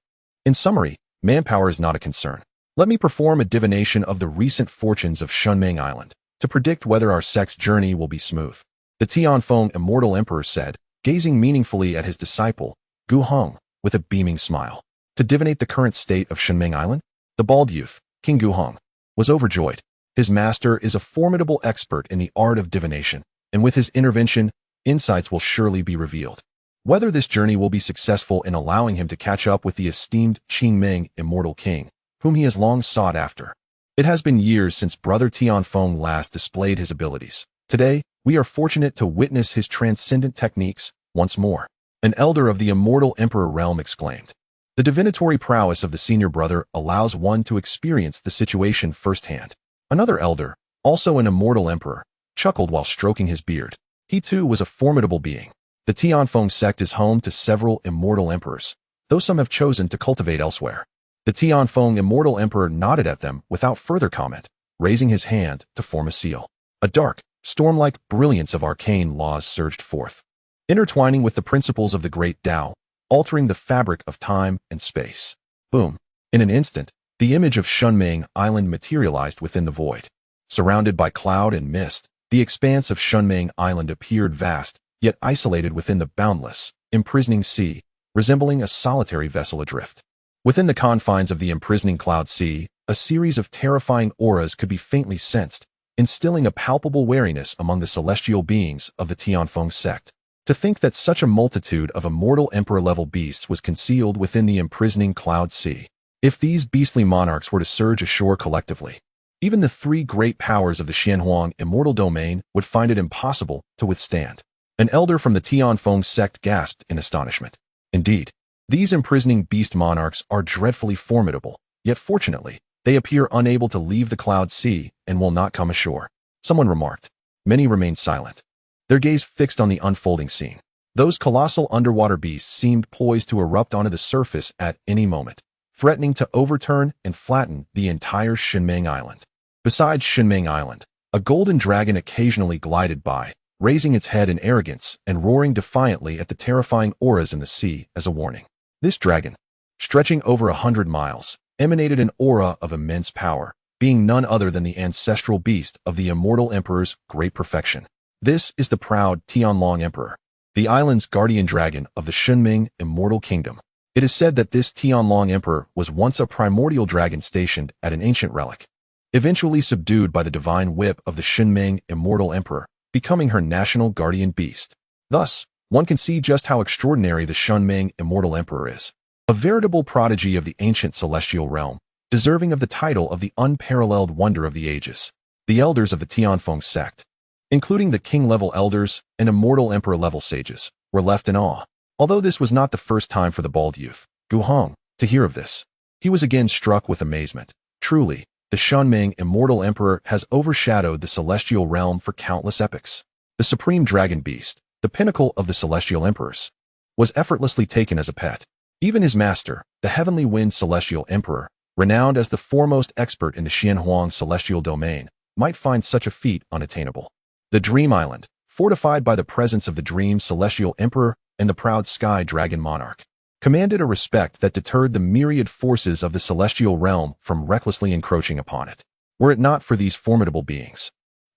In summary, manpower is not a concern. Let me perform a divination of the recent fortunes of Shunming Island to predict whether our sect's journey will be smooth. The Tianfeng Immortal Emperor said, gazing meaningfully at his disciple, Gu Hong, with a beaming smile. To divinate the current state of Shunming Island, the bald youth, King Gu Hong, was overjoyed. His master is a formidable expert in the art of divination, and with his intervention, insights will surely be revealed. Whether this journey will be successful in allowing him to catch up with the esteemed Qingming Immortal King, whom he has long sought after. It has been years since Brother Tianfeng last displayed his abilities. Today, we are fortunate to witness his transcendent techniques once more. An elder of the Immortal Emperor realm exclaimed. The divinatory prowess of the senior brother allows one to experience the situation firsthand. Another elder, also an immortal emperor, chuckled while stroking his beard. He too was a formidable being. The Tianfeng sect is home to several immortal emperors, though some have chosen to cultivate elsewhere. The Tianfeng immortal emperor nodded at them without further comment, raising his hand to form a seal. A dark, storm-like brilliance of arcane laws surged forth, intertwining with the principles of the great Tao, altering the fabric of time and space. Boom! In an instant, the image of Shunming Island materialized within the void. Surrounded by cloud and mist, the expanse of Shunming Island appeared vast, yet isolated within the boundless, imprisoning sea, resembling a solitary vessel adrift. Within the confines of the imprisoning cloud sea, a series of terrifying auras could be faintly sensed, instilling a palpable wariness among the celestial beings of the Tianfeng sect. To think that such a multitude of immortal emperor-level beasts was concealed within the imprisoning cloud sea. If these beastly monarchs were to surge ashore collectively, even the three great powers of the Xianhuang immortal domain would find it impossible to withstand. An elder from the Tianfeng sect gasped in astonishment. Indeed, these imprisoning beast monarchs are dreadfully formidable, yet fortunately, they appear unable to leave the cloud sea and will not come ashore. Someone remarked. Many remained silent, their gaze fixed on the unfolding scene. Those colossal underwater beasts seemed poised to erupt onto the surface at any moment, threatening to overturn and flatten the entire Xinming Island. Besides Xinming Island, a golden dragon occasionally glided by, raising its head in arrogance and roaring defiantly at the terrifying auras in the sea as a warning. This dragon, stretching over 100 miles, emanated an aura of immense power, being none other than the ancestral beast of the immortal emperor's great perfection. This is the proud Tianlong Emperor, the island's guardian dragon of the Xinming immortal kingdom. It is said that this Tianlong Emperor was once a primordial dragon stationed at an ancient relic, eventually subdued by the divine whip of the Xinming immortal emperor, becoming her national guardian beast. Thus, one can see just how extraordinary the Xinming immortal emperor is. A veritable prodigy of the ancient celestial realm, deserving of the title of the unparalleled wonder of the ages. The elders of the Tianfeng sect, including the king-level elders and immortal emperor-level sages, were left in awe. Although this was not the first time for the bald youth, Gu Hong, to hear of this. He was again struck with amazement. Truly, the Xinming immortal emperor has overshadowed the celestial realm for countless epochs. The supreme dragon beast, the pinnacle of the celestial emperors, was effortlessly taken as a pet. Even his master, the heavenly wind celestial emperor, renowned as the foremost expert in the Xianhuang celestial domain, might find such a feat unattainable. The Dream Island, fortified by the presence of the Dream celestial emperor and the proud sky dragon monarch, commanded a respect that deterred the myriad forces of the celestial realm from recklessly encroaching upon it. Were it not for these formidable beings,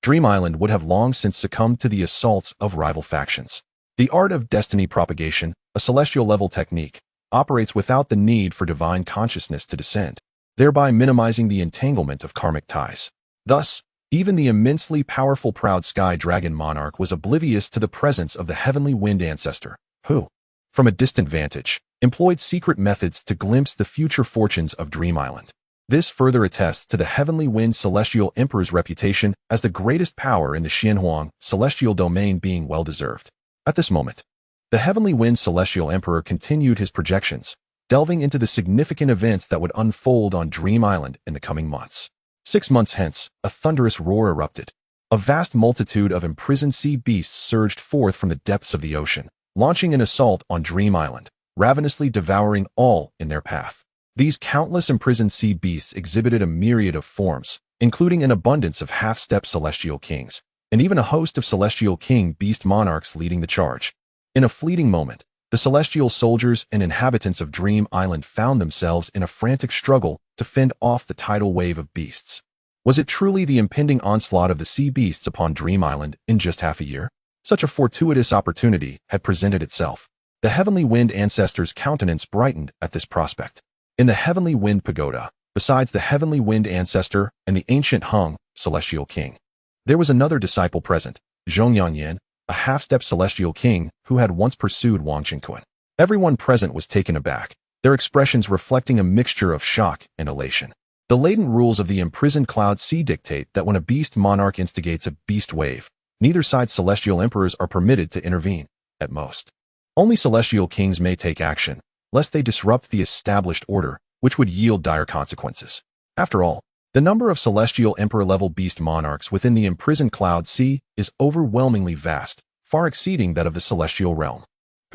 Dream Island would have long since succumbed to the assaults of rival factions. The art of destiny propagation, a celestial-level technique, operates without the need for divine consciousness to descend, thereby minimizing the entanglement of karmic ties. Thus, even the immensely powerful proud sky dragon monarch was oblivious to the presence of the heavenly wind ancestor, who, from a distant vantage, employed secret methods to glimpse the future fortunes of Dream Island. This further attests to the heavenly wind celestial emperor's reputation as the greatest power in the Xianhuang celestial domain being well-deserved. At this moment, the heavenly wind celestial emperor continued his projections, delving into the significant events that would unfold on Dream Island in the coming months. 6 months hence, a thunderous roar erupted. A vast multitude of imprisoned sea beasts surged forth from the depths of the ocean, launching an assault on Dream Island, ravenously devouring all in their path. These countless imprisoned sea beasts exhibited a myriad of forms, including an abundance of half-step celestial kings, and even a host of celestial king beast monarchs leading the charge. In a fleeting moment, the celestial soldiers and inhabitants of Dream Island found themselves in a frantic struggle to fend off the tidal wave of beasts. Was it truly the impending onslaught of the sea beasts upon Dream Island in just half a year? Such a fortuitous opportunity had presented itself. The heavenly wind ancestor's countenance brightened at this prospect. In the heavenly wind pagoda, besides the heavenly wind ancestor and the ancient Hung, celestial king, there was another disciple present, Zhong Yanyan, a half-step celestial king who had once pursued Wang Qingquan. Everyone present was taken aback, their expressions reflecting a mixture of shock and elation. The latent rules of the imprisoned cloud sea dictate that when a beast monarch instigates a beast wave, neither side's celestial emperors are permitted to intervene, at most. Only celestial kings may take action, lest they disrupt the established order, which would yield dire consequences. After all, the number of celestial emperor-level beast monarchs within the imprisoned cloud sea is overwhelmingly vast, far exceeding that of the celestial realm.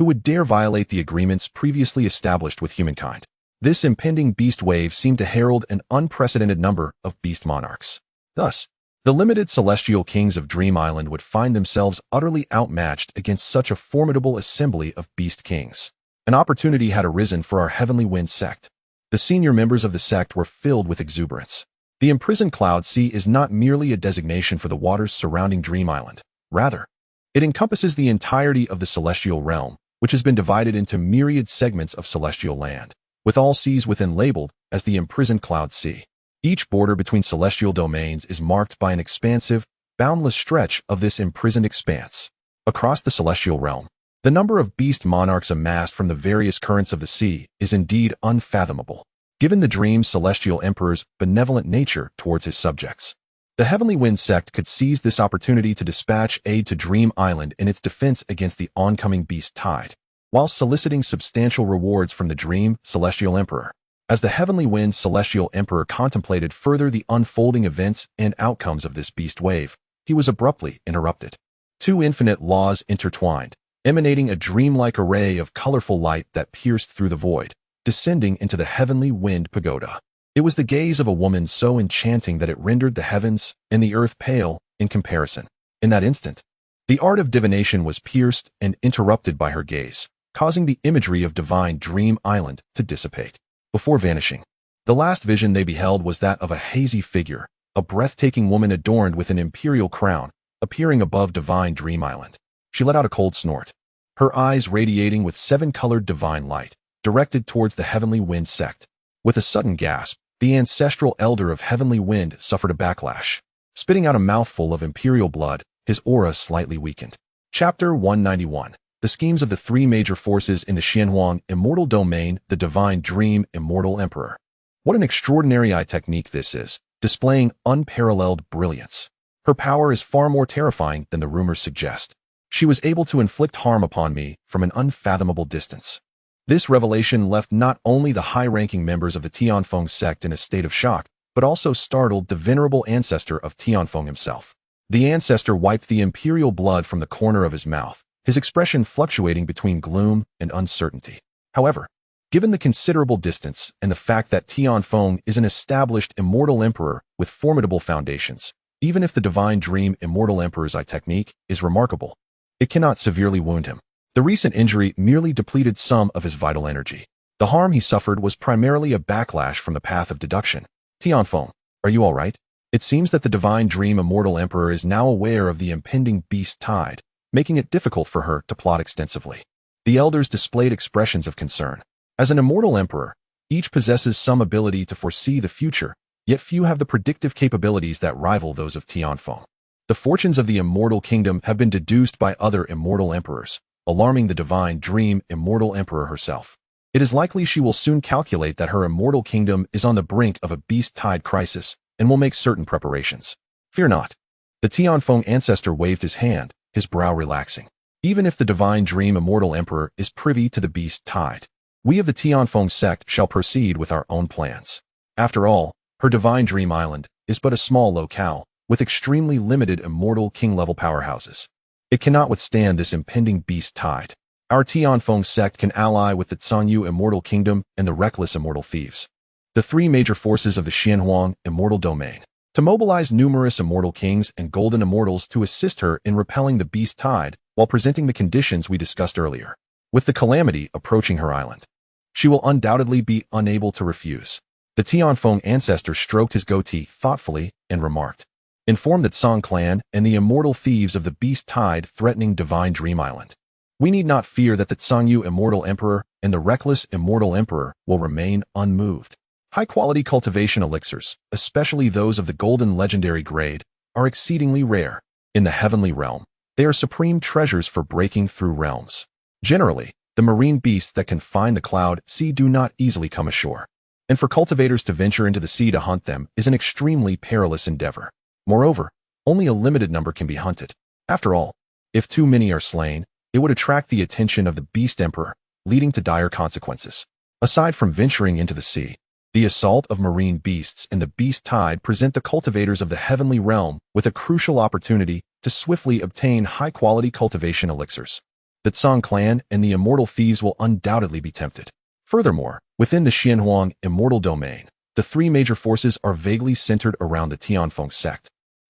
Who would dare violate the agreements previously established with humankind? This impending beast wave seemed to herald an unprecedented number of beast monarchs. Thus, the limited celestial kings of Dream Island would find themselves utterly outmatched against such a formidable assembly of beast kings. An opportunity had arisen for our Heavenly Wind sect. The senior members of the sect were filled with exuberance. The imprisoned Cloud Sea is not merely a designation for the waters surrounding Dream Island. Rather, it encompasses the entirety of the celestial realm, which has been divided into myriad segments of celestial land, with all seas within labeled as the imprisoned Cloud Sea. Each border between celestial domains is marked by an expansive, boundless stretch of this imprisoned expanse. Across the celestial realm, the number of beast monarchs amassed from the various currents of the sea is indeed unfathomable, given the Dream Celestial Emperor's benevolent nature towards his subjects. The Heavenly Wind sect could seize this opportunity to dispatch aid to Dream Island in its defense against the oncoming beast tide, while soliciting substantial rewards from the Dream Celestial Emperor. As the Heavenly Wind Celestial Emperor contemplated further the unfolding events and outcomes of this beast wave, he was abruptly interrupted. Two infinite laws intertwined, emanating a dreamlike array of colorful light that pierced through the void, descending into the Heavenly Wind Pagoda. It was the gaze of a woman so enchanting that it rendered the heavens and the earth pale in comparison. In that instant, the art of divination was pierced and interrupted by her gaze, causing the imagery of divine Dream Island to dissipate. Before vanishing, the last vision they beheld was that of a hazy figure, a breathtaking woman adorned with an imperial crown, appearing above divine Dream Island. She let out a cold snort, her eyes radiating with seven-colored divine light, directed towards the Heavenly Wind sect. With a sudden gasp, the ancestral elder of Heavenly Wind suffered a backlash. Spitting out a mouthful of imperial blood, his aura slightly weakened. Chapter 191. The schemes of the three major forces in the Xianhuang immortal domain, the divine Dream Immortal Emperor. What an extraordinary eye technique this is, displaying unparalleled brilliance. Her power is far more terrifying than the rumors suggest. She was able to inflict harm upon me from an unfathomable distance. This revelation left not only the high-ranking members of the Tianfeng sect in a state of shock, but also startled the venerable ancestor of Tianfeng himself. The ancestor wiped the imperial blood from the corner of his mouth, his expression fluctuating between gloom and uncertainty. However, given the considerable distance and the fact that Tianfeng is an established immortal emperor with formidable foundations, even if the divine Dream Immortal Emperor's eye technique is remarkable, it cannot severely wound him. The recent injury merely depleted some of his vital energy. The harm he suffered was primarily a backlash from the path of deduction. Tianfeng, are you all right? It seems that the divine Dream Immortal Emperor is now aware of the impending beast tide, making it difficult for her to plot extensively. The elders displayed expressions of concern. As an immortal emperor, each possesses some ability to foresee the future, yet few have the predictive capabilities that rival those of Tianfeng. The fortunes of the immortal kingdom have been deduced by other immortal emperors, alarming the divine Dream Immortal Emperor herself. It is likely she will soon calculate that her immortal kingdom is on the brink of a beast tide crisis and will make certain preparations. Fear not. The Tianfeng ancestor waved his hand, his brow relaxing. Even if the divine Dream Immortal Emperor is privy to the beast tide, we of the Tianfeng sect shall proceed with our own plans. After all, her divine Dream Island is but a small locale, with extremely limited immortal king-level powerhouses. It cannot withstand this impending beast tide. Our Tianfeng sect can ally with the Zhangyu Immortal Kingdom and the Reckless Immortal Thieves, the three major forces of the Xianhuang Immortal Domain, to mobilize numerous immortal kings and golden immortals to assist her in repelling the beast tide while presenting the conditions we discussed earlier. With the calamity approaching her island, she will undoubtedly be unable to refuse. The Tianfeng ancestor stroked his goatee thoughtfully and remarked, "Inform the Song clan and the immortal thieves of the beast tide threatening divine Dream Island. We need not fear that the Zhangyu Immortal Emperor and the Reckless Immortal Emperor will remain unmoved. High-quality cultivation elixirs, especially those of the golden legendary grade, are exceedingly rare. In the heavenly realm, they are supreme treasures for breaking through realms. Generally, the marine beasts that can find the cloud sea do not easily come ashore, and for cultivators to venture into the sea to hunt them is an extremely perilous endeavor. Moreover, only a limited number can be hunted. After all, if too many are slain, it would attract the attention of the beast emperor, leading to dire consequences. Aside from venturing into the sea, the assault of marine beasts and the beast tide present the cultivators of the heavenly realm with a crucial opportunity to swiftly obtain high-quality cultivation elixirs. the Tsang clan and the immortal thieves will undoubtedly be tempted. Furthermore, within the Xianhuang immortal domain, the three major forces are vaguely centered around the Tianfeng sect,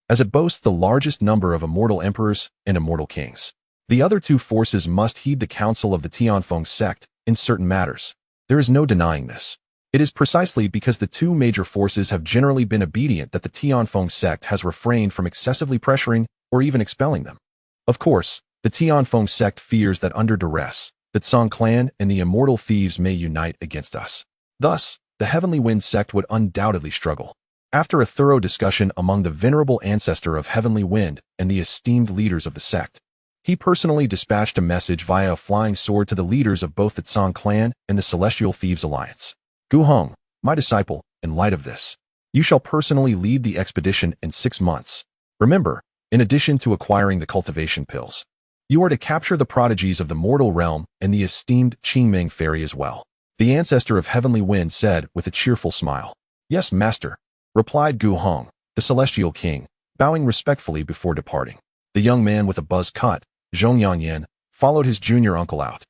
as it boasts the largest number of immortal emperors and immortal kings. The other two forces must heed the counsel of the Tianfeng sect in certain matters. There is no denying this. It is precisely because the two major forces have generally been obedient that the Tianfeng sect has refrained from excessively pressuring or even expelling them. Of course, the Tianfeng sect fears that under duress, the Tsang clan and the immortal thieves may unite against us. Thus, the Heavenly Wind sect would undoubtedly struggle. After a thorough discussion among the venerable ancestor of Heavenly Wind and the esteemed leaders of the sect, he personally dispatched a message via a flying sword to the leaders of both the Tsang clan and the Celestial Thieves Alliance. Gu Hong, my disciple, in light of this, you shall personally lead the expedition in 6 months. Remember, in addition to acquiring the cultivation pills, you are to capture the prodigies of the mortal realm and the esteemed Qingming fairy as well. The ancestor of Heavenly Wind said with a cheerful smile. Yes, master, replied Gu Hong, the celestial king, bowing respectfully before departing. The young man with a buzz cut, Zhong Yanyan, followed his junior uncle out,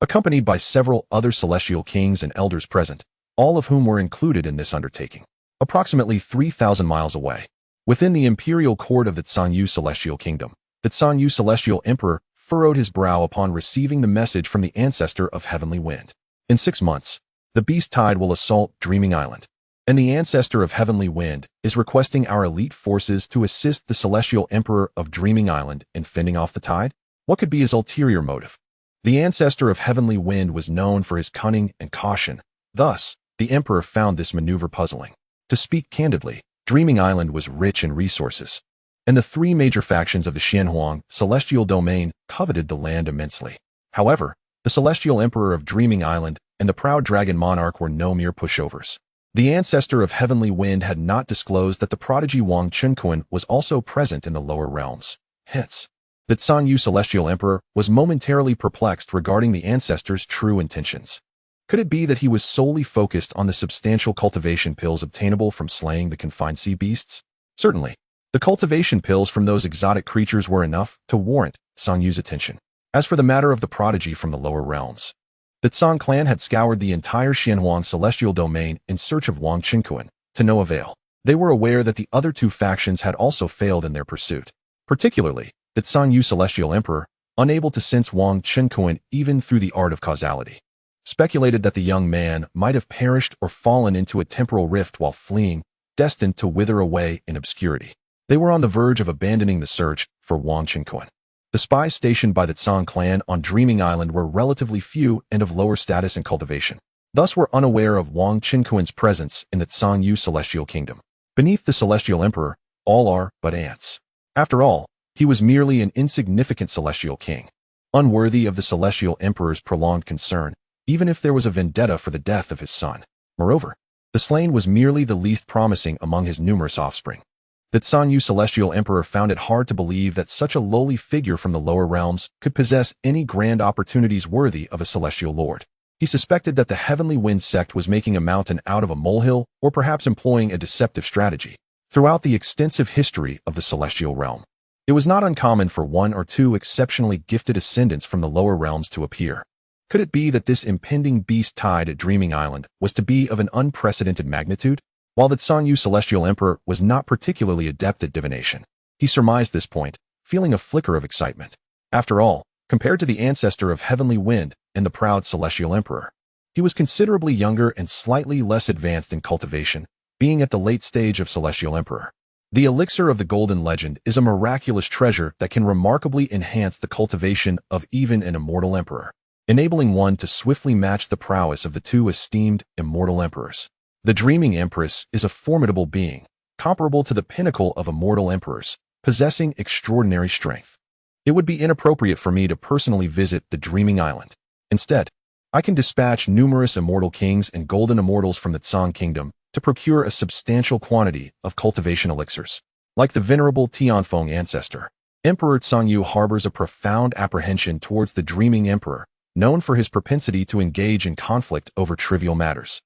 accompanied by several other celestial kings and elders present, all of whom were included in this undertaking. Approximately 3,000 miles away, within the imperial court of the Tsanyu Celestial Kingdom, the Tsanyu Celestial Emperor furrowed his brow upon receiving the message from the ancestor of Heavenly Wind. In 6 months, the beast tide will assault Dreaming Island, and the ancestor of Heavenly Wind is requesting our elite forces to assist the Celestial Emperor of Dreaming Island in fending off the tide. What could be his ulterior motive? The ancestor of Heavenly Wind was known for his cunning and caution. Thus, the Emperor found this maneuver puzzling. To speak candidly, Dreaming Island was rich in resources, and the three major factions of the Xianhuang celestial domain coveted the land immensely. However, the Celestial Emperor of Dreaming Island and the proud Dragon Monarch were no mere pushovers. The ancestor of Heavenly Wind had not disclosed that the prodigy Wang Chunkuan was also present in the lower realms. Hence, the Tsanyu Celestial Emperor was momentarily perplexed regarding the ancestor's true intentions. Could it be that he was solely focused on the substantial cultivation pills obtainable from slaying the confined sea beasts? Certainly, the cultivation pills from those exotic creatures were enough to warrant Sangyu's attention. As for the matter of the prodigy from the lower realms, the Tsang clan had scoured the entire Xianhuang celestial domain in search of Wang Chunkuan, to no avail. They were aware that the other two factions had also failed in their pursuit, particularly the Tsanyu Celestial Emperor, unable to sense Wang Chunkuan even through the art of causality, speculated that the young man might have perished or fallen into a temporal rift while fleeing, destined to wither away in obscurity. They were on the verge of abandoning the search for Wang Chunkuan. The spies stationed by the Tsang clan on Dreaming Island were relatively few and of lower status and cultivation, thus were unaware of Wang Chunkuan's presence in the Tsanyu Celestial Kingdom. Beneath the Celestial Emperor, all are but ants. After all, he was merely an insignificant celestial king, unworthy of the Celestial Emperor's prolonged concern, even if there was a vendetta for the death of his son. Moreover, the slain was merely the least promising among his numerous offspring. The Tsanyu Celestial Emperor found it hard to believe that such a lowly figure from the lower realms could possess any grand opportunities worthy of a celestial lord. He suspected that the Heavenly Wind sect was making a mountain out of a molehill or perhaps employing a deceptive strategy. Throughout the extensive history of the celestial realm, it was not uncommon for one or two exceptionally gifted ascendants from the lower realms to appear. Could it be that this impending beast tide at Dreaming Island was to be of an unprecedented magnitude? While the Tsanyu Celestial Emperor was not particularly adept at divination, he surmised this point, feeling a flicker of excitement. After all, compared to the ancestor of Heavenly Wind and the proud Celestial Emperor, he was considerably younger and slightly less advanced in cultivation, being at the late stage of Celestial Emperor. The elixir of the Golden Legend is a miraculous treasure that can remarkably enhance the cultivation of even an immortal emperor, enabling one to swiftly match the prowess of the two esteemed immortal emperors. The Dreaming Empress is a formidable being, comparable to the pinnacle of immortal emperors, possessing extraordinary strength. It would be inappropriate for me to personally visit the Dreaming Island. Instead, I can dispatch numerous immortal kings and golden immortals from the Tsang Kingdom to procure a substantial quantity of cultivation elixirs. Like the venerable Tianfeng ancestor, Emperor Tsangyu harbors a profound apprehension towards the Dreaming Emperor, known for his propensity to engage in conflict over trivial matters,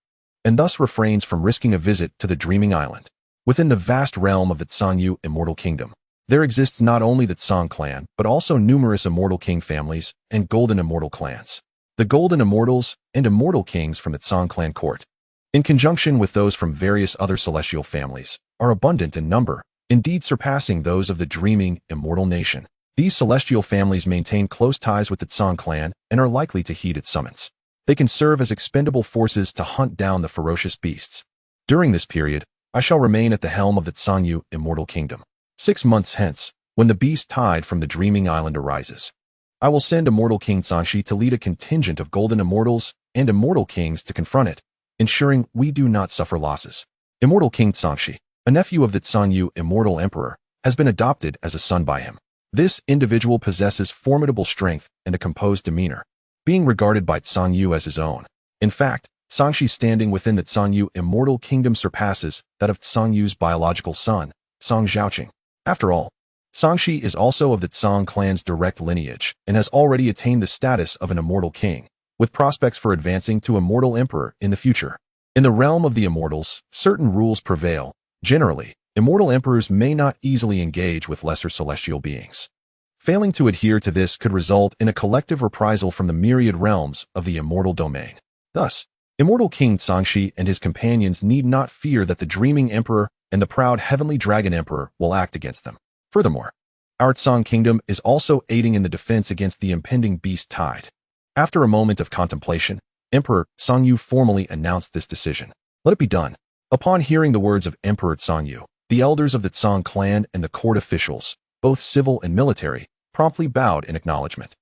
and thus refrains from risking a visit to the Dreaming Island. Within the vast realm of the Tsanyu Immortal Kingdom, There exists not only the Tsang clan, but also numerous immortal king families and golden immortal clans. The golden immortals and immortal kings from the Tsang clan court, in conjunction with those from various other celestial families, are abundant in number, indeed surpassing those of the dreaming, immortal nation. These celestial families maintain close ties with the Tsang clan and are likely to heed its summons. They can serve as expendable forces to hunt down the ferocious beasts. During this period, I shall remain at the helm of the Tsangyu immortal kingdom. 6 months hence, when the beast tide from the dreaming island arises, I will send immortal King Tsangshi to lead a contingent of golden immortals and immortal kings to confront it, ensuring we do not suffer losses. Immortal King Tsangshi, a nephew of the Tsangyu immortal emperor, has been adopted as a son by him. This individual possesses formidable strength and a composed demeanor, being regarded by Tsangyu as his own. In fact, Tsangshi's standing within the Tsangyu immortal kingdom surpasses that of Tsangyu's biological son, Tsang Zhaoqing. After all, Tsangshi is also of the Tsang clan's direct lineage and has already attained the status of an immortal king, with prospects for advancing to immortal emperor in the future. In the realm of the immortals, certain rules prevail. Generally, immortal emperors may not easily engage with lesser celestial beings. Failing to adhere to this could result in a collective reprisal from the myriad realms of the immortal domain. Thus, immortal King Tsangshi and his companions need not fear that the dreaming emperor and the proud heavenly dragon emperor will act against them. Furthermore, our Tsang kingdom is also aiding in the defense against the impending beast tide. After a moment of contemplation, Emperor Tsangyu formally announced this decision. Let it be done. Upon hearing the words of Emperor Tsangyu, the elders of the Tsang clan and the court officials, both civil and military, promptly bowed in acknowledgement.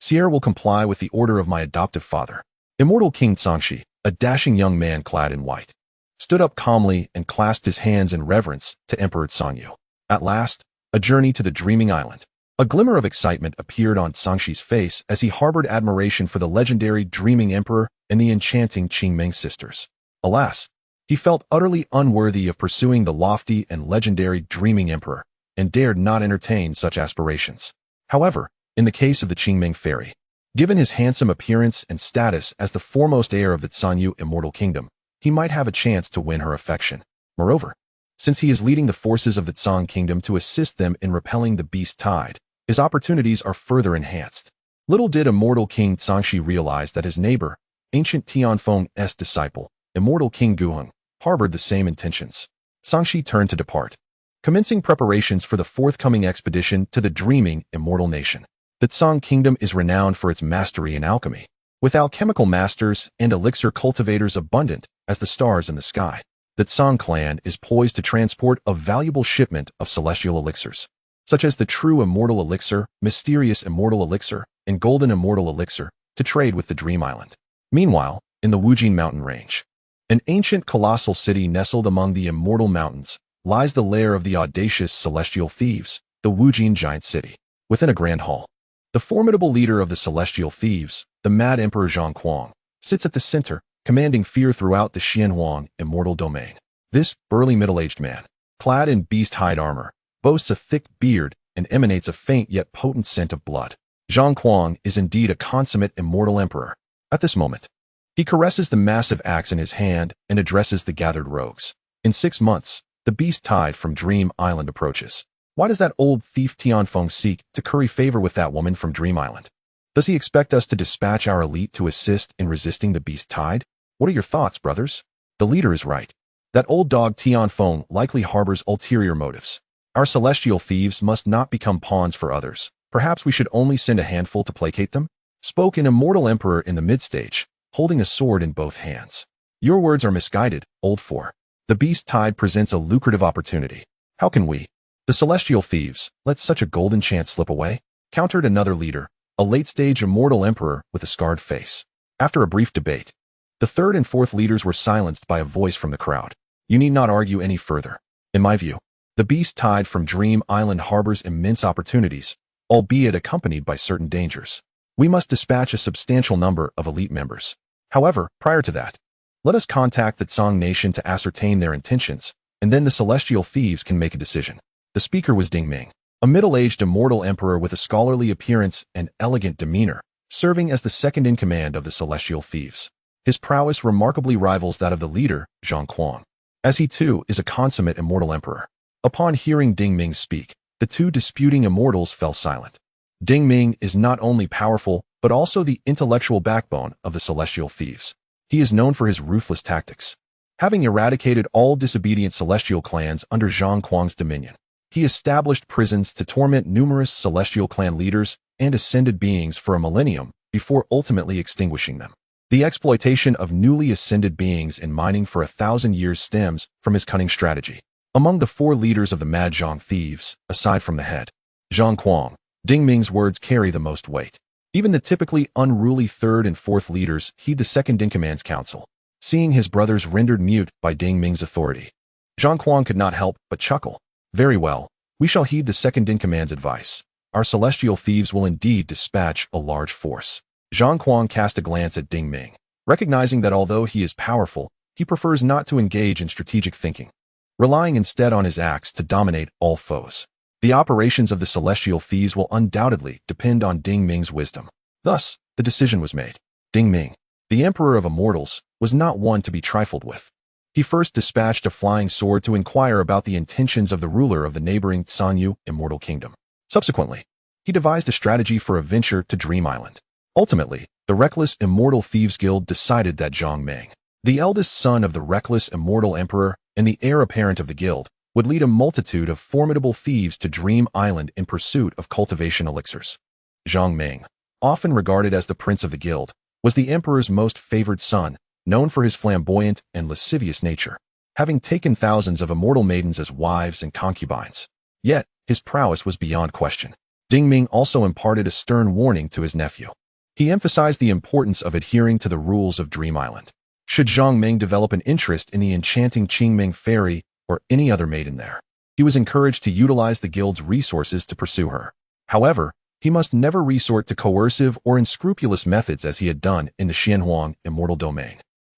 Sierra will comply with the order of my adoptive father. Immortal King Tsangshi, a dashing young man clad in white, stood up calmly and clasped his hands in reverence to Emperor Tsangyu. At last, a journey to the dreaming island. A glimmer of excitement appeared on Tsangshi's face as he harbored admiration for the legendary dreaming emperor and the enchanting Qingming sisters. Alas, he felt utterly unworthy of pursuing the lofty and legendary dreaming emperor, and dared not entertain such aspirations. However, in the case of the Qingming fairy, given his handsome appearance and status as the foremost heir of the Tsangyu immortal kingdom, he might have a chance to win her affection. Moreover, since he is leading the forces of the Tsang kingdom to assist them in repelling the beast tide, his opportunities are further enhanced. Little did immortal King Tsangshi realize that his neighbor, ancient Tianfeng's disciple, immortal King Guheng, harbored the same intentions. Tsangshi turned to depart, commencing preparations for the forthcoming expedition to the dreaming immortal nation. The Tsang kingdom is renowned for its mastery in alchemy, with alchemical masters and elixir cultivators abundant as the stars in the sky. The Tsang clan is poised to transport a valuable shipment of celestial elixirs, such as the true immortal elixir, mysterious immortal elixir, and golden immortal elixir, to trade with the Dream Island. Meanwhile, in the Wujin mountain range, an ancient colossal city nestled among the immortal mountains, lies the lair of the audacious celestial thieves, the Wujin giant city. Within a grand hall, the formidable leader of the celestial thieves, the mad emperor Zhang Kuang, sits at the center, commanding fear throughout the Xianhuang immortal domain. This burly middle-aged man, clad in beast-hide armor, boasts a thick beard and emanates a faint yet potent scent of blood. Zhang Kuang is indeed a consummate immortal emperor. At this moment, he caresses the massive axe in his hand and addresses the gathered rogues. In 6 months, the beast tide from Dream Island approaches. Why does that old thief Tianfeng seek to curry favor with that woman from Dream Island? Does he expect us to dispatch our elite to assist in resisting the beast tide? What are your thoughts, brothers? The leader is right. That old dog Tianfeng likely harbors ulterior motives. Our celestial thieves must not become pawns for others. Perhaps we should only send a handful to placate them? Spoke an immortal emperor in the midstage, holding a sword in both hands. Your words are misguided, old four. The beast tide presents a lucrative opportunity. How can we, the celestial thieves, let such a golden chance slip away? Countered another leader, a late-stage immortal emperor with a scarred face. After a brief debate, the third and fourth leaders were silenced by a voice from the crowd. You need not argue any further. In my view, the beast tide from Dream Island harbors immense opportunities, albeit accompanied by certain dangers. We must dispatch a substantial number of elite members. However, prior to that, let us contact the Tsang nation to ascertain their intentions, and then the celestial thieves can make a decision. The speaker was Ding Ming, a middle-aged immortal emperor with a scholarly appearance and elegant demeanor, serving as the second-in-command of the celestial thieves. His prowess remarkably rivals that of the leader, Zhang Kuang, as he too is a consummate immortal emperor. Upon hearing Ding Ming speak, the two disputing immortals fell silent. Ding Ming is not only powerful, but also the intellectual backbone of the celestial thieves. He is known for his ruthless tactics. Having eradicated all disobedient celestial clans under Zhang Kuang's dominion, he established prisons to torment numerous celestial clan leaders and ascended beings for a millennium before ultimately extinguishing them. The exploitation of newly ascended beings in mining for 1,000 years stems from his cunning strategy. Among the 4 leaders of the Mad Zhang thieves, aside from the head, Zhang Kuang, Ding Ming's words carry the most weight. Even the typically unruly 3rd and 4th leaders heed the second-in-command's counsel. Seeing his brothers rendered mute by Ding Ming's authority, Zhang Kuang could not help but chuckle. Very well, we shall heed the second-in-command's advice. Our celestial thieves will indeed dispatch a large force. Zhang Kuang cast a glance at Ding Ming, recognizing that although he is powerful, he prefers not to engage in strategic thinking, relying instead on his axe to dominate all foes. The operations of the celestial thieves will undoubtedly depend on Ding Ming's wisdom. Thus, the decision was made. Ding Ming, the Emperor of Immortals, was not one to be trifled with. He first dispatched a flying sword to inquire about the intentions of the ruler of the neighboring Sanyu Immortal Kingdom. Subsequently, he devised a strategy for a venture to Dream Island. Ultimately, the reckless Immortal Thieves Guild decided that Zhang Ming, the eldest son of the reckless Immortal Emperor and the heir apparent of the guild, would lead a multitude of formidable thieves to Dream Island in pursuit of cultivation elixirs. Zhang Ming, often regarded as the prince of the guild, was the emperor's most favored son, known for his flamboyant and lascivious nature, having taken thousands of immortal maidens as wives and concubines. Yet, his prowess was beyond question. Ding Ming also imparted a stern warning to his nephew. He emphasized the importance of adhering to the rules of Dream Island. Should Zhang Ming develop an interest in the enchanting Qingming fairy or any other maiden there, he was encouraged to utilize the guild's resources to pursue her. However, he must never resort to coercive or unscrupulous methods as he had done in the Xianhuang Immortal Domain.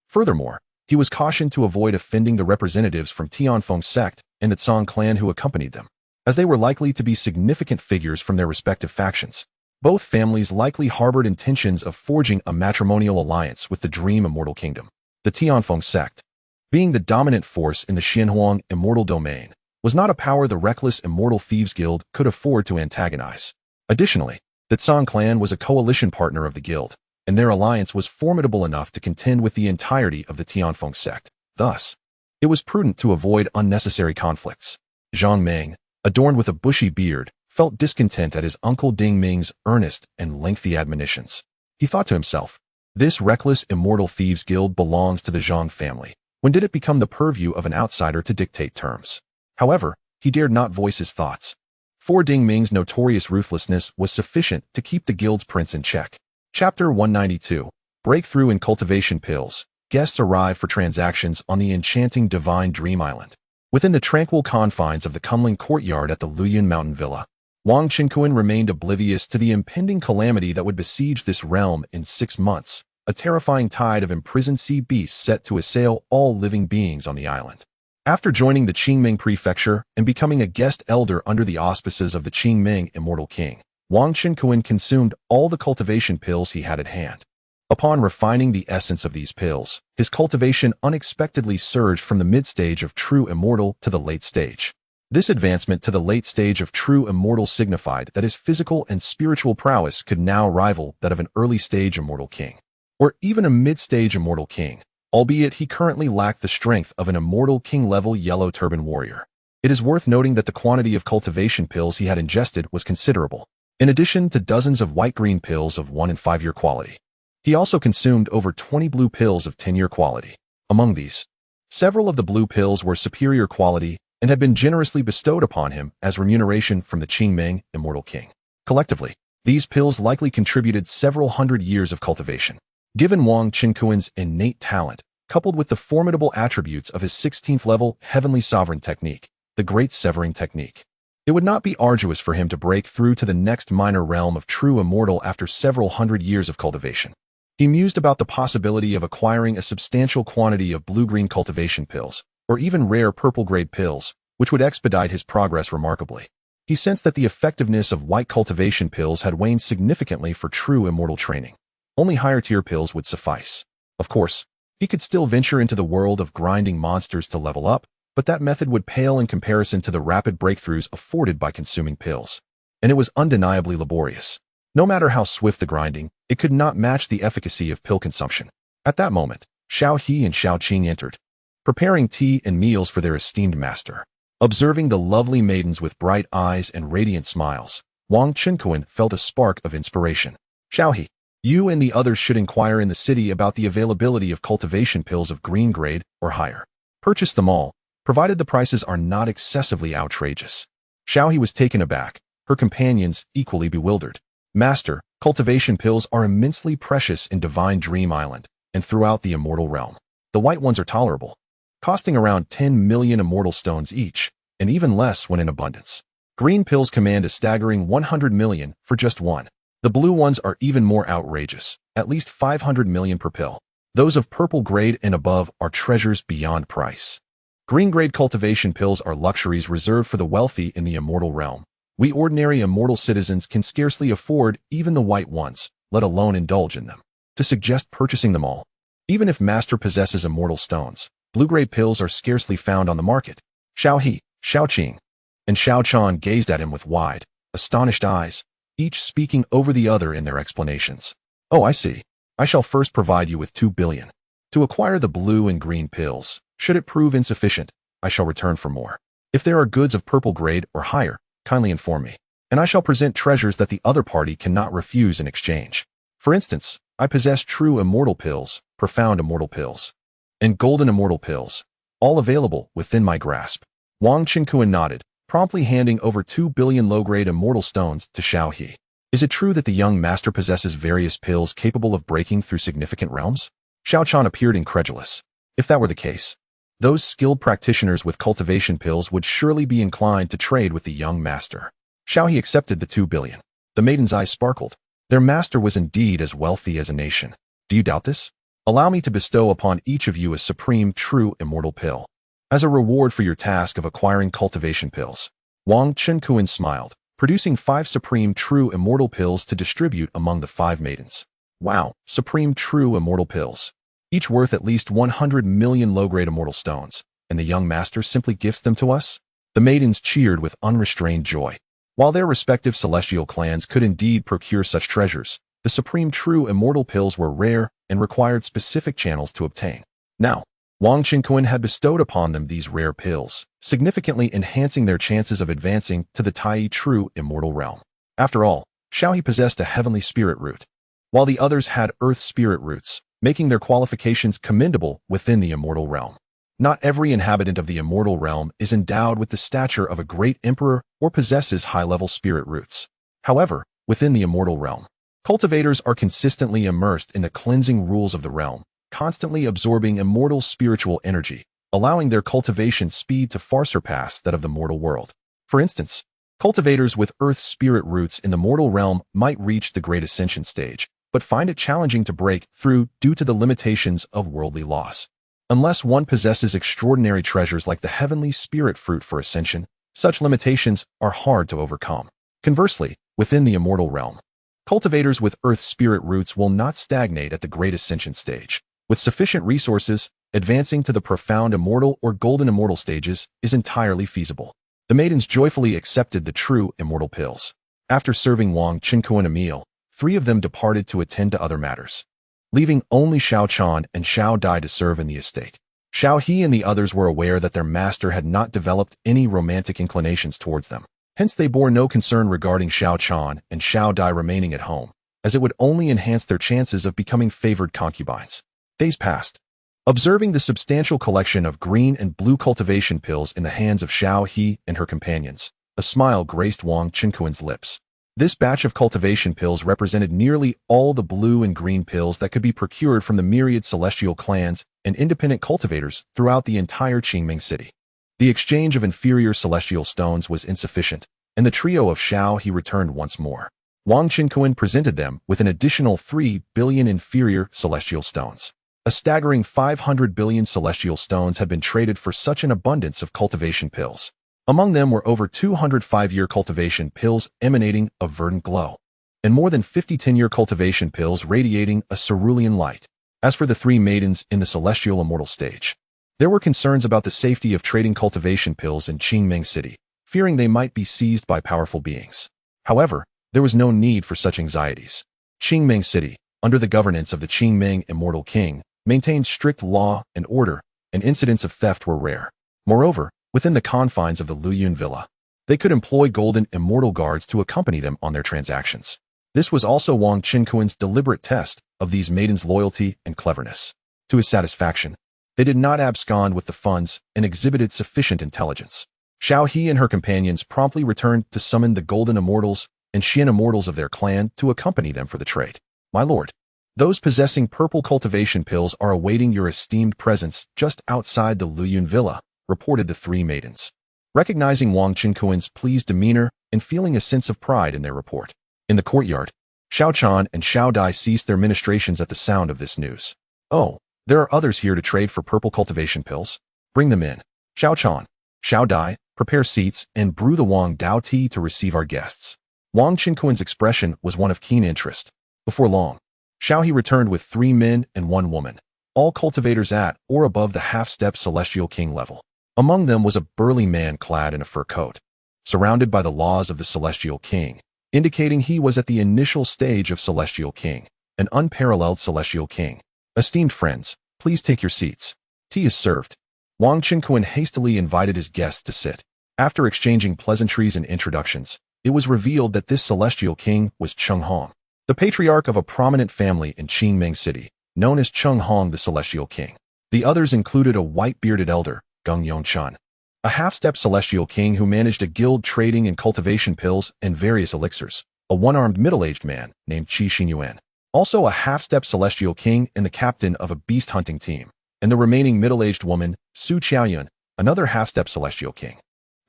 Furthermore, he was cautioned to avoid offending the representatives from Tianfeng sect and the Tsang clan who accompanied them, as they were likely to be significant figures from their respective factions. Both families likely harbored intentions of forging a matrimonial alliance with the Dream Immortal Kingdom. The Tianfeng sect, being the dominant force in the Xianhuang Immortal Domain, was not a power the reckless Immortal Thieves Guild could afford to antagonize. Additionally, the Tsang clan was a coalition partner of the guild, and their alliance was formidable enough to contend with the entirety of the Tianfeng sect. Thus, it was prudent to avoid unnecessary conflicts. Zhang Ming, adorned with a bushy beard, felt discontent at his uncle Ding Ming's earnest and lengthy admonitions. He thought to himself, this reckless Immortal Thieves Guild belongs to the Zhang family. When did it become the purview of an outsider to dictate terms? However, he dared not voice his thoughts. For Ding Ming's notorious ruthlessness was sufficient to keep the guild's prince in check. Chapter 192. Breakthrough in Cultivation Pills. Guests arrive for transactions on the enchanting Divine Dream Island. Within the tranquil confines of the Kunling courtyard at the Luyan Mountain Villa, Wang Qinkuan remained oblivious to the impending calamity that would besiege this realm in 6 months, a terrifying tide of imprisoned sea beasts set to assail all living beings on the island. After joining the Qingming Prefecture and becoming a guest elder under the auspices of the Qingming Immortal King, Wang Qinkuan consumed all the cultivation pills he had at hand. Upon refining the essence of these pills, his cultivation unexpectedly surged from the mid-stage of true immortal to the late stage. This advancement to the late stage of true immortal signified that his physical and spiritual prowess could now rival that of an early-stage immortal king, or even a mid-stage immortal king, albeit he currently lacked the strength of an immortal king-level yellow turban warrior. It is worth noting that the quantity of cultivation pills he had ingested was considerable. In addition to dozens of white-green pills of 1 and 5-year quality, he also consumed over 20 blue pills of 10-year quality. Among these, several of the blue pills were superior quality and had been generously bestowed upon him as remuneration from the Qingming Immortal King. Collectively, these pills likely contributed several hundred years of cultivation. Given Wang Qinkuan's innate talent, coupled with the formidable attributes of his 16th level Heavenly Sovereign technique, the Great Severing Technique, it would not be arduous for him to break through to the next minor realm of true immortal after several hundred years of cultivation. He mused about the possibility of acquiring a substantial quantity of blue-green cultivation pills, or even rare purple-grade pills, which would expedite his progress remarkably. He sensed that the effectiveness of white cultivation pills had waned significantly for true immortal training. Only higher-tier pills would suffice. Of course, he could still venture into the world of grinding monsters to level up, but that method would pale in comparison to the rapid breakthroughs afforded by consuming pills. And it was undeniably laborious. No matter how swift the grinding, it could not match the efficacy of pill consumption. At that moment, Xiao He and Xiao Qing entered, preparing tea and meals for their esteemed master. Observing the lovely maidens with bright eyes and radiant smiles, Wang Chenkuan felt a spark of inspiration. Xiao He, you and the others should inquire in the city about the availability of cultivation pills of green grade or higher. Purchase them all, provided the prices are not excessively outrageous. Xiao He was taken aback, her companions equally bewildered. Master, cultivation pills are immensely precious in Divine Dream Island and throughout the immortal realm. The white ones are tolerable, costing around 10 million immortal stones each, and even less when in abundance. Green pills command a staggering 100 million for just one. The blue ones are even more outrageous, at least 500 million per pill. Those of purple grade and above are treasures beyond price. Green grade cultivation pills are luxuries reserved for the wealthy in the immortal realm. We ordinary immortal citizens can scarcely afford even the white ones, let alone indulge in them. To suggest purchasing them all, even if master possesses immortal stones, blue-grade pills are scarcely found on the market. Xiao He, Xiao Qing, and Xiao Chan gazed at him with wide, astonished eyes, each speaking over the other in their explanations. Oh, I see. I shall first provide you with 2 billion. To acquire the blue and green pills, should it prove insufficient, I shall return for more. If there are goods of purple grade or higher, kindly inform me, and I shall present treasures that the other party cannot refuse in exchange. For instance, I possess true immortal pills, profound immortal pills, and golden immortal pills, all available within my grasp. Wang Chenkuan nodded, promptly handing over 2 billion low-grade immortal stones to Xiao He. Is it true that the young master possesses various pills capable of breaking through significant realms? Xiao Chan appeared incredulous. If that were the case, those skilled practitioners with cultivation pills would surely be inclined to trade with the young master. Xiao He accepted the 2 billion. The maiden's eyes sparkled. Their master was indeed as wealthy as a nation. Do you doubt this? Allow me to bestow upon each of you a supreme true immortal pill, as a reward for your task of acquiring cultivation pills. Wang Chenkuan smiled, producing 5 supreme true immortal pills to distribute among the 5 maidens. Wow, supreme true immortal pills, each worth at least 100 million low-grade immortal stones, and the young master simply gifts them to us? The maidens cheered with unrestrained joy. While their respective celestial clans could indeed procure such treasures, the supreme true immortal pills were rare and required specific channels to obtain. Now, Wang Chenkuan had bestowed upon them these rare pills, significantly enhancing their chances of advancing to the Tai true immortal realm. After all, Xiao He possessed a heavenly spirit root, while the others had earth spirit roots, making their qualifications commendable within the immortal realm. Not every inhabitant of the immortal realm is endowed with the stature of a great emperor or possesses high-level spirit roots. However, within the immortal realm, cultivators are consistently immersed in the cleansing rules of the realm, constantly absorbing immortal spiritual energy, allowing their cultivation speed to far surpass that of the mortal world. For instance, cultivators with earth spirit roots in the mortal realm might reach the great ascension stage, but find it challenging to break through due to the limitations of worldly laws. Unless one possesses extraordinary treasures like the heavenly spirit fruit for ascension, such limitations are hard to overcome. Conversely, within the immortal realm, cultivators with earth spirit roots will not stagnate at the great ascension stage. With sufficient resources, advancing to the profound immortal or golden immortal stages is entirely feasible. The maidens joyfully accepted the true immortal pills. After serving Wang Chenkuan a meal, 3 of them departed to attend to other matters, leaving only Xiao Chan and Xiao Dai to serve in the estate. Xiao He and the others were aware that their master had not developed any romantic inclinations towards them. Hence they bore no concern regarding Xiao Chan and Xiao Dai remaining at home, as it would only enhance their chances of becoming favored concubines. Days passed. Observing the substantial collection of green and blue cultivation pills in the hands of Xiao He and her companions, a smile graced Wang Chenkuan's lips. This batch of cultivation pills represented nearly all the blue and green pills that could be procured from the myriad celestial clans and independent cultivators throughout the entire Qingming city. The exchange of inferior celestial stones was insufficient, and the trio of Xiao He returned once more. Wang Chenkuan presented them with an additional 3 billion inferior celestial stones. A staggering 500 billion celestial stones had been traded for such an abundance of cultivation pills. Among them were over 200 5-year cultivation pills emanating a verdant glow, and more than 50 10-year cultivation pills radiating a cerulean light. As for the 3 maidens in the celestial immortal stage, There were concerns about the safety of trading cultivation pills in Qingming City, fearing they might be seized by powerful beings. However, there was no need for such anxieties. Qingming City, under the governance of the Qingming Immortal King, maintained strict law and order, and incidents of theft were rare. Moreover, within the confines of the Luyun Villa, they could employ golden immortal guards to accompany them on their transactions. This was also Wang Qinkuan's deliberate test of these maidens' loyalty and cleverness. To his satisfaction, they did not abscond with the funds and exhibited sufficient intelligence. Xiao He and her companions promptly returned to summon the golden immortals and Xian immortals of their clan to accompany them for the trade. My lord, those possessing purple cultivation pills are awaiting your esteemed presence just outside the Luyun Villa, reported the three maidens. Recognizing Wang Qinkuan's pleased demeanor and feeling a sense of pride in their report. In the courtyard, Xiao Chan and Xiao Dai ceased their ministrations at the sound of this news. Oh, there are others here to trade for purple cultivation pills. Bring them in. Xiao Chan, Xiao Dai, prepare seats and brew the Wang Dao tea to receive our guests. Wang Qinkuan's expression was one of keen interest. Before long, Xiao He returned with 3 men and 1 woman, all cultivators at or above the half-step Celestial King level. Among them was a burly man clad in a fur coat, surrounded by the laws of the Celestial King, indicating he was at the initial stage of Celestial King, an unparalleled Celestial King. Esteemed friends, please take your seats. Tea is served. Wang Qinkuan hastily invited his guests to sit. After exchanging pleasantries and introductions, it was revealed that this Celestial King was Cheng Hong, the patriarch of a prominent family in Qingming City, known as Cheng Hong the Celestial King. The others included a white-bearded elder, Gung Yongchun, a half-step Celestial King who managed a guild trading in cultivation pills and various elixirs, a one-armed middle-aged man named Qi Xinyuan, also a half-step Celestial King and the captain of a beast-hunting team, and the remaining middle-aged woman, Su Qiaoyun, another half-step Celestial King,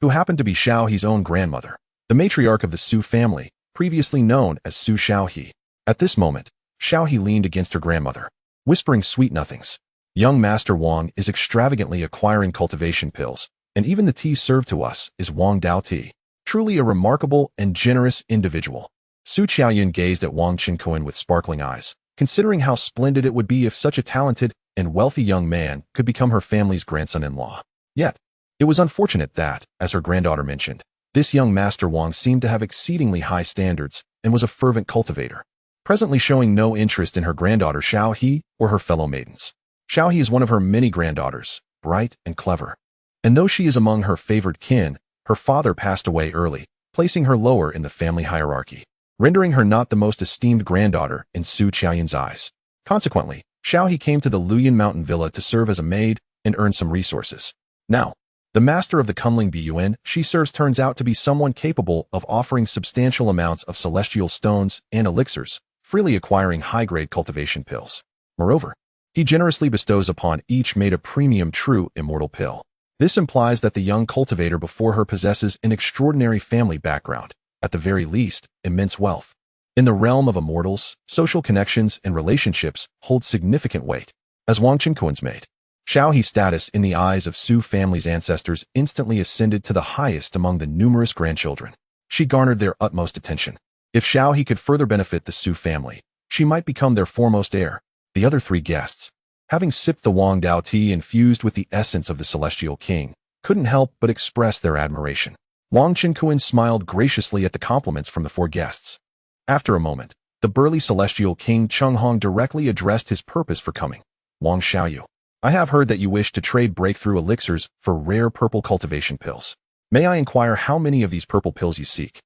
who happened to be Xiao He's own grandmother, the matriarch of the Su family, previously known as Su Xiaohe. At this moment, Xiaohe leaned against her grandmother, whispering sweet nothings. Young Master Wang is extravagantly acquiring cultivation pills, and even the tea served to us is Wang Dao tea. Truly a remarkable and generous individual. Su Qiaoyun gazed at Wang Qinkuan with sparkling eyes, considering how splendid it would be if such a talented and wealthy young man could become her family's grandson-in-law. Yet, it was unfortunate that, as her granddaughter mentioned, this young Master Wang seemed to have exceedingly high standards and was a fervent cultivator, presently showing no interest in her granddaughter Xiao He or her fellow maidens. Xiao He is one of her many granddaughters, bright and clever. And though she is among her favored kin, her father passed away early, placing her lower in the family hierarchy, rendering her not the most esteemed granddaughter in Su Qiaoyun's eyes. Consequently, Xiao He came to the Luyan Mountain Villa to serve as a maid and earn some resources. Now, the master of the Kunling Bun she serves turns out to be someone capable of offering substantial amounts of celestial stones and elixirs, freely acquiring high-grade cultivation pills. Moreover, he generously bestows upon each maid a premium true immortal pill. This implies that the young cultivator before her possesses an extraordinary family background, at the very least, immense wealth. In the realm of immortals, social connections and relationships hold significant weight. As Wang Qinkuan's maid, Xiao He's status in the eyes of Su family's ancestors instantly ascended to the highest among the numerous grandchildren. She garnered their utmost attention. If Xiao He could further benefit the Su family, she might become their foremost heir. The other 3 guests, having sipped the Wang Dao tea infused with the essence of the Celestial King, couldn't help but express their admiration. Wang Qinkuan smiled graciously at the compliments from the 4 guests. After a moment, the burly Celestial King Cheng Hong directly addressed his purpose for coming. Wang Xiaoyu, I have heard that you wish to trade breakthrough elixirs for rare purple cultivation pills. May I inquire how many of these purple pills you seek,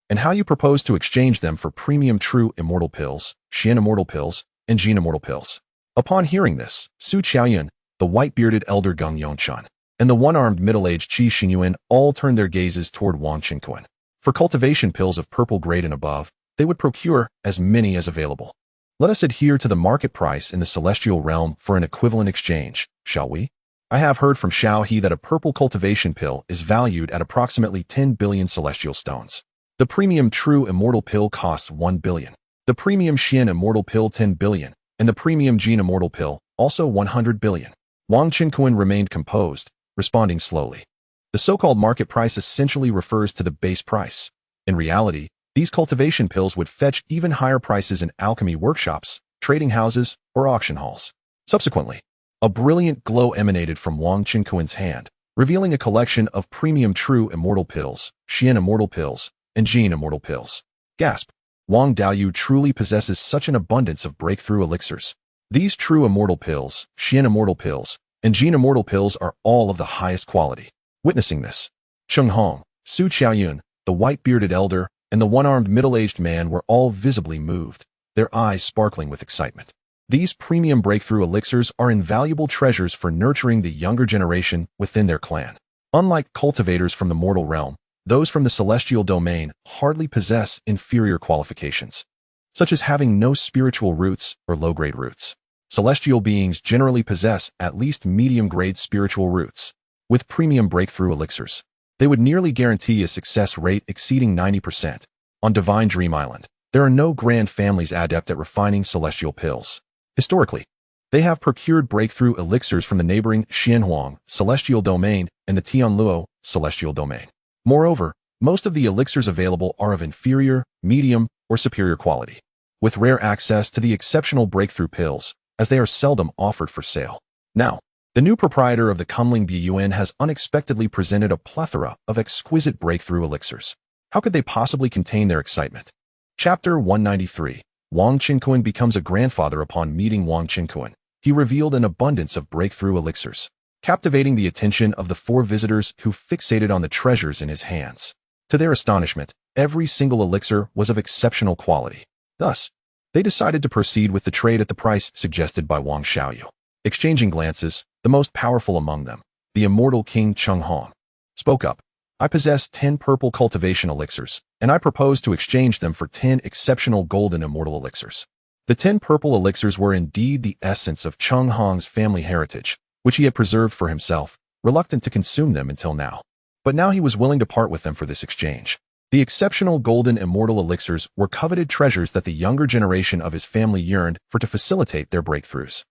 and how you propose to exchange them for premium true immortal pills, Xian immortal pills, and Jin immortal pills? Upon hearing this, Su Qiaoyun, the white-bearded elder Gung Yongchun, and the one-armed middle-aged Qi Xinyuan all turned their gazes toward Wang Qinkuan. For cultivation pills of purple grade and above, they would procure as many as available. Let us adhere to the market price in the celestial realm for an equivalent exchange, shall we? I have heard from Xiao He that a purple cultivation pill is valued at approximately 10 billion celestial stones. The premium true immortal pill costs 1 billion. The premium Xian immortal pill 10 billion, and the premium Jin immortal pill also 100 billion. Wang Qinkuan remained composed, responding slowly. The so-called market price essentially refers to the base price. In reality, these cultivation pills would fetch even higher prices in alchemy workshops, trading houses, or auction halls. Subsequently, A brilliant glow emanated from Wang Qinkuan's hand, revealing a collection of premium true immortal pills, Xian immortal pills, and Jin immortal pills. Gasp! Wang Daoyu truly possesses such an abundance of breakthrough elixirs. These true immortal pills, Xian immortal pills, and Jin immortal pills are all of the highest quality. Witnessing this, Cheng Hong, Su Qiaoyun, the white-bearded elder, and the one-armed middle-aged man were all visibly moved, their eyes sparkling with excitement. These premium breakthrough elixirs are invaluable treasures for nurturing the younger generation within their clan. Unlike cultivators from the mortal realm, those from the celestial domain hardly possess inferior qualifications, such as having no spiritual roots or low-grade roots. Celestial beings generally possess at least medium-grade spiritual roots. With premium breakthrough elixirs, they would nearly guarantee a success rate exceeding 90%. On Divine Dream Island, there are no grand families adept at refining celestial pills. Historically, they have procured breakthrough elixirs from the neighboring Xianhuang celestial domain and the Tianluo celestial domain. Moreover, most of the elixirs available are of inferior, medium, or superior quality, with rare access to the exceptional breakthrough pills, as they are seldom offered for sale. Now, the new proprietor of the Kunling Biyuan has unexpectedly presented a plethora of exquisite breakthrough elixirs. How could they possibly contain their excitement? Chapter 193. Wang Qinkuan becomes a grandfather. Upon meeting Wang Qinkuan, he revealed an abundance of breakthrough elixirs, captivating the attention of the four visitors who fixated on the treasures in his hands. To their astonishment, every single elixir was of exceptional quality. Thus, they decided to proceed with the trade at the price suggested by Wang Xiaoyu. Exchanging glances, the most powerful among them, the immortal King Cheng Hong, spoke up. I possess 10 purple cultivation elixirs, and I propose to exchange them for 10 exceptional golden immortal elixirs. The 10 purple elixirs were indeed the essence of Cheng Hong's family heritage, which he had preserved for himself, reluctant to consume them until now. But now he was willing to part with them for this exchange. The exceptional golden immortal elixirs were coveted treasures that the younger generation of his family yearned for to facilitate their breakthroughs.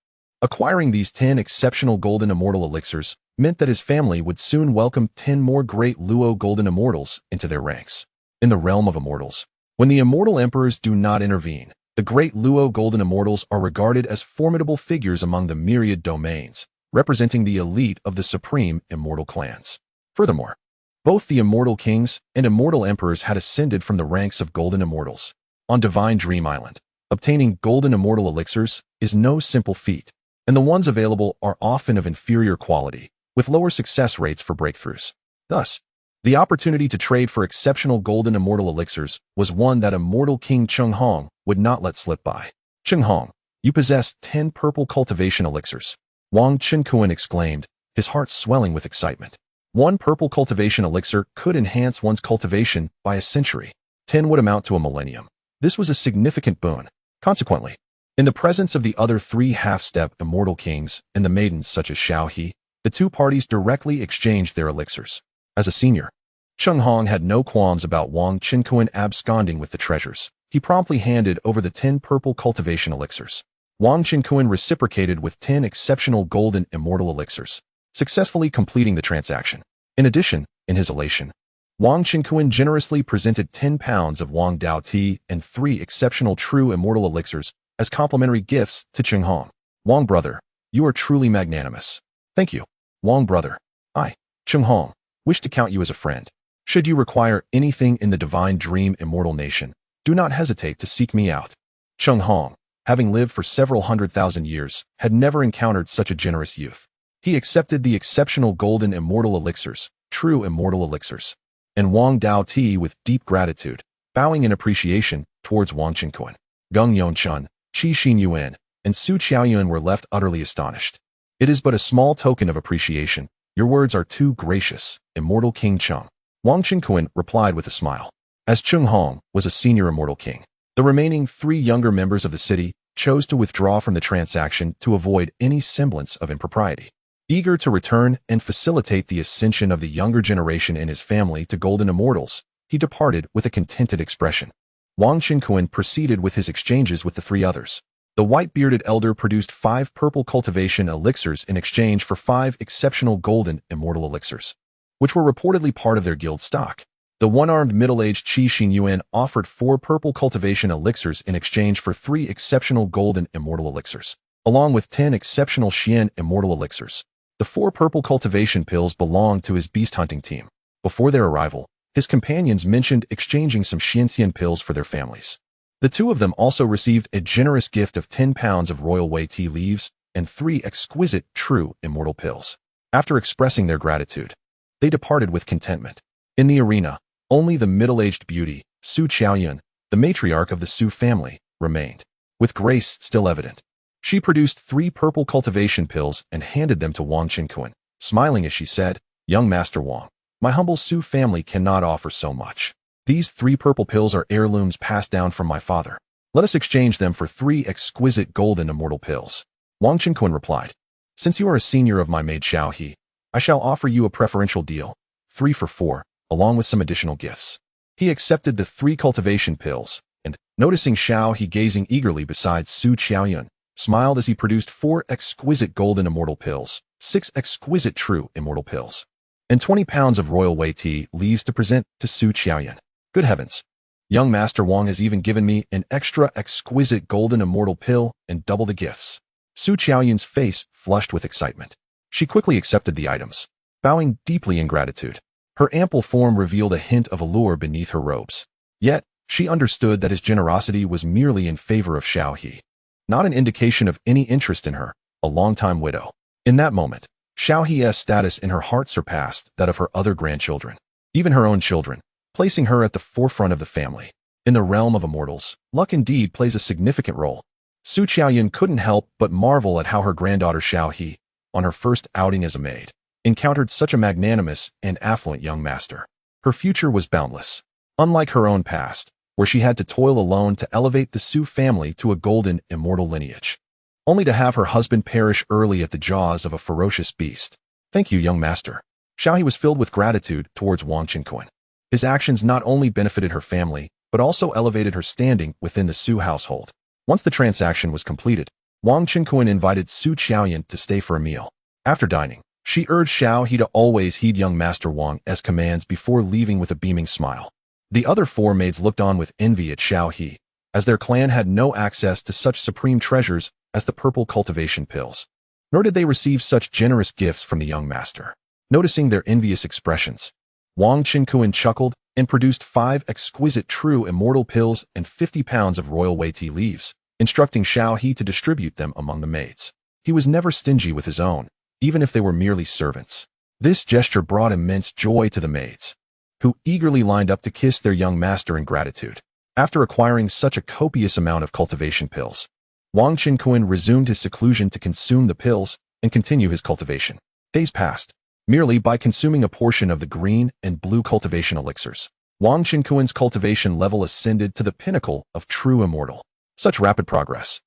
Acquiring these 10 exceptional golden immortal elixirs meant that his family would soon welcome 10 more great Luo golden immortals into their ranks. In the realm of immortals, when the immortal emperors do not intervene, the great Luo golden immortals are regarded as formidable figures among the myriad domains, representing the elite of the supreme immortal clans. Furthermore, both the immortal kings and immortal emperors had ascended from the ranks of golden immortals. On Divine Dream Island, obtaining golden immortal elixirs is no simple feat, and the ones available are often of inferior quality, with lower success rates for breakthroughs. Thus, the opportunity to trade for exceptional golden immortal elixirs was one that immortal King Cheng Hong would not let slip by. Cheng Hong, you possess 10 purple cultivation elixirs. Wang Qinkuan exclaimed, his heart swelling with excitement. 1 purple cultivation elixir could enhance one's cultivation by a century. 10 would amount to a millennium. This was a significant boon. Consequently, in the presence of the other 3 half-step immortal kings and the maidens such as Xiao He, the two parties directly exchanged their elixirs. As a senior, Cheng Hong had no qualms about Wang Qinkuan absconding with the treasures. He promptly handed over the 10 purple cultivation elixirs. Wang Qinkuan reciprocated with 10 exceptional golden immortal elixirs, successfully completing the transaction. In addition, in his elation, Wang Qinkuan generously presented 10 pounds of Wang Dao tea and 3 exceptional true immortal elixirs as complimentary gifts to Cheng Hong. Wang brother, you are truly magnanimous. Thank you. Wang brother, I, Cheng Hong, wish to count you as a friend. Should you require anything in the Divine Dream Immortal Nation, do not hesitate to seek me out. Cheng Hong, having lived for several 100,000 years, had never encountered such a generous youth. He accepted the exceptional golden immortal elixirs, true immortal elixirs, and Wang Dao tea with deep gratitude, bowing in appreciation towards Wang Qinkuan. Geng Yongchun, Qi Xinyuan, and Su Qiaoyun were left utterly astonished. It is but a small token of appreciation. Your words are too gracious, immortal King Cheng. Wang Qinkuan replied with a smile. As Cheng Hong was a senior immortal king, the remaining 3 younger members of the city chose to withdraw from the transaction to avoid any semblance of impropriety. Eager to return and facilitate the ascension of the younger generation in his family to golden immortals, he departed with a contented expression. Wang Qinkuan proceeded with his exchanges with the 3 others. The white-bearded elder produced 5 purple cultivation elixirs in exchange for 5 exceptional golden immortal elixirs, which were reportedly part of their guild stock. The one-armed middle-aged Qi Xinyuan offered 4 purple cultivation elixirs in exchange for 3 exceptional golden immortal elixirs. along with 10 exceptional Xian immortal elixirs. The 4 purple cultivation pills belonged to his beast hunting team. Before their arrival, his companions mentioned exchanging some Xian pills for their families. The 2 of them also received a generous gift of 10 pounds of royal wei tea leaves and 3 exquisite, true, immortal pills. After expressing their gratitude, they departed with contentment. In the arena, only the middle-aged beauty, Su Qiaoyun, the matriarch of the Su family, remained. With grace still evident, she produced 3 purple cultivation pills and handed them to Wang Qinkuan, smiling as she said, "Young Master Wang, my humble Su family cannot offer so much. These 3 purple pills are heirlooms passed down from my father. Let us exchange them for 3 exquisite golden immortal pills." Wang Qinkuan replied, "Since you are a senior of my maid Xiao He, I shall offer you a preferential deal, 3 for 4, along with some additional gifts." He accepted the 3 cultivation pills, and, noticing Xiao He gazing eagerly beside Su Qiaoyun, smiled as he produced 4 exquisite golden immortal pills, 6 exquisite true immortal pills, and 20 pounds of royal wei tea leaves to present to Su Qiaoyun. Good heavens! Young Master Wang has even given me an extra exquisite golden immortal pill and double the gifts. Su Qiaoyun's face flushed with excitement. She quickly accepted the items, bowing deeply in gratitude. Her ample form revealed a hint of allure beneath her robes. Yet, she understood that his generosity was merely in favor of Xiao He, not an indication of any interest in her, a longtime widow. In that moment, Xiao He's status in her heart surpassed that of her other grandchildren, even her own children, placing her at the forefront of the family. In the realm of immortals, luck indeed plays a significant role. Su Qiaoyun couldn't help but marvel at how her granddaughter Xiao He, on her first outing as a maid, encountered such a magnanimous and affluent young master. Her future was boundless. Unlike her own past, where she had to toil alone to elevate the Su family to a golden, immortal lineage, only to have her husband perish early at the jaws of a ferocious beast. "Thank you, young master." Xiao He was filled with gratitude towards Wang Qinkuan. His actions not only benefited her family, but also elevated her standing within the Su household. Once the transaction was completed, Wang Qinkuan invited Su Qiaoyun to stay for a meal. After dining, she urged Xiao He to always heed young Master Wang's commands before leaving with a beaming smile. The other 4 maids looked on with envy at Xiao He, as their clan had no access to such supreme treasures as the purple cultivation pills. Nor did they receive such generous gifts from the young master. Noticing their envious expressions, Wang Qinkuan chuckled and produced 5 exquisite true immortal pills and 50 pounds of royal wei tea leaves, instructing Xiao He to distribute them among the maids. He was never stingy with his own, even if they were merely servants. This gesture brought immense joy to the maids, who eagerly lined up to kiss their young master in gratitude. After acquiring such a copious amount of cultivation pills, Wang Qinkuan resumed his seclusion to consume the pills and continue his cultivation. Days passed. Merely by consuming a portion of the green and blue cultivation elixirs, Wang Qinkuan's cultivation level ascended to the pinnacle of true immortal. Such rapid progress.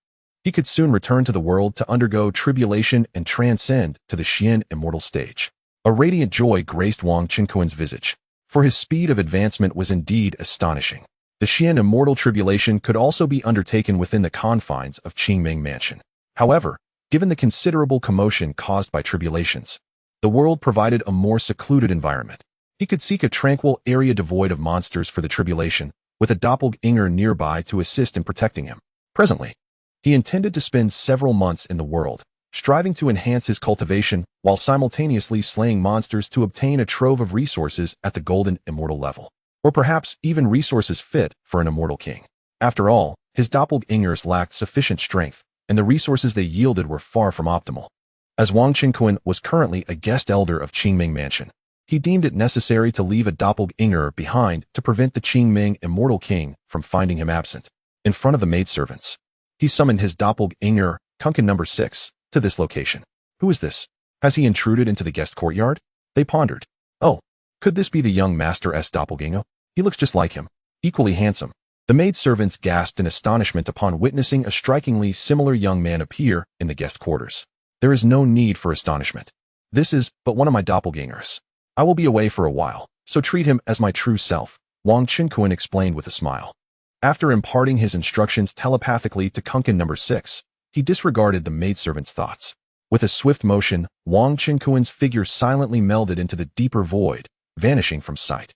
He could soon return to the world to undergo tribulation and transcend to the Xian immortal stage. A radiant joy graced Wang Qinkuan's visage, for his speed of advancement was indeed astonishing. The Xian immortal tribulation could also be undertaken within the confines of Qingming Mansion. However, given the considerable commotion caused by tribulations, the world provided a more secluded environment. He could seek a tranquil area devoid of monsters for the tribulation, with a doppelganger nearby to assist in protecting him. Presently, he intended to spend several months in the world, striving to enhance his cultivation while simultaneously slaying monsters to obtain a trove of resources at the golden immortal level, or perhaps even resources fit for an immortal king. After all, his doppelgangers lacked sufficient strength, and the resources they yielded were far from optimal. As Wang Qinkuan was currently a guest elder of Qingming Mansion, he deemed it necessary to leave a doppelganger behind to prevent the Qingming immortal king from finding him absent. In front of the maidservants, he summoned his doppelganger, Kunkin number 6, to this location. Who is this? Has he intruded into the guest courtyard? They pondered. Oh, could this be the young master's doppelganger? He looks just like him, equally handsome. The maidservants gasped in astonishment upon witnessing a strikingly similar young man appear in the guest quarters. There is no need for astonishment. This is but one of my doppelgangers. I will be away for a while, so treat him as my true self, Wang Qinkuan explained with a smile. After imparting his instructions telepathically to Kunkin number 6, he disregarded the maidservant's thoughts. With a swift motion, Wang Qinkuan's figure silently melded into the deeper void, vanishing from sight.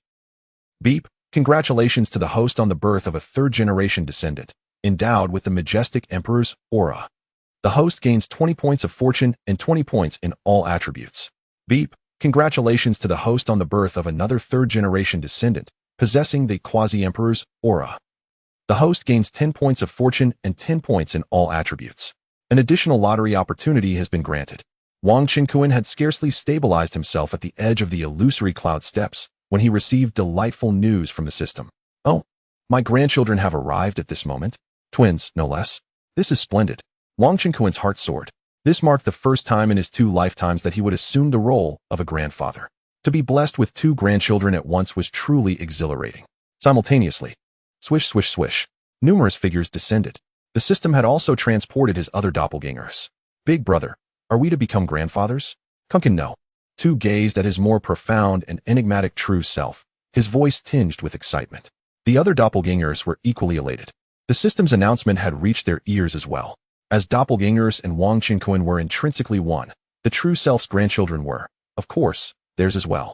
Beep, congratulations to the host on the birth of a third-generation descendant, endowed with the majestic emperor's aura. The host gains 20 points of fortune and 20 points in all attributes. Beep. Congratulations to the host on the birth of another third-generation descendant, possessing the quasi-emperor's aura. The host gains 10 points of fortune and 10 points in all attributes. An additional lottery opportunity has been granted. Wang Qinkuan had scarcely stabilized himself at the edge of the illusory cloud steps when he received delightful news from the system. Oh, my grandchildren have arrived at this moment. Twins, no less. This is splendid. Wang Qinkuan's heart soared. This marked the first time in his 2 lifetimes that he would assume the role of a grandfather. To be blessed with 2 grandchildren at once was truly exhilarating. Simultaneously, swish, swish, swish, numerous figures descended. The system had also transported his other doppelgangers. Big brother, are we to become grandfathers? Kunkin no. Tu gazed at his more profound and enigmatic true self, his voice tinged with excitement. The other doppelgangers were equally elated. The system's announcement had reached their ears as well. As doppelgangers and Wang Qinkuan were intrinsically one, the true self's grandchildren were, of course, theirs as well.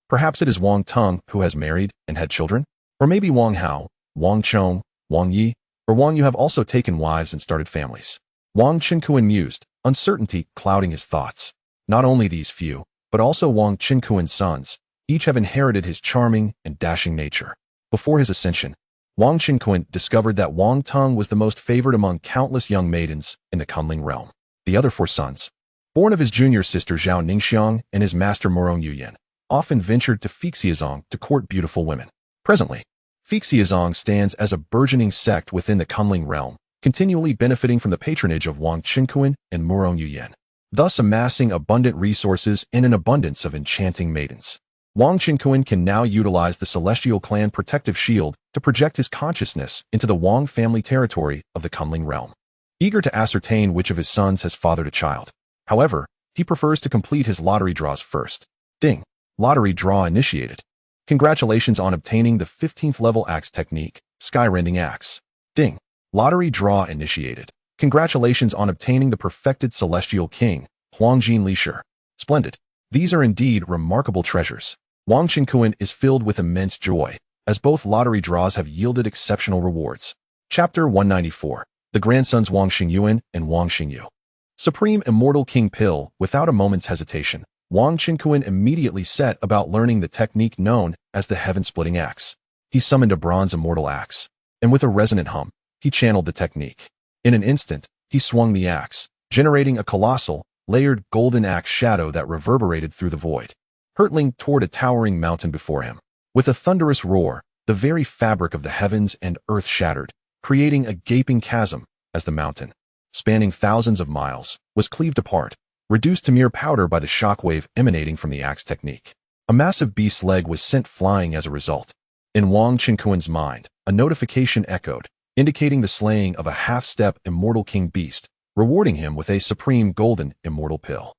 Perhaps it is Wang Tung who has married and had children? Or maybe Wang Hao, Wang Chong, Wang Yi, or Wang Yu have also taken wives and started families. Wang Qinkuan mused, uncertainty clouding his thoughts. Not only these few, but also Wang Qinkuan's sons, each have inherited his charming and dashing nature. Before his ascension, Wang Qinkuan discovered that Wang Tung was the most favored among countless young maidens in the Kunling realm. The other 4 sons, born of his junior sister Zhao Ningxiang and his master Morong Yuyan, often ventured to Fixiazong to court beautiful women. Presently, Fixiazong stands as a burgeoning sect within the Kunling realm, continually benefiting from the patronage of Wang Qinkuan and Morong Yuyan, thus amassing abundant resources and an abundance of enchanting maidens. Wang Qinkuan can now utilize the Celestial Clan protective shield to project his consciousness into the Wang family territory of the Kunling realm. Eager to ascertain which of his sons has fathered a child. However, he prefers to complete his lottery draws first. Ding. Lottery draw initiated. Congratulations on obtaining the 15th level axe technique, Skyrending Axe. Ding. Lottery draw initiated. Congratulations on obtaining the perfected Celestial King, Huangjin Lishir. Splendid. These are indeed remarkable treasures. Wang Qinkuan is filled with immense joy, as both lottery draws have yielded exceptional rewards. Chapter 194. The Grandsons Wang Xingyuan and Wang Xingyu. Supreme Immortal King Pill. Without a moment's hesitation, Wang Qinkuan immediately set about learning the technique known as the Heaven-Splitting Axe. He summoned a bronze immortal axe, and with a resonant hum, he channeled the technique. In an instant, he swung the axe, generating a colossal, layered golden axe shadow that reverberated through the void, hurtling toward a towering mountain before him. With a thunderous roar, the very fabric of the heavens and earth shattered, creating a gaping chasm as the mountain, spanning thousands of miles, was cleaved apart, reduced to mere powder by the shockwave emanating from the axe technique. A massive beast's leg was sent flying as a result. In Wang Qinkuan's mind, a notification echoed, indicating the slaying of a half-step immortal king beast, rewarding him with a supreme golden immortal pill.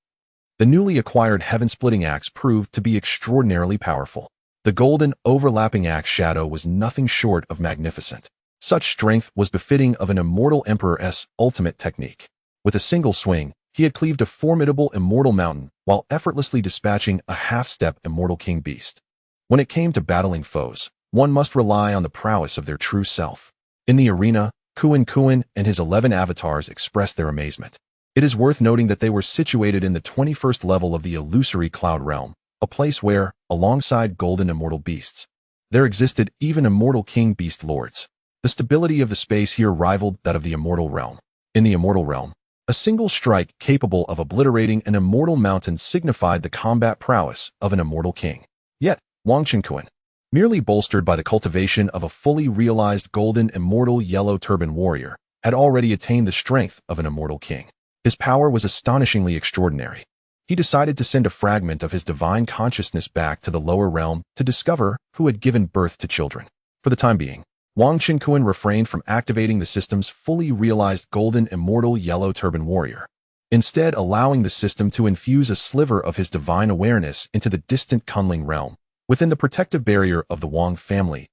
The newly acquired heaven-splitting axe proved to be extraordinarily powerful. The golden, overlapping axe shadow was nothing short of magnificent. Such strength was befitting of an immortal emperor's ultimate technique. With a single swing, he had cleaved a formidable immortal mountain while effortlessly dispatching a half-step immortal king beast. When it came to battling foes, one must rely on the prowess of their true self. In the arena, Kuan and his 11 avatars expressed their amazement. It is worth noting that they were situated in the 21st level of the illusory cloud realm, a place where, alongside golden immortal beasts, there existed even immortal king beast lords. The stability of the space here rivaled that of the immortal realm. In the immortal realm, a single strike capable of obliterating an immortal mountain signified the combat prowess of an immortal king. Yet, Wang Qinkuan, merely bolstered by the cultivation of a fully realized golden immortal yellow turban warrior, had already attained the strength of an immortal king. His power was astonishingly extraordinary. He decided to send a fragment of his divine consciousness back to the lower realm to discover who had given birth to children. For the time being, Wang Qinkuan refrained from activating the system's fully realized golden immortal yellow turban warrior, instead allowing the system to infuse a sliver of his divine awareness into the distant Kunling realm, within the protective barrier of the Wang family's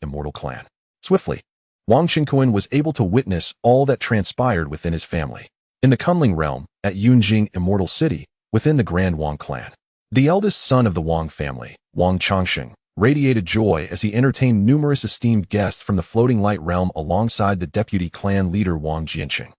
immortal clan. Swiftly, Wang Qinkuan was able to witness all that transpired within his family. In the Kunling realm, at Yunjing Immortal City, within the Grand Wang clan, the eldest son of the Wang family, Wang Changsheng, radiated joy as he entertained numerous esteemed guests from the floating light realm alongside the deputy clan leader Wang Jianqing.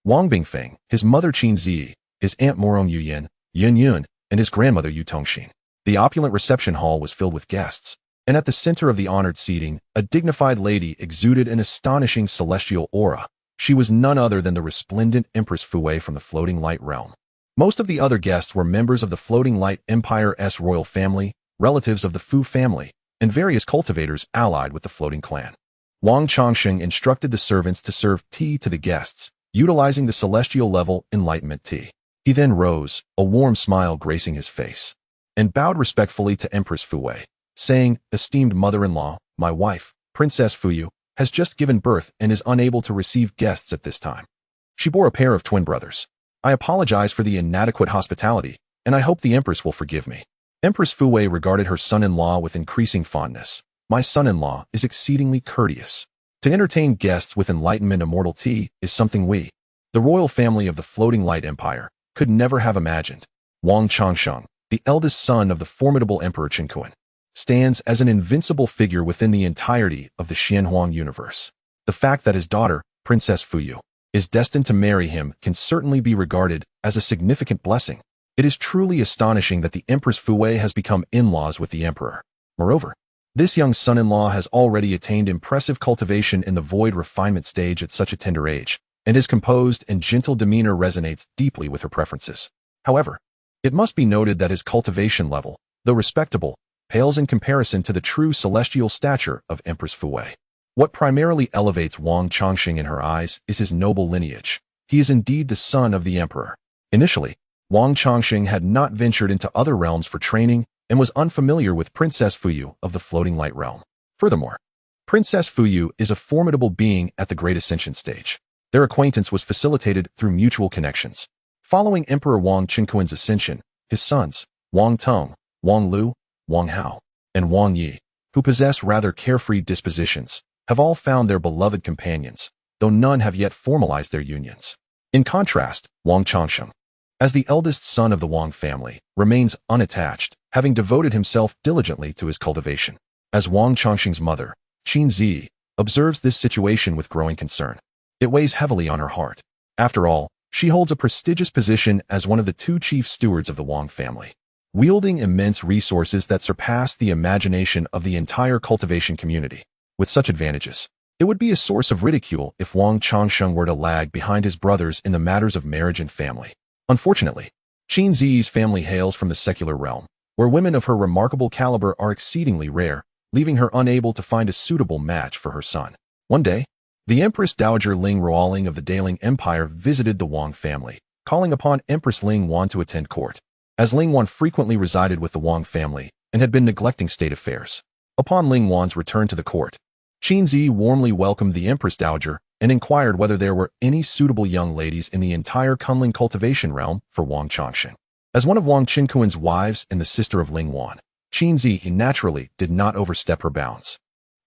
Wang Bingfeng, his mother Qin Zi, his aunt Morong Yuyin, Yun Yun, and his grandmother Yu Tongxin. The opulent reception hall was filled with guests, and at the center of the honored seating, a dignified lady exuded an astonishing celestial aura. She was none other than the resplendent Empress Fuwei from the Floating Light Realm. Most of the other guests were members of the Floating Light Empire's royal family, relatives of the Fu family, and various cultivators allied with the Floating Clan. Wang Chongsheng instructed the servants to serve tea to the guests, utilizing the celestial level enlightenment tea. He then rose, a warm smile gracing his face, and bowed respectfully to Empress Fuwei, saying, "Esteemed mother-in-law, my wife, Princess Fuyu, has just given birth and is unable to receive guests at this time. She bore a pair of twin brothers. I apologize for the inadequate hospitality, and I hope the Empress will forgive me." Empress Fuwei regarded her son-in-law with increasing fondness. "My son-in-law is exceedingly courteous. To entertain guests with enlightenment immortal tea is something we, the royal family of the Floating Light Empire, could never have imagined." Wang Chongsheng, the eldest son of the formidable Emperor Qinkuan, stands as an invincible figure within the entirety of the Xianhuang universe. The fact that his daughter, Princess Fuyu, is destined to marry him can certainly be regarded as a significant blessing. It is truly astonishing that the Empress Fuwei has become in-laws with the emperor. Moreover, this young son-in-law has already attained impressive cultivation in the void refinement stage at such a tender age, and his composed and gentle demeanor resonates deeply with her preferences. However, it must be noted that his cultivation level, though respectable, pales in comparison to the true celestial stature of Empress Fuwei. What primarily elevates Wang Chongsheng in her eyes is his noble lineage. He is indeed the son of the emperor. Initially, Wang Chongsheng had not ventured into other realms for training and was unfamiliar with Princess Fuyu of the Floating Light Realm. Furthermore, Princess Fuyu is a formidable being at the Great Ascension stage. Their acquaintance was facilitated through mutual connections. Following Emperor Wang Qinkuan's ascension, his sons, Wang Tong, Wang Lu, Wang Hao, and Wang Yi, who possess rather carefree dispositions, have all found their beloved companions, though none have yet formalized their unions. In contrast, Wang Chongsheng, as the eldest son of the Wang family, remains unattached, having devoted himself diligently to his cultivation. As Wang Chongsheng's mother, Qin Zi, observes this situation with growing concern, it weighs heavily on her heart. After all, she holds a prestigious position as one of the two chief stewards of the Wang family, wielding immense resources that surpass the imagination of the entire cultivation community. With such advantages, it would be a source of ridicule if Wang Chongsheng were to lag behind his brothers in the matters of marriage and family. Unfortunately, Qin Zi's family hails from the secular realm, where women of her remarkable caliber are exceedingly rare, leaving her unable to find a suitable match for her son. One day, the Empress Dowager Ling Ruoling of the Daling Empire visited the Wang family, calling upon Empress Ling Wan to attend court, as Ling Wan frequently resided with the Wang family and had been neglecting state affairs. Upon Ling Wan's return to the court, Qin Zi warmly welcomed the Empress Dowager and inquired whether there were any suitable young ladies in the entire Kunling cultivation realm for Wang Chongsheng. As one of Wang Qinkuan's wives and the sister of Ling Wan, Qin Zi naturally did not overstep her bounds.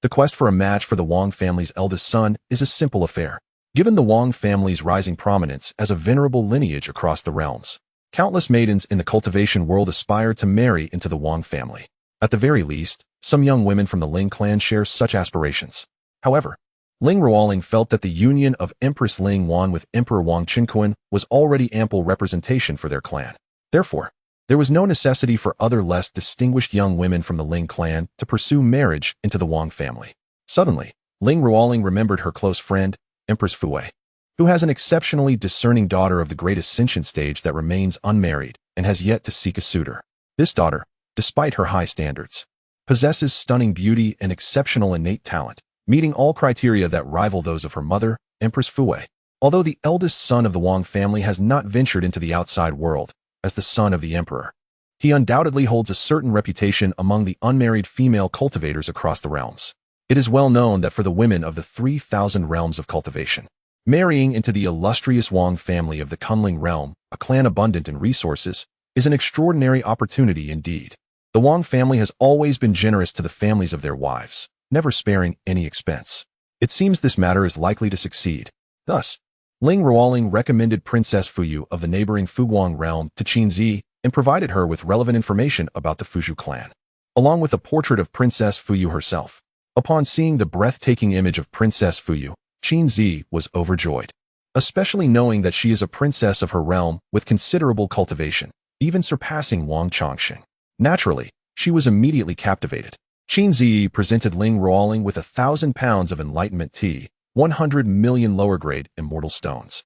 The quest for a match for the Wang family's eldest son is a simple affair. Given the Wang family's rising prominence as a venerable lineage across the realms, countless maidens in the cultivation world aspire to marry into the Wang family. At the very least, some young women from the Ling clan share such aspirations. However, Ling Ruoling felt that the union of Empress Ling Wan with Emperor Wang Qinkuan was already ample representation for their clan. Therefore, there was no necessity for other less distinguished young women from the Ling clan to pursue marriage into the Wang family. Suddenly, Ling Ruoling remembered her close friend, Empress Fuwei, who has an exceptionally discerning daughter of the Great Ascension stage that remains unmarried and has yet to seek a suitor. This daughter, despite her high standards, possesses stunning beauty and exceptional innate talent, meeting all criteria that rival those of her mother, Empress Fuwei. Although the eldest son of the Wang family has not ventured into the outside world as the son of the emperor, he undoubtedly holds a certain reputation among the unmarried female cultivators across the realms. It is well known that for the women of the 3,000 realms of cultivation, marrying into the illustrious Wang family of the Kunling realm, a clan abundant in resources, is an extraordinary opportunity indeed. The Wang family has always been generous to the families of their wives, never sparing any expense. It seems this matter is likely to succeed. Thus, Ling Ruoling recommended Princess Fuyu of the neighboring Fuguang realm to Qin Zi and provided her with relevant information about the Fuzhou clan, along with a portrait of Princess Fuyu herself. Upon seeing the breathtaking image of Princess Fuyu, Qin Zi was overjoyed. especially knowing that she is a princess of her realm with considerable cultivation, even surpassing Wang Chongqing. Naturally, she was immediately captivated. Qin Ziyi presented Ling Ruoling with 1,000 pounds of enlightenment tea, 100 million lower-grade immortal stones,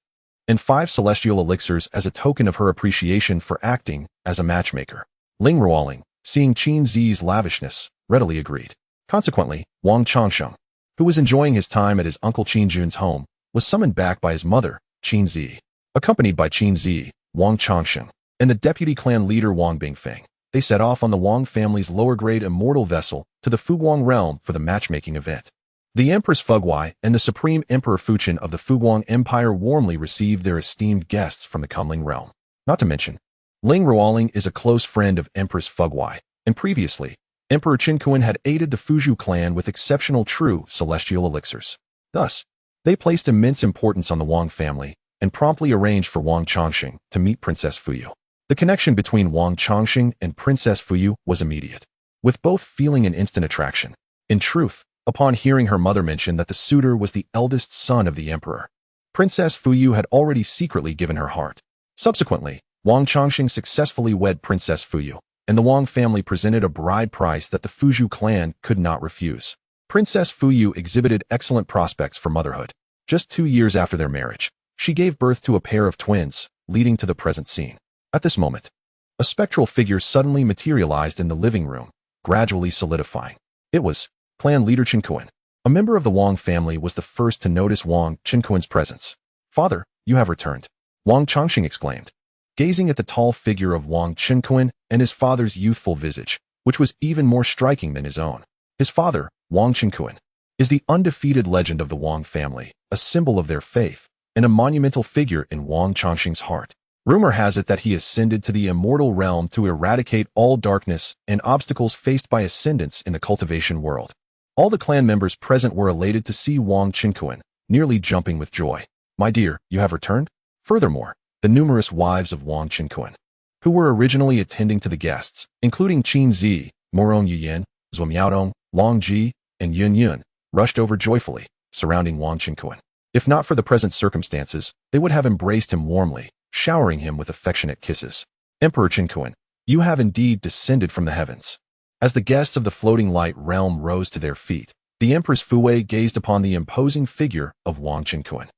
and 5 celestial elixirs as a token of her appreciation for acting as a matchmaker. Ling Ruoling, seeing Qin Ziyi's lavishness, readily agreed. Consequently, Wang Chongqing, who was enjoying his time at his uncle Qin Jun's home, was summoned back by his mother, Qin Ziyi. Accompanied by Qin Ziyi, Wang Chongqing, and the deputy clan leader Wang Bingfeng, they set off on the Wang family's lower-grade immortal vessel to the Fuguang realm for the matchmaking event. The Empress Fuguai and the Supreme Emperor Fuqian of the Fuguang Empire warmly received their esteemed guests from the Kunling realm. Not to mention, Ling Ruoling is a close friend of Empress Fuguai, and previously, Emperor Qin had aided the Fuzhou clan with exceptional true celestial elixirs. Thus, they placed immense importance on the Wang family and promptly arranged for Wang Chongqing to meet Princess Fuyu. The connection between Wang Chongqing and Princess Fuyu was immediate, with both feeling an instant attraction. In truth, upon hearing her mother mention that the suitor was the eldest son of the emperor, Princess Fuyu had already secretly given her heart. Subsequently, Wang Chongqing successfully wed Princess Fuyu, and the Wang family presented a bride price that the Fuzhou clan could not refuse. Princess Fuyu exhibited excellent prospects for motherhood. Just 2 years after their marriage, she gave birth to a pair of twins, leading to the present scene. At this moment, a spectral figure suddenly materialized in the living room, gradually solidifying. It was clan leader Qin. A member of the Wang family was the first to notice Wang Qin's presence. "Father, you have returned," Wang Chongqing exclaimed, gazing at the tall figure of Wang Qin and his father's youthful visage, which was even more striking than his own. His father, Wang Qin, is the undefeated legend of the Wang family, a symbol of their faith, and a monumental figure in Wang Chongqing's heart. Rumor has it that he ascended to the immortal realm to eradicate all darkness and obstacles faced by ascendants in the cultivation world. All the clan members present were elated to see Wang Qin, nearly jumping with joy. "My dear, you have returned?" Furthermore, the numerous wives of Wang Qin, who were originally attending to the guests, including Qin Zi, Morong Yuyan, Zhuo Miaodong, Long Ji, and Yun Yun, rushed over joyfully, surrounding Wang Qin. If not for the present circumstances, they would have embraced him warmly, showering him with affectionate kisses. "Emperor Qin, you have indeed descended from the heavens." As the guests of the floating light realm rose to their feet, the Empress Fuwei gazed upon the imposing figure of Wang Qin,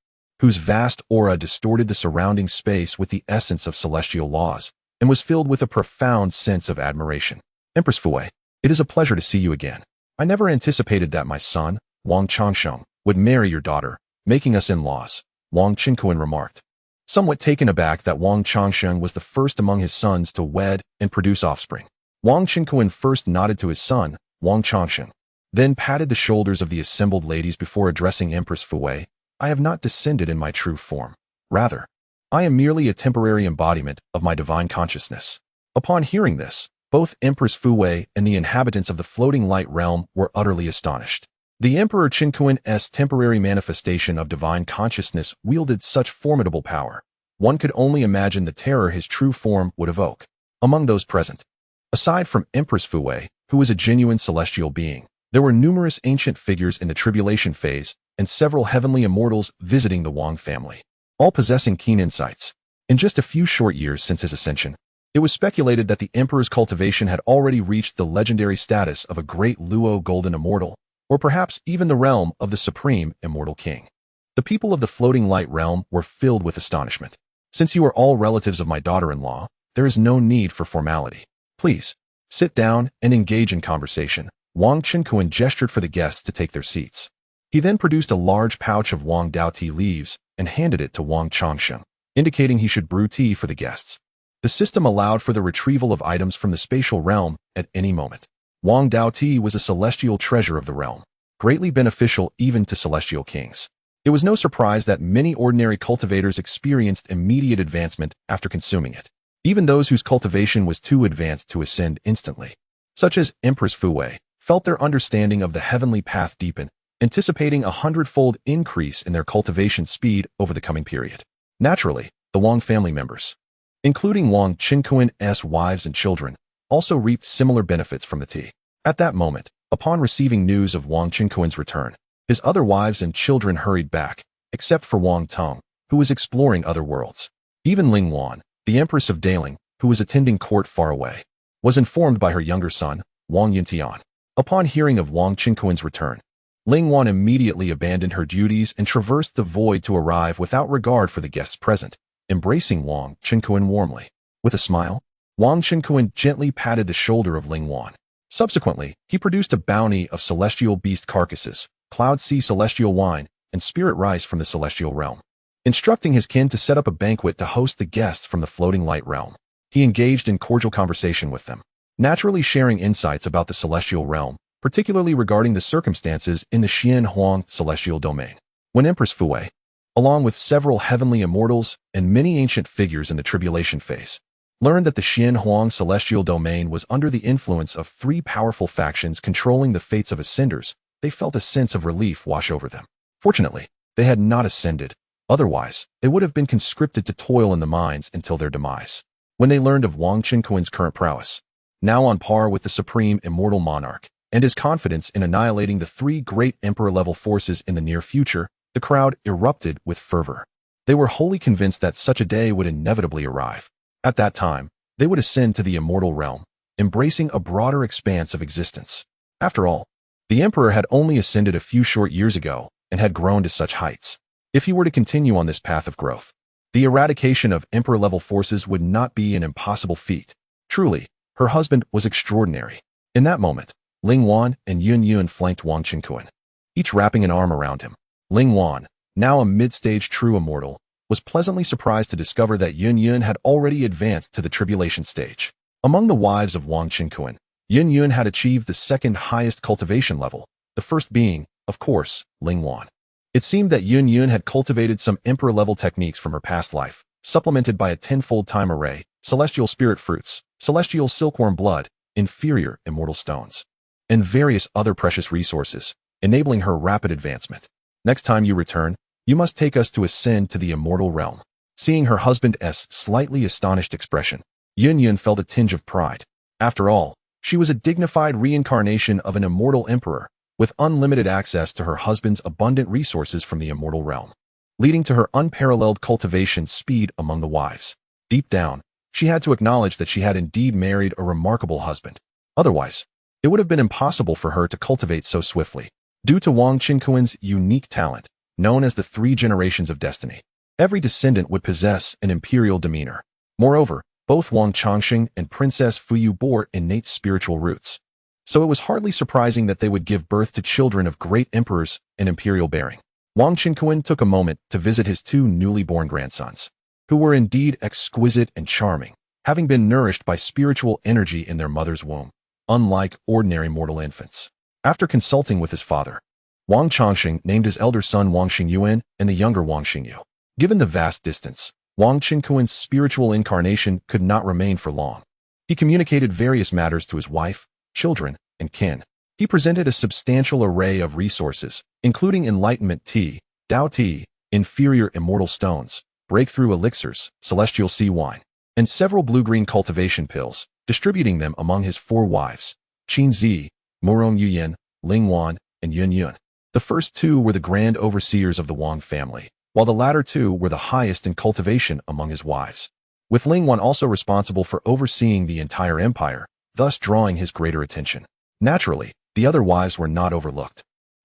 whose vast aura distorted the surrounding space with the essence of celestial laws, and was filled with a profound sense of admiration. "Empress Fuwei, it is a pleasure to see you again. I never anticipated that my son, Wang Chongqing, would marry your daughter, making us in-laws," Wang Qin remarked, somewhat taken aback that Wang Chongqing was the first among his sons to wed and produce offspring. Wang Qin first nodded to his son, Wang Chongqing, then patted the shoulders of the assembled ladies before addressing Empress Fuwei. "I have not descended in my true form. Rather, I am merely a temporary embodiment of my divine consciousness." Upon hearing this, both Empress Fuwei and the inhabitants of the floating light realm were utterly astonished. The Emperor Qin's temporary manifestation of divine consciousness wielded such formidable power. One could only imagine the terror his true form would evoke. Among those present, aside from Empress Fuwei, who was a genuine celestial being, there were numerous ancient figures in the tribulation phase and several heavenly immortals visiting the Wang family, all possessing keen insights. In just a few short years since his ascension, it was speculated that the emperor's cultivation had already reached the legendary status of a great Luo golden immortal, or perhaps even the realm of the supreme immortal king. The people of the floating light realm were filled with astonishment. "Since you are all relatives of my daughter-in-law, there is no need for formality. Please, sit down and engage in conversation." Wang Qin gestured for the guests to take their seats. He then produced a large pouch of Wang Dao tea leaves and handed it to Wang Chongqing, indicating he should brew tea for the guests. The system allowed for the retrieval of items from the spatial realm at any moment. Wang Dao tea was a celestial treasure of the realm, greatly beneficial even to celestial kings. It was no surprise that many ordinary cultivators experienced immediate advancement after consuming it, even those whose cultivation was too advanced to ascend instantly, such as Empress Fuwei, felt their understanding of the heavenly path deepen, anticipating a 100-fold increase in their cultivation speed over the coming period. Naturally, the Wang family members, including Wang Qin's wives and children, also reaped similar benefits from the tea. At that moment, upon receiving news of Wang Qin's return, his other wives and children hurried back, except for Wang Tong, who was exploring other worlds. Even Ling Wan, the Empress of Daling, who was attending court far away, was informed by her younger son, Wang Yintian. Upon hearing of Wang Qinkuan's return, Ling Wan immediately abandoned her duties and traversed the void to arrive without regard for the guests present, embracing Wang Qinkuan warmly. With a smile, Wang Qinkuan gently patted the shoulder of Ling Wan. Subsequently, he produced a bounty of celestial beast carcasses, cloud sea celestial wine, and spirit rice from the celestial realm. Instructing his kin to set up a banquet to host the guests from the floating light realm, he engaged in cordial conversation with them, naturally sharing insights about the celestial realm, particularly regarding the circumstances in the Xian Huang celestial domain. When Empress Fue, along with several heavenly immortals and many ancient figures in the tribulation phase, learned that the Xian Huang celestial domain was under the influence of three powerful factions controlling the fates of ascenders, they felt a sense of relief wash over them. Fortunately, they had not ascended. Otherwise, they would have been conscripted to toil in the mines until their demise. When they learned of Wang Qinkuan's current prowess, now on par with the supreme immortal monarch, and his confidence in annihilating the three great emperor-level forces in the near future, the crowd erupted with fervor. They were wholly convinced that such a day would inevitably arrive. At that time, they would ascend to the immortal realm, embracing a broader expanse of existence. After all, the emperor had only ascended a few short years ago and had grown to such heights. If he were to continue on this path of growth, the eradication of emperor-level forces would not be an impossible feat. Truly, her husband was extraordinary. In that moment, Ling Wan and Yun Yun flanked Wang Qinkuan, each wrapping an arm around him. Ling Wan, now a mid-stage true immortal, was pleasantly surprised to discover that Yun Yun had already advanced to the tribulation stage. Among the wives of Wang Qinkuan, Yun Yun had achieved the second highest cultivation level, the first being, of course, Ling Wan. It seemed that Yun Yun had cultivated some emperor-level techniques from her past life, supplemented by a tenfold time array, celestial spirit fruits, celestial silkworm blood, inferior immortal stones, and various other precious resources, enabling her rapid advancement. Next time you return, you must take us to ascend to the immortal realm. Seeing her husband's slightly astonished expression, Yun Yun felt a tinge of pride. After all, she was a dignified reincarnation of an immortal emperor, with unlimited access to her husband's abundant resources from the immortal realm, leading to her unparalleled cultivation speed among the wives. Deep down, she had to acknowledge that she had indeed married a remarkable husband. Otherwise, it would have been impossible for her to cultivate so swiftly. Due to Wang Qinkuan's unique talent, known as the three generations of destiny, every descendant would possess an imperial demeanor. Moreover, both Wang Changxing and Princess Fuyu bore innate spiritual roots, so it was hardly surprising that they would give birth to children of great emperors and imperial bearing. Wang Qinkuan took a moment to visit his two newly born grandsons, who were indeed exquisite and charming, having been nourished by spiritual energy in their mother's womb, unlike ordinary mortal infants. After consulting with his father, Wang Changxing named his elder son Wang Xingyuan and the younger Wang Xingyu. Given the vast distance, Wang Qinkuan's spiritual incarnation could not remain for long. He communicated various matters to his wife, children, and kin. He presented a substantial array of resources, including enlightenment tea, Tao tea, inferior immortal stones, breakthrough elixirs, celestial sea wine, and several blue-green cultivation pills, distributing them among his four wives, Qin Zi, Murong Yuyan, Ling Wan, and Yun Yun. The first two were the grand overseers of the Wang family, while the latter two were the highest in cultivation among his wives, with Ling Wan also responsible for overseeing the entire empire, thus drawing his greater attention. Naturally, the other wives were not overlooked.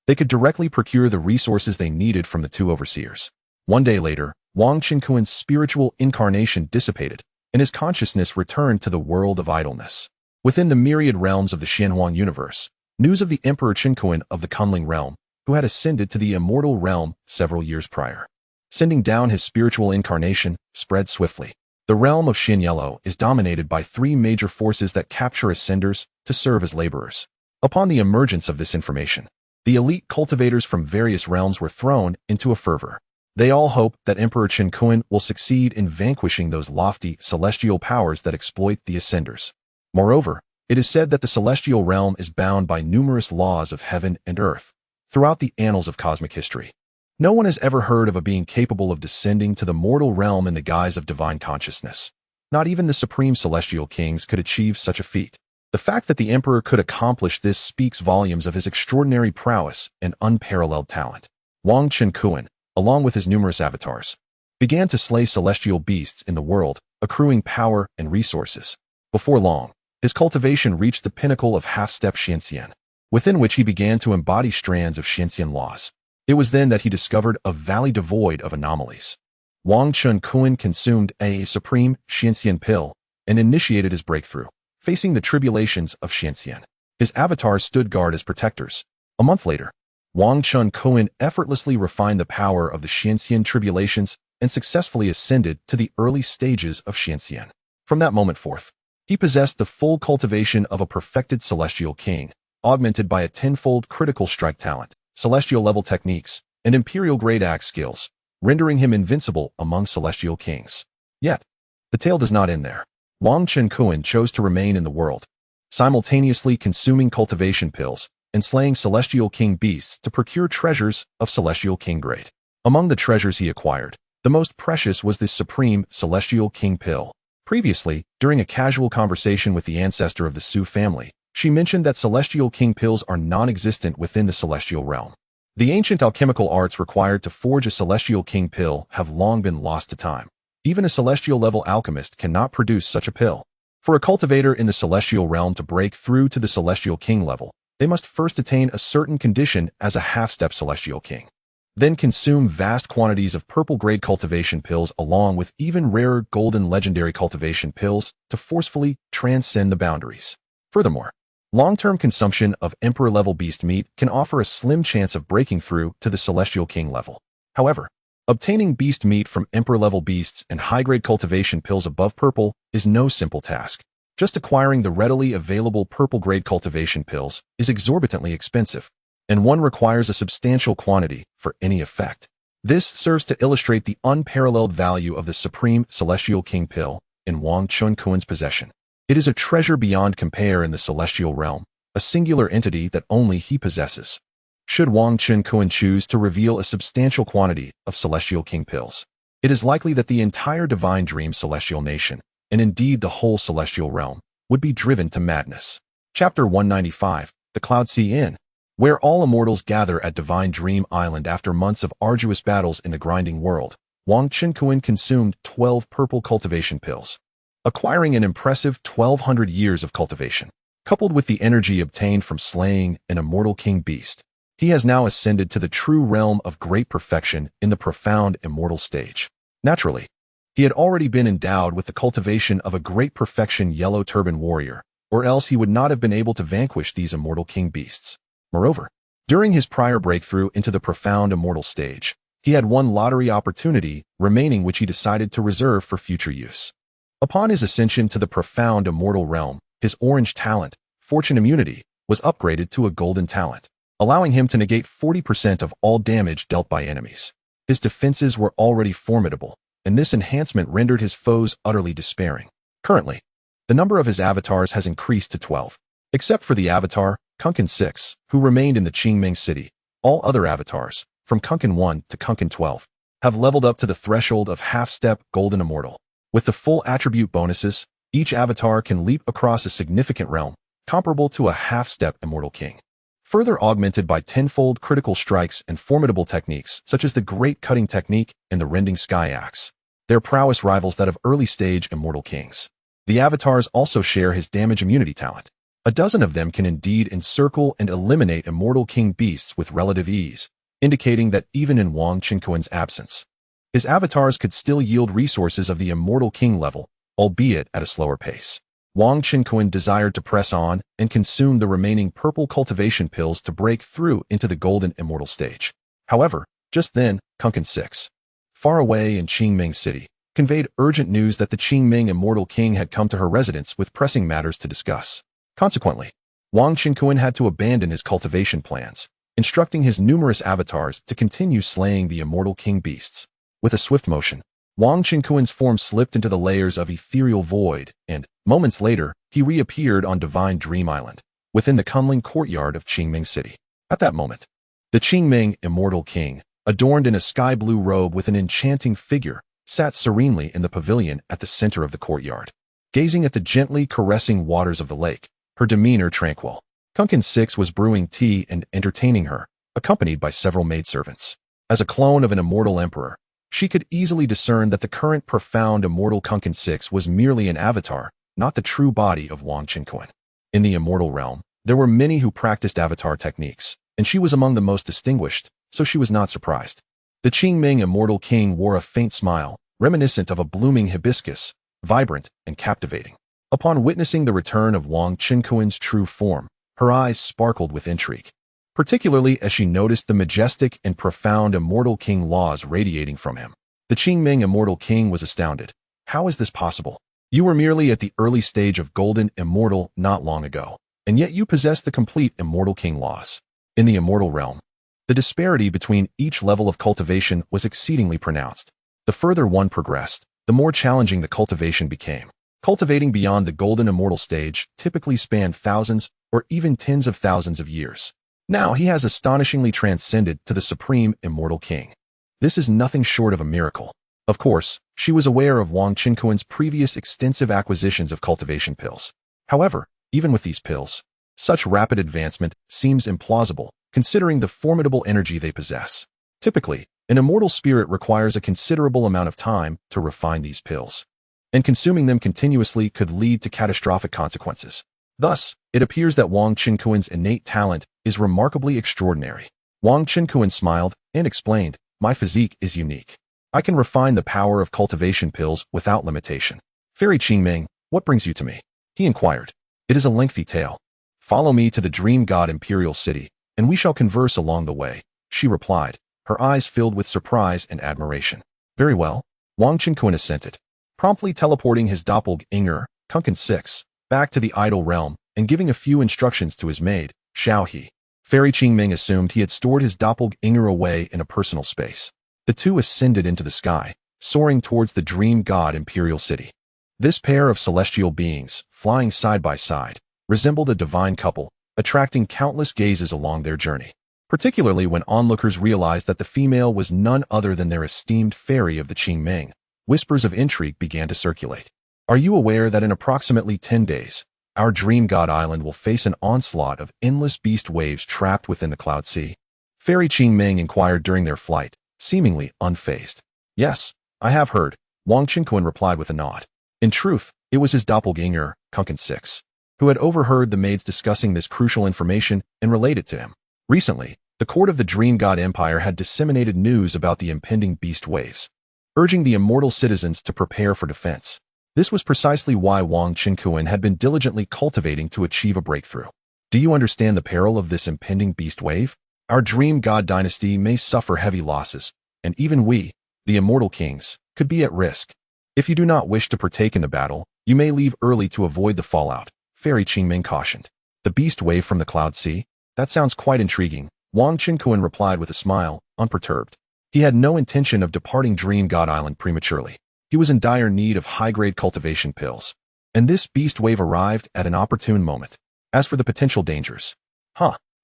They could directly procure the resources they needed from the two overseers. One day later, Wang Qinkuan's spiritual incarnation dissipated, and his consciousness returned to the world of idleness. Within the myriad realms of the Xianhuang universe, news of the Emperor Qinkuan of the Kunling realm, who had ascended to the immortal realm several years prior, sending down his spiritual incarnation, spread swiftly. The realm of Xianyellow is dominated by three major forces that capture ascenders to serve as laborers. Upon the emergence of this information, the elite cultivators from various realms were thrown into a fervor. They all hope that Emperor Qinkuan will succeed in vanquishing those lofty celestial powers that exploit the ascenders. Moreover, it is said that the celestial realm is bound by numerous laws of heaven and earth. Throughout the annals of cosmic history, no one has ever heard of a being capable of descending to the mortal realm in the guise of divine consciousness. Not even the supreme celestial kings could achieve such a feat. The fact that the emperor could accomplish this speaks volumes of his extraordinary prowess and unparalleled talent. Wang Qinkuan, along with his numerous avatars, began to slay celestial beasts in the world, accruing power and resources. Before long, his cultivation reached the pinnacle of half-step Xianxian, within which he began to embody strands of Xianxian laws. It was then that he discovered a valley devoid of anomalies. Wang Chunkuan consumed a supreme Xianxian pill and initiated his breakthrough, facing the tribulations of Xianxian. His avatars stood guard as protectors. A month later, Wang Chunkuan effortlessly refined the power of the Xianxian tribulations and successfully ascended to the early stages of Xianxian. From that moment forth, he possessed the full cultivation of a perfected celestial king, augmented by a tenfold critical strike talent, celestial-level techniques, and imperial-grade axe skills, rendering him invincible among celestial kings. Yet, the tale does not end there. Wang Chunkuan chose to remain in the world, simultaneously consuming cultivation pills and slaying celestial king beasts to procure treasures of celestial king grade. Among the treasures he acquired, the most precious was this supreme celestial king pill. Previously, during a casual conversation with the ancestor of the Su family, she mentioned that celestial king pills are non-existent within the celestial realm. The ancient alchemical arts required to forge a celestial king pill have long been lost to time. Even a celestial-level alchemist cannot produce such a pill. For a cultivator in the celestial realm to break through to the celestial king level, they must first attain a certain condition as a half-step celestial king. Then consume vast quantities of purple-grade cultivation pills along with even rarer golden legendary cultivation pills to forcefully transcend the boundaries. Furthermore, long-term consumption of emperor-level beast meat can offer a slim chance of breaking through to the celestial king level. However, obtaining beast meat from emperor-level beasts and high-grade cultivation pills above purple is no simple task. Just acquiring the readily available purple-grade cultivation pills is exorbitantly expensive, and one requires a substantial quantity for any effect. This serves to illustrate the unparalleled value of the supreme celestial king pill in Wang Chunkuan's possession. It is a treasure beyond compare in the celestial realm, a singular entity that only he possesses. Should Wang Chunkuan choose to reveal a substantial quantity of celestial king pills, it is likely that the entire divine dream celestial nation, and indeed the whole celestial realm, would be driven to madness. Chapter 195, The Cloud Sea Inn, where all immortals gather at Divine Dream Island after months of arduous battles in the grinding world. Wang Chunkuan consumed 12 purple cultivation pills, acquiring an impressive 1,200 years of cultivation. Coupled with the energy obtained from slaying an immortal king beast, he has now ascended to the true realm of great perfection in the profound immortal stage. Naturally, he had already been endowed with the cultivation of a great perfection yellow turban warrior, or else he would not have been able to vanquish these immortal king beasts. Moreover, during his prior breakthrough into the profound immortal stage, he had one lottery opportunity remaining which he decided to reserve for future use. Upon his ascension to the profound immortal realm, his orange talent, Fortune Immunity, was upgraded to a golden talent, allowing him to negate 40% of all damage dealt by enemies. His defenses were already formidable, and this enhancement rendered his foes utterly despairing. Currently, the number of his avatars has increased to 12. Except for the avatar, Kunkin 6, who remained in the Qingming city, all other avatars, from Kunkin 1 to Kunkin 12, have leveled up to the threshold of half-step golden immortal. With the full attribute bonuses, each avatar can leap across a significant realm, comparable to a half-step immortal king. Further augmented by tenfold critical strikes and formidable techniques such as the Great Cutting Technique and the Rending Sky Axe, their prowess rivals that of early-stage immortal kings. The avatars also share his damage immunity talent. A dozen of them can indeed encircle and eliminate immortal king beasts with relative ease, indicating that even in Wang Chunkuan's absence, his avatars could still yield resources of the immortal king level, albeit at a slower pace. Wang Chunkuan desired to press on and consume the remaining purple cultivation pills to break through into the golden immortal stage. However, just then, Kunkin 6, far away in Qingming City, conveyed urgent news that the Qingming immortal king had come to her residence with pressing matters to discuss. Consequently, Wang Chunkuan had to abandon his cultivation plans, instructing his numerous avatars to continue slaying the immortal king beasts. With a swift motion, Wang Chunkuan's form slipped into the layers of ethereal void, and, moments later, he reappeared on Divine Dream Island, within the Kunling courtyard of Qingming City. At that moment, the Qingming immortal king, adorned in a sky-blue robe with an enchanting figure, sat serenely in the pavilion at the center of the courtyard, gazing at the gently caressing waters of the lake, her demeanor tranquil. Kunkin 6 was brewing tea and entertaining her, accompanied by several maidservants. As a clone of an immortal emperor, She could easily discern that the current profound immortal Kunkin 6 was merely an avatar, not the true body of Wang Qinkuan. In the immortal realm, there were many who practiced avatar techniques, and she was among the most distinguished, so she was not surprised. The Qingming immortal king wore a faint smile, reminiscent of a blooming hibiscus, vibrant and captivating. Upon witnessing the return of Wang Qinkuan's true form, her eyes sparkled with intrigue, particularly as she noticed the majestic and profound immortal king laws radiating from him. The Qingming immortal king was astounded. How is this possible? You were merely at the early stage of golden immortal not long ago, and yet you possess the complete immortal king laws. In the immortal realm, the disparity between each level of cultivation was exceedingly pronounced. The further one progressed, the more challenging the cultivation became. Cultivating beyond the golden immortal stage typically spanned thousands or even tens of thousands of years. Now he has astonishingly transcended to the supreme immortal king. This is nothing short of a miracle. Of course, she was aware of Wang Qinkuan's previous extensive acquisitions of cultivation pills. However, even with these pills, such rapid advancement seems implausible, considering the formidable energy they possess. Typically, an immortal spirit requires a considerable amount of time to refine these pills, and consuming them continuously could lead to catastrophic consequences. Thus, it appears that Wang Qinkuan's innate talent is remarkably extraordinary. Wang Qinkuan smiled and explained, "My physique is unique. I can refine the power of cultivation pills without limitation." "Fairy Qingming, what brings you to me?" he inquired. "It is a lengthy tale. Follow me to the dream god imperial city, and we shall converse along the way," she replied, her eyes filled with surprise and admiration. "Very well," Wang Qinkuan assented, promptly teleporting his doppelganger, Kunkin 6, back to the idle realm and giving a few instructions to his maid, Xiao He. Fairy Qingming assumed he had stored his doppelganger away in a personal space. The two ascended into the sky, soaring towards the dream god imperial city. This pair of celestial beings, flying side by side, resembled a divine couple, attracting countless gazes along their journey, particularly when onlookers realized that the female was none other than their esteemed fairy of the Qingming. Whispers of intrigue began to circulate. "Are you aware that in approximately 10 days, our dream god island will face an onslaught of endless beast waves trapped within the cloud sea?" Fairy Qingming inquired during their flight, seemingly unfazed. "Yes, I have heard," Wang Qinkuan replied with a nod. In truth, it was his doppelganger, Kunkin 6, who had overheard the maids discussing this crucial information and relayed it to him. Recently, the court of the Dream God Empire had disseminated news about the impending beast waves, urging the immortal citizens to prepare for defense. This was precisely why Wang Qinkuan had been diligently cultivating to achieve a breakthrough. "Do you understand the peril of this impending beast wave? Our Dream God dynasty may suffer heavy losses, and even we, the immortal kings, could be at risk. If you do not wish to partake in the battle, you may leave early to avoid the fallout," Fairy Qingming cautioned. "The beast wave from the cloud sea? That sounds quite intriguing," Wang Qinkuan replied with a smile, unperturbed. He had no intention of departing Dream God Island prematurely. He was in dire need of high-grade cultivation pills, and this beast wave arrived at an opportune moment. As for the potential dangers,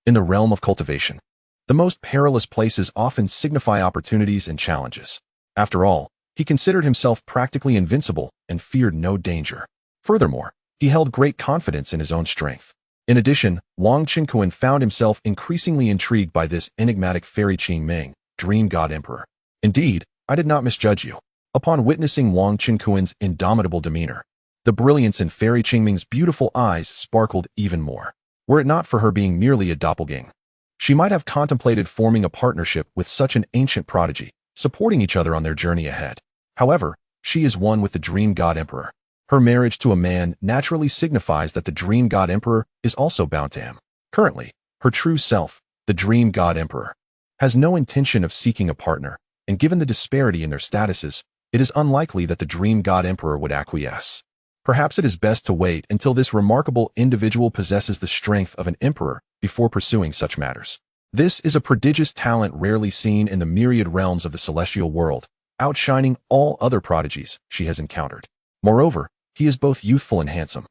in the realm of cultivation, the most perilous places often signify opportunities and challenges. After all, he considered himself practically invincible and feared no danger. Furthermore, he held great confidence in his own strength. In addition, Wang Qinkuan found himself increasingly intrigued by this enigmatic Fairy Qingming, Dream God Emperor. "Indeed, I did not misjudge you." Upon witnessing Wang Qinkuan's indomitable demeanor, the brilliance in Fairy Qingming's beautiful eyes sparkled even more. Were it not for her being merely a doppelganger, she might have contemplated forming a partnership with such an ancient prodigy, supporting each other on their journey ahead. However, she is one with the Dream God Emperor. Her marriage to a man naturally signifies that the Dream God Emperor is also bound to him. Currently, her true self, the Dream God Emperor, has no intention of seeking a partner, and given the disparity in their statuses, it is unlikely that the Dream God Emperor would acquiesce. Perhaps it is best to wait until this remarkable individual possesses the strength of an emperor before pursuing such matters. This is a prodigious talent rarely seen in the myriad realms of the celestial world, outshining all other prodigies she has encountered. Moreover, he is both youthful and handsome,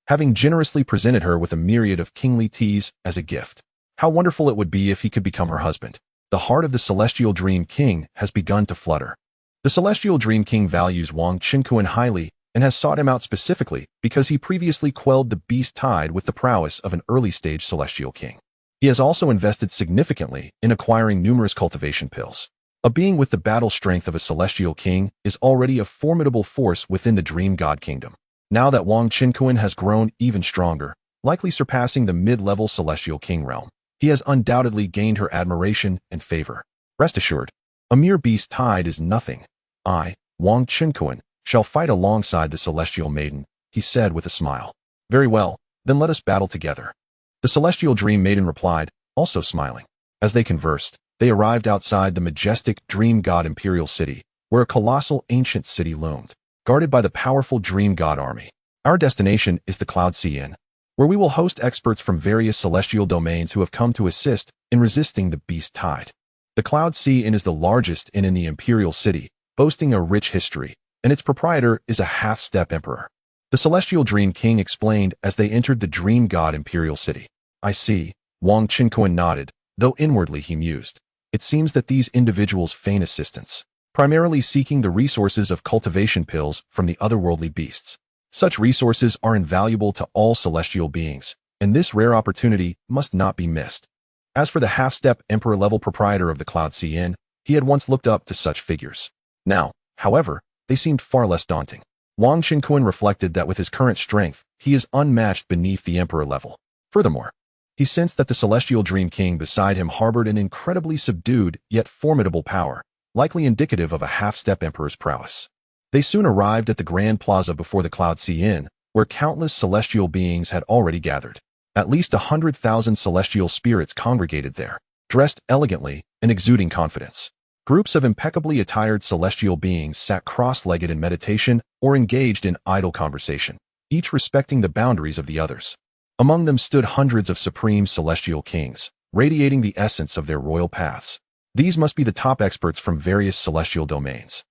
having generously presented her with a myriad of kingly teas as a gift. How wonderful it would be if he could become her husband. The heart of the Celestial Dream King has begun to flutter. The Celestial Dream King values Wang Qinkuan highly and has sought him out specifically because he previously quelled the beast tide with the prowess of an early-stage Celestial King. He has also invested significantly in acquiring numerous cultivation pills. A being with the battle strength of a celestial king is already a formidable force within the dream god kingdom. Now that Wang Qinquan has grown even stronger, likely surpassing the mid-level celestial king realm, he has undoubtedly gained her admiration and favor. Rest assured, a mere beast tide is nothing. I, Wang Qinquan, shall fight alongside the celestial maiden, he said with a smile. Very well, then let us battle together. The celestial dream maiden replied, also smiling. As they conversed, they arrived outside the majestic dream god imperial city, where a colossal ancient city loomed, guarded by the powerful dream god army. Our destination is the Cloud Sea Inn, where we will host experts from various celestial domains who have come to assist in resisting the beast tide. The Cloud Sea Inn is the largest inn in the imperial city, boasting a rich history, and its proprietor is a half-step emperor. The celestial dream king explained as they entered the dream god imperial city. I see, Wang Qinquan nodded, though inwardly he mused. It seems that these individuals feign assistance, primarily seeking the resources of cultivation pills from the otherworldly beasts. Such resources are invaluable to all celestial beings, and this rare opportunity must not be missed. As for the half-step emperor-level proprietor of the Cloud Sea Inn, he had once looked up to such figures. Now, however, they seemed far less daunting. Wang Qinquan reflected that with his current strength, he is unmatched beneath the emperor level. Furthermore, he sensed that the celestial dream king beside him harbored an incredibly subdued yet formidable power, likely indicative of a half-step emperor's prowess. They soon arrived at the grand plaza before the Cloud Sea Inn, where countless celestial beings had already gathered. At least 100,000 celestial spirits congregated there, dressed elegantly and exuding confidence. Groups of impeccably attired celestial beings sat cross-legged in meditation or engaged in idle conversation, each respecting the boundaries of the others. Among them stood hundreds of supreme celestial kings, radiating the essence of their royal paths. These must be the top experts from various celestial domains,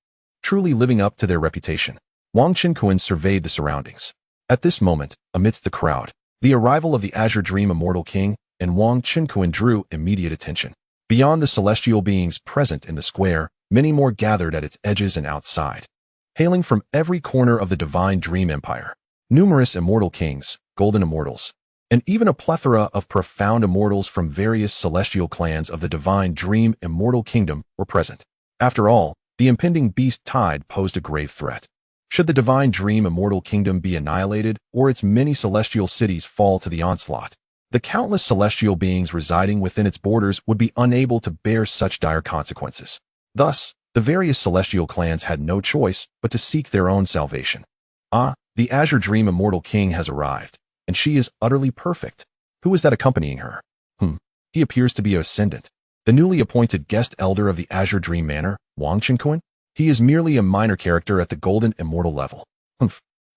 truly living up to their reputation. Wang Qinquan surveyed the surroundings. At this moment, amidst the crowd, the arrival of the Azure Dream Immortal King and Wang Qinquan drew immediate attention. Beyond the celestial beings present in the square, many more gathered at its edges and outside. Hailing from every corner of the divine dream empire, numerous immortal kings, golden immortals, and even a plethora of profound immortals from various celestial clans of the divine dream immortal kingdom were present. After all, the impending beast tide posed a grave threat. Should the divine dream immortal kingdom be annihilated or its many celestial cities fall to the onslaught, the countless celestial beings residing within its borders would be unable to bear such dire consequences. Thus, the various celestial clans had no choice but to seek their own salvation. Ah, the Azure Dream Immortal King has arrived, and she is utterly perfect. Who is that accompanying her? He appears to be a ascendant. The newly appointed guest elder of the Azure Dream Manor, Wang Qinquan? He is merely a minor character at the golden immortal level.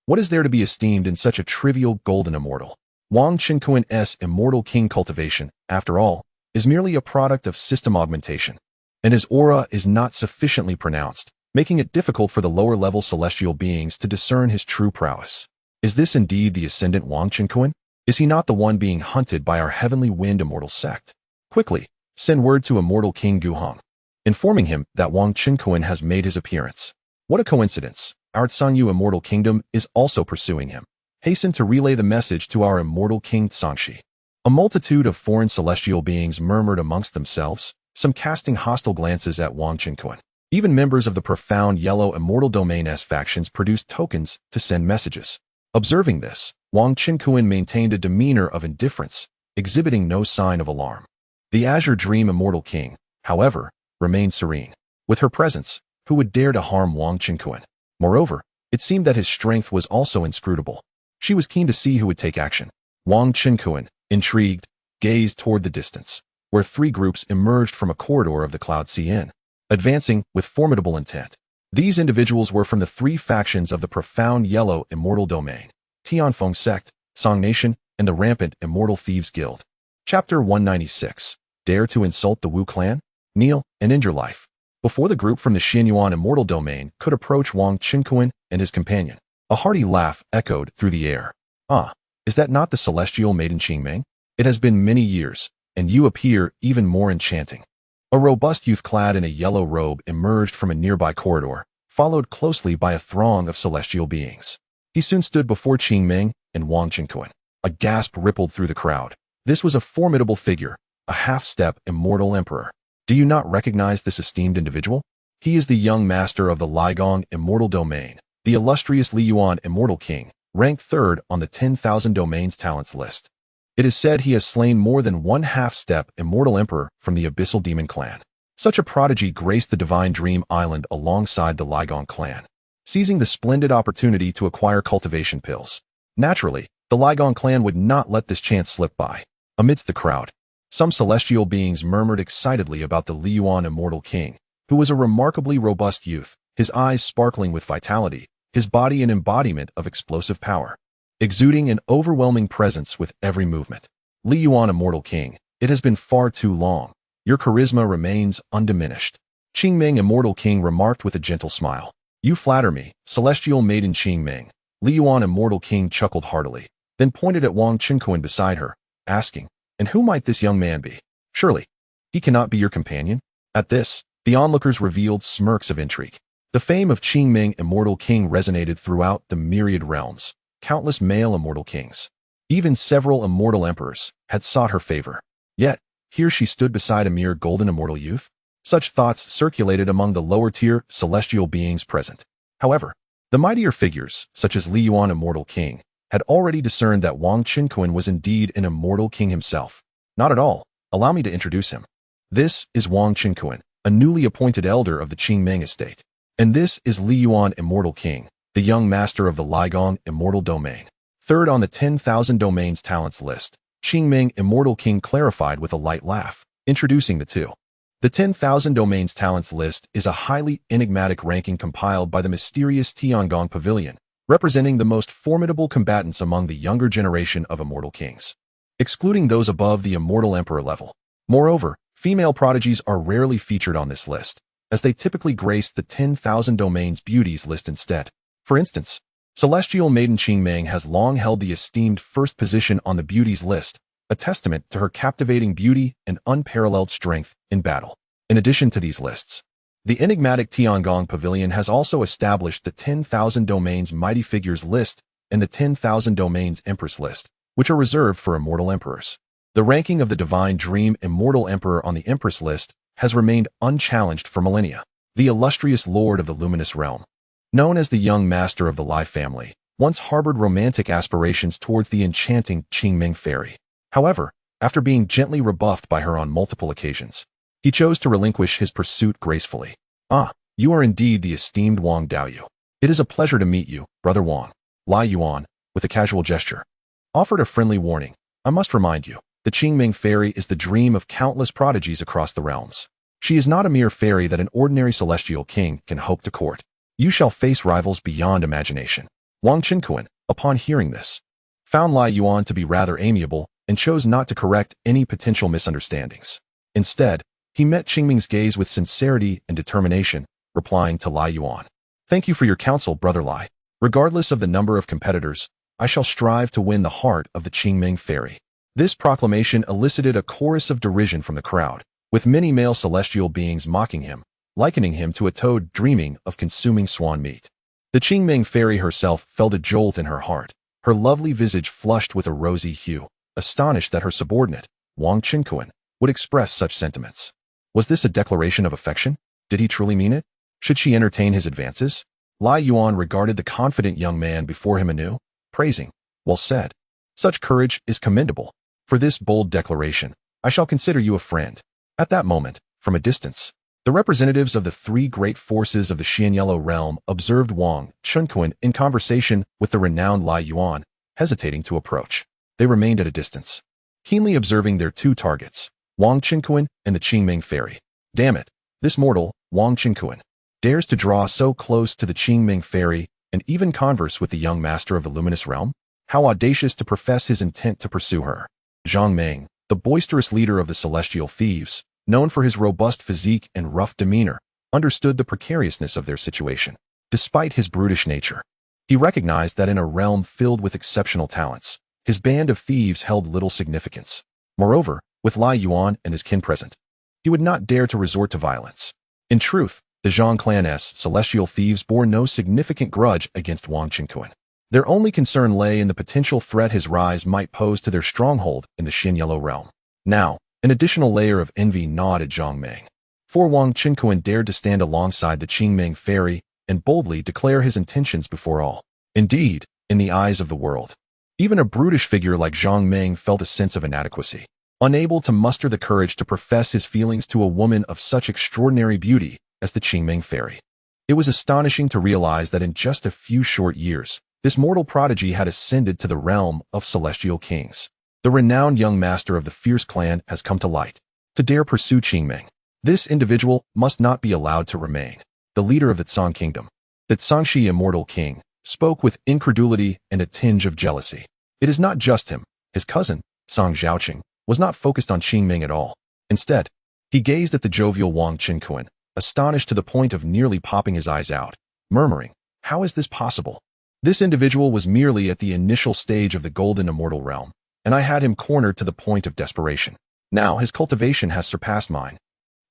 What is there to be esteemed in such a trivial golden immortal? Wang Qinquan's immortal king cultivation, after all, is merely a product of system augmentation, and his aura is not sufficiently pronounced, making it difficult for the lower-level celestial beings to discern his true prowess. Is this indeed the ascendant Wang Qinquan? Is he not the one being hunted by our heavenly wind immortal sect? Quickly, send word to immortal King Guhong, informing him that Wang Qinquan has made his appearance. What a coincidence! Our Tsanyu immortal kingdom is also pursuing him. Hasten to relay the message to our immortal King Tsangxi. A multitude of foreign celestial beings murmured amongst themselves, some casting hostile glances at Wang Qinquan. Even members of the profound yellow immortal domain S factions produced tokens to send messages. Observing this, Wang Qinquan maintained a demeanor of indifference, exhibiting no sign of alarm. The Azure Dream Immortal King, however, remained serene. With her presence, who would dare to harm Wang Qinquan? Moreover, it seemed that his strength was also inscrutable. She was keen to see who would take action. Wang Qinquan, intrigued, gazed toward the distance, where three groups emerged from a corridor of the Cloud Sea Inn, advancing with formidable intent. These individuals were from the three factions of the profound yellow immortal domain, Tianfeng sect, Song Nation, and the rampant Immortal Thieves Guild. Chapter 196. Dare to insult the Wu clan? Kneel and end your life. Before the group from the Xianyuan immortal domain could approach Wang Qinquan and his companion, a hearty laugh echoed through the air. Ah, is that not the celestial maiden Qingming? It has been many years, and you appear even more enchanting. A robust youth clad in a yellow robe emerged from a nearby corridor, followed closely by a throng of celestial beings. He soon stood before Qingming and Wang Qinquan. A gasp rippled through the crowd. This was a formidable figure, a half-step immortal emperor. Do you not recognize this esteemed individual? He is the young master of the Ligong Immortal Domain, the illustrious Li Yuan Immortal King, ranked third on the 10,000 Domains Talents list. It is said he has slain more than one half-step Immortal Emperor from the Abyssal Demon clan. Such a prodigy graced the Divine Dream Island alongside the Ligong clan, seizing the splendid opportunity to acquire cultivation pills. Naturally, the Ligong clan would not let this chance slip by. Amidst the crowd, some celestial beings murmured excitedly about the Li Yuan Immortal King, who was a remarkably robust youth, his eyes sparkling with vitality, his body an embodiment of explosive power, exuding an overwhelming presence with every movement. Li Yuan Immortal King, it has been far too long. Your charisma remains undiminished. Qingming Immortal King remarked with a gentle smile. You flatter me, celestial maiden Qingming. Li Yuan Immortal King chuckled heartily, then pointed at Wang Qinquan beside her, asking, and who might this young man be? Surely, he cannot be your companion? At this, the onlookers revealed smirks of intrigue. The fame of Qingming Immortal King resonated throughout the myriad realms. Countless male immortal kings, even several immortal emperors, had sought her favor. Yet, here she stood beside a mere golden immortal youth. Such thoughts circulated among the lower-tier celestial beings present. However, the mightier figures, such as Li Yuan Immortal King, had already discerned that Wang Qinquan was indeed an immortal king himself. Not at all. Allow me to introduce him. This is Wang Qinquan, a newly appointed elder of the Qingming estate. And this is Li Yuan Immortal King, the young master of the Ligong Immortal Domain. Third on the 10,000 Domains Talents list, Qingming Immortal King clarified with a light laugh, introducing the two. The 10,000 Domains Talents list is a highly enigmatic ranking compiled by the mysterious Tiangong Pavilion, representing the most formidable combatants among the younger generation of immortal kings, excluding those above the Immortal Emperor level. Moreover, female prodigies are rarely featured on this list, as they typically grace the 10,000 Domains Beauties list instead. For instance, Celestial Maiden Qingming has long held the esteemed first position on the Beauties list, a testament to her captivating beauty and unparalleled strength in battle. In addition to these lists, the enigmatic Tiangong Pavilion has also established the 10,000 Domains Mighty Figures list and the 10,000 Domains Empress list, which are reserved for immortal emperors. The ranking of the Divine Dream Immortal Emperor on the Empress list has remained unchallenged for millennia. The illustrious Lord of the Luminous Realm, known as the young master of the Lai family, once harbored romantic aspirations towards the enchanting Qingming fairy. However, after being gently rebuffed by her on multiple occasions, he chose to relinquish his pursuit gracefully. Ah, you are indeed the esteemed Wang Daoyu. It is a pleasure to meet you, Brother Wang. Lai Yuan, with a casual gesture, offered a friendly warning. I must remind you, the Qingming fairy is the dream of countless prodigies across the realms. She is not a mere fairy that an ordinary celestial king can hope to court. You shall face rivals beyond imagination. Wang Qinquan, upon hearing this, found Lai Yuan to be rather amiable and chose not to correct any potential misunderstandings. Instead, he met Qingming's gaze with sincerity and determination, replying to Lai Yuan. Thank you for your counsel, Brother Lai. Regardless of the number of competitors, I shall strive to win the heart of the Qingming fairy. This proclamation elicited a chorus of derision from the crowd, with many male celestial beings mocking him, likening him to a toad dreaming of consuming swan meat. The Qingming fairy herself felt a jolt in her heart, her lovely visage flushed with a rosy hue, astonished that her subordinate, Wang Qinquan, would express such sentiments. Was this a declaration of affection? Did he truly mean it? Should she entertain his advances? Lai Yuan regarded the confident young man before him anew, praising, well said. Such courage is commendable. For this bold declaration, I shall consider you a friend. At that moment, from a distance, the representatives of the three great forces of the Xianyellow realm observed Wang Qinquan in conversation with the renowned Lai Yuan, hesitating to approach. They remained at a distance, keenly observing their two targets, Wang Qinquan and the Qingming fairy. Damn it, this mortal, Wang Qinquan, dares to draw so close to the Qingming fairy and even converse with the young master of the luminous realm? How audacious to profess his intent to pursue her. Zhang Meng, the boisterous leader of the celestial thieves, known for his robust physique and rough demeanor, understood the precariousness of their situation. Despite his brutish nature, he recognized that in a realm filled with exceptional talents, his band of thieves held little significance. Moreover, with Lai Yuan and his kin present, he would not dare to resort to violence. In truth, the Zhang clan's celestial thieves bore no significant grudge against Wang Qinquan. Their only concern lay in the potential threat his rise might pose to their stronghold in the Xianyellow realm. Now, an additional layer of envy gnawed at Zhang Meng. For Wang Qinkuan dared to stand alongside the Qingming fairy and boldly declare his intentions before all. Indeed, in the eyes of the world, even a brutish figure like Zhang Ming felt a sense of inadequacy, unable to muster the courage to profess his feelings to a woman of such extraordinary beauty as the Qingming fairy. It was astonishing to realize that in just a few short years, this mortal prodigy had ascended to the realm of celestial kings. The renowned young master of the fierce clan has come to light. To dare pursue Qingming, this individual must not be allowed to remain. The leader of the Tsang kingdom, the Tsangxi immortal king, spoke with incredulity and a tinge of jealousy. It is not just him. His cousin, Song Zhaoqing, was not focused on Qingming at all. Instead, he gazed at the jovial Wang Qinkuan, astonished to the point of nearly popping his eyes out, murmuring, "How is this possible? This individual was merely at the initial stage of the golden immortal realm, and I had him cornered to the point of desperation. Now his cultivation has surpassed mine.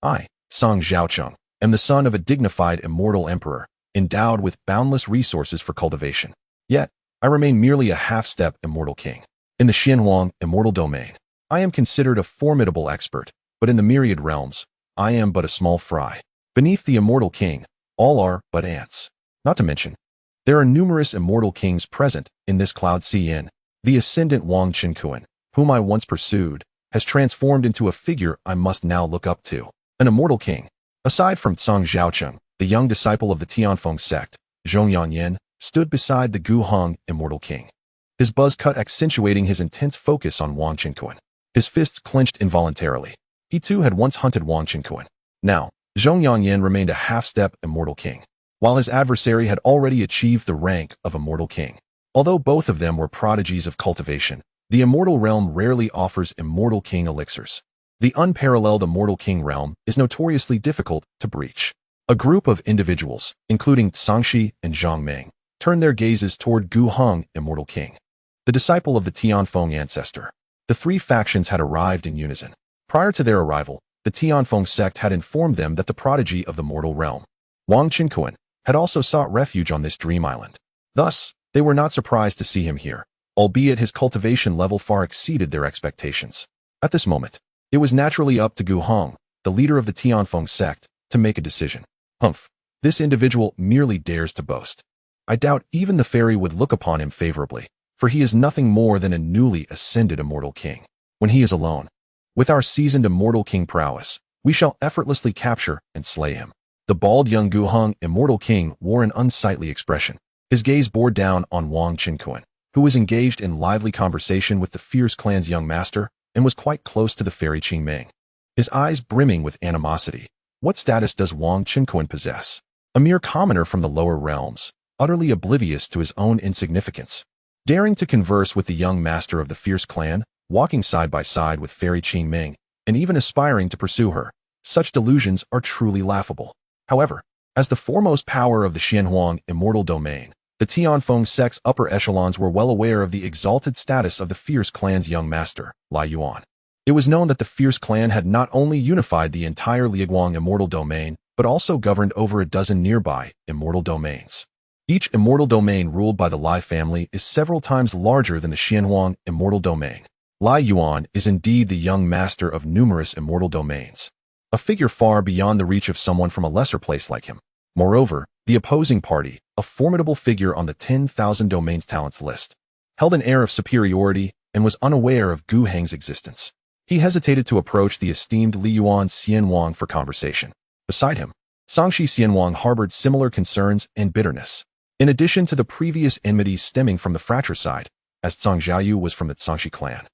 I, Song Zhaoqing, am the son of a dignified immortal emperor, endowed with boundless resources for cultivation. Yet, I remain merely a half-step immortal king. In the Xianhuang immortal domain, I am considered a formidable expert, but in the myriad realms, I am but a small fry. Beneath the immortal king, all are but ants. Not to mention, there are numerous immortal kings present in this cloud CN. The ascendant Wang Qinkuan, whom I once pursued, has transformed into a figure I must now look up to. An immortal king. Aside from Song Zhaoqing, the young disciple of the Tianfeng sect, Zhong Yanyan, stood beside the Guhong immortal king, his buzz cut accentuating his intense focus on Wang Qinkuan. His fists clenched involuntarily. He too had once hunted Wang Qinkuan. Now, Zhong Yanyan remained a half-step immortal king, while his adversary had already achieved the rank of immortal king. Although both of them were prodigies of cultivation, the immortal realm rarely offers immortal king elixirs. The unparalleled immortal king realm is notoriously difficult to breach. A group of individuals, including Tsangxi and Zhang Ming, turned their gazes toward Gu Hong, immortal king, the disciple of the Tianfeng ancestor. The three factions had arrived in unison. Prior to their arrival, the Tianfeng sect had informed them that the prodigy of the mortal realm, Wang Qinkuan, had also sought refuge on this dream island. Thus, they were not surprised to see him here, albeit his cultivation level far exceeded their expectations. At this moment, it was naturally up to Gu Hong, the leader of the Tianfeng sect, to make a decision. Humph, this individual merely dares to boast. I doubt even the fairy would look upon him favorably, for he is nothing more than a newly ascended immortal king. When he is alone, with our seasoned immortal king prowess, we shall effortlessly capture and slay him. The bald young Gu Hong immortal king wore an unsightly expression. His gaze bore down on Wang Qinkuan, who was engaged in lively conversation with the fierce clan's young master and was quite close to the fairy Qingming. His eyes brimming with animosity. What status does Wang Qinkuan possess? A mere commoner from the lower realms, utterly oblivious to his own insignificance. Daring to converse with the young master of the fierce clan, walking side by side with fairy Qingming, and even aspiring to pursue her. Such delusions are truly laughable. However, as the foremost power of the Xianhuang immortal domain, the Tianfeng sect's upper echelons were well aware of the exalted status of the fierce clan's young master, Lai Yuan. It was known that the fierce clan had not only unified the entire Liaguang immortal domain, but also governed over a dozen nearby immortal domains. Each immortal domain ruled by the Lai family is several times larger than the Xianhuang immortal domain. Lai Yuan is indeed the young master of numerous immortal domains, a figure far beyond the reach of someone from a lesser place like him. Moreover, the opposing party, a formidable figure on the 10,000 domains talents list, held an air of superiority and was unaware of Gu Heng's existence. He hesitated to approach the esteemed Li Yuan Xianhuang for conversation. Beside him, Sangxi Xianhuang harbored similar concerns and bitterness. In addition to the previous enmity stemming from the fratricide, as Zhang Zhaoyu was from the Tsangxi clan,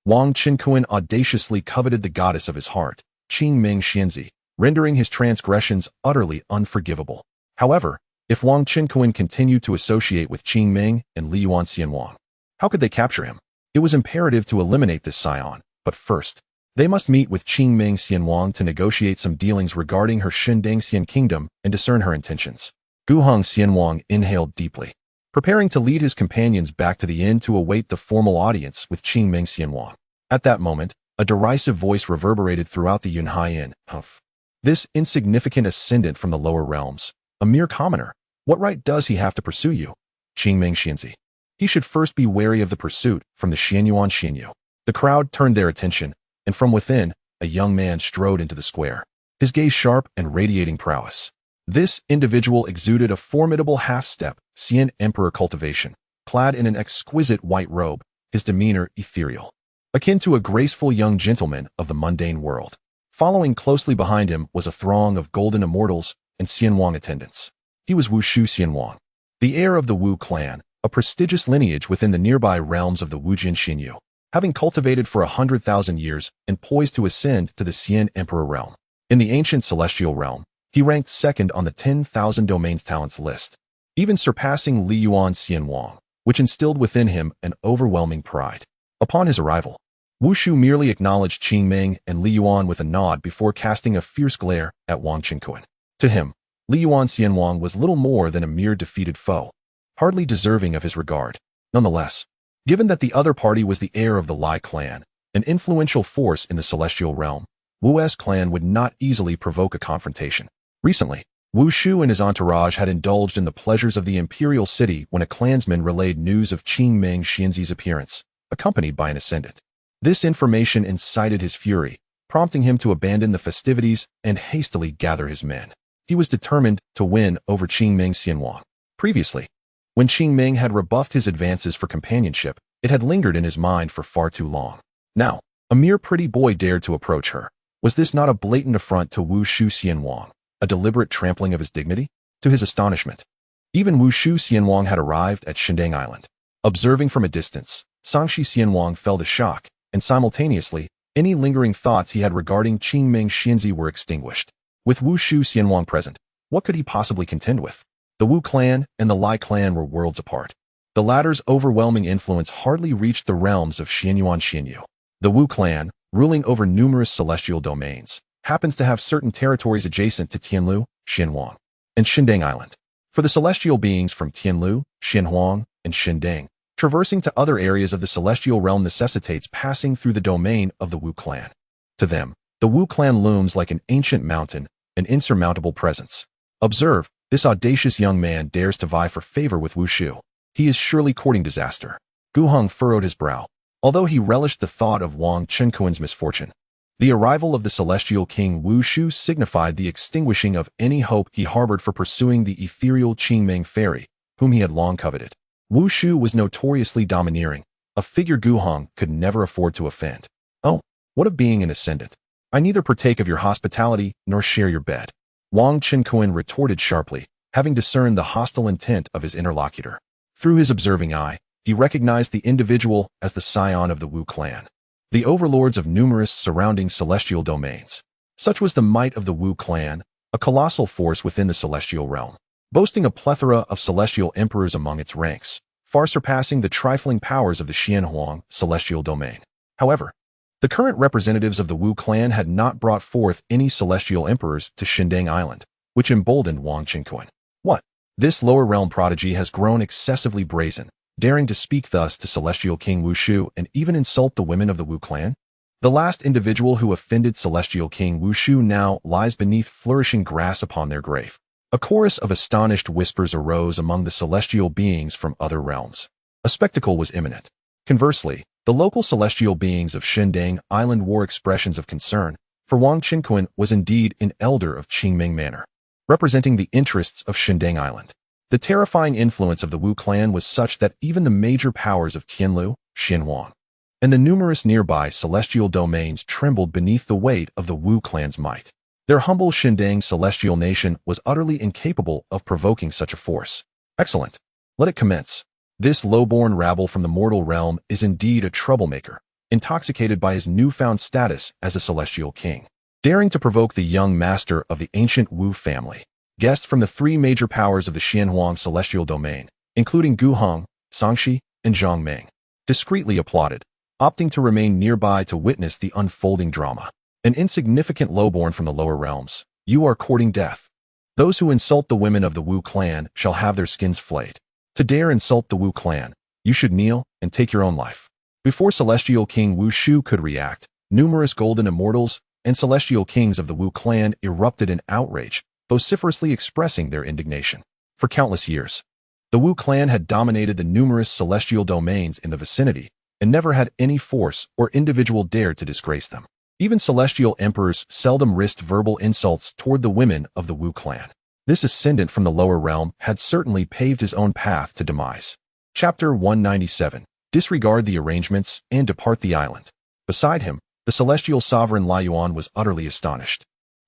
Wang Qinkuan audaciously coveted the goddess of his heart, Qingming Xianzi, rendering his transgressions utterly unforgivable. However, if Wang Qinkuan continued to associate with Qingming and Li Yuan Xianhuang, how could they capture him? It was imperative to eliminate this scion, but first, they must meet with Qingming Xianhuang to negotiate some dealings regarding her Shindangxian kingdom and discern her intentions. Guhong Xianhuang inhaled deeply, preparing to lead his companions back to the inn to await the formal audience with Qingming Xianhuang. At that moment, a derisive voice reverberated throughout the Yunhai Inn. Humph. This insignificant ascendant from the lower realms, a mere commoner, what right does he have to pursue you? Qingming Xianzi. He should first be wary of the pursuit from the Xianyuan Xianyu. The crowd turned their attention, and from within, a young man strode into the square. his gaze sharp and radiating prowess. This individual exuded a formidable half-step, Xian Emperor cultivation, clad in an exquisite white robe, his demeanor ethereal, akin to a graceful young gentleman of the mundane world. Following closely behind him was a throng of golden immortals and Xianhuang attendants. He was Wushu Xianhuang, the heir of the Wu clan, a prestigious lineage within the nearby realms of the Wujin Xinyu, having cultivated for 100,000 years and poised to ascend to the Xian Emperor realm. In the ancient celestial realm, he ranked second on the 10,000 domains talents list, even surpassing Li Yuan's Xianhuang, which instilled within him an overwhelming pride. Upon his arrival, Wushu merely acknowledged Qing Ming and Li Yuan with a nod before casting a fierce glare at Wang Qingkuan. To him, Li Yuan Xianhuang was little more than a mere defeated foe, hardly deserving of his regard. Nonetheless, given that the other party was the heir of the Lai clan, an influential force in the celestial realm, Wu's clan would not easily provoke a confrontation. Recently, Wu Shu and his entourage had indulged in the pleasures of the imperial city when a clansman relayed news of Qing Ming Xianzi's appearance, accompanied by an ascendant. This information incited his fury, prompting him to abandon the festivities and hastily gather his men. He was determined to win over Qing Ming Xianhuang. Previously, when Qing Ming had rebuffed his advances for companionship, it had lingered in his mind for far too long. Now, a mere pretty boy dared to approach her. Was this not a blatant affront to Wu Shu Xianhuang, a deliberate trampling of his dignity? To his astonishment, even Wu Shu Xianhuang had arrived at Shindang Island. Observing from a distance, Sangshi Xianhuang felt a shock, and simultaneously, any lingering thoughts he had regarding Qing Ming Xianzi were extinguished. With Wu Shu Xianhuang present, what could he possibly contend with? The Wu clan and the Lai clan were worlds apart. The latter's overwhelming influence hardly reached the realms of Xianyuan Xianyu. The Wu clan, ruling over numerous celestial domains, happens to have certain territories adjacent to Tianlu, Xianhuang, and Shindang Island. For the celestial beings from Tianlu, Xianhuang, and Shindang, traversing to other areas of the celestial realm necessitates passing through the domain of the Wu clan. To them, the Wu clan looms like an ancient mountain, an insurmountable presence. Observe, this audacious young man dares to vie for favor with Wu Shu. He is surely courting disaster. Gu Heng furrowed his brow, although he relished the thought of Wang Qingkuan's misfortune. The arrival of the celestial king Wu Shu signified the extinguishing of any hope he harbored for pursuing the ethereal Qing Ming fairy, whom he had long coveted. Wu Shu was notoriously domineering, a figure Gu Heng could never afford to offend. Oh, what of being an ascendant? I neither partake of your hospitality nor share your bed. Wang Qingkuan retorted sharply, having discerned the hostile intent of his interlocutor. Through his observing eye, he recognized the individual as the scion of the Wu clan, the overlords of numerous surrounding celestial domains. Such was the might of the Wu clan, a colossal force within the celestial realm, boasting a plethora of celestial emperors among its ranks, far surpassing the trifling powers of the Xianhuang celestial domain. However, the current representatives of the Wu clan had not brought forth any celestial emperors to Shindang Island, which emboldened Wang Qingkuan. What? This lower realm prodigy has grown excessively brazen, daring to speak thus to celestial king Wu Shu and even insult the women of the Wu clan? The last individual who offended celestial king Wu Shu now lies beneath flourishing grass upon their grave. A chorus of astonished whispers arose among the celestial beings from other realms. A spectacle was imminent. Conversely, the local celestial beings of Shindang Island wore expressions of concern, for Wang Qingkuan was indeed an elder of Qingming Manor, representing the interests of Shindang Island. The terrifying influence of the Wu clan was such that even the major powers of Tianlu, Xianhuang, and the numerous nearby celestial domains trembled beneath the weight of the Wu clan's might. Their humble Shindang celestial nation was utterly incapable of provoking such a force. Excellent. Let it commence. This low-born rabble from the mortal realm is indeed a troublemaker, intoxicated by his newfound status as a celestial king, daring to provoke the young master of the ancient Wu family. Guests from the three major powers of the Xianhuang celestial domain, including Gu Heng, Sangshi, and Zhang Ming, discreetly applauded, opting to remain nearby to witness the unfolding drama. An insignificant lowborn from the lower realms, you are courting death. Those who insult the women of the Wu clan shall have their skins flayed. To dare insult the Wu clan, you should kneel and take your own life. Before celestial king Wu Shu could react, numerous golden immortals and celestial kings of the Wu clan erupted in outrage, vociferously expressing their indignation. For countless years, the Wu clan had dominated the numerous celestial domains in the vicinity, and never had any force or individual dared to disgrace them. Even celestial emperors seldom risked verbal insults toward the women of the Wu clan. This ascendant from the lower realm had certainly paved his own path to demise. Chapter 197. Disregard the arrangements and depart the island. Beside him, the celestial sovereign Lai Yuan was utterly astonished.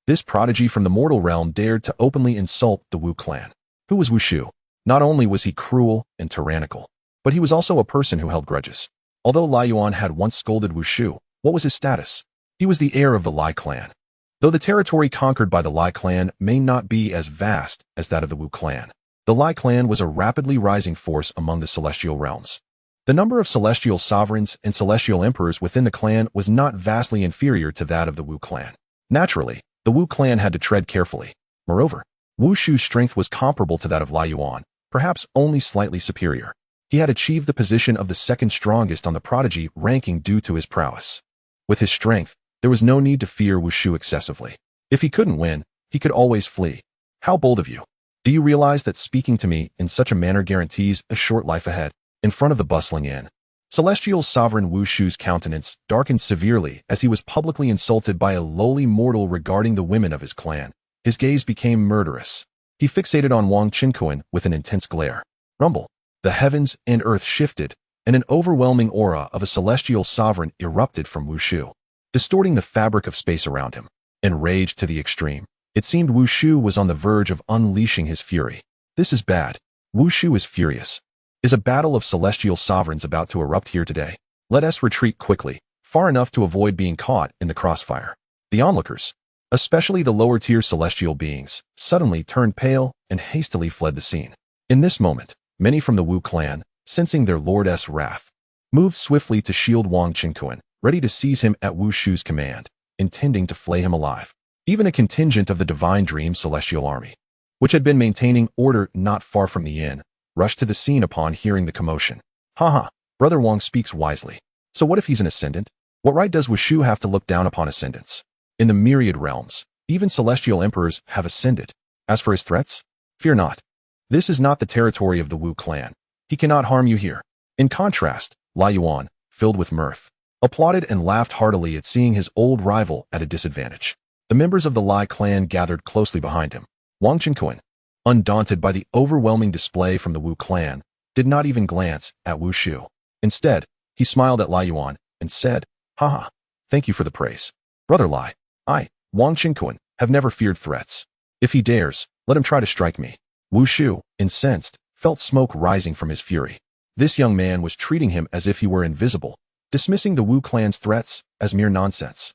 This prodigy from the mortal realm dared to openly insult the Wu clan. Who was Wu Shu? Not only was he cruel and tyrannical, but he was also a person who held grudges. Although Lai Yuan had once scolded Wu Shu, what was his status? He was the heir of the Lai clan. Though the territory conquered by the Lai clan may not be as vast as that of the Wu clan, the Lai clan was a rapidly rising force among the celestial realms. The number of celestial sovereigns and celestial emperors within the clan was not vastly inferior to that of the Wu clan. Naturally, the Wu clan had to tread carefully. Moreover, Wu Shu's strength was comparable to that of Lai Yuan, perhaps only slightly superior. He had achieved the position of the second strongest on the prodigy ranking due to his prowess. With his strength, there was no need to fear Wu Shu excessively. If he couldn't win, he could always flee. How bold of you! Do you realize that speaking to me in such a manner guarantees a short life ahead? In front of the bustling inn, celestial sovereign Wu Shu's countenance darkened severely as he was publicly insulted by a lowly mortal regarding the women of his clan. His gaze became murderous. He fixated on Wang Qinkuan with an intense glare. Rumble. The heavens and earth shifted, and an overwhelming aura of a celestial sovereign erupted from Wu Shu, distorting the fabric of space around him. Enraged to the extreme, it seemed Wu Shu was on the verge of unleashing his fury. This is bad. Wu Shu is furious. Is a battle of celestial sovereigns about to erupt here today? Let us retreat quickly, far enough to avoid being caught in the crossfire. The onlookers, especially the lower-tier celestial beings, suddenly turned pale and hastily fled the scene. In this moment, many from the Wu clan, sensing their lord's wrath, moved swiftly to shield Wang Qinkuan, ready to seize him at Wu Shu's command, intending to flay him alive. Even a contingent of the Divine Dream celestial army, which had been maintaining order not far from the inn, rushed to the scene upon hearing the commotion. Haha, Brother Wang speaks wisely. So what if he's an ascendant? What right does Wu Shu have to look down upon ascendants? In the myriad realms, even celestial emperors have ascended. As for his threats, fear not. This is not the territory of the Wu clan. He cannot harm you here. In contrast, Lai Yuan, filled with mirth, applauded and laughed heartily at seeing his old rival at a disadvantage. The members of the Lai clan gathered closely behind him. Wang Qinkuan, undaunted by the overwhelming display from the Wu clan, did not even glance at Wu Shu. Instead, he smiled at Lai Yuan and said, Haha, thank you for the praise. Brother Lai, I, Wang Qinkuan, have never feared threats. If he dares, let him try to strike me. Wu Shu, incensed, felt smoke rising from his fury. This young man was treating him as if he were invisible, dismissing the Wu clan's threats as mere nonsense.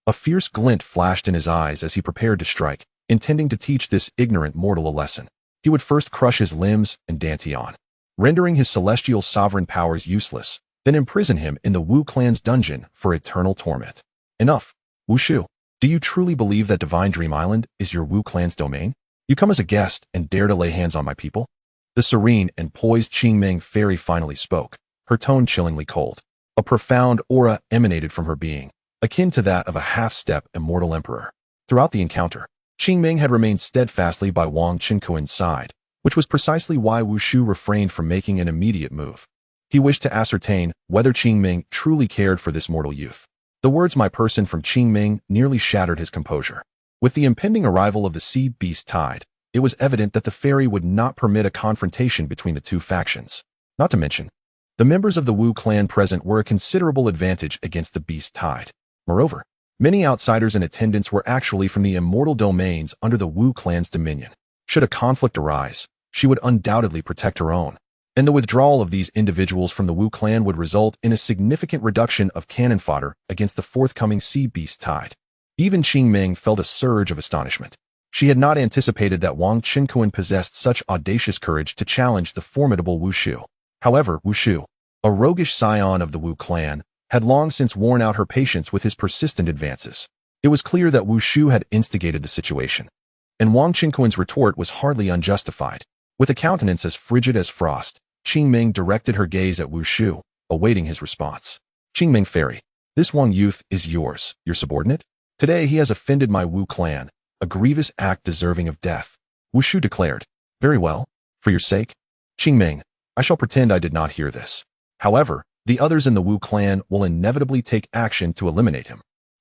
A fierce glint flashed in his eyes as he prepared to strike, intending to teach this ignorant mortal a lesson. He would first crush his limbs and Dantian, rendering his celestial sovereign powers useless, then imprison him in the Wu clan's dungeon for eternal torment. Enough. Wu Shu, do you truly believe that Divine Dream Island is your Wu clan's domain? You come as a guest and dare to lay hands on my people? The serene and poised Qingming fairy finally spoke, her tone chillingly cold. A profound aura emanated from her being, akin to that of a half-step immortal emperor. Throughout the encounter, Qingming had remained steadfastly by Wang Qinkuan's side, which was precisely why Wu Shu refrained from making an immediate move. He wished to ascertain whether Qingming truly cared for this mortal youth. The words "my person" from Qingming nearly shattered his composure. With the impending arrival of the sea beast tide, it was evident that the fairy would not permit a confrontation between the two factions. Not to mention, the members of the Wu clan present were a considerable advantage against the beast tide. Moreover, many outsiders in attendance were actually from the immortal domains under the Wu clan's dominion. Should a conflict arise, she would undoubtedly protect her own, and the withdrawal of these individuals from the Wu clan would result in a significant reduction of cannon fodder against the forthcoming sea beast tide. Even Qingming felt a surge of astonishment. She had not anticipated that Wang Qinkuan possessed such audacious courage to challenge the formidable Wu Shu. However, Wu Shu, a roguish scion of the Wu clan, had long since worn out her patience with his persistent advances. It was clear that Wu Shu had instigated the situation, and Wang Qinkuan's retort was hardly unjustified. With a countenance as frigid as frost, Qingming directed her gaze at Wu Shu, awaiting his response. Qingming fairy, this Wang youth is yours, your subordinate? Today he has offended my Wu clan, a grievous act deserving of death. Wu Shu declared. Very well, for your sake. Qingming, I shall pretend I did not hear this. However, the others in the Wu clan will inevitably take action to eliminate him.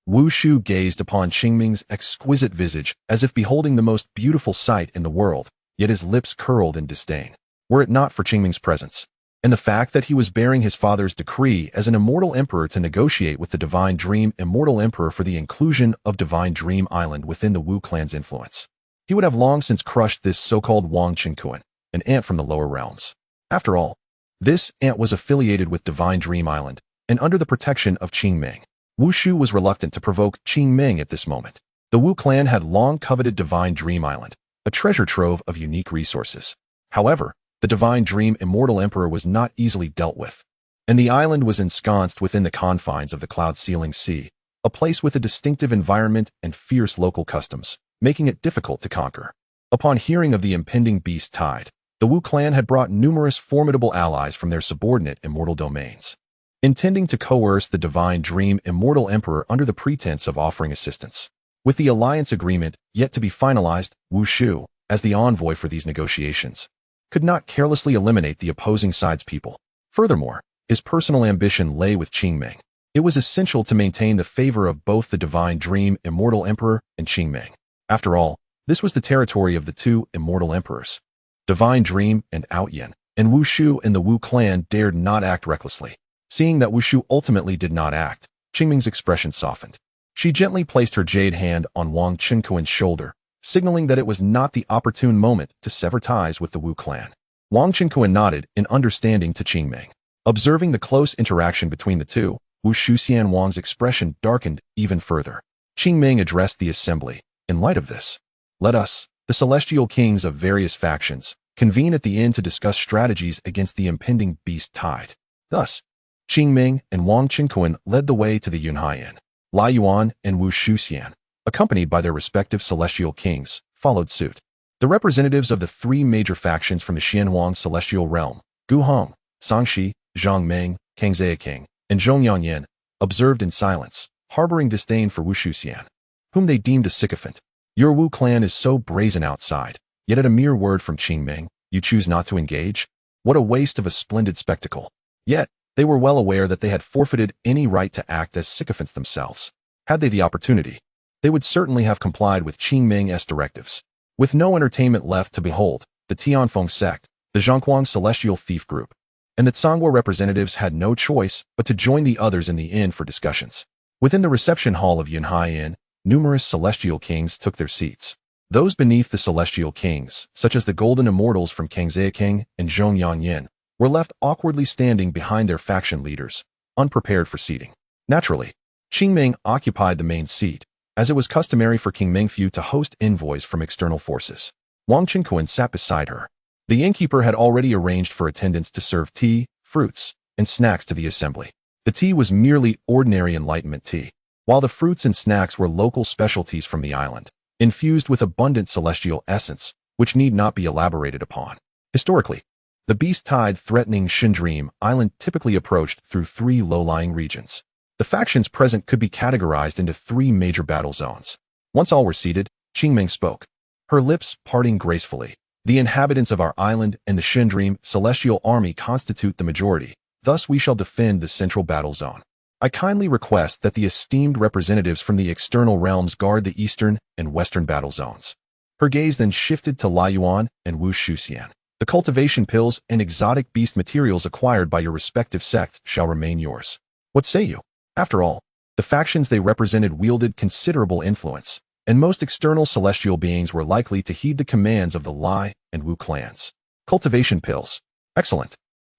Wu Shu gazed upon Qingming's exquisite visage as if beholding the most beautiful sight in the world, yet his lips curled in disdain. Were it not for Qingming's presence, and the fact that he was bearing his father's decree as an immortal emperor to negotiate with the Divine Dream Immortal Emperor for the inclusion of Divine Dream Island within the Wu clan's influence, he would have long since crushed this so-called Wang Qinkuan, an ant from the lower realms. After all, this ant was affiliated with Divine Dream Island, and under the protection of Qingming. Wu Shu was reluctant to provoke Qingming at this moment. The Wu clan had long coveted Divine Dream Island, a treasure trove of unique resources. However, the Divine Dream Immortal Emperor was not easily dealt with, and the island was ensconced within the confines of the cloud-ceiling sea, a place with a distinctive environment and fierce local customs, making it difficult to conquer. Upon hearing of the impending beast tide, the Wu clan had brought numerous formidable allies from their subordinate immortal domains, intending to coerce the Divine Dream Immortal Emperor under the pretense of offering assistance. With the alliance agreement yet to be finalized, Wu Shu, as the envoy for these negotiations, could not carelessly eliminate the opposing side's people. Furthermore, his personal ambition lay with Qingming. It was essential to maintain the favor of both the Divine Dream Immortal Emperor and Qingming. After all, this was the territory of the two immortal emperors, Divine Dream and Outyin, and Wu Shu and the Wu clan dared not act recklessly. Seeing that Wu Shu ultimately did not act, Qingming's expression softened. She gently placed her jade hand on Wang Qinkuan's shoulder, signaling that it was not the opportune moment to sever ties with the Wu clan. Wang Qinkuan nodded in understanding to Qingming. Observing the close interaction between the two, Wu Shuxian Wang's expression darkened even further. Qingming addressed the assembly. In light of this, let us, the celestial kings of various factions, convene at the inn to discuss strategies against the impending beast tide. Thus, Qingming and Wang Qinkuan led the way to the Yunhai Inn. Lai Yuan and Wu Shuxian, accompanied by their respective celestial kings, followed suit. The representatives of the three major factions from the Xianhuang celestial realm, Gu Hong, Sangxi, Zhang Ming, Kangzea King, and Zhongyang Yin, observed in silence, harboring disdain for Wu Shuxian, whom they deemed a sycophant. Your Wu clan is so brazen outside, yet at a mere word from Qingming, you choose not to engage? What a waste of a splendid spectacle. Yet, they were well aware that they had forfeited any right to act as sycophants themselves. Had they the opportunity, they would certainly have complied with Qingming's directives. With no entertainment left to behold, the Tianfeng sect, the Zhonghuang celestial thief group, and the Cangguo representatives had no choice but to join the others in the inn for discussions. Within the reception hall of Yunhai Inn, numerous celestial kings took their seats. Those beneath the celestial kings, such as the golden immortals from Kangzea King and Zhongyang Yin, were left awkwardly standing behind their faction leaders, unprepared for seating. Naturally, Qingming occupied the main seat, as it was customary for King Mengfu to host envoys from external forces. Wang Qinkuan sat beside her. The innkeeper had already arranged for attendants to serve tea, fruits, and snacks to the assembly. The tea was merely ordinary enlightenment tea, while the fruits and snacks were local specialties from the island, infused with abundant celestial essence, which need not be elaborated upon. Historically, the beast tide threatening Shindream Island typically approached through three low-lying regions. The factions present could be categorized into three major battle zones. Once all were seated, Qingming spoke, her lips parting gracefully. The inhabitants of our island and the Shindream celestial army constitute the majority, thus we shall defend the central battle zone. I kindly request that the esteemed representatives from the external realms guard the eastern and western battle zones. Her gaze then shifted to Lai Yuan and Wu Shuxian. The cultivation pills and exotic beast materials acquired by your respective sects shall remain yours. What say you? After all, the factions they represented wielded considerable influence, and most external celestial beings were likely to heed the commands of the Lai and Wu clans. Cultivation pills. Excellent.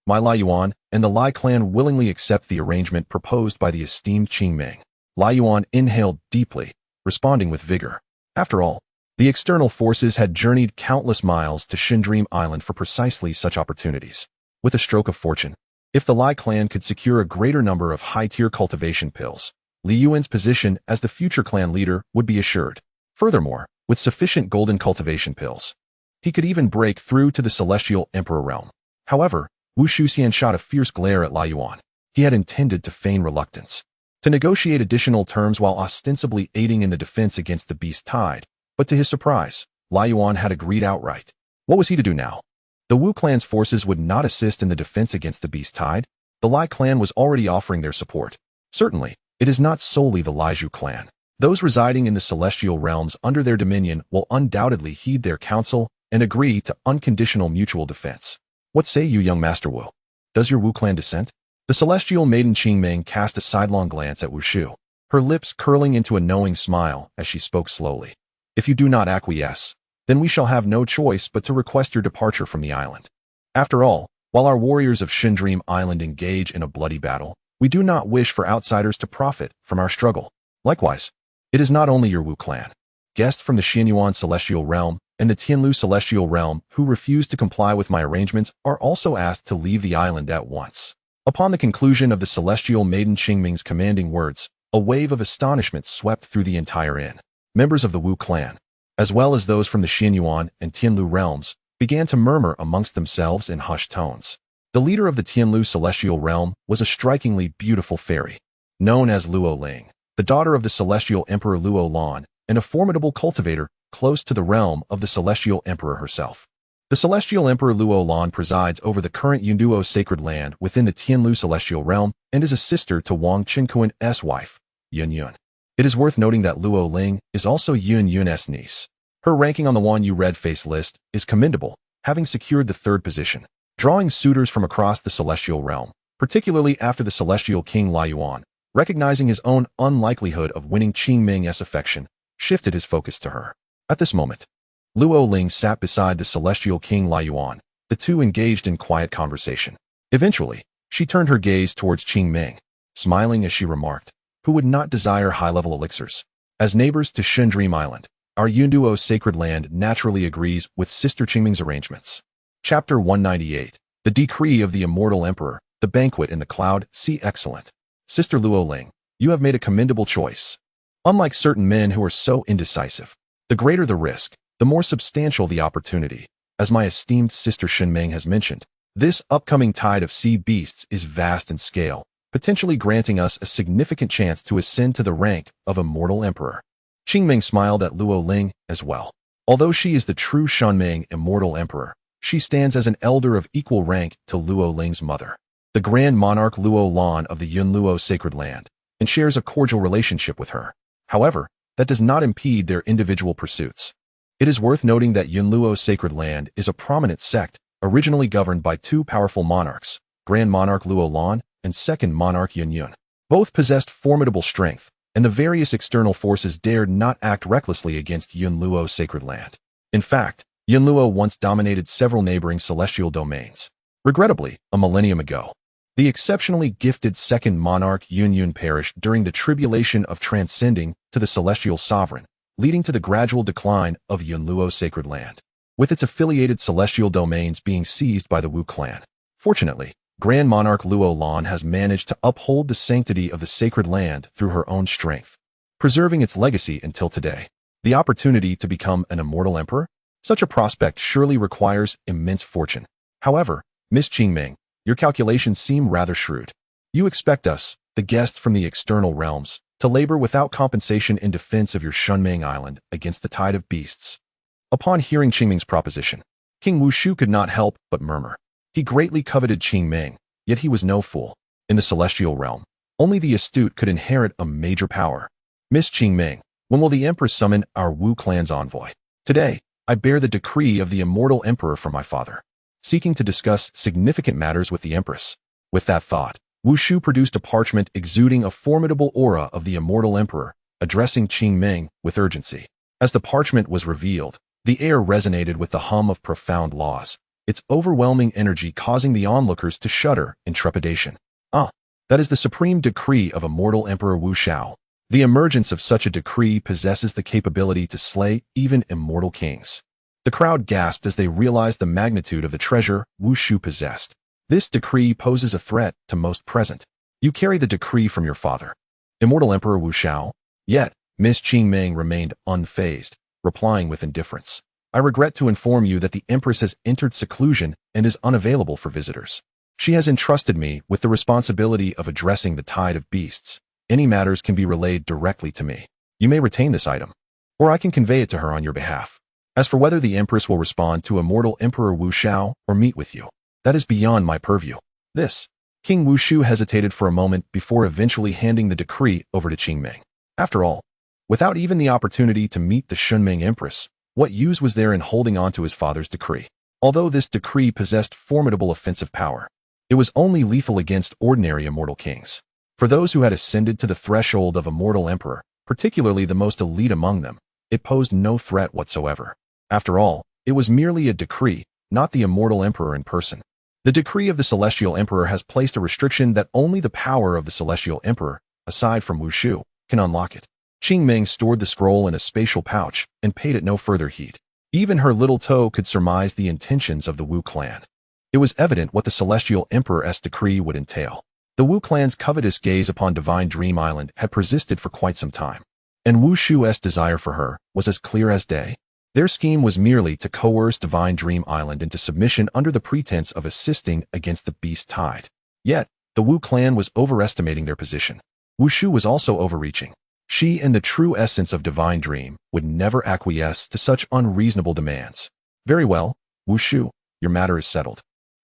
My Lai Yuan and the Lai clan willingly accept the arrangement proposed by the esteemed Qingming. Lai Yuan inhaled deeply, responding with vigor. After all, the external forces had journeyed countless miles to Shindream Island for precisely such opportunities. With a stroke of fortune, if the Lai clan could secure a greater number of high-tier cultivation pills, Li Yuan's position as the future clan leader would be assured. Furthermore, with sufficient golden cultivation pills, he could even break through to the celestial emperor realm. However, Wu Shuxian shot a fierce glare at Lai Yuan. He had intended to feign reluctance, to negotiate additional terms while ostensibly aiding in the defense against the beast tide. But to his surprise, Lai Yuan had agreed outright. What was he to do now? The Wu clan's forces would not assist in the defense against the beast tide. The Lai clan was already offering their support. Certainly, It is not solely the Liju clan. Those residing in the celestial realms under their dominion will undoubtedly heed their counsel and agree to unconditional mutual defense. What say you, young Master Wu? Does your Wu clan dissent? The celestial maiden Qingming cast a sidelong glance at Wu Shu, her lips curling into a knowing smile as she spoke slowly. If you do not acquiesce, then we shall have no choice but to request your departure from the island. After all, while our warriors of Shindream Island engage in a bloody battle, we do not wish for outsiders to profit from our struggle. Likewise, it is not only your Wu clan. Guests from the Xianyuan Celestial Realm and the Tianlu Celestial Realm who refuse to comply with my arrangements are also asked to leave the island at once. Upon the conclusion of the celestial maiden Qingming's commanding words, a wave of astonishment swept through the entire inn. Members of the Wu clan, as well as those from the Xianyuan and Tianlu realms, began to murmur amongst themselves in hushed tones. The leader of the Tianlu Celestial Realm was a strikingly beautiful fairy, known as Luo Ling, the daughter of the Celestial Emperor Luo Lan, and a formidable cultivator close to the realm of the Celestial Emperor herself. The Celestial Emperor Luo Lan presides over the current Yunduo sacred land within the Tianlu Celestial Realm and is a sister to Wang Qinkuan's wife, Yun Yun. It is worth noting that Luo Ling is also Yun Yun's niece. Her ranking on the Wan Yu Red Face list is commendable, having secured the third position, drawing suitors from across the Celestial Realm, particularly after the Celestial King Lai Yuan, recognizing his own unlikelihood of winning Qingming's affection, shifted his focus to her. At this moment, Luo Ling sat beside the Celestial King Lai Yuan. The two engaged in quiet conversation. Eventually, she turned her gaze towards Qingming, smiling as she remarked, "Who would not desire high-level elixirs? As neighbors to Shindream Island, our Yunduo sacred land naturally agrees with Sister Qingming's arrangements." Chapter 198. The Decree of the Immortal Emperor, the Banquet in the Cloud. See excellent. Sister Luo Ling, you have made a commendable choice. Unlike certain men who are so indecisive, the greater the risk, the more substantial the opportunity. As my esteemed sister Qingming has mentioned, this upcoming tide of sea beasts is vast in scale, potentially granting us a significant chance to ascend to the rank of Immortal Emperor. Qingming smiled at Luo Ling as well. Although she is the true Shunming Immortal Emperor, she stands as an elder of equal rank to Luo Ling's mother, the Grand Monarch Luo Lan of the Yunluo Sacred Land, and shares a cordial relationship with her. However, that does not impede their individual pursuits. It is worth noting that Yunluo Sacred Land is a prominent sect, originally governed by two powerful monarchs, Grand Monarch Luo Lan and Second Monarch Yun Yun. Both possessed formidable strength, and the various external forces dared not act recklessly against Yunluo Sacred Land. In fact, Yunluo once dominated several neighboring celestial domains. Regrettably, a millennium ago, the exceptionally gifted Second Monarch Yun Yun perished during the tribulation of transcending to the celestial sovereign, leading to the gradual decline of Yunluo Sacred Land, with its affiliated celestial domains being seized by the Wu clan. Fortunately, Grand Monarch Luo Lan has managed to uphold the sanctity of the sacred land through her own strength, preserving its legacy until today. The opportunity to become an immortal emperor? Such a prospect surely requires immense fortune. However, Miss Qingming, your calculations seem rather shrewd. You expect us, the guests from the external realms, to labor without compensation in defense of your Shunming Island against the tide of beasts. Upon hearing Qingming's proposition, King Wu Shu could not help but murmur. He greatly coveted Qingming, yet he was no fool. In the celestial realm, only the astute could inherit a major power. Miss Qingming, when will the Empress summon our Wu clan's envoy? Today, I bear the decree of the immortal emperor from my father, seeking to discuss significant matters with the Empress. With that thought, Wu Shu produced a parchment exuding a formidable aura of the immortal emperor, addressing Qingming with urgency. As the parchment was revealed, the air resonated with the hum of profound laws, its overwhelming energy causing the onlookers to shudder in trepidation. That is the supreme decree of immortal Emperor Wu Shao. The emergence of such a decree possesses the capability to slay even immortal kings. The crowd gasped as they realized the magnitude of the treasure Wu Shu possessed. This decree poses a threat to most present. You carry the decree from your father, Immortal Emperor Wu Shao. Yet, Miss Qingming remained unfazed, replying with indifference. I regret to inform you that the Empress has entered seclusion and is unavailable for visitors. She has entrusted me with the responsibility of addressing the tide of beasts. Any matters can be relayed directly to me. You may retain this item, or I can convey it to her on your behalf. As for whether the Empress will respond to Immortal Emperor Wu Shao or meet with you, that is beyond my purview. This King Wushu hesitated for a moment before eventually handing the decree over to Qingming. After all, without even the opportunity to meet the Shunming Empress, what use was there in holding on to his father's decree? Although this decree possessed formidable offensive power, it was only lethal against ordinary immortal kings. For those who had ascended to the threshold of a mortal emperor, particularly the most elite among them, it posed no threat whatsoever. After all, it was merely a decree, not the immortal emperor in person. The decree of the celestial emperor has placed a restriction that only the power of the celestial emperor, aside from Wushu, can unlock it. Qingming stored the scroll in a spatial pouch and paid it no further heed. Even her little toe could surmise the intentions of the Wu clan. It was evident what the celestial emperor's decree would entail. The Wu clan's covetous gaze upon Divine Dream Island had persisted for quite some time, and Wushu's desire for her was as clear as day. Their scheme was merely to coerce Divine Dream Island into submission under the pretense of assisting against the beast tide. Yet, the Wu clan was overestimating their position. Wushu was also overreaching. She, in the true essence of Divine Dream, would never acquiesce to such unreasonable demands. Very well, Wushu, your matter is settled.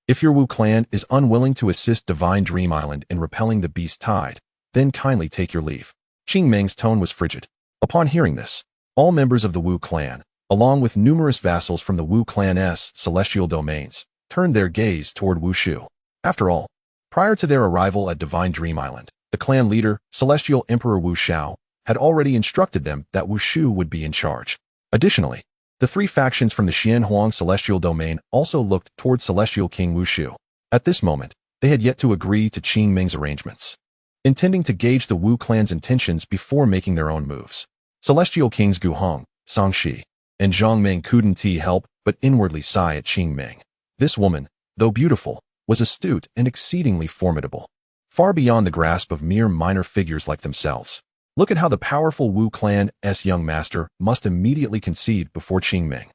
If your Wu clan is unwilling to assist Divine Dream Island in repelling the beast tide, then kindly take your leave. Qingming's tone was frigid. Upon hearing this, all members of the Wu clan, along with numerous vassals from the Wu clan's celestial domains, turned their gaze toward Wushu. After all, prior to their arrival at Divine Dream Island, the clan leader, Celestial Emperor Wu Shao, had already instructed them that Wushu would be in charge. Additionally, the three factions from the Xianhuang celestial domain also looked toward Celestial King Wushu. At this moment, they had yet to agree to Qingming's arrangements, intending to gauge the Wu clan's intentions before making their own moves. Celestial Kings Guhong, Sangshi, and Zhongming couldn't help but inwardly sigh at Qingming. This woman, though beautiful, was astute and exceedingly formidable, far beyond the grasp of mere minor figures like themselves. Look at how the powerful Wu clan's young master must immediately concede before Qingming.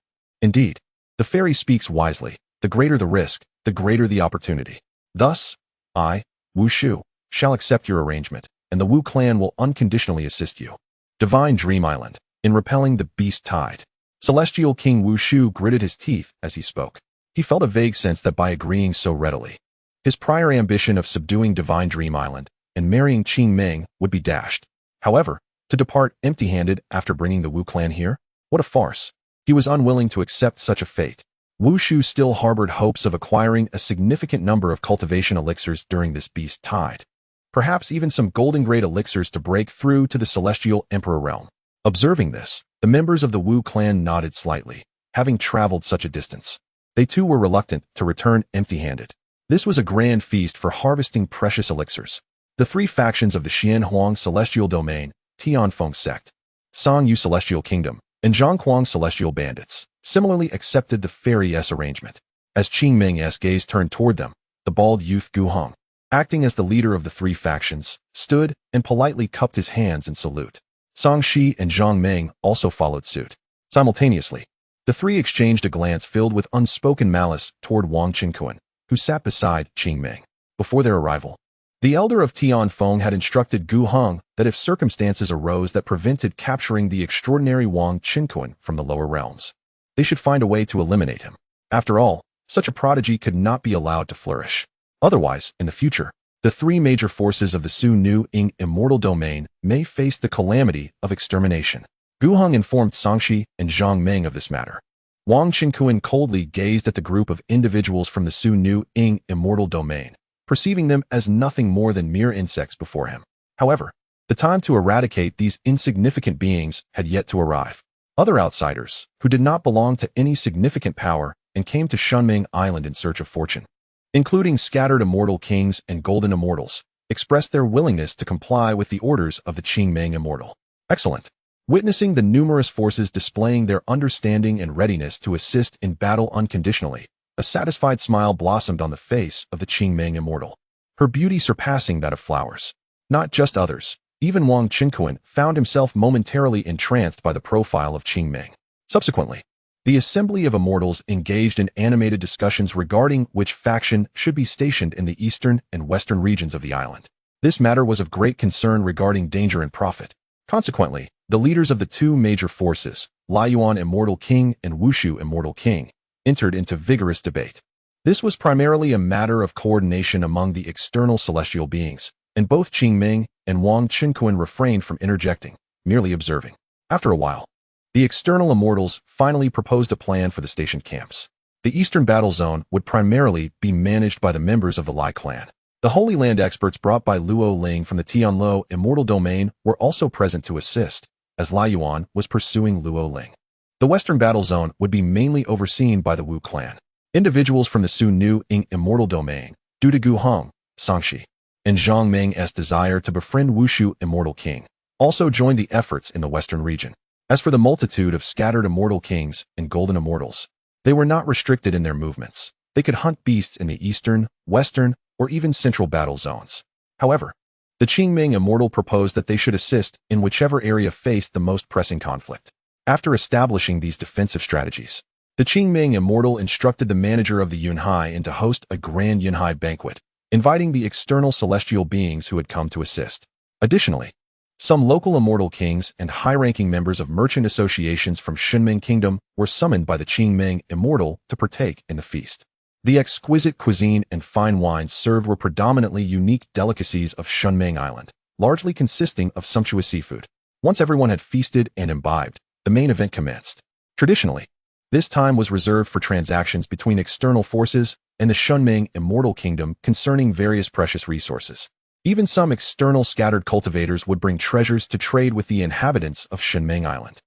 Indeed, the fairy speaks wisely. The greater the risk, the greater the opportunity. Thus, I, Wushu, shall accept your arrangement, and the Wu clan will unconditionally assist you. Divine Dream Island, in repelling the beast tide. Celestial King Wushu gritted his teeth as he spoke. He felt a vague sense that by agreeing so readily, his prior ambition of subduing Divine Dream Island and marrying Qingming would be dashed. However, to depart empty-handed after bringing the Wu clan here? What a farce. He was unwilling to accept such a fate. Wushu still harbored hopes of acquiring a significant number of cultivation elixirs during this beast tide. Perhaps even some golden-grade elixirs to break through to the Celestial Emperor realm. Observing this, the members of the Wu clan nodded slightly, having traveled such a distance. They too were reluctant to return empty-handed. This was a grand feast for harvesting precious elixirs. The three factions of the Xianhuang Celestial Domain, Tianfeng Sect, Sangyu Celestial Kingdom, and Zhonghuang Celestial Bandits, similarly accepted the fairy's arrangement. As Qingming's gaze turned toward them, the bald youth Guhong, acting as the leader of the three factions, stood and politely cupped his hands in salute. Sangshi and Zhongming also followed suit. Simultaneously, the three exchanged a glance filled with unspoken malice toward Wang Qinkuan, who sat beside Qingming. Before their arrival, the elder of Tianfeng had instructed Guhong that if circumstances arose that prevented capturing the extraordinary Wang Qinkuan from the lower realms, they should find a way to eliminate him. After all, such a prodigy could not be allowed to flourish. Otherwise, in the future, the three major forces of the Su Nu Ing immortal domain may face the calamity of extermination. Guhong informed Sangshi and Zhongming of this matter. Wang Qinkuan coldly gazed at the group of individuals from the Su Nu Ing immortal domain, perceiving them as nothing more than mere insects before him. However, the time to eradicate these insignificant beings had yet to arrive. Other outsiders, who did not belong to any significant power and came to Shunming Island in search of fortune, including scattered immortal kings and golden immortals, expressed their willingness to comply with the orders of the Qingming immortal. Excellent. Witnessing the numerous forces displaying their understanding and readiness to assist in battle unconditionally, a satisfied smile blossomed on the face of the Qingming immortal, her beauty surpassing that of flowers. Not just others, even Wang Qinkuan found himself momentarily entranced by the profile of Qingming. Subsequently, the assembly of immortals engaged in animated discussions regarding which faction should be stationed in the eastern and western regions of the island. This matter was of great concern regarding danger and profit. Consequently, the leaders of the two major forces, Liuyuan Immortal King and Wushu Immortal King, entered into vigorous debate. This was primarily a matter of coordination among the external celestial beings, and both Qingming and Wang Qinquan refrained from interjecting, merely observing. After a while, the external immortals finally proposed a plan for the station camps. The eastern battle zone would primarily be managed by the members of the Lai clan. The Holy Land experts brought by Luo Ling from the Tianluo immortal domain were also present to assist, as Lai Yuan was pursuing Luo Ling. The western battle zone would be mainly overseen by the Wu clan. Individuals from the Su Nu Ing immortal domain, due to Gu Hong, Sangxi, and Zhang Meng's desire to befriend Wushu immortal king, also joined the efforts in the western region. As for the multitude of scattered immortal kings and golden immortals, they were not restricted in their movements. They could hunt beasts in the eastern, western, or even central battle zones. However, the Qingming immortal proposed that they should assist in whichever area faced the most pressing conflict. After establishing these defensive strategies, the Qingming immortal instructed the manager of the Yunhai to host a grand Yunhai banquet, inviting the external celestial beings who had come to assist. Additionally, some local immortal kings and high-ranking members of merchant associations from Shunming Kingdom were summoned by the Qingming immortal to partake in the feast. The exquisite cuisine and fine wines served were predominantly unique delicacies of Shunming Island, largely consisting of sumptuous seafood. Once everyone had feasted and imbibed, the main event commenced. Traditionally, this time was reserved for transactions between external forces and the Shunming immortal kingdom concerning various precious resources. Even some external scattered cultivators would bring treasures to trade with the inhabitants of Shunming Island.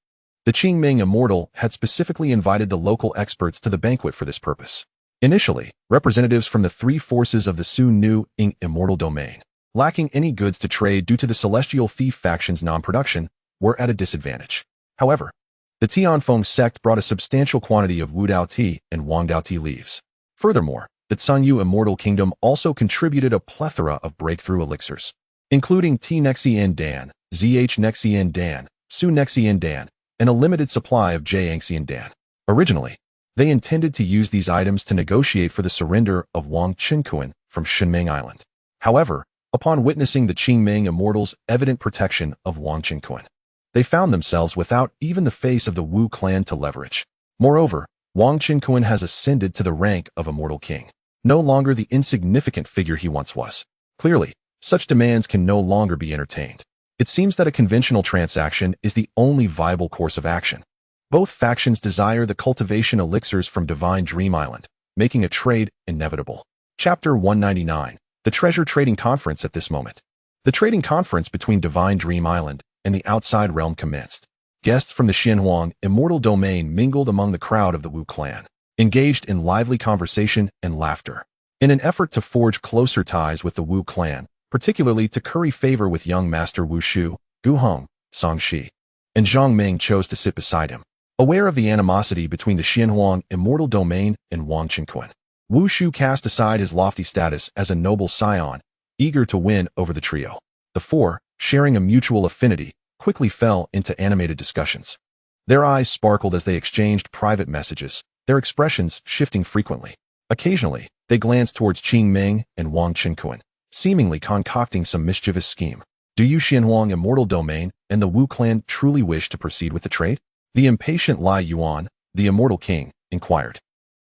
The Qingming immortal had specifically invited the local experts to the banquet for this purpose. Initially, representatives from the three forces of the Su Nu Ing immortal domain, lacking any goods to trade due to the celestial thief faction's non-production, were at a disadvantage. However, the Tianfeng sect brought a substantial quantity of Wudao tea and Wangdao tea leaves. Furthermore, the Canyu immortal kingdom also contributed a plethora of breakthrough elixirs, including T Nexian Dan, ZH Nexian Dan, Su Nexian Dan, and a limited supply of J Anxian Dan. Originally, they intended to use these items to negotiate for the surrender of Wang Qinquan from Shunming Island. However, upon witnessing the Qingming immortals' evident protection of Wang Qinquan, they found themselves without even the face of the Wu clan to leverage. Moreover, Wang Qinquan has ascended to the rank of immortal king, no longer the insignificant figure he once was. Clearly, such demands can no longer be entertained. It seems that a conventional transaction is the only viable course of action. Both factions desire the cultivation elixirs from Divine Dream Island, making a trade inevitable. Chapter 199. The Treasure Trading Conference. At this moment, the trading conference between Divine Dream Island and the outside realm commenced. Guests from the Xianhuang immortal domain mingled among the crowd of the Wu clan, engaged in lively conversation and laughter. In an effort to forge closer ties with the Wu clan, particularly to curry favor with young master Wu Shu, Gu Hong, Sangxi, and Zhang Ming chose to sit beside him. Aware of the animosity between the Xianhuang immortal domain and Wang Qinquan, Wu Shu cast aside his lofty status as a noble scion, eager to win over the trio. The four, sharing a mutual affinity, quickly fell into animated discussions. Their eyes sparkled as they exchanged private messages, their expressions shifting frequently. Occasionally, they glanced towards Qingming and Wang Qinquan, seemingly concocting some mischievous scheme. Do you Xianhuang immortal domain and the Wu clan truly wish to proceed with the trade? The impatient Lai Yuan, the immortal king, inquired,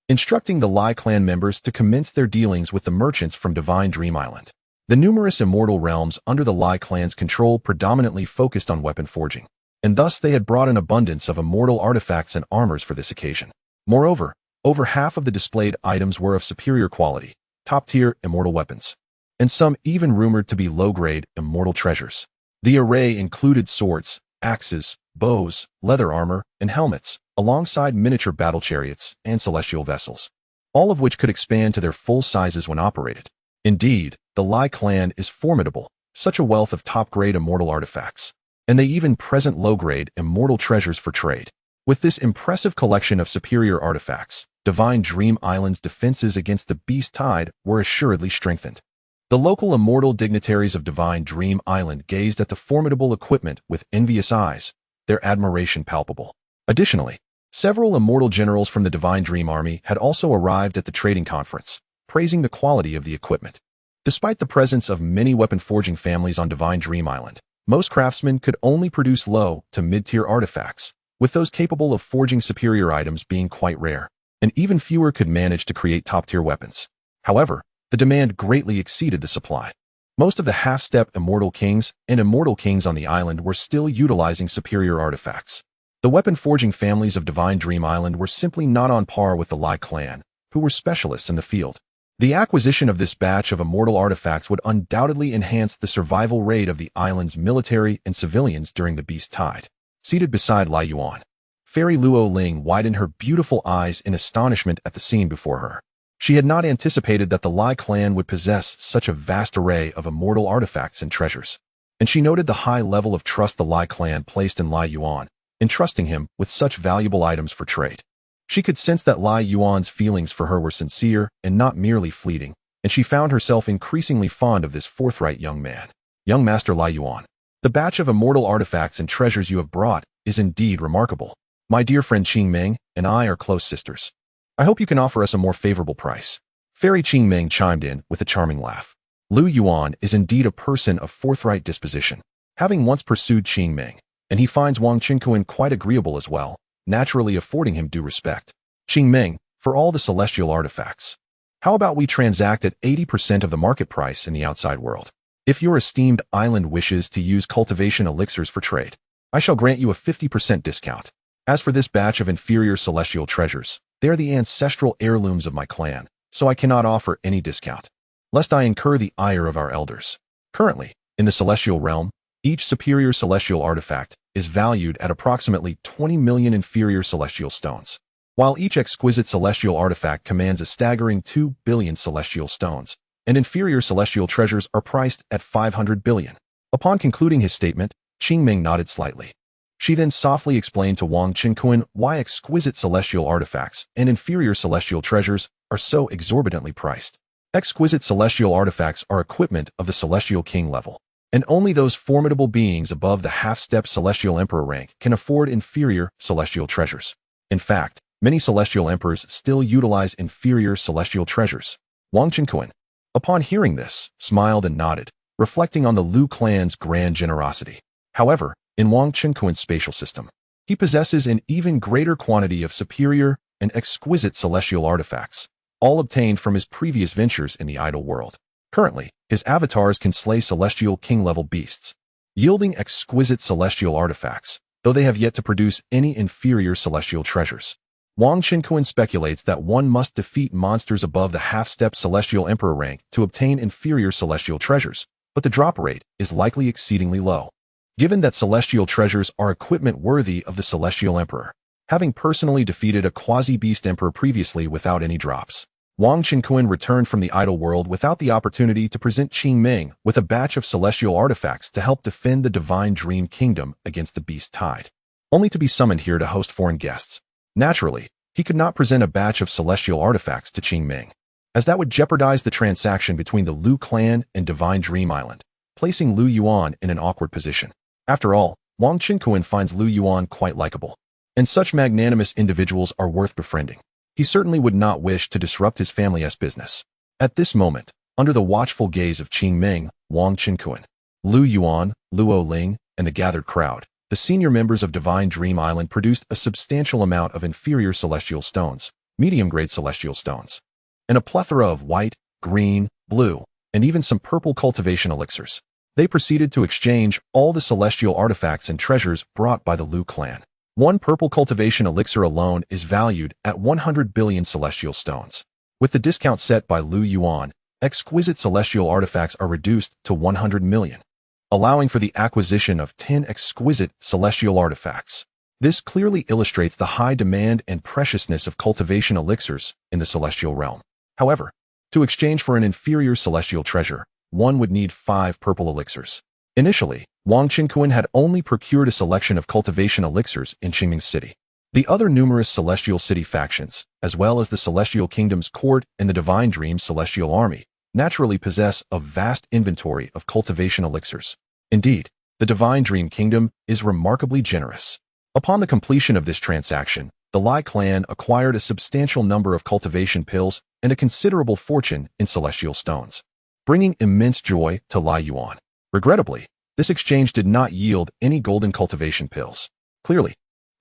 instructing the Lai clan members to commence their dealings with the merchants from Divine Dream Island. The numerous immortal realms under the Lai clan's control predominantly focused on weapon forging, and thus they had brought an abundance of immortal artifacts and armors for this occasion. Moreover, over half of the displayed items were of superior quality, top-tier immortal weapons, and some even rumored to be low-grade immortal treasures. The array included swords, axes, bows, leather armor, and helmets, alongside miniature battle chariots and celestial vessels, all of which could expand to their full sizes when operated. Indeed, the Lai clan is formidable, such a wealth of top-grade immortal artifacts, and they even present low-grade immortal treasures for trade. With this impressive collection of superior artifacts, Divine Dream Island's defenses against the Beast Tide were assuredly strengthened. The local immortal dignitaries of Divine Dream Island gazed at the formidable equipment with envious eyes, their admiration palpable. Additionally, several immortal generals from the Divine Dream Army had also arrived at the trading conference, praising the quality of the equipment. Despite the presence of many weapon-forging families on Divine Dream Island, most craftsmen could only produce low to mid-tier artifacts, with those capable of forging superior items being quite rare. and even fewer could manage to create top-tier weapons. However, the demand greatly exceeded the supply. Most of the half-step immortal kings and immortal kings on the island were still utilizing superior artifacts. The weapon-forging families of Divine Dream Island were simply not on par with the Lai clan, who were specialists in the field. The acquisition of this batch of immortal artifacts would undoubtedly enhance the survival rate of the island's military and civilians during the Beast Tide. Seated beside Lai Yuan, Fairy Luo Ling widened her beautiful eyes in astonishment at the scene before her. She had not anticipated that the Lai clan would possess such a vast array of immortal artifacts and treasures, and she noted the high level of trust the Lai clan placed in Lai Yuan, entrusting him with such valuable items for trade. She could sense that Lai Yuan's feelings for her were sincere and not merely fleeting, and she found herself increasingly fond of this forthright young man. Young Master Lai Yuan, the batch of immortal artifacts and treasures you have brought is indeed remarkable. My dear friend Qing Ming and I are close sisters. I hope you can offer us a more favorable price. Fairy Qing Ming chimed in with a charming laugh. Lu Yuan is indeed a person of forthright disposition, having once pursued Qing Ming, and he finds Wang Qinkuan quite agreeable as well, naturally affording him due respect. Qing Ming, for all the celestial artifacts, how about we transact at 80% of the market price in the outside world? If your esteemed island wishes to use cultivation elixirs for trade, I shall grant you a 50% discount. As for this batch of inferior celestial treasures, they are the ancestral heirlooms of my clan, so I cannot offer any discount, lest I incur the ire of our elders. Currently, in the celestial realm, each superior celestial artifact is valued at approximately 20 million inferior celestial stones, while each exquisite celestial artifact commands a staggering 2 billion celestial stones, and inferior celestial treasures are priced at 500 billion. Upon concluding his statement, Qing Ming nodded slightly. She then softly explained to Wang Qinkuan why exquisite celestial artifacts and inferior celestial treasures are so exorbitantly priced. Exquisite celestial artifacts are equipment of the Celestial King level, and only those formidable beings above the half-step Celestial Emperor rank can afford inferior celestial treasures. In fact, many celestial emperors still utilize inferior celestial treasures. Wang Qinkuan, upon hearing this, smiled and nodded, reflecting on the Lu clan's grand generosity. However, in Wang Qinkuan's spatial system, he possesses an even greater quantity of superior and exquisite celestial artifacts, all obtained from his previous ventures in the idol world. Currently, his avatars can slay Celestial King-level beasts, yielding exquisite celestial artifacts, though they have yet to produce any inferior celestial treasures. Wang Qinkuan speculates that one must defeat monsters above the half-step Celestial Emperor rank to obtain inferior celestial treasures, but the drop rate is likely exceedingly low. Given that celestial treasures are equipment worthy of the Celestial Emperor, having personally defeated a quasi-beast emperor previously without any drops, Wang Qinkuan returned from the idol world without the opportunity to present Qing Ming with a batch of celestial artifacts to help defend the Divine Dream Kingdom against the Beast Tide, only to be summoned here to host foreign guests. Naturally, he could not present a batch of celestial artifacts to Qing Ming, as that would jeopardize the transaction between the Lu clan and Divine Dream Island, placing Lu Yuan in an awkward position. After all, Wang Qinkuan finds Lu Yuan quite likable, and such magnanimous individuals are worth befriending. He certainly would not wish to disrupt his family's business. At this moment, under the watchful gaze of Qing Ming, Wang Qinkuan, Lu Yuan, Luo Ling, and the gathered crowd, the senior members of Divine Dream Island produced a substantial amount of inferior celestial stones, medium-grade celestial stones, and a plethora of white, green, blue, and even some purple cultivation elixirs. They proceeded to exchange all the celestial artifacts and treasures brought by the Lu clan. One purple cultivation elixir alone is valued at 100 billion celestial stones. With the discount set by Lu Yuan, exquisite celestial artifacts are reduced to 100 million, allowing for the acquisition of 10 exquisite celestial artifacts. This clearly illustrates the high demand and preciousness of cultivation elixirs in the celestial realm. However, to exchange for an inferior celestial treasure, one would need 5 purple elixirs. Initially, Wang Qinkuan had only procured a selection of cultivation elixirs in Qingming City. The other numerous celestial city factions, as well as the Celestial Kingdom's court and the Divine Dream Celestial Army, naturally possess a vast inventory of cultivation elixirs. Indeed, the Divine Dream Kingdom is remarkably generous. Upon the completion of this transaction, the Lai clan acquired a substantial number of cultivation pills and a considerable fortune in celestial stones, bringing immense joy to Lai Yuan. Regrettably, this exchange did not yield any golden cultivation pills. Clearly,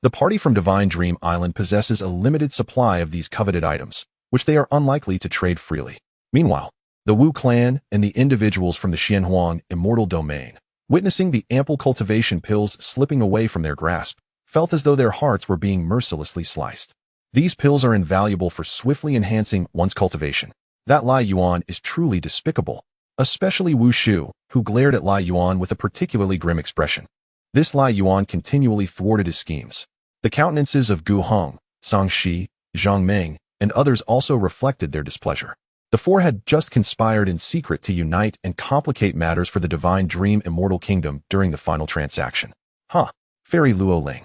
The party from Divine Dream Island possesses a limited supply of these coveted items, which they are unlikely to trade freely. Meanwhile, the Wu clan and the individuals from the Xianhuang immortal domain, witnessing the ample cultivation pills slipping away from their grasp, felt as though their hearts were being mercilessly sliced. These pills are invaluable for swiftly enhancing one's cultivation. That Lai Yuan is truly despicable, especially Wu Shu, who glared at Lai Yuan with a particularly grim expression. This Lai Yuan continually thwarted his schemes. The countenances of Gu Hong, Song Shi, Zhang Ming, and others also reflected their displeasure. The four had just conspired in secret to unite and complicate matters for the Divine Dream Immortal Kingdom during the final transaction. Fairy Luo Ling.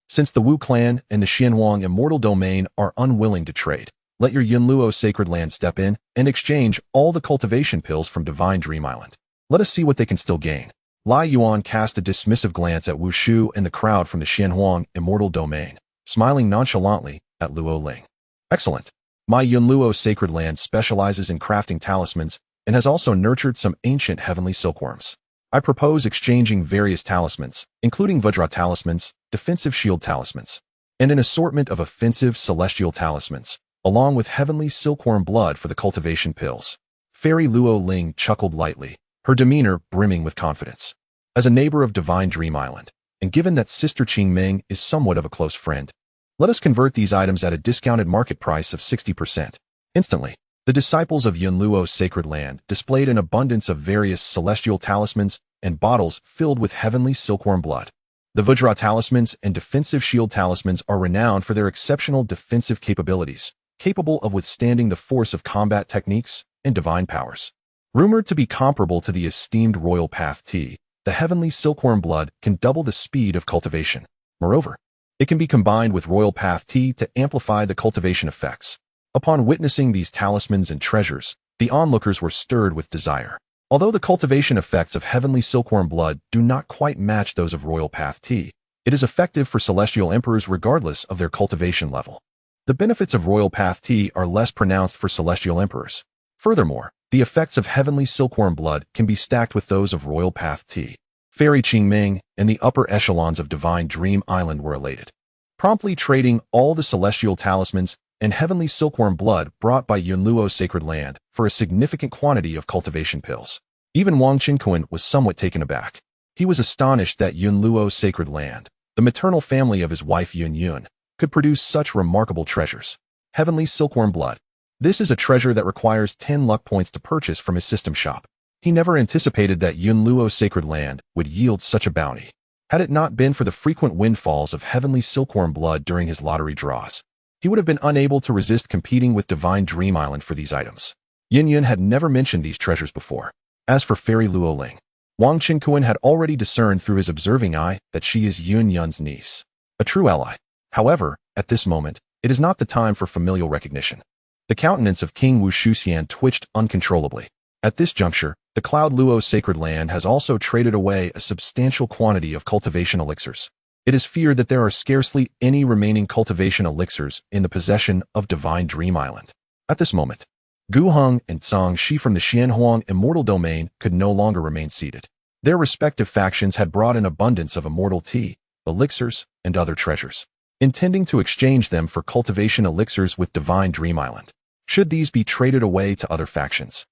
Since the Wu clan and the Xianhuang immortal domain are unwilling to trade, let your Yunluo sacred land step in and exchange all the cultivation pills from Divine Dream Island. Let us see what they can still gain. Lai Yuan cast a dismissive glance at Wu Shu and the crowd from the Xianhuang immortal domain, smiling nonchalantly at Luo Ling. Excellent. My Yunluo sacred land specializes in crafting talismans and has also nurtured some ancient heavenly silkworms. I propose exchanging various talismans, including Vajra talismans, defensive shield talismans, and an assortment of offensive celestial talismans, along with heavenly silkworm blood for the cultivation pills. Fairy Luo Ling chuckled lightly, her demeanor brimming with confidence. As a neighbor of Divine Dream Island, and given that Sister Qingming is somewhat of a close friend, let us convert these items at a discounted market price of 60%. Instantly, the disciples of Yunluo's sacred land displayed an abundance of various celestial talismans and bottles filled with heavenly silkworm blood. The Vajra talismans and defensive shield talismans are renowned for their exceptional defensive capabilities, capable of withstanding the force of combat techniques and divine powers. Rumored to be comparable to the esteemed Royal Path Tea, the heavenly silkworm blood can double the speed of cultivation. Moreover, it can be combined with Royal Path Tea to amplify the cultivation effects. Upon witnessing these talismans and treasures, the onlookers were stirred with desire. Although the cultivation effects of heavenly silkworm blood do not quite match those of Royal Path Tea, it is effective for celestial emperors regardless of their cultivation level. The benefits of Royal Path Tea are less pronounced for celestial emperors. Furthermore, the effects of heavenly silkworm blood can be stacked with those of Royal Path Tea. Fairy Qingming and the upper echelons of Divine Dream Island were elated, promptly trading all the celestial talismans and heavenly silkworm blood brought by Yunluo's sacred land for a significant quantity of cultivation pills. Even Wang Qinkuan was somewhat taken aback. He was astonished that Yunluo's sacred land, the maternal family of his wife Yun Yun, could produce such remarkable treasures. Heavenly silkworm blood. This is a treasure that requires 10 luck points to purchase from his system shop. He never anticipated that Yunluo's sacred land would yield such a bounty. Had it not been for the frequent windfalls of heavenly silkworm blood during his lottery draws, he would have been unable to resist competing with Divine Dream Island for these items. Yin Yun had never mentioned these treasures before. As for Fairy Luo Ling, Wang Qinkuan had already discerned through his observing eye that she is Yun Yun's niece, a true ally. However, at this moment, it is not the time for familial recognition. The countenance of King Wu Shuxian twitched uncontrollably. At this juncture, the Cloud Luo sacred land has also traded away a substantial quantity of cultivation elixirs. It is feared that there are scarcely any remaining cultivation elixirs in the possession of Divine Dream Island. At this moment, Gu Heng and Song Shi from the Xianhuang immortal domain could no longer remain seated. Their respective factions had brought an abundance of immortal tea, elixirs, and other treasures, intending to exchange them for cultivation elixirs with Divine Dream Island. Should these be traded away to other factions,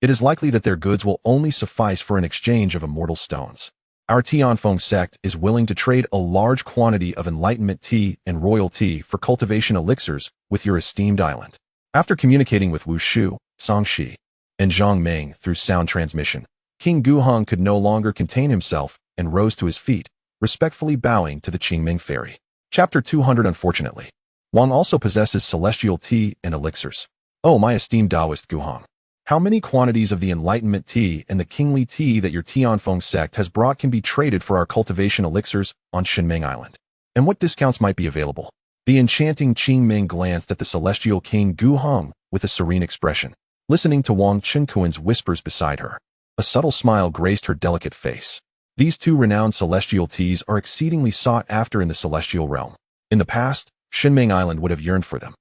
it is likely that their goods will only suffice for an exchange of immortal stones. Our Tianfeng sect is willing to trade a large quantity of enlightenment tea and royal tea for cultivation elixirs with your esteemed island. After communicating with Wu Shu, Song Shi, and Zhang Ming through sound transmission, King Gu Heng could no longer contain himself and rose to his feet, respectfully bowing to the Qingming fairy. Chapter 200. Unfortunately, Wang also possesses celestial tea and elixirs. Oh, my esteemed Taoist Gu Heng, how many quantities of the enlightenment tea and the kingly tea that your Tianfeng sect has brought can be traded for our cultivation elixirs on Shenming Island? And what discounts might be available? The enchanting Qingming glanced at the celestial king Gu Heng with a serene expression, listening to Wang Qinkuan's whispers beside her. A subtle smile graced her delicate face. These two renowned celestial teas are exceedingly sought after in the celestial realm. In the past, Shenming Island would have yearned for them.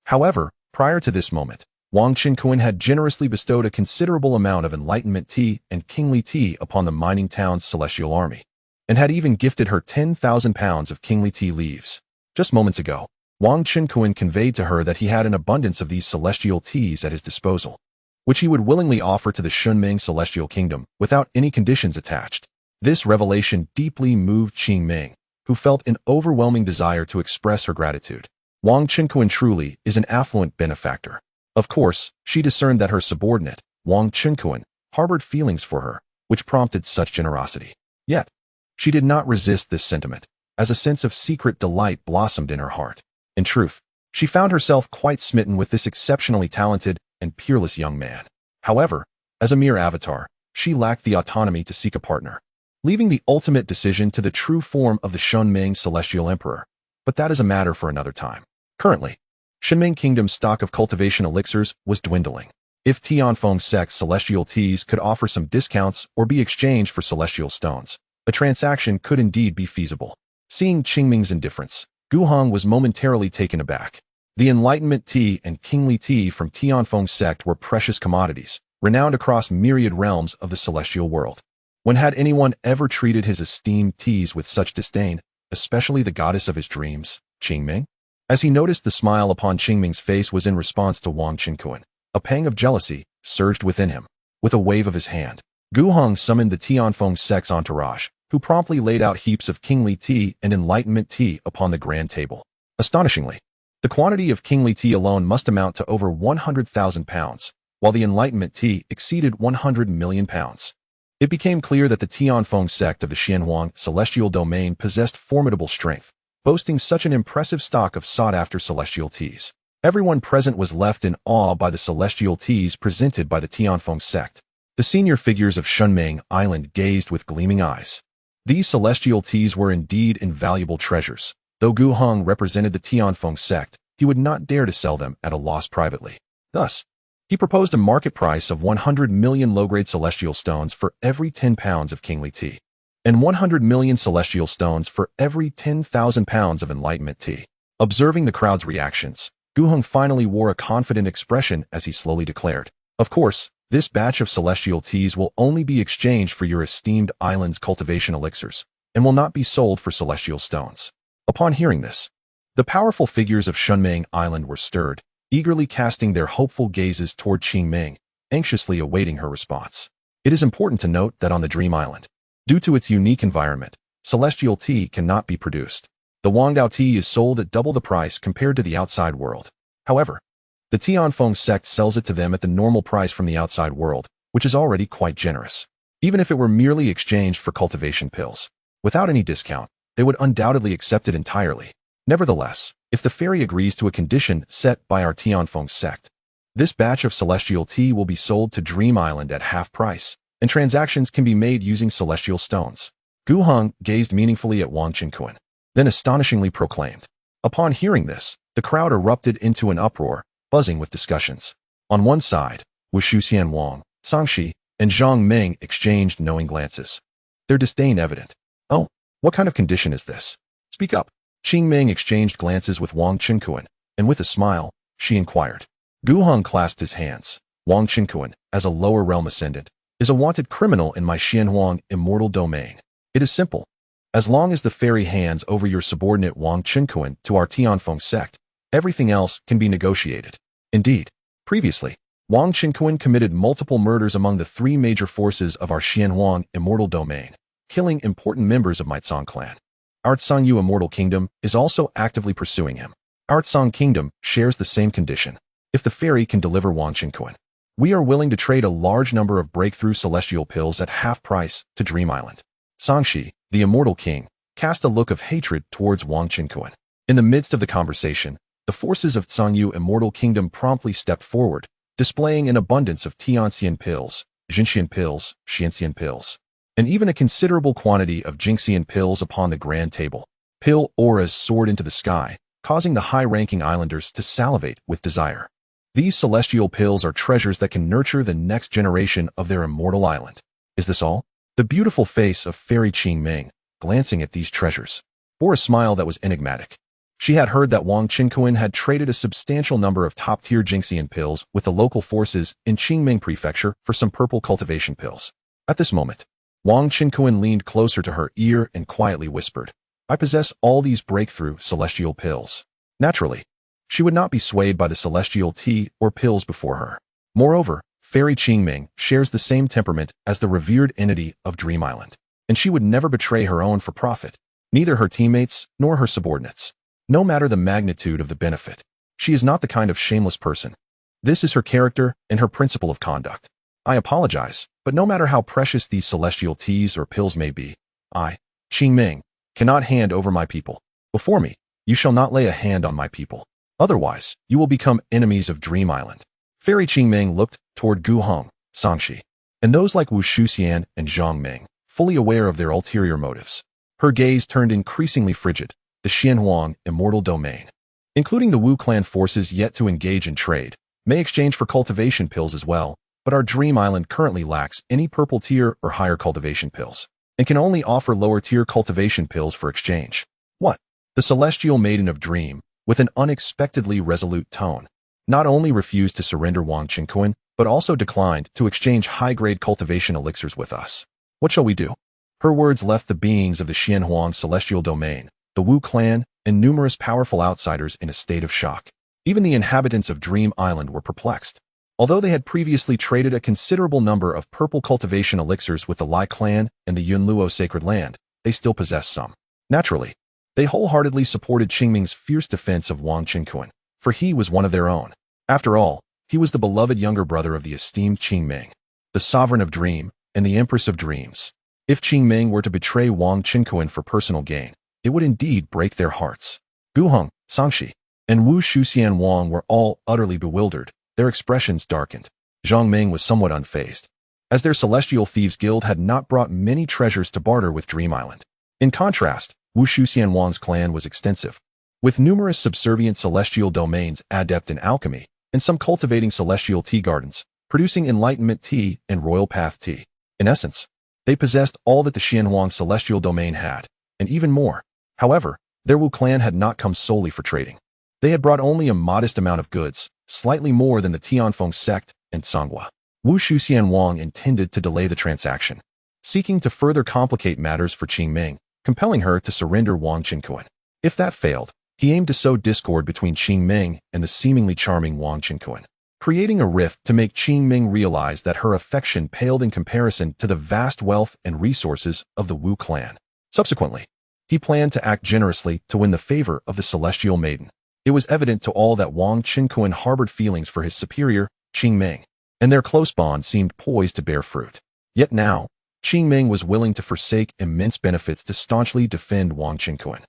However, prior to this moment, Wang Qinkuan had generously bestowed a considerable amount of enlightenment tea and kingly tea upon the mining town's celestial army, and had even gifted her 10,000 pounds of kingly tea leaves. Just moments ago, Wang Chenkuan conveyed to her that he had an abundance of these celestial teas at his disposal, which he would willingly offer to the Shunming celestial kingdom without any conditions attached. This revelation deeply moved Qingming, who felt an overwhelming desire to express her gratitude. Wang Chenkuan truly is an affluent benefactor. Of course, she discerned that her subordinate, Wang Chenkuan, harbored feelings for her, which prompted such generosity. Yet, she did not resist this sentiment, as a sense of secret delight blossomed in her heart. In truth, she found herself quite smitten with this exceptionally talented and peerless young man. However, as a mere avatar, she lacked the autonomy to seek a partner, leaving the ultimate decision to the true form of the Shunming celestial emperor. But that is a matter for another time. Currently, Shunming Kingdom's stock of cultivation elixirs was dwindling. If Tianfeng sect's celestial teas could offer some discounts or be exchanged for celestial stones, a transaction could indeed be feasible. Seeing Qingming's indifference, Gu Hong was momentarily taken aback. The Enlightenment tea and Kingly tea from Tianfeng sect were precious commodities, renowned across myriad realms of the celestial world. When had anyone ever treated his esteemed teas with such disdain, especially the goddess of his dreams, Qingming? As he noticed the smile upon Qingming's face was in response to Wang Chenkuan, a pang of jealousy surged within him. With a wave of his hand, Gu Hong summoned the Tianfeng sect's entourage, who promptly laid out heaps of Kingly tea and Enlightenment tea upon the grand table. Astonishingly, the quantity of Kingly tea alone must amount to over 100,000 pounds, while the Enlightenment tea exceeded 100 million pounds. It became clear that the Tianfeng sect of the Xianhuang celestial domain possessed formidable strength, boasting such an impressive stock of sought-after celestial teas. Everyone present was left in awe by the celestial teas presented by the Tianfeng sect. The senior figures of Shunming Island gazed with gleaming eyes. These celestial teas were indeed invaluable treasures. Though Gu Hong represented the Tianfeng sect, he would not dare to sell them at a loss privately. Thus, he proposed a market price of 100 million low-grade celestial stones for every 10 pounds of Kingly tea, and 100 million celestial stones for every 10,000 pounds of Enlightenment tea. Observing the crowd's reactions, Gu Hong finally wore a confident expression as he slowly declared, "Of course, this batch of celestial teas will only be exchanged for your esteemed island's cultivation elixirs, and will not be sold for celestial stones." Upon hearing this, the powerful figures of Shunming Island were stirred, eagerly casting their hopeful gazes toward Qingming, anxiously awaiting her response. It is important to note that on the Dream Island, due to its unique environment, celestial tea cannot be produced. The Wangdao tea is sold at double the price compared to the outside world. However, the Tianfeng sect sells it to them at the normal price from the outside world, which is already quite generous. Even if it were merely exchanged for cultivation pills, without any discount, they would undoubtedly accept it entirely. Nevertheless, if the fairy agrees to a condition set by our Tianfeng sect, this batch of celestial tea will be sold to Dream Island at half price, and transactions can be made using celestial stones. Gu Hong gazed meaningfully at Wang Chenkuan, then astonishingly proclaimed. Upon hearing this, the crowd erupted into an uproar, buzzing with discussions. On one side, Wu Shuxian Wang, Sangxi, and Zhang Ming exchanged knowing glances, their disdain evident. "Oh, what kind of condition is this? Speak up." Qingming exchanged glances with Wang Chenkuan, and with a smile, she inquired. Gu Hong clasped his hands. "Wang Chenkuan, as a lower realm ascendant, is a wanted criminal in my Xianhuang immortal domain. It is simple. As long as the fairy hands over your subordinate Wang Chenkuan to our Tianfeng sect, everything else can be negotiated." Indeed, previously, Wang Chenkuan committed multiple murders among the three major forces of our Xianhuang immortal domain, killing important members of my Tsang clan. Our Tsangyu immortal kingdom is also actively pursuing him. Our Tsang kingdom shares the same condition. If the fairy can deliver Wang Chenkuan, we are willing to trade a large number of breakthrough celestial pills at half price to Dream Island. Sangxi, the immortal king, cast a look of hatred towards Wang Chenkuan. In the midst of the conversation, the forces of Tsangyu immortal kingdom promptly stepped forward, displaying an abundance of Tianxian pills, Jinxian pills, Xianxian pills, and even a considerable quantity of Jinxian pills upon the grand table. Pill auras soared into the sky, causing the high-ranking islanders to salivate with desire. These celestial pills are treasures that can nurture the next generation of their immortal island. Is this all? The beautiful face of Fairy Qingming, glancing at these treasures, bore a smile that was enigmatic. She had heard that Wang Chenkuan had traded a substantial number of top-tier Jinxian pills with the local forces in Qingming Prefecture for some purple cultivation pills. At this moment, Wang Chenkuan leaned closer to her ear and quietly whispered, I possess all these breakthrough celestial pills. Naturally, she would not be swayed by the celestial tea or pills before her. Moreover, Fairy Qingming shares the same temperament as the revered entity of Dream Island, and she would never betray her own for profit, neither her teammates nor her subordinates. No matter the magnitude of the benefit, she is not the kind of shameless person. This is her character and her principle of conduct. I apologize, but no matter how precious these celestial teas or pills may be, I, Qingming, cannot hand over my people. Before me, you shall not lay a hand on my people. Otherwise, you will become enemies of Dream Island. Fairy Qingming looked toward Gu Hong, Sangxi, and those like Wu Shuxian and Zhang Ming, fully aware of their ulterior motives. Her gaze turned increasingly frigid. The Xianhuang immortal domain, including the Wu clan forces yet to engage in trade, may exchange for cultivation pills as well, but our Dream Island currently lacks any purple tier or higher cultivation pills, and can only offer lower tier cultivation pills for exchange. What? The celestial maiden of Dream, with an unexpectedly resolute tone, not only refused to surrender Wang Qinkuan, but also declined to exchange high-grade cultivation elixirs with us. What shall we do? Her words left the beings of the Xianhuang celestial domain, the Wu clan, and numerous powerful outsiders in a state of shock. Even the inhabitants of Dream Island were perplexed. Although they had previously traded a considerable number of purple cultivation elixirs with the Lai clan and the Yunluo sacred land, they still possessed some. Naturally, they wholeheartedly supported Qingming's fierce defense of Wang Qinkuan, for he was one of their own. After all, he was the beloved younger brother of the esteemed Qingming, the sovereign of Dream and the empress of dreams. If Qingming were to betray Wang Qinkuan for personal gain, it would indeed break their hearts. Gu Hong, Sangxi, and Wu Shuxian Wang were all utterly bewildered, their expressions darkened. Zhang Ming was somewhat unfazed, as their Celestial Thieves Guild had not brought many treasures to barter with Dream Island. In contrast, Wu Shuxian Wang's clan was extensive, with numerous subservient celestial domains adept in alchemy, and some cultivating celestial tea gardens, producing enlightenment tea and royal path tea. In essence, they possessed all that the Xianhuang celestial domain had, and even more. However, their Wu clan had not come solely for trading. They had brought only a modest amount of goods, slightly more than the Tianfeng sect and Manhwa. Wu Shuxian Wang intended to delay the transaction, seeking to further complicate matters for Qingming, compelling her to surrender Wang Qinkuan. If that failed, he aimed to sow discord between Qingming and the seemingly charming Wang Qinkuan, creating a rift to make Qingming realize that her affection paled in comparison to the vast wealth and resources of the Wu clan. Subsequently, he planned to act generously to win the favor of the Celestial Maiden. It was evident to all that Wang Qinkuan harbored feelings for his superior, Qingming, and their close bond seemed poised to bear fruit. Yet now, Qingming was willing to forsake immense benefits to staunchly defend Wang Qinkuan,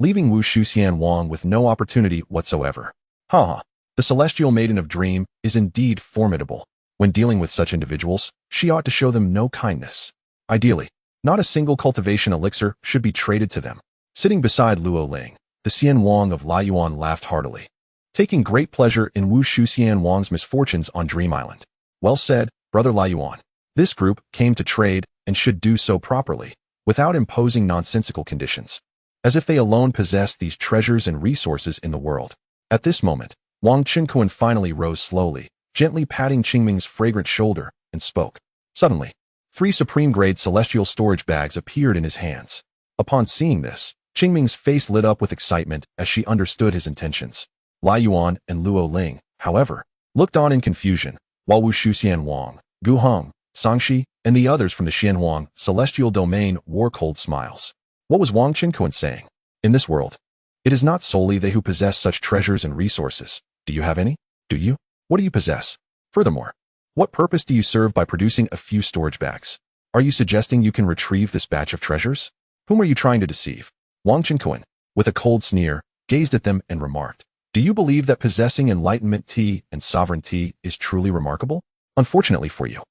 leaving Wu Shuxian Wang with no opportunity whatsoever. The Celestial Maiden of Dream is indeed formidable. When dealing with such individuals, she ought to show them no kindness. Ideally, not a single cultivation elixir should be traded to them. Sitting beside Luo Ling, the Xian Wang of Laiyuan laughed heartily, taking great pleasure in Wu Shuxian Wang's misfortunes on Dream Island. Well said, Brother Laiyuan. This group came to trade and should do so properly, without imposing nonsensical conditions, as if they alone possessed these treasures and resources in the world. At this moment, Wang Qinkuan finally rose slowly, gently patting Qingming's fragrant shoulder, and spoke. Suddenly, 3 supreme-grade celestial storage bags appeared in his hands. Upon seeing this, Qingming's face lit up with excitement as she understood his intentions. Laiyuan and Luo Ling, however, looked on in confusion, while Wu Shuxian Wang, Gu Hong, Sangxi, and the others from the Xianhuang celestial domain wore cold smiles. What was Wang Qinkuan saying? In this world, it is not solely they who possess such treasures and resources. Do you have any? Do you? What do you possess? Furthermore, what purpose do you serve by producing a few storage bags? Are you suggesting you can retrieve this batch of treasures? Whom are you trying to deceive? Wang Qinkuan, with a cold sneer, gazed at them and remarked, do you believe that possessing enlightenment tea and sovereign tea is truly remarkable? Unfortunately for you,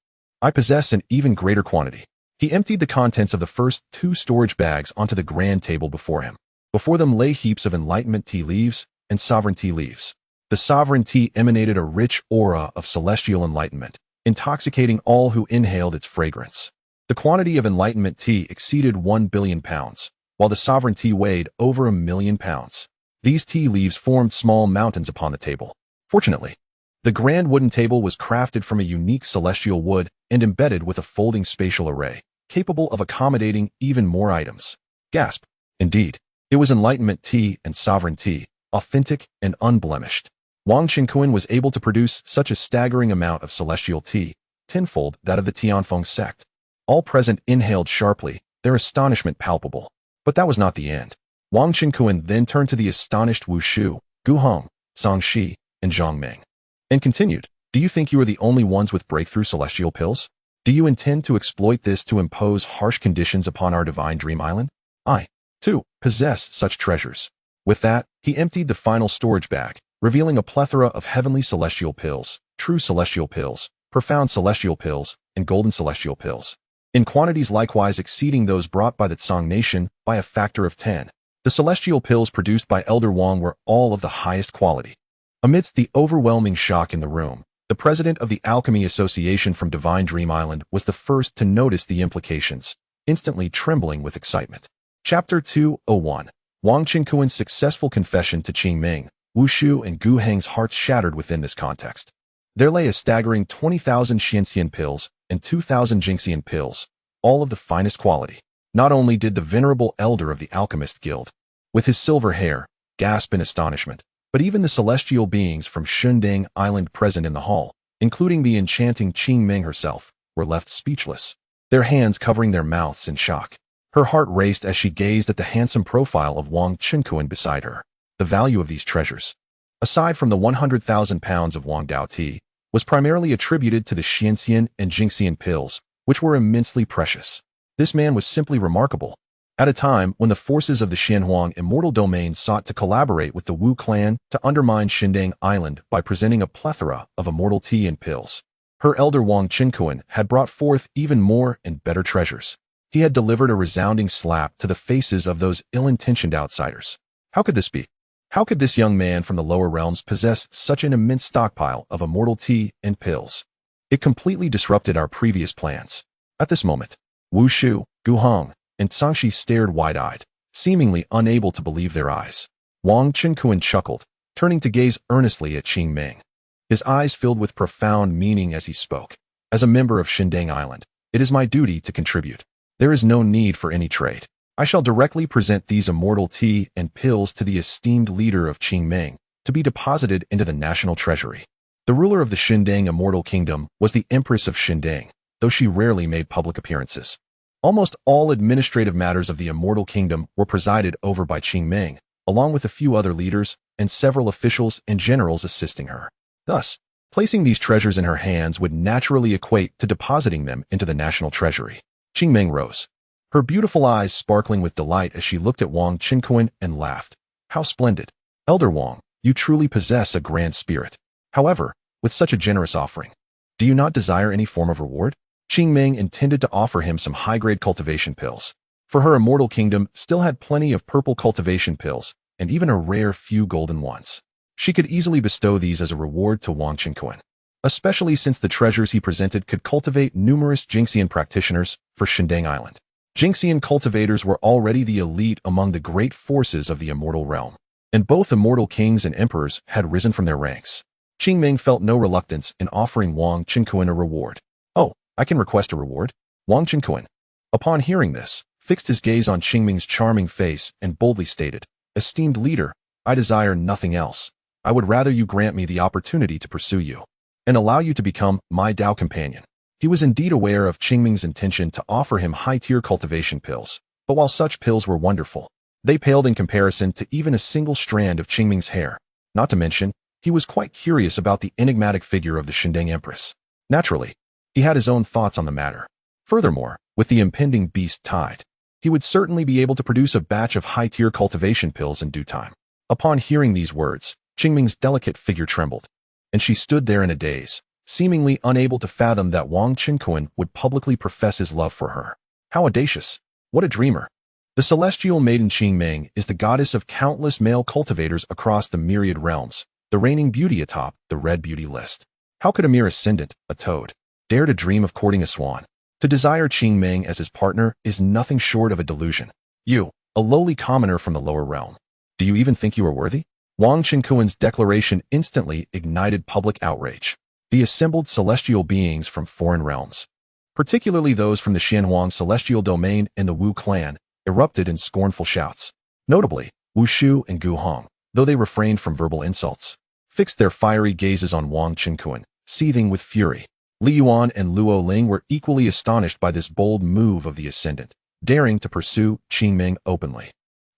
I possess an even greater quantity. He emptied the contents of the first 2 storage bags onto the grand table before him. Before them lay heaps of enlightenment tea leaves and sovereign tea leaves. The sovereign tea emanated a rich aura of celestial enlightenment, intoxicating all who inhaled its fragrance. The quantity of enlightenment tea exceeded 1 billion pounds, while the sovereign tea weighed over 1 million pounds. These tea leaves formed small mountains upon the table. Fortunately, the grand wooden table was crafted from a unique celestial wood and embedded with a folding spatial array, capable of accommodating even more items. Gasp! Indeed, It was enlightenment tea and sovereign tea, authentic and unblemished. Wang Qinkuan was able to produce such a staggering amount of celestial tea, tenfold that of the Tianfeng sect. All present inhaled sharply, their astonishment palpable. But that was not the end. Wang Qinkuan then turned to the astonished Wu Shu, Gu Hong, Song Shi, and Zhang Ming, and continued, "Do you think you are the only ones with breakthrough celestial pills? Do you intend to exploit this to impose harsh conditions upon our divine dream island? I, too, possess such treasures." With that, he emptied the final storage bag, revealing a plethora of heavenly celestial pills, true celestial pills, profound celestial pills, and golden celestial pills, in quantities likewise exceeding those brought by the Tsang nation by a factor of 10. The celestial pills produced by Elder Wang were all of the highest quality. Amidst the overwhelming shock in the room, the president of the Alchemy Association from Divine Dream Island was the first to notice the implications, instantly trembling with excitement. Chapter 201. Wang Qinkuan's successful confession to Qing Ming. Wu Shu and Gu Heng's hearts shattered within this context. There lay a staggering 20,000 Xianxian pills and 2,000 Jingxian pills, all of the finest quality. Not only did the venerable elder of the Alchemist Guild, with his silver hair, gasp in astonishment, but even the celestial beings from Shundang Island present in the hall, including the enchanting Qing Ming herself, were left speechless, their hands covering their mouths in shock. Her heart raced as she gazed at the handsome profile of Wang Qinkuan beside her. The value of these treasures, aside from the 100,000 pounds of Wang Dao tea, was primarily attributed to the Xianxian and Jingxian pills, which were immensely precious. This man was simply remarkable. At a time when the forces of the Xianhuang immortal domain sought to collaborate with the Wu clan to undermine Shindang Island by presenting a plethora of immortal tea and pills, her elder Wang Qinkuan had brought forth even more and better treasures. He had delivered a resounding slap to the faces of those ill-intentioned outsiders. How could this be? How could this young man from the lower realms possess such an immense stockpile of immortal tea and pills? It completely disrupted our previous plans. At this moment, Wu Shu, Gu Hong, and Sangshi stared wide-eyed, seemingly unable to believe their eyes. Wang Qinkuan chuckled, turning to gaze earnestly at Qing Ming. His eyes filled with profound meaning as he spoke. As a member of Shindang Island, it is my duty to contribute. There is no need for any trade. I shall directly present these immortal tea and pills to the esteemed leader of Qing Ming to be deposited into the national treasury. The ruler of the Shindang Immortal Kingdom was the Empress of Shindang, though she rarely made public appearances. Almost all administrative matters of the Immortal Kingdom were presided over by Qing Ming, along with a few other leaders and several officials and generals assisting her. Thus, placing these treasures in her hands would naturally equate to depositing them into the national treasury. Qing Ming rose, her beautiful eyes sparkling with delight as she looked at Wang Qinkuan and laughed. How splendid! Elder Wang, you truly possess a grand spirit. However, with such a generous offering, do you not desire any form of reward? Qing Ming intended to offer him some high-grade cultivation pills, for her immortal kingdom still had plenty of purple cultivation pills and even a rare few golden ones. She could easily bestow these as a reward to Wang Qinkuan, especially since the treasures he presented could cultivate numerous Jingxian practitioners for Shindang Island. Jingxian cultivators were already the elite among the great forces of the immortal realm, and both immortal kings and emperors had risen from their ranks. Qing Ming felt no reluctance in offering Wang Qinkuan a reward. "Oh, I can request a reward?" Wang Qinkuan, upon hearing this, fixed his gaze on Qing Ming's charming face and boldly stated, "Esteemed leader, I desire nothing else. I would rather you grant me the opportunity to pursue you and allow you to become my Dao companion." He was indeed aware of Qing Ming's intention to offer him high-tier cultivation pills, but while such pills were wonderful, they paled in comparison to even a single strand of Qing Ming's hair. Not to mention, he was quite curious about the enigmatic figure of the Shindang Empress. Naturally, he had his own thoughts on the matter. Furthermore, with the impending beast tide, he would certainly be able to produce a batch of high-tier cultivation pills in due time. Upon hearing these words, Qing Ming's delicate figure trembled, and she stood there in a daze, seemingly unable to fathom that Wang Qinkuan would publicly profess his love for her. How audacious! What a dreamer! The celestial maiden Qing Ming is the goddess of countless male cultivators across the myriad realms, the reigning beauty atop the red beauty list. How could a mere ascendant, a toad, dare to dream of courting a swan? To desire Qing Ming as his partner is nothing short of a delusion. You, a lowly commoner from the lower realm. Do you even think you are worthy? Wang Qinkuan's declaration instantly ignited public outrage. The assembled celestial beings from foreign realms, particularly those from the Xianhuang celestial domain and the Wu clan, erupted in scornful shouts. Notably, Wu Shu and Gu Hong, though they refrained from verbal insults, fixed their fiery gazes on Wang Qinquan, seething with fury. Li Yuan and Luo Ling were equally astonished by this bold move of the Ascendant, daring to pursue Qingming openly.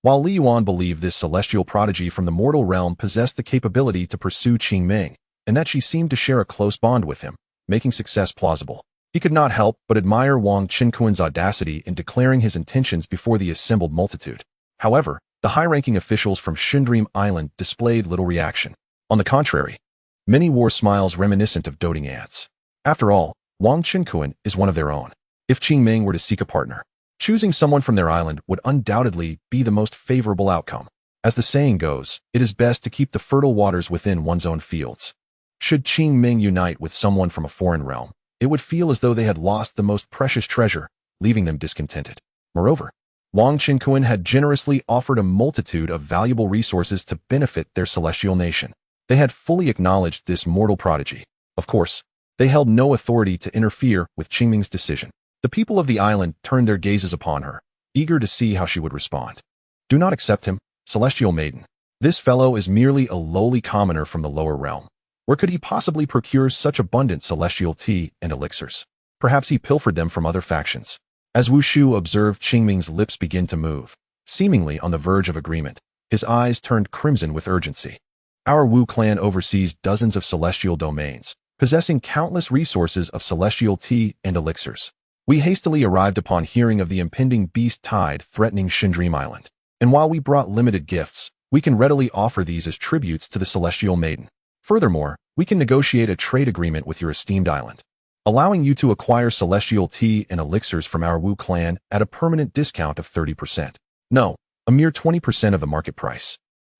While Li Yuan believed this celestial prodigy from the mortal realm possessed the capability to pursue Qingming, and that she seemed to share a close bond with him, making success plausible, he could not help but admire Wang Qinquan's audacity in declaring his intentions before the assembled multitude. However, the high-ranking officials from Shindream Island displayed little reaction. On the contrary, many wore smiles reminiscent of doting ants. After all, Wang Qinquan is one of their own. If Qingming were to seek a partner, choosing someone from their island would undoubtedly be the most favorable outcome. As the saying goes, it is best to keep the fertile waters within one's own fields. Should Qingming unite with someone from a foreign realm, it would feel as though they had lost the most precious treasure, leaving them discontented. Moreover, Wang Qinquan had generously offered a multitude of valuable resources to benefit their celestial nation. They had fully acknowledged this mortal prodigy. Of course, they held no authority to interfere with Qingming's decision. The people of the island turned their gazes upon her, eager to see how she would respond. Do not accept him, celestial maiden. This fellow is merely a lowly commoner from the lower realm. Where could he possibly procure such abundant celestial tea and elixirs? Perhaps he pilfered them from other factions. As Wu Shu observed Qingming's lips begin to move, seemingly on the verge of agreement, his eyes turned crimson with urgency. Our Wu clan oversees dozens of celestial domains, possessing countless resources of celestial tea and elixirs. We hastily arrived upon hearing of the impending beast tide threatening Shindream Island, and while we brought limited gifts, we can readily offer these as tributes to the celestial maiden. Furthermore, we can negotiate a trade agreement with your esteemed island, allowing you to acquire celestial tea and elixirs from our Wu clan at a permanent discount of 30%. No, a mere 20% of the market price.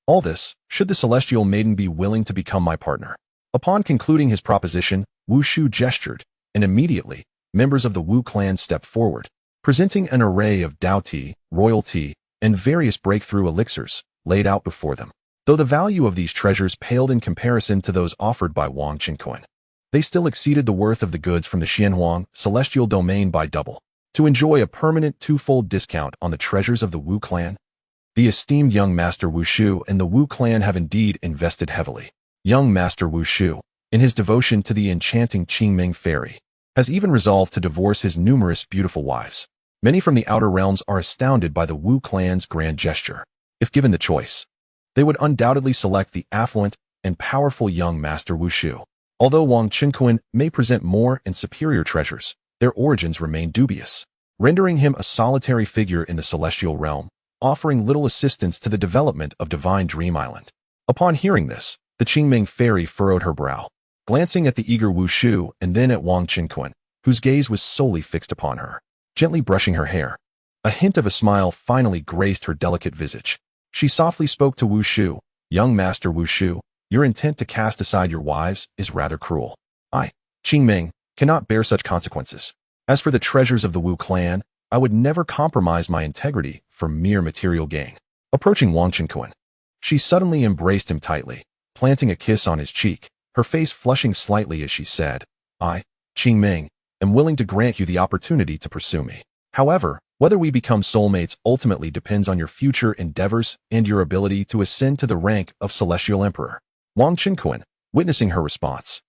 All this, should the celestial maiden be willing to become my partner. Upon concluding his proposition, Wu Shu gestured, and immediately, members of the Wu clan stepped forward, presenting an array of Dao tea, royal tea, and various breakthrough elixirs laid out before them. Though the value of these treasures paled in comparison to those offered by Wang Qinquan, they still exceeded the worth of the goods from the Xianhuang celestial domain by double. To enjoy a permanent twofold discount on the treasures of the Wu clan, the esteemed young master Wu Shu and the Wu clan have indeed invested heavily. Young master Wu Shu, in his devotion to the enchanting Qingming fairy, has even resolved to divorce his numerous beautiful wives. Many from the outer realms are astounded by the Wu clan's grand gesture. If given the choice, they would undoubtedly select the affluent and powerful young master Wu Shu. Although Wang Qinquan may present more and superior treasures, their origins remain dubious, rendering him a solitary figure in the celestial realm, offering little assistance to the development of Divine Dream Island. Upon hearing this, the Qingming fairy furrowed her brow, glancing at the eager Wu Shu and then at Wang Qinquan, whose gaze was solely fixed upon her. Gently brushing her hair, a hint of a smile finally graced her delicate visage. She softly spoke to Wu Shu. Young master Wu Shu, your intent to cast aside your wives is rather cruel. I, Qingming, cannot bear such consequences. As for the treasures of the Wu clan, I would never compromise my integrity for mere material gain. Approaching Wang Qinquan, she suddenly embraced him tightly, planting a kiss on his cheek, her face flushing slightly as she said, I, Qingming, am willing to grant you the opportunity to pursue me. However, whether we become soulmates ultimately depends on your future endeavors and your ability to ascend to the rank of Celestial Emperor. Wang Qinquan, witnessing her response,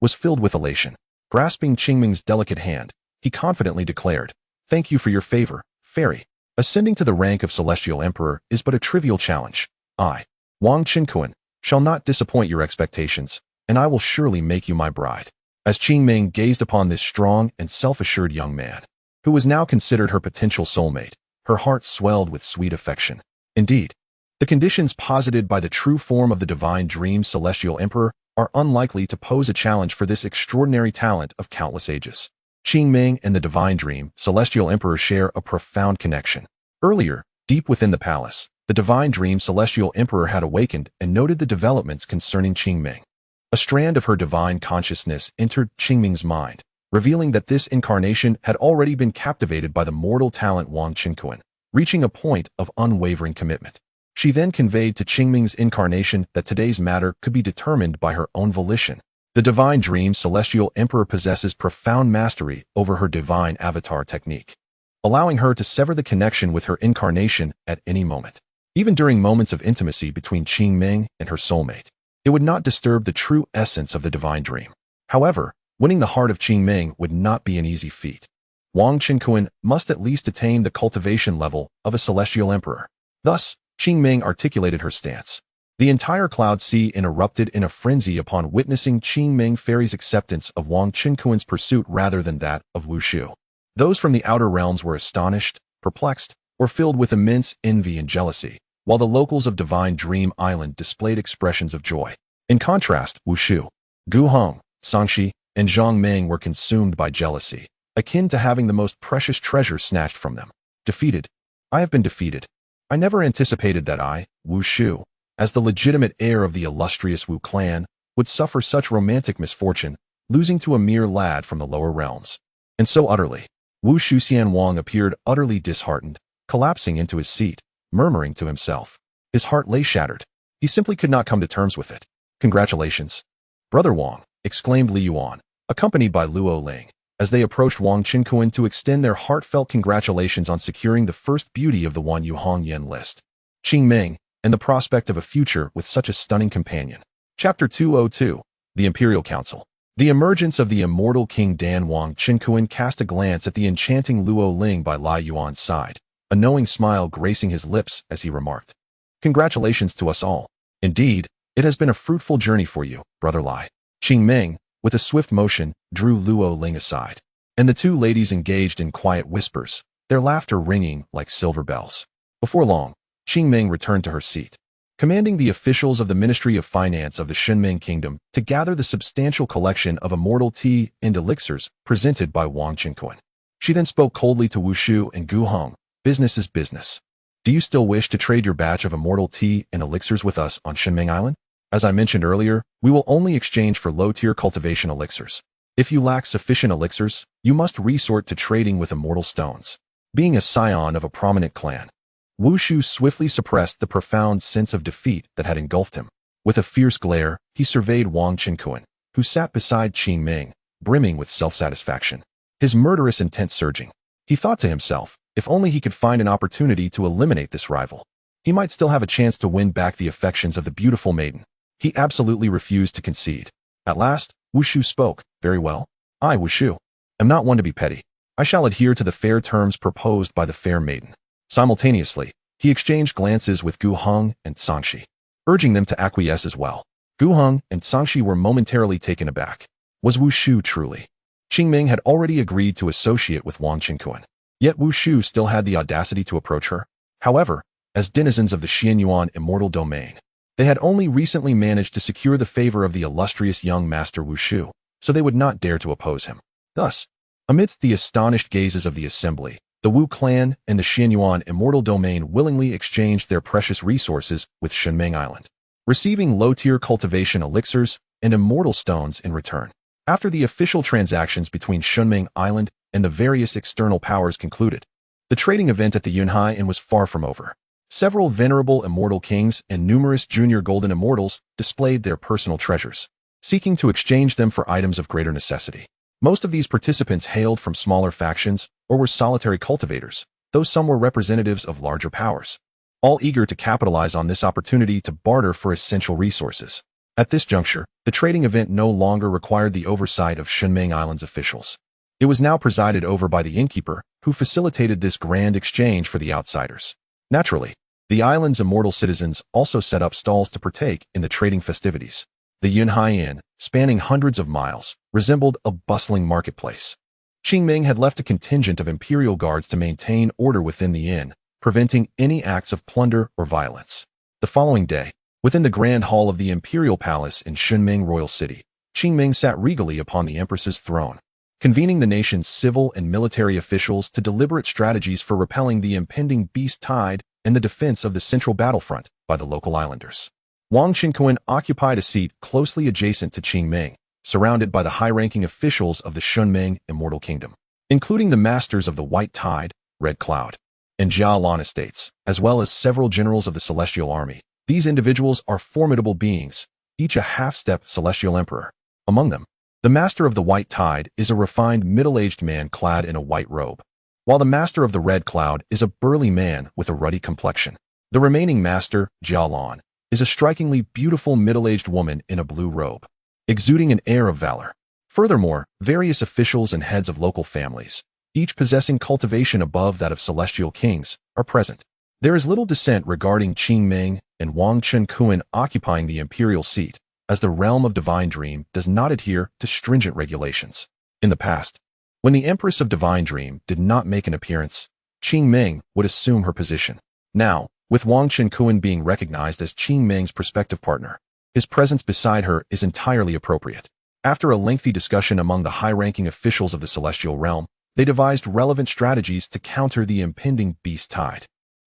was filled with elation. Grasping Qingming's delicate hand, he confidently declared, Thank you for your favor, fairy. Ascending to the rank of Celestial Emperor is but a trivial challenge. I, Wang Qinquan, shall not disappoint your expectations, and I will surely make you my bride. As Qingming gazed upon this strong and self-assured young man, who was now considered her potential soulmate, her heart swelled with sweet affection. Indeed, the conditions posited by the true form of the Divine Dream Celestial Emperor are unlikely to pose a challenge for this extraordinary talent of countless ages. Qingming and the Divine Dream Celestial Emperor share a profound connection. Earlier, deep within the palace, the Divine Dream Celestial Emperor had awakened and noted the developments concerning Qingming. A strand of her divine consciousness entered Qingming's mind, revealing that this incarnation had already been captivated by the mortal talent Wang Qinquan, reaching a point of unwavering commitment. She then conveyed to Qingming's incarnation that today's matter could be determined by her own volition. The Divine Dream Celestial Emperor possesses profound mastery over her divine avatar technique, allowing her to sever the connection with her incarnation at any moment. Even during moments of intimacy between Qing Ming and her soulmate, it would not disturb the true essence of the divine dream. However, winning the heart of Qing Ming would not be an easy feat. Wang Qinkuan must at least attain the cultivation level of a celestial emperor. Thus, Qing Ming articulated her stance. The entire Cloud Sea erupted in a frenzy upon witnessing Qing Ming Fairy's acceptance of Wang Qinkuan's pursuit rather than that of Wu Shu. Those from the outer realms were astonished, perplexed, or filled with immense envy and jealousy, while the locals of Divine Dream Island displayed expressions of joy. In contrast, Wu Shu, Gu Hong, Sangxi, and Zhang Ming were consumed by jealousy, akin to having the most precious treasure snatched from them. Defeated. I have been defeated. I never anticipated that I, Wu Shu, as the legitimate heir of the illustrious Wu clan, would suffer such romantic misfortune, losing to a mere lad from the lower realms. And so utterly. Wu Shuxian Wang appeared utterly disheartened, collapsing into his seat, murmuring to himself. His heart lay shattered. He simply could not come to terms with it. Congratulations. Brother Wang, exclaimed Li Yuan, accompanied by Luo Ling, as they approached Wang Qinkuan to extend their heartfelt congratulations on securing the first beauty of the Wan Yu Hong Yen list. Qing Ming, and the prospect of a future with such a stunning companion. Chapter 202, The Imperial Council. The emergence of the immortal King Dan. Wang Qinkuan cast a glance at the enchanting Luo Ling by Lai Yuan's side, a knowing smile gracing his lips as he remarked. Congratulations to us all. Indeed, it has been a fruitful journey for you, Brother Lai. Qing Ming, with a swift motion, drew Luo Ling aside, and the two ladies engaged in quiet whispers, their laughter ringing like silver bells. Before long, Qing Ming returned to her seat, commanding the officials of the Ministry of Finance of the Shenming Kingdom to gather the substantial collection of immortal tea and elixirs presented by Wang Qinkuan. She then spoke coldly to Wu Shu and Gu Hong. Business is business. Do you still wish to trade your batch of immortal tea and elixirs with us on Shenming Island? As I mentioned earlier, we will only exchange for low-tier cultivation elixirs. If you lack sufficient elixirs, you must resort to trading with immortal stones. Being a scion of a prominent clan, Wu Shu swiftly suppressed the profound sense of defeat that had engulfed him. With a fierce glare, he surveyed Wang Qinkuan, who sat beside Qing Ming, brimming with self-satisfaction. His murderous intent surging. He thought to himself, if only he could find an opportunity to eliminate this rival, he might still have a chance to win back the affections of the beautiful maiden. He absolutely refused to concede. At last, Wu Shu spoke. Very well. I, Wu Shu, am not one to be petty. I shall adhere to the fair terms proposed by the fair maiden. Simultaneously, he exchanged glances with Gu Hong and Sangxi, urging them to acquiesce as well. Gu Hong and Sangxi were momentarily taken aback. Was Wu Shu truly? Qing Ming had already agreed to associate with Wang Qinkuan, yet Wu Shu still had the audacity to approach her. However, as denizens of the Xianyuan immortal domain, they had only recently managed to secure the favor of the illustrious young master Wu Shu, so they would not dare to oppose him. Thus, amidst the astonished gazes of the assembly, the Wu clan and the Xianyuan immortal domain willingly exchanged their precious resources with Shenming Island, receiving low-tier cultivation elixirs and immortal stones in return. After the official transactions between Shenming Island and the various external powers concluded, the trading event at the Yunhai Inn was far from over. Several venerable immortal kings and numerous junior golden immortals displayed their personal treasures, seeking to exchange them for items of greater necessity. Most of these participants hailed from smaller factions or were solitary cultivators, though some were representatives of larger powers, all eager to capitalize on this opportunity to barter for essential resources. At this juncture, the trading event no longer required the oversight of Shenming Island's officials. It was now presided over by the innkeeper, who facilitated this grand exchange for the outsiders. Naturally, the island's immortal citizens also set up stalls to partake in the trading festivities. The Yunhai Inn, spanning hundreds of miles, resembled a bustling marketplace. Qing Ming had left a contingent of imperial guards to maintain order within the inn, preventing any acts of plunder or violence. The following day, within the grand hall of the imperial palace in Shenming Royal City, Qing Ming sat regally upon the empress's throne, convening the nation's civil and military officials to deliberate strategies for repelling the impending beast tide and the defense of the central battlefront by the local islanders. Wang Qinkuan occupied a seat closely adjacent to Qing Ming, surrounded by the high-ranking officials of the Shenming Immortal Kingdom, including the masters of the White Tide, Red Cloud, and Jialan estates, as well as several generals of the Celestial Army. These individuals are formidable beings, each a half-step Celestial Emperor. Among them, the Master of the White Tide is a refined middle-aged man clad in a white robe, while the Master of the Red Cloud is a burly man with a ruddy complexion. The remaining master, Jialan, is a strikingly beautiful middle-aged woman in a blue robe, exuding an air of valor. Furthermore, various officials and heads of local families, each possessing cultivation above that of celestial kings, are present. There is little dissent regarding Qing Ming and Wang Chunkuan occupying the imperial seat, as the realm of Divine Dream does not adhere to stringent regulations. In the past, when the Empress of Divine Dream did not make an appearance, Qing Ming would assume her position. Now, with Wang Chunkuan being recognized as Qing Ming's prospective partner, his presence beside her is entirely appropriate. After a lengthy discussion among the high-ranking officials of the celestial realm, they devised relevant strategies to counter the impending beast tide.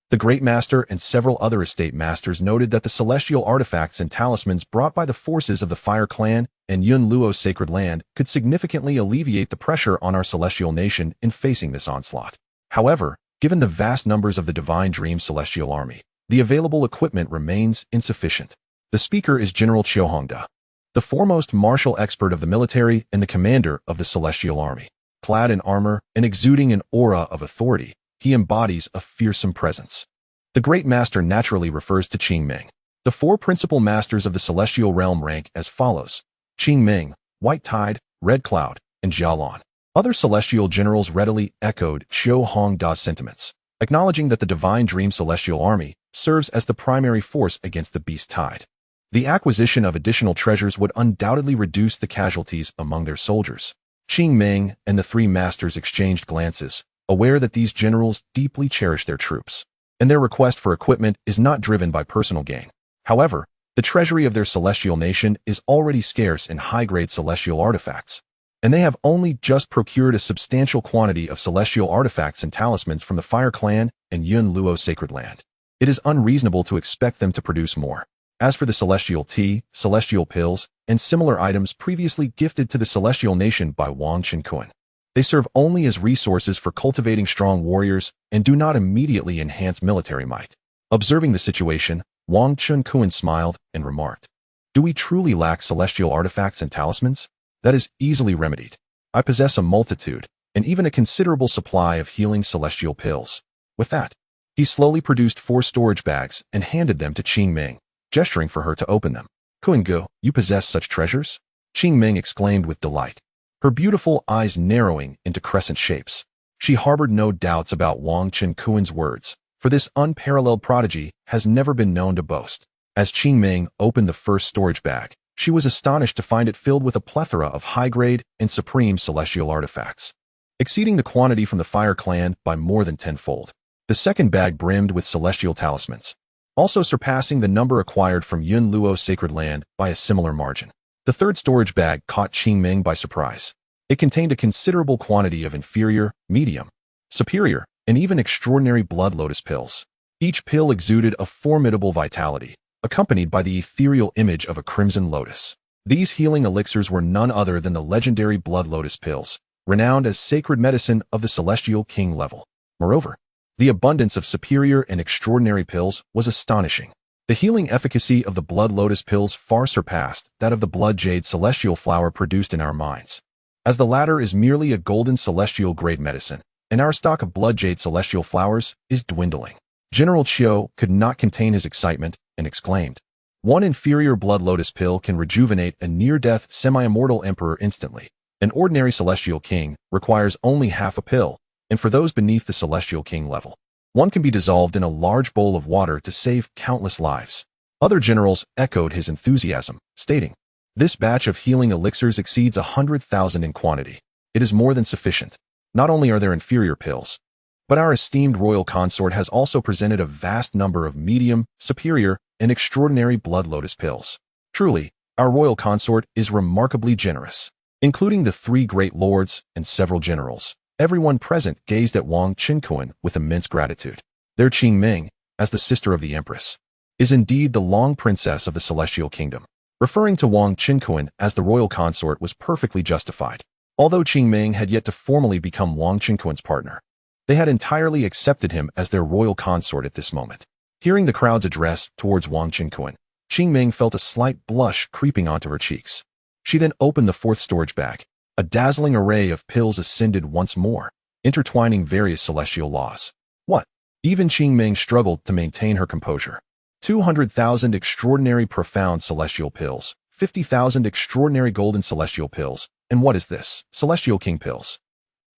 The Great Master and several other estate masters noted that the celestial artifacts and talismans brought by the forces of the Fire Clan and Yun Luo's sacred land could significantly alleviate the pressure on our celestial nation in facing this onslaught. However, given the vast numbers of the Divine Dream celestial army, the available equipment remains insufficient. The speaker is General Chiu Hongda, the foremost martial expert of the military and the commander of the celestial army. Clad in armor and exuding an aura of authority, he embodies a fearsome presence. The Great Master naturally refers to Qing Ming. The four principal masters of the celestial realm rank as follows: Qing Ming, White Tide, Red Cloud, and Jialan. Other celestial generals readily echoed Chiu Hongda's sentiments, acknowledging that the Divine Dream celestial army serves as the primary force against the beast tide. The acquisition of additional treasures would undoubtedly reduce the casualties among their soldiers. Qing Ming and the three masters exchanged glances, aware that these generals deeply cherish their troops, and their request for equipment is not driven by personal gain. However, the treasury of their celestial nation is already scarce in high-grade celestial artifacts, and they have only just procured a substantial quantity of celestial artifacts and talismans from the Fire Clan and Yun Luo's sacred land. It is unreasonable to expect them to produce more. As for the celestial tea, celestial pills, and similar items previously gifted to the celestial nation by Wang Chunkuan, they serve only as resources for cultivating strong warriors and do not immediately enhance military might. Observing the situation, Wang Chunkuan smiled and remarked, "Do we truly lack celestial artifacts and talismans? That is easily remedied. I possess a multitude, and even a considerable supply of healing celestial pills." With that, he slowly produced 4 storage bags and handed them to Qing Ming, gesturing for her to open them. "Kuan-gu, you possess such treasures?" Qing Ming exclaimed with delight, her beautiful eyes narrowing into crescent shapes. She harbored no doubts about Wang Chunkuan's words, for this unparalleled prodigy has never been known to boast. As Qing Ming opened the first storage bag, she was astonished to find it filled with a plethora of high-grade and supreme celestial artifacts, exceeding the quantity from the Fire Clan by more than tenfold. The second bag brimmed with celestial talismans, also surpassing the number acquired from Yun Luo's sacred land by a similar margin. The third storage bag caught Qing Ming by surprise. It contained a considerable quantity of inferior, medium, superior, and even extraordinary blood lotus pills. Each pill exuded a formidable vitality, accompanied by the ethereal image of a crimson lotus. These healing elixirs were none other than the legendary blood lotus pills, renowned as sacred medicine of the celestial king level. Moreover, the abundance of superior and extraordinary pills was astonishing. The healing efficacy of the blood lotus pills far surpassed that of the blood jade celestial flower produced in our mines, as the latter is merely a golden celestial grade medicine, and our stock of blood jade celestial flowers is dwindling. General Chiu could not contain his excitement and exclaimed, "One inferior blood lotus pill can rejuvenate a near-death semi-immortal emperor instantly. An ordinary celestial king requires only half a pill, and for those beneath the celestial king level, one can be dissolved in a large bowl of water to save countless lives." Other generals echoed his enthusiasm, stating, "This batch of healing elixirs exceeds 100,000 in quantity. It is more than sufficient. Not only are there inferior pills, but our esteemed royal consort has also presented a vast number of medium, superior, and extraordinary blood lotus pills. Truly, our royal consort is remarkably generous." Including the 3 great lords and several generals, everyone present gazed at Wang Chunkuan with immense gratitude. Their Qing Ming, as the sister of the empress, is indeed the long princess of the celestial kingdom. Referring to Wang Chunkuan as the royal consort was perfectly justified. Although Qing Ming had yet to formally become Wang Chunkuan's partner, they had entirely accepted him as their royal consort at this moment. Hearing the crowd's address towards Wang Chunkuan, Qing Ming felt a slight blush creeping onto her cheeks. She then opened the 4th storage bag. A dazzling array of pills ascended once more, intertwining various celestial laws. "What? Even Qingming struggled to maintain her composure. 200,000 extraordinary profound celestial pills, 50,000 extraordinary golden celestial pills, and what is this? Celestial king pills.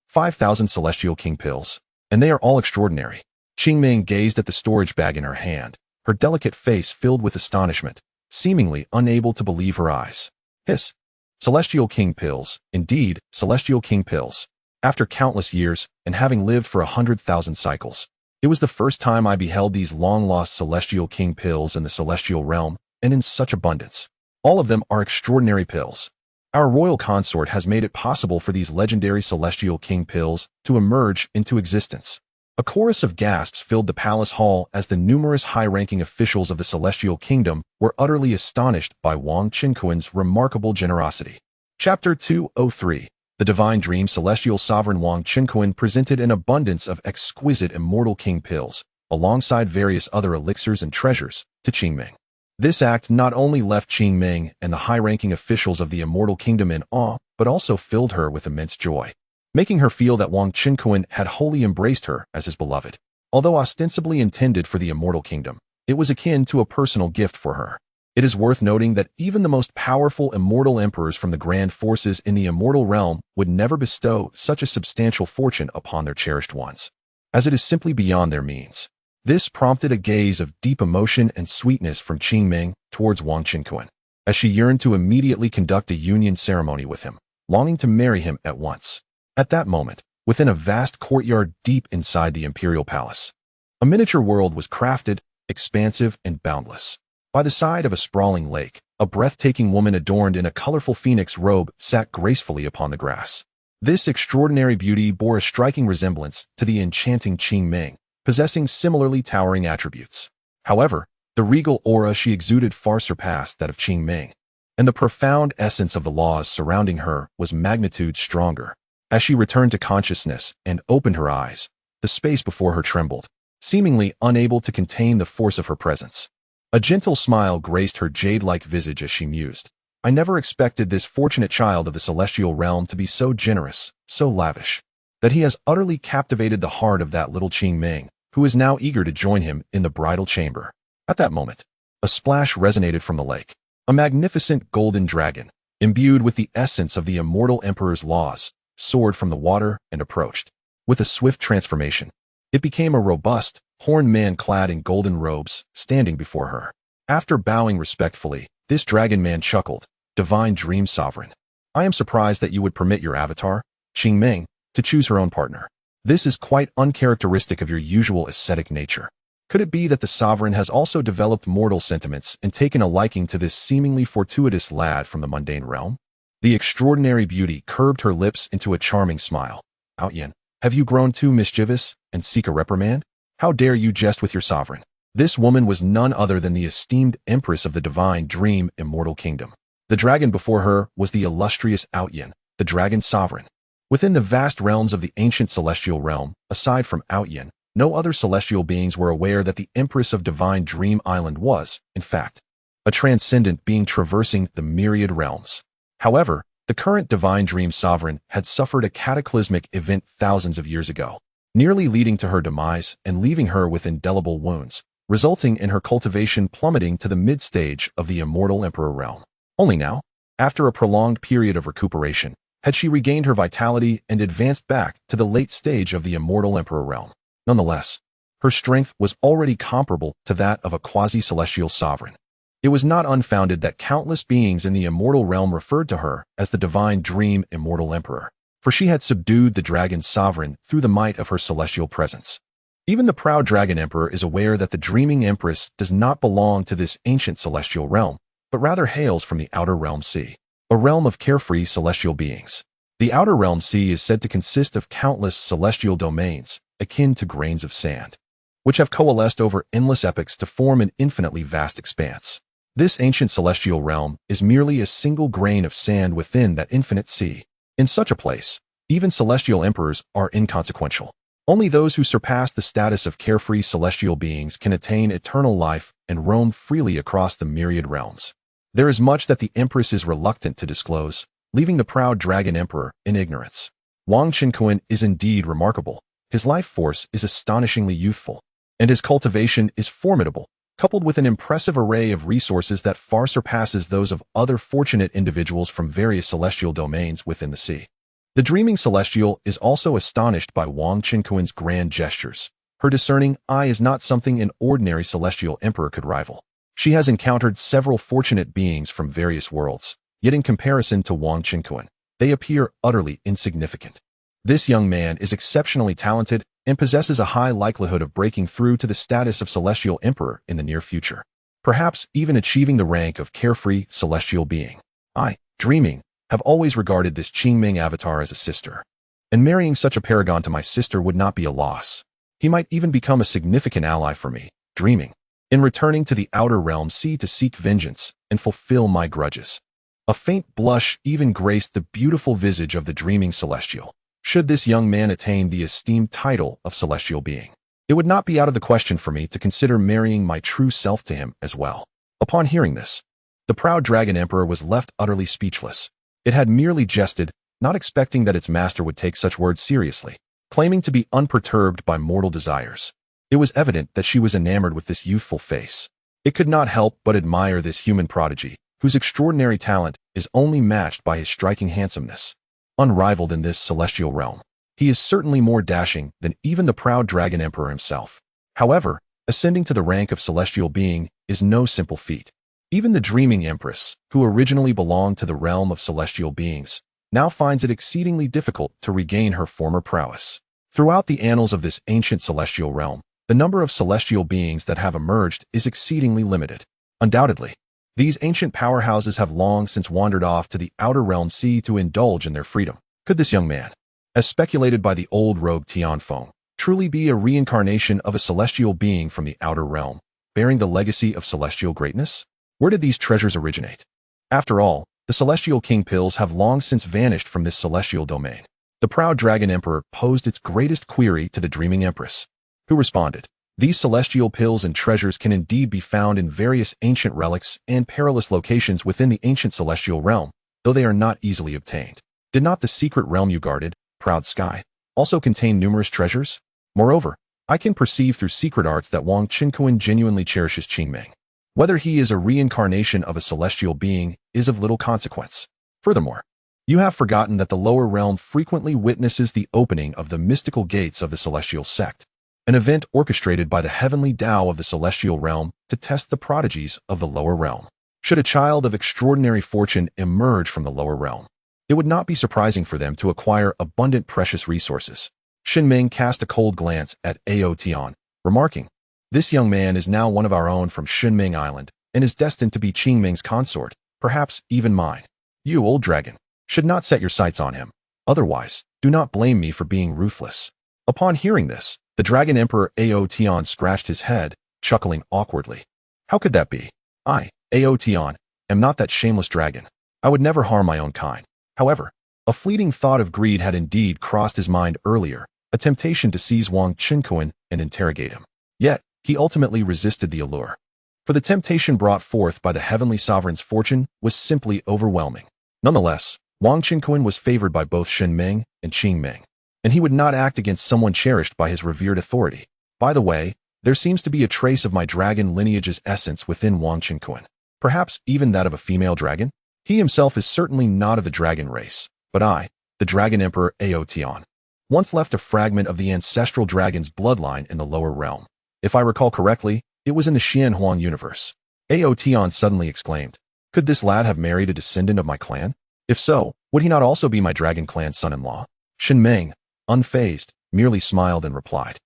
5,000 celestial king pills, and they are all extraordinary. Qingming gazed at the storage bag in her hand, her delicate face filled with astonishment, seemingly unable to believe her eyes. Hiss. Celestial king pills, indeed, celestial king pills. After countless years, and having lived for 100,000 cycles, it was the first time I beheld these long-lost celestial king pills in the celestial realm, and in such abundance. All of them are extraordinary pills. Our royal consort has made it possible for these legendary celestial king pills to emerge into existence. A chorus of gasps filled the palace hall as the numerous high-ranking officials of the celestial kingdom were utterly astonished by Wang Qinkuan's remarkable generosity. Chapter 203. The Divine Dream. Celestial Sovereign Wang Qinkuan presented an abundance of exquisite immortal king pills, alongside various other elixirs and treasures, to Qingming. This act not only left Qingming and the high-ranking officials of the immortal kingdom in awe, but also filled her with immense joy, making her feel that Wang Qinkuan had wholly embraced her as his beloved. Although ostensibly intended for the immortal kingdom, it was akin to a personal gift for her. It is worth noting that even the most powerful immortal emperors from the grand forces in the immortal realm would never bestow such a substantial fortune upon their cherished ones, as it is simply beyond their means. This prompted a gaze of deep emotion and sweetness from Qingming towards Wang Qinkuan, as she yearned to immediately conduct a union ceremony with him, longing to marry him at once. At that moment, within a vast courtyard deep inside the imperial palace, a miniature world was crafted, expansive and boundless. By the side of a sprawling lake, a breathtaking woman adorned in a colorful phoenix robe sat gracefully upon the grass. This extraordinary beauty bore a striking resemblance to the enchanting Qingming, possessing similarly towering attributes. However, the regal aura she exuded far surpassed that of Qingming, and the profound essence of the laws surrounding her was magnitude stronger. As she returned to consciousness and opened her eyes, the space before her trembled, seemingly unable to contain the force of her presence. A gentle smile graced her jade-like visage as she mused. I never expected this fortunate child of the celestial realm to be so generous, so lavish, that he has utterly captivated the heart of that little Qingming, who is now eager to join him in the bridal chamber. At that moment, a splash resonated from the lake. A magnificent golden dragon, imbued with the essence of the immortal emperor's laws, soared from the water and approached. With a swift transformation, it became a robust, horned man clad in golden robes, standing before her. After bowing respectfully, this dragon man chuckled, Divine Dream Sovereign. I am surprised that you would permit your avatar, Qingming, to choose her own partner. This is quite uncharacteristic of your usual ascetic nature. Could it be that the sovereign has also developed mortal sentiments and taken a liking to this seemingly fortuitous lad from the mundane realm? The extraordinary beauty curved her lips into a charming smile. Outyin, have you grown too mischievous and seek a reprimand? How dare you jest with your sovereign? This woman was none other than the esteemed empress of the Divine Dream Immortal Kingdom. The dragon before her was the illustrious Outyin, the dragon sovereign. Within the vast realms of the ancient celestial realm, aside from Outyin, no other celestial beings were aware that the empress of Divine Dream Island was, in fact, a transcendent being traversing the myriad realms. However, the current Divine Dream Sovereign had suffered a cataclysmic event thousands of years ago, nearly leading to her demise and leaving her with indelible wounds, resulting in her cultivation plummeting to the mid-stage of the immortal emperor realm. Only now, after a prolonged period of recuperation, had she regained her vitality and advanced back to the late stage of the immortal emperor realm. Nonetheless, her strength was already comparable to that of a quasi-celestial sovereign. It was not unfounded that countless beings in the immortal realm referred to her as the Divine Dream Immortal Emperor, for she had subdued the dragon sovereign through the might of her celestial presence. Even the proud dragon emperor is aware that the dreaming empress does not belong to this ancient celestial realm, but rather hails from the outer realm sea, a realm of carefree celestial beings. The outer realm sea is said to consist of countless celestial domains, akin to grains of sand, which have coalesced over endless epochs to form an infinitely vast expanse. This ancient celestial realm is merely a single grain of sand within that infinite sea. In such a place, even celestial emperors are inconsequential. Only those who surpass the status of carefree celestial beings can attain eternal life and roam freely across the myriad realms. There is much that the empress is reluctant to disclose, leaving the proud dragon emperor in ignorance. Wang Qinkuan is indeed remarkable. His life force is astonishingly youthful, and his cultivation is formidable, coupled with an impressive array of resources that far surpasses those of other fortunate individuals from various celestial domains within the sea. The dreaming celestial is also astonished by Wang Qinkuan's grand gestures. Her discerning eye is not something an ordinary celestial emperor could rival. She has encountered several fortunate beings from various worlds, yet in comparison to Wang Qinkuan, they appear utterly insignificant. This young man is exceptionally talented and possesses a high likelihood of breaking through to the status of celestial emperor in the near future, perhaps even achieving the rank of carefree celestial being. I, dreaming, have always regarded this Qingming avatar as a sister, and marrying such a paragon to my sister would not be a loss. He might even become a significant ally for me, dreaming, in returning to the outer realm sea to seek vengeance and fulfill my grudges. A faint blush even graced the beautiful visage of the dreaming celestial. Should this young man attain the esteemed title of celestial being, it would not be out of the question for me to consider marrying my true self to him as well. Upon hearing this, the proud dragon emperor was left utterly speechless. It had merely jested, not expecting that its master would take such words seriously, claiming to be unperturbed by mortal desires. It was evident that she was enamored with this youthful face. It could not help but admire this human prodigy, whose extraordinary talent is only matched by his striking handsomeness. Unrivaled in this celestial realm, he is certainly more dashing than even the proud dragon emperor himself. However, ascending to the rank of celestial being is no simple feat. Even the dreaming empress, who originally belonged to the realm of celestial beings, now finds it exceedingly difficult to regain her former prowess. Throughout the annals of this ancient celestial realm, the number of celestial beings that have emerged is exceedingly limited. Undoubtedly, these ancient powerhouses have long since wandered off to the outer realm sea to indulge in their freedom. Could this young man, as speculated by the old rogue Tianfeng, truly be a reincarnation of a celestial being from the outer realm, bearing the legacy of celestial greatness? Where did these treasures originate? After all, the celestial king pills have long since vanished from this celestial domain. The proud dragon emperor posed its greatest query to the dreaming empress, who responded, "These celestial pills and treasures can indeed be found in various ancient relics and perilous locations within the ancient celestial realm, though they are not easily obtained. Did not the secret realm you guarded, proud sky, also contain numerous treasures? Moreover, I can perceive through secret arts that Wang Qinkuan genuinely cherishes Qingming. Whether he is a reincarnation of a celestial being is of little consequence. Furthermore, you have forgotten that the lower realm frequently witnesses the opening of the mystical gates of the celestial sect, an event orchestrated by the heavenly Tao of the celestial realm to test the prodigies of the lower realm. Should a child of extraordinary fortune emerge from the lower realm, it would not be surprising for them to acquire abundant precious resources." Xinming cast a cold glance at Ao Tian, remarking, "This young man is now one of our own from Xinming Island, and is destined to be Qingming's consort, perhaps even mine. You, old dragon, should not set your sights on him. Otherwise, do not blame me for being ruthless." Upon hearing this, the dragon emperor Ao Tian scratched his head, chuckling awkwardly. "How could that be? I, Ao Tian, am not that shameless dragon. I would never harm my own kind." However, a fleeting thought of greed had indeed crossed his mind earlier, a temptation to seize Wang Qinkuan and interrogate him. Yet, he ultimately resisted the allure. For the temptation brought forth by the heavenly sovereign's fortune was simply overwhelming. Nonetheless, Wang Qinkuan was favored by both Xinming and Qingming, and he would not act against someone cherished by his revered authority. By the way, there seems to be a trace of my dragon lineage's essence within Wang Qinkuan, perhaps even that of a female dragon. He himself is certainly not of the dragon race, but I, the dragon emperor Ao Tian, once left a fragment of the ancestral dragon's bloodline in the lower realm. If I recall correctly, it was in the Xianhuang universe. Ao Tian suddenly exclaimed, "Could this lad have married a descendant of my clan? If so, would he not also be my dragon clan son-in-law?" Xinming, unfazed, merely smiled and replied,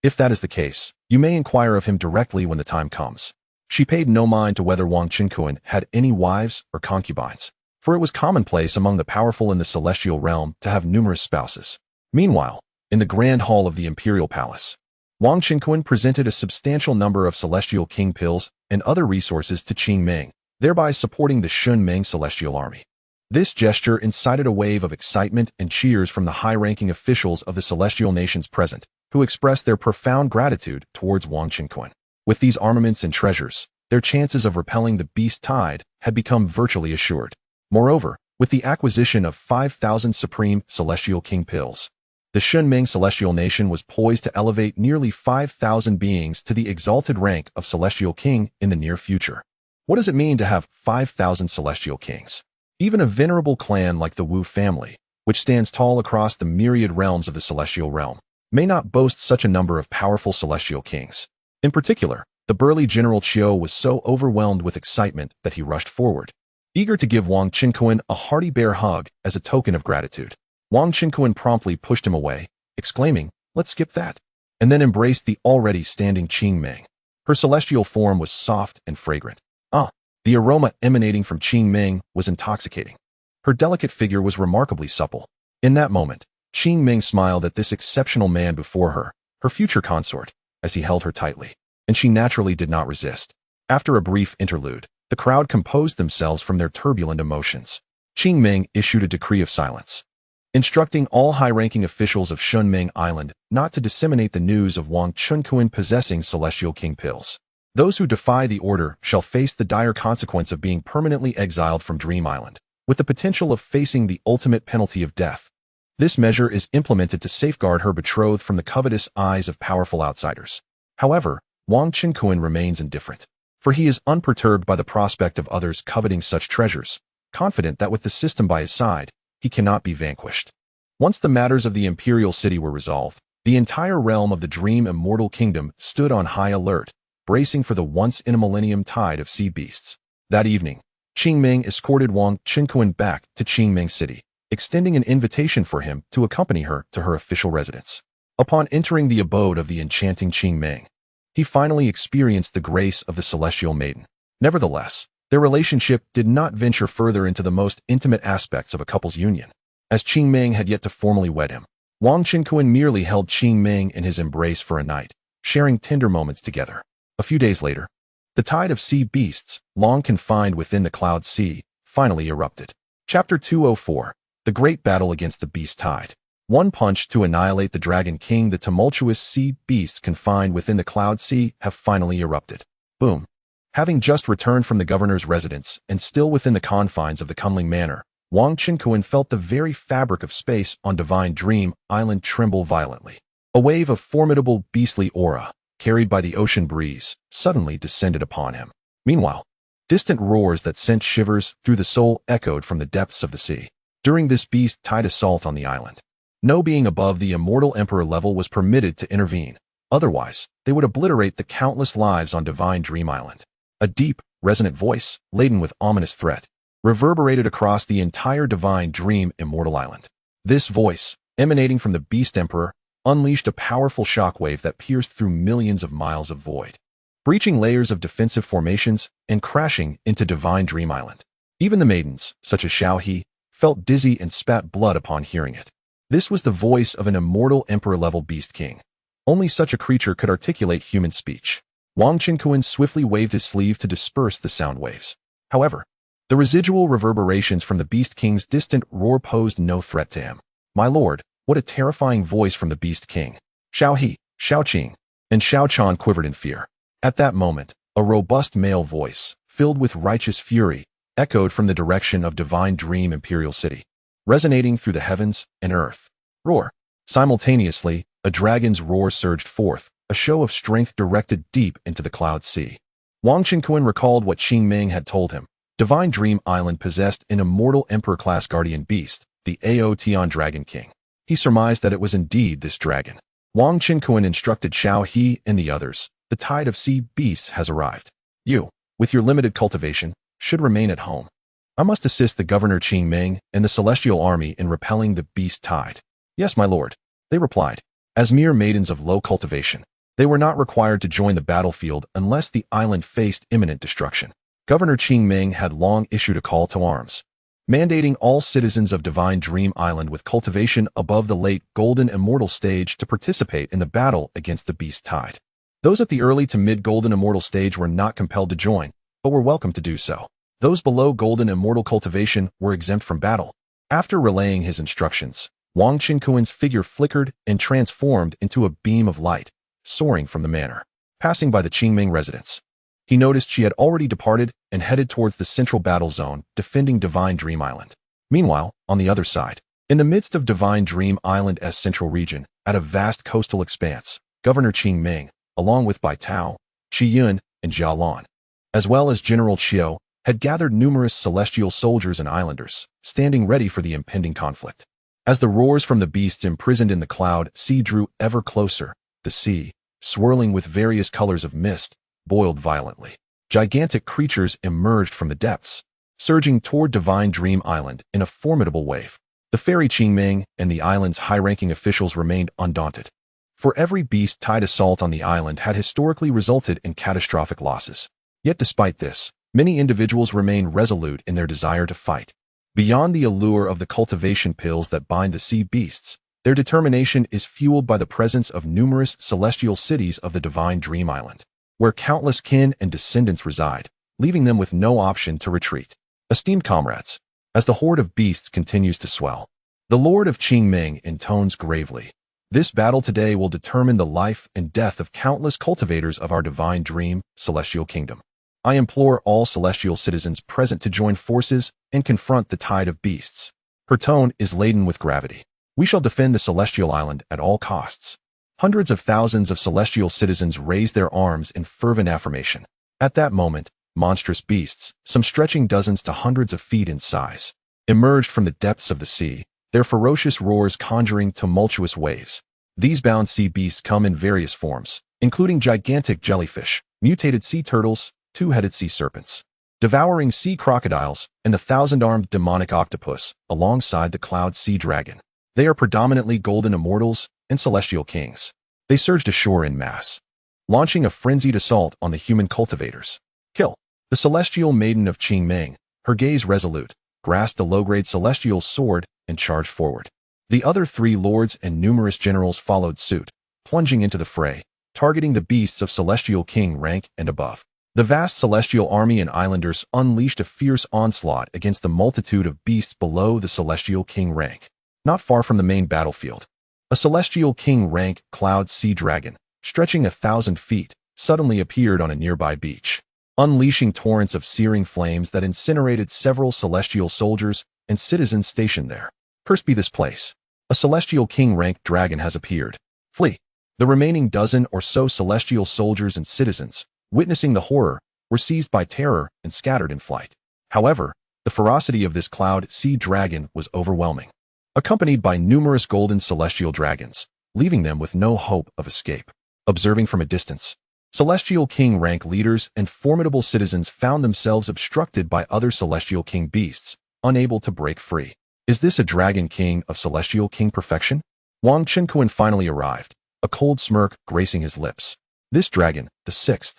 "If that is the case, you may inquire of him directly when the time comes." She paid no mind to whether Wang Qinkuan had any wives or concubines, for it was commonplace among the powerful in the celestial realm to have numerous spouses. Meanwhile, in the grand hall of the imperial palace, Wang Qinkuan presented a substantial number of celestial king pills and other resources to Qingming, thereby supporting the Xunming celestial army. This gesture incited a wave of excitement and cheers from the high-ranking officials of the celestial nations present, who expressed their profound gratitude towards Wang Qinkuan. With these armaments and treasures, their chances of repelling the beast tide had become virtually assured. Moreover, with the acquisition of 5,000 supreme celestial king pills, the The Shunming celestial nation was poised to elevate nearly 5,000 beings to the exalted rank of celestial king in the near future. What does it mean to have 5,000 celestial kings? Even a venerable clan like the Wu family, which stands tall across the myriad realms of the celestial realm, may not boast such a number of powerful celestial kings. In particular, the burly General Chiu was so overwhelmed with excitement that he rushed forward, eager to give Wang Qinkuan a hearty bear hug as a token of gratitude. Wang Qinkuan promptly pushed him away, exclaiming, "Let's skip that," and then embraced the already standing Qing Ming. Her celestial form was soft and fragrant. The aroma emanating from Qing Ming was intoxicating. Her delicate figure was remarkably supple. In that moment, Qing Ming smiled at this exceptional man before her, her future consort, as he held her tightly, and she naturally did not resist. After a brief interlude, the crowd composed themselves from their turbulent emotions. Qing Ming issued a decree of silence, instructing all high-ranking officials of Shunming Island not to disseminate the news of Wang Qinkuan possessing celestial king pills. Those who defy the order shall face the dire consequence of being permanently exiled from Dream Island, with the potential of facing the ultimate penalty of death. This measure is implemented to safeguard her betrothed from the covetous eyes of powerful outsiders. However, Wang Qinkuan remains indifferent, for he is unperturbed by the prospect of others coveting such treasures, confident that with the system by his side, he cannot be vanquished. Once the matters of the imperial city were resolved, the entire realm of the Dream Immortal Kingdom stood on high alert, bracing for the once-in-a-millennium tide of sea beasts. That evening, Qing Ming escorted Wang Qinkuan back to Qingming City, extending an invitation for him to accompany her to her official residence. Upon entering the abode of the enchanting Qing Ming, he finally experienced the grace of the celestial maiden. Nevertheless, their relationship did not venture further into the most intimate aspects of a couple's union, as Qing Ming had yet to formally wed him. Wang Qinkuan merely held Qing Ming in his embrace for a night, sharing tender moments together. A few days later, the tide of sea beasts, long confined within the Cloud Sea, finally erupted. Chapter 204, The Great Battle Against the Beast Tide. One punch to annihilate the Dragon King. The tumultuous sea beasts confined within the Cloud Sea have finally erupted. Boom. Having just returned from the governor's residence and still within the confines of the Kunling Manor, Wang Qinkuan felt the very fabric of space on Divine Dream Island tremble violently. A wave of formidable beastly aura, carried by the ocean breeze, suddenly descended upon him. Meanwhile, distant roars that sent shivers through the soul echoed from the depths of the sea. During this beast-tide assault on the island, no being above the immortal emperor level was permitted to intervene. Otherwise, they would obliterate the countless lives on Divine Dream Island. A deep, resonant voice, laden with ominous threat, reverberated across the entire Divine Dream Immortal Island. This voice, emanating from the Beast Emperor, unleashed a powerful shockwave that pierced through millions of miles of void, breaching layers of defensive formations and crashing into Divine Dream Island. Even the maidens, such as Xiaohe, felt dizzy and spat blood upon hearing it. This was the voice of an immortal emperor-level beast king. Only such a creature could articulate human speech. Wang Qinkuan swiftly waved his sleeve to disperse the sound waves. However, the residual reverberations from the beast king's distant roar posed no threat to him. My lord, what a terrifying voice from the Beast King. Xiaohe, Xiaoqing, and Xiaochan quivered in fear. At that moment, a robust male voice, filled with righteous fury, echoed from the direction of Divine Dream Imperial City, resonating through the heavens and earth. Roar. Simultaneously, a dragon's roar surged forth, a show of strength directed deep into the Cloud Sea. Wang Qinkuan recalled what Qing Ming had told him. Divine Dream Island possessed an immortal emperor-class guardian beast, the Aotian Dragon King. He surmised that it was indeed this dragon. Wang Qinkuan instructed Xiaohe and the others, the tide of sea beasts has arrived. You, with your limited cultivation, should remain at home. I must assist the governor Qing Ming and the celestial army in repelling the beast tide. Yes, my lord, they replied. As mere maidens of low cultivation, they were not required to join the battlefield unless the island faced imminent destruction. Governor Qing Ming had long issued a call to arms, mandating all citizens of Divine Dream Island with cultivation above the late Golden Immortal stage to participate in the battle against the Beast Tide. Those at the early to mid-Golden Immortal stage were not compelled to join, but were welcome to do so. Those below Golden Immortal cultivation were exempt from battle. After relaying his instructions, Wang Qinkuan's figure flickered and transformed into a beam of light, soaring from the manor. Passing by the Qingming residence, he noticed she had already departed and headed towards the central battle zone, defending Divine Dream Island. Meanwhile, on the other side, In the midst of Divine Dream Island's central region, at a vast coastal expanse, Governor Qing Ming, along with Bai Tao, Qi Yun, and Jia Lan, as well as General Qiu, had gathered numerous celestial soldiers and islanders, standing ready for the impending conflict. As the roars from the beasts imprisoned in the cloud sea drew ever closer, the sea, swirling with various colors of mist, boiled violently. Gigantic creatures emerged from the depths, surging toward Divine Dream Island in a formidable wave. The fairy Qingming and the island's high-ranking officials remained undaunted. For every beast-tide assault on the island had historically resulted in catastrophic losses. Yet despite this, many individuals remained resolute in their desire to fight. Beyond the allure of the cultivation pills that bind the sea beasts, their determination is fueled by the presence of numerous celestial cities of the Divine Dream Island, where countless kin and descendants reside, leaving them with no option to retreat. Esteemed comrades, as the horde of beasts continues to swell, the Lord of Qingming intones gravely, "This battle today will determine the life and death of countless cultivators of our Divine Dream Celestial Kingdom. I implore all celestial citizens present to join forces and confront the tide of beasts." Her tone is laden with gravity. "We shall defend the celestial island at all costs." Hundreds of thousands of celestial citizens raise their arms in fervent affirmation. At that moment, monstrous beasts, some stretching dozens to hundreds of feet in size, emerged from the depths of the sea, their ferocious roars conjuring tumultuous waves. These bound sea beasts come in various forms, including gigantic jellyfish, mutated sea turtles, two-headed sea serpents, devouring sea crocodiles, and the thousand-armed demonic octopus, alongside the cloud sea dragon. They are predominantly golden immortals and celestial kings. They surged ashore in mass, launching a frenzied assault on the human cultivators. Kill. The celestial maiden of Qingming, her gaze resolute, grasped a low-grade celestial sword and charged forward. The other three lords and numerous generals followed suit, plunging into the fray, targeting the beasts of celestial king rank and above. The vast celestial army and islanders unleashed a fierce onslaught against the multitude of beasts below the celestial king rank. Not far from the main battlefield, a celestial king rank cloud sea dragon, stretching 1,000 feet, suddenly appeared on a nearby beach, unleashing torrents of searing flames that incinerated several celestial soldiers and citizens stationed there. "Cursed be this place. A celestial king rank dragon has appeared. Flee." The remaining dozen or so celestial soldiers and citizens, witnessing the horror, were seized by terror and scattered in flight. However, the ferocity of this cloud sea dragon was overwhelming, accompanied by numerous golden celestial dragons, leaving them with no hope of escape. Observing from a distance, celestial king rank leaders and formidable citizens found themselves obstructed by other celestial king beasts, unable to break free. Is this a dragon king of celestial king perfection? Wang Chenkuan finally arrived, a cold smirk gracing his lips. This dragon, the sixth,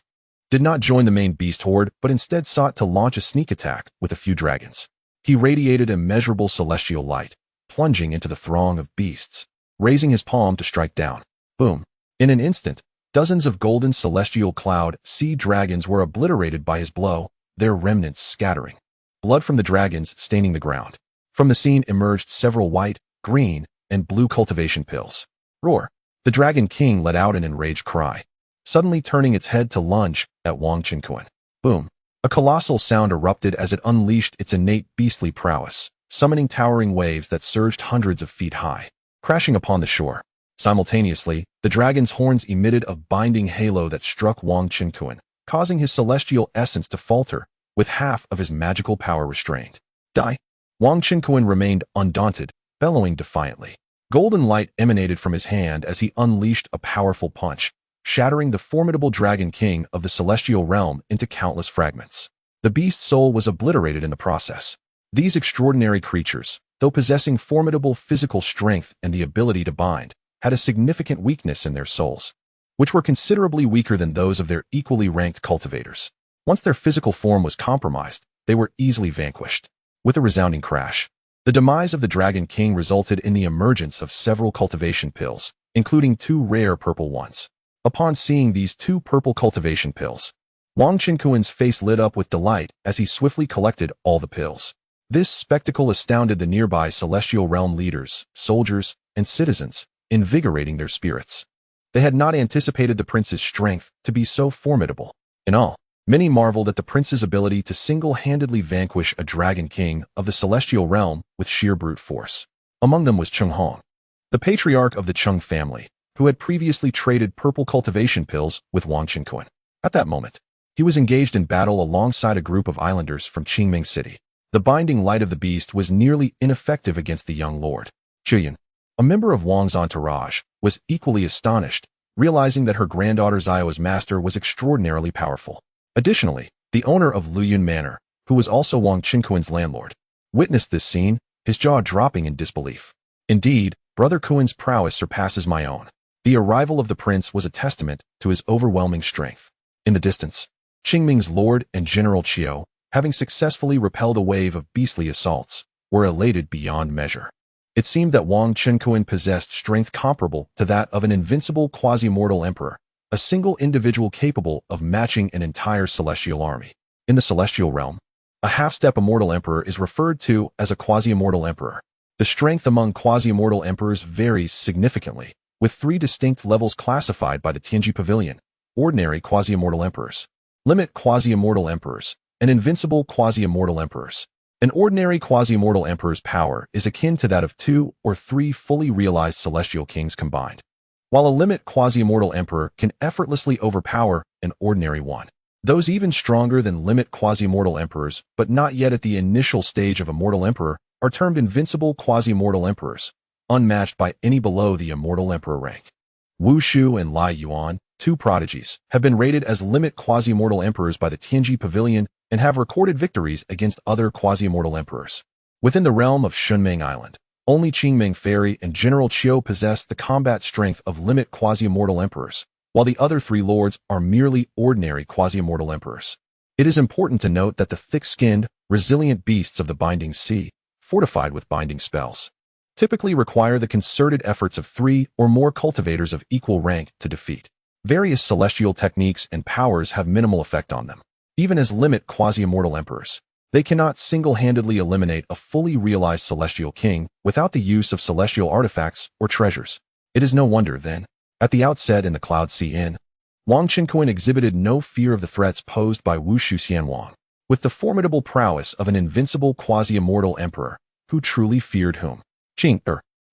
did not join the main beast horde, but instead sought to launch a sneak attack with a few dragons. He radiated immeasurable celestial light, plunging into the throng of beasts, raising his palm to strike down. Boom. In an instant, dozens of golden celestial cloud sea dragons were obliterated by his blow, their remnants scattering, blood from the dragons staining the ground. From the scene emerged several white, green, and blue cultivation pills. Roar. The Dragon King let out an enraged cry, suddenly turning its head to lunge at Wang Chenkuan. Boom. A colossal sound erupted as it unleashed its innate beastly prowess, summoning towering waves that surged hundreds of feet high, crashing upon the shore. Simultaneously, the dragon's horns emitted a binding halo that struck Wang Chenkuan, causing his celestial essence to falter, with half of his magical power restrained. Die. Wang Chenkuan remained undaunted, bellowing defiantly. Golden light emanated from his hand as he unleashed a powerful punch, shattering the formidable Dragon King of the celestial realm into countless fragments. The beast's soul was obliterated in the process. These extraordinary creatures, though possessing formidable physical strength and the ability to bind, had a significant weakness in their souls, which were considerably weaker than those of their equally ranked cultivators. Once their physical form was compromised, they were easily vanquished. With a resounding crash, the demise of the Dragon King resulted in the emergence of several cultivation pills, including 2 rare purple ones. Upon seeing these 2 purple cultivation pills, Wang Chenkuan's face lit up with delight as he swiftly collected all the pills. This spectacle astounded the nearby celestial realm leaders, soldiers, and citizens, invigorating their spirits. They had not anticipated the prince's strength to be so formidable. In all, many marveled at the prince's ability to single-handedly vanquish a dragon king of the celestial realm with sheer brute force. Among them was Cheng Hong, the patriarch of the Cheng family, who had previously traded purple cultivation pills with Wang Qinkuan. At that moment, he was engaged in battle alongside a group of islanders from Qingming City. The binding light of the beast was nearly ineffective against the young lord. Chuyan, a member of Wang's entourage, was equally astonished, realizing that her granddaughter Zio's master was extraordinarily powerful. Additionally, the owner of Luyun Manor, who was also Wang Qinkuan's landlord, witnessed this scene, his jaw dropping in disbelief. Indeed, Brother Kuan's prowess surpasses my own. The arrival of the prince was a testament to his overwhelming strength. In the distance, Qingming's lord and General Qiu, having successfully repelled a wave of beastly assaults, were elated beyond measure. It seemed that Wang Qinkuan possessed strength comparable to that of an invincible quasi-mortal emperor, a single individual capable of matching an entire celestial army. In the celestial realm, a half-step immortal emperor is referred to as a quasi-immortal emperor. The strength among quasi-immortal emperors varies significantly, with 3 distinct levels classified by the Tianji Pavilion: ordinary quasi-immortal emperors, limit quasi-immortal emperors, and invincible quasi-immortal emperors. An ordinary quasi-immortal emperor's power is akin to that of 2 or 3 fully realized celestial kings combined, while a limit quasi-immortal emperor can effortlessly overpower an ordinary one. Those even stronger than limit quasi-immortal emperors, but not yet at the initial stage of immortal emperor, are termed invincible quasi-immortal emperors, unmatched by any below the immortal emperor rank. Wu Shu and Lai Yuan, 2 prodigies, have been rated as limit quasi-immortal emperors by the Tianji Pavilion and have recorded victories against other quasi-immortal emperors. Within the realm of Shunming Island, only Qingming Fairy and General Qiu possess the combat strength of limit quasi-immortal emperors, while the other 3 lords are merely ordinary quasi-immortal emperors. It is important to note that the thick-skinned, resilient beasts of the Binding Sea, fortified with binding spells, typically require the concerted efforts of 3 or more cultivators of equal rank to defeat. Various celestial techniques and powers have minimal effect on them. Even as limit quasi-immortal emperors, they cannot single-handedly eliminate a fully realized celestial king without the use of celestial artifacts or treasures. It is no wonder, then, at the outset in the Cloud Sea Inn, Wang Qinkuan exhibited no fear of the threats posed by Wu Shuxianwang, with the formidable prowess of an invincible quasi-immortal emperor, who truly feared whom?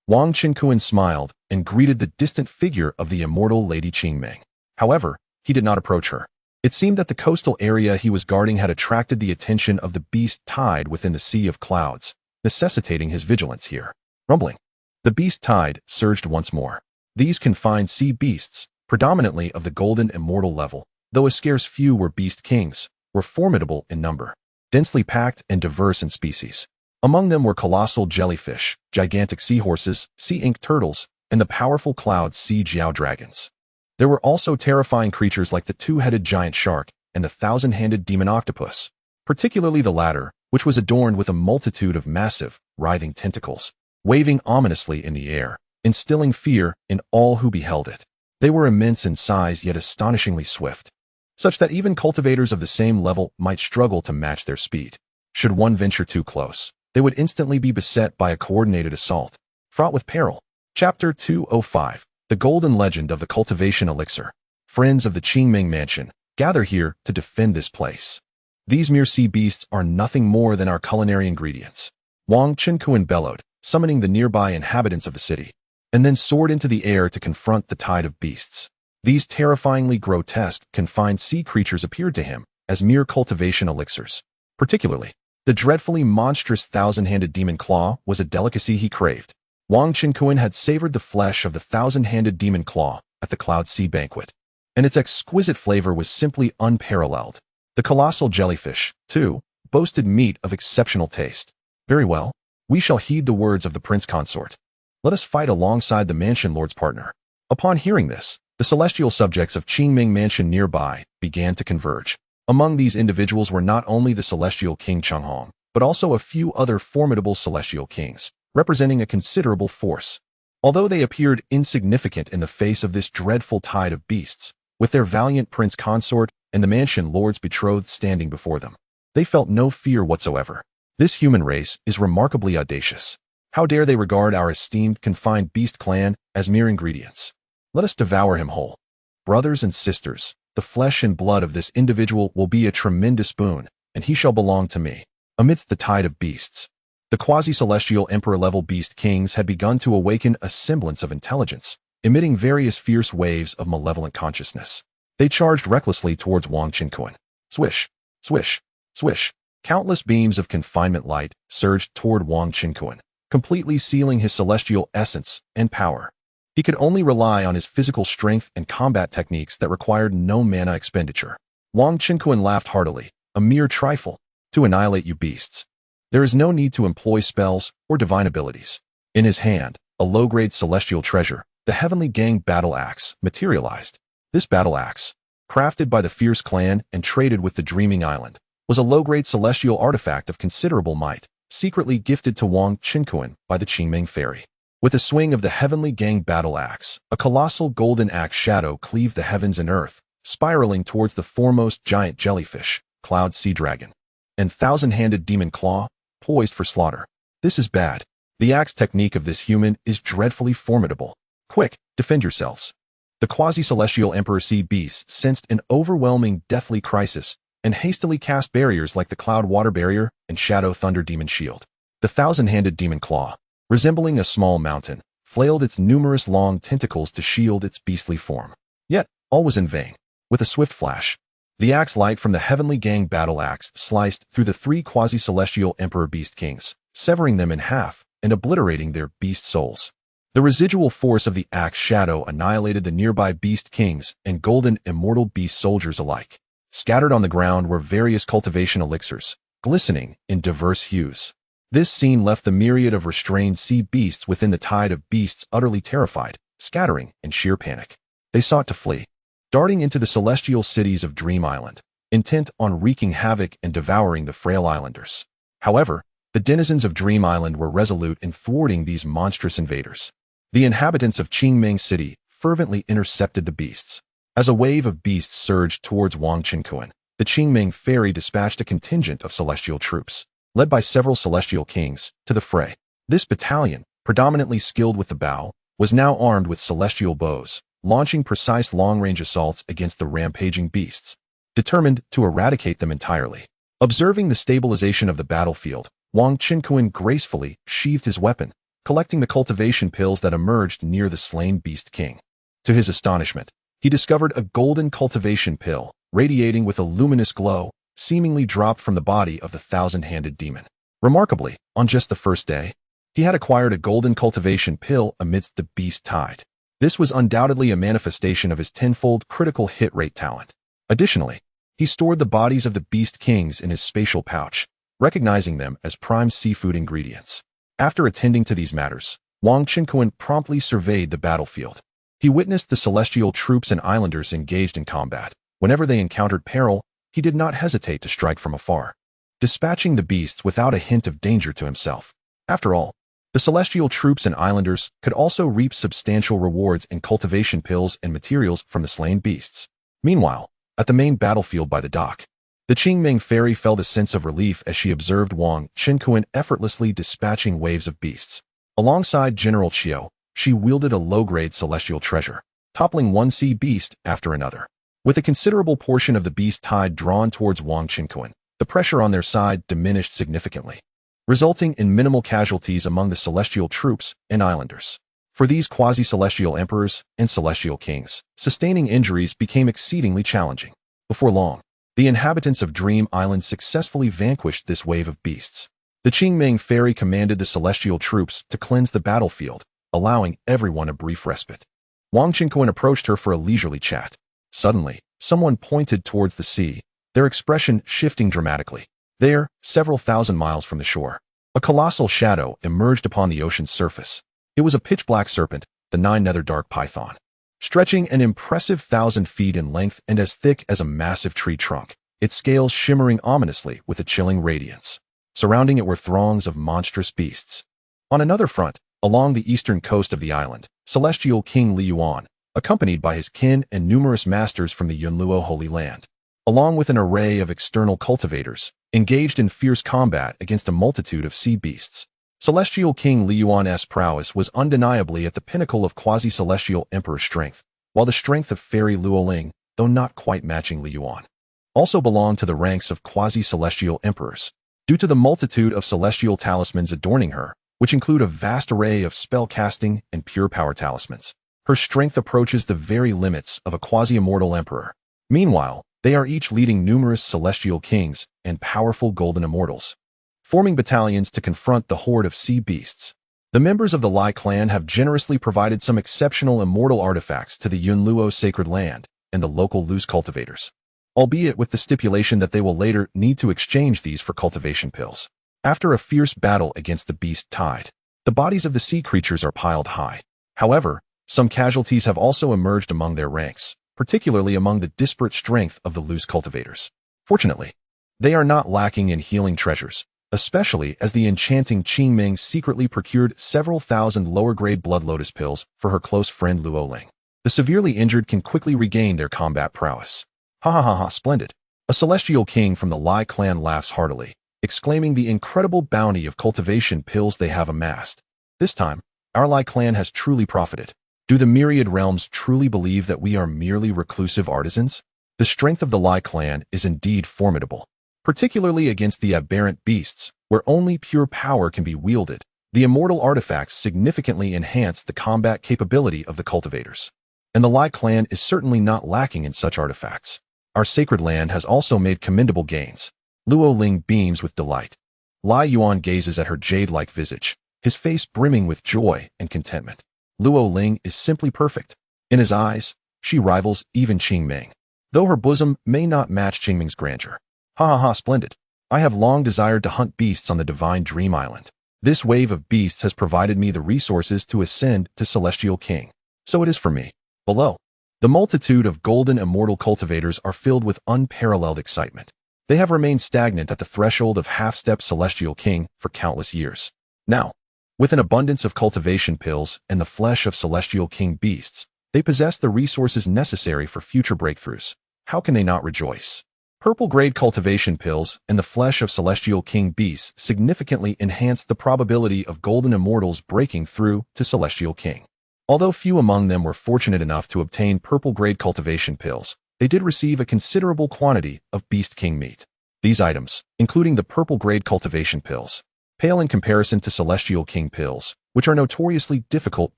Wang Qinkuan smiled and greeted the distant figure of the immortal Lady Qingming. However, he did not approach her. It seemed that the coastal area he was guarding had attracted the attention of the beast tide within the sea of clouds, necessitating his vigilance here. Rumbling. The beast tide surged once more. These confined sea beasts, predominantly of the golden immortal level, though a scarce few were beast kings, were formidable in number, densely packed and diverse in species. Among them were colossal jellyfish, gigantic seahorses, sea ink turtles, and the powerful cloud sea jiao dragons. There were also terrifying creatures like the 2-headed giant shark and the 1,000-handed demon octopus, particularly the latter, which was adorned with a multitude of massive, writhing tentacles, waving ominously in the air, instilling fear in all who beheld it. They were immense in size yet astonishingly swift, such that even cultivators of the same level might struggle to match their speed. Should one venture too close, they would instantly be beset by a coordinated assault, fraught with peril. Chapter 205. The Golden Legend of the Cultivation Elixir. Friends of the Qingming Mansion, gather here to defend this place. These mere sea beasts are nothing more than our culinary ingredients. Wang Qinkuan bellowed, summoning the nearby inhabitants of the city, and then soared into the air to confront the tide of beasts. These terrifyingly grotesque, confined sea creatures appeared to him as mere cultivation elixirs. Particularly, the dreadfully monstrous 1,000-handed demon claw was a delicacy he craved. Wang Qinkuan had savored the flesh of the 1,000-handed demon claw at the Cloud Sea banquet, and its exquisite flavor was simply unparalleled. The colossal jellyfish, too, boasted meat of exceptional taste. Very well, we shall heed the words of the prince consort. Let us fight alongside the mansion lord's partner. Upon hearing this, the celestial subjects of Qingming Mansion nearby began to converge. Among these individuals were not only the celestial king Cheng, but also a few other formidable celestial kings, representing a considerable force. Although they appeared insignificant in the face of this dreadful tide of beasts, with their valiant prince consort and the mansion lord's betrothed standing before them, they felt no fear whatsoever. This human race is remarkably audacious. How dare they regard our esteemed confined beast clan as mere ingredients? Let us devour him whole. Brothers and sisters, the flesh and blood of this individual will be a tremendous boon, and he shall belong to me. Amidst the tide of beasts, The quasi-celestial emperor-level beast kings had begun to awaken a semblance of intelligence, emitting various fierce waves of malevolent consciousness. They charged recklessly towards Wang Qinkuan. Swish, swish, swish. Countless beams of confinement light surged toward Wang Qinkuan, completely sealing his celestial essence and power. He could only rely on his physical strength and combat techniques that required no mana expenditure. Wang Qinkuan laughed heartily. A mere trifle, to annihilate you beasts. There is no need to employ spells or divine abilities. In his hand, a low-grade celestial treasure, the Heavenly Gang battle axe, materialized. This battle axe, crafted by the Fierce clan and traded with the Dreaming Island, was a low-grade celestial artifact of considerable might, secretly gifted to Wang Qinkuan by the Qingming Fairy. With a swing of the Heavenly Gang battle axe, a colossal golden axe shadow cleaved the heavens and earth, spiraling towards the foremost giant jellyfish, Cloud Sea Dragon, and thousand-handed demon claw, poised for slaughter. This is bad. The axe technique of this human is dreadfully formidable. Quick, defend yourselves. The quasi-celestial Emperor Sea Beast sensed an overwhelming deathly crisis and hastily cast barriers like the Cloud Water Barrier and Shadow Thunder Demon Shield. The thousand-handed demon claw, resembling a small mountain, flailed its numerous long tentacles to shield its beastly form. Yet, all was in vain. With a swift flash, the axe light from the Heavenly Gang battle axe sliced through the three quasi-celestial Emperor Beast Kings, severing them in half and obliterating their beast souls. The residual force of the axe shadow annihilated the nearby Beast Kings and golden immortal beast soldiers alike. Scattered on the ground were various cultivation elixirs, glistening in diverse hues. This scene left the myriad of restrained sea beasts within the tide of beasts utterly terrified, scattering in sheer panic. They sought to flee, darting into the celestial cities of Dream Island, intent on wreaking havoc and devouring the frail islanders. However, the denizens of Dream Island were resolute in thwarting these monstrous invaders. The inhabitants of Qingming City fervently intercepted the beasts. As a wave of beasts surged towards Wang Qinkuan, the Qingming Fairy dispatched a contingent of celestial troops, led by several celestial kings, to the fray. This battalion, predominantly skilled with the bow, was now armed with celestial bows, launching precise long-range assaults against the rampaging beasts, determined to eradicate them entirely. Observing the stabilization of the battlefield, Wang Qinkuan gracefully sheathed his weapon, collecting the cultivation pills that emerged near the slain Beast King. To his astonishment, he discovered a golden cultivation pill, radiating with a luminous glow, seemingly dropped from the body of the thousand-handed demon. Remarkably, on just the first day, he had acquired a golden cultivation pill amidst the beast tide. This was undoubtedly a manifestation of his tenfold critical hit rate talent. Additionally, he stored the bodies of the Beast Kings in his spatial pouch, recognizing them as prime seafood ingredients. After attending to these matters, Wang Qinkuan promptly surveyed the battlefield. He witnessed the celestial troops and islanders engaged in combat. Whenever they encountered peril, he did not hesitate to strike from afar, dispatching the beasts without a hint of danger to himself. After all, the celestial troops and islanders could also reap substantial rewards in cultivation pills and materials from the slain beasts. Meanwhile, at the main battlefield by the dock, the Qingming Fairy felt a sense of relief as she observed Wang Qinkuan effortlessly dispatching waves of beasts. Alongside General Qiu, she wielded a low-grade celestial treasure, toppling one sea beast after another. With a considerable portion of the beast tide drawn towards Wang Qinkuan, the pressure on their side diminished significantly, resulting in minimal casualties among the celestial troops and islanders. For these quasi-celestial emperors and celestial kings, sustaining injuries became exceedingly challenging. Before long, the inhabitants of Dream Island successfully vanquished this wave of beasts. The Qingming Fairy commanded the celestial troops to cleanse the battlefield, allowing everyone a brief respite. Wang Qinkuan approached her for a leisurely chat. Suddenly, someone pointed towards the sea, their expression shifting dramatically. There, several thousand miles from the shore, a colossal shadow emerged upon the ocean's surface. It was a pitch-black serpent, the nine-nether dark python, stretching an impressive 1,000 feet in length and as thick as a massive tree trunk, its scales shimmering ominously with a chilling radiance. Surrounding it were throngs of monstrous beasts. On another front, along the eastern coast of the island, celestial King Li Yuan, accompanied by his kin and numerous masters from the Yunluo Holy Land, along with an array of external cultivators, engaged in fierce combat against a multitude of sea beasts. Celestial King Li Yuan's prowess was undeniably at the pinnacle of quasi-celestial emperor strength, while the strength of Fairy Luoling, though not quite matching Li Yuan, also belonged to the ranks of quasi-celestial emperors. Due to the multitude of celestial talismans adorning her, which include a vast array of spell-casting and pure power talismans, her strength approaches the very limits of a quasi-immortal emperor. Meanwhile, they are each leading numerous celestial kings and powerful golden immortals, forming battalions to confront the horde of sea beasts. The members of the Lai clan have generously provided some exceptional immortal artifacts to the Yunluo sacred land and the local loose cultivators, albeit with the stipulation that they will later need to exchange these for cultivation pills. After a fierce battle against the beast tide, the bodies of the sea creatures are piled high. However, some casualties have also emerged among their ranks, particularly among the disparate strength of the loose cultivators. Fortunately, they are not lacking in healing treasures, especially as the enchanting Qingming secretly procured several thousand lower-grade blood lotus pills for her close friend Luo Ling. The severely injured can quickly regain their combat prowess. Ha ha ha ha, splendid. A celestial king from the Lai clan laughs heartily, exclaiming the incredible bounty of cultivation pills they have amassed. This time, our Lai clan has truly profited. Do the myriad realms truly believe that we are merely reclusive artisans? The strength of the Lai clan is indeed formidable, particularly against the aberrant beasts, where only pure power can be wielded. The immortal artifacts significantly enhance the combat capability of the cultivators, and the Lai clan is certainly not lacking in such artifacts. Our sacred land has also made commendable gains. Luo Ling beams with delight. Lai Yuan gazes at her jade-like visage, his face brimming with joy and contentment. Luo Ling is simply perfect. In his eyes, she rivals even Qingming, though her bosom may not match Qingming's grandeur. Ha ha ha, splendid. I have long desired to hunt beasts on the divine Dream Island. This wave of beasts has provided me the resources to ascend to Celestial King. So it is for me. Below, the multitude of golden immortal cultivators are filled with unparalleled excitement. They have remained stagnant at the threshold of half-step Celestial King for countless years. Now, with an abundance of cultivation pills and the flesh of Celestial King beasts, they possess the resources necessary for future breakthroughs. How can they not rejoice? Purple-grade cultivation pills and the flesh of Celestial King beasts significantly enhance the probability of golden immortals breaking through to Celestial King. Although few among them were fortunate enough to obtain purple-grade cultivation pills, they did receive a considerable quantity of Beast King meat. These items, including the purple-grade cultivation pills, pale in comparison to Celestial King pills, which are notoriously difficult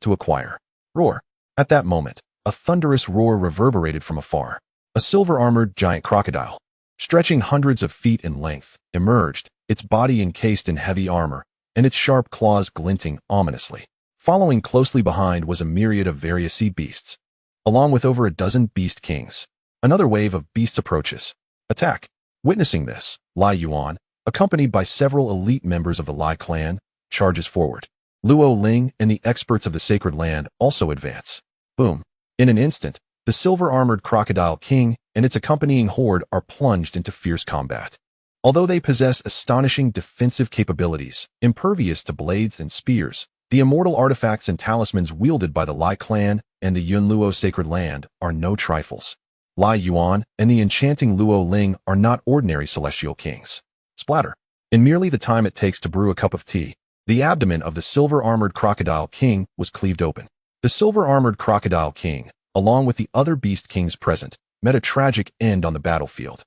to acquire. Roar! At that moment, a thunderous roar reverberated from afar. A silver-armored giant crocodile, stretching hundreds of feet in length, emerged, its body encased in heavy armor, and its sharp claws glinting ominously. Following closely behind was a myriad of various sea beasts, along with over a dozen beast kings. Another wave of beasts approaches. Attack! Witnessing this, Lai Yuan, accompanied by several elite members of the Lai clan, charges forward. Luo Ling and the experts of the sacred land also advance. Boom! In an instant, the silver-armored crocodile king and its accompanying horde are plunged into fierce combat. Although they possess astonishing defensive capabilities, impervious to blades and spears, the immortal artifacts and talismans wielded by the Lai clan and the Yunluo sacred land are no trifles. Lai Yuan and the enchanting Luo Ling are not ordinary celestial kings. Splatter. In merely the time it takes to brew a cup of tea, the abdomen of the silver-armored crocodile king was cleaved open. The silver-armored crocodile king, along with the other beast kings present, met a tragic end on the battlefield.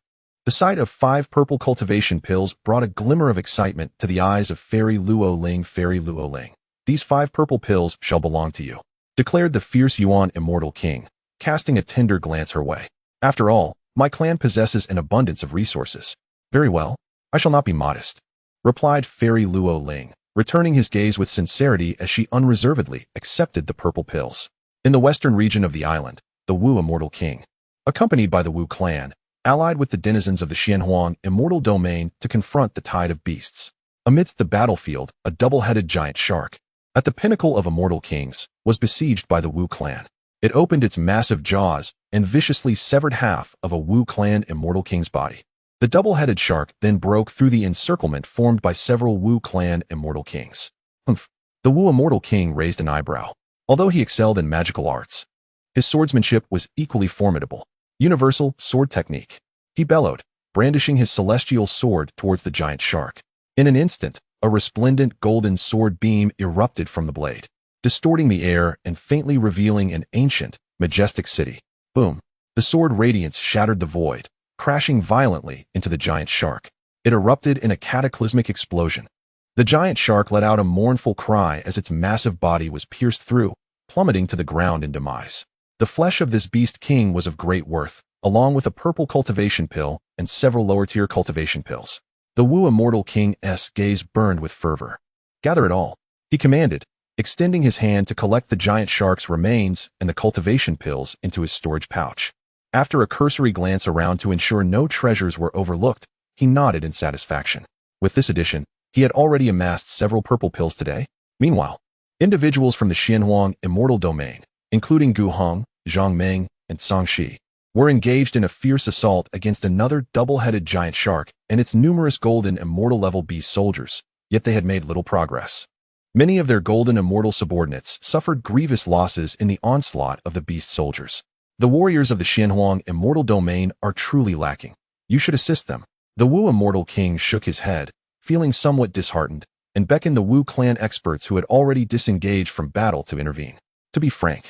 The sight of 5 purple cultivation pills brought a glimmer of excitement to the eyes of Fairy Luo Ling. Fairy Luo Ling, these 5 purple pills shall belong to you, declared the fierce Yuan immortal king, casting a tender glance her way. After all, my clan possesses an abundance of resources. Very well, I shall not be modest, replied Fairy Luo Ling, returning his gaze with sincerity as she unreservedly accepted the purple pills. In the western region of the island, the Wu immortal king, accompanied by the Wu clan, allied with the denizens of the Xianhuang immortal domain to confront the tide of beasts. Amidst the battlefield, a double-headed giant shark, at the pinnacle of immortal kings, was besieged by the Wu clan. It opened its massive jaws and viciously severed half of a Wu clan immortal king's body. The double-headed shark then broke through the encirclement formed by several Wu clan immortal kings. Humph! The Wu immortal king raised an eyebrow. Although he excelled in magical arts, his swordsmanship was equally formidable. Universal sword technique. He bellowed, brandishing his celestial sword towards the giant shark. In an instant, a resplendent golden sword beam erupted from the blade, distorting the air and faintly revealing an ancient, majestic city. Boom! The sword radiance shattered the void, crashing violently into the giant shark. It erupted in a cataclysmic explosion. The giant shark let out a mournful cry as its massive body was pierced through, plummeting to the ground in demise. The flesh of this beast king was of great worth, along with a purple cultivation pill and several lower-tier cultivation pills. The Wu immortal king's gaze burned with fervor. "Gather it all," he commanded, extending his hand to collect the giant shark's remains and the cultivation pills into his storage pouch. After a cursory glance around to ensure no treasures were overlooked, he nodded in satisfaction. With this addition, he had already amassed several purple pills today. Meanwhile, individuals from the Xianhuang immortal domain, including Gu Hong, Zhang Ming, and Song Shi, were engaged in a fierce assault against another double-headed giant shark and its numerous golden immortal-level beast soldiers, yet they had made little progress. Many of their golden immortal subordinates suffered grievous losses in the onslaught of the beast soldiers. The warriors of the Xianhuang immortal domain are truly lacking. You should assist them. The Wu immortal king shook his head, feeling somewhat disheartened, and beckoned the Wu clan experts who had already disengaged from battle to intervene. To be frank,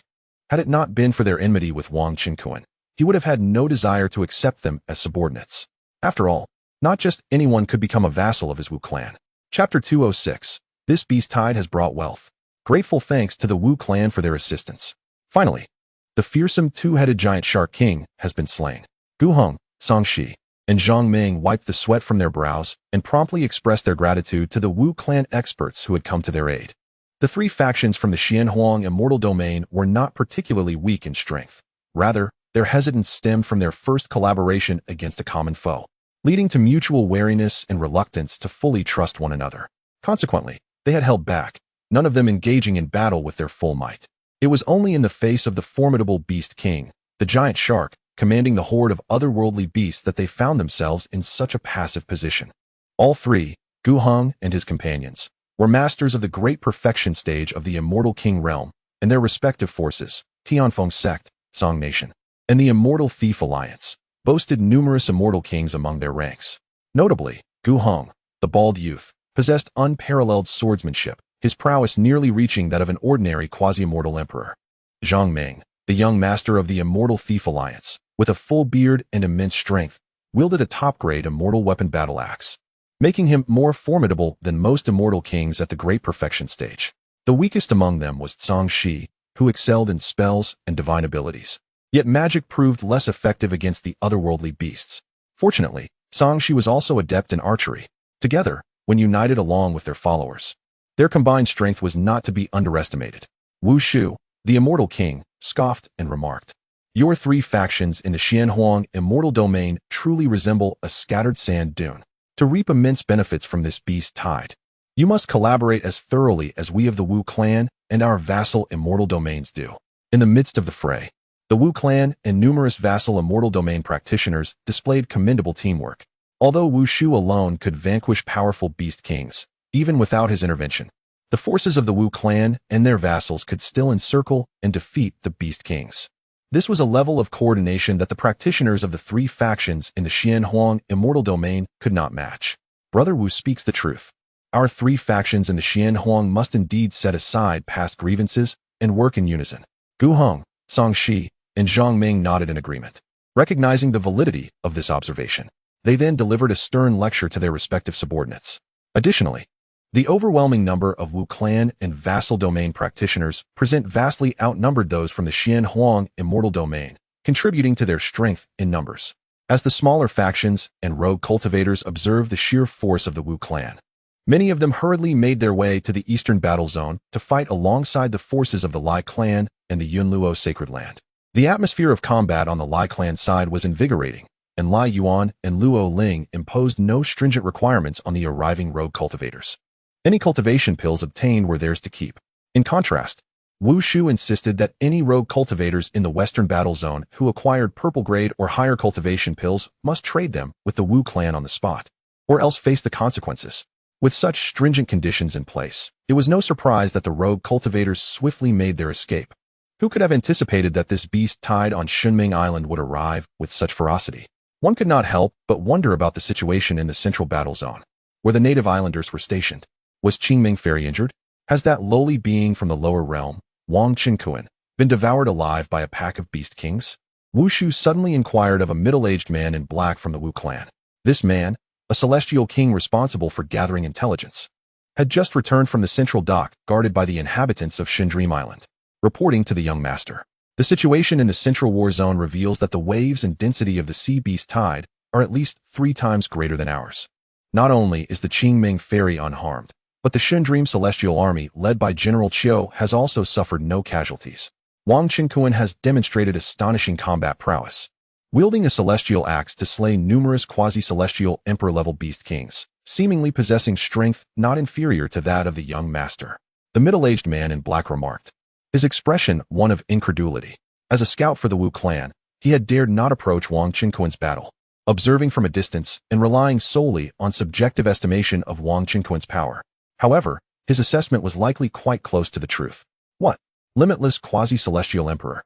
had it not been for their enmity with Wang Qinkuan, he would have had no desire to accept them as subordinates. After all, not just anyone could become a vassal of his Wu clan. Chapter 206. This beast tide has brought wealth. Grateful thanks to the Wu clan for their assistance. Finally, the fearsome two-headed giant shark king has been slain. Gu Hong, Song Shi, and Zhang Ming wiped the sweat from their brows and promptly expressed their gratitude to the Wu clan experts who had come to their aid. The three factions from the Xianhuang immortal domain were not particularly weak in strength. Rather, their hesitance stemmed from their first collaboration against a common foe, leading to mutual wariness and reluctance to fully trust one another. Consequently, they had held back, none of them engaging in battle with their full might. It was only in the face of the formidable beast king, the giant shark, commanding the horde of otherworldly beasts that they found themselves in such a passive position. All three, Gu Hong and his companions, were masters of the great perfection stage of the immortal king realm, and their respective forces, Tianfeng sect, Song Nation, and the Immortal Thief Alliance, boasted numerous immortal kings among their ranks. Notably, Gu Hong, the bald youth, possessed unparalleled swordsmanship, his prowess nearly reaching that of an ordinary quasi-immortal emperor. Zhang Ming, the young master of the Immortal Thief Alliance, with a full beard and immense strength, wielded a top-grade immortal weapon battle axe, making him more formidable than most immortal kings at the great perfection stage. The weakest among them was Song Shi, who excelled in spells and divine abilities. Yet magic proved less effective against the otherworldly beasts. Fortunately, Song Shi was also adept in archery. Together, when united along with their followers, their combined strength was not to be underestimated. Wu Shu, the immortal king, scoffed and remarked, "Your three factions in the Xianhuang immortal domain truly resemble a scattered sand dune. To reap immense benefits from this beast tide, you must collaborate as thoroughly as we of the Wu clan and our vassal immortal domains do." In the midst of the fray, the Wu clan and numerous vassal immortal domain practitioners displayed commendable teamwork. Although Wu Shu alone could vanquish powerful beast kings, even without his intervention, the forces of the Wu clan and their vassals could still encircle and defeat the beast kings. This was a level of coordination that the practitioners of the three factions in the Xianhuang immortal domain could not match. Brother Wu speaks the truth. Our three factions in the Xianhuang must indeed set aside past grievances and work in unison. Gu Hong, Song Shi, and Zhang Ming nodded in agreement. Recognizing the validity of this observation, they then delivered a stern lecture to their respective subordinates. Additionally, the overwhelming number of Wu clan and vassal domain practitioners present vastly outnumbered those from the Xianhuang immortal domain, contributing to their strength in numbers. As the smaller factions and rogue cultivators observed the sheer force of the Wu clan, many of them hurriedly made their way to the eastern battle zone to fight alongside the forces of the Lai clan and the Yunluo sacred land. The atmosphere of combat on the Lai clan side was invigorating, and Lai Yuan and Luo Ling imposed no stringent requirements on the arriving rogue cultivators. Any cultivation pills obtained were theirs to keep. In contrast, Wu Shu insisted that any rogue cultivators in the western battle zone who acquired purple grade or higher cultivation pills must trade them with the Wu clan on the spot, or else face the consequences. With such stringent conditions in place, it was no surprise that the rogue cultivators swiftly made their escape. Who could have anticipated that this beast tide on Shunming Island would arrive with such ferocity? One could not help but wonder about the situation in the central battle zone, where the native islanders were stationed. Was Qingming very injured? Has that lowly being from the lower realm, Wang Qinkuan, been devoured alive by a pack of beast kings? Wu Shu suddenly inquired of a middle-aged man in black from the Wu clan. This man, a celestial king responsible for gathering intelligence, had just returned from the central dock guarded by the inhabitants of Shindream Island, reporting to the young master. The situation in the central war zone reveals that the waves and density of the sea beast tide are at least 3 times greater than ours. Not only is the Qingming ferry unharmed, but the Shindream Celestial Army, led by General Chiu, has also suffered no casualties. Wang Qinkuan has demonstrated astonishing combat prowess, wielding a celestial axe to slay numerous quasi-celestial emperor-level beast kings, seemingly possessing strength not inferior to that of the young master. The middle-aged man in black remarked, his expression one of incredulity. As a scout for the Wu clan, he had dared not approach Wang Qinkuan's battle, observing from a distance and relying solely on subjective estimation of Wang Qinkuan's power. However, his assessment was likely quite close to the truth. What? Limitless quasi-celestial emperor.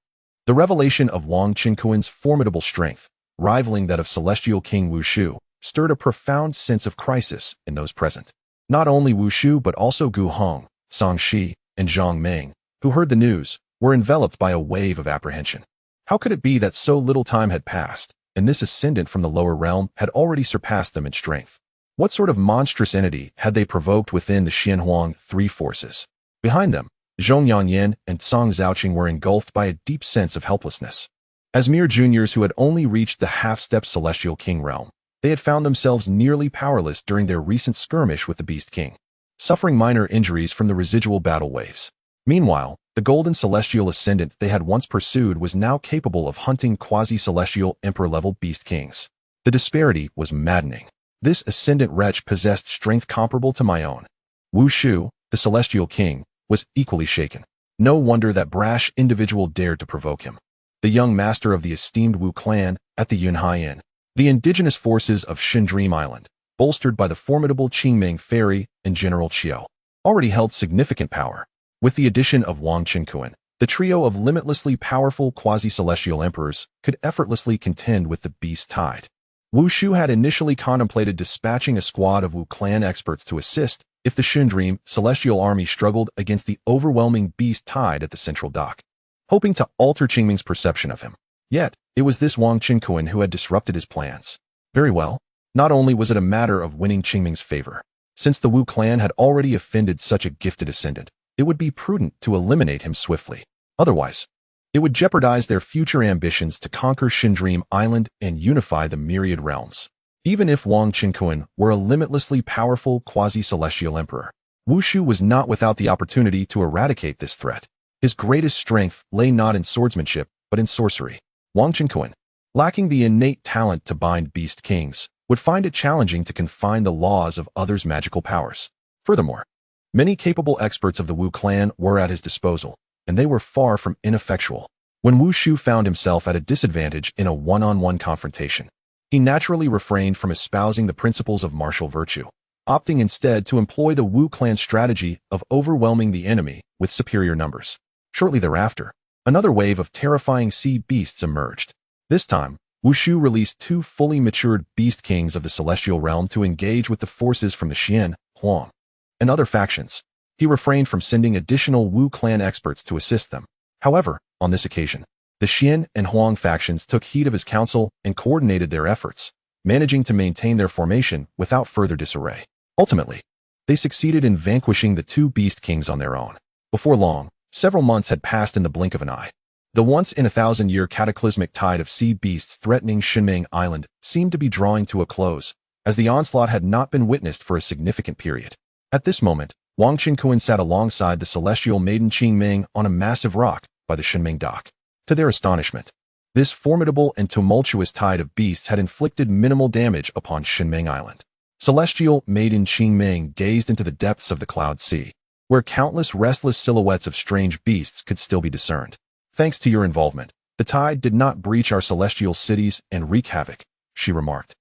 The revelation of Wang Qinkuan's formidable strength, rivaling that of celestial king Wu Shu, stirred a profound sense of crisis in those present. Not only Wu Shu but also Gu Hong, Song Shi, and Zhang Meng, who heard the news, were enveloped by a wave of apprehension. How could it be that so little time had passed, and this ascendant from the lower realm had already surpassed them in strength? What sort of monstrous entity had they provoked within the Xianhuang 3 forces? Behind them, Zhong Yanyan and Song Zhaoqing were engulfed by a deep sense of helplessness. As mere juniors who had only reached the half-step celestial king realm, they had found themselves nearly powerless during their recent skirmish with the Beast King, suffering minor injuries from the residual battle waves. Meanwhile, the golden celestial ascendant they had once pursued was now capable of hunting quasi-celestial emperor-level beast kings. The disparity was maddening. This ascendant wretch possessed strength comparable to my own. Wu Shu, the celestial king, was equally shaken. No wonder that brash individual dared to provoke him. The young master of the esteemed Wu clan at the Yunhai Inn, the indigenous forces of Shindream Island, bolstered by the formidable Qingming ferry and General Chiu, already held significant power. With the addition of Wang Qinkuan, the trio of limitlessly powerful quasi-celestial emperors could effortlessly contend with the beast tide. Wu Shu had initially contemplated dispatching a squad of Wu clan experts to assist if the Shindream Celestial Army struggled against the overwhelming beast tide at the central dock, hoping to alter Qingming's perception of him. Yet, it was this Wang Qinkuan who had disrupted his plans. Very well. Not only was it a matter of winning Qingming's favor, since the Wu clan had already offended such a gifted ascendant, it would be prudent to eliminate him swiftly. Otherwise, it would jeopardize their future ambitions to conquer Shindream Island and unify the myriad realms. Even if Wang Qinkuan were a limitlessly powerful quasi-celestial emperor, Wu Shu was not without the opportunity to eradicate this threat. His greatest strength lay not in swordsmanship, but in sorcery. Wang Qinkuan, lacking the innate talent to bind beast kings, would find it challenging to confine the laws of others' magical powers. Furthermore, many capable experts of the Wu clan were at his disposal, and they were far from ineffectual. When Wu Shu found himself at a disadvantage in a one-on-one confrontation, he naturally refrained from espousing the principles of martial virtue, opting instead to employ the Wu clan strategy of overwhelming the enemy with superior numbers. Shortly thereafter, another wave of terrifying sea beasts emerged. This time, Wu Shu released 2 fully matured beast kings of the celestial realm to engage with the forces from the Xian, Huang, and other factions. He refrained from sending additional Wu clan experts to assist them. However, on this occasion, the Xian and Huang factions took heed of his counsel and coordinated their efforts, managing to maintain their formation without further disarray. Ultimately, they succeeded in vanquishing the 2 beast kings on their own. Before long, several months had passed in the blink of an eye. The once-in-a-thousand-year cataclysmic tide of sea beasts threatening Xinming Island seemed to be drawing to a close, as the onslaught had not been witnessed for a significant period. At this moment, Wang Qinkuan sat alongside the celestial maiden Qingming on a massive rock by the Xinming dock. To their astonishment, this formidable and tumultuous tide of beasts had inflicted minimal damage upon Xinming Island. Celestial maiden Qingming gazed into the depths of the cloud sea, where countless restless silhouettes of strange beasts could still be discerned. Thanks to your involvement, the tide did not breach our celestial cities and wreak havoc, she remarked,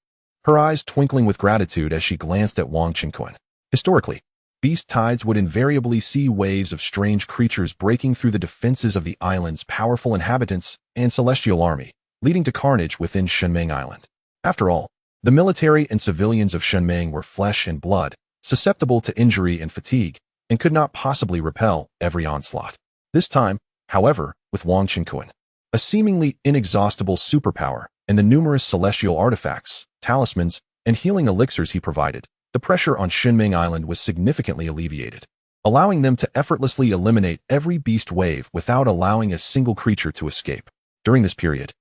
her eyes twinkling with gratitude as she glanced at Wang Qinkuan. Historically, beast tides would invariably see waves of strange creatures breaking through the defenses of the island's powerful inhabitants and celestial army, leading to carnage within Xinming Island. After all, the military and civilians of Xinming were flesh and blood, susceptible to injury and fatigue, and could not possibly repel every onslaught. This time, however, with Wang Qinkuan, a seemingly inexhaustible superpower, and the numerous celestial artifacts, talismans, and healing elixirs he provided, the pressure on Xunming Island was significantly alleviated, allowing them to effortlessly eliminate every beast wave without allowing a single creature to escape. During this period,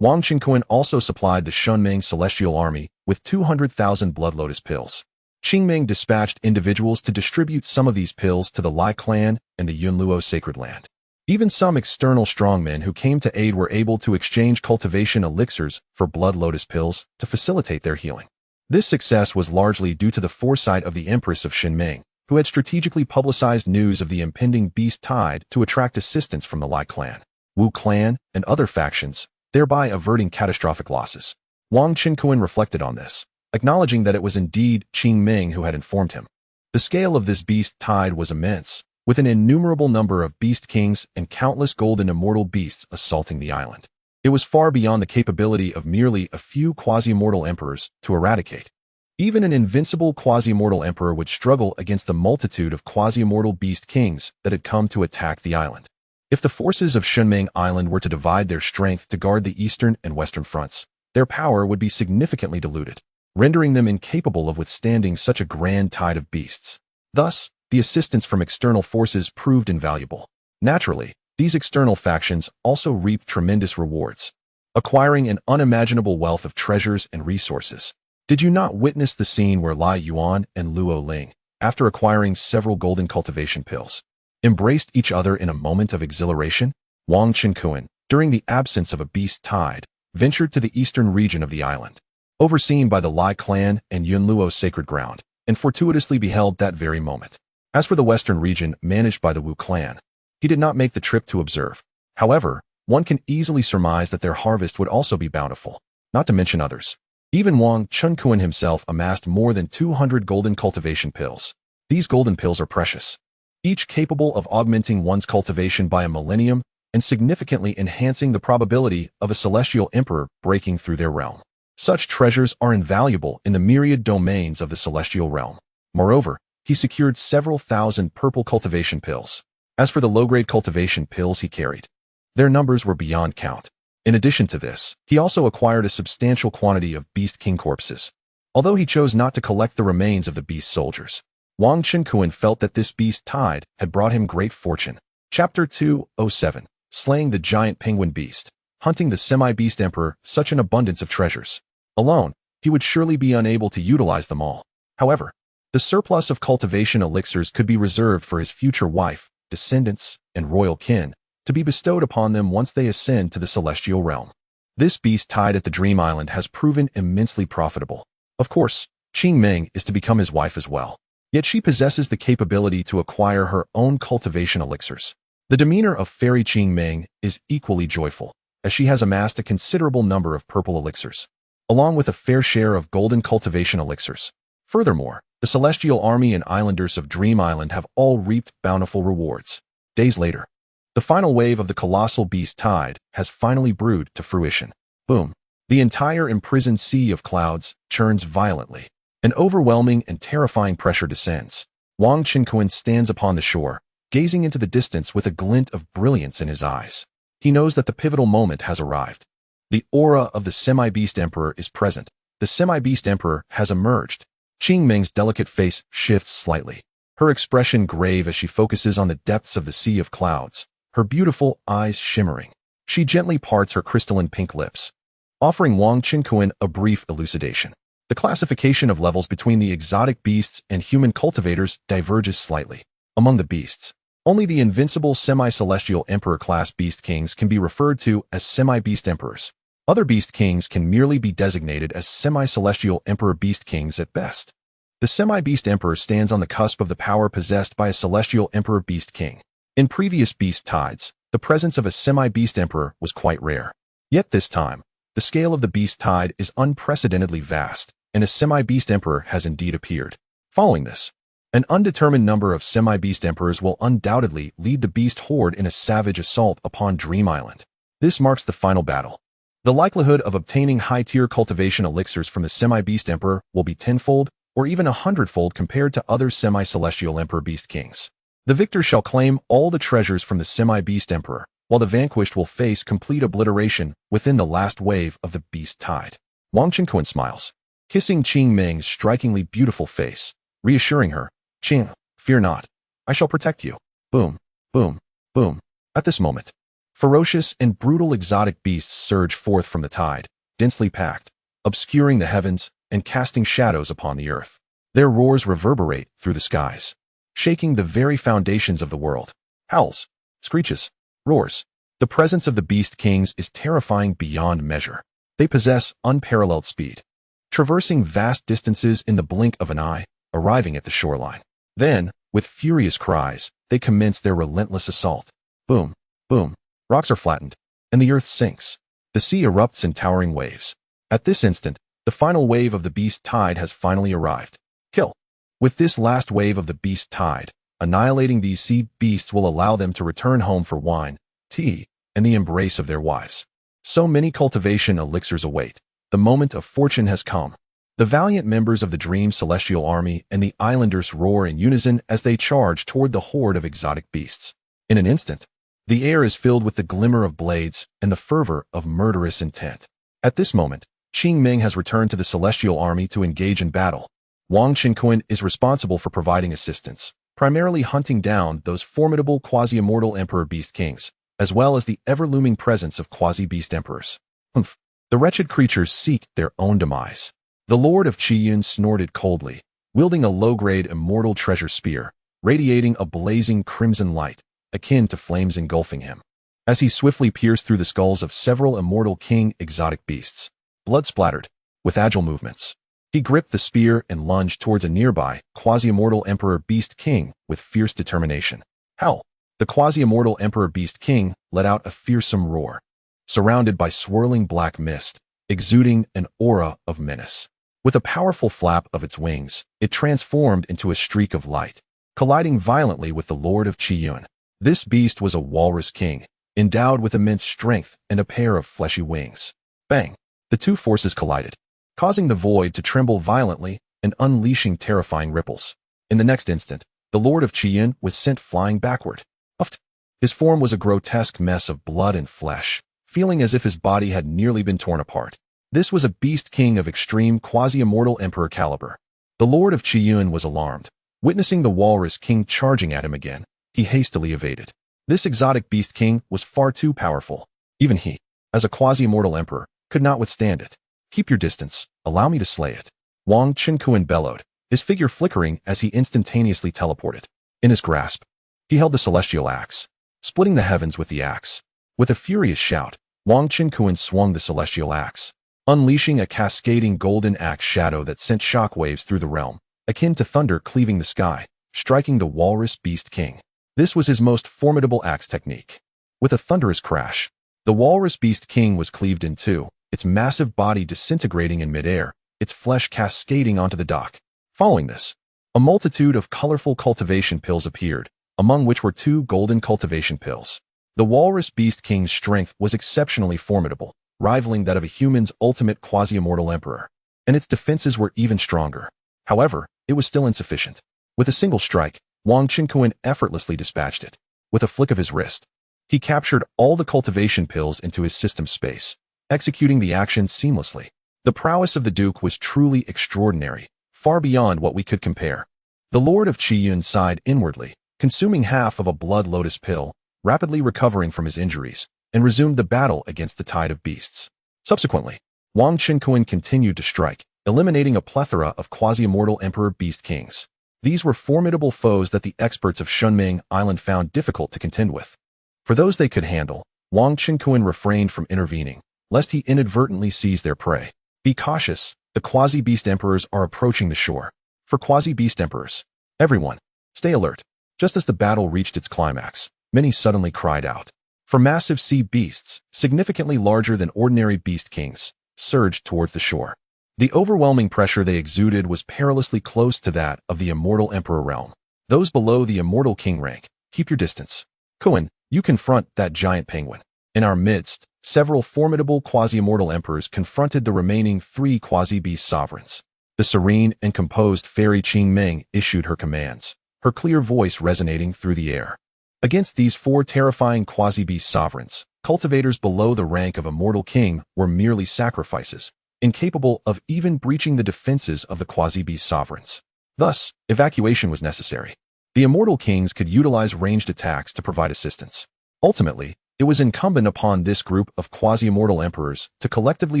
Wang Qingquan also supplied the Xunming Celestial Army with 200,000 Blood Lotus pills. Qingming dispatched individuals to distribute some of these pills to the Lai clan and the Yunluo Sacred Land. Even some external strongmen who came to aid were able to exchange cultivation elixirs for Blood Lotus pills to facilitate their healing. This success was largely due to the foresight of the Empress of Xunming, who had strategically publicized news of the impending beast tide to attract assistance from the Lai clan, Wu clan, and other factions, thereby averting catastrophic losses. Wang Qingquan reflected on this, acknowledging that it was indeed Qingming who had informed him. The scale of this beast tide was immense, with an innumerable number of beast kings and countless golden immortal beasts assaulting the island. It was far beyond the capability of merely a few quasi-mortal emperors to eradicate. Even an invincible quasi-mortal emperor would struggle against the multitude of quasi-mortal beast kings that had come to attack the island. If the forces of Xunming Island were to divide their strength to guard the eastern and western fronts, their power would be significantly diluted, rendering them incapable of withstanding such a grand tide of beasts. Thus, the assistance from external forces proved invaluable. Naturally, these external factions also reaped tremendous rewards, acquiring an unimaginable wealth of treasures and resources. Did you not witness the scene where Lai Yuan and Luo Ling, after acquiring several golden cultivation pills, embraced each other in a moment of exhilaration? Wang Qingquan, during the absence of a beast tide, ventured to the eastern region of the island, overseen by the Lai clan and Yunluo Sacred Ground, and fortuitously beheld that very moment. As for the western region managed by the Wu clan, he did not make the trip to observe. However, one can easily surmise that their harvest would also be bountiful, not to mention others. Even Wang Qingquan himself amassed more than 200 golden cultivation pills. These golden pills are precious, each capable of augmenting one's cultivation by a millennium and significantly enhancing the probability of a celestial emperor breaking through their realm. Such treasures are invaluable in the myriad domains of the celestial realm. Moreover, he secured several thousand purple cultivation pills. As for the low-grade cultivation pills he carried, their numbers were beyond count. In addition to this, he also acquired a substantial quantity of beast king corpses. Although he chose not to collect the remains of the beast soldiers, Wang Qingquan felt that this beast tide had brought him great fortune. Chapter 207. Slaying the giant penguin beast. Hunting the semi-beast emperor, such an abundance of treasures. Alone, he would surely be unable to utilize them all. However, the surplus of cultivation elixirs could be reserved for his future wife, descendants, and royal kin, to be bestowed upon them once they ascend to the celestial realm. This beast tide at the Dream Island has proven immensely profitable. Of course, Qingming is to become his wife as well. Yet she possesses the capability to acquire her own cultivation elixirs. The demeanor of Fairy Qingming is equally joyful, as she has amassed a considerable number of purple elixirs, along with a fair share of golden cultivation elixirs. Furthermore, the Celestial Army and Islanders of Dream Island have all reaped bountiful rewards. Days later, the final wave of the colossal beast tide has finally brewed to fruition. Boom! The entire imprisoned sea of clouds churns violently. An overwhelming and terrifying pressure descends. Wang Qingquan stands upon the shore, gazing into the distance with a glint of brilliance in his eyes. He knows that the pivotal moment has arrived. The aura of the semi-beast emperor is present. The semi-beast emperor has emerged. Qingming's delicate face shifts slightly, her expression grave as she focuses on the depths of the sea of clouds, her beautiful eyes shimmering. She gently parts her crystalline pink lips, offering Wang Qingquan a brief elucidation. The classification of levels between the exotic beasts and human cultivators diverges slightly. Among the beasts, only the invincible semi-celestial emperor-class beast kings can be referred to as semi-beast emperors. Other beast kings can merely be designated as semi-celestial emperor beast kings at best. The semi-beast emperor stands on the cusp of the power possessed by a celestial emperor beast king. In previous beast tides, the presence of a semi-beast emperor was quite rare. Yet this time, the scale of the beast tide is unprecedentedly vast, and a semi-beast emperor has indeed appeared. Following this, an undetermined number of semi-beast emperors will undoubtedly lead the beast horde in a savage assault upon Dream Island. This marks the final battle. The likelihood of obtaining high-tier cultivation elixirs from the semi-beast emperor will be tenfold or even 100-fold compared to other semi-celestial emperor beast kings. The victor shall claim all the treasures from the semi-beast emperor, while the vanquished will face complete obliteration within the last wave of the beast tide. Wang Qingquan smiles. kissing Qing Ming's strikingly beautiful face, reassuring her, "Qing, fear not. I shall protect you." Boom, boom, boom. At this moment, ferocious and brutal exotic beasts surge forth from the tide, densely packed, obscuring the heavens and casting shadows upon the earth. Their roars reverberate through the skies, shaking the very foundations of the world. Howls, screeches, roars. The presence of the Beast Kings is terrifying beyond measure. They possess unparalleled speed, traversing vast distances in the blink of an eye, arriving at the shoreline. Then, with furious cries, they commence their relentless assault. Boom, boom. Rocks are flattened, and the earth sinks. The sea erupts in towering waves. At this instant, the final wave of the beast tide has finally arrived. Kill. With this last wave of the beast tide, annihilating these sea beasts will allow them to return home for wine, tea, and the embrace of their wives. So many cultivation elixirs await. The moment of fortune has come. The valiant members of the Dream Celestial Army and the islanders roar in unison as they charge toward the horde of exotic beasts. In an instant, the air is filled with the glimmer of blades and the fervor of murderous intent. At this moment, Qing Ming has returned to the Celestial Army to engage in battle. Wang Qinquan is responsible for providing assistance, primarily hunting down those formidable quasi-immortal Emperor Beast Kings, as well as the ever-looming presence of quasi-beast emperors. Humph. The wretched creatures seek their own demise. The Lord of Qiyun snorted coldly, wielding a low-grade immortal treasure spear, radiating a blazing crimson light, akin to flames engulfing him. As he swiftly pierced through the skulls of several immortal king exotic beasts, blood splattered, with agile movements. He gripped the spear and lunged towards a nearby, quasi-immortal Emperor Beast King with fierce determination. Howl! The quasi-immortal Emperor Beast King let out a fearsome roar, surrounded by swirling black mist, exuding an aura of menace. With a powerful flap of its wings, it transformed into a streak of light, colliding violently with the Lord of Qiyun. This beast was a walrus king, endowed with immense strength and a pair of fleshy wings. Bang! The two forces collided, causing the void to tremble violently and unleashing terrifying ripples. In the next instant, the Lord of Qiyun was sent flying backward. Uffed. His form was a grotesque mess of blood and flesh, feeling as if his body had nearly been torn apart. This was a beast king of extreme quasi-immortal emperor caliber. The Lord of Qiyun was alarmed. Witnessing the walrus king charging at him again, he hastily evaded. This exotic beast king was far too powerful. Even he, as a quasi-immortal emperor, could not withstand it. "Keep your distance. Allow me to slay it." Wang Qinquan bellowed, his figure flickering as he instantaneously teleported. In his grasp, he held the celestial axe, splitting the heavens with the axe. With a furious shout, Wang Qinquan swung the celestial axe, unleashing a cascading golden axe shadow that sent shockwaves through the realm, akin to thunder cleaving the sky, striking the walrus beast king. This was his most formidable axe technique. With a thunderous crash, the walrus beast king was cleaved in two, its massive body disintegrating in midair, its flesh cascading onto the dock. Following this, a multitude of colorful cultivation pills appeared, among which were 2 golden cultivation pills. The walrus beast king's strength was exceptionally formidable, rivaling that of a human's ultimate quasi-immortal emperor, and its defenses were even stronger. However, it was still insufficient. With a single strike, Wang Qinquan effortlessly dispatched it. With a flick of his wrist, he captured all the cultivation pills into his system space, executing the action seamlessly. The prowess of the Duke was truly extraordinary, far beyond what we could compare. The Lord of Qiyun sighed inwardly, consuming half of a blood lotus pill, rapidly recovering from his injuries, and resumed the battle against the tide of beasts. Subsequently, Wang Qinquan continued to strike, eliminating a plethora of quasi-immortal emperor beast kings. These were formidable foes that the experts of Shunming Island found difficult to contend with. For those they could handle, Wang Qinquan refrained from intervening, lest he inadvertently seize their prey. "Be cautious, the quasi-beast emperors are approaching the shore." For quasi-beast emperors, everyone, stay alert. Just as the battle reached its climax, many suddenly cried out. For massive sea beasts, significantly larger than ordinary beast kings, surged towards the shore. The overwhelming pressure they exuded was perilously close to that of the immortal emperor realm. Those below the immortal king rank, keep your distance. Kuan, you confront that giant penguin. In our midst, several formidable quasi-immortal emperors confronted the remaining 3 quasi-beast sovereigns. The serene and composed fairy Qing Ming issued her commands, her clear voice resonating through the air. Against these 4 terrifying quasi-beast sovereigns, cultivators below the rank of immortal king were merely sacrifices, incapable of even breaching the defenses of the quasi-beast sovereigns. Thus, evacuation was necessary. The immortal kings could utilize ranged attacks to provide assistance. Ultimately, it was incumbent upon this group of quasi-immortal emperors to collectively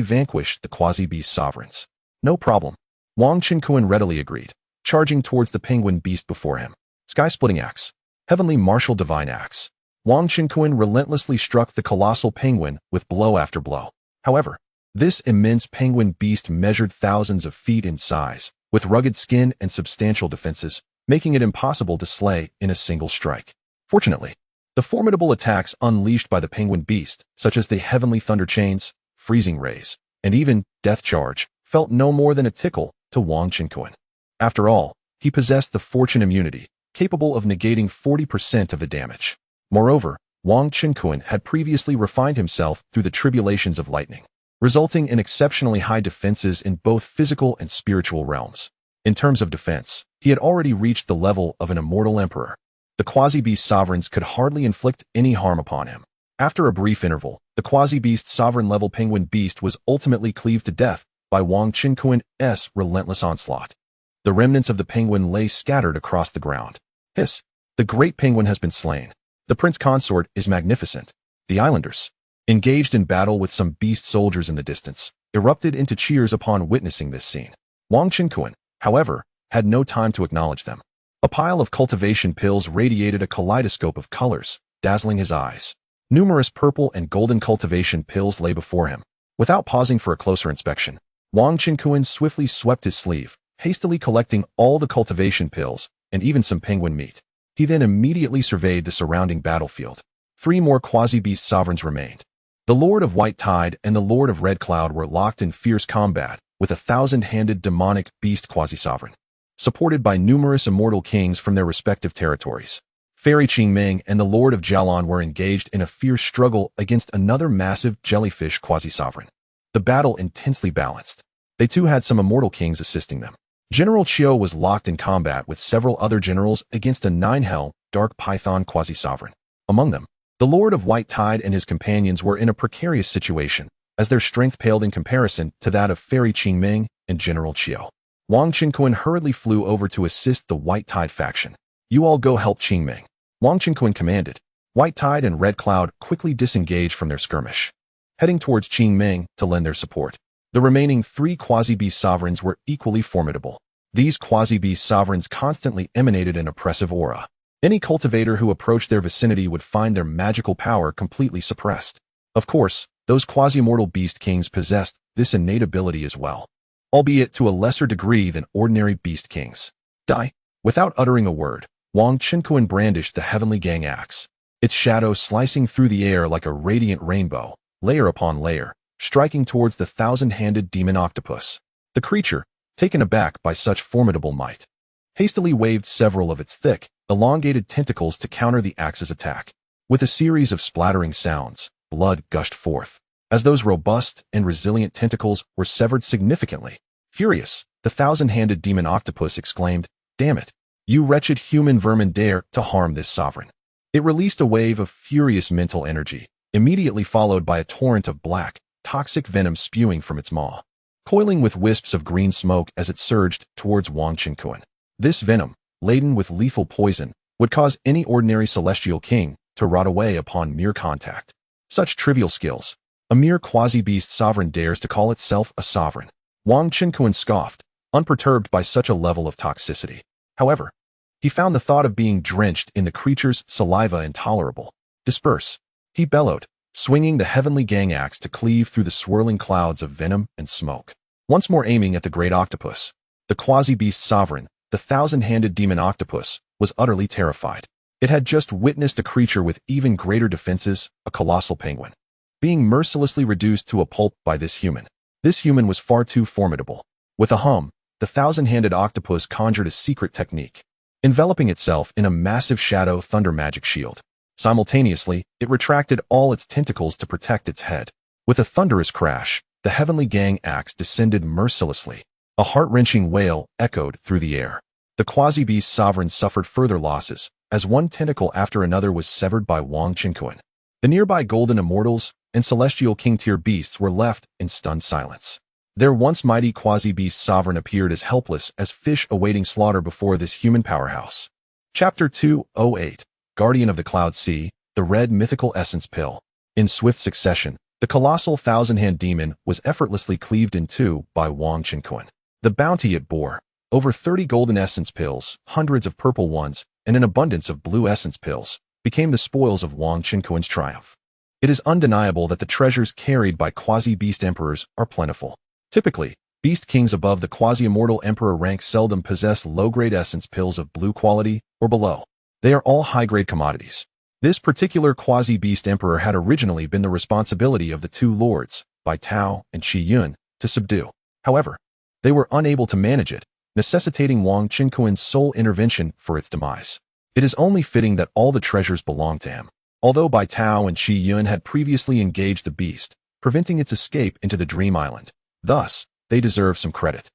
vanquish the quasi-beast sovereigns. No problem. Wang Qinkuan readily agreed, charging towards the penguin beast before him. Sky-splitting axe. Heavenly martial divine axe. Wang Qinkuan relentlessly struck the colossal penguin with blow after blow. However, this immense penguin beast measured thousands of feet in size, with rugged skin and substantial defenses, making it impossible to slay in a single strike. Fortunately, the formidable attacks unleashed by the penguin beast, such as the heavenly thunder chains, freezing rays, and even death charge, felt no more than a tickle to Wang Qinkuan. After all, he possessed the fortune immunity, capable of negating 40% of the damage. Moreover, Wang Qinkuan had previously refined himself through the tribulations of lightning, resulting in exceptionally high defenses in both physical and spiritual realms. In terms of defense, he had already reached the level of an immortal emperor. The quasi-beast sovereigns could hardly inflict any harm upon him. After a brief interval, the quasi-beast sovereign-level penguin beast was ultimately cleaved to death by Wang Qinkuan's relentless onslaught. The remnants of the penguin lay scattered across the ground. Hiss! The great penguin has been slain. The prince consort is magnificent. The islanders, engaged in battle with some beast soldiers in the distance, erupted into cheers upon witnessing this scene. Wang Qinkuan, however, had no time to acknowledge them. A pile of cultivation pills radiated a kaleidoscope of colors, dazzling his eyes. Numerous purple and golden cultivation pills lay before him. Without pausing for a closer inspection, Wang Qinkuan swiftly swept his sleeve, hastily collecting all the cultivation pills and even some penguin meat. He then immediately surveyed the surrounding battlefield. 3 more quasi-beast sovereigns remained. The Lord of White Tide and the Lord of Red Cloud were locked in fierce combat with a 1,000-handed demonic beast quasi-sovereign, supported by numerous immortal kings from their respective territories. Fairy Qingming and the Lord of Jialan were engaged in a fierce struggle against another massive jellyfish quasi-sovereign. The battle intensely balanced. They too had some immortal kings assisting them. General Chiu was locked in combat with several other generals against a 9-hell, dark python quasi-sovereign. Among them, the Lord of White Tide and his companions were in a precarious situation, as their strength paled in comparison to that of Fairy Qingming and General Chiu. Wang Qinkuan hurriedly flew over to assist the White Tide faction. You all go help Qingming. Wang Qinkuan commanded. White Tide and Red Cloud quickly disengaged from their skirmish, heading towards Qingming to lend their support. The remaining 3 quasi-beast sovereigns were equally formidable. These quasi-beast sovereigns constantly emanated an oppressive aura. Any cultivator who approached their vicinity would find their magical power completely suppressed. Of course, those quasi-immortal beast kings possessed this innate ability as well, albeit to a lesser degree than ordinary beast kings. Die! Without uttering a word, Wang Qinkuan brandished the heavenly gang axe, its shadow slicing through the air like a radiant rainbow, layer upon layer, striking towards the 1,000-handed demon octopus. The creature, taken aback by such formidable might, hastily waved several of its thick, elongated tentacles to counter the axe's attack. With a series of splattering sounds, blood gushed forth, as those robust and resilient tentacles were severed significantly. Furious, the 1,000-handed demon octopus exclaimed, "Damn it! You wretched human vermin dare to harm this sovereign." It released a wave of furious mental energy, immediately followed by a torrent of black, toxic venom spewing from its maw, coiling with wisps of green smoke as it surged towards Wang Qinkuan. This venom, laden with lethal poison, would cause any ordinary celestial king to rot away upon mere contact. Such trivial skills. A mere quasi-beast sovereign dares to call itself a sovereign. Wang Qinkuan scoffed, unperturbed by such a level of toxicity. However, he found the thought of being drenched in the creature's saliva intolerable. Disperse, he bellowed, swinging the heavenly gang axe to cleave through the swirling clouds of venom and smoke. Once more aiming at the great octopus, the quasi-beast sovereign, the 1,000-handed demon octopus, was utterly terrified. It had just witnessed a creature with even greater defenses, a colossal penguin, being mercilessly reduced to a pulp by this human. This human was far too formidable. With a hum, the 1,000-handed octopus conjured a secret technique, enveloping itself in a massive shadow thunder magic shield. Simultaneously, it retracted all its tentacles to protect its head. With a thunderous crash, the heavenly gang axe descended mercilessly. A heart-wrenching wail echoed through the air. The quasi-beast sovereign suffered further losses, as one tentacle after another was severed by Wang Qinkuan. The nearby golden immortals and celestial king-tier beasts were left in stunned silence. Their once mighty quasi-beast sovereign appeared as helpless as fish awaiting slaughter before this human powerhouse. Chapter 208, Guardian of the Cloud Sea, the Red Mythical Essence Pill. In swift succession, the colossal thousand-hand demon was effortlessly cleaved in two by Wang Qinquan. The bounty it bore, over 30 golden essence pills, hundreds of purple ones, and an abundance of blue essence pills, became the spoils of Wang Qinquan's triumph. It is undeniable that the treasures carried by quasi-beast emperors are plentiful. Typically, beast kings above the quasi-immortal emperor rank seldom possess low-grade essence pills of blue quality or below. They are all high-grade commodities. This particular quasi-beast emperor had originally been the responsibility of the two lords, Bai Tao and Qi Yun, to subdue. However, they were unable to manage it, necessitating Wang Qinquan's sole intervention for its demise. It is only fitting that all the treasures belong to him. Although Bai Tao and Qi Yun had previously engaged the beast, preventing its escape into the Dream Island. Thus, they deserve some credit.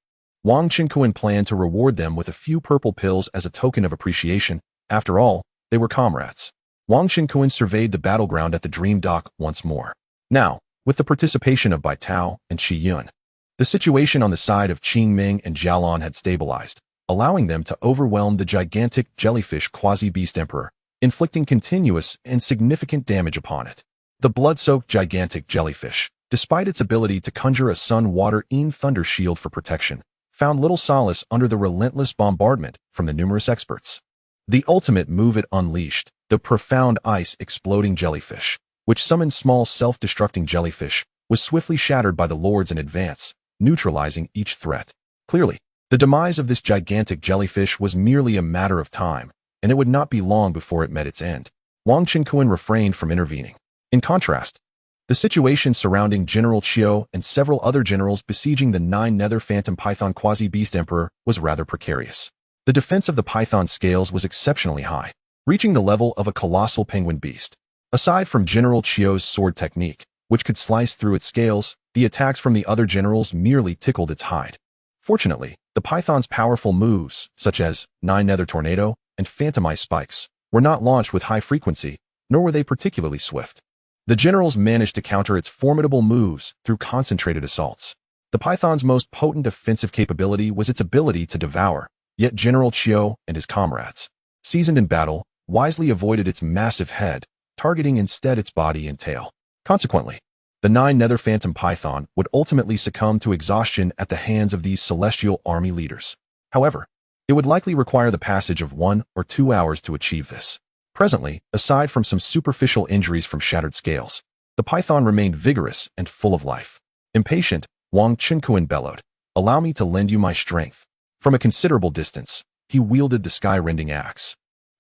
Wang Qinquan planned to reward them with a few purple pills as a token of appreciation. After all, they were comrades. Wang Qinquan surveyed the battleground at the Dream Dock once more. Now, with the participation of Bai Tao and Qi Yun, the situation on the side of Qing Ming and Jialan had stabilized, allowing them to overwhelm the gigantic jellyfish quasi-beast emperor, inflicting continuous and significant damage upon it. The blood-soaked gigantic jellyfish, despite its ability to conjure a sun-water-en thunder shield for protection, found little solace under the relentless bombardment from the numerous experts. The ultimate move it unleashed, the profound ice-exploding jellyfish, which summoned small self-destructing jellyfish, was swiftly shattered by the lords in advance, neutralizing each threat. Clearly, the demise of this gigantic jellyfish was merely a matter of time, and it would not be long before it met its end. Wang Qinquan refrained from intervening. In contrast, the situation surrounding General Qiu and several other generals besieging the nine-nether phantom python quasi-beast emperor was rather precarious. The defense of the python scales was exceptionally high, reaching the level of a colossal penguin beast. Aside from General Qiu's sword technique, which could slice through its scales, the attacks from the other generals merely tickled its hide. Fortunately, the python's powerful moves, such as Nine-Nether Tornado and Phantom Ice Spikes, were not launched with high frequency, nor were they particularly swift. The generals managed to counter its formidable moves through concentrated assaults. The python's most potent offensive capability was its ability to devour, yet General Qiu and his comrades, seasoned in battle, wisely avoided its massive head, targeting instead its body and tail. Consequently, the nine-nether phantom python would ultimately succumb to exhaustion at the hands of these celestial army leaders. However, it would likely require the passage of 1 or 2 hours to achieve this. Presently, aside from some superficial injuries from shattered scales, the python remained vigorous and full of life. Impatient, Wang Qinquan bellowed, "Allow me to lend you my strength." From a considerable distance, he wielded the sky-rending axe,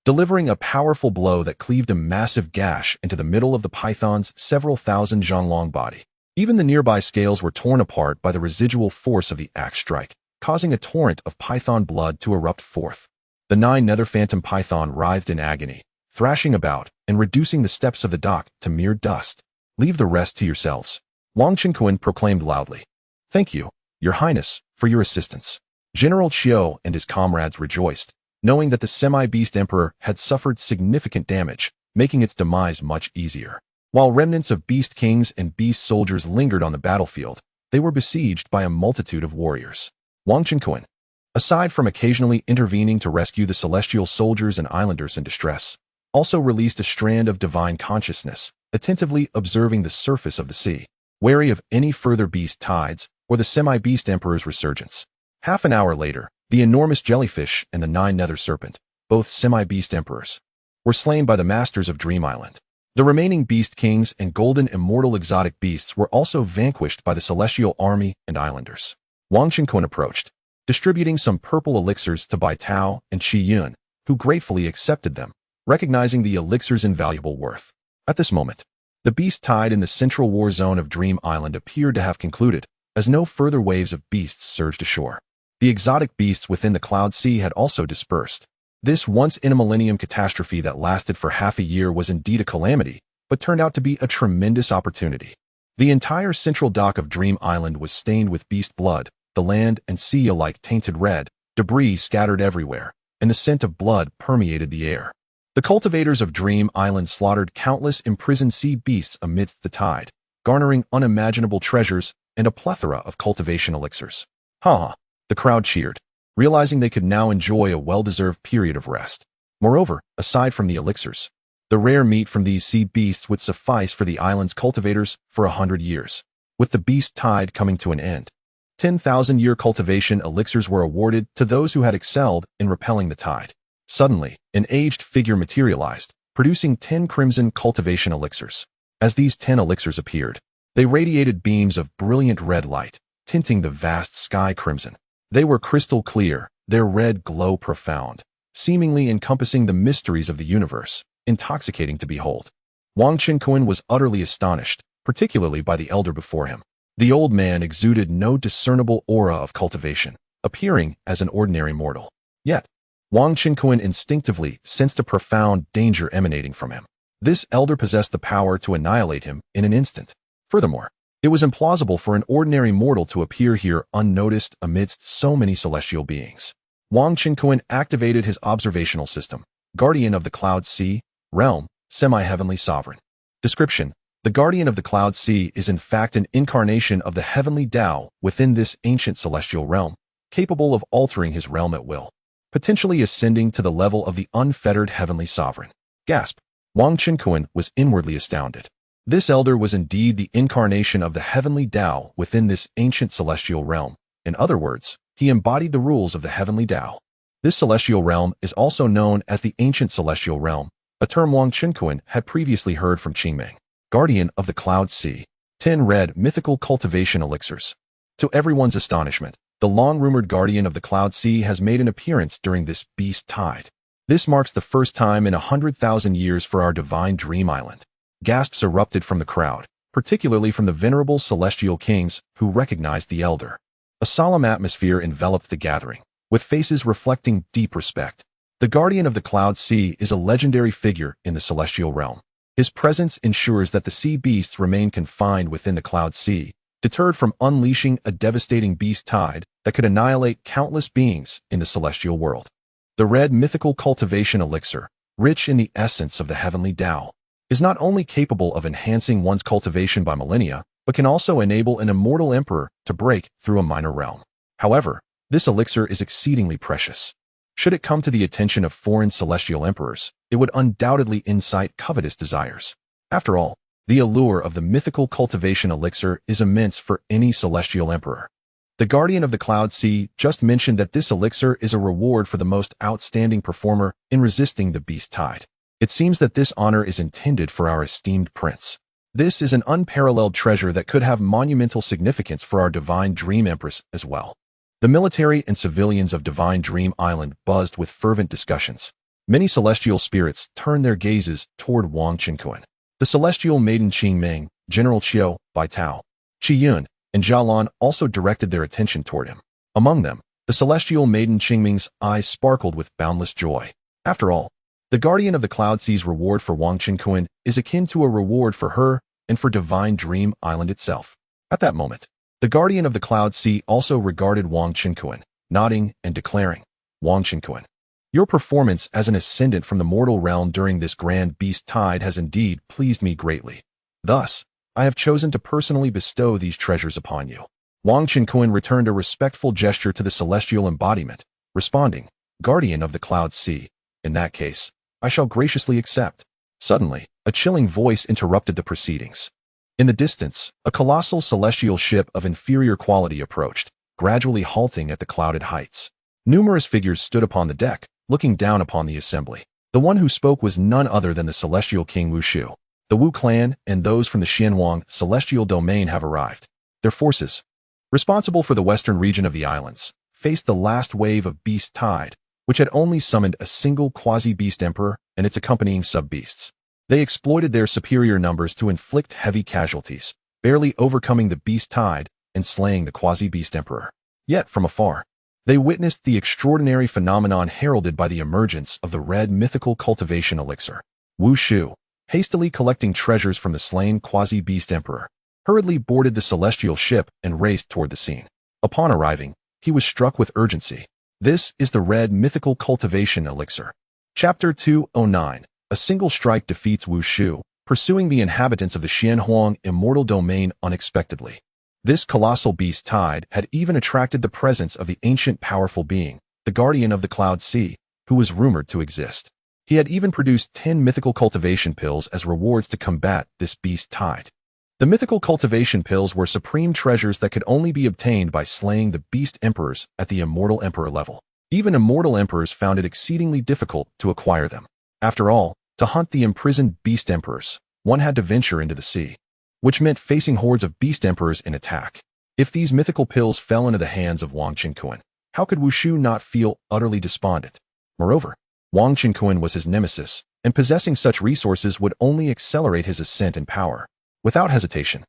delivering a powerful blow that cleaved a massive gash into the middle of the python's several thousand zhan-long body. Even the nearby scales were torn apart by the residual force of the axe strike, causing a torrent of python blood to erupt forth. The nine-nether phantom python writhed in agony, thrashing about and reducing the steps of the dock to mere dust. "Leave the rest to yourselves," Wang Qinquan proclaimed loudly. "Thank you, Your Highness, for your assistance." General Qiu and his comrades rejoiced, knowing that the semi-beast emperor had suffered significant damage, making its demise much easier. While remnants of beast kings and beast soldiers lingered on the battlefield, they were besieged by a multitude of warriors. Wang Qinquan, aside from occasionally intervening to rescue the celestial soldiers and islanders in distress, also released a strand of divine consciousness, attentively observing the surface of the sea, wary of any further beast tides or the semi-beast emperor's resurgence. Half an hour later, the enormous jellyfish and the nine-nether serpent, both semi-beast emperors, were slain by the masters of Dream Island. The remaining beast kings and golden immortal exotic beasts were also vanquished by the celestial army and islanders. Wang Qinquan approached, distributing some purple elixirs to Bai Tao and Qi Yun, who gratefully accepted them, recognizing the elixir's invaluable worth. At this moment, the beast tide in the central war zone of Dream Island appeared to have concluded, as no further waves of beasts surged ashore. The exotic beasts within the Cloud Sea had also dispersed. This once-in-a-millennium catastrophe that lasted for half a year was indeed a calamity, but turned out to be a tremendous opportunity. The entire central dock of Dream Island was stained with beast blood, the land and sea alike tainted red, debris scattered everywhere, and the scent of blood permeated the air. The cultivators of Dream Island slaughtered countless imprisoned sea beasts amidst the tide, garnering unimaginable treasures and a plethora of cultivation elixirs. Ha! The crowd cheered, realizing they could now enjoy a well-deserved period of rest. Moreover, aside from the elixirs, the rare meat from these sea beasts would suffice for the island's cultivators for 100 years. With the beast tide coming to an end, 10,000-year cultivation elixirs were awarded to those who had excelled in repelling the tide. Suddenly, an aged figure materialized, producing 10 crimson cultivation elixirs. As these 10 elixirs appeared, they radiated beams of brilliant red light, tinting the vast sky crimson. They were crystal clear, their red glow profound, seemingly encompassing the mysteries of the universe, intoxicating to behold. Wang Qinkuan was utterly astonished, particularly by the elder before him. The old man exuded no discernible aura of cultivation, appearing as an ordinary mortal. Yet, Wang Qinkuan instinctively sensed a profound danger emanating from him. This elder possessed the power to annihilate him in an instant. Furthermore, it was implausible for an ordinary mortal to appear here unnoticed amidst so many celestial beings. Wang Qinkuan activated his observational system, Guardian of the Cloud Sea, Realm, Semi-Heavenly Sovereign. Description: the Guardian of the Cloud Sea is in fact an incarnation of the heavenly Tao within this ancient celestial realm, capable of altering his realm at will, potentially ascending to the level of the unfettered heavenly sovereign. Gasp! Wang Qinkuan was inwardly astounded. This elder was indeed the incarnation of the heavenly Tao within this ancient celestial realm. In other words, he embodied the rules of the heavenly Tao. This celestial realm is also known as the ancient celestial realm, a term Wang Qinkuan had previously heard from Qingming. Guardian of the Cloud Sea. 10 red mythical cultivation elixirs. To everyone's astonishment, the long-rumored Guardian of the Cloud Sea has made an appearance during this beast tide. This marks the first time in 100,000 years for our divine dream island. Gasps erupted from the crowd, particularly from the venerable celestial kings who recognized the elder. A solemn atmosphere enveloped the gathering, with faces reflecting deep respect. The Guardian of the Cloud Sea is a legendary figure in the celestial realm. His presence ensures that the sea beasts remain confined within the Cloud Sea, deterred from unleashing a devastating beast tide that could annihilate countless beings in the celestial world. The red mythical cultivation elixir, rich in the essence of the heavenly Tao, is not only capable of enhancing one's cultivation by millennia, but can also enable an immortal emperor to break through a minor realm. However, this elixir is exceedingly precious. Should it come to the attention of foreign celestial emperors, it would undoubtedly incite covetous desires. After all, the allure of the mythical cultivation elixir is immense for any celestial emperor. The Guardian of the Cloud Sea just mentioned that this elixir is a reward for the most outstanding performer in resisting the beast tide. It seems that this honor is intended for our esteemed prince. This is an unparalleled treasure that could have monumental significance for our Divine Dream Empress as well. The military and civilians of Divine Dream Island buzzed with fervent discussions. Many celestial spirits turned their gazes toward Wang Qinkuan. The celestial maiden Qingming, General Qiu, Bai Tao, Qiyun, and Jialan also directed their attention toward him. Among them, the celestial maiden Qingming's eyes sparkled with boundless joy. After all, the Guardian of the Cloud Sea's reward for Wang Qinkuan is akin to a reward for her and for Divine Dream Island itself. At that moment, the Guardian of the Cloud Sea also regarded Wang Qinkuan, nodding and declaring, "Wang Qinkuan, your performance as an ascendant from the mortal realm during this grand beast tide has indeed pleased me greatly. Thus, I have chosen to personally bestow these treasures upon you." Wang Qinkuan returned a respectful gesture to the celestial embodiment, responding, "Guardian of the Cloud Sea, in that case, I shall graciously accept." Suddenly, a chilling voice interrupted the proceedings. In the distance, a colossal celestial ship of inferior quality approached, gradually halting at the clouded heights. Numerous figures stood upon the deck, looking down upon the assembly. The one who spoke was none other than the celestial king Wu Shu. The Wu clan and those from the Xianhuang celestial domain have arrived. Their forces, responsible for the western region of the islands, faced the last wave of beast tide, which had only summoned a single quasi-beast emperor and its accompanying sub-beasts. They exploited their superior numbers to inflict heavy casualties, barely overcoming the beast tide and slaying the quasi-beast emperor. Yet, from afar, they witnessed the extraordinary phenomenon heralded by the emergence of the red mythical cultivation elixir. Wu Shu, hastily collecting treasures from the slain quasi-beast emperor, hurriedly boarded the celestial ship and raced toward the scene. Upon arriving, he was struck with urgency. This is the red mythical cultivation elixir. Chapter 209. A single strike defeats Wu Shu, pursuing the inhabitants of the Xianhuang immortal domain unexpectedly. This colossal beast tide had even attracted the presence of the ancient powerful being, the guardian of the Cloud Sea, who was rumored to exist. He had even produced 10 mythical cultivation pills as rewards to combat this beast tide. The mythical cultivation pills were supreme treasures that could only be obtained by slaying the beast emperors at the immortal emperor level. Even immortal emperors found it exceedingly difficult to acquire them. After all, to hunt the imprisoned beast emperors, one had to venture into the sea, which meant facing hordes of beast emperors in attack. If these mythical pills fell into the hands of Wang Qinquan, how could Wu Shu not feel utterly despondent? Moreover, Wang Qinquan was his nemesis, and possessing such resources would only accelerate his ascent in power. Without hesitation,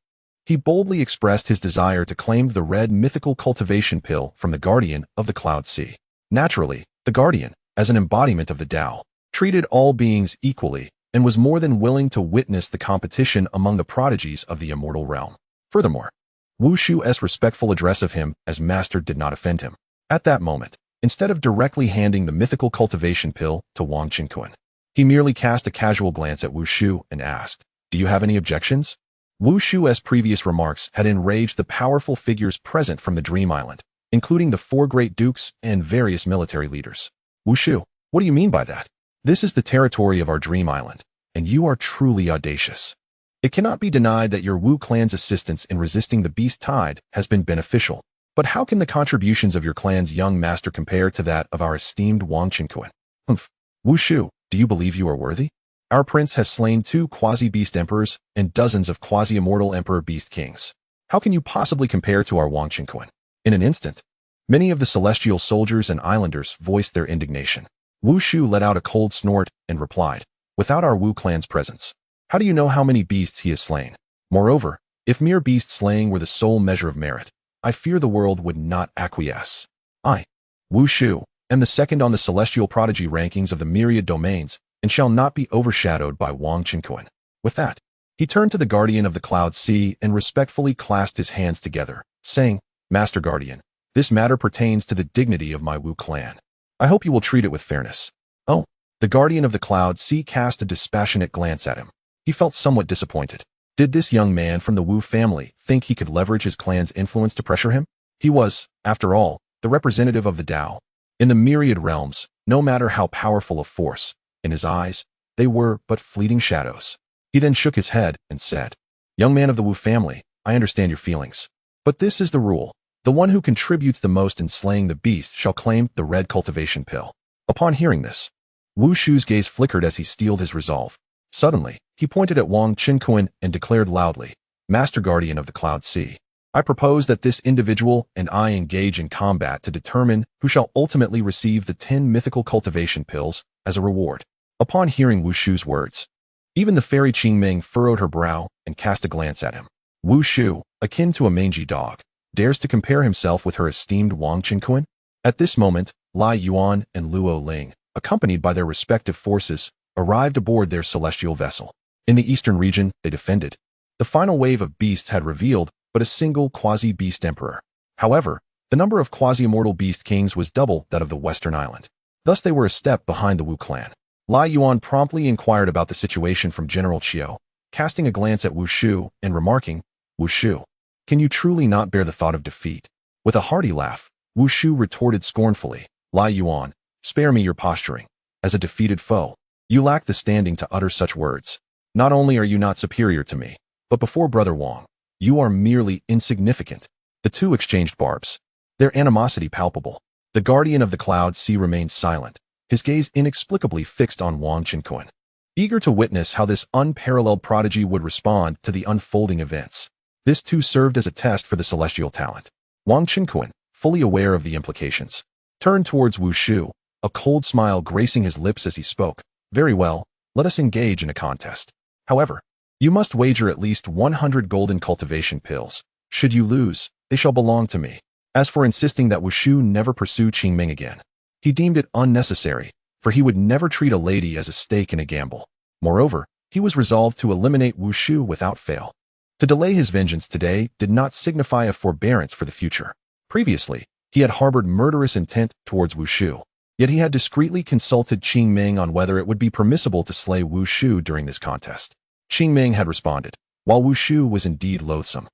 he boldly expressed his desire to claim the red mythical cultivation pill from the guardian of the Cloud Sea. Naturally, the guardian, as an embodiment of the Tao, treated all beings equally and was more than willing to witness the competition among the prodigies of the immortal realm. Furthermore, Wu Shu's respectful address of him as master did not offend him. At that moment, instead of directly handing the mythical cultivation pill to Wang Qinquan, he merely cast a casual glance at Wu Shu and asked, "Do you have any objections?" Wu Shu's previous remarks had enraged the powerful figures present from the Dream Island, including the 4 great dukes and various military leaders. "Wu Shu, what do you mean by that? This is the territory of our Dream Island, and you are truly audacious. It cannot be denied that your Wu clan's assistance in resisting the beast tide has been beneficial. But how can the contributions of your clan's young master compare to that of our esteemed Wang Qinquan? Humph. Wu Shu, do you believe you are worthy? Our prince has slain 2 quasi-beast emperors and dozens of quasi-immortal emperor beast kings. How can you possibly compare to our Wang Qinquan?" In an instant, many of the celestial soldiers and islanders voiced their indignation. Wu Shu let out a cold snort and replied, "Without our Wu clan's presence, how do you know how many beasts he has slain? Moreover, if mere beast slaying were the sole measure of merit, I fear the world would not acquiesce. I, Wu Shu, am the second on the celestial prodigy rankings of the myriad domains and shall not be overshadowed by Wang Qinquan." With that, he turned to the guardian of the Cloud Sea and respectfully clasped his hands together, saying, "Master Guardian, this matter pertains to the dignity of my Wu clan. I hope you will treat it with fairness." Oh, the guardian of the Cloud Sea cast a dispassionate glance at him. He felt somewhat disappointed. Did this young man from the Wu family think he could leverage his clan's influence to pressure him? He was, after all, the representative of the Tao. In the myriad realms, no matter how powerful a force, in his eyes, they were but fleeting shadows. He then shook his head and said, "Young man of the Wu family, I understand your feelings. But this is the rule. The one who contributes the most in slaying the beast shall claim the red cultivation pill." Upon hearing this, Wu Shu's gaze flickered as he steeled his resolve. Suddenly, he pointed at Wang Qinquan and declared loudly, "Master Guardian of the Cloud Sea, I propose that this individual and I engage in combat to determine who shall ultimately receive the 10 mythical cultivation pills as a reward." Upon hearing Wu Shu's words, even the fairy Qingming furrowed her brow and cast a glance at him. Wu Shu, akin to a mangy dog, dares to compare himself with her esteemed Wang Qinquan? At this moment, Lai Yuan and Luo Ling, accompanied by their respective forces, arrived aboard their celestial vessel. In the eastern region, they defended. The final wave of beasts had revealed but a single quasi-beast emperor. However, the number of quasi-immortal beast kings was double that of the western island. Thus they were a step behind the Wu clan. Lai Yuan promptly inquired about the situation from General Qiu, casting a glance at Wu Shu and remarking, "Wu Shu, can you truly not bear the thought of defeat?" With a hearty laugh, Wu Shu retorted scornfully, "Lai Yuan, spare me your posturing. As a defeated foe, you lack the standing to utter such words. Not only are you not superior to me, but before Brother Wang, you are merely insignificant." The two exchanged barbs, their animosity palpable. The guardian of the Cloud Sea remained silent, his gaze inexplicably fixed on Wang Qinquan, eager to witness how this unparalleled prodigy would respond to the unfolding events. This too served as a test for the celestial talent. Wang Qinquan, fully aware of the implications, turned towards Wu Shu, a cold smile gracing his lips as he spoke. "Very well, let us engage in a contest. However, you must wager at least 100 golden cultivation pills. Should you lose, they shall belong to me." As for insisting that Wu Shu never pursue Qingming again, he deemed it unnecessary, for he would never treat a lady as a stake in a gamble. Moreover, he was resolved to eliminate Wu Shu without fail. To delay his vengeance today did not signify a forbearance for the future. Previously, he had harbored murderous intent towards Wu Shu, yet he had discreetly consulted Qingming on whether it would be permissible to slay Wu Shu during this contest. Qingming had responded, while Wu Shu was indeed loathsome.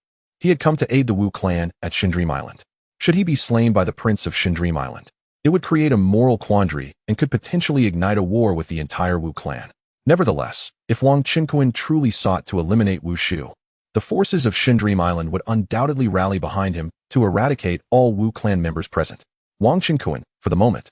He had come to aid the Wu clan at Shindream Island. Should he be slain by the prince of Shindream Island, it would create a moral quandary and could potentially ignite a war with the entire Wu clan. Nevertheless, if Wang Qinquan truly sought to eliminate Wu Shu, the forces of Shindream Island would undoubtedly rally behind him to eradicate all Wu clan members present. Wang Qinquan, for the moment,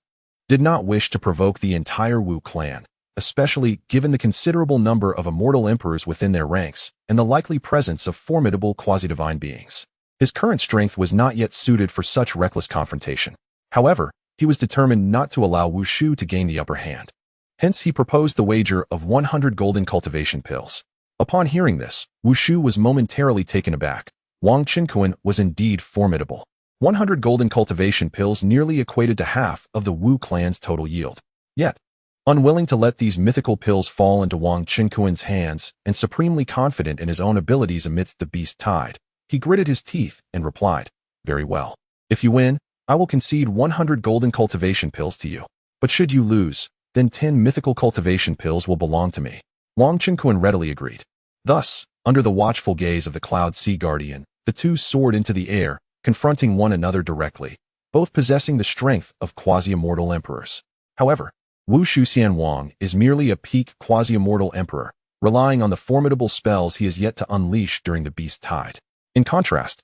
did not wish to provoke the entire Wu clan, especially given the considerable number of immortal emperors within their ranks and the likely presence of formidable quasi-divine beings. His current strength was not yet suited for such reckless confrontation. However, he was determined not to allow Wu Shu to gain the upper hand. Hence, he proposed the wager of 100 golden cultivation pills. Upon hearing this, Wu Shu was momentarily taken aback. Wang Qinquan was indeed formidable. 100 golden cultivation pills nearly equated to half of the Wu clan's total yield. Yet, unwilling to let these mythical pills fall into Wang Qinquan's hands and supremely confident in his own abilities amidst the beast tide, he gritted his teeth and replied, "Very well. If you win, I will concede 100 golden cultivation pills to you. But should you lose, then 10 mythical cultivation pills will belong to me." Wang Qinquan readily agreed. Thus, under the watchful gaze of the Cloud Sea Guardian, the two soared into the air, confronting one another directly, both possessing the strength of quasi-immortal emperors. However, Wu Shuxian Wang is merely a peak quasi-immortal emperor, relying on the formidable spells he has yet to unleash during the beast tide. In contrast,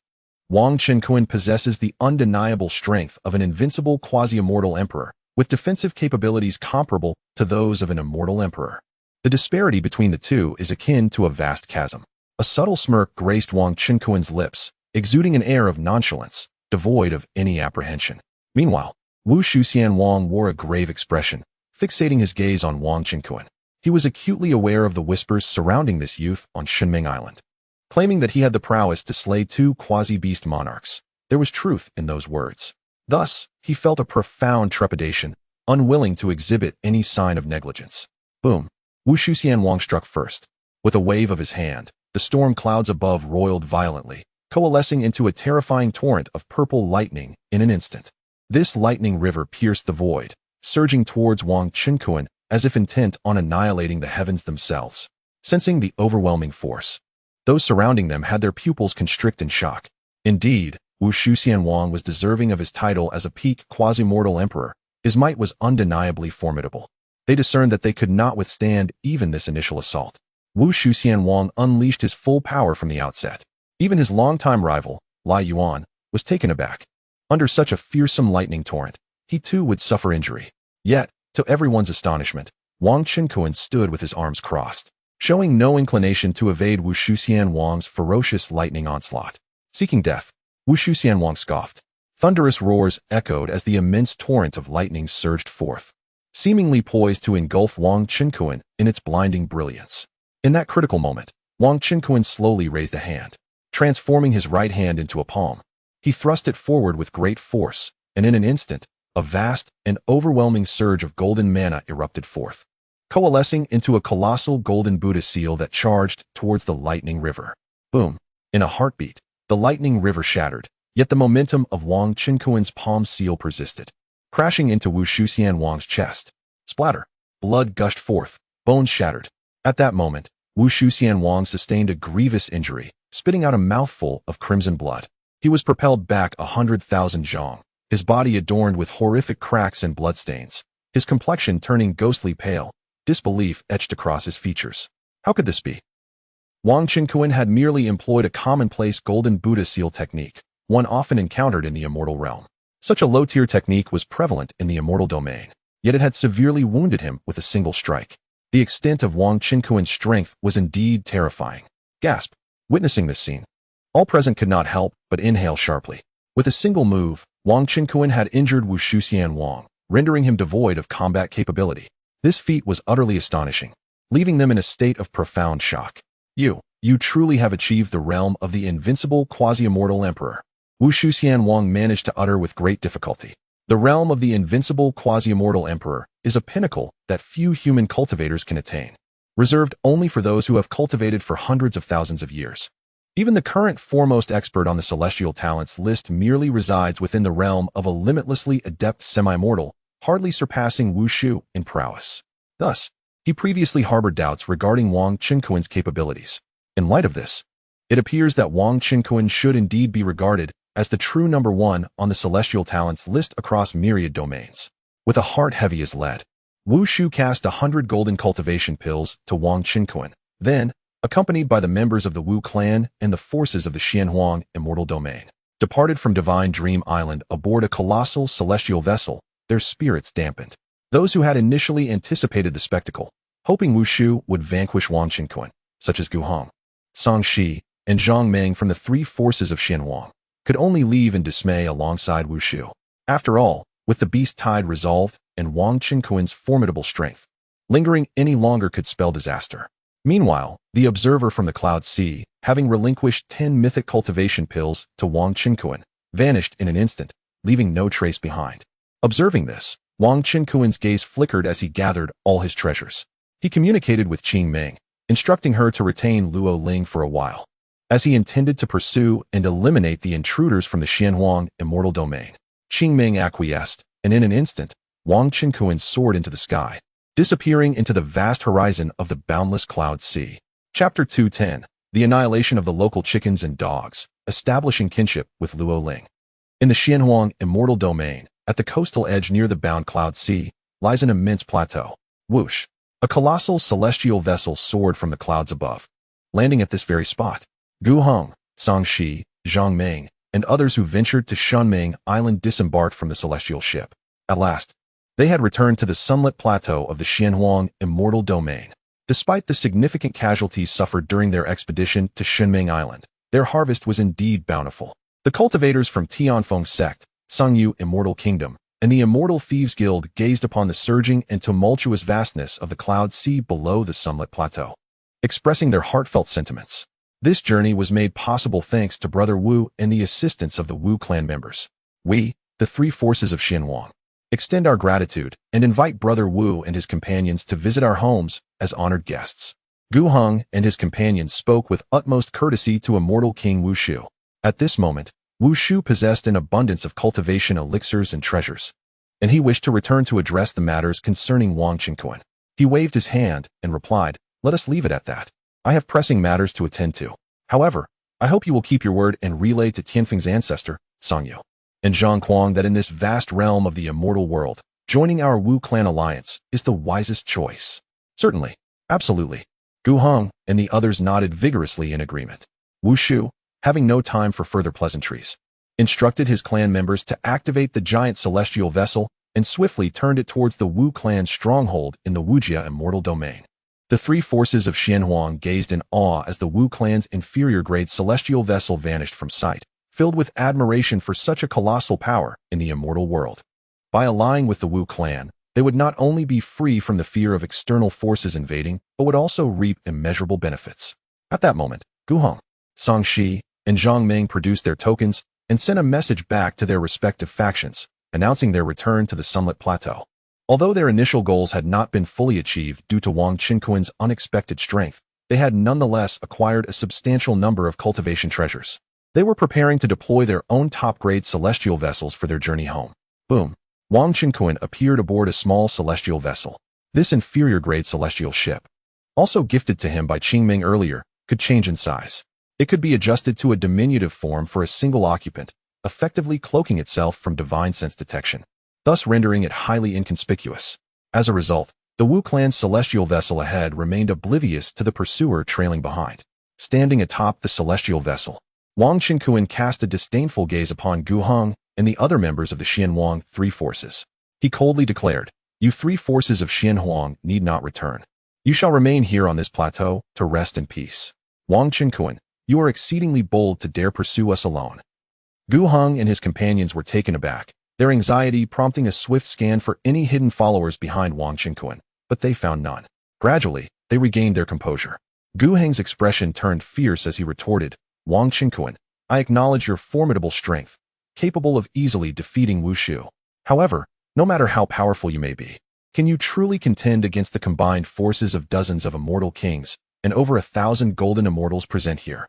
Wang Qinquan possesses the undeniable strength of an invincible quasi-immortal emperor, with defensive capabilities comparable to those of an immortal emperor. The disparity between the two is akin to a vast chasm. A subtle smirk graced Wang Qinquan's lips, exuding an air of nonchalance, devoid of any apprehension. Meanwhile, Wu Shuxian Wang wore a grave expression, fixating his gaze on Wang Qinquan. He was acutely aware of the whispers surrounding this youth on Shinming Island. Claiming that he had the prowess to slay 2 quasi-beast monarchs, there was truth in those words. Thus, he felt a profound trepidation, unwilling to exhibit any sign of negligence. Boom! Wu Shuxian Wang struck first. With a wave of his hand, the storm clouds above roiled violently, coalescing into a terrifying torrent of purple lightning in an instant. This lightning river pierced the void, surging towards Wang Qinquan as if intent on annihilating the heavens themselves. Sensing the overwhelming force, those surrounding them had their pupils constrict in shock. Indeed, Wu Shuxian Wang was deserving of his title as a peak quasi-mortal emperor. His might was undeniably formidable. They discerned that they could not withstand even this initial assault. Wu Shuxian Wang unleashed his full power from the outset. Even his longtime rival, Lai Yuan, was taken aback. Under such a fearsome lightning torrent, he too would suffer injury. Yet, to everyone's astonishment, Wang Qinquan stood with his arms crossed, showing no inclination to evade Wu Shuxian Wang's ferocious lightning onslaught. Seeking death, Wu Shuxian Wang scoffed. Thunderous roars echoed as the immense torrent of lightning surged forth, seemingly poised to engulf Wang Qinquan in its blinding brilliance. In that critical moment, Wang Qinquan slowly raised a hand, transforming his right hand into a palm. He thrust it forward with great force, and in an instant, a vast and overwhelming surge of golden mana erupted forth, coalescing into a colossal golden Buddha seal that charged towards the lightning river. Boom! In a heartbeat, the lightning river shattered, yet the momentum of Wang Qinquan's palm seal persisted, crashing into Wu Shuxian Wang's chest. Splatter! Blood gushed forth, bones shattered. At that moment, Wu Shuxian Wang sustained a grievous injury, spitting out a mouthful of crimson blood. He was propelled back 100,000 zhong, his body adorned with horrific cracks and bloodstains, his complexion turning ghostly pale, disbelief etched across his features. How could this be? Wang Qinquan had merely employed a commonplace golden Buddha seal technique, one often encountered in the immortal realm. Such a low-tier technique was prevalent in the immortal domain, yet it had severely wounded him with a single strike. The extent of Wang Qinquan's strength was indeed terrifying. Gasp! Witnessing this scene, all present could not help but inhale sharply. With a single move, Wang Qinquan had injured Wu Shuxian Wang, rendering him devoid of combat capability. This feat was utterly astonishing, leaving them in a state of profound shock. You truly have achieved the realm of the invincible quasi-immortal emperor. Wu Shuxian Wang managed to utter with great difficulty. The realm of the invincible quasi-immortal emperor is a pinnacle that few human cultivators can attain, reserved only for those who have cultivated for hundreds of thousands of years. Even the current foremost expert on the celestial talents list merely resides within the realm of a limitlessly adept semi-mortal, hardly surpassing Wu Shu in prowess. Thus, he previously harbored doubts regarding Wang Qinquan's capabilities. In light of this, It appears that Wang Qinquan should indeed be regarded as the true number one on the celestial talents list across myriad domains. With a heart heavy as lead, Wu Shu cast 100 golden cultivation pills to Wang Qinquan. Then, accompanied by the members of the Wu clan and the forces of the Xianhuang immortal domain, departed from Divine Dream Island aboard a colossal celestial vessel, their spirits dampened. Those who had initially anticipated the spectacle, hoping Wu Shu would vanquish Wang Qinquan, such as Gu Hong, Song Shi, and Zhang Meng from the three forces of Xianhuang, could only leave in dismay alongside Wu Shu. After all, with the beast tide resolved and Wang Qinquan's formidable strength, lingering any longer could spell disaster. Meanwhile, the observer from the Cloud Sea, having relinquished 10 mythic cultivation pills to Wang Qinquan, vanished in an instant, leaving no trace behind. Observing this, Wang Qinquan's gaze flickered as he gathered all his treasures. He communicated with Qing Ming, instructing her to retain Luo Ling for a while, as he intended to pursue and eliminate the intruders from the Xianhuang immortal domain. Qing Ming acquiesced, and in an instant, Wang Qinquan soared into the sky, disappearing into the vast horizon of the boundless Cloud Sea. Chapter 210. The Annihilation of the Local Chickens and Dogs, Establishing Kinship with Luo Ling. In the Xianhuang immortal domain, at the coastal edge near the bound Cloud Sea, lies an immense plateau. Whoosh! A colossal celestial vessel soared from the clouds above. Landing at this very spot, Gu Hong, Song Shi, Zhang Meng, and others who ventured to Shunming Island disembarked from the celestial ship. At last, they had returned to the sunlit plateau of the Xianhuang immortal domain. Despite the significant casualties suffered during their expedition to Shunming Island, their harvest was indeed bountiful. The cultivators from Tianfeng sect, Sangyu Immortal Kingdom, and the Immortal Thieves Guild gazed upon the surging and tumultuous vastness of the Cloud Sea below the sunlit plateau, expressing their heartfelt sentiments. This journey was made possible thanks to Brother Wu and the assistance of the Wu clan members. We, the three forces of Xianhuang, extend our gratitude and invite Brother Wu and his companions to visit our homes as honored guests. Gu Hong and his companions spoke with utmost courtesy to Immortal King Wu Shu. At this moment, Wu Shu possessed an abundance of cultivation elixirs and treasures, and he wished to return to address the matters concerning Wang Qinquan. He waved his hand and replied, "Let us leave it at that. I have pressing matters to attend to. However, I hope you will keep your word and relay to Tianfeng's ancestor, Sangyu, and Zhang Kuang that in this vast realm of the immortal world, joining our Wu clan alliance is the wisest choice." "Certainly, absolutely." Gu Hong and the others nodded vigorously in agreement. Wu Shu, having no time for further pleasantries, instructed his clan members to activate the giant celestial vessel and swiftly turned it towards the Wu clan's stronghold in the Wujia immortal domain. The three forces of Xianhuang gazed in awe as the Wu clan's inferior-grade celestial vessel vanished from sight, filled with admiration for such a colossal power in the immortal world. By allying with the Wu clan, they would not only be free from the fear of external forces invading, but would also reap immeasurable benefits. At that moment, Gu Hong, Song Shi, and Zhang Meng produced their tokens and sent a message back to their respective factions, announcing their return to the sunlit plateau. Although their initial goals had not been fully achieved due to Wang Qinquan's unexpected strength, they had nonetheless acquired a substantial number of cultivation treasures. They were preparing to deploy their own top-grade celestial vessels for their journey home. Boom! Wang Qinquan appeared aboard a small celestial vessel. This inferior-grade celestial ship, also gifted to him by Qing Ming earlier, could change in size. It could be adjusted to a diminutive form for a single occupant, effectively cloaking itself from divine sense detection, thus rendering it highly inconspicuous. As a result, the Wu clan's celestial vessel ahead remained oblivious to the pursuer trailing behind. Standing atop the celestial vessel, Wang Qinquan cast a disdainful gaze upon Gu Hong and the other members of the Xianhuang three forces. He coldly declared, "You three forces of Xianhuang need not return. You shall remain here on this plateau to rest in peace. Wang Qinquan, you are exceedingly bold to dare pursue us alone." Gu Hong and his companions were taken aback, their anxiety prompting a swift scan for any hidden followers behind Wang Qinquan, but they found none. Gradually, they regained their composure. Gu Heng's expression turned fierce as he retorted, "Wang Qinquan, I acknowledge your formidable strength, capable of easily defeating Wu Shu. However, no matter how powerful you may be, can you truly contend against the combined forces of dozens of immortal kings and over 1,000 golden immortals present here?"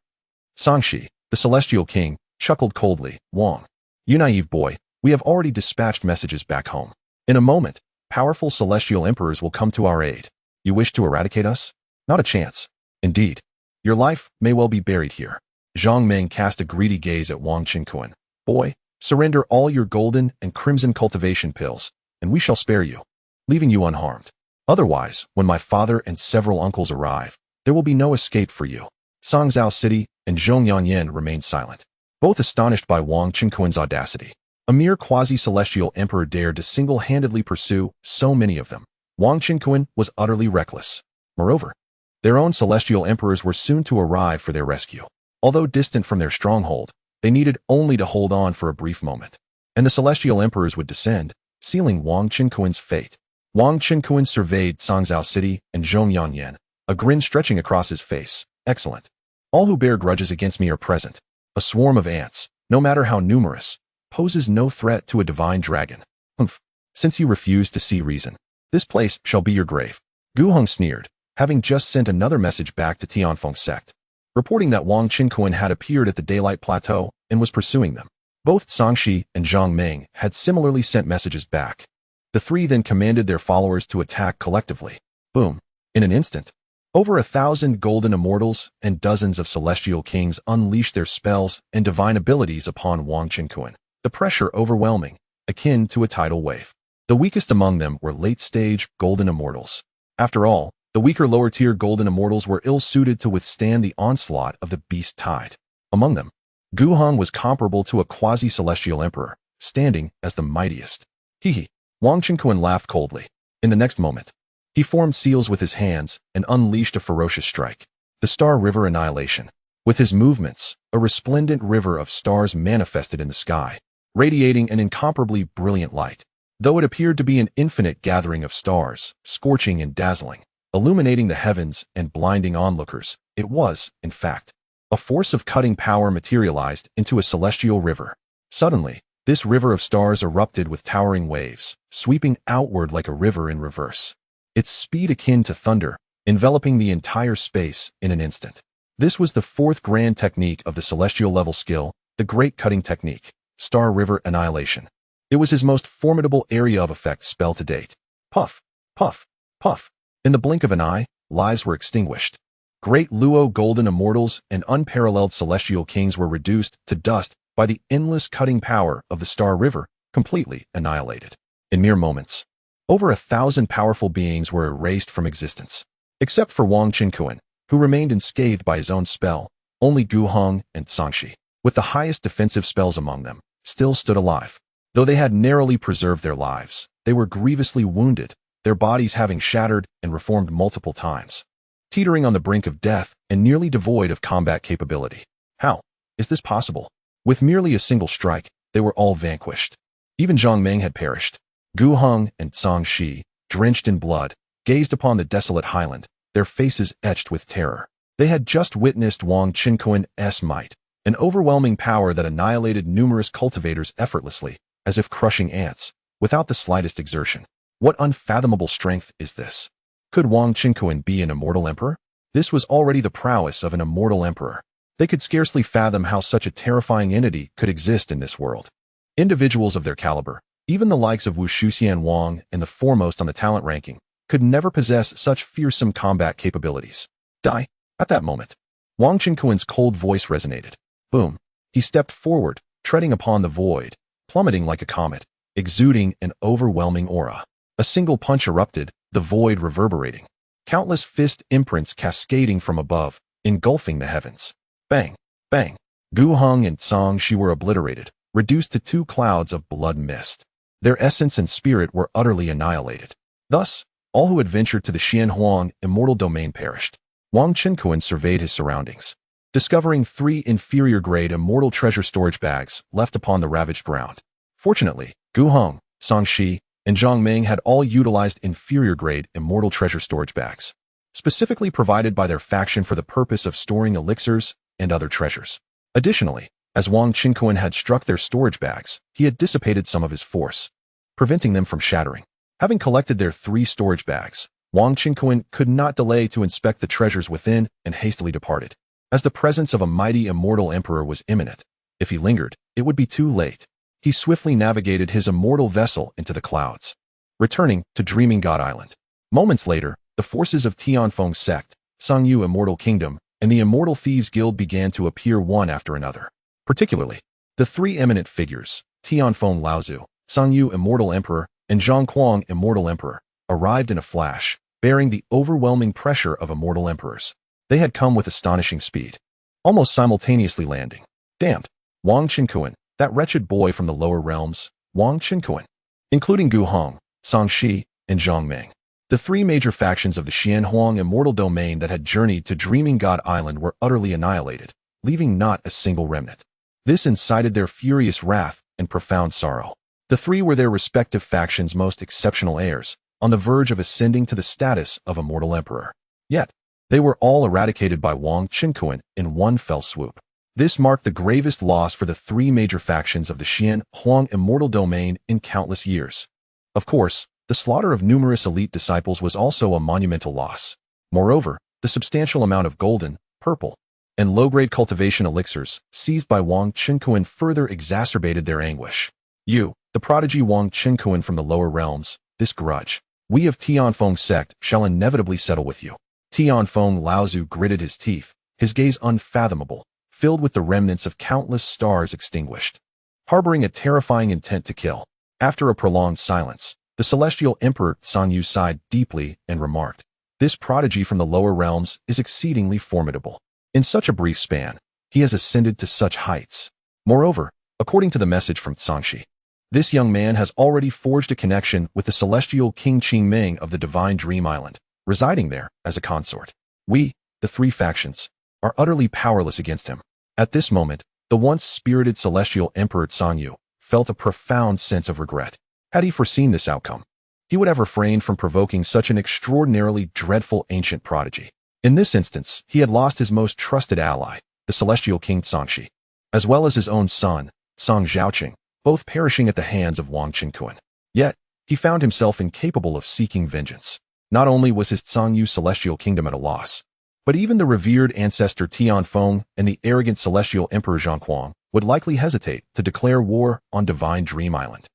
Sangshi, the celestial king, chuckled coldly, "Wang, you naive boy, we have already dispatched messages back home. In a moment, powerful celestial emperors will come to our aid. You wish to eradicate us? Not a chance. Indeed, your life may well be buried here." Zhang Meng cast a greedy gaze at Wang Qinkuan. Boy, surrender all your golden and crimson cultivation pills, and we shall spare you, leaving you unharmed. Otherwise, when my father and several uncles arrive, there will be no escape for you. Songzhou City and Zhong Yanyan remained silent, both astonished by Wang Qinkuan's audacity. A mere quasi-celestial emperor dared to single-handedly pursue so many of them. Wang Qinkuan was utterly reckless. Moreover, their own celestial emperors were soon to arrive for their rescue. Although distant from their stronghold, they needed only to hold on for a brief moment, and the celestial emperors would descend, sealing Wang Qinkuan's fate. Wang Qinkuan surveyed Songzhou City and Zhong Yanyan, a grin stretching across his face. Excellent. All who bear grudges against me are present. A swarm of ants, no matter how numerous, poses no threat to a divine dragon. Humph. Since you refuse to see reason, this place shall be your grave. Gu Heng sneered, having just sent another message back to Tianfeng's sect, reporting that Wang Qinkuan had appeared at the Daylight Plateau and was pursuing them. Both Sangshi and Zhang Meng had similarly sent messages back. The three then commanded their followers to attack collectively. Boom. In an instant, over 1,000 golden immortals and dozens of celestial kings unleashed their spells and divine abilities upon Wang Qinkuan, the pressure overwhelming, akin to a tidal wave. The weakest among them were late-stage golden immortals. After all, the weaker lower-tier golden immortals were ill-suited to withstand the onslaught of the beast tide. Among them, Gu Heng was comparable to a quasi-celestial emperor, standing as the mightiest. Hee. Wang Qinkuan laughed coldly. In the next moment, he formed seals with his hands and unleashed a ferocious strike. The Star River Annihilation. With his movements, a resplendent river of stars manifested in the sky, radiating an incomparably brilliant light. Though it appeared to be an infinite gathering of stars, scorching and dazzling, illuminating the heavens and blinding onlookers, it was, in fact, a force of cutting power materialized into a celestial river. Suddenly, this river of stars erupted with towering waves, sweeping outward like a river in reverse. Its speed akin to thunder, enveloping the entire space in an instant. This was the fourth grand technique of the celestial level skill, the Great Cutting Technique, Star River Annihilation. It was his most formidable area of effect spell to date. Puff, puff, puff. In the blink of an eye, lives were extinguished. Great Luo golden immortals and unparalleled celestial kings were reduced to dust by the endless cutting power of the Star River, completely annihilated. In mere moments, over 1,000 powerful beings were erased from existence. Except for Wang Qinkuan, who remained unscathed by his own spell, only Gu Heng and Sangshi, with the highest defensive spells among them, still stood alive. Though they had narrowly preserved their lives, they were grievously wounded, their bodies having shattered and reformed multiple times, teetering on the brink of death and nearly devoid of combat capability. How is this possible? With merely a single strike, they were all vanquished. Even Zhang Meng had perished. Gu Heng and Sangshi, drenched in blood, gazed upon the desolate highland, their faces etched with terror. They had just witnessed Wang Qinkuan's might, an overwhelming power that annihilated numerous cultivators effortlessly, as if crushing ants, without the slightest exertion. What unfathomable strength is this? Could Wang Qinkuan be an immortal emperor? This was already the prowess of an immortal emperor. They could scarcely fathom how such a terrifying entity could exist in this world. Individuals of their caliber, even the likes of Wu Shuxian Wang and the foremost on the talent ranking, could never possess such fearsome combat capabilities. Die. At that moment, Wang Qinkuan's cold voice resonated. Boom. He stepped forward, treading upon the void, plummeting like a comet, exuding an overwhelming aura. A single punch erupted, the void reverberating. Countless fist imprints cascading from above, engulfing the heavens. Bang, bang. Gu Heng and Sangshi were obliterated, reduced to two clouds of blood mist. Their essence and spirit were utterly annihilated. Thus, all who had ventured to the Xianhuang immortal domain perished. Wang Qinkuan surveyed his surroundings, discovering 3 inferior-grade immortal treasure storage bags left upon the ravaged ground. Fortunately, Gu Heng, Sangshi, and Zhang Meng had all utilized inferior-grade immortal treasure storage bags, specifically provided by their faction for the purpose of storing elixirs and other treasures. Additionally, as Wang Qinkuan had struck their storage bags, he had dissipated some of his force, preventing them from shattering. Having collected their 3 storage bags, Wang Qinkuan could not delay to inspect the treasures within and hastily departed. As the presence of a mighty immortal emperor was imminent, if he lingered, it would be too late. He swiftly navigated his immortal vessel into the clouds, returning to Dreaming God Island. Moments later, the forces of Tianfeng's sect, Sangyu Immortal Kingdom, and the Immortal Thieves Guild began to appear one after another. Particularly, the three eminent figures, Tianfeng Laozu, Song Yu Immortal Emperor, and Zhang Kuang Immortal Emperor, arrived in a flash, bearing the overwhelming pressure of immortal emperors. They had come with astonishing speed, almost simultaneously landing. Damned! Wang Qinkuan, that wretched boy from the lower realms, Wang Qinkuan, including Gu Hong, Song Shi, and Zhang Ming. The three major factions of the Xianhuang immortal domain that had journeyed to Dreaming God Island were utterly annihilated, leaving not a single remnant. This incited their furious wrath and profound sorrow. The three were their respective factions' most exceptional heirs, on the verge of ascending to the status of immortal emperor. Yet, they were all eradicated by Wang Qinkuan in one fell swoop. This marked the gravest loss for the three major factions of the Xianhuang immortal domain in countless years. Of course, the slaughter of numerous elite disciples was also a monumental loss. Moreover, the substantial amount of golden, purple, and low-grade cultivation elixirs seized by Wang Qinkuan further exacerbated their anguish. You, the prodigy Wang Qinkuan from the lower realms, this grudge we of Tianfeng sect shall inevitably settle with you. Tianfeng Laozu gritted his teeth, his gaze unfathomable, filled with the remnants of countless stars extinguished, harboring a terrifying intent to kill. After a prolonged silence, the celestial emperor Song Yu sighed deeply and remarked, "This prodigy from the lower realms is exceedingly formidable. In such a brief span, he has ascended to such heights. Moreover, according to the message from Sangshi, this young man has already forged a connection with the celestial King Qingming of the Divine Dream Island, residing there as a consort. We, the three factions, are utterly powerless against him." At this moment, the once spirited celestial emperor Song Yu felt a profound sense of regret. Had he foreseen this outcome, he would have refrained from provoking such an extraordinarily dreadful ancient prodigy. In this instance, he had lost his most trusted ally, the celestial king Sangshi, as well as his own son, Song Zhaoqing, both perishing at the hands of Wang Qinkuan. Yet, he found himself incapable of seeking vengeance. Not only was his Song celestial kingdom at a loss, but even the revered ancestor Tianfeng and the arrogant celestial emperor Zhang Kuang would likely hesitate to declare war on Divine Dream Island.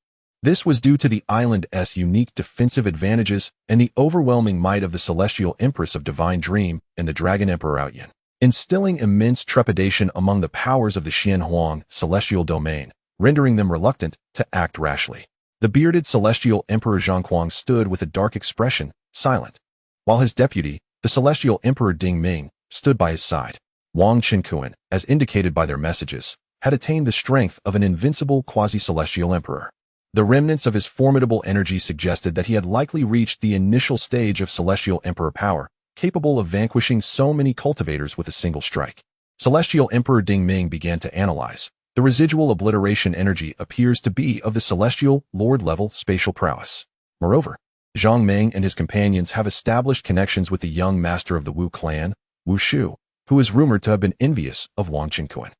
This was due to the island's unique defensive advantages and the overwhelming might of the celestial empress of Divine Dream and the dragon emperor Outyin, instilling immense trepidation among the powers of the Xianhuang celestial domain, rendering them reluctant to act rashly. The bearded celestial emperor Zhang Kuang stood with a dark expression, silent, while his deputy, the celestial emperor Ding Ming, stood by his side. Wang Qinkuan, as indicated by their messages, had attained the strength of an invincible quasi-celestial emperor. The remnants of his formidable energy suggested that he had likely reached the initial stage of celestial emperor power, capable of vanquishing so many cultivators with a single strike. Celestial Emperor Ding Ming began to analyze. The residual obliteration energy appears to be of the celestial lord-level spatial prowess. Moreover, Zhang Ming and his companions have established connections with the young master of the Wu clan, Wu Shu, who is rumored to have been envious of Wang Qinkuan.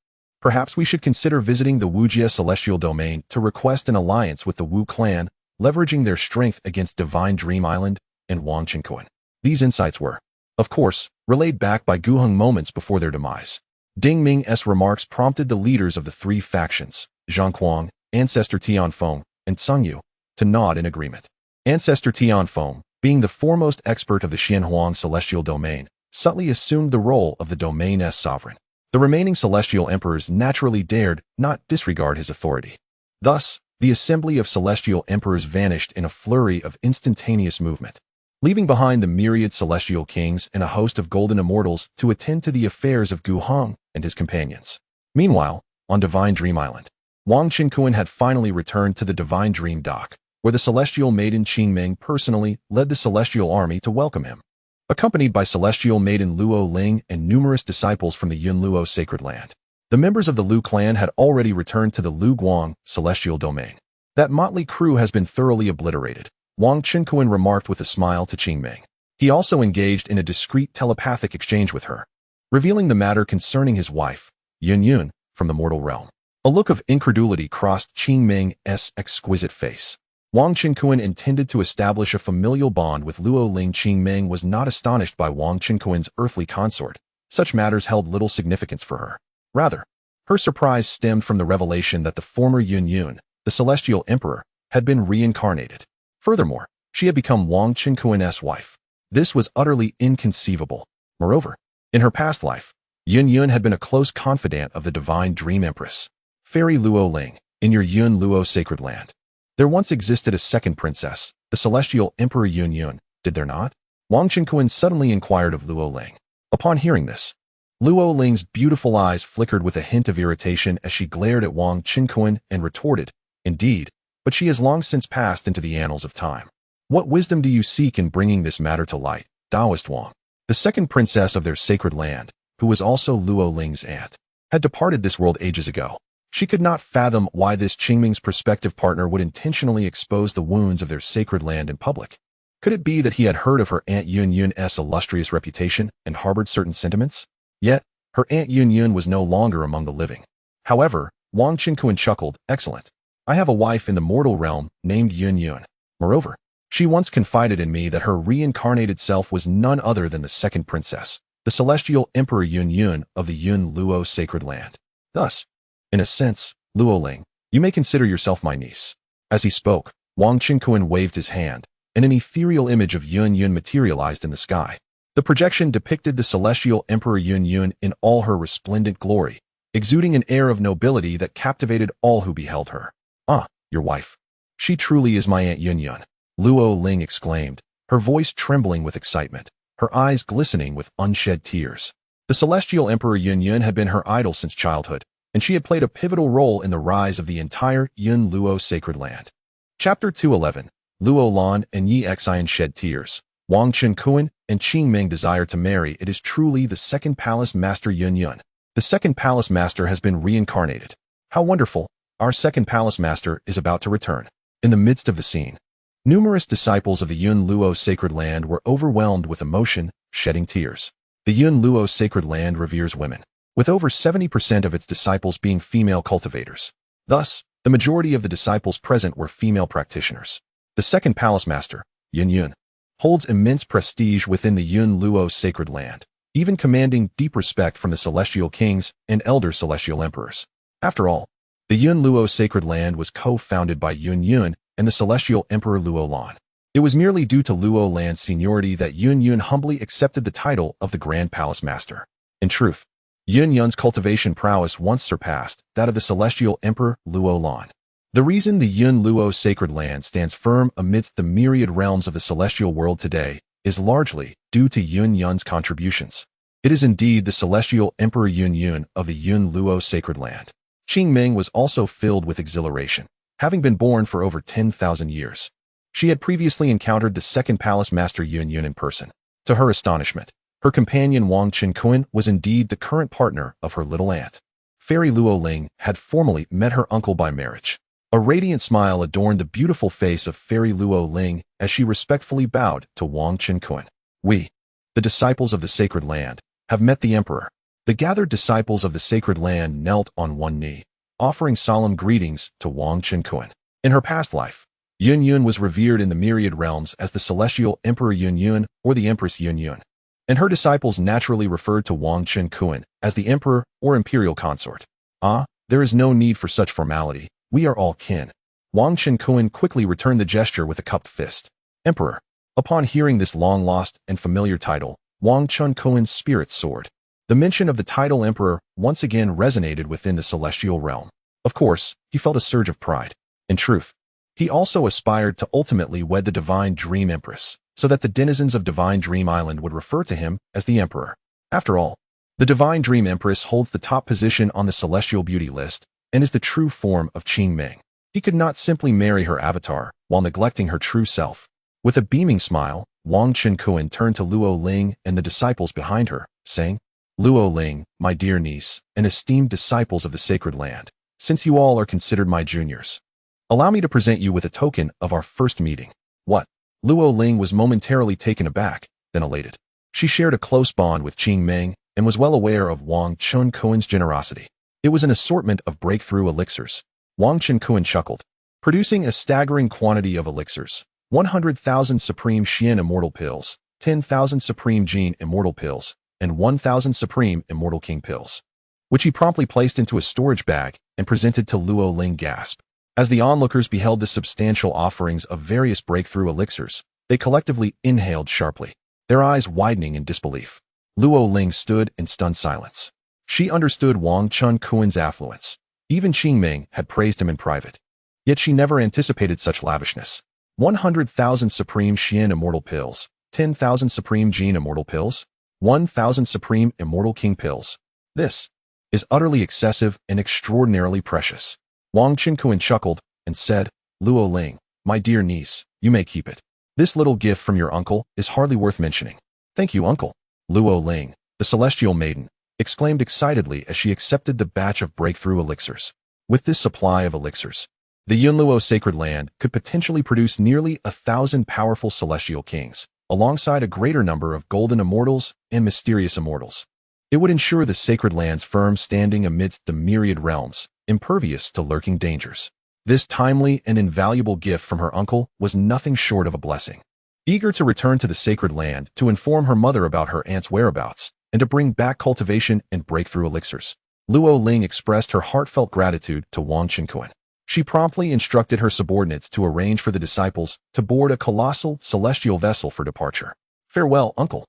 Perhaps we should consider visiting the Wujia celestial domain to request an alliance with the Wu clan, leveraging their strength against Divine Dream Island and Wang Qinkuan. These insights were, of course, relayed back by Guheng moments before their demise. Ding Ming's remarks prompted the leaders of the three factions, Zhang Kuang, Ancestor Tianfeng, and Song Yu, to nod in agreement. Ancestor Tianfeng, being the foremost expert of the Xianhuang celestial domain, subtly assumed the role of the domain's sovereign. The remaining celestial emperors naturally dared not disregard his authority. Thus, the assembly of celestial emperors vanished in a flurry of instantaneous movement, leaving behind the myriad celestial kings and a host of golden immortals to attend to the affairs of Gu Hong and his companions. Meanwhile, on Divine Dream Island, Wang Qinkuan had finally returned to the Divine Dream Dock, where the celestial maiden Qingming personally led the celestial army to welcome him. Accompanied by celestial maiden Luo Ling and numerous disciples from the Yunluo sacred land, the members of the Lu clan had already returned to the Lu Guang celestial domain. That motley crew has been thoroughly obliterated, Wang Qinkuan remarked with a smile to Qingming. He also engaged in a discreet telepathic exchange with her, revealing the matter concerning his wife, Yun, from the mortal realm. A look of incredulity crossed Qingming's exquisite face. Wang Qinkuan intended to establish a familial bond with Luo Ling. Qingming was not astonished by Wang Qinkuan's earthly consort. Such matters held little significance for her. Rather, her surprise stemmed from the revelation that the former Yun, the celestial emperor, had been reincarnated. Furthermore, she had become Wang Qinkuan's wife. This was utterly inconceivable. Moreover, In her past life, Yun Yun had been a close confidant of the divine dream empress, Fairy Luo Ling, in your Yun Luo sacred land. There once existed a second princess, the celestial Emperor Yun Yun, did there not? Wang Qinquan suddenly inquired of Luo Ling. Upon hearing this, Luo Ling's beautiful eyes flickered with a hint of irritation as she glared at Wang Qinquan and retorted, "Indeed, but she has long since passed into the annals of time. What wisdom do you seek in bringing this matter to light, Taoist Wang?" The second princess of their sacred land, who was also Luo Ling's aunt, had departed this world ages ago. She could not fathom why this Qingming's prospective partner would intentionally expose the wounds of their sacred land in public. Could it be that he had heard of her Aunt Yun Yun's illustrious reputation and harbored certain sentiments? Yet, her Aunt Yun Yun was no longer among the living. However, Wang Qinquan chuckled, "Excellent. I have a wife in the mortal realm named Yun Yun. Moreover, she once confided in me that her reincarnated self was none other than the second princess, the celestial Emperor Yun Yun of the Yun Luo sacred land. Thus, in a sense, Luo Ling, you may consider yourself my niece." As he spoke, Wang Qinquan waved his hand, and an ethereal image of Yun Yun materialized in the sky. The projection depicted the celestial Emperor Yun Yun in all her resplendent glory, exuding an air of nobility that captivated all who beheld her. "Ah, your wife. She truly is my Aunt Yun Yun," Luo Ling exclaimed, her voice trembling with excitement, her eyes glistening with unshed tears. The celestial Emperor Yun Yun had been her idol since childhood, and she had played a pivotal role in the rise of the entire Yun Luo sacred land. Chapter 211, Luo Lan and Yi Xian shed tears. Wang Qinquan and Qingming desire to marry. It is truly the second palace master Yun Yun. The second palace master has been reincarnated. How wonderful! Our second palace master is about to return. In the midst of the scene, numerous disciples of the Yun Luo sacred land were overwhelmed with emotion, shedding tears. The Yun Luo sacred land reveres women, with over 70% of its disciples being female cultivators. Thus, the majority of the disciples present were female practitioners. The second palace master, Yun Yun, holds immense prestige within the Yun Luo sacred land, even commanding deep respect from the celestial kings and elder celestial emperors. After all, the Yun Luo sacred land was co-founded by Yun Yun and the celestial emperor Luo Lan. It was merely due to Luo Lan's seniority that Yun Yun humbly accepted the title of the Grand Palace Master. In truth, Yun Yun's cultivation prowess once surpassed that of the celestial emperor Luo Lan. The reason the Yun Luo sacred land stands firm amidst the myriad realms of the celestial world today is largely due to Yun Yun's contributions. It is indeed the celestial Emperor Yun Yun of the Yun Luo sacred land. Qingming was also filled with exhilaration, having been born for over 10,000 years. She had previously encountered the second palace master Yun Yun in person. To her astonishment, her companion Wang Qinquan was indeed the current partner of her little aunt. Fairy Luo Ling had formerly met her uncle by marriage. A radiant smile adorned the beautiful face of Fairy Luo Ling as she respectfully bowed to Wang Qinquan. "We, the disciples of the sacred land, have met the emperor." The gathered disciples of the sacred land knelt on one knee, offering solemn greetings to Wang Qinquan. In her past life, Yun Yun was revered in the myriad realms as the celestial Emperor Yun Yun or the Empress Yun Yun, and her disciples naturally referred to Wang Qinquan as the emperor or imperial consort. "Ah, there is no need for such formality. We are all kin." Wang Qinquan quickly returned the gesture with a cupped fist. "Emperor." Upon hearing this long-lost and familiar title, Wang Qinquan's spirit soared. The mention of the title emperor once again resonated within the celestial realm. Of course, he felt a surge of pride. In truth, he also aspired to ultimately wed the divine dream empress, so that the denizens of Divine Dream Island would refer to him as the emperor. After all, the divine dream empress holds the top position on the celestial beauty list and is the true form of Qingming. He could not simply marry her avatar while neglecting her true self. With a beaming smile, Wang Qinquan turned to Luo Ling and the disciples behind her, saying, "Luo Ling, my dear niece, and esteemed disciples of the sacred land, since you all are considered my juniors, allow me to present you with a token of our first meeting." "What?" Luo Ling was momentarily taken aback, then elated. She shared a close bond with Qingming and was well aware of Wang Qinquan's generosity. It was an assortment of breakthrough elixirs. Wang Qinquan chuckled, producing a staggering quantity of elixirs: 100,000 Supreme Xian Immortal Pills, 10,000 Supreme Jin Immortal Pills, and 1,000 Supreme Immortal King Pills, which he promptly placed into a storage bag and presented to Luo Ling. Gasp. As the onlookers beheld the substantial offerings of various breakthrough elixirs, they collectively inhaled sharply, their eyes widening in disbelief. Luo Ling stood in stunned silence. She understood Wang Chunkuan's affluence. Even Qing Ming had praised him in private. Yet she never anticipated such lavishness. 100,000 Supreme Xian Immortal Pills, 10,000 Supreme Jin Immortal Pills, 1,000 Supreme Immortal King Pills. This is utterly excessive and extraordinarily precious. Wang Chunkuan chuckled and said, Luo Ling, my dear niece, you may keep it. This little gift from your uncle is hardly worth mentioning. Thank you, uncle. Luo Ling, the celestial maiden, exclaimed excitedly as she accepted the batch of breakthrough elixirs. With this supply of elixirs, the Yunluo sacred land could potentially produce nearly 1,000 powerful celestial kings, alongside a greater number of golden immortals and mysterious immortals. It would ensure the sacred land's firm standing amidst the myriad realms, impervious to lurking dangers. This timely and invaluable gift from her uncle was nothing short of a blessing. Eager to return to the sacred land to inform her mother about her aunt's whereabouts and to bring back cultivation and breakthrough elixirs, Luo Ling expressed her heartfelt gratitude to Wang Chunkuan. She promptly instructed her subordinates to arrange for the disciples to board a colossal celestial vessel for departure. Farewell, uncle,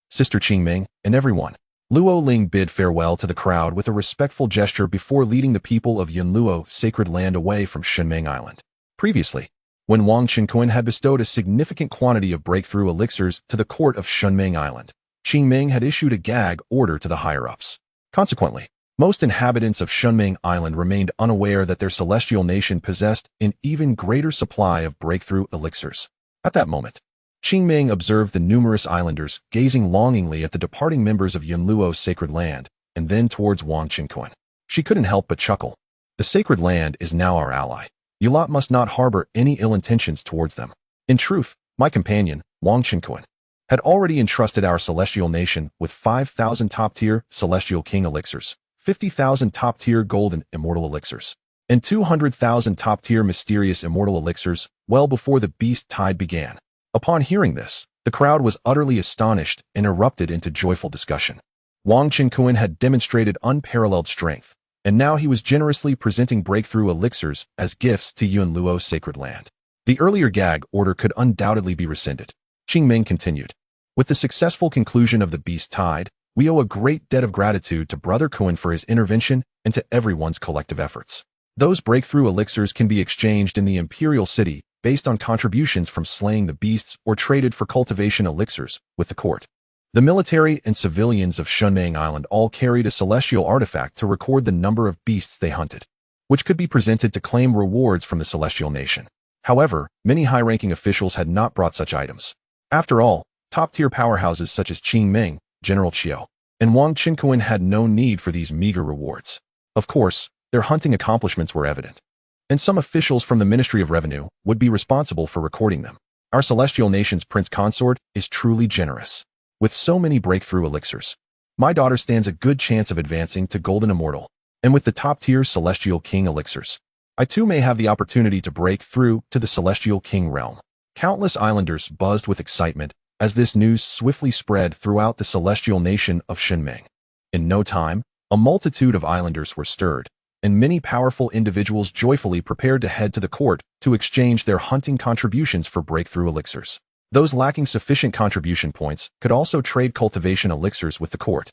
sister Qing Ming, and everyone. Luo Ling bid farewell to the crowd with a respectful gesture before leading the people of Yunluo sacred land away from Shunming Island. Previously, when Wang Chunkuan had bestowed a significant quantity of breakthrough elixirs to the court of Shunming Island, Qing Ming had issued a gag order to the higher-ups. Consequently, most inhabitants of Shunming Island remained unaware that their celestial nation possessed an even greater supply of breakthrough elixirs. At that moment, Qing Ming observed the numerous islanders gazing longingly at the departing members of Yunluo's sacred land, and then towards Wang Chunkuan. She couldn't help but chuckle. The sacred land is now our ally. You lot must not harbor any ill intentions towards them. In truth, my companion, Wang Chunkuan, had already entrusted our celestial nation with 5,000 top-tier celestial king elixirs, 50,000 top-tier golden immortal elixirs, and 200,000 top-tier mysterious immortal elixirs well before the beast tide began. Upon hearing this, the crowd was utterly astonished and erupted into joyful discussion. Wang Chunkuan had demonstrated unparalleled strength, and now he was generously presenting breakthrough elixirs as gifts to Yunluo's sacred land. The earlier gag order could undoubtedly be rescinded. Qing Ming continued. With the successful conclusion of the beast tide, we owe a great debt of gratitude to Brother Kuan for his intervention and to everyone's collective efforts. Those breakthrough elixirs can be exchanged in the Imperial City based on contributions from slaying the beasts or traded for cultivation elixirs with the court. The military and civilians of Shunming Island all carried a celestial artifact to record the number of beasts they hunted, which could be presented to claim rewards from the celestial nation. However, many high-ranking officials had not brought such items. After all, top-tier powerhouses such as Qing Ming, General Qiu, and Wang Chunkuan had no need for these meager rewards. Of course, their hunting accomplishments were evident, and some officials from the Ministry of Revenue would be responsible for recording them. Our celestial nation's prince consort is truly generous. With so many breakthrough elixirs, my daughter stands a good chance of advancing to Golden Immortal, and with the top-tier Celestial King elixirs, I too may have the opportunity to break through to the Celestial King realm. Countless islanders buzzed with excitement as this news swiftly spread throughout the celestial nation of Shunming. In no time, a multitude of islanders were stirred, and many powerful individuals joyfully prepared to head to the court to exchange their hunting contributions for breakthrough elixirs. Those lacking sufficient contribution points could also trade cultivation elixirs with the court.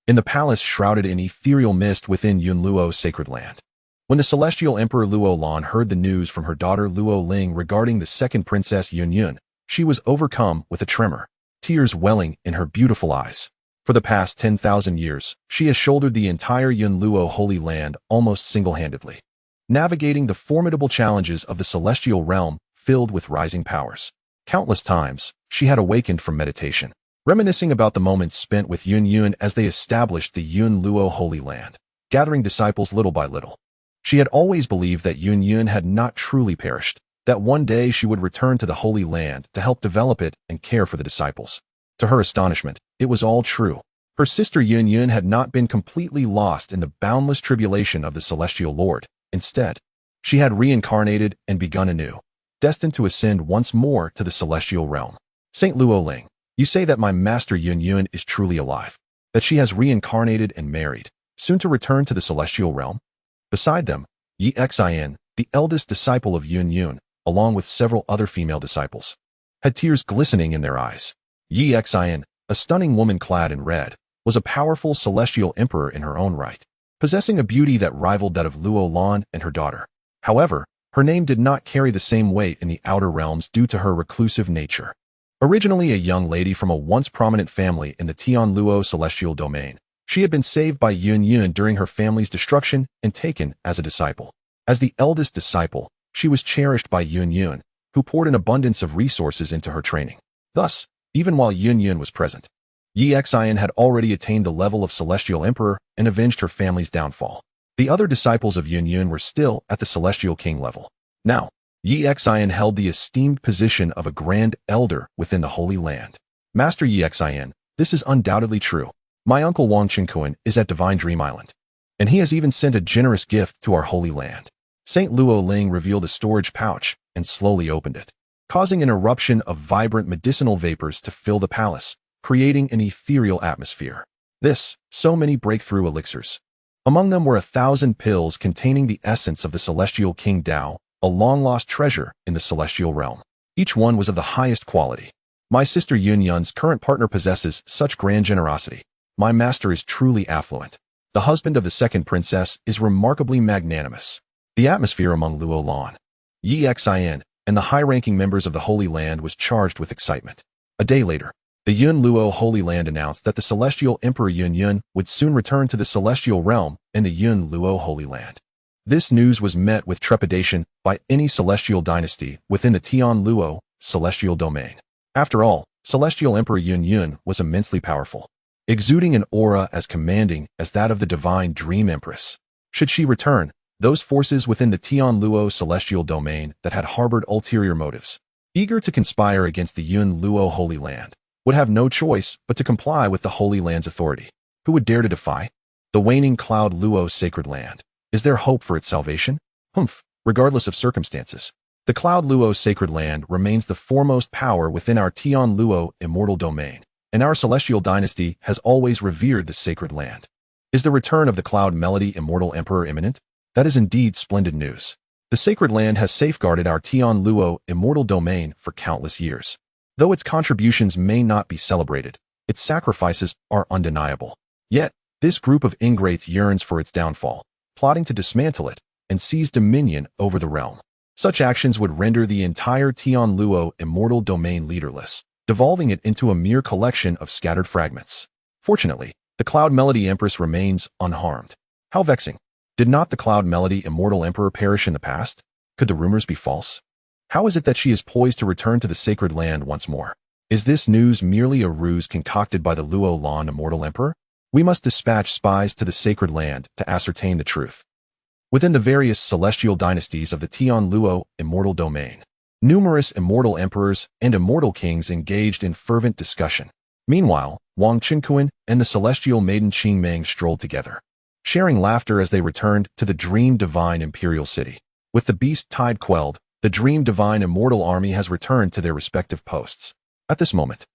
In the palace shrouded in ethereal mist within Yunluo's sacred land, when the celestial emperor Luo Lan heard the news from her daughter Luo Ling regarding the second princess Yunyun, she was overcome with a tremor, tears welling in her beautiful eyes. For the past 10,000 years, she has shouldered the entire Yunluo Holy Land almost single-handedly, navigating the formidable challenges of the celestial realm filled with rising powers. Countless times, she had awakened from meditation, reminiscing about the moments spent with Yunyun as they established the Yunluo Holy Land, gathering disciples little by little. She had always believed that Yunyun had not truly perished, that one day she would return to the Holy Land to help develop it and care for the disciples. To her astonishment, it was all true. Her sister Yunyun had not been completely lost in the boundless tribulation of the Celestial Lord. Instead, she had reincarnated and begun anew, destined to ascend once more to the celestial realm. Saint Luo Ling, you say that my master Yunyun is truly alive, that she has reincarnated and married, soon to return to the celestial realm? Beside them, Yi Xin, the eldest disciple of Yunyun, along with several other female disciples, had tears glistening in their eyes. Yi Xin, a stunning woman clad in red, was a powerful celestial emperor in her own right, possessing a beauty that rivaled that of Luo Lan and her daughter. However, her name did not carry the same weight in the outer realms due to her reclusive nature. Originally a young lady from a once prominent family in the Tianluo celestial domain, she had been saved by Yun Yun during her family's destruction and taken as a disciple. As the eldest disciple, she was cherished by Yun Yun, who poured an abundance of resources into her training. Thus, even while Yun Yun was present, Yi Xian had already attained the level of celestial emperor and avenged her family's downfall. The other disciples of Yun Yun were still at the celestial king level. Now, Yi Xian held the esteemed position of a grand elder within the Holy Land. Master Yi Xian, this is undoubtedly true. My uncle Wang Qinkuan is at Divine Dream Island, and he has even sent a generous gift to our Holy Land. Saint Luo Ling revealed a storage pouch and slowly opened it, causing an eruption of vibrant medicinal vapors to fill the palace, creating an ethereal atmosphere. So many breakthrough elixirs. Among them were 1,000 pills containing the essence of the celestial King Dao, a long-lost treasure in the celestial realm. Each one was of the highest quality. My sister Yun Yun's current partner possesses such grand generosity. My master is truly affluent. The husband of the second princess is remarkably magnanimous. The atmosphere among Luo Lan, Yi Xian, and the high-ranking members of the Holy Land was charged with excitement. A day later, the Yun Luo Holy Land announced that the celestial emperor Yun Yun would soon return to the celestial realm in the Yun Luo Holy Land. This news was met with trepidation by any celestial dynasty within the Tian Luo celestial domain. After all, celestial emperor Yun Yun was immensely powerful, exuding an aura as commanding as that of the divine dream empress. Should she return, those forces within the Tian Luo celestial domain that had harbored ulterior motives, eager to conspire against the Yun Luo Holy Land, would have no choice but to comply with the Holy Land's authority. Who would dare to defy? The waning cloud Luo sacred land. Is there hope for its salvation? Regardless of circumstances, the cloud Luo sacred land remains the foremost power within our Tian Luo immortal domain, and our celestial dynasty has always revered the sacred land. Is the return of the cloud melody immortal emperor imminent? That is indeed splendid news. The sacred land has safeguarded our Tian Luo immortal domain for countless years. Though its contributions may not be celebrated, its sacrifices are undeniable. Yet, this group of ingrates yearns for its downfall, plotting to dismantle it and seize dominion over the realm. Such actions would render the entire Tian Luo immortal domain leaderless, devolving it into a mere collection of scattered fragments. Fortunately, the Cloud Melody Empress remains unharmed. How vexing. Did not the Cloud Melody immortal emperor perish in the past? Could the rumors be false? How is it that she is poised to return to the sacred land once more? Is this news merely a ruse concocted by the Luo Lan immortal emperor? We must dispatch spies to the sacred land to ascertain the truth. Within the various celestial dynasties of the Tian Luo immortal domain, numerous immortal emperors and immortal kings engaged in fervent discussion. Meanwhile, Wang Qinkuan and the celestial maiden Qingming strolled together, sharing laughter as they returned to the Dream Divine Imperial City. With the beast tide quelled, the Dream Divine Immortal Army has returned to their respective posts. At this moment,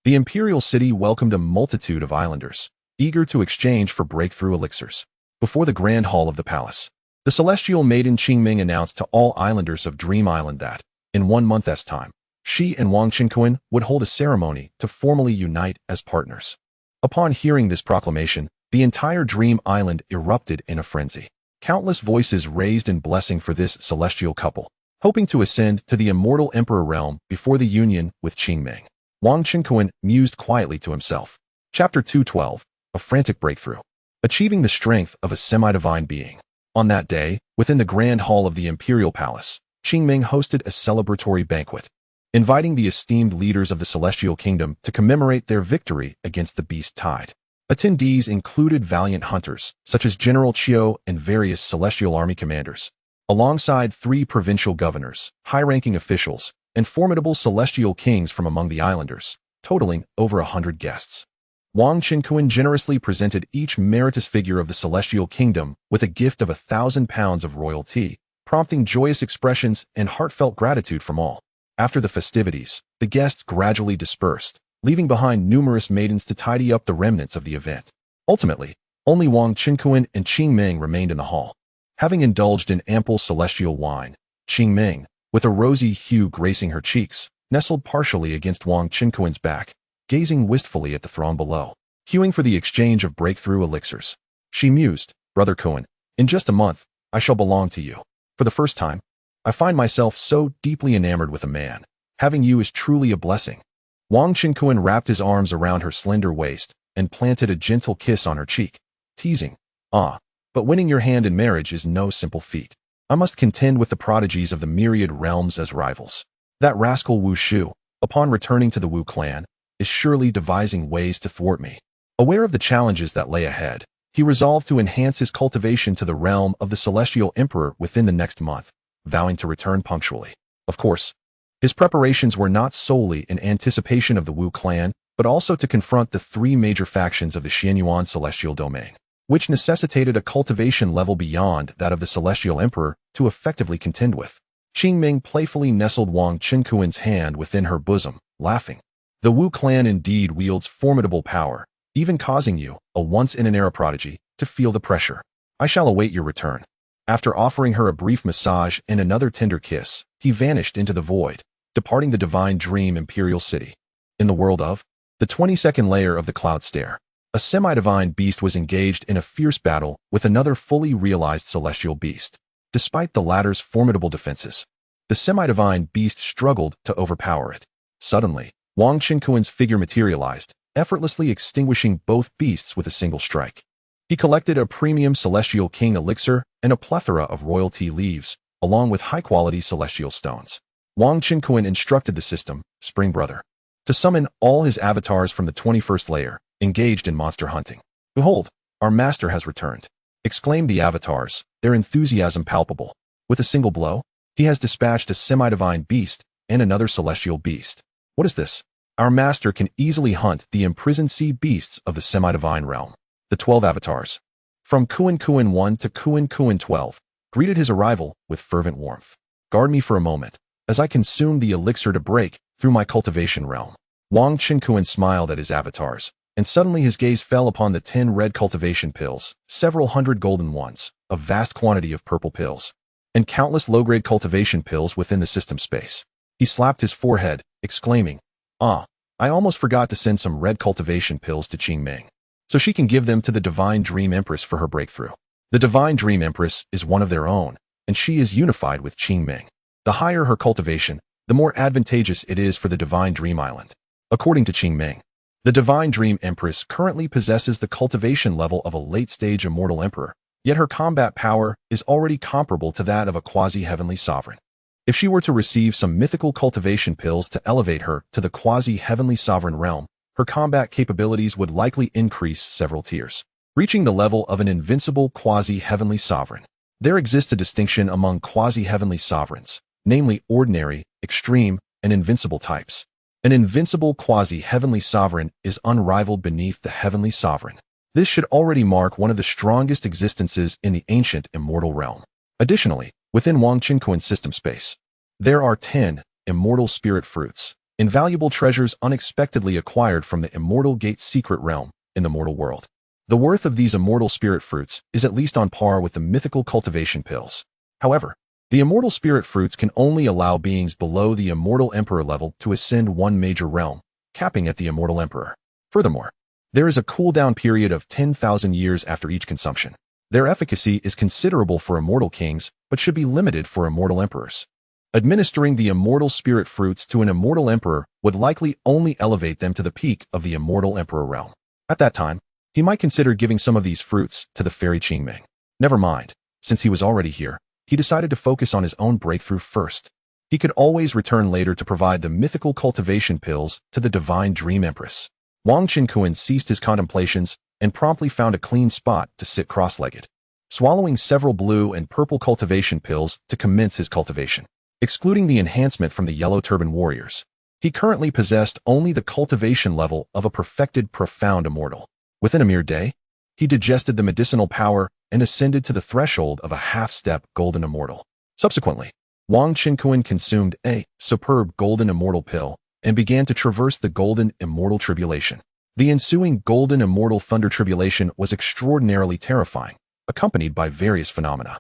the Imperial City welcomed a multitude of islanders, eager to exchange for breakthrough elixirs. Before the Grand Hall of the palace, the celestial maiden Qingming announced to all islanders of Dream Island that, in 1 month's time, she and Wang Qinkuan would hold a ceremony to formally unite as partners. Upon hearing this proclamation, the entire Dream Island erupted in a frenzy. Countless voices raised in blessing for this celestial couple, hoping to ascend to the immortal emperor realm before the union with Qingming. Wang Qinkuan mused quietly to himself. Chapter 212, A Frantic Breakthrough. Achieving the strength of a semi-divine being. On that day, within the Grand Hall of the Imperial Palace, Qingming hosted a celebratory banquet, inviting the esteemed leaders of the Celestial Kingdom to commemorate their victory against the Beast Tide. Attendees included valiant hunters, such as General Qiu and various Celestial Army commanders, alongside 3 provincial governors, high-ranking officials, and formidable Celestial Kings from among the islanders, totaling over 100 guests. Wang Qinkuan generously presented each meritorious figure of the Celestial Kingdom with a gift of 1,000 pounds of royal tea, prompting joyous expressions and heartfelt gratitude from all. After the festivities, the guests gradually dispersed, leaving behind numerous maidens to tidy up the remnants of the event. Ultimately, only Wang Qinkuan and Qingming remained in the hall. Having indulged in ample celestial wine, Qingming, with a rosy hue gracing her cheeks, nestled partially against Wang Qinkuan's back, gazing wistfully at the throng below, queuing for the exchange of breakthrough elixirs. She mused, "Brother Cohen, in just a month, I shall belong to you. For the first time, I find myself so deeply enamored with a man. Having you is truly a blessing." Wang Qinkuan wrapped his arms around her slender waist and planted a gentle kiss on her cheek, teasing, "Ah, but winning your hand in marriage is no simple feat. I must contend with the prodigies of the myriad realms as rivals. That rascal Wu Shu, upon returning to the Wu clan, is surely devising ways to thwart me." Aware of the challenges that lay ahead, he resolved to enhance his cultivation to the realm of the Celestial Emperor within the next month, vowing to return punctually. Of course, his preparations were not solely in anticipation of the Wu clan, but also to confront the three major factions of the Xianyuan Celestial Domain, which necessitated a cultivation level beyond that of the Celestial Emperor to effectively contend with. Qingming playfully nestled Wang Qinkuan's hand within her bosom, laughing. "The Wu clan indeed wields formidable power, even causing you, a once-in-an-era prodigy, to feel the pressure. I shall await your return." After offering her a brief massage and another tender kiss, he vanished into the void, departing the Divine Dream Imperial City. In the world of the 22nd layer of the Cloud Stair, a semi-divine beast was engaged in a fierce battle with another fully realized celestial beast. Despite the latter's formidable defenses, the semi-divine beast struggled to overpower it. Suddenly, Wang Qinkuan's figure materialized, effortlessly extinguishing both beasts with a single strike. He collected a premium Celestial King elixir and a plethora of royalty leaves, along with high-quality celestial stones. Wang Qinkuan instructed the system, Spring Brother, to summon all his avatars from the 21st layer, engaged in monster hunting. "Behold, our master has returned," exclaimed the avatars, their enthusiasm palpable. With a single blow, he has dispatched a semi-divine beast and another celestial beast. "What is this? Our master can easily hunt the imprisoned sea beasts of the semi-divine realm." The 12 avatars, from Kuan Kuan 1 to Kuan Kuan 12, greeted his arrival with fervent warmth. "Guard me for a moment, as I consume the elixir to break through my cultivation realm." Wang Qinkuan smiled at his avatars, and suddenly his gaze fell upon the 10 red cultivation pills, several hundred golden ones, a vast quantity of purple pills, and countless low-grade cultivation pills within the system space. He slapped his forehead, exclaiming, "Ah, I almost forgot to send some red cultivation pills to Qingming, so she can give them to the Divine Dream Empress for her breakthrough. The Divine Dream Empress is one of their own, and she is unified with Qingming. The higher her cultivation, the more advantageous it is for the Divine Dream Island." According to Qingming, the Divine Dream Empress currently possesses the cultivation level of a late-stage immortal emperor, yet her combat power is already comparable to that of a quasi-heavenly sovereign. If she were to receive some mythical cultivation pills to elevate her to the quasi-heavenly sovereign realm, her combat capabilities would likely increase several tiers, reaching the level of an invincible quasi-heavenly sovereign. There exists a distinction among quasi-heavenly sovereigns, namely ordinary, extreme, and invincible types. An invincible quasi-heavenly sovereign is unrivaled beneath the heavenly sovereign. This should already mark one of the strongest existences in the ancient immortal realm. Additionally, within Wang Qinkuan's system space, there are 10 immortal spirit fruits, invaluable treasures unexpectedly acquired from the Immortal Gate secret realm in the mortal world. The worth of these immortal spirit fruits is at least on par with the mythical cultivation pills. However, the immortal spirit fruits can only allow beings below the immortal emperor level to ascend one major realm, capping at the immortal emperor. Furthermore, there is a cooldown period of 10,000 years after each consumption. Their efficacy is considerable for immortal kings, but should be limited for immortal emperors. Administering the immortal spirit fruits to an immortal emperor would likely only elevate them to the peak of the immortal emperor realm. At that time, he might consider giving some of these fruits to the fairy Qingming. Never mind, since he was already here, he decided to focus on his own breakthrough first. He could always return later to provide the mythical cultivation pills to the Divine Dream Empress. Wang Qinkuan ceased his contemplations and promptly found a clean spot to sit cross-legged, swallowing several blue and purple cultivation pills to commence his cultivation. Excluding the enhancement from the Yellow Turban Warriors, he currently possessed only the cultivation level of a perfected profound immortal. Within a mere day, he digested the medicinal power and ascended to the threshold of a half-step golden immortal. Subsequently, Wang Qinkuan consumed a superb golden immortal pill and began to traverse the golden immortal tribulation. The ensuing golden immortal thunder tribulation was extraordinarily terrifying, accompanied by various phenomena.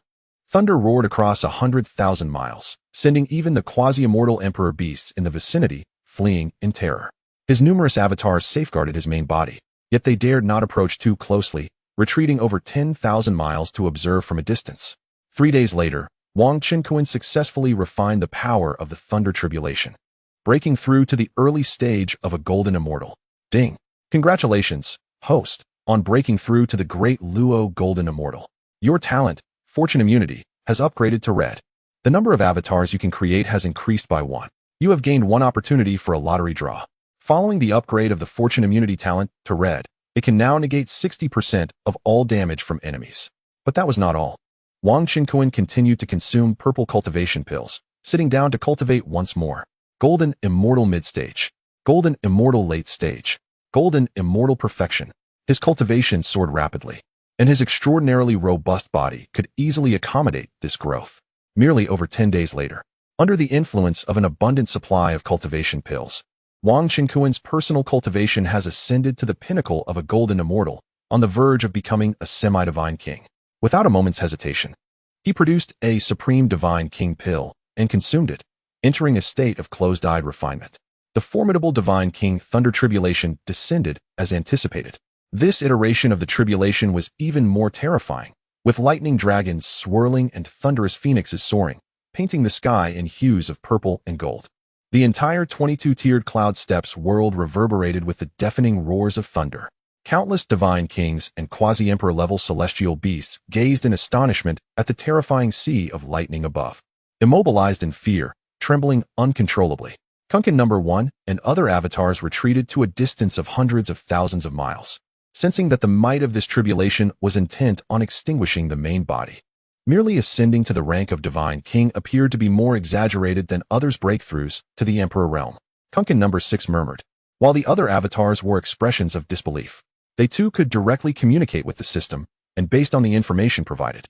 Thunder roared across 100,000 miles, sending even the quasi-immortal emperor beasts in the vicinity fleeing in terror. His numerous avatars safeguarded his main body, yet they dared not approach too closely, retreating over 10,000 miles to observe from a distance. 3 days later, Wang Qinkuan successfully refined the power of the Thunder Tribulation, breaking through to the early stage of a golden immortal. Ding! Congratulations, host, on breaking through to the Great Luo Golden Immortal. Your talent, Fortune Immunity, has upgraded to red. The number of avatars you can create has increased by 1. You have gained 1 opportunity for a lottery draw. Following the upgrade of the Fortune Immunity talent to red, it can now negate 60% of all damage from enemies. But that was not all. Wang Qinkuan continued to consume purple cultivation pills, sitting down to cultivate once more. Golden Immortal Mid-Stage. Golden Immortal Late Stage. Golden Immortal Perfection. His cultivation soared rapidly, and his extraordinarily robust body could easily accommodate this growth. Merely over 10 days later, under the influence of an abundant supply of cultivation pills, Wang Qinkuan's personal cultivation has ascended to the pinnacle of a golden immortal, on the verge of becoming a semi-divine king. Without a moment's hesitation, he produced a Supreme Divine King pill and consumed it, entering a state of closed-eyed refinement. The formidable Divine King Thunder Tribulation descended as anticipated. This iteration of the tribulation was even more terrifying, with lightning dragons swirling and thunderous phoenixes soaring, painting the sky in hues of purple and gold. The entire 22-tiered cloud steppes world reverberated with the deafening roars of thunder. Countless divine kings and quasi-emperor level celestial beasts gazed in astonishment at the terrifying sea of lightning above. Immobilized in fear, trembling uncontrollably, Kunkin No. 1 and other avatars retreated to a distance of hundreds of thousands of miles, sensing that the might of this tribulation was intent on extinguishing the main body. Merely ascending to the rank of Divine King appeared to be more exaggerated than others' breakthroughs to the Emperor realm. Kunkin No. 6 murmured, while the other avatars wore expressions of disbelief. They too could directly communicate with the system, and based on the information provided,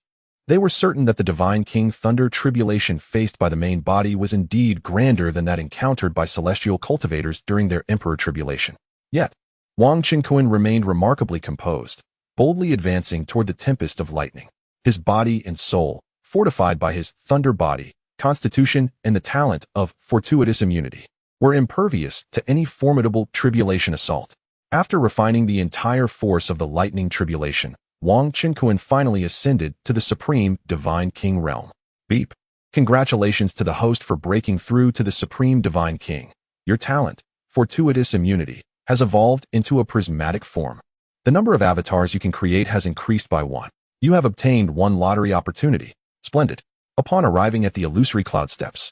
they were certain that the Divine King Thunder Tribulation faced by the main body was indeed grander than that encountered by celestial cultivators during their Emperor Tribulation. Yet, Wang Qinkuan remained remarkably composed, boldly advancing toward the tempest of lightning. His body and soul, fortified by his thunder body, constitution, and the talent of fortuitous immunity, were impervious to any formidable tribulation assault. After refining the entire force of the lightning tribulation, Wang Qinkuan finally ascended to the Supreme Divine King realm. Beep. Congratulations to the host for breaking through to the Supreme Divine King. Your talent, fortuitous immunity, has evolved into a prismatic form. The number of avatars you can create has increased by 1. You have obtained 1 lottery opportunity. Splendid. Upon arriving at the illusory cloud steppes,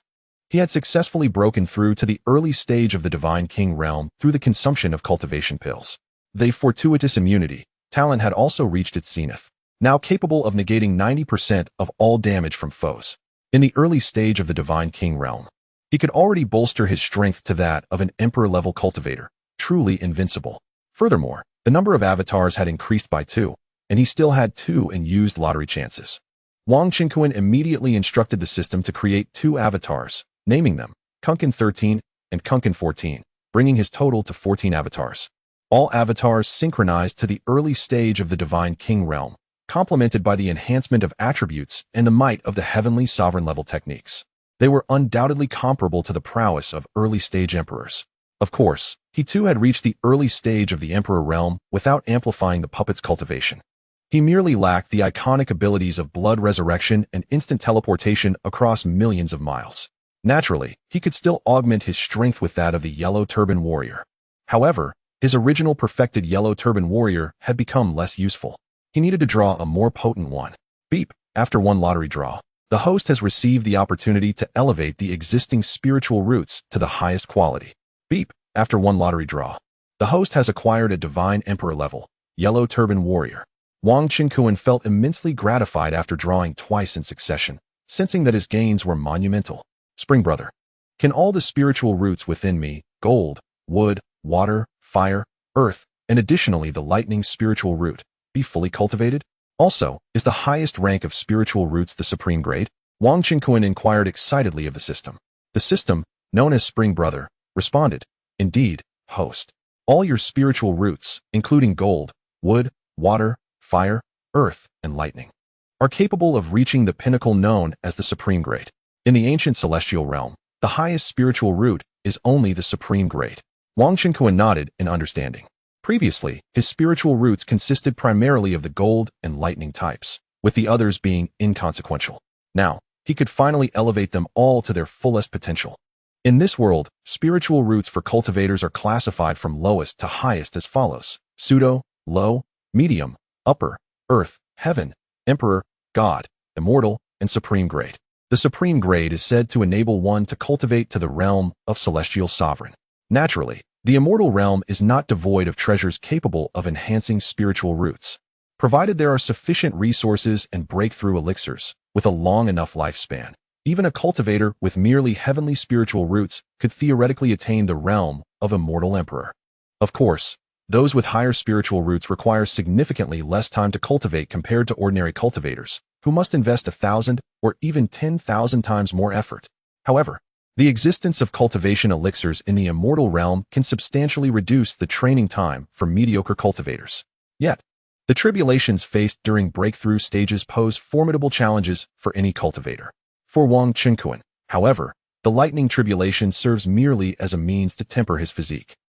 he had successfully broken through to the early stage of the Divine King realm through the consumption of cultivation pills. The fortuitous immunity talent had also reached its zenith, now capable of negating 90% of all damage from foes. In the early stage of the Divine King realm, he could already bolster his strength to that of an Emperor-level cultivator, truly invincible. Furthermore, the number of avatars had increased by 2, and he still had 2 unused lottery chances. Wang Qinkuan immediately instructed the system to create 2 avatars, naming them Kunkin 13 and Kunkin 14, bringing his total to 14 avatars. All avatars synchronized to the early stage of the Divine King realm, complemented by the enhancement of attributes and the might of the heavenly sovereign-level techniques. They were undoubtedly comparable to the prowess of early-stage emperors. Of course, he too had reached the early stage of the Emperor realm without amplifying the puppet's cultivation. He merely lacked the iconic abilities of blood resurrection and instant teleportation across millions of miles. Naturally, he could still augment his strength with that of the Yellow Turban Warrior. However, his original perfected Yellow Turban Warrior had become less useful. He needed to draw a more potent one. Beep. After 1 lottery draw, the host has received the opportunity to elevate the existing spiritual roots to the highest quality. Beep. After 1 lottery draw, the host has acquired a Divine Emperor level, Yellow Turban Warrior. Wang Qinkuan felt immensely gratified after drawing twice in succession, sensing that his gains were monumental. Spring Brother. Can all the spiritual roots within me, gold, wood, water, fire, earth, and additionally the lightning spiritual root, be fully cultivated? Also, is the highest rank of spiritual roots the supreme grade? Wang Qinkuan inquired excitedly of the system. The system, known as Spring Brother, responded, Indeed, host. All your spiritual roots, including gold, wood, water, fire, earth, and lightning, are capable of reaching the pinnacle known as the supreme grade. In the ancient celestial realm, the highest spiritual root is only the supreme grade. Wang Chenkuan nodded in understanding. Previously, his spiritual roots consisted primarily of the gold and lightning types, with the others being inconsequential. Now, he could finally elevate them all to their fullest potential. In this world, spiritual roots for cultivators are classified from lowest to highest as follows: pseudo, low, medium, upper, earth, heaven, emperor, god, immortal, and supreme grade. The supreme grade is said to enable one to cultivate to the realm of celestial sovereign. Naturally, the immortal realm is not devoid of treasures capable of enhancing spiritual roots, provided there are sufficient resources and breakthrough elixirs with a long enough lifespan. Even a cultivator with merely heavenly spiritual roots could theoretically attain the realm of immortal emperor. Of course, those with higher spiritual roots require significantly less time to cultivate compared to ordinary cultivators, who must invest 1,000 or even 10,000 times more effort. However, the existence of cultivation elixirs in the immortal realm can substantially reduce the training time for mediocre cultivators. Yet, the tribulations faced during breakthrough stages pose formidable challenges for any cultivator. For Wang Chenkuan, however, the lightning tribulation serves merely as a means to temper his physique.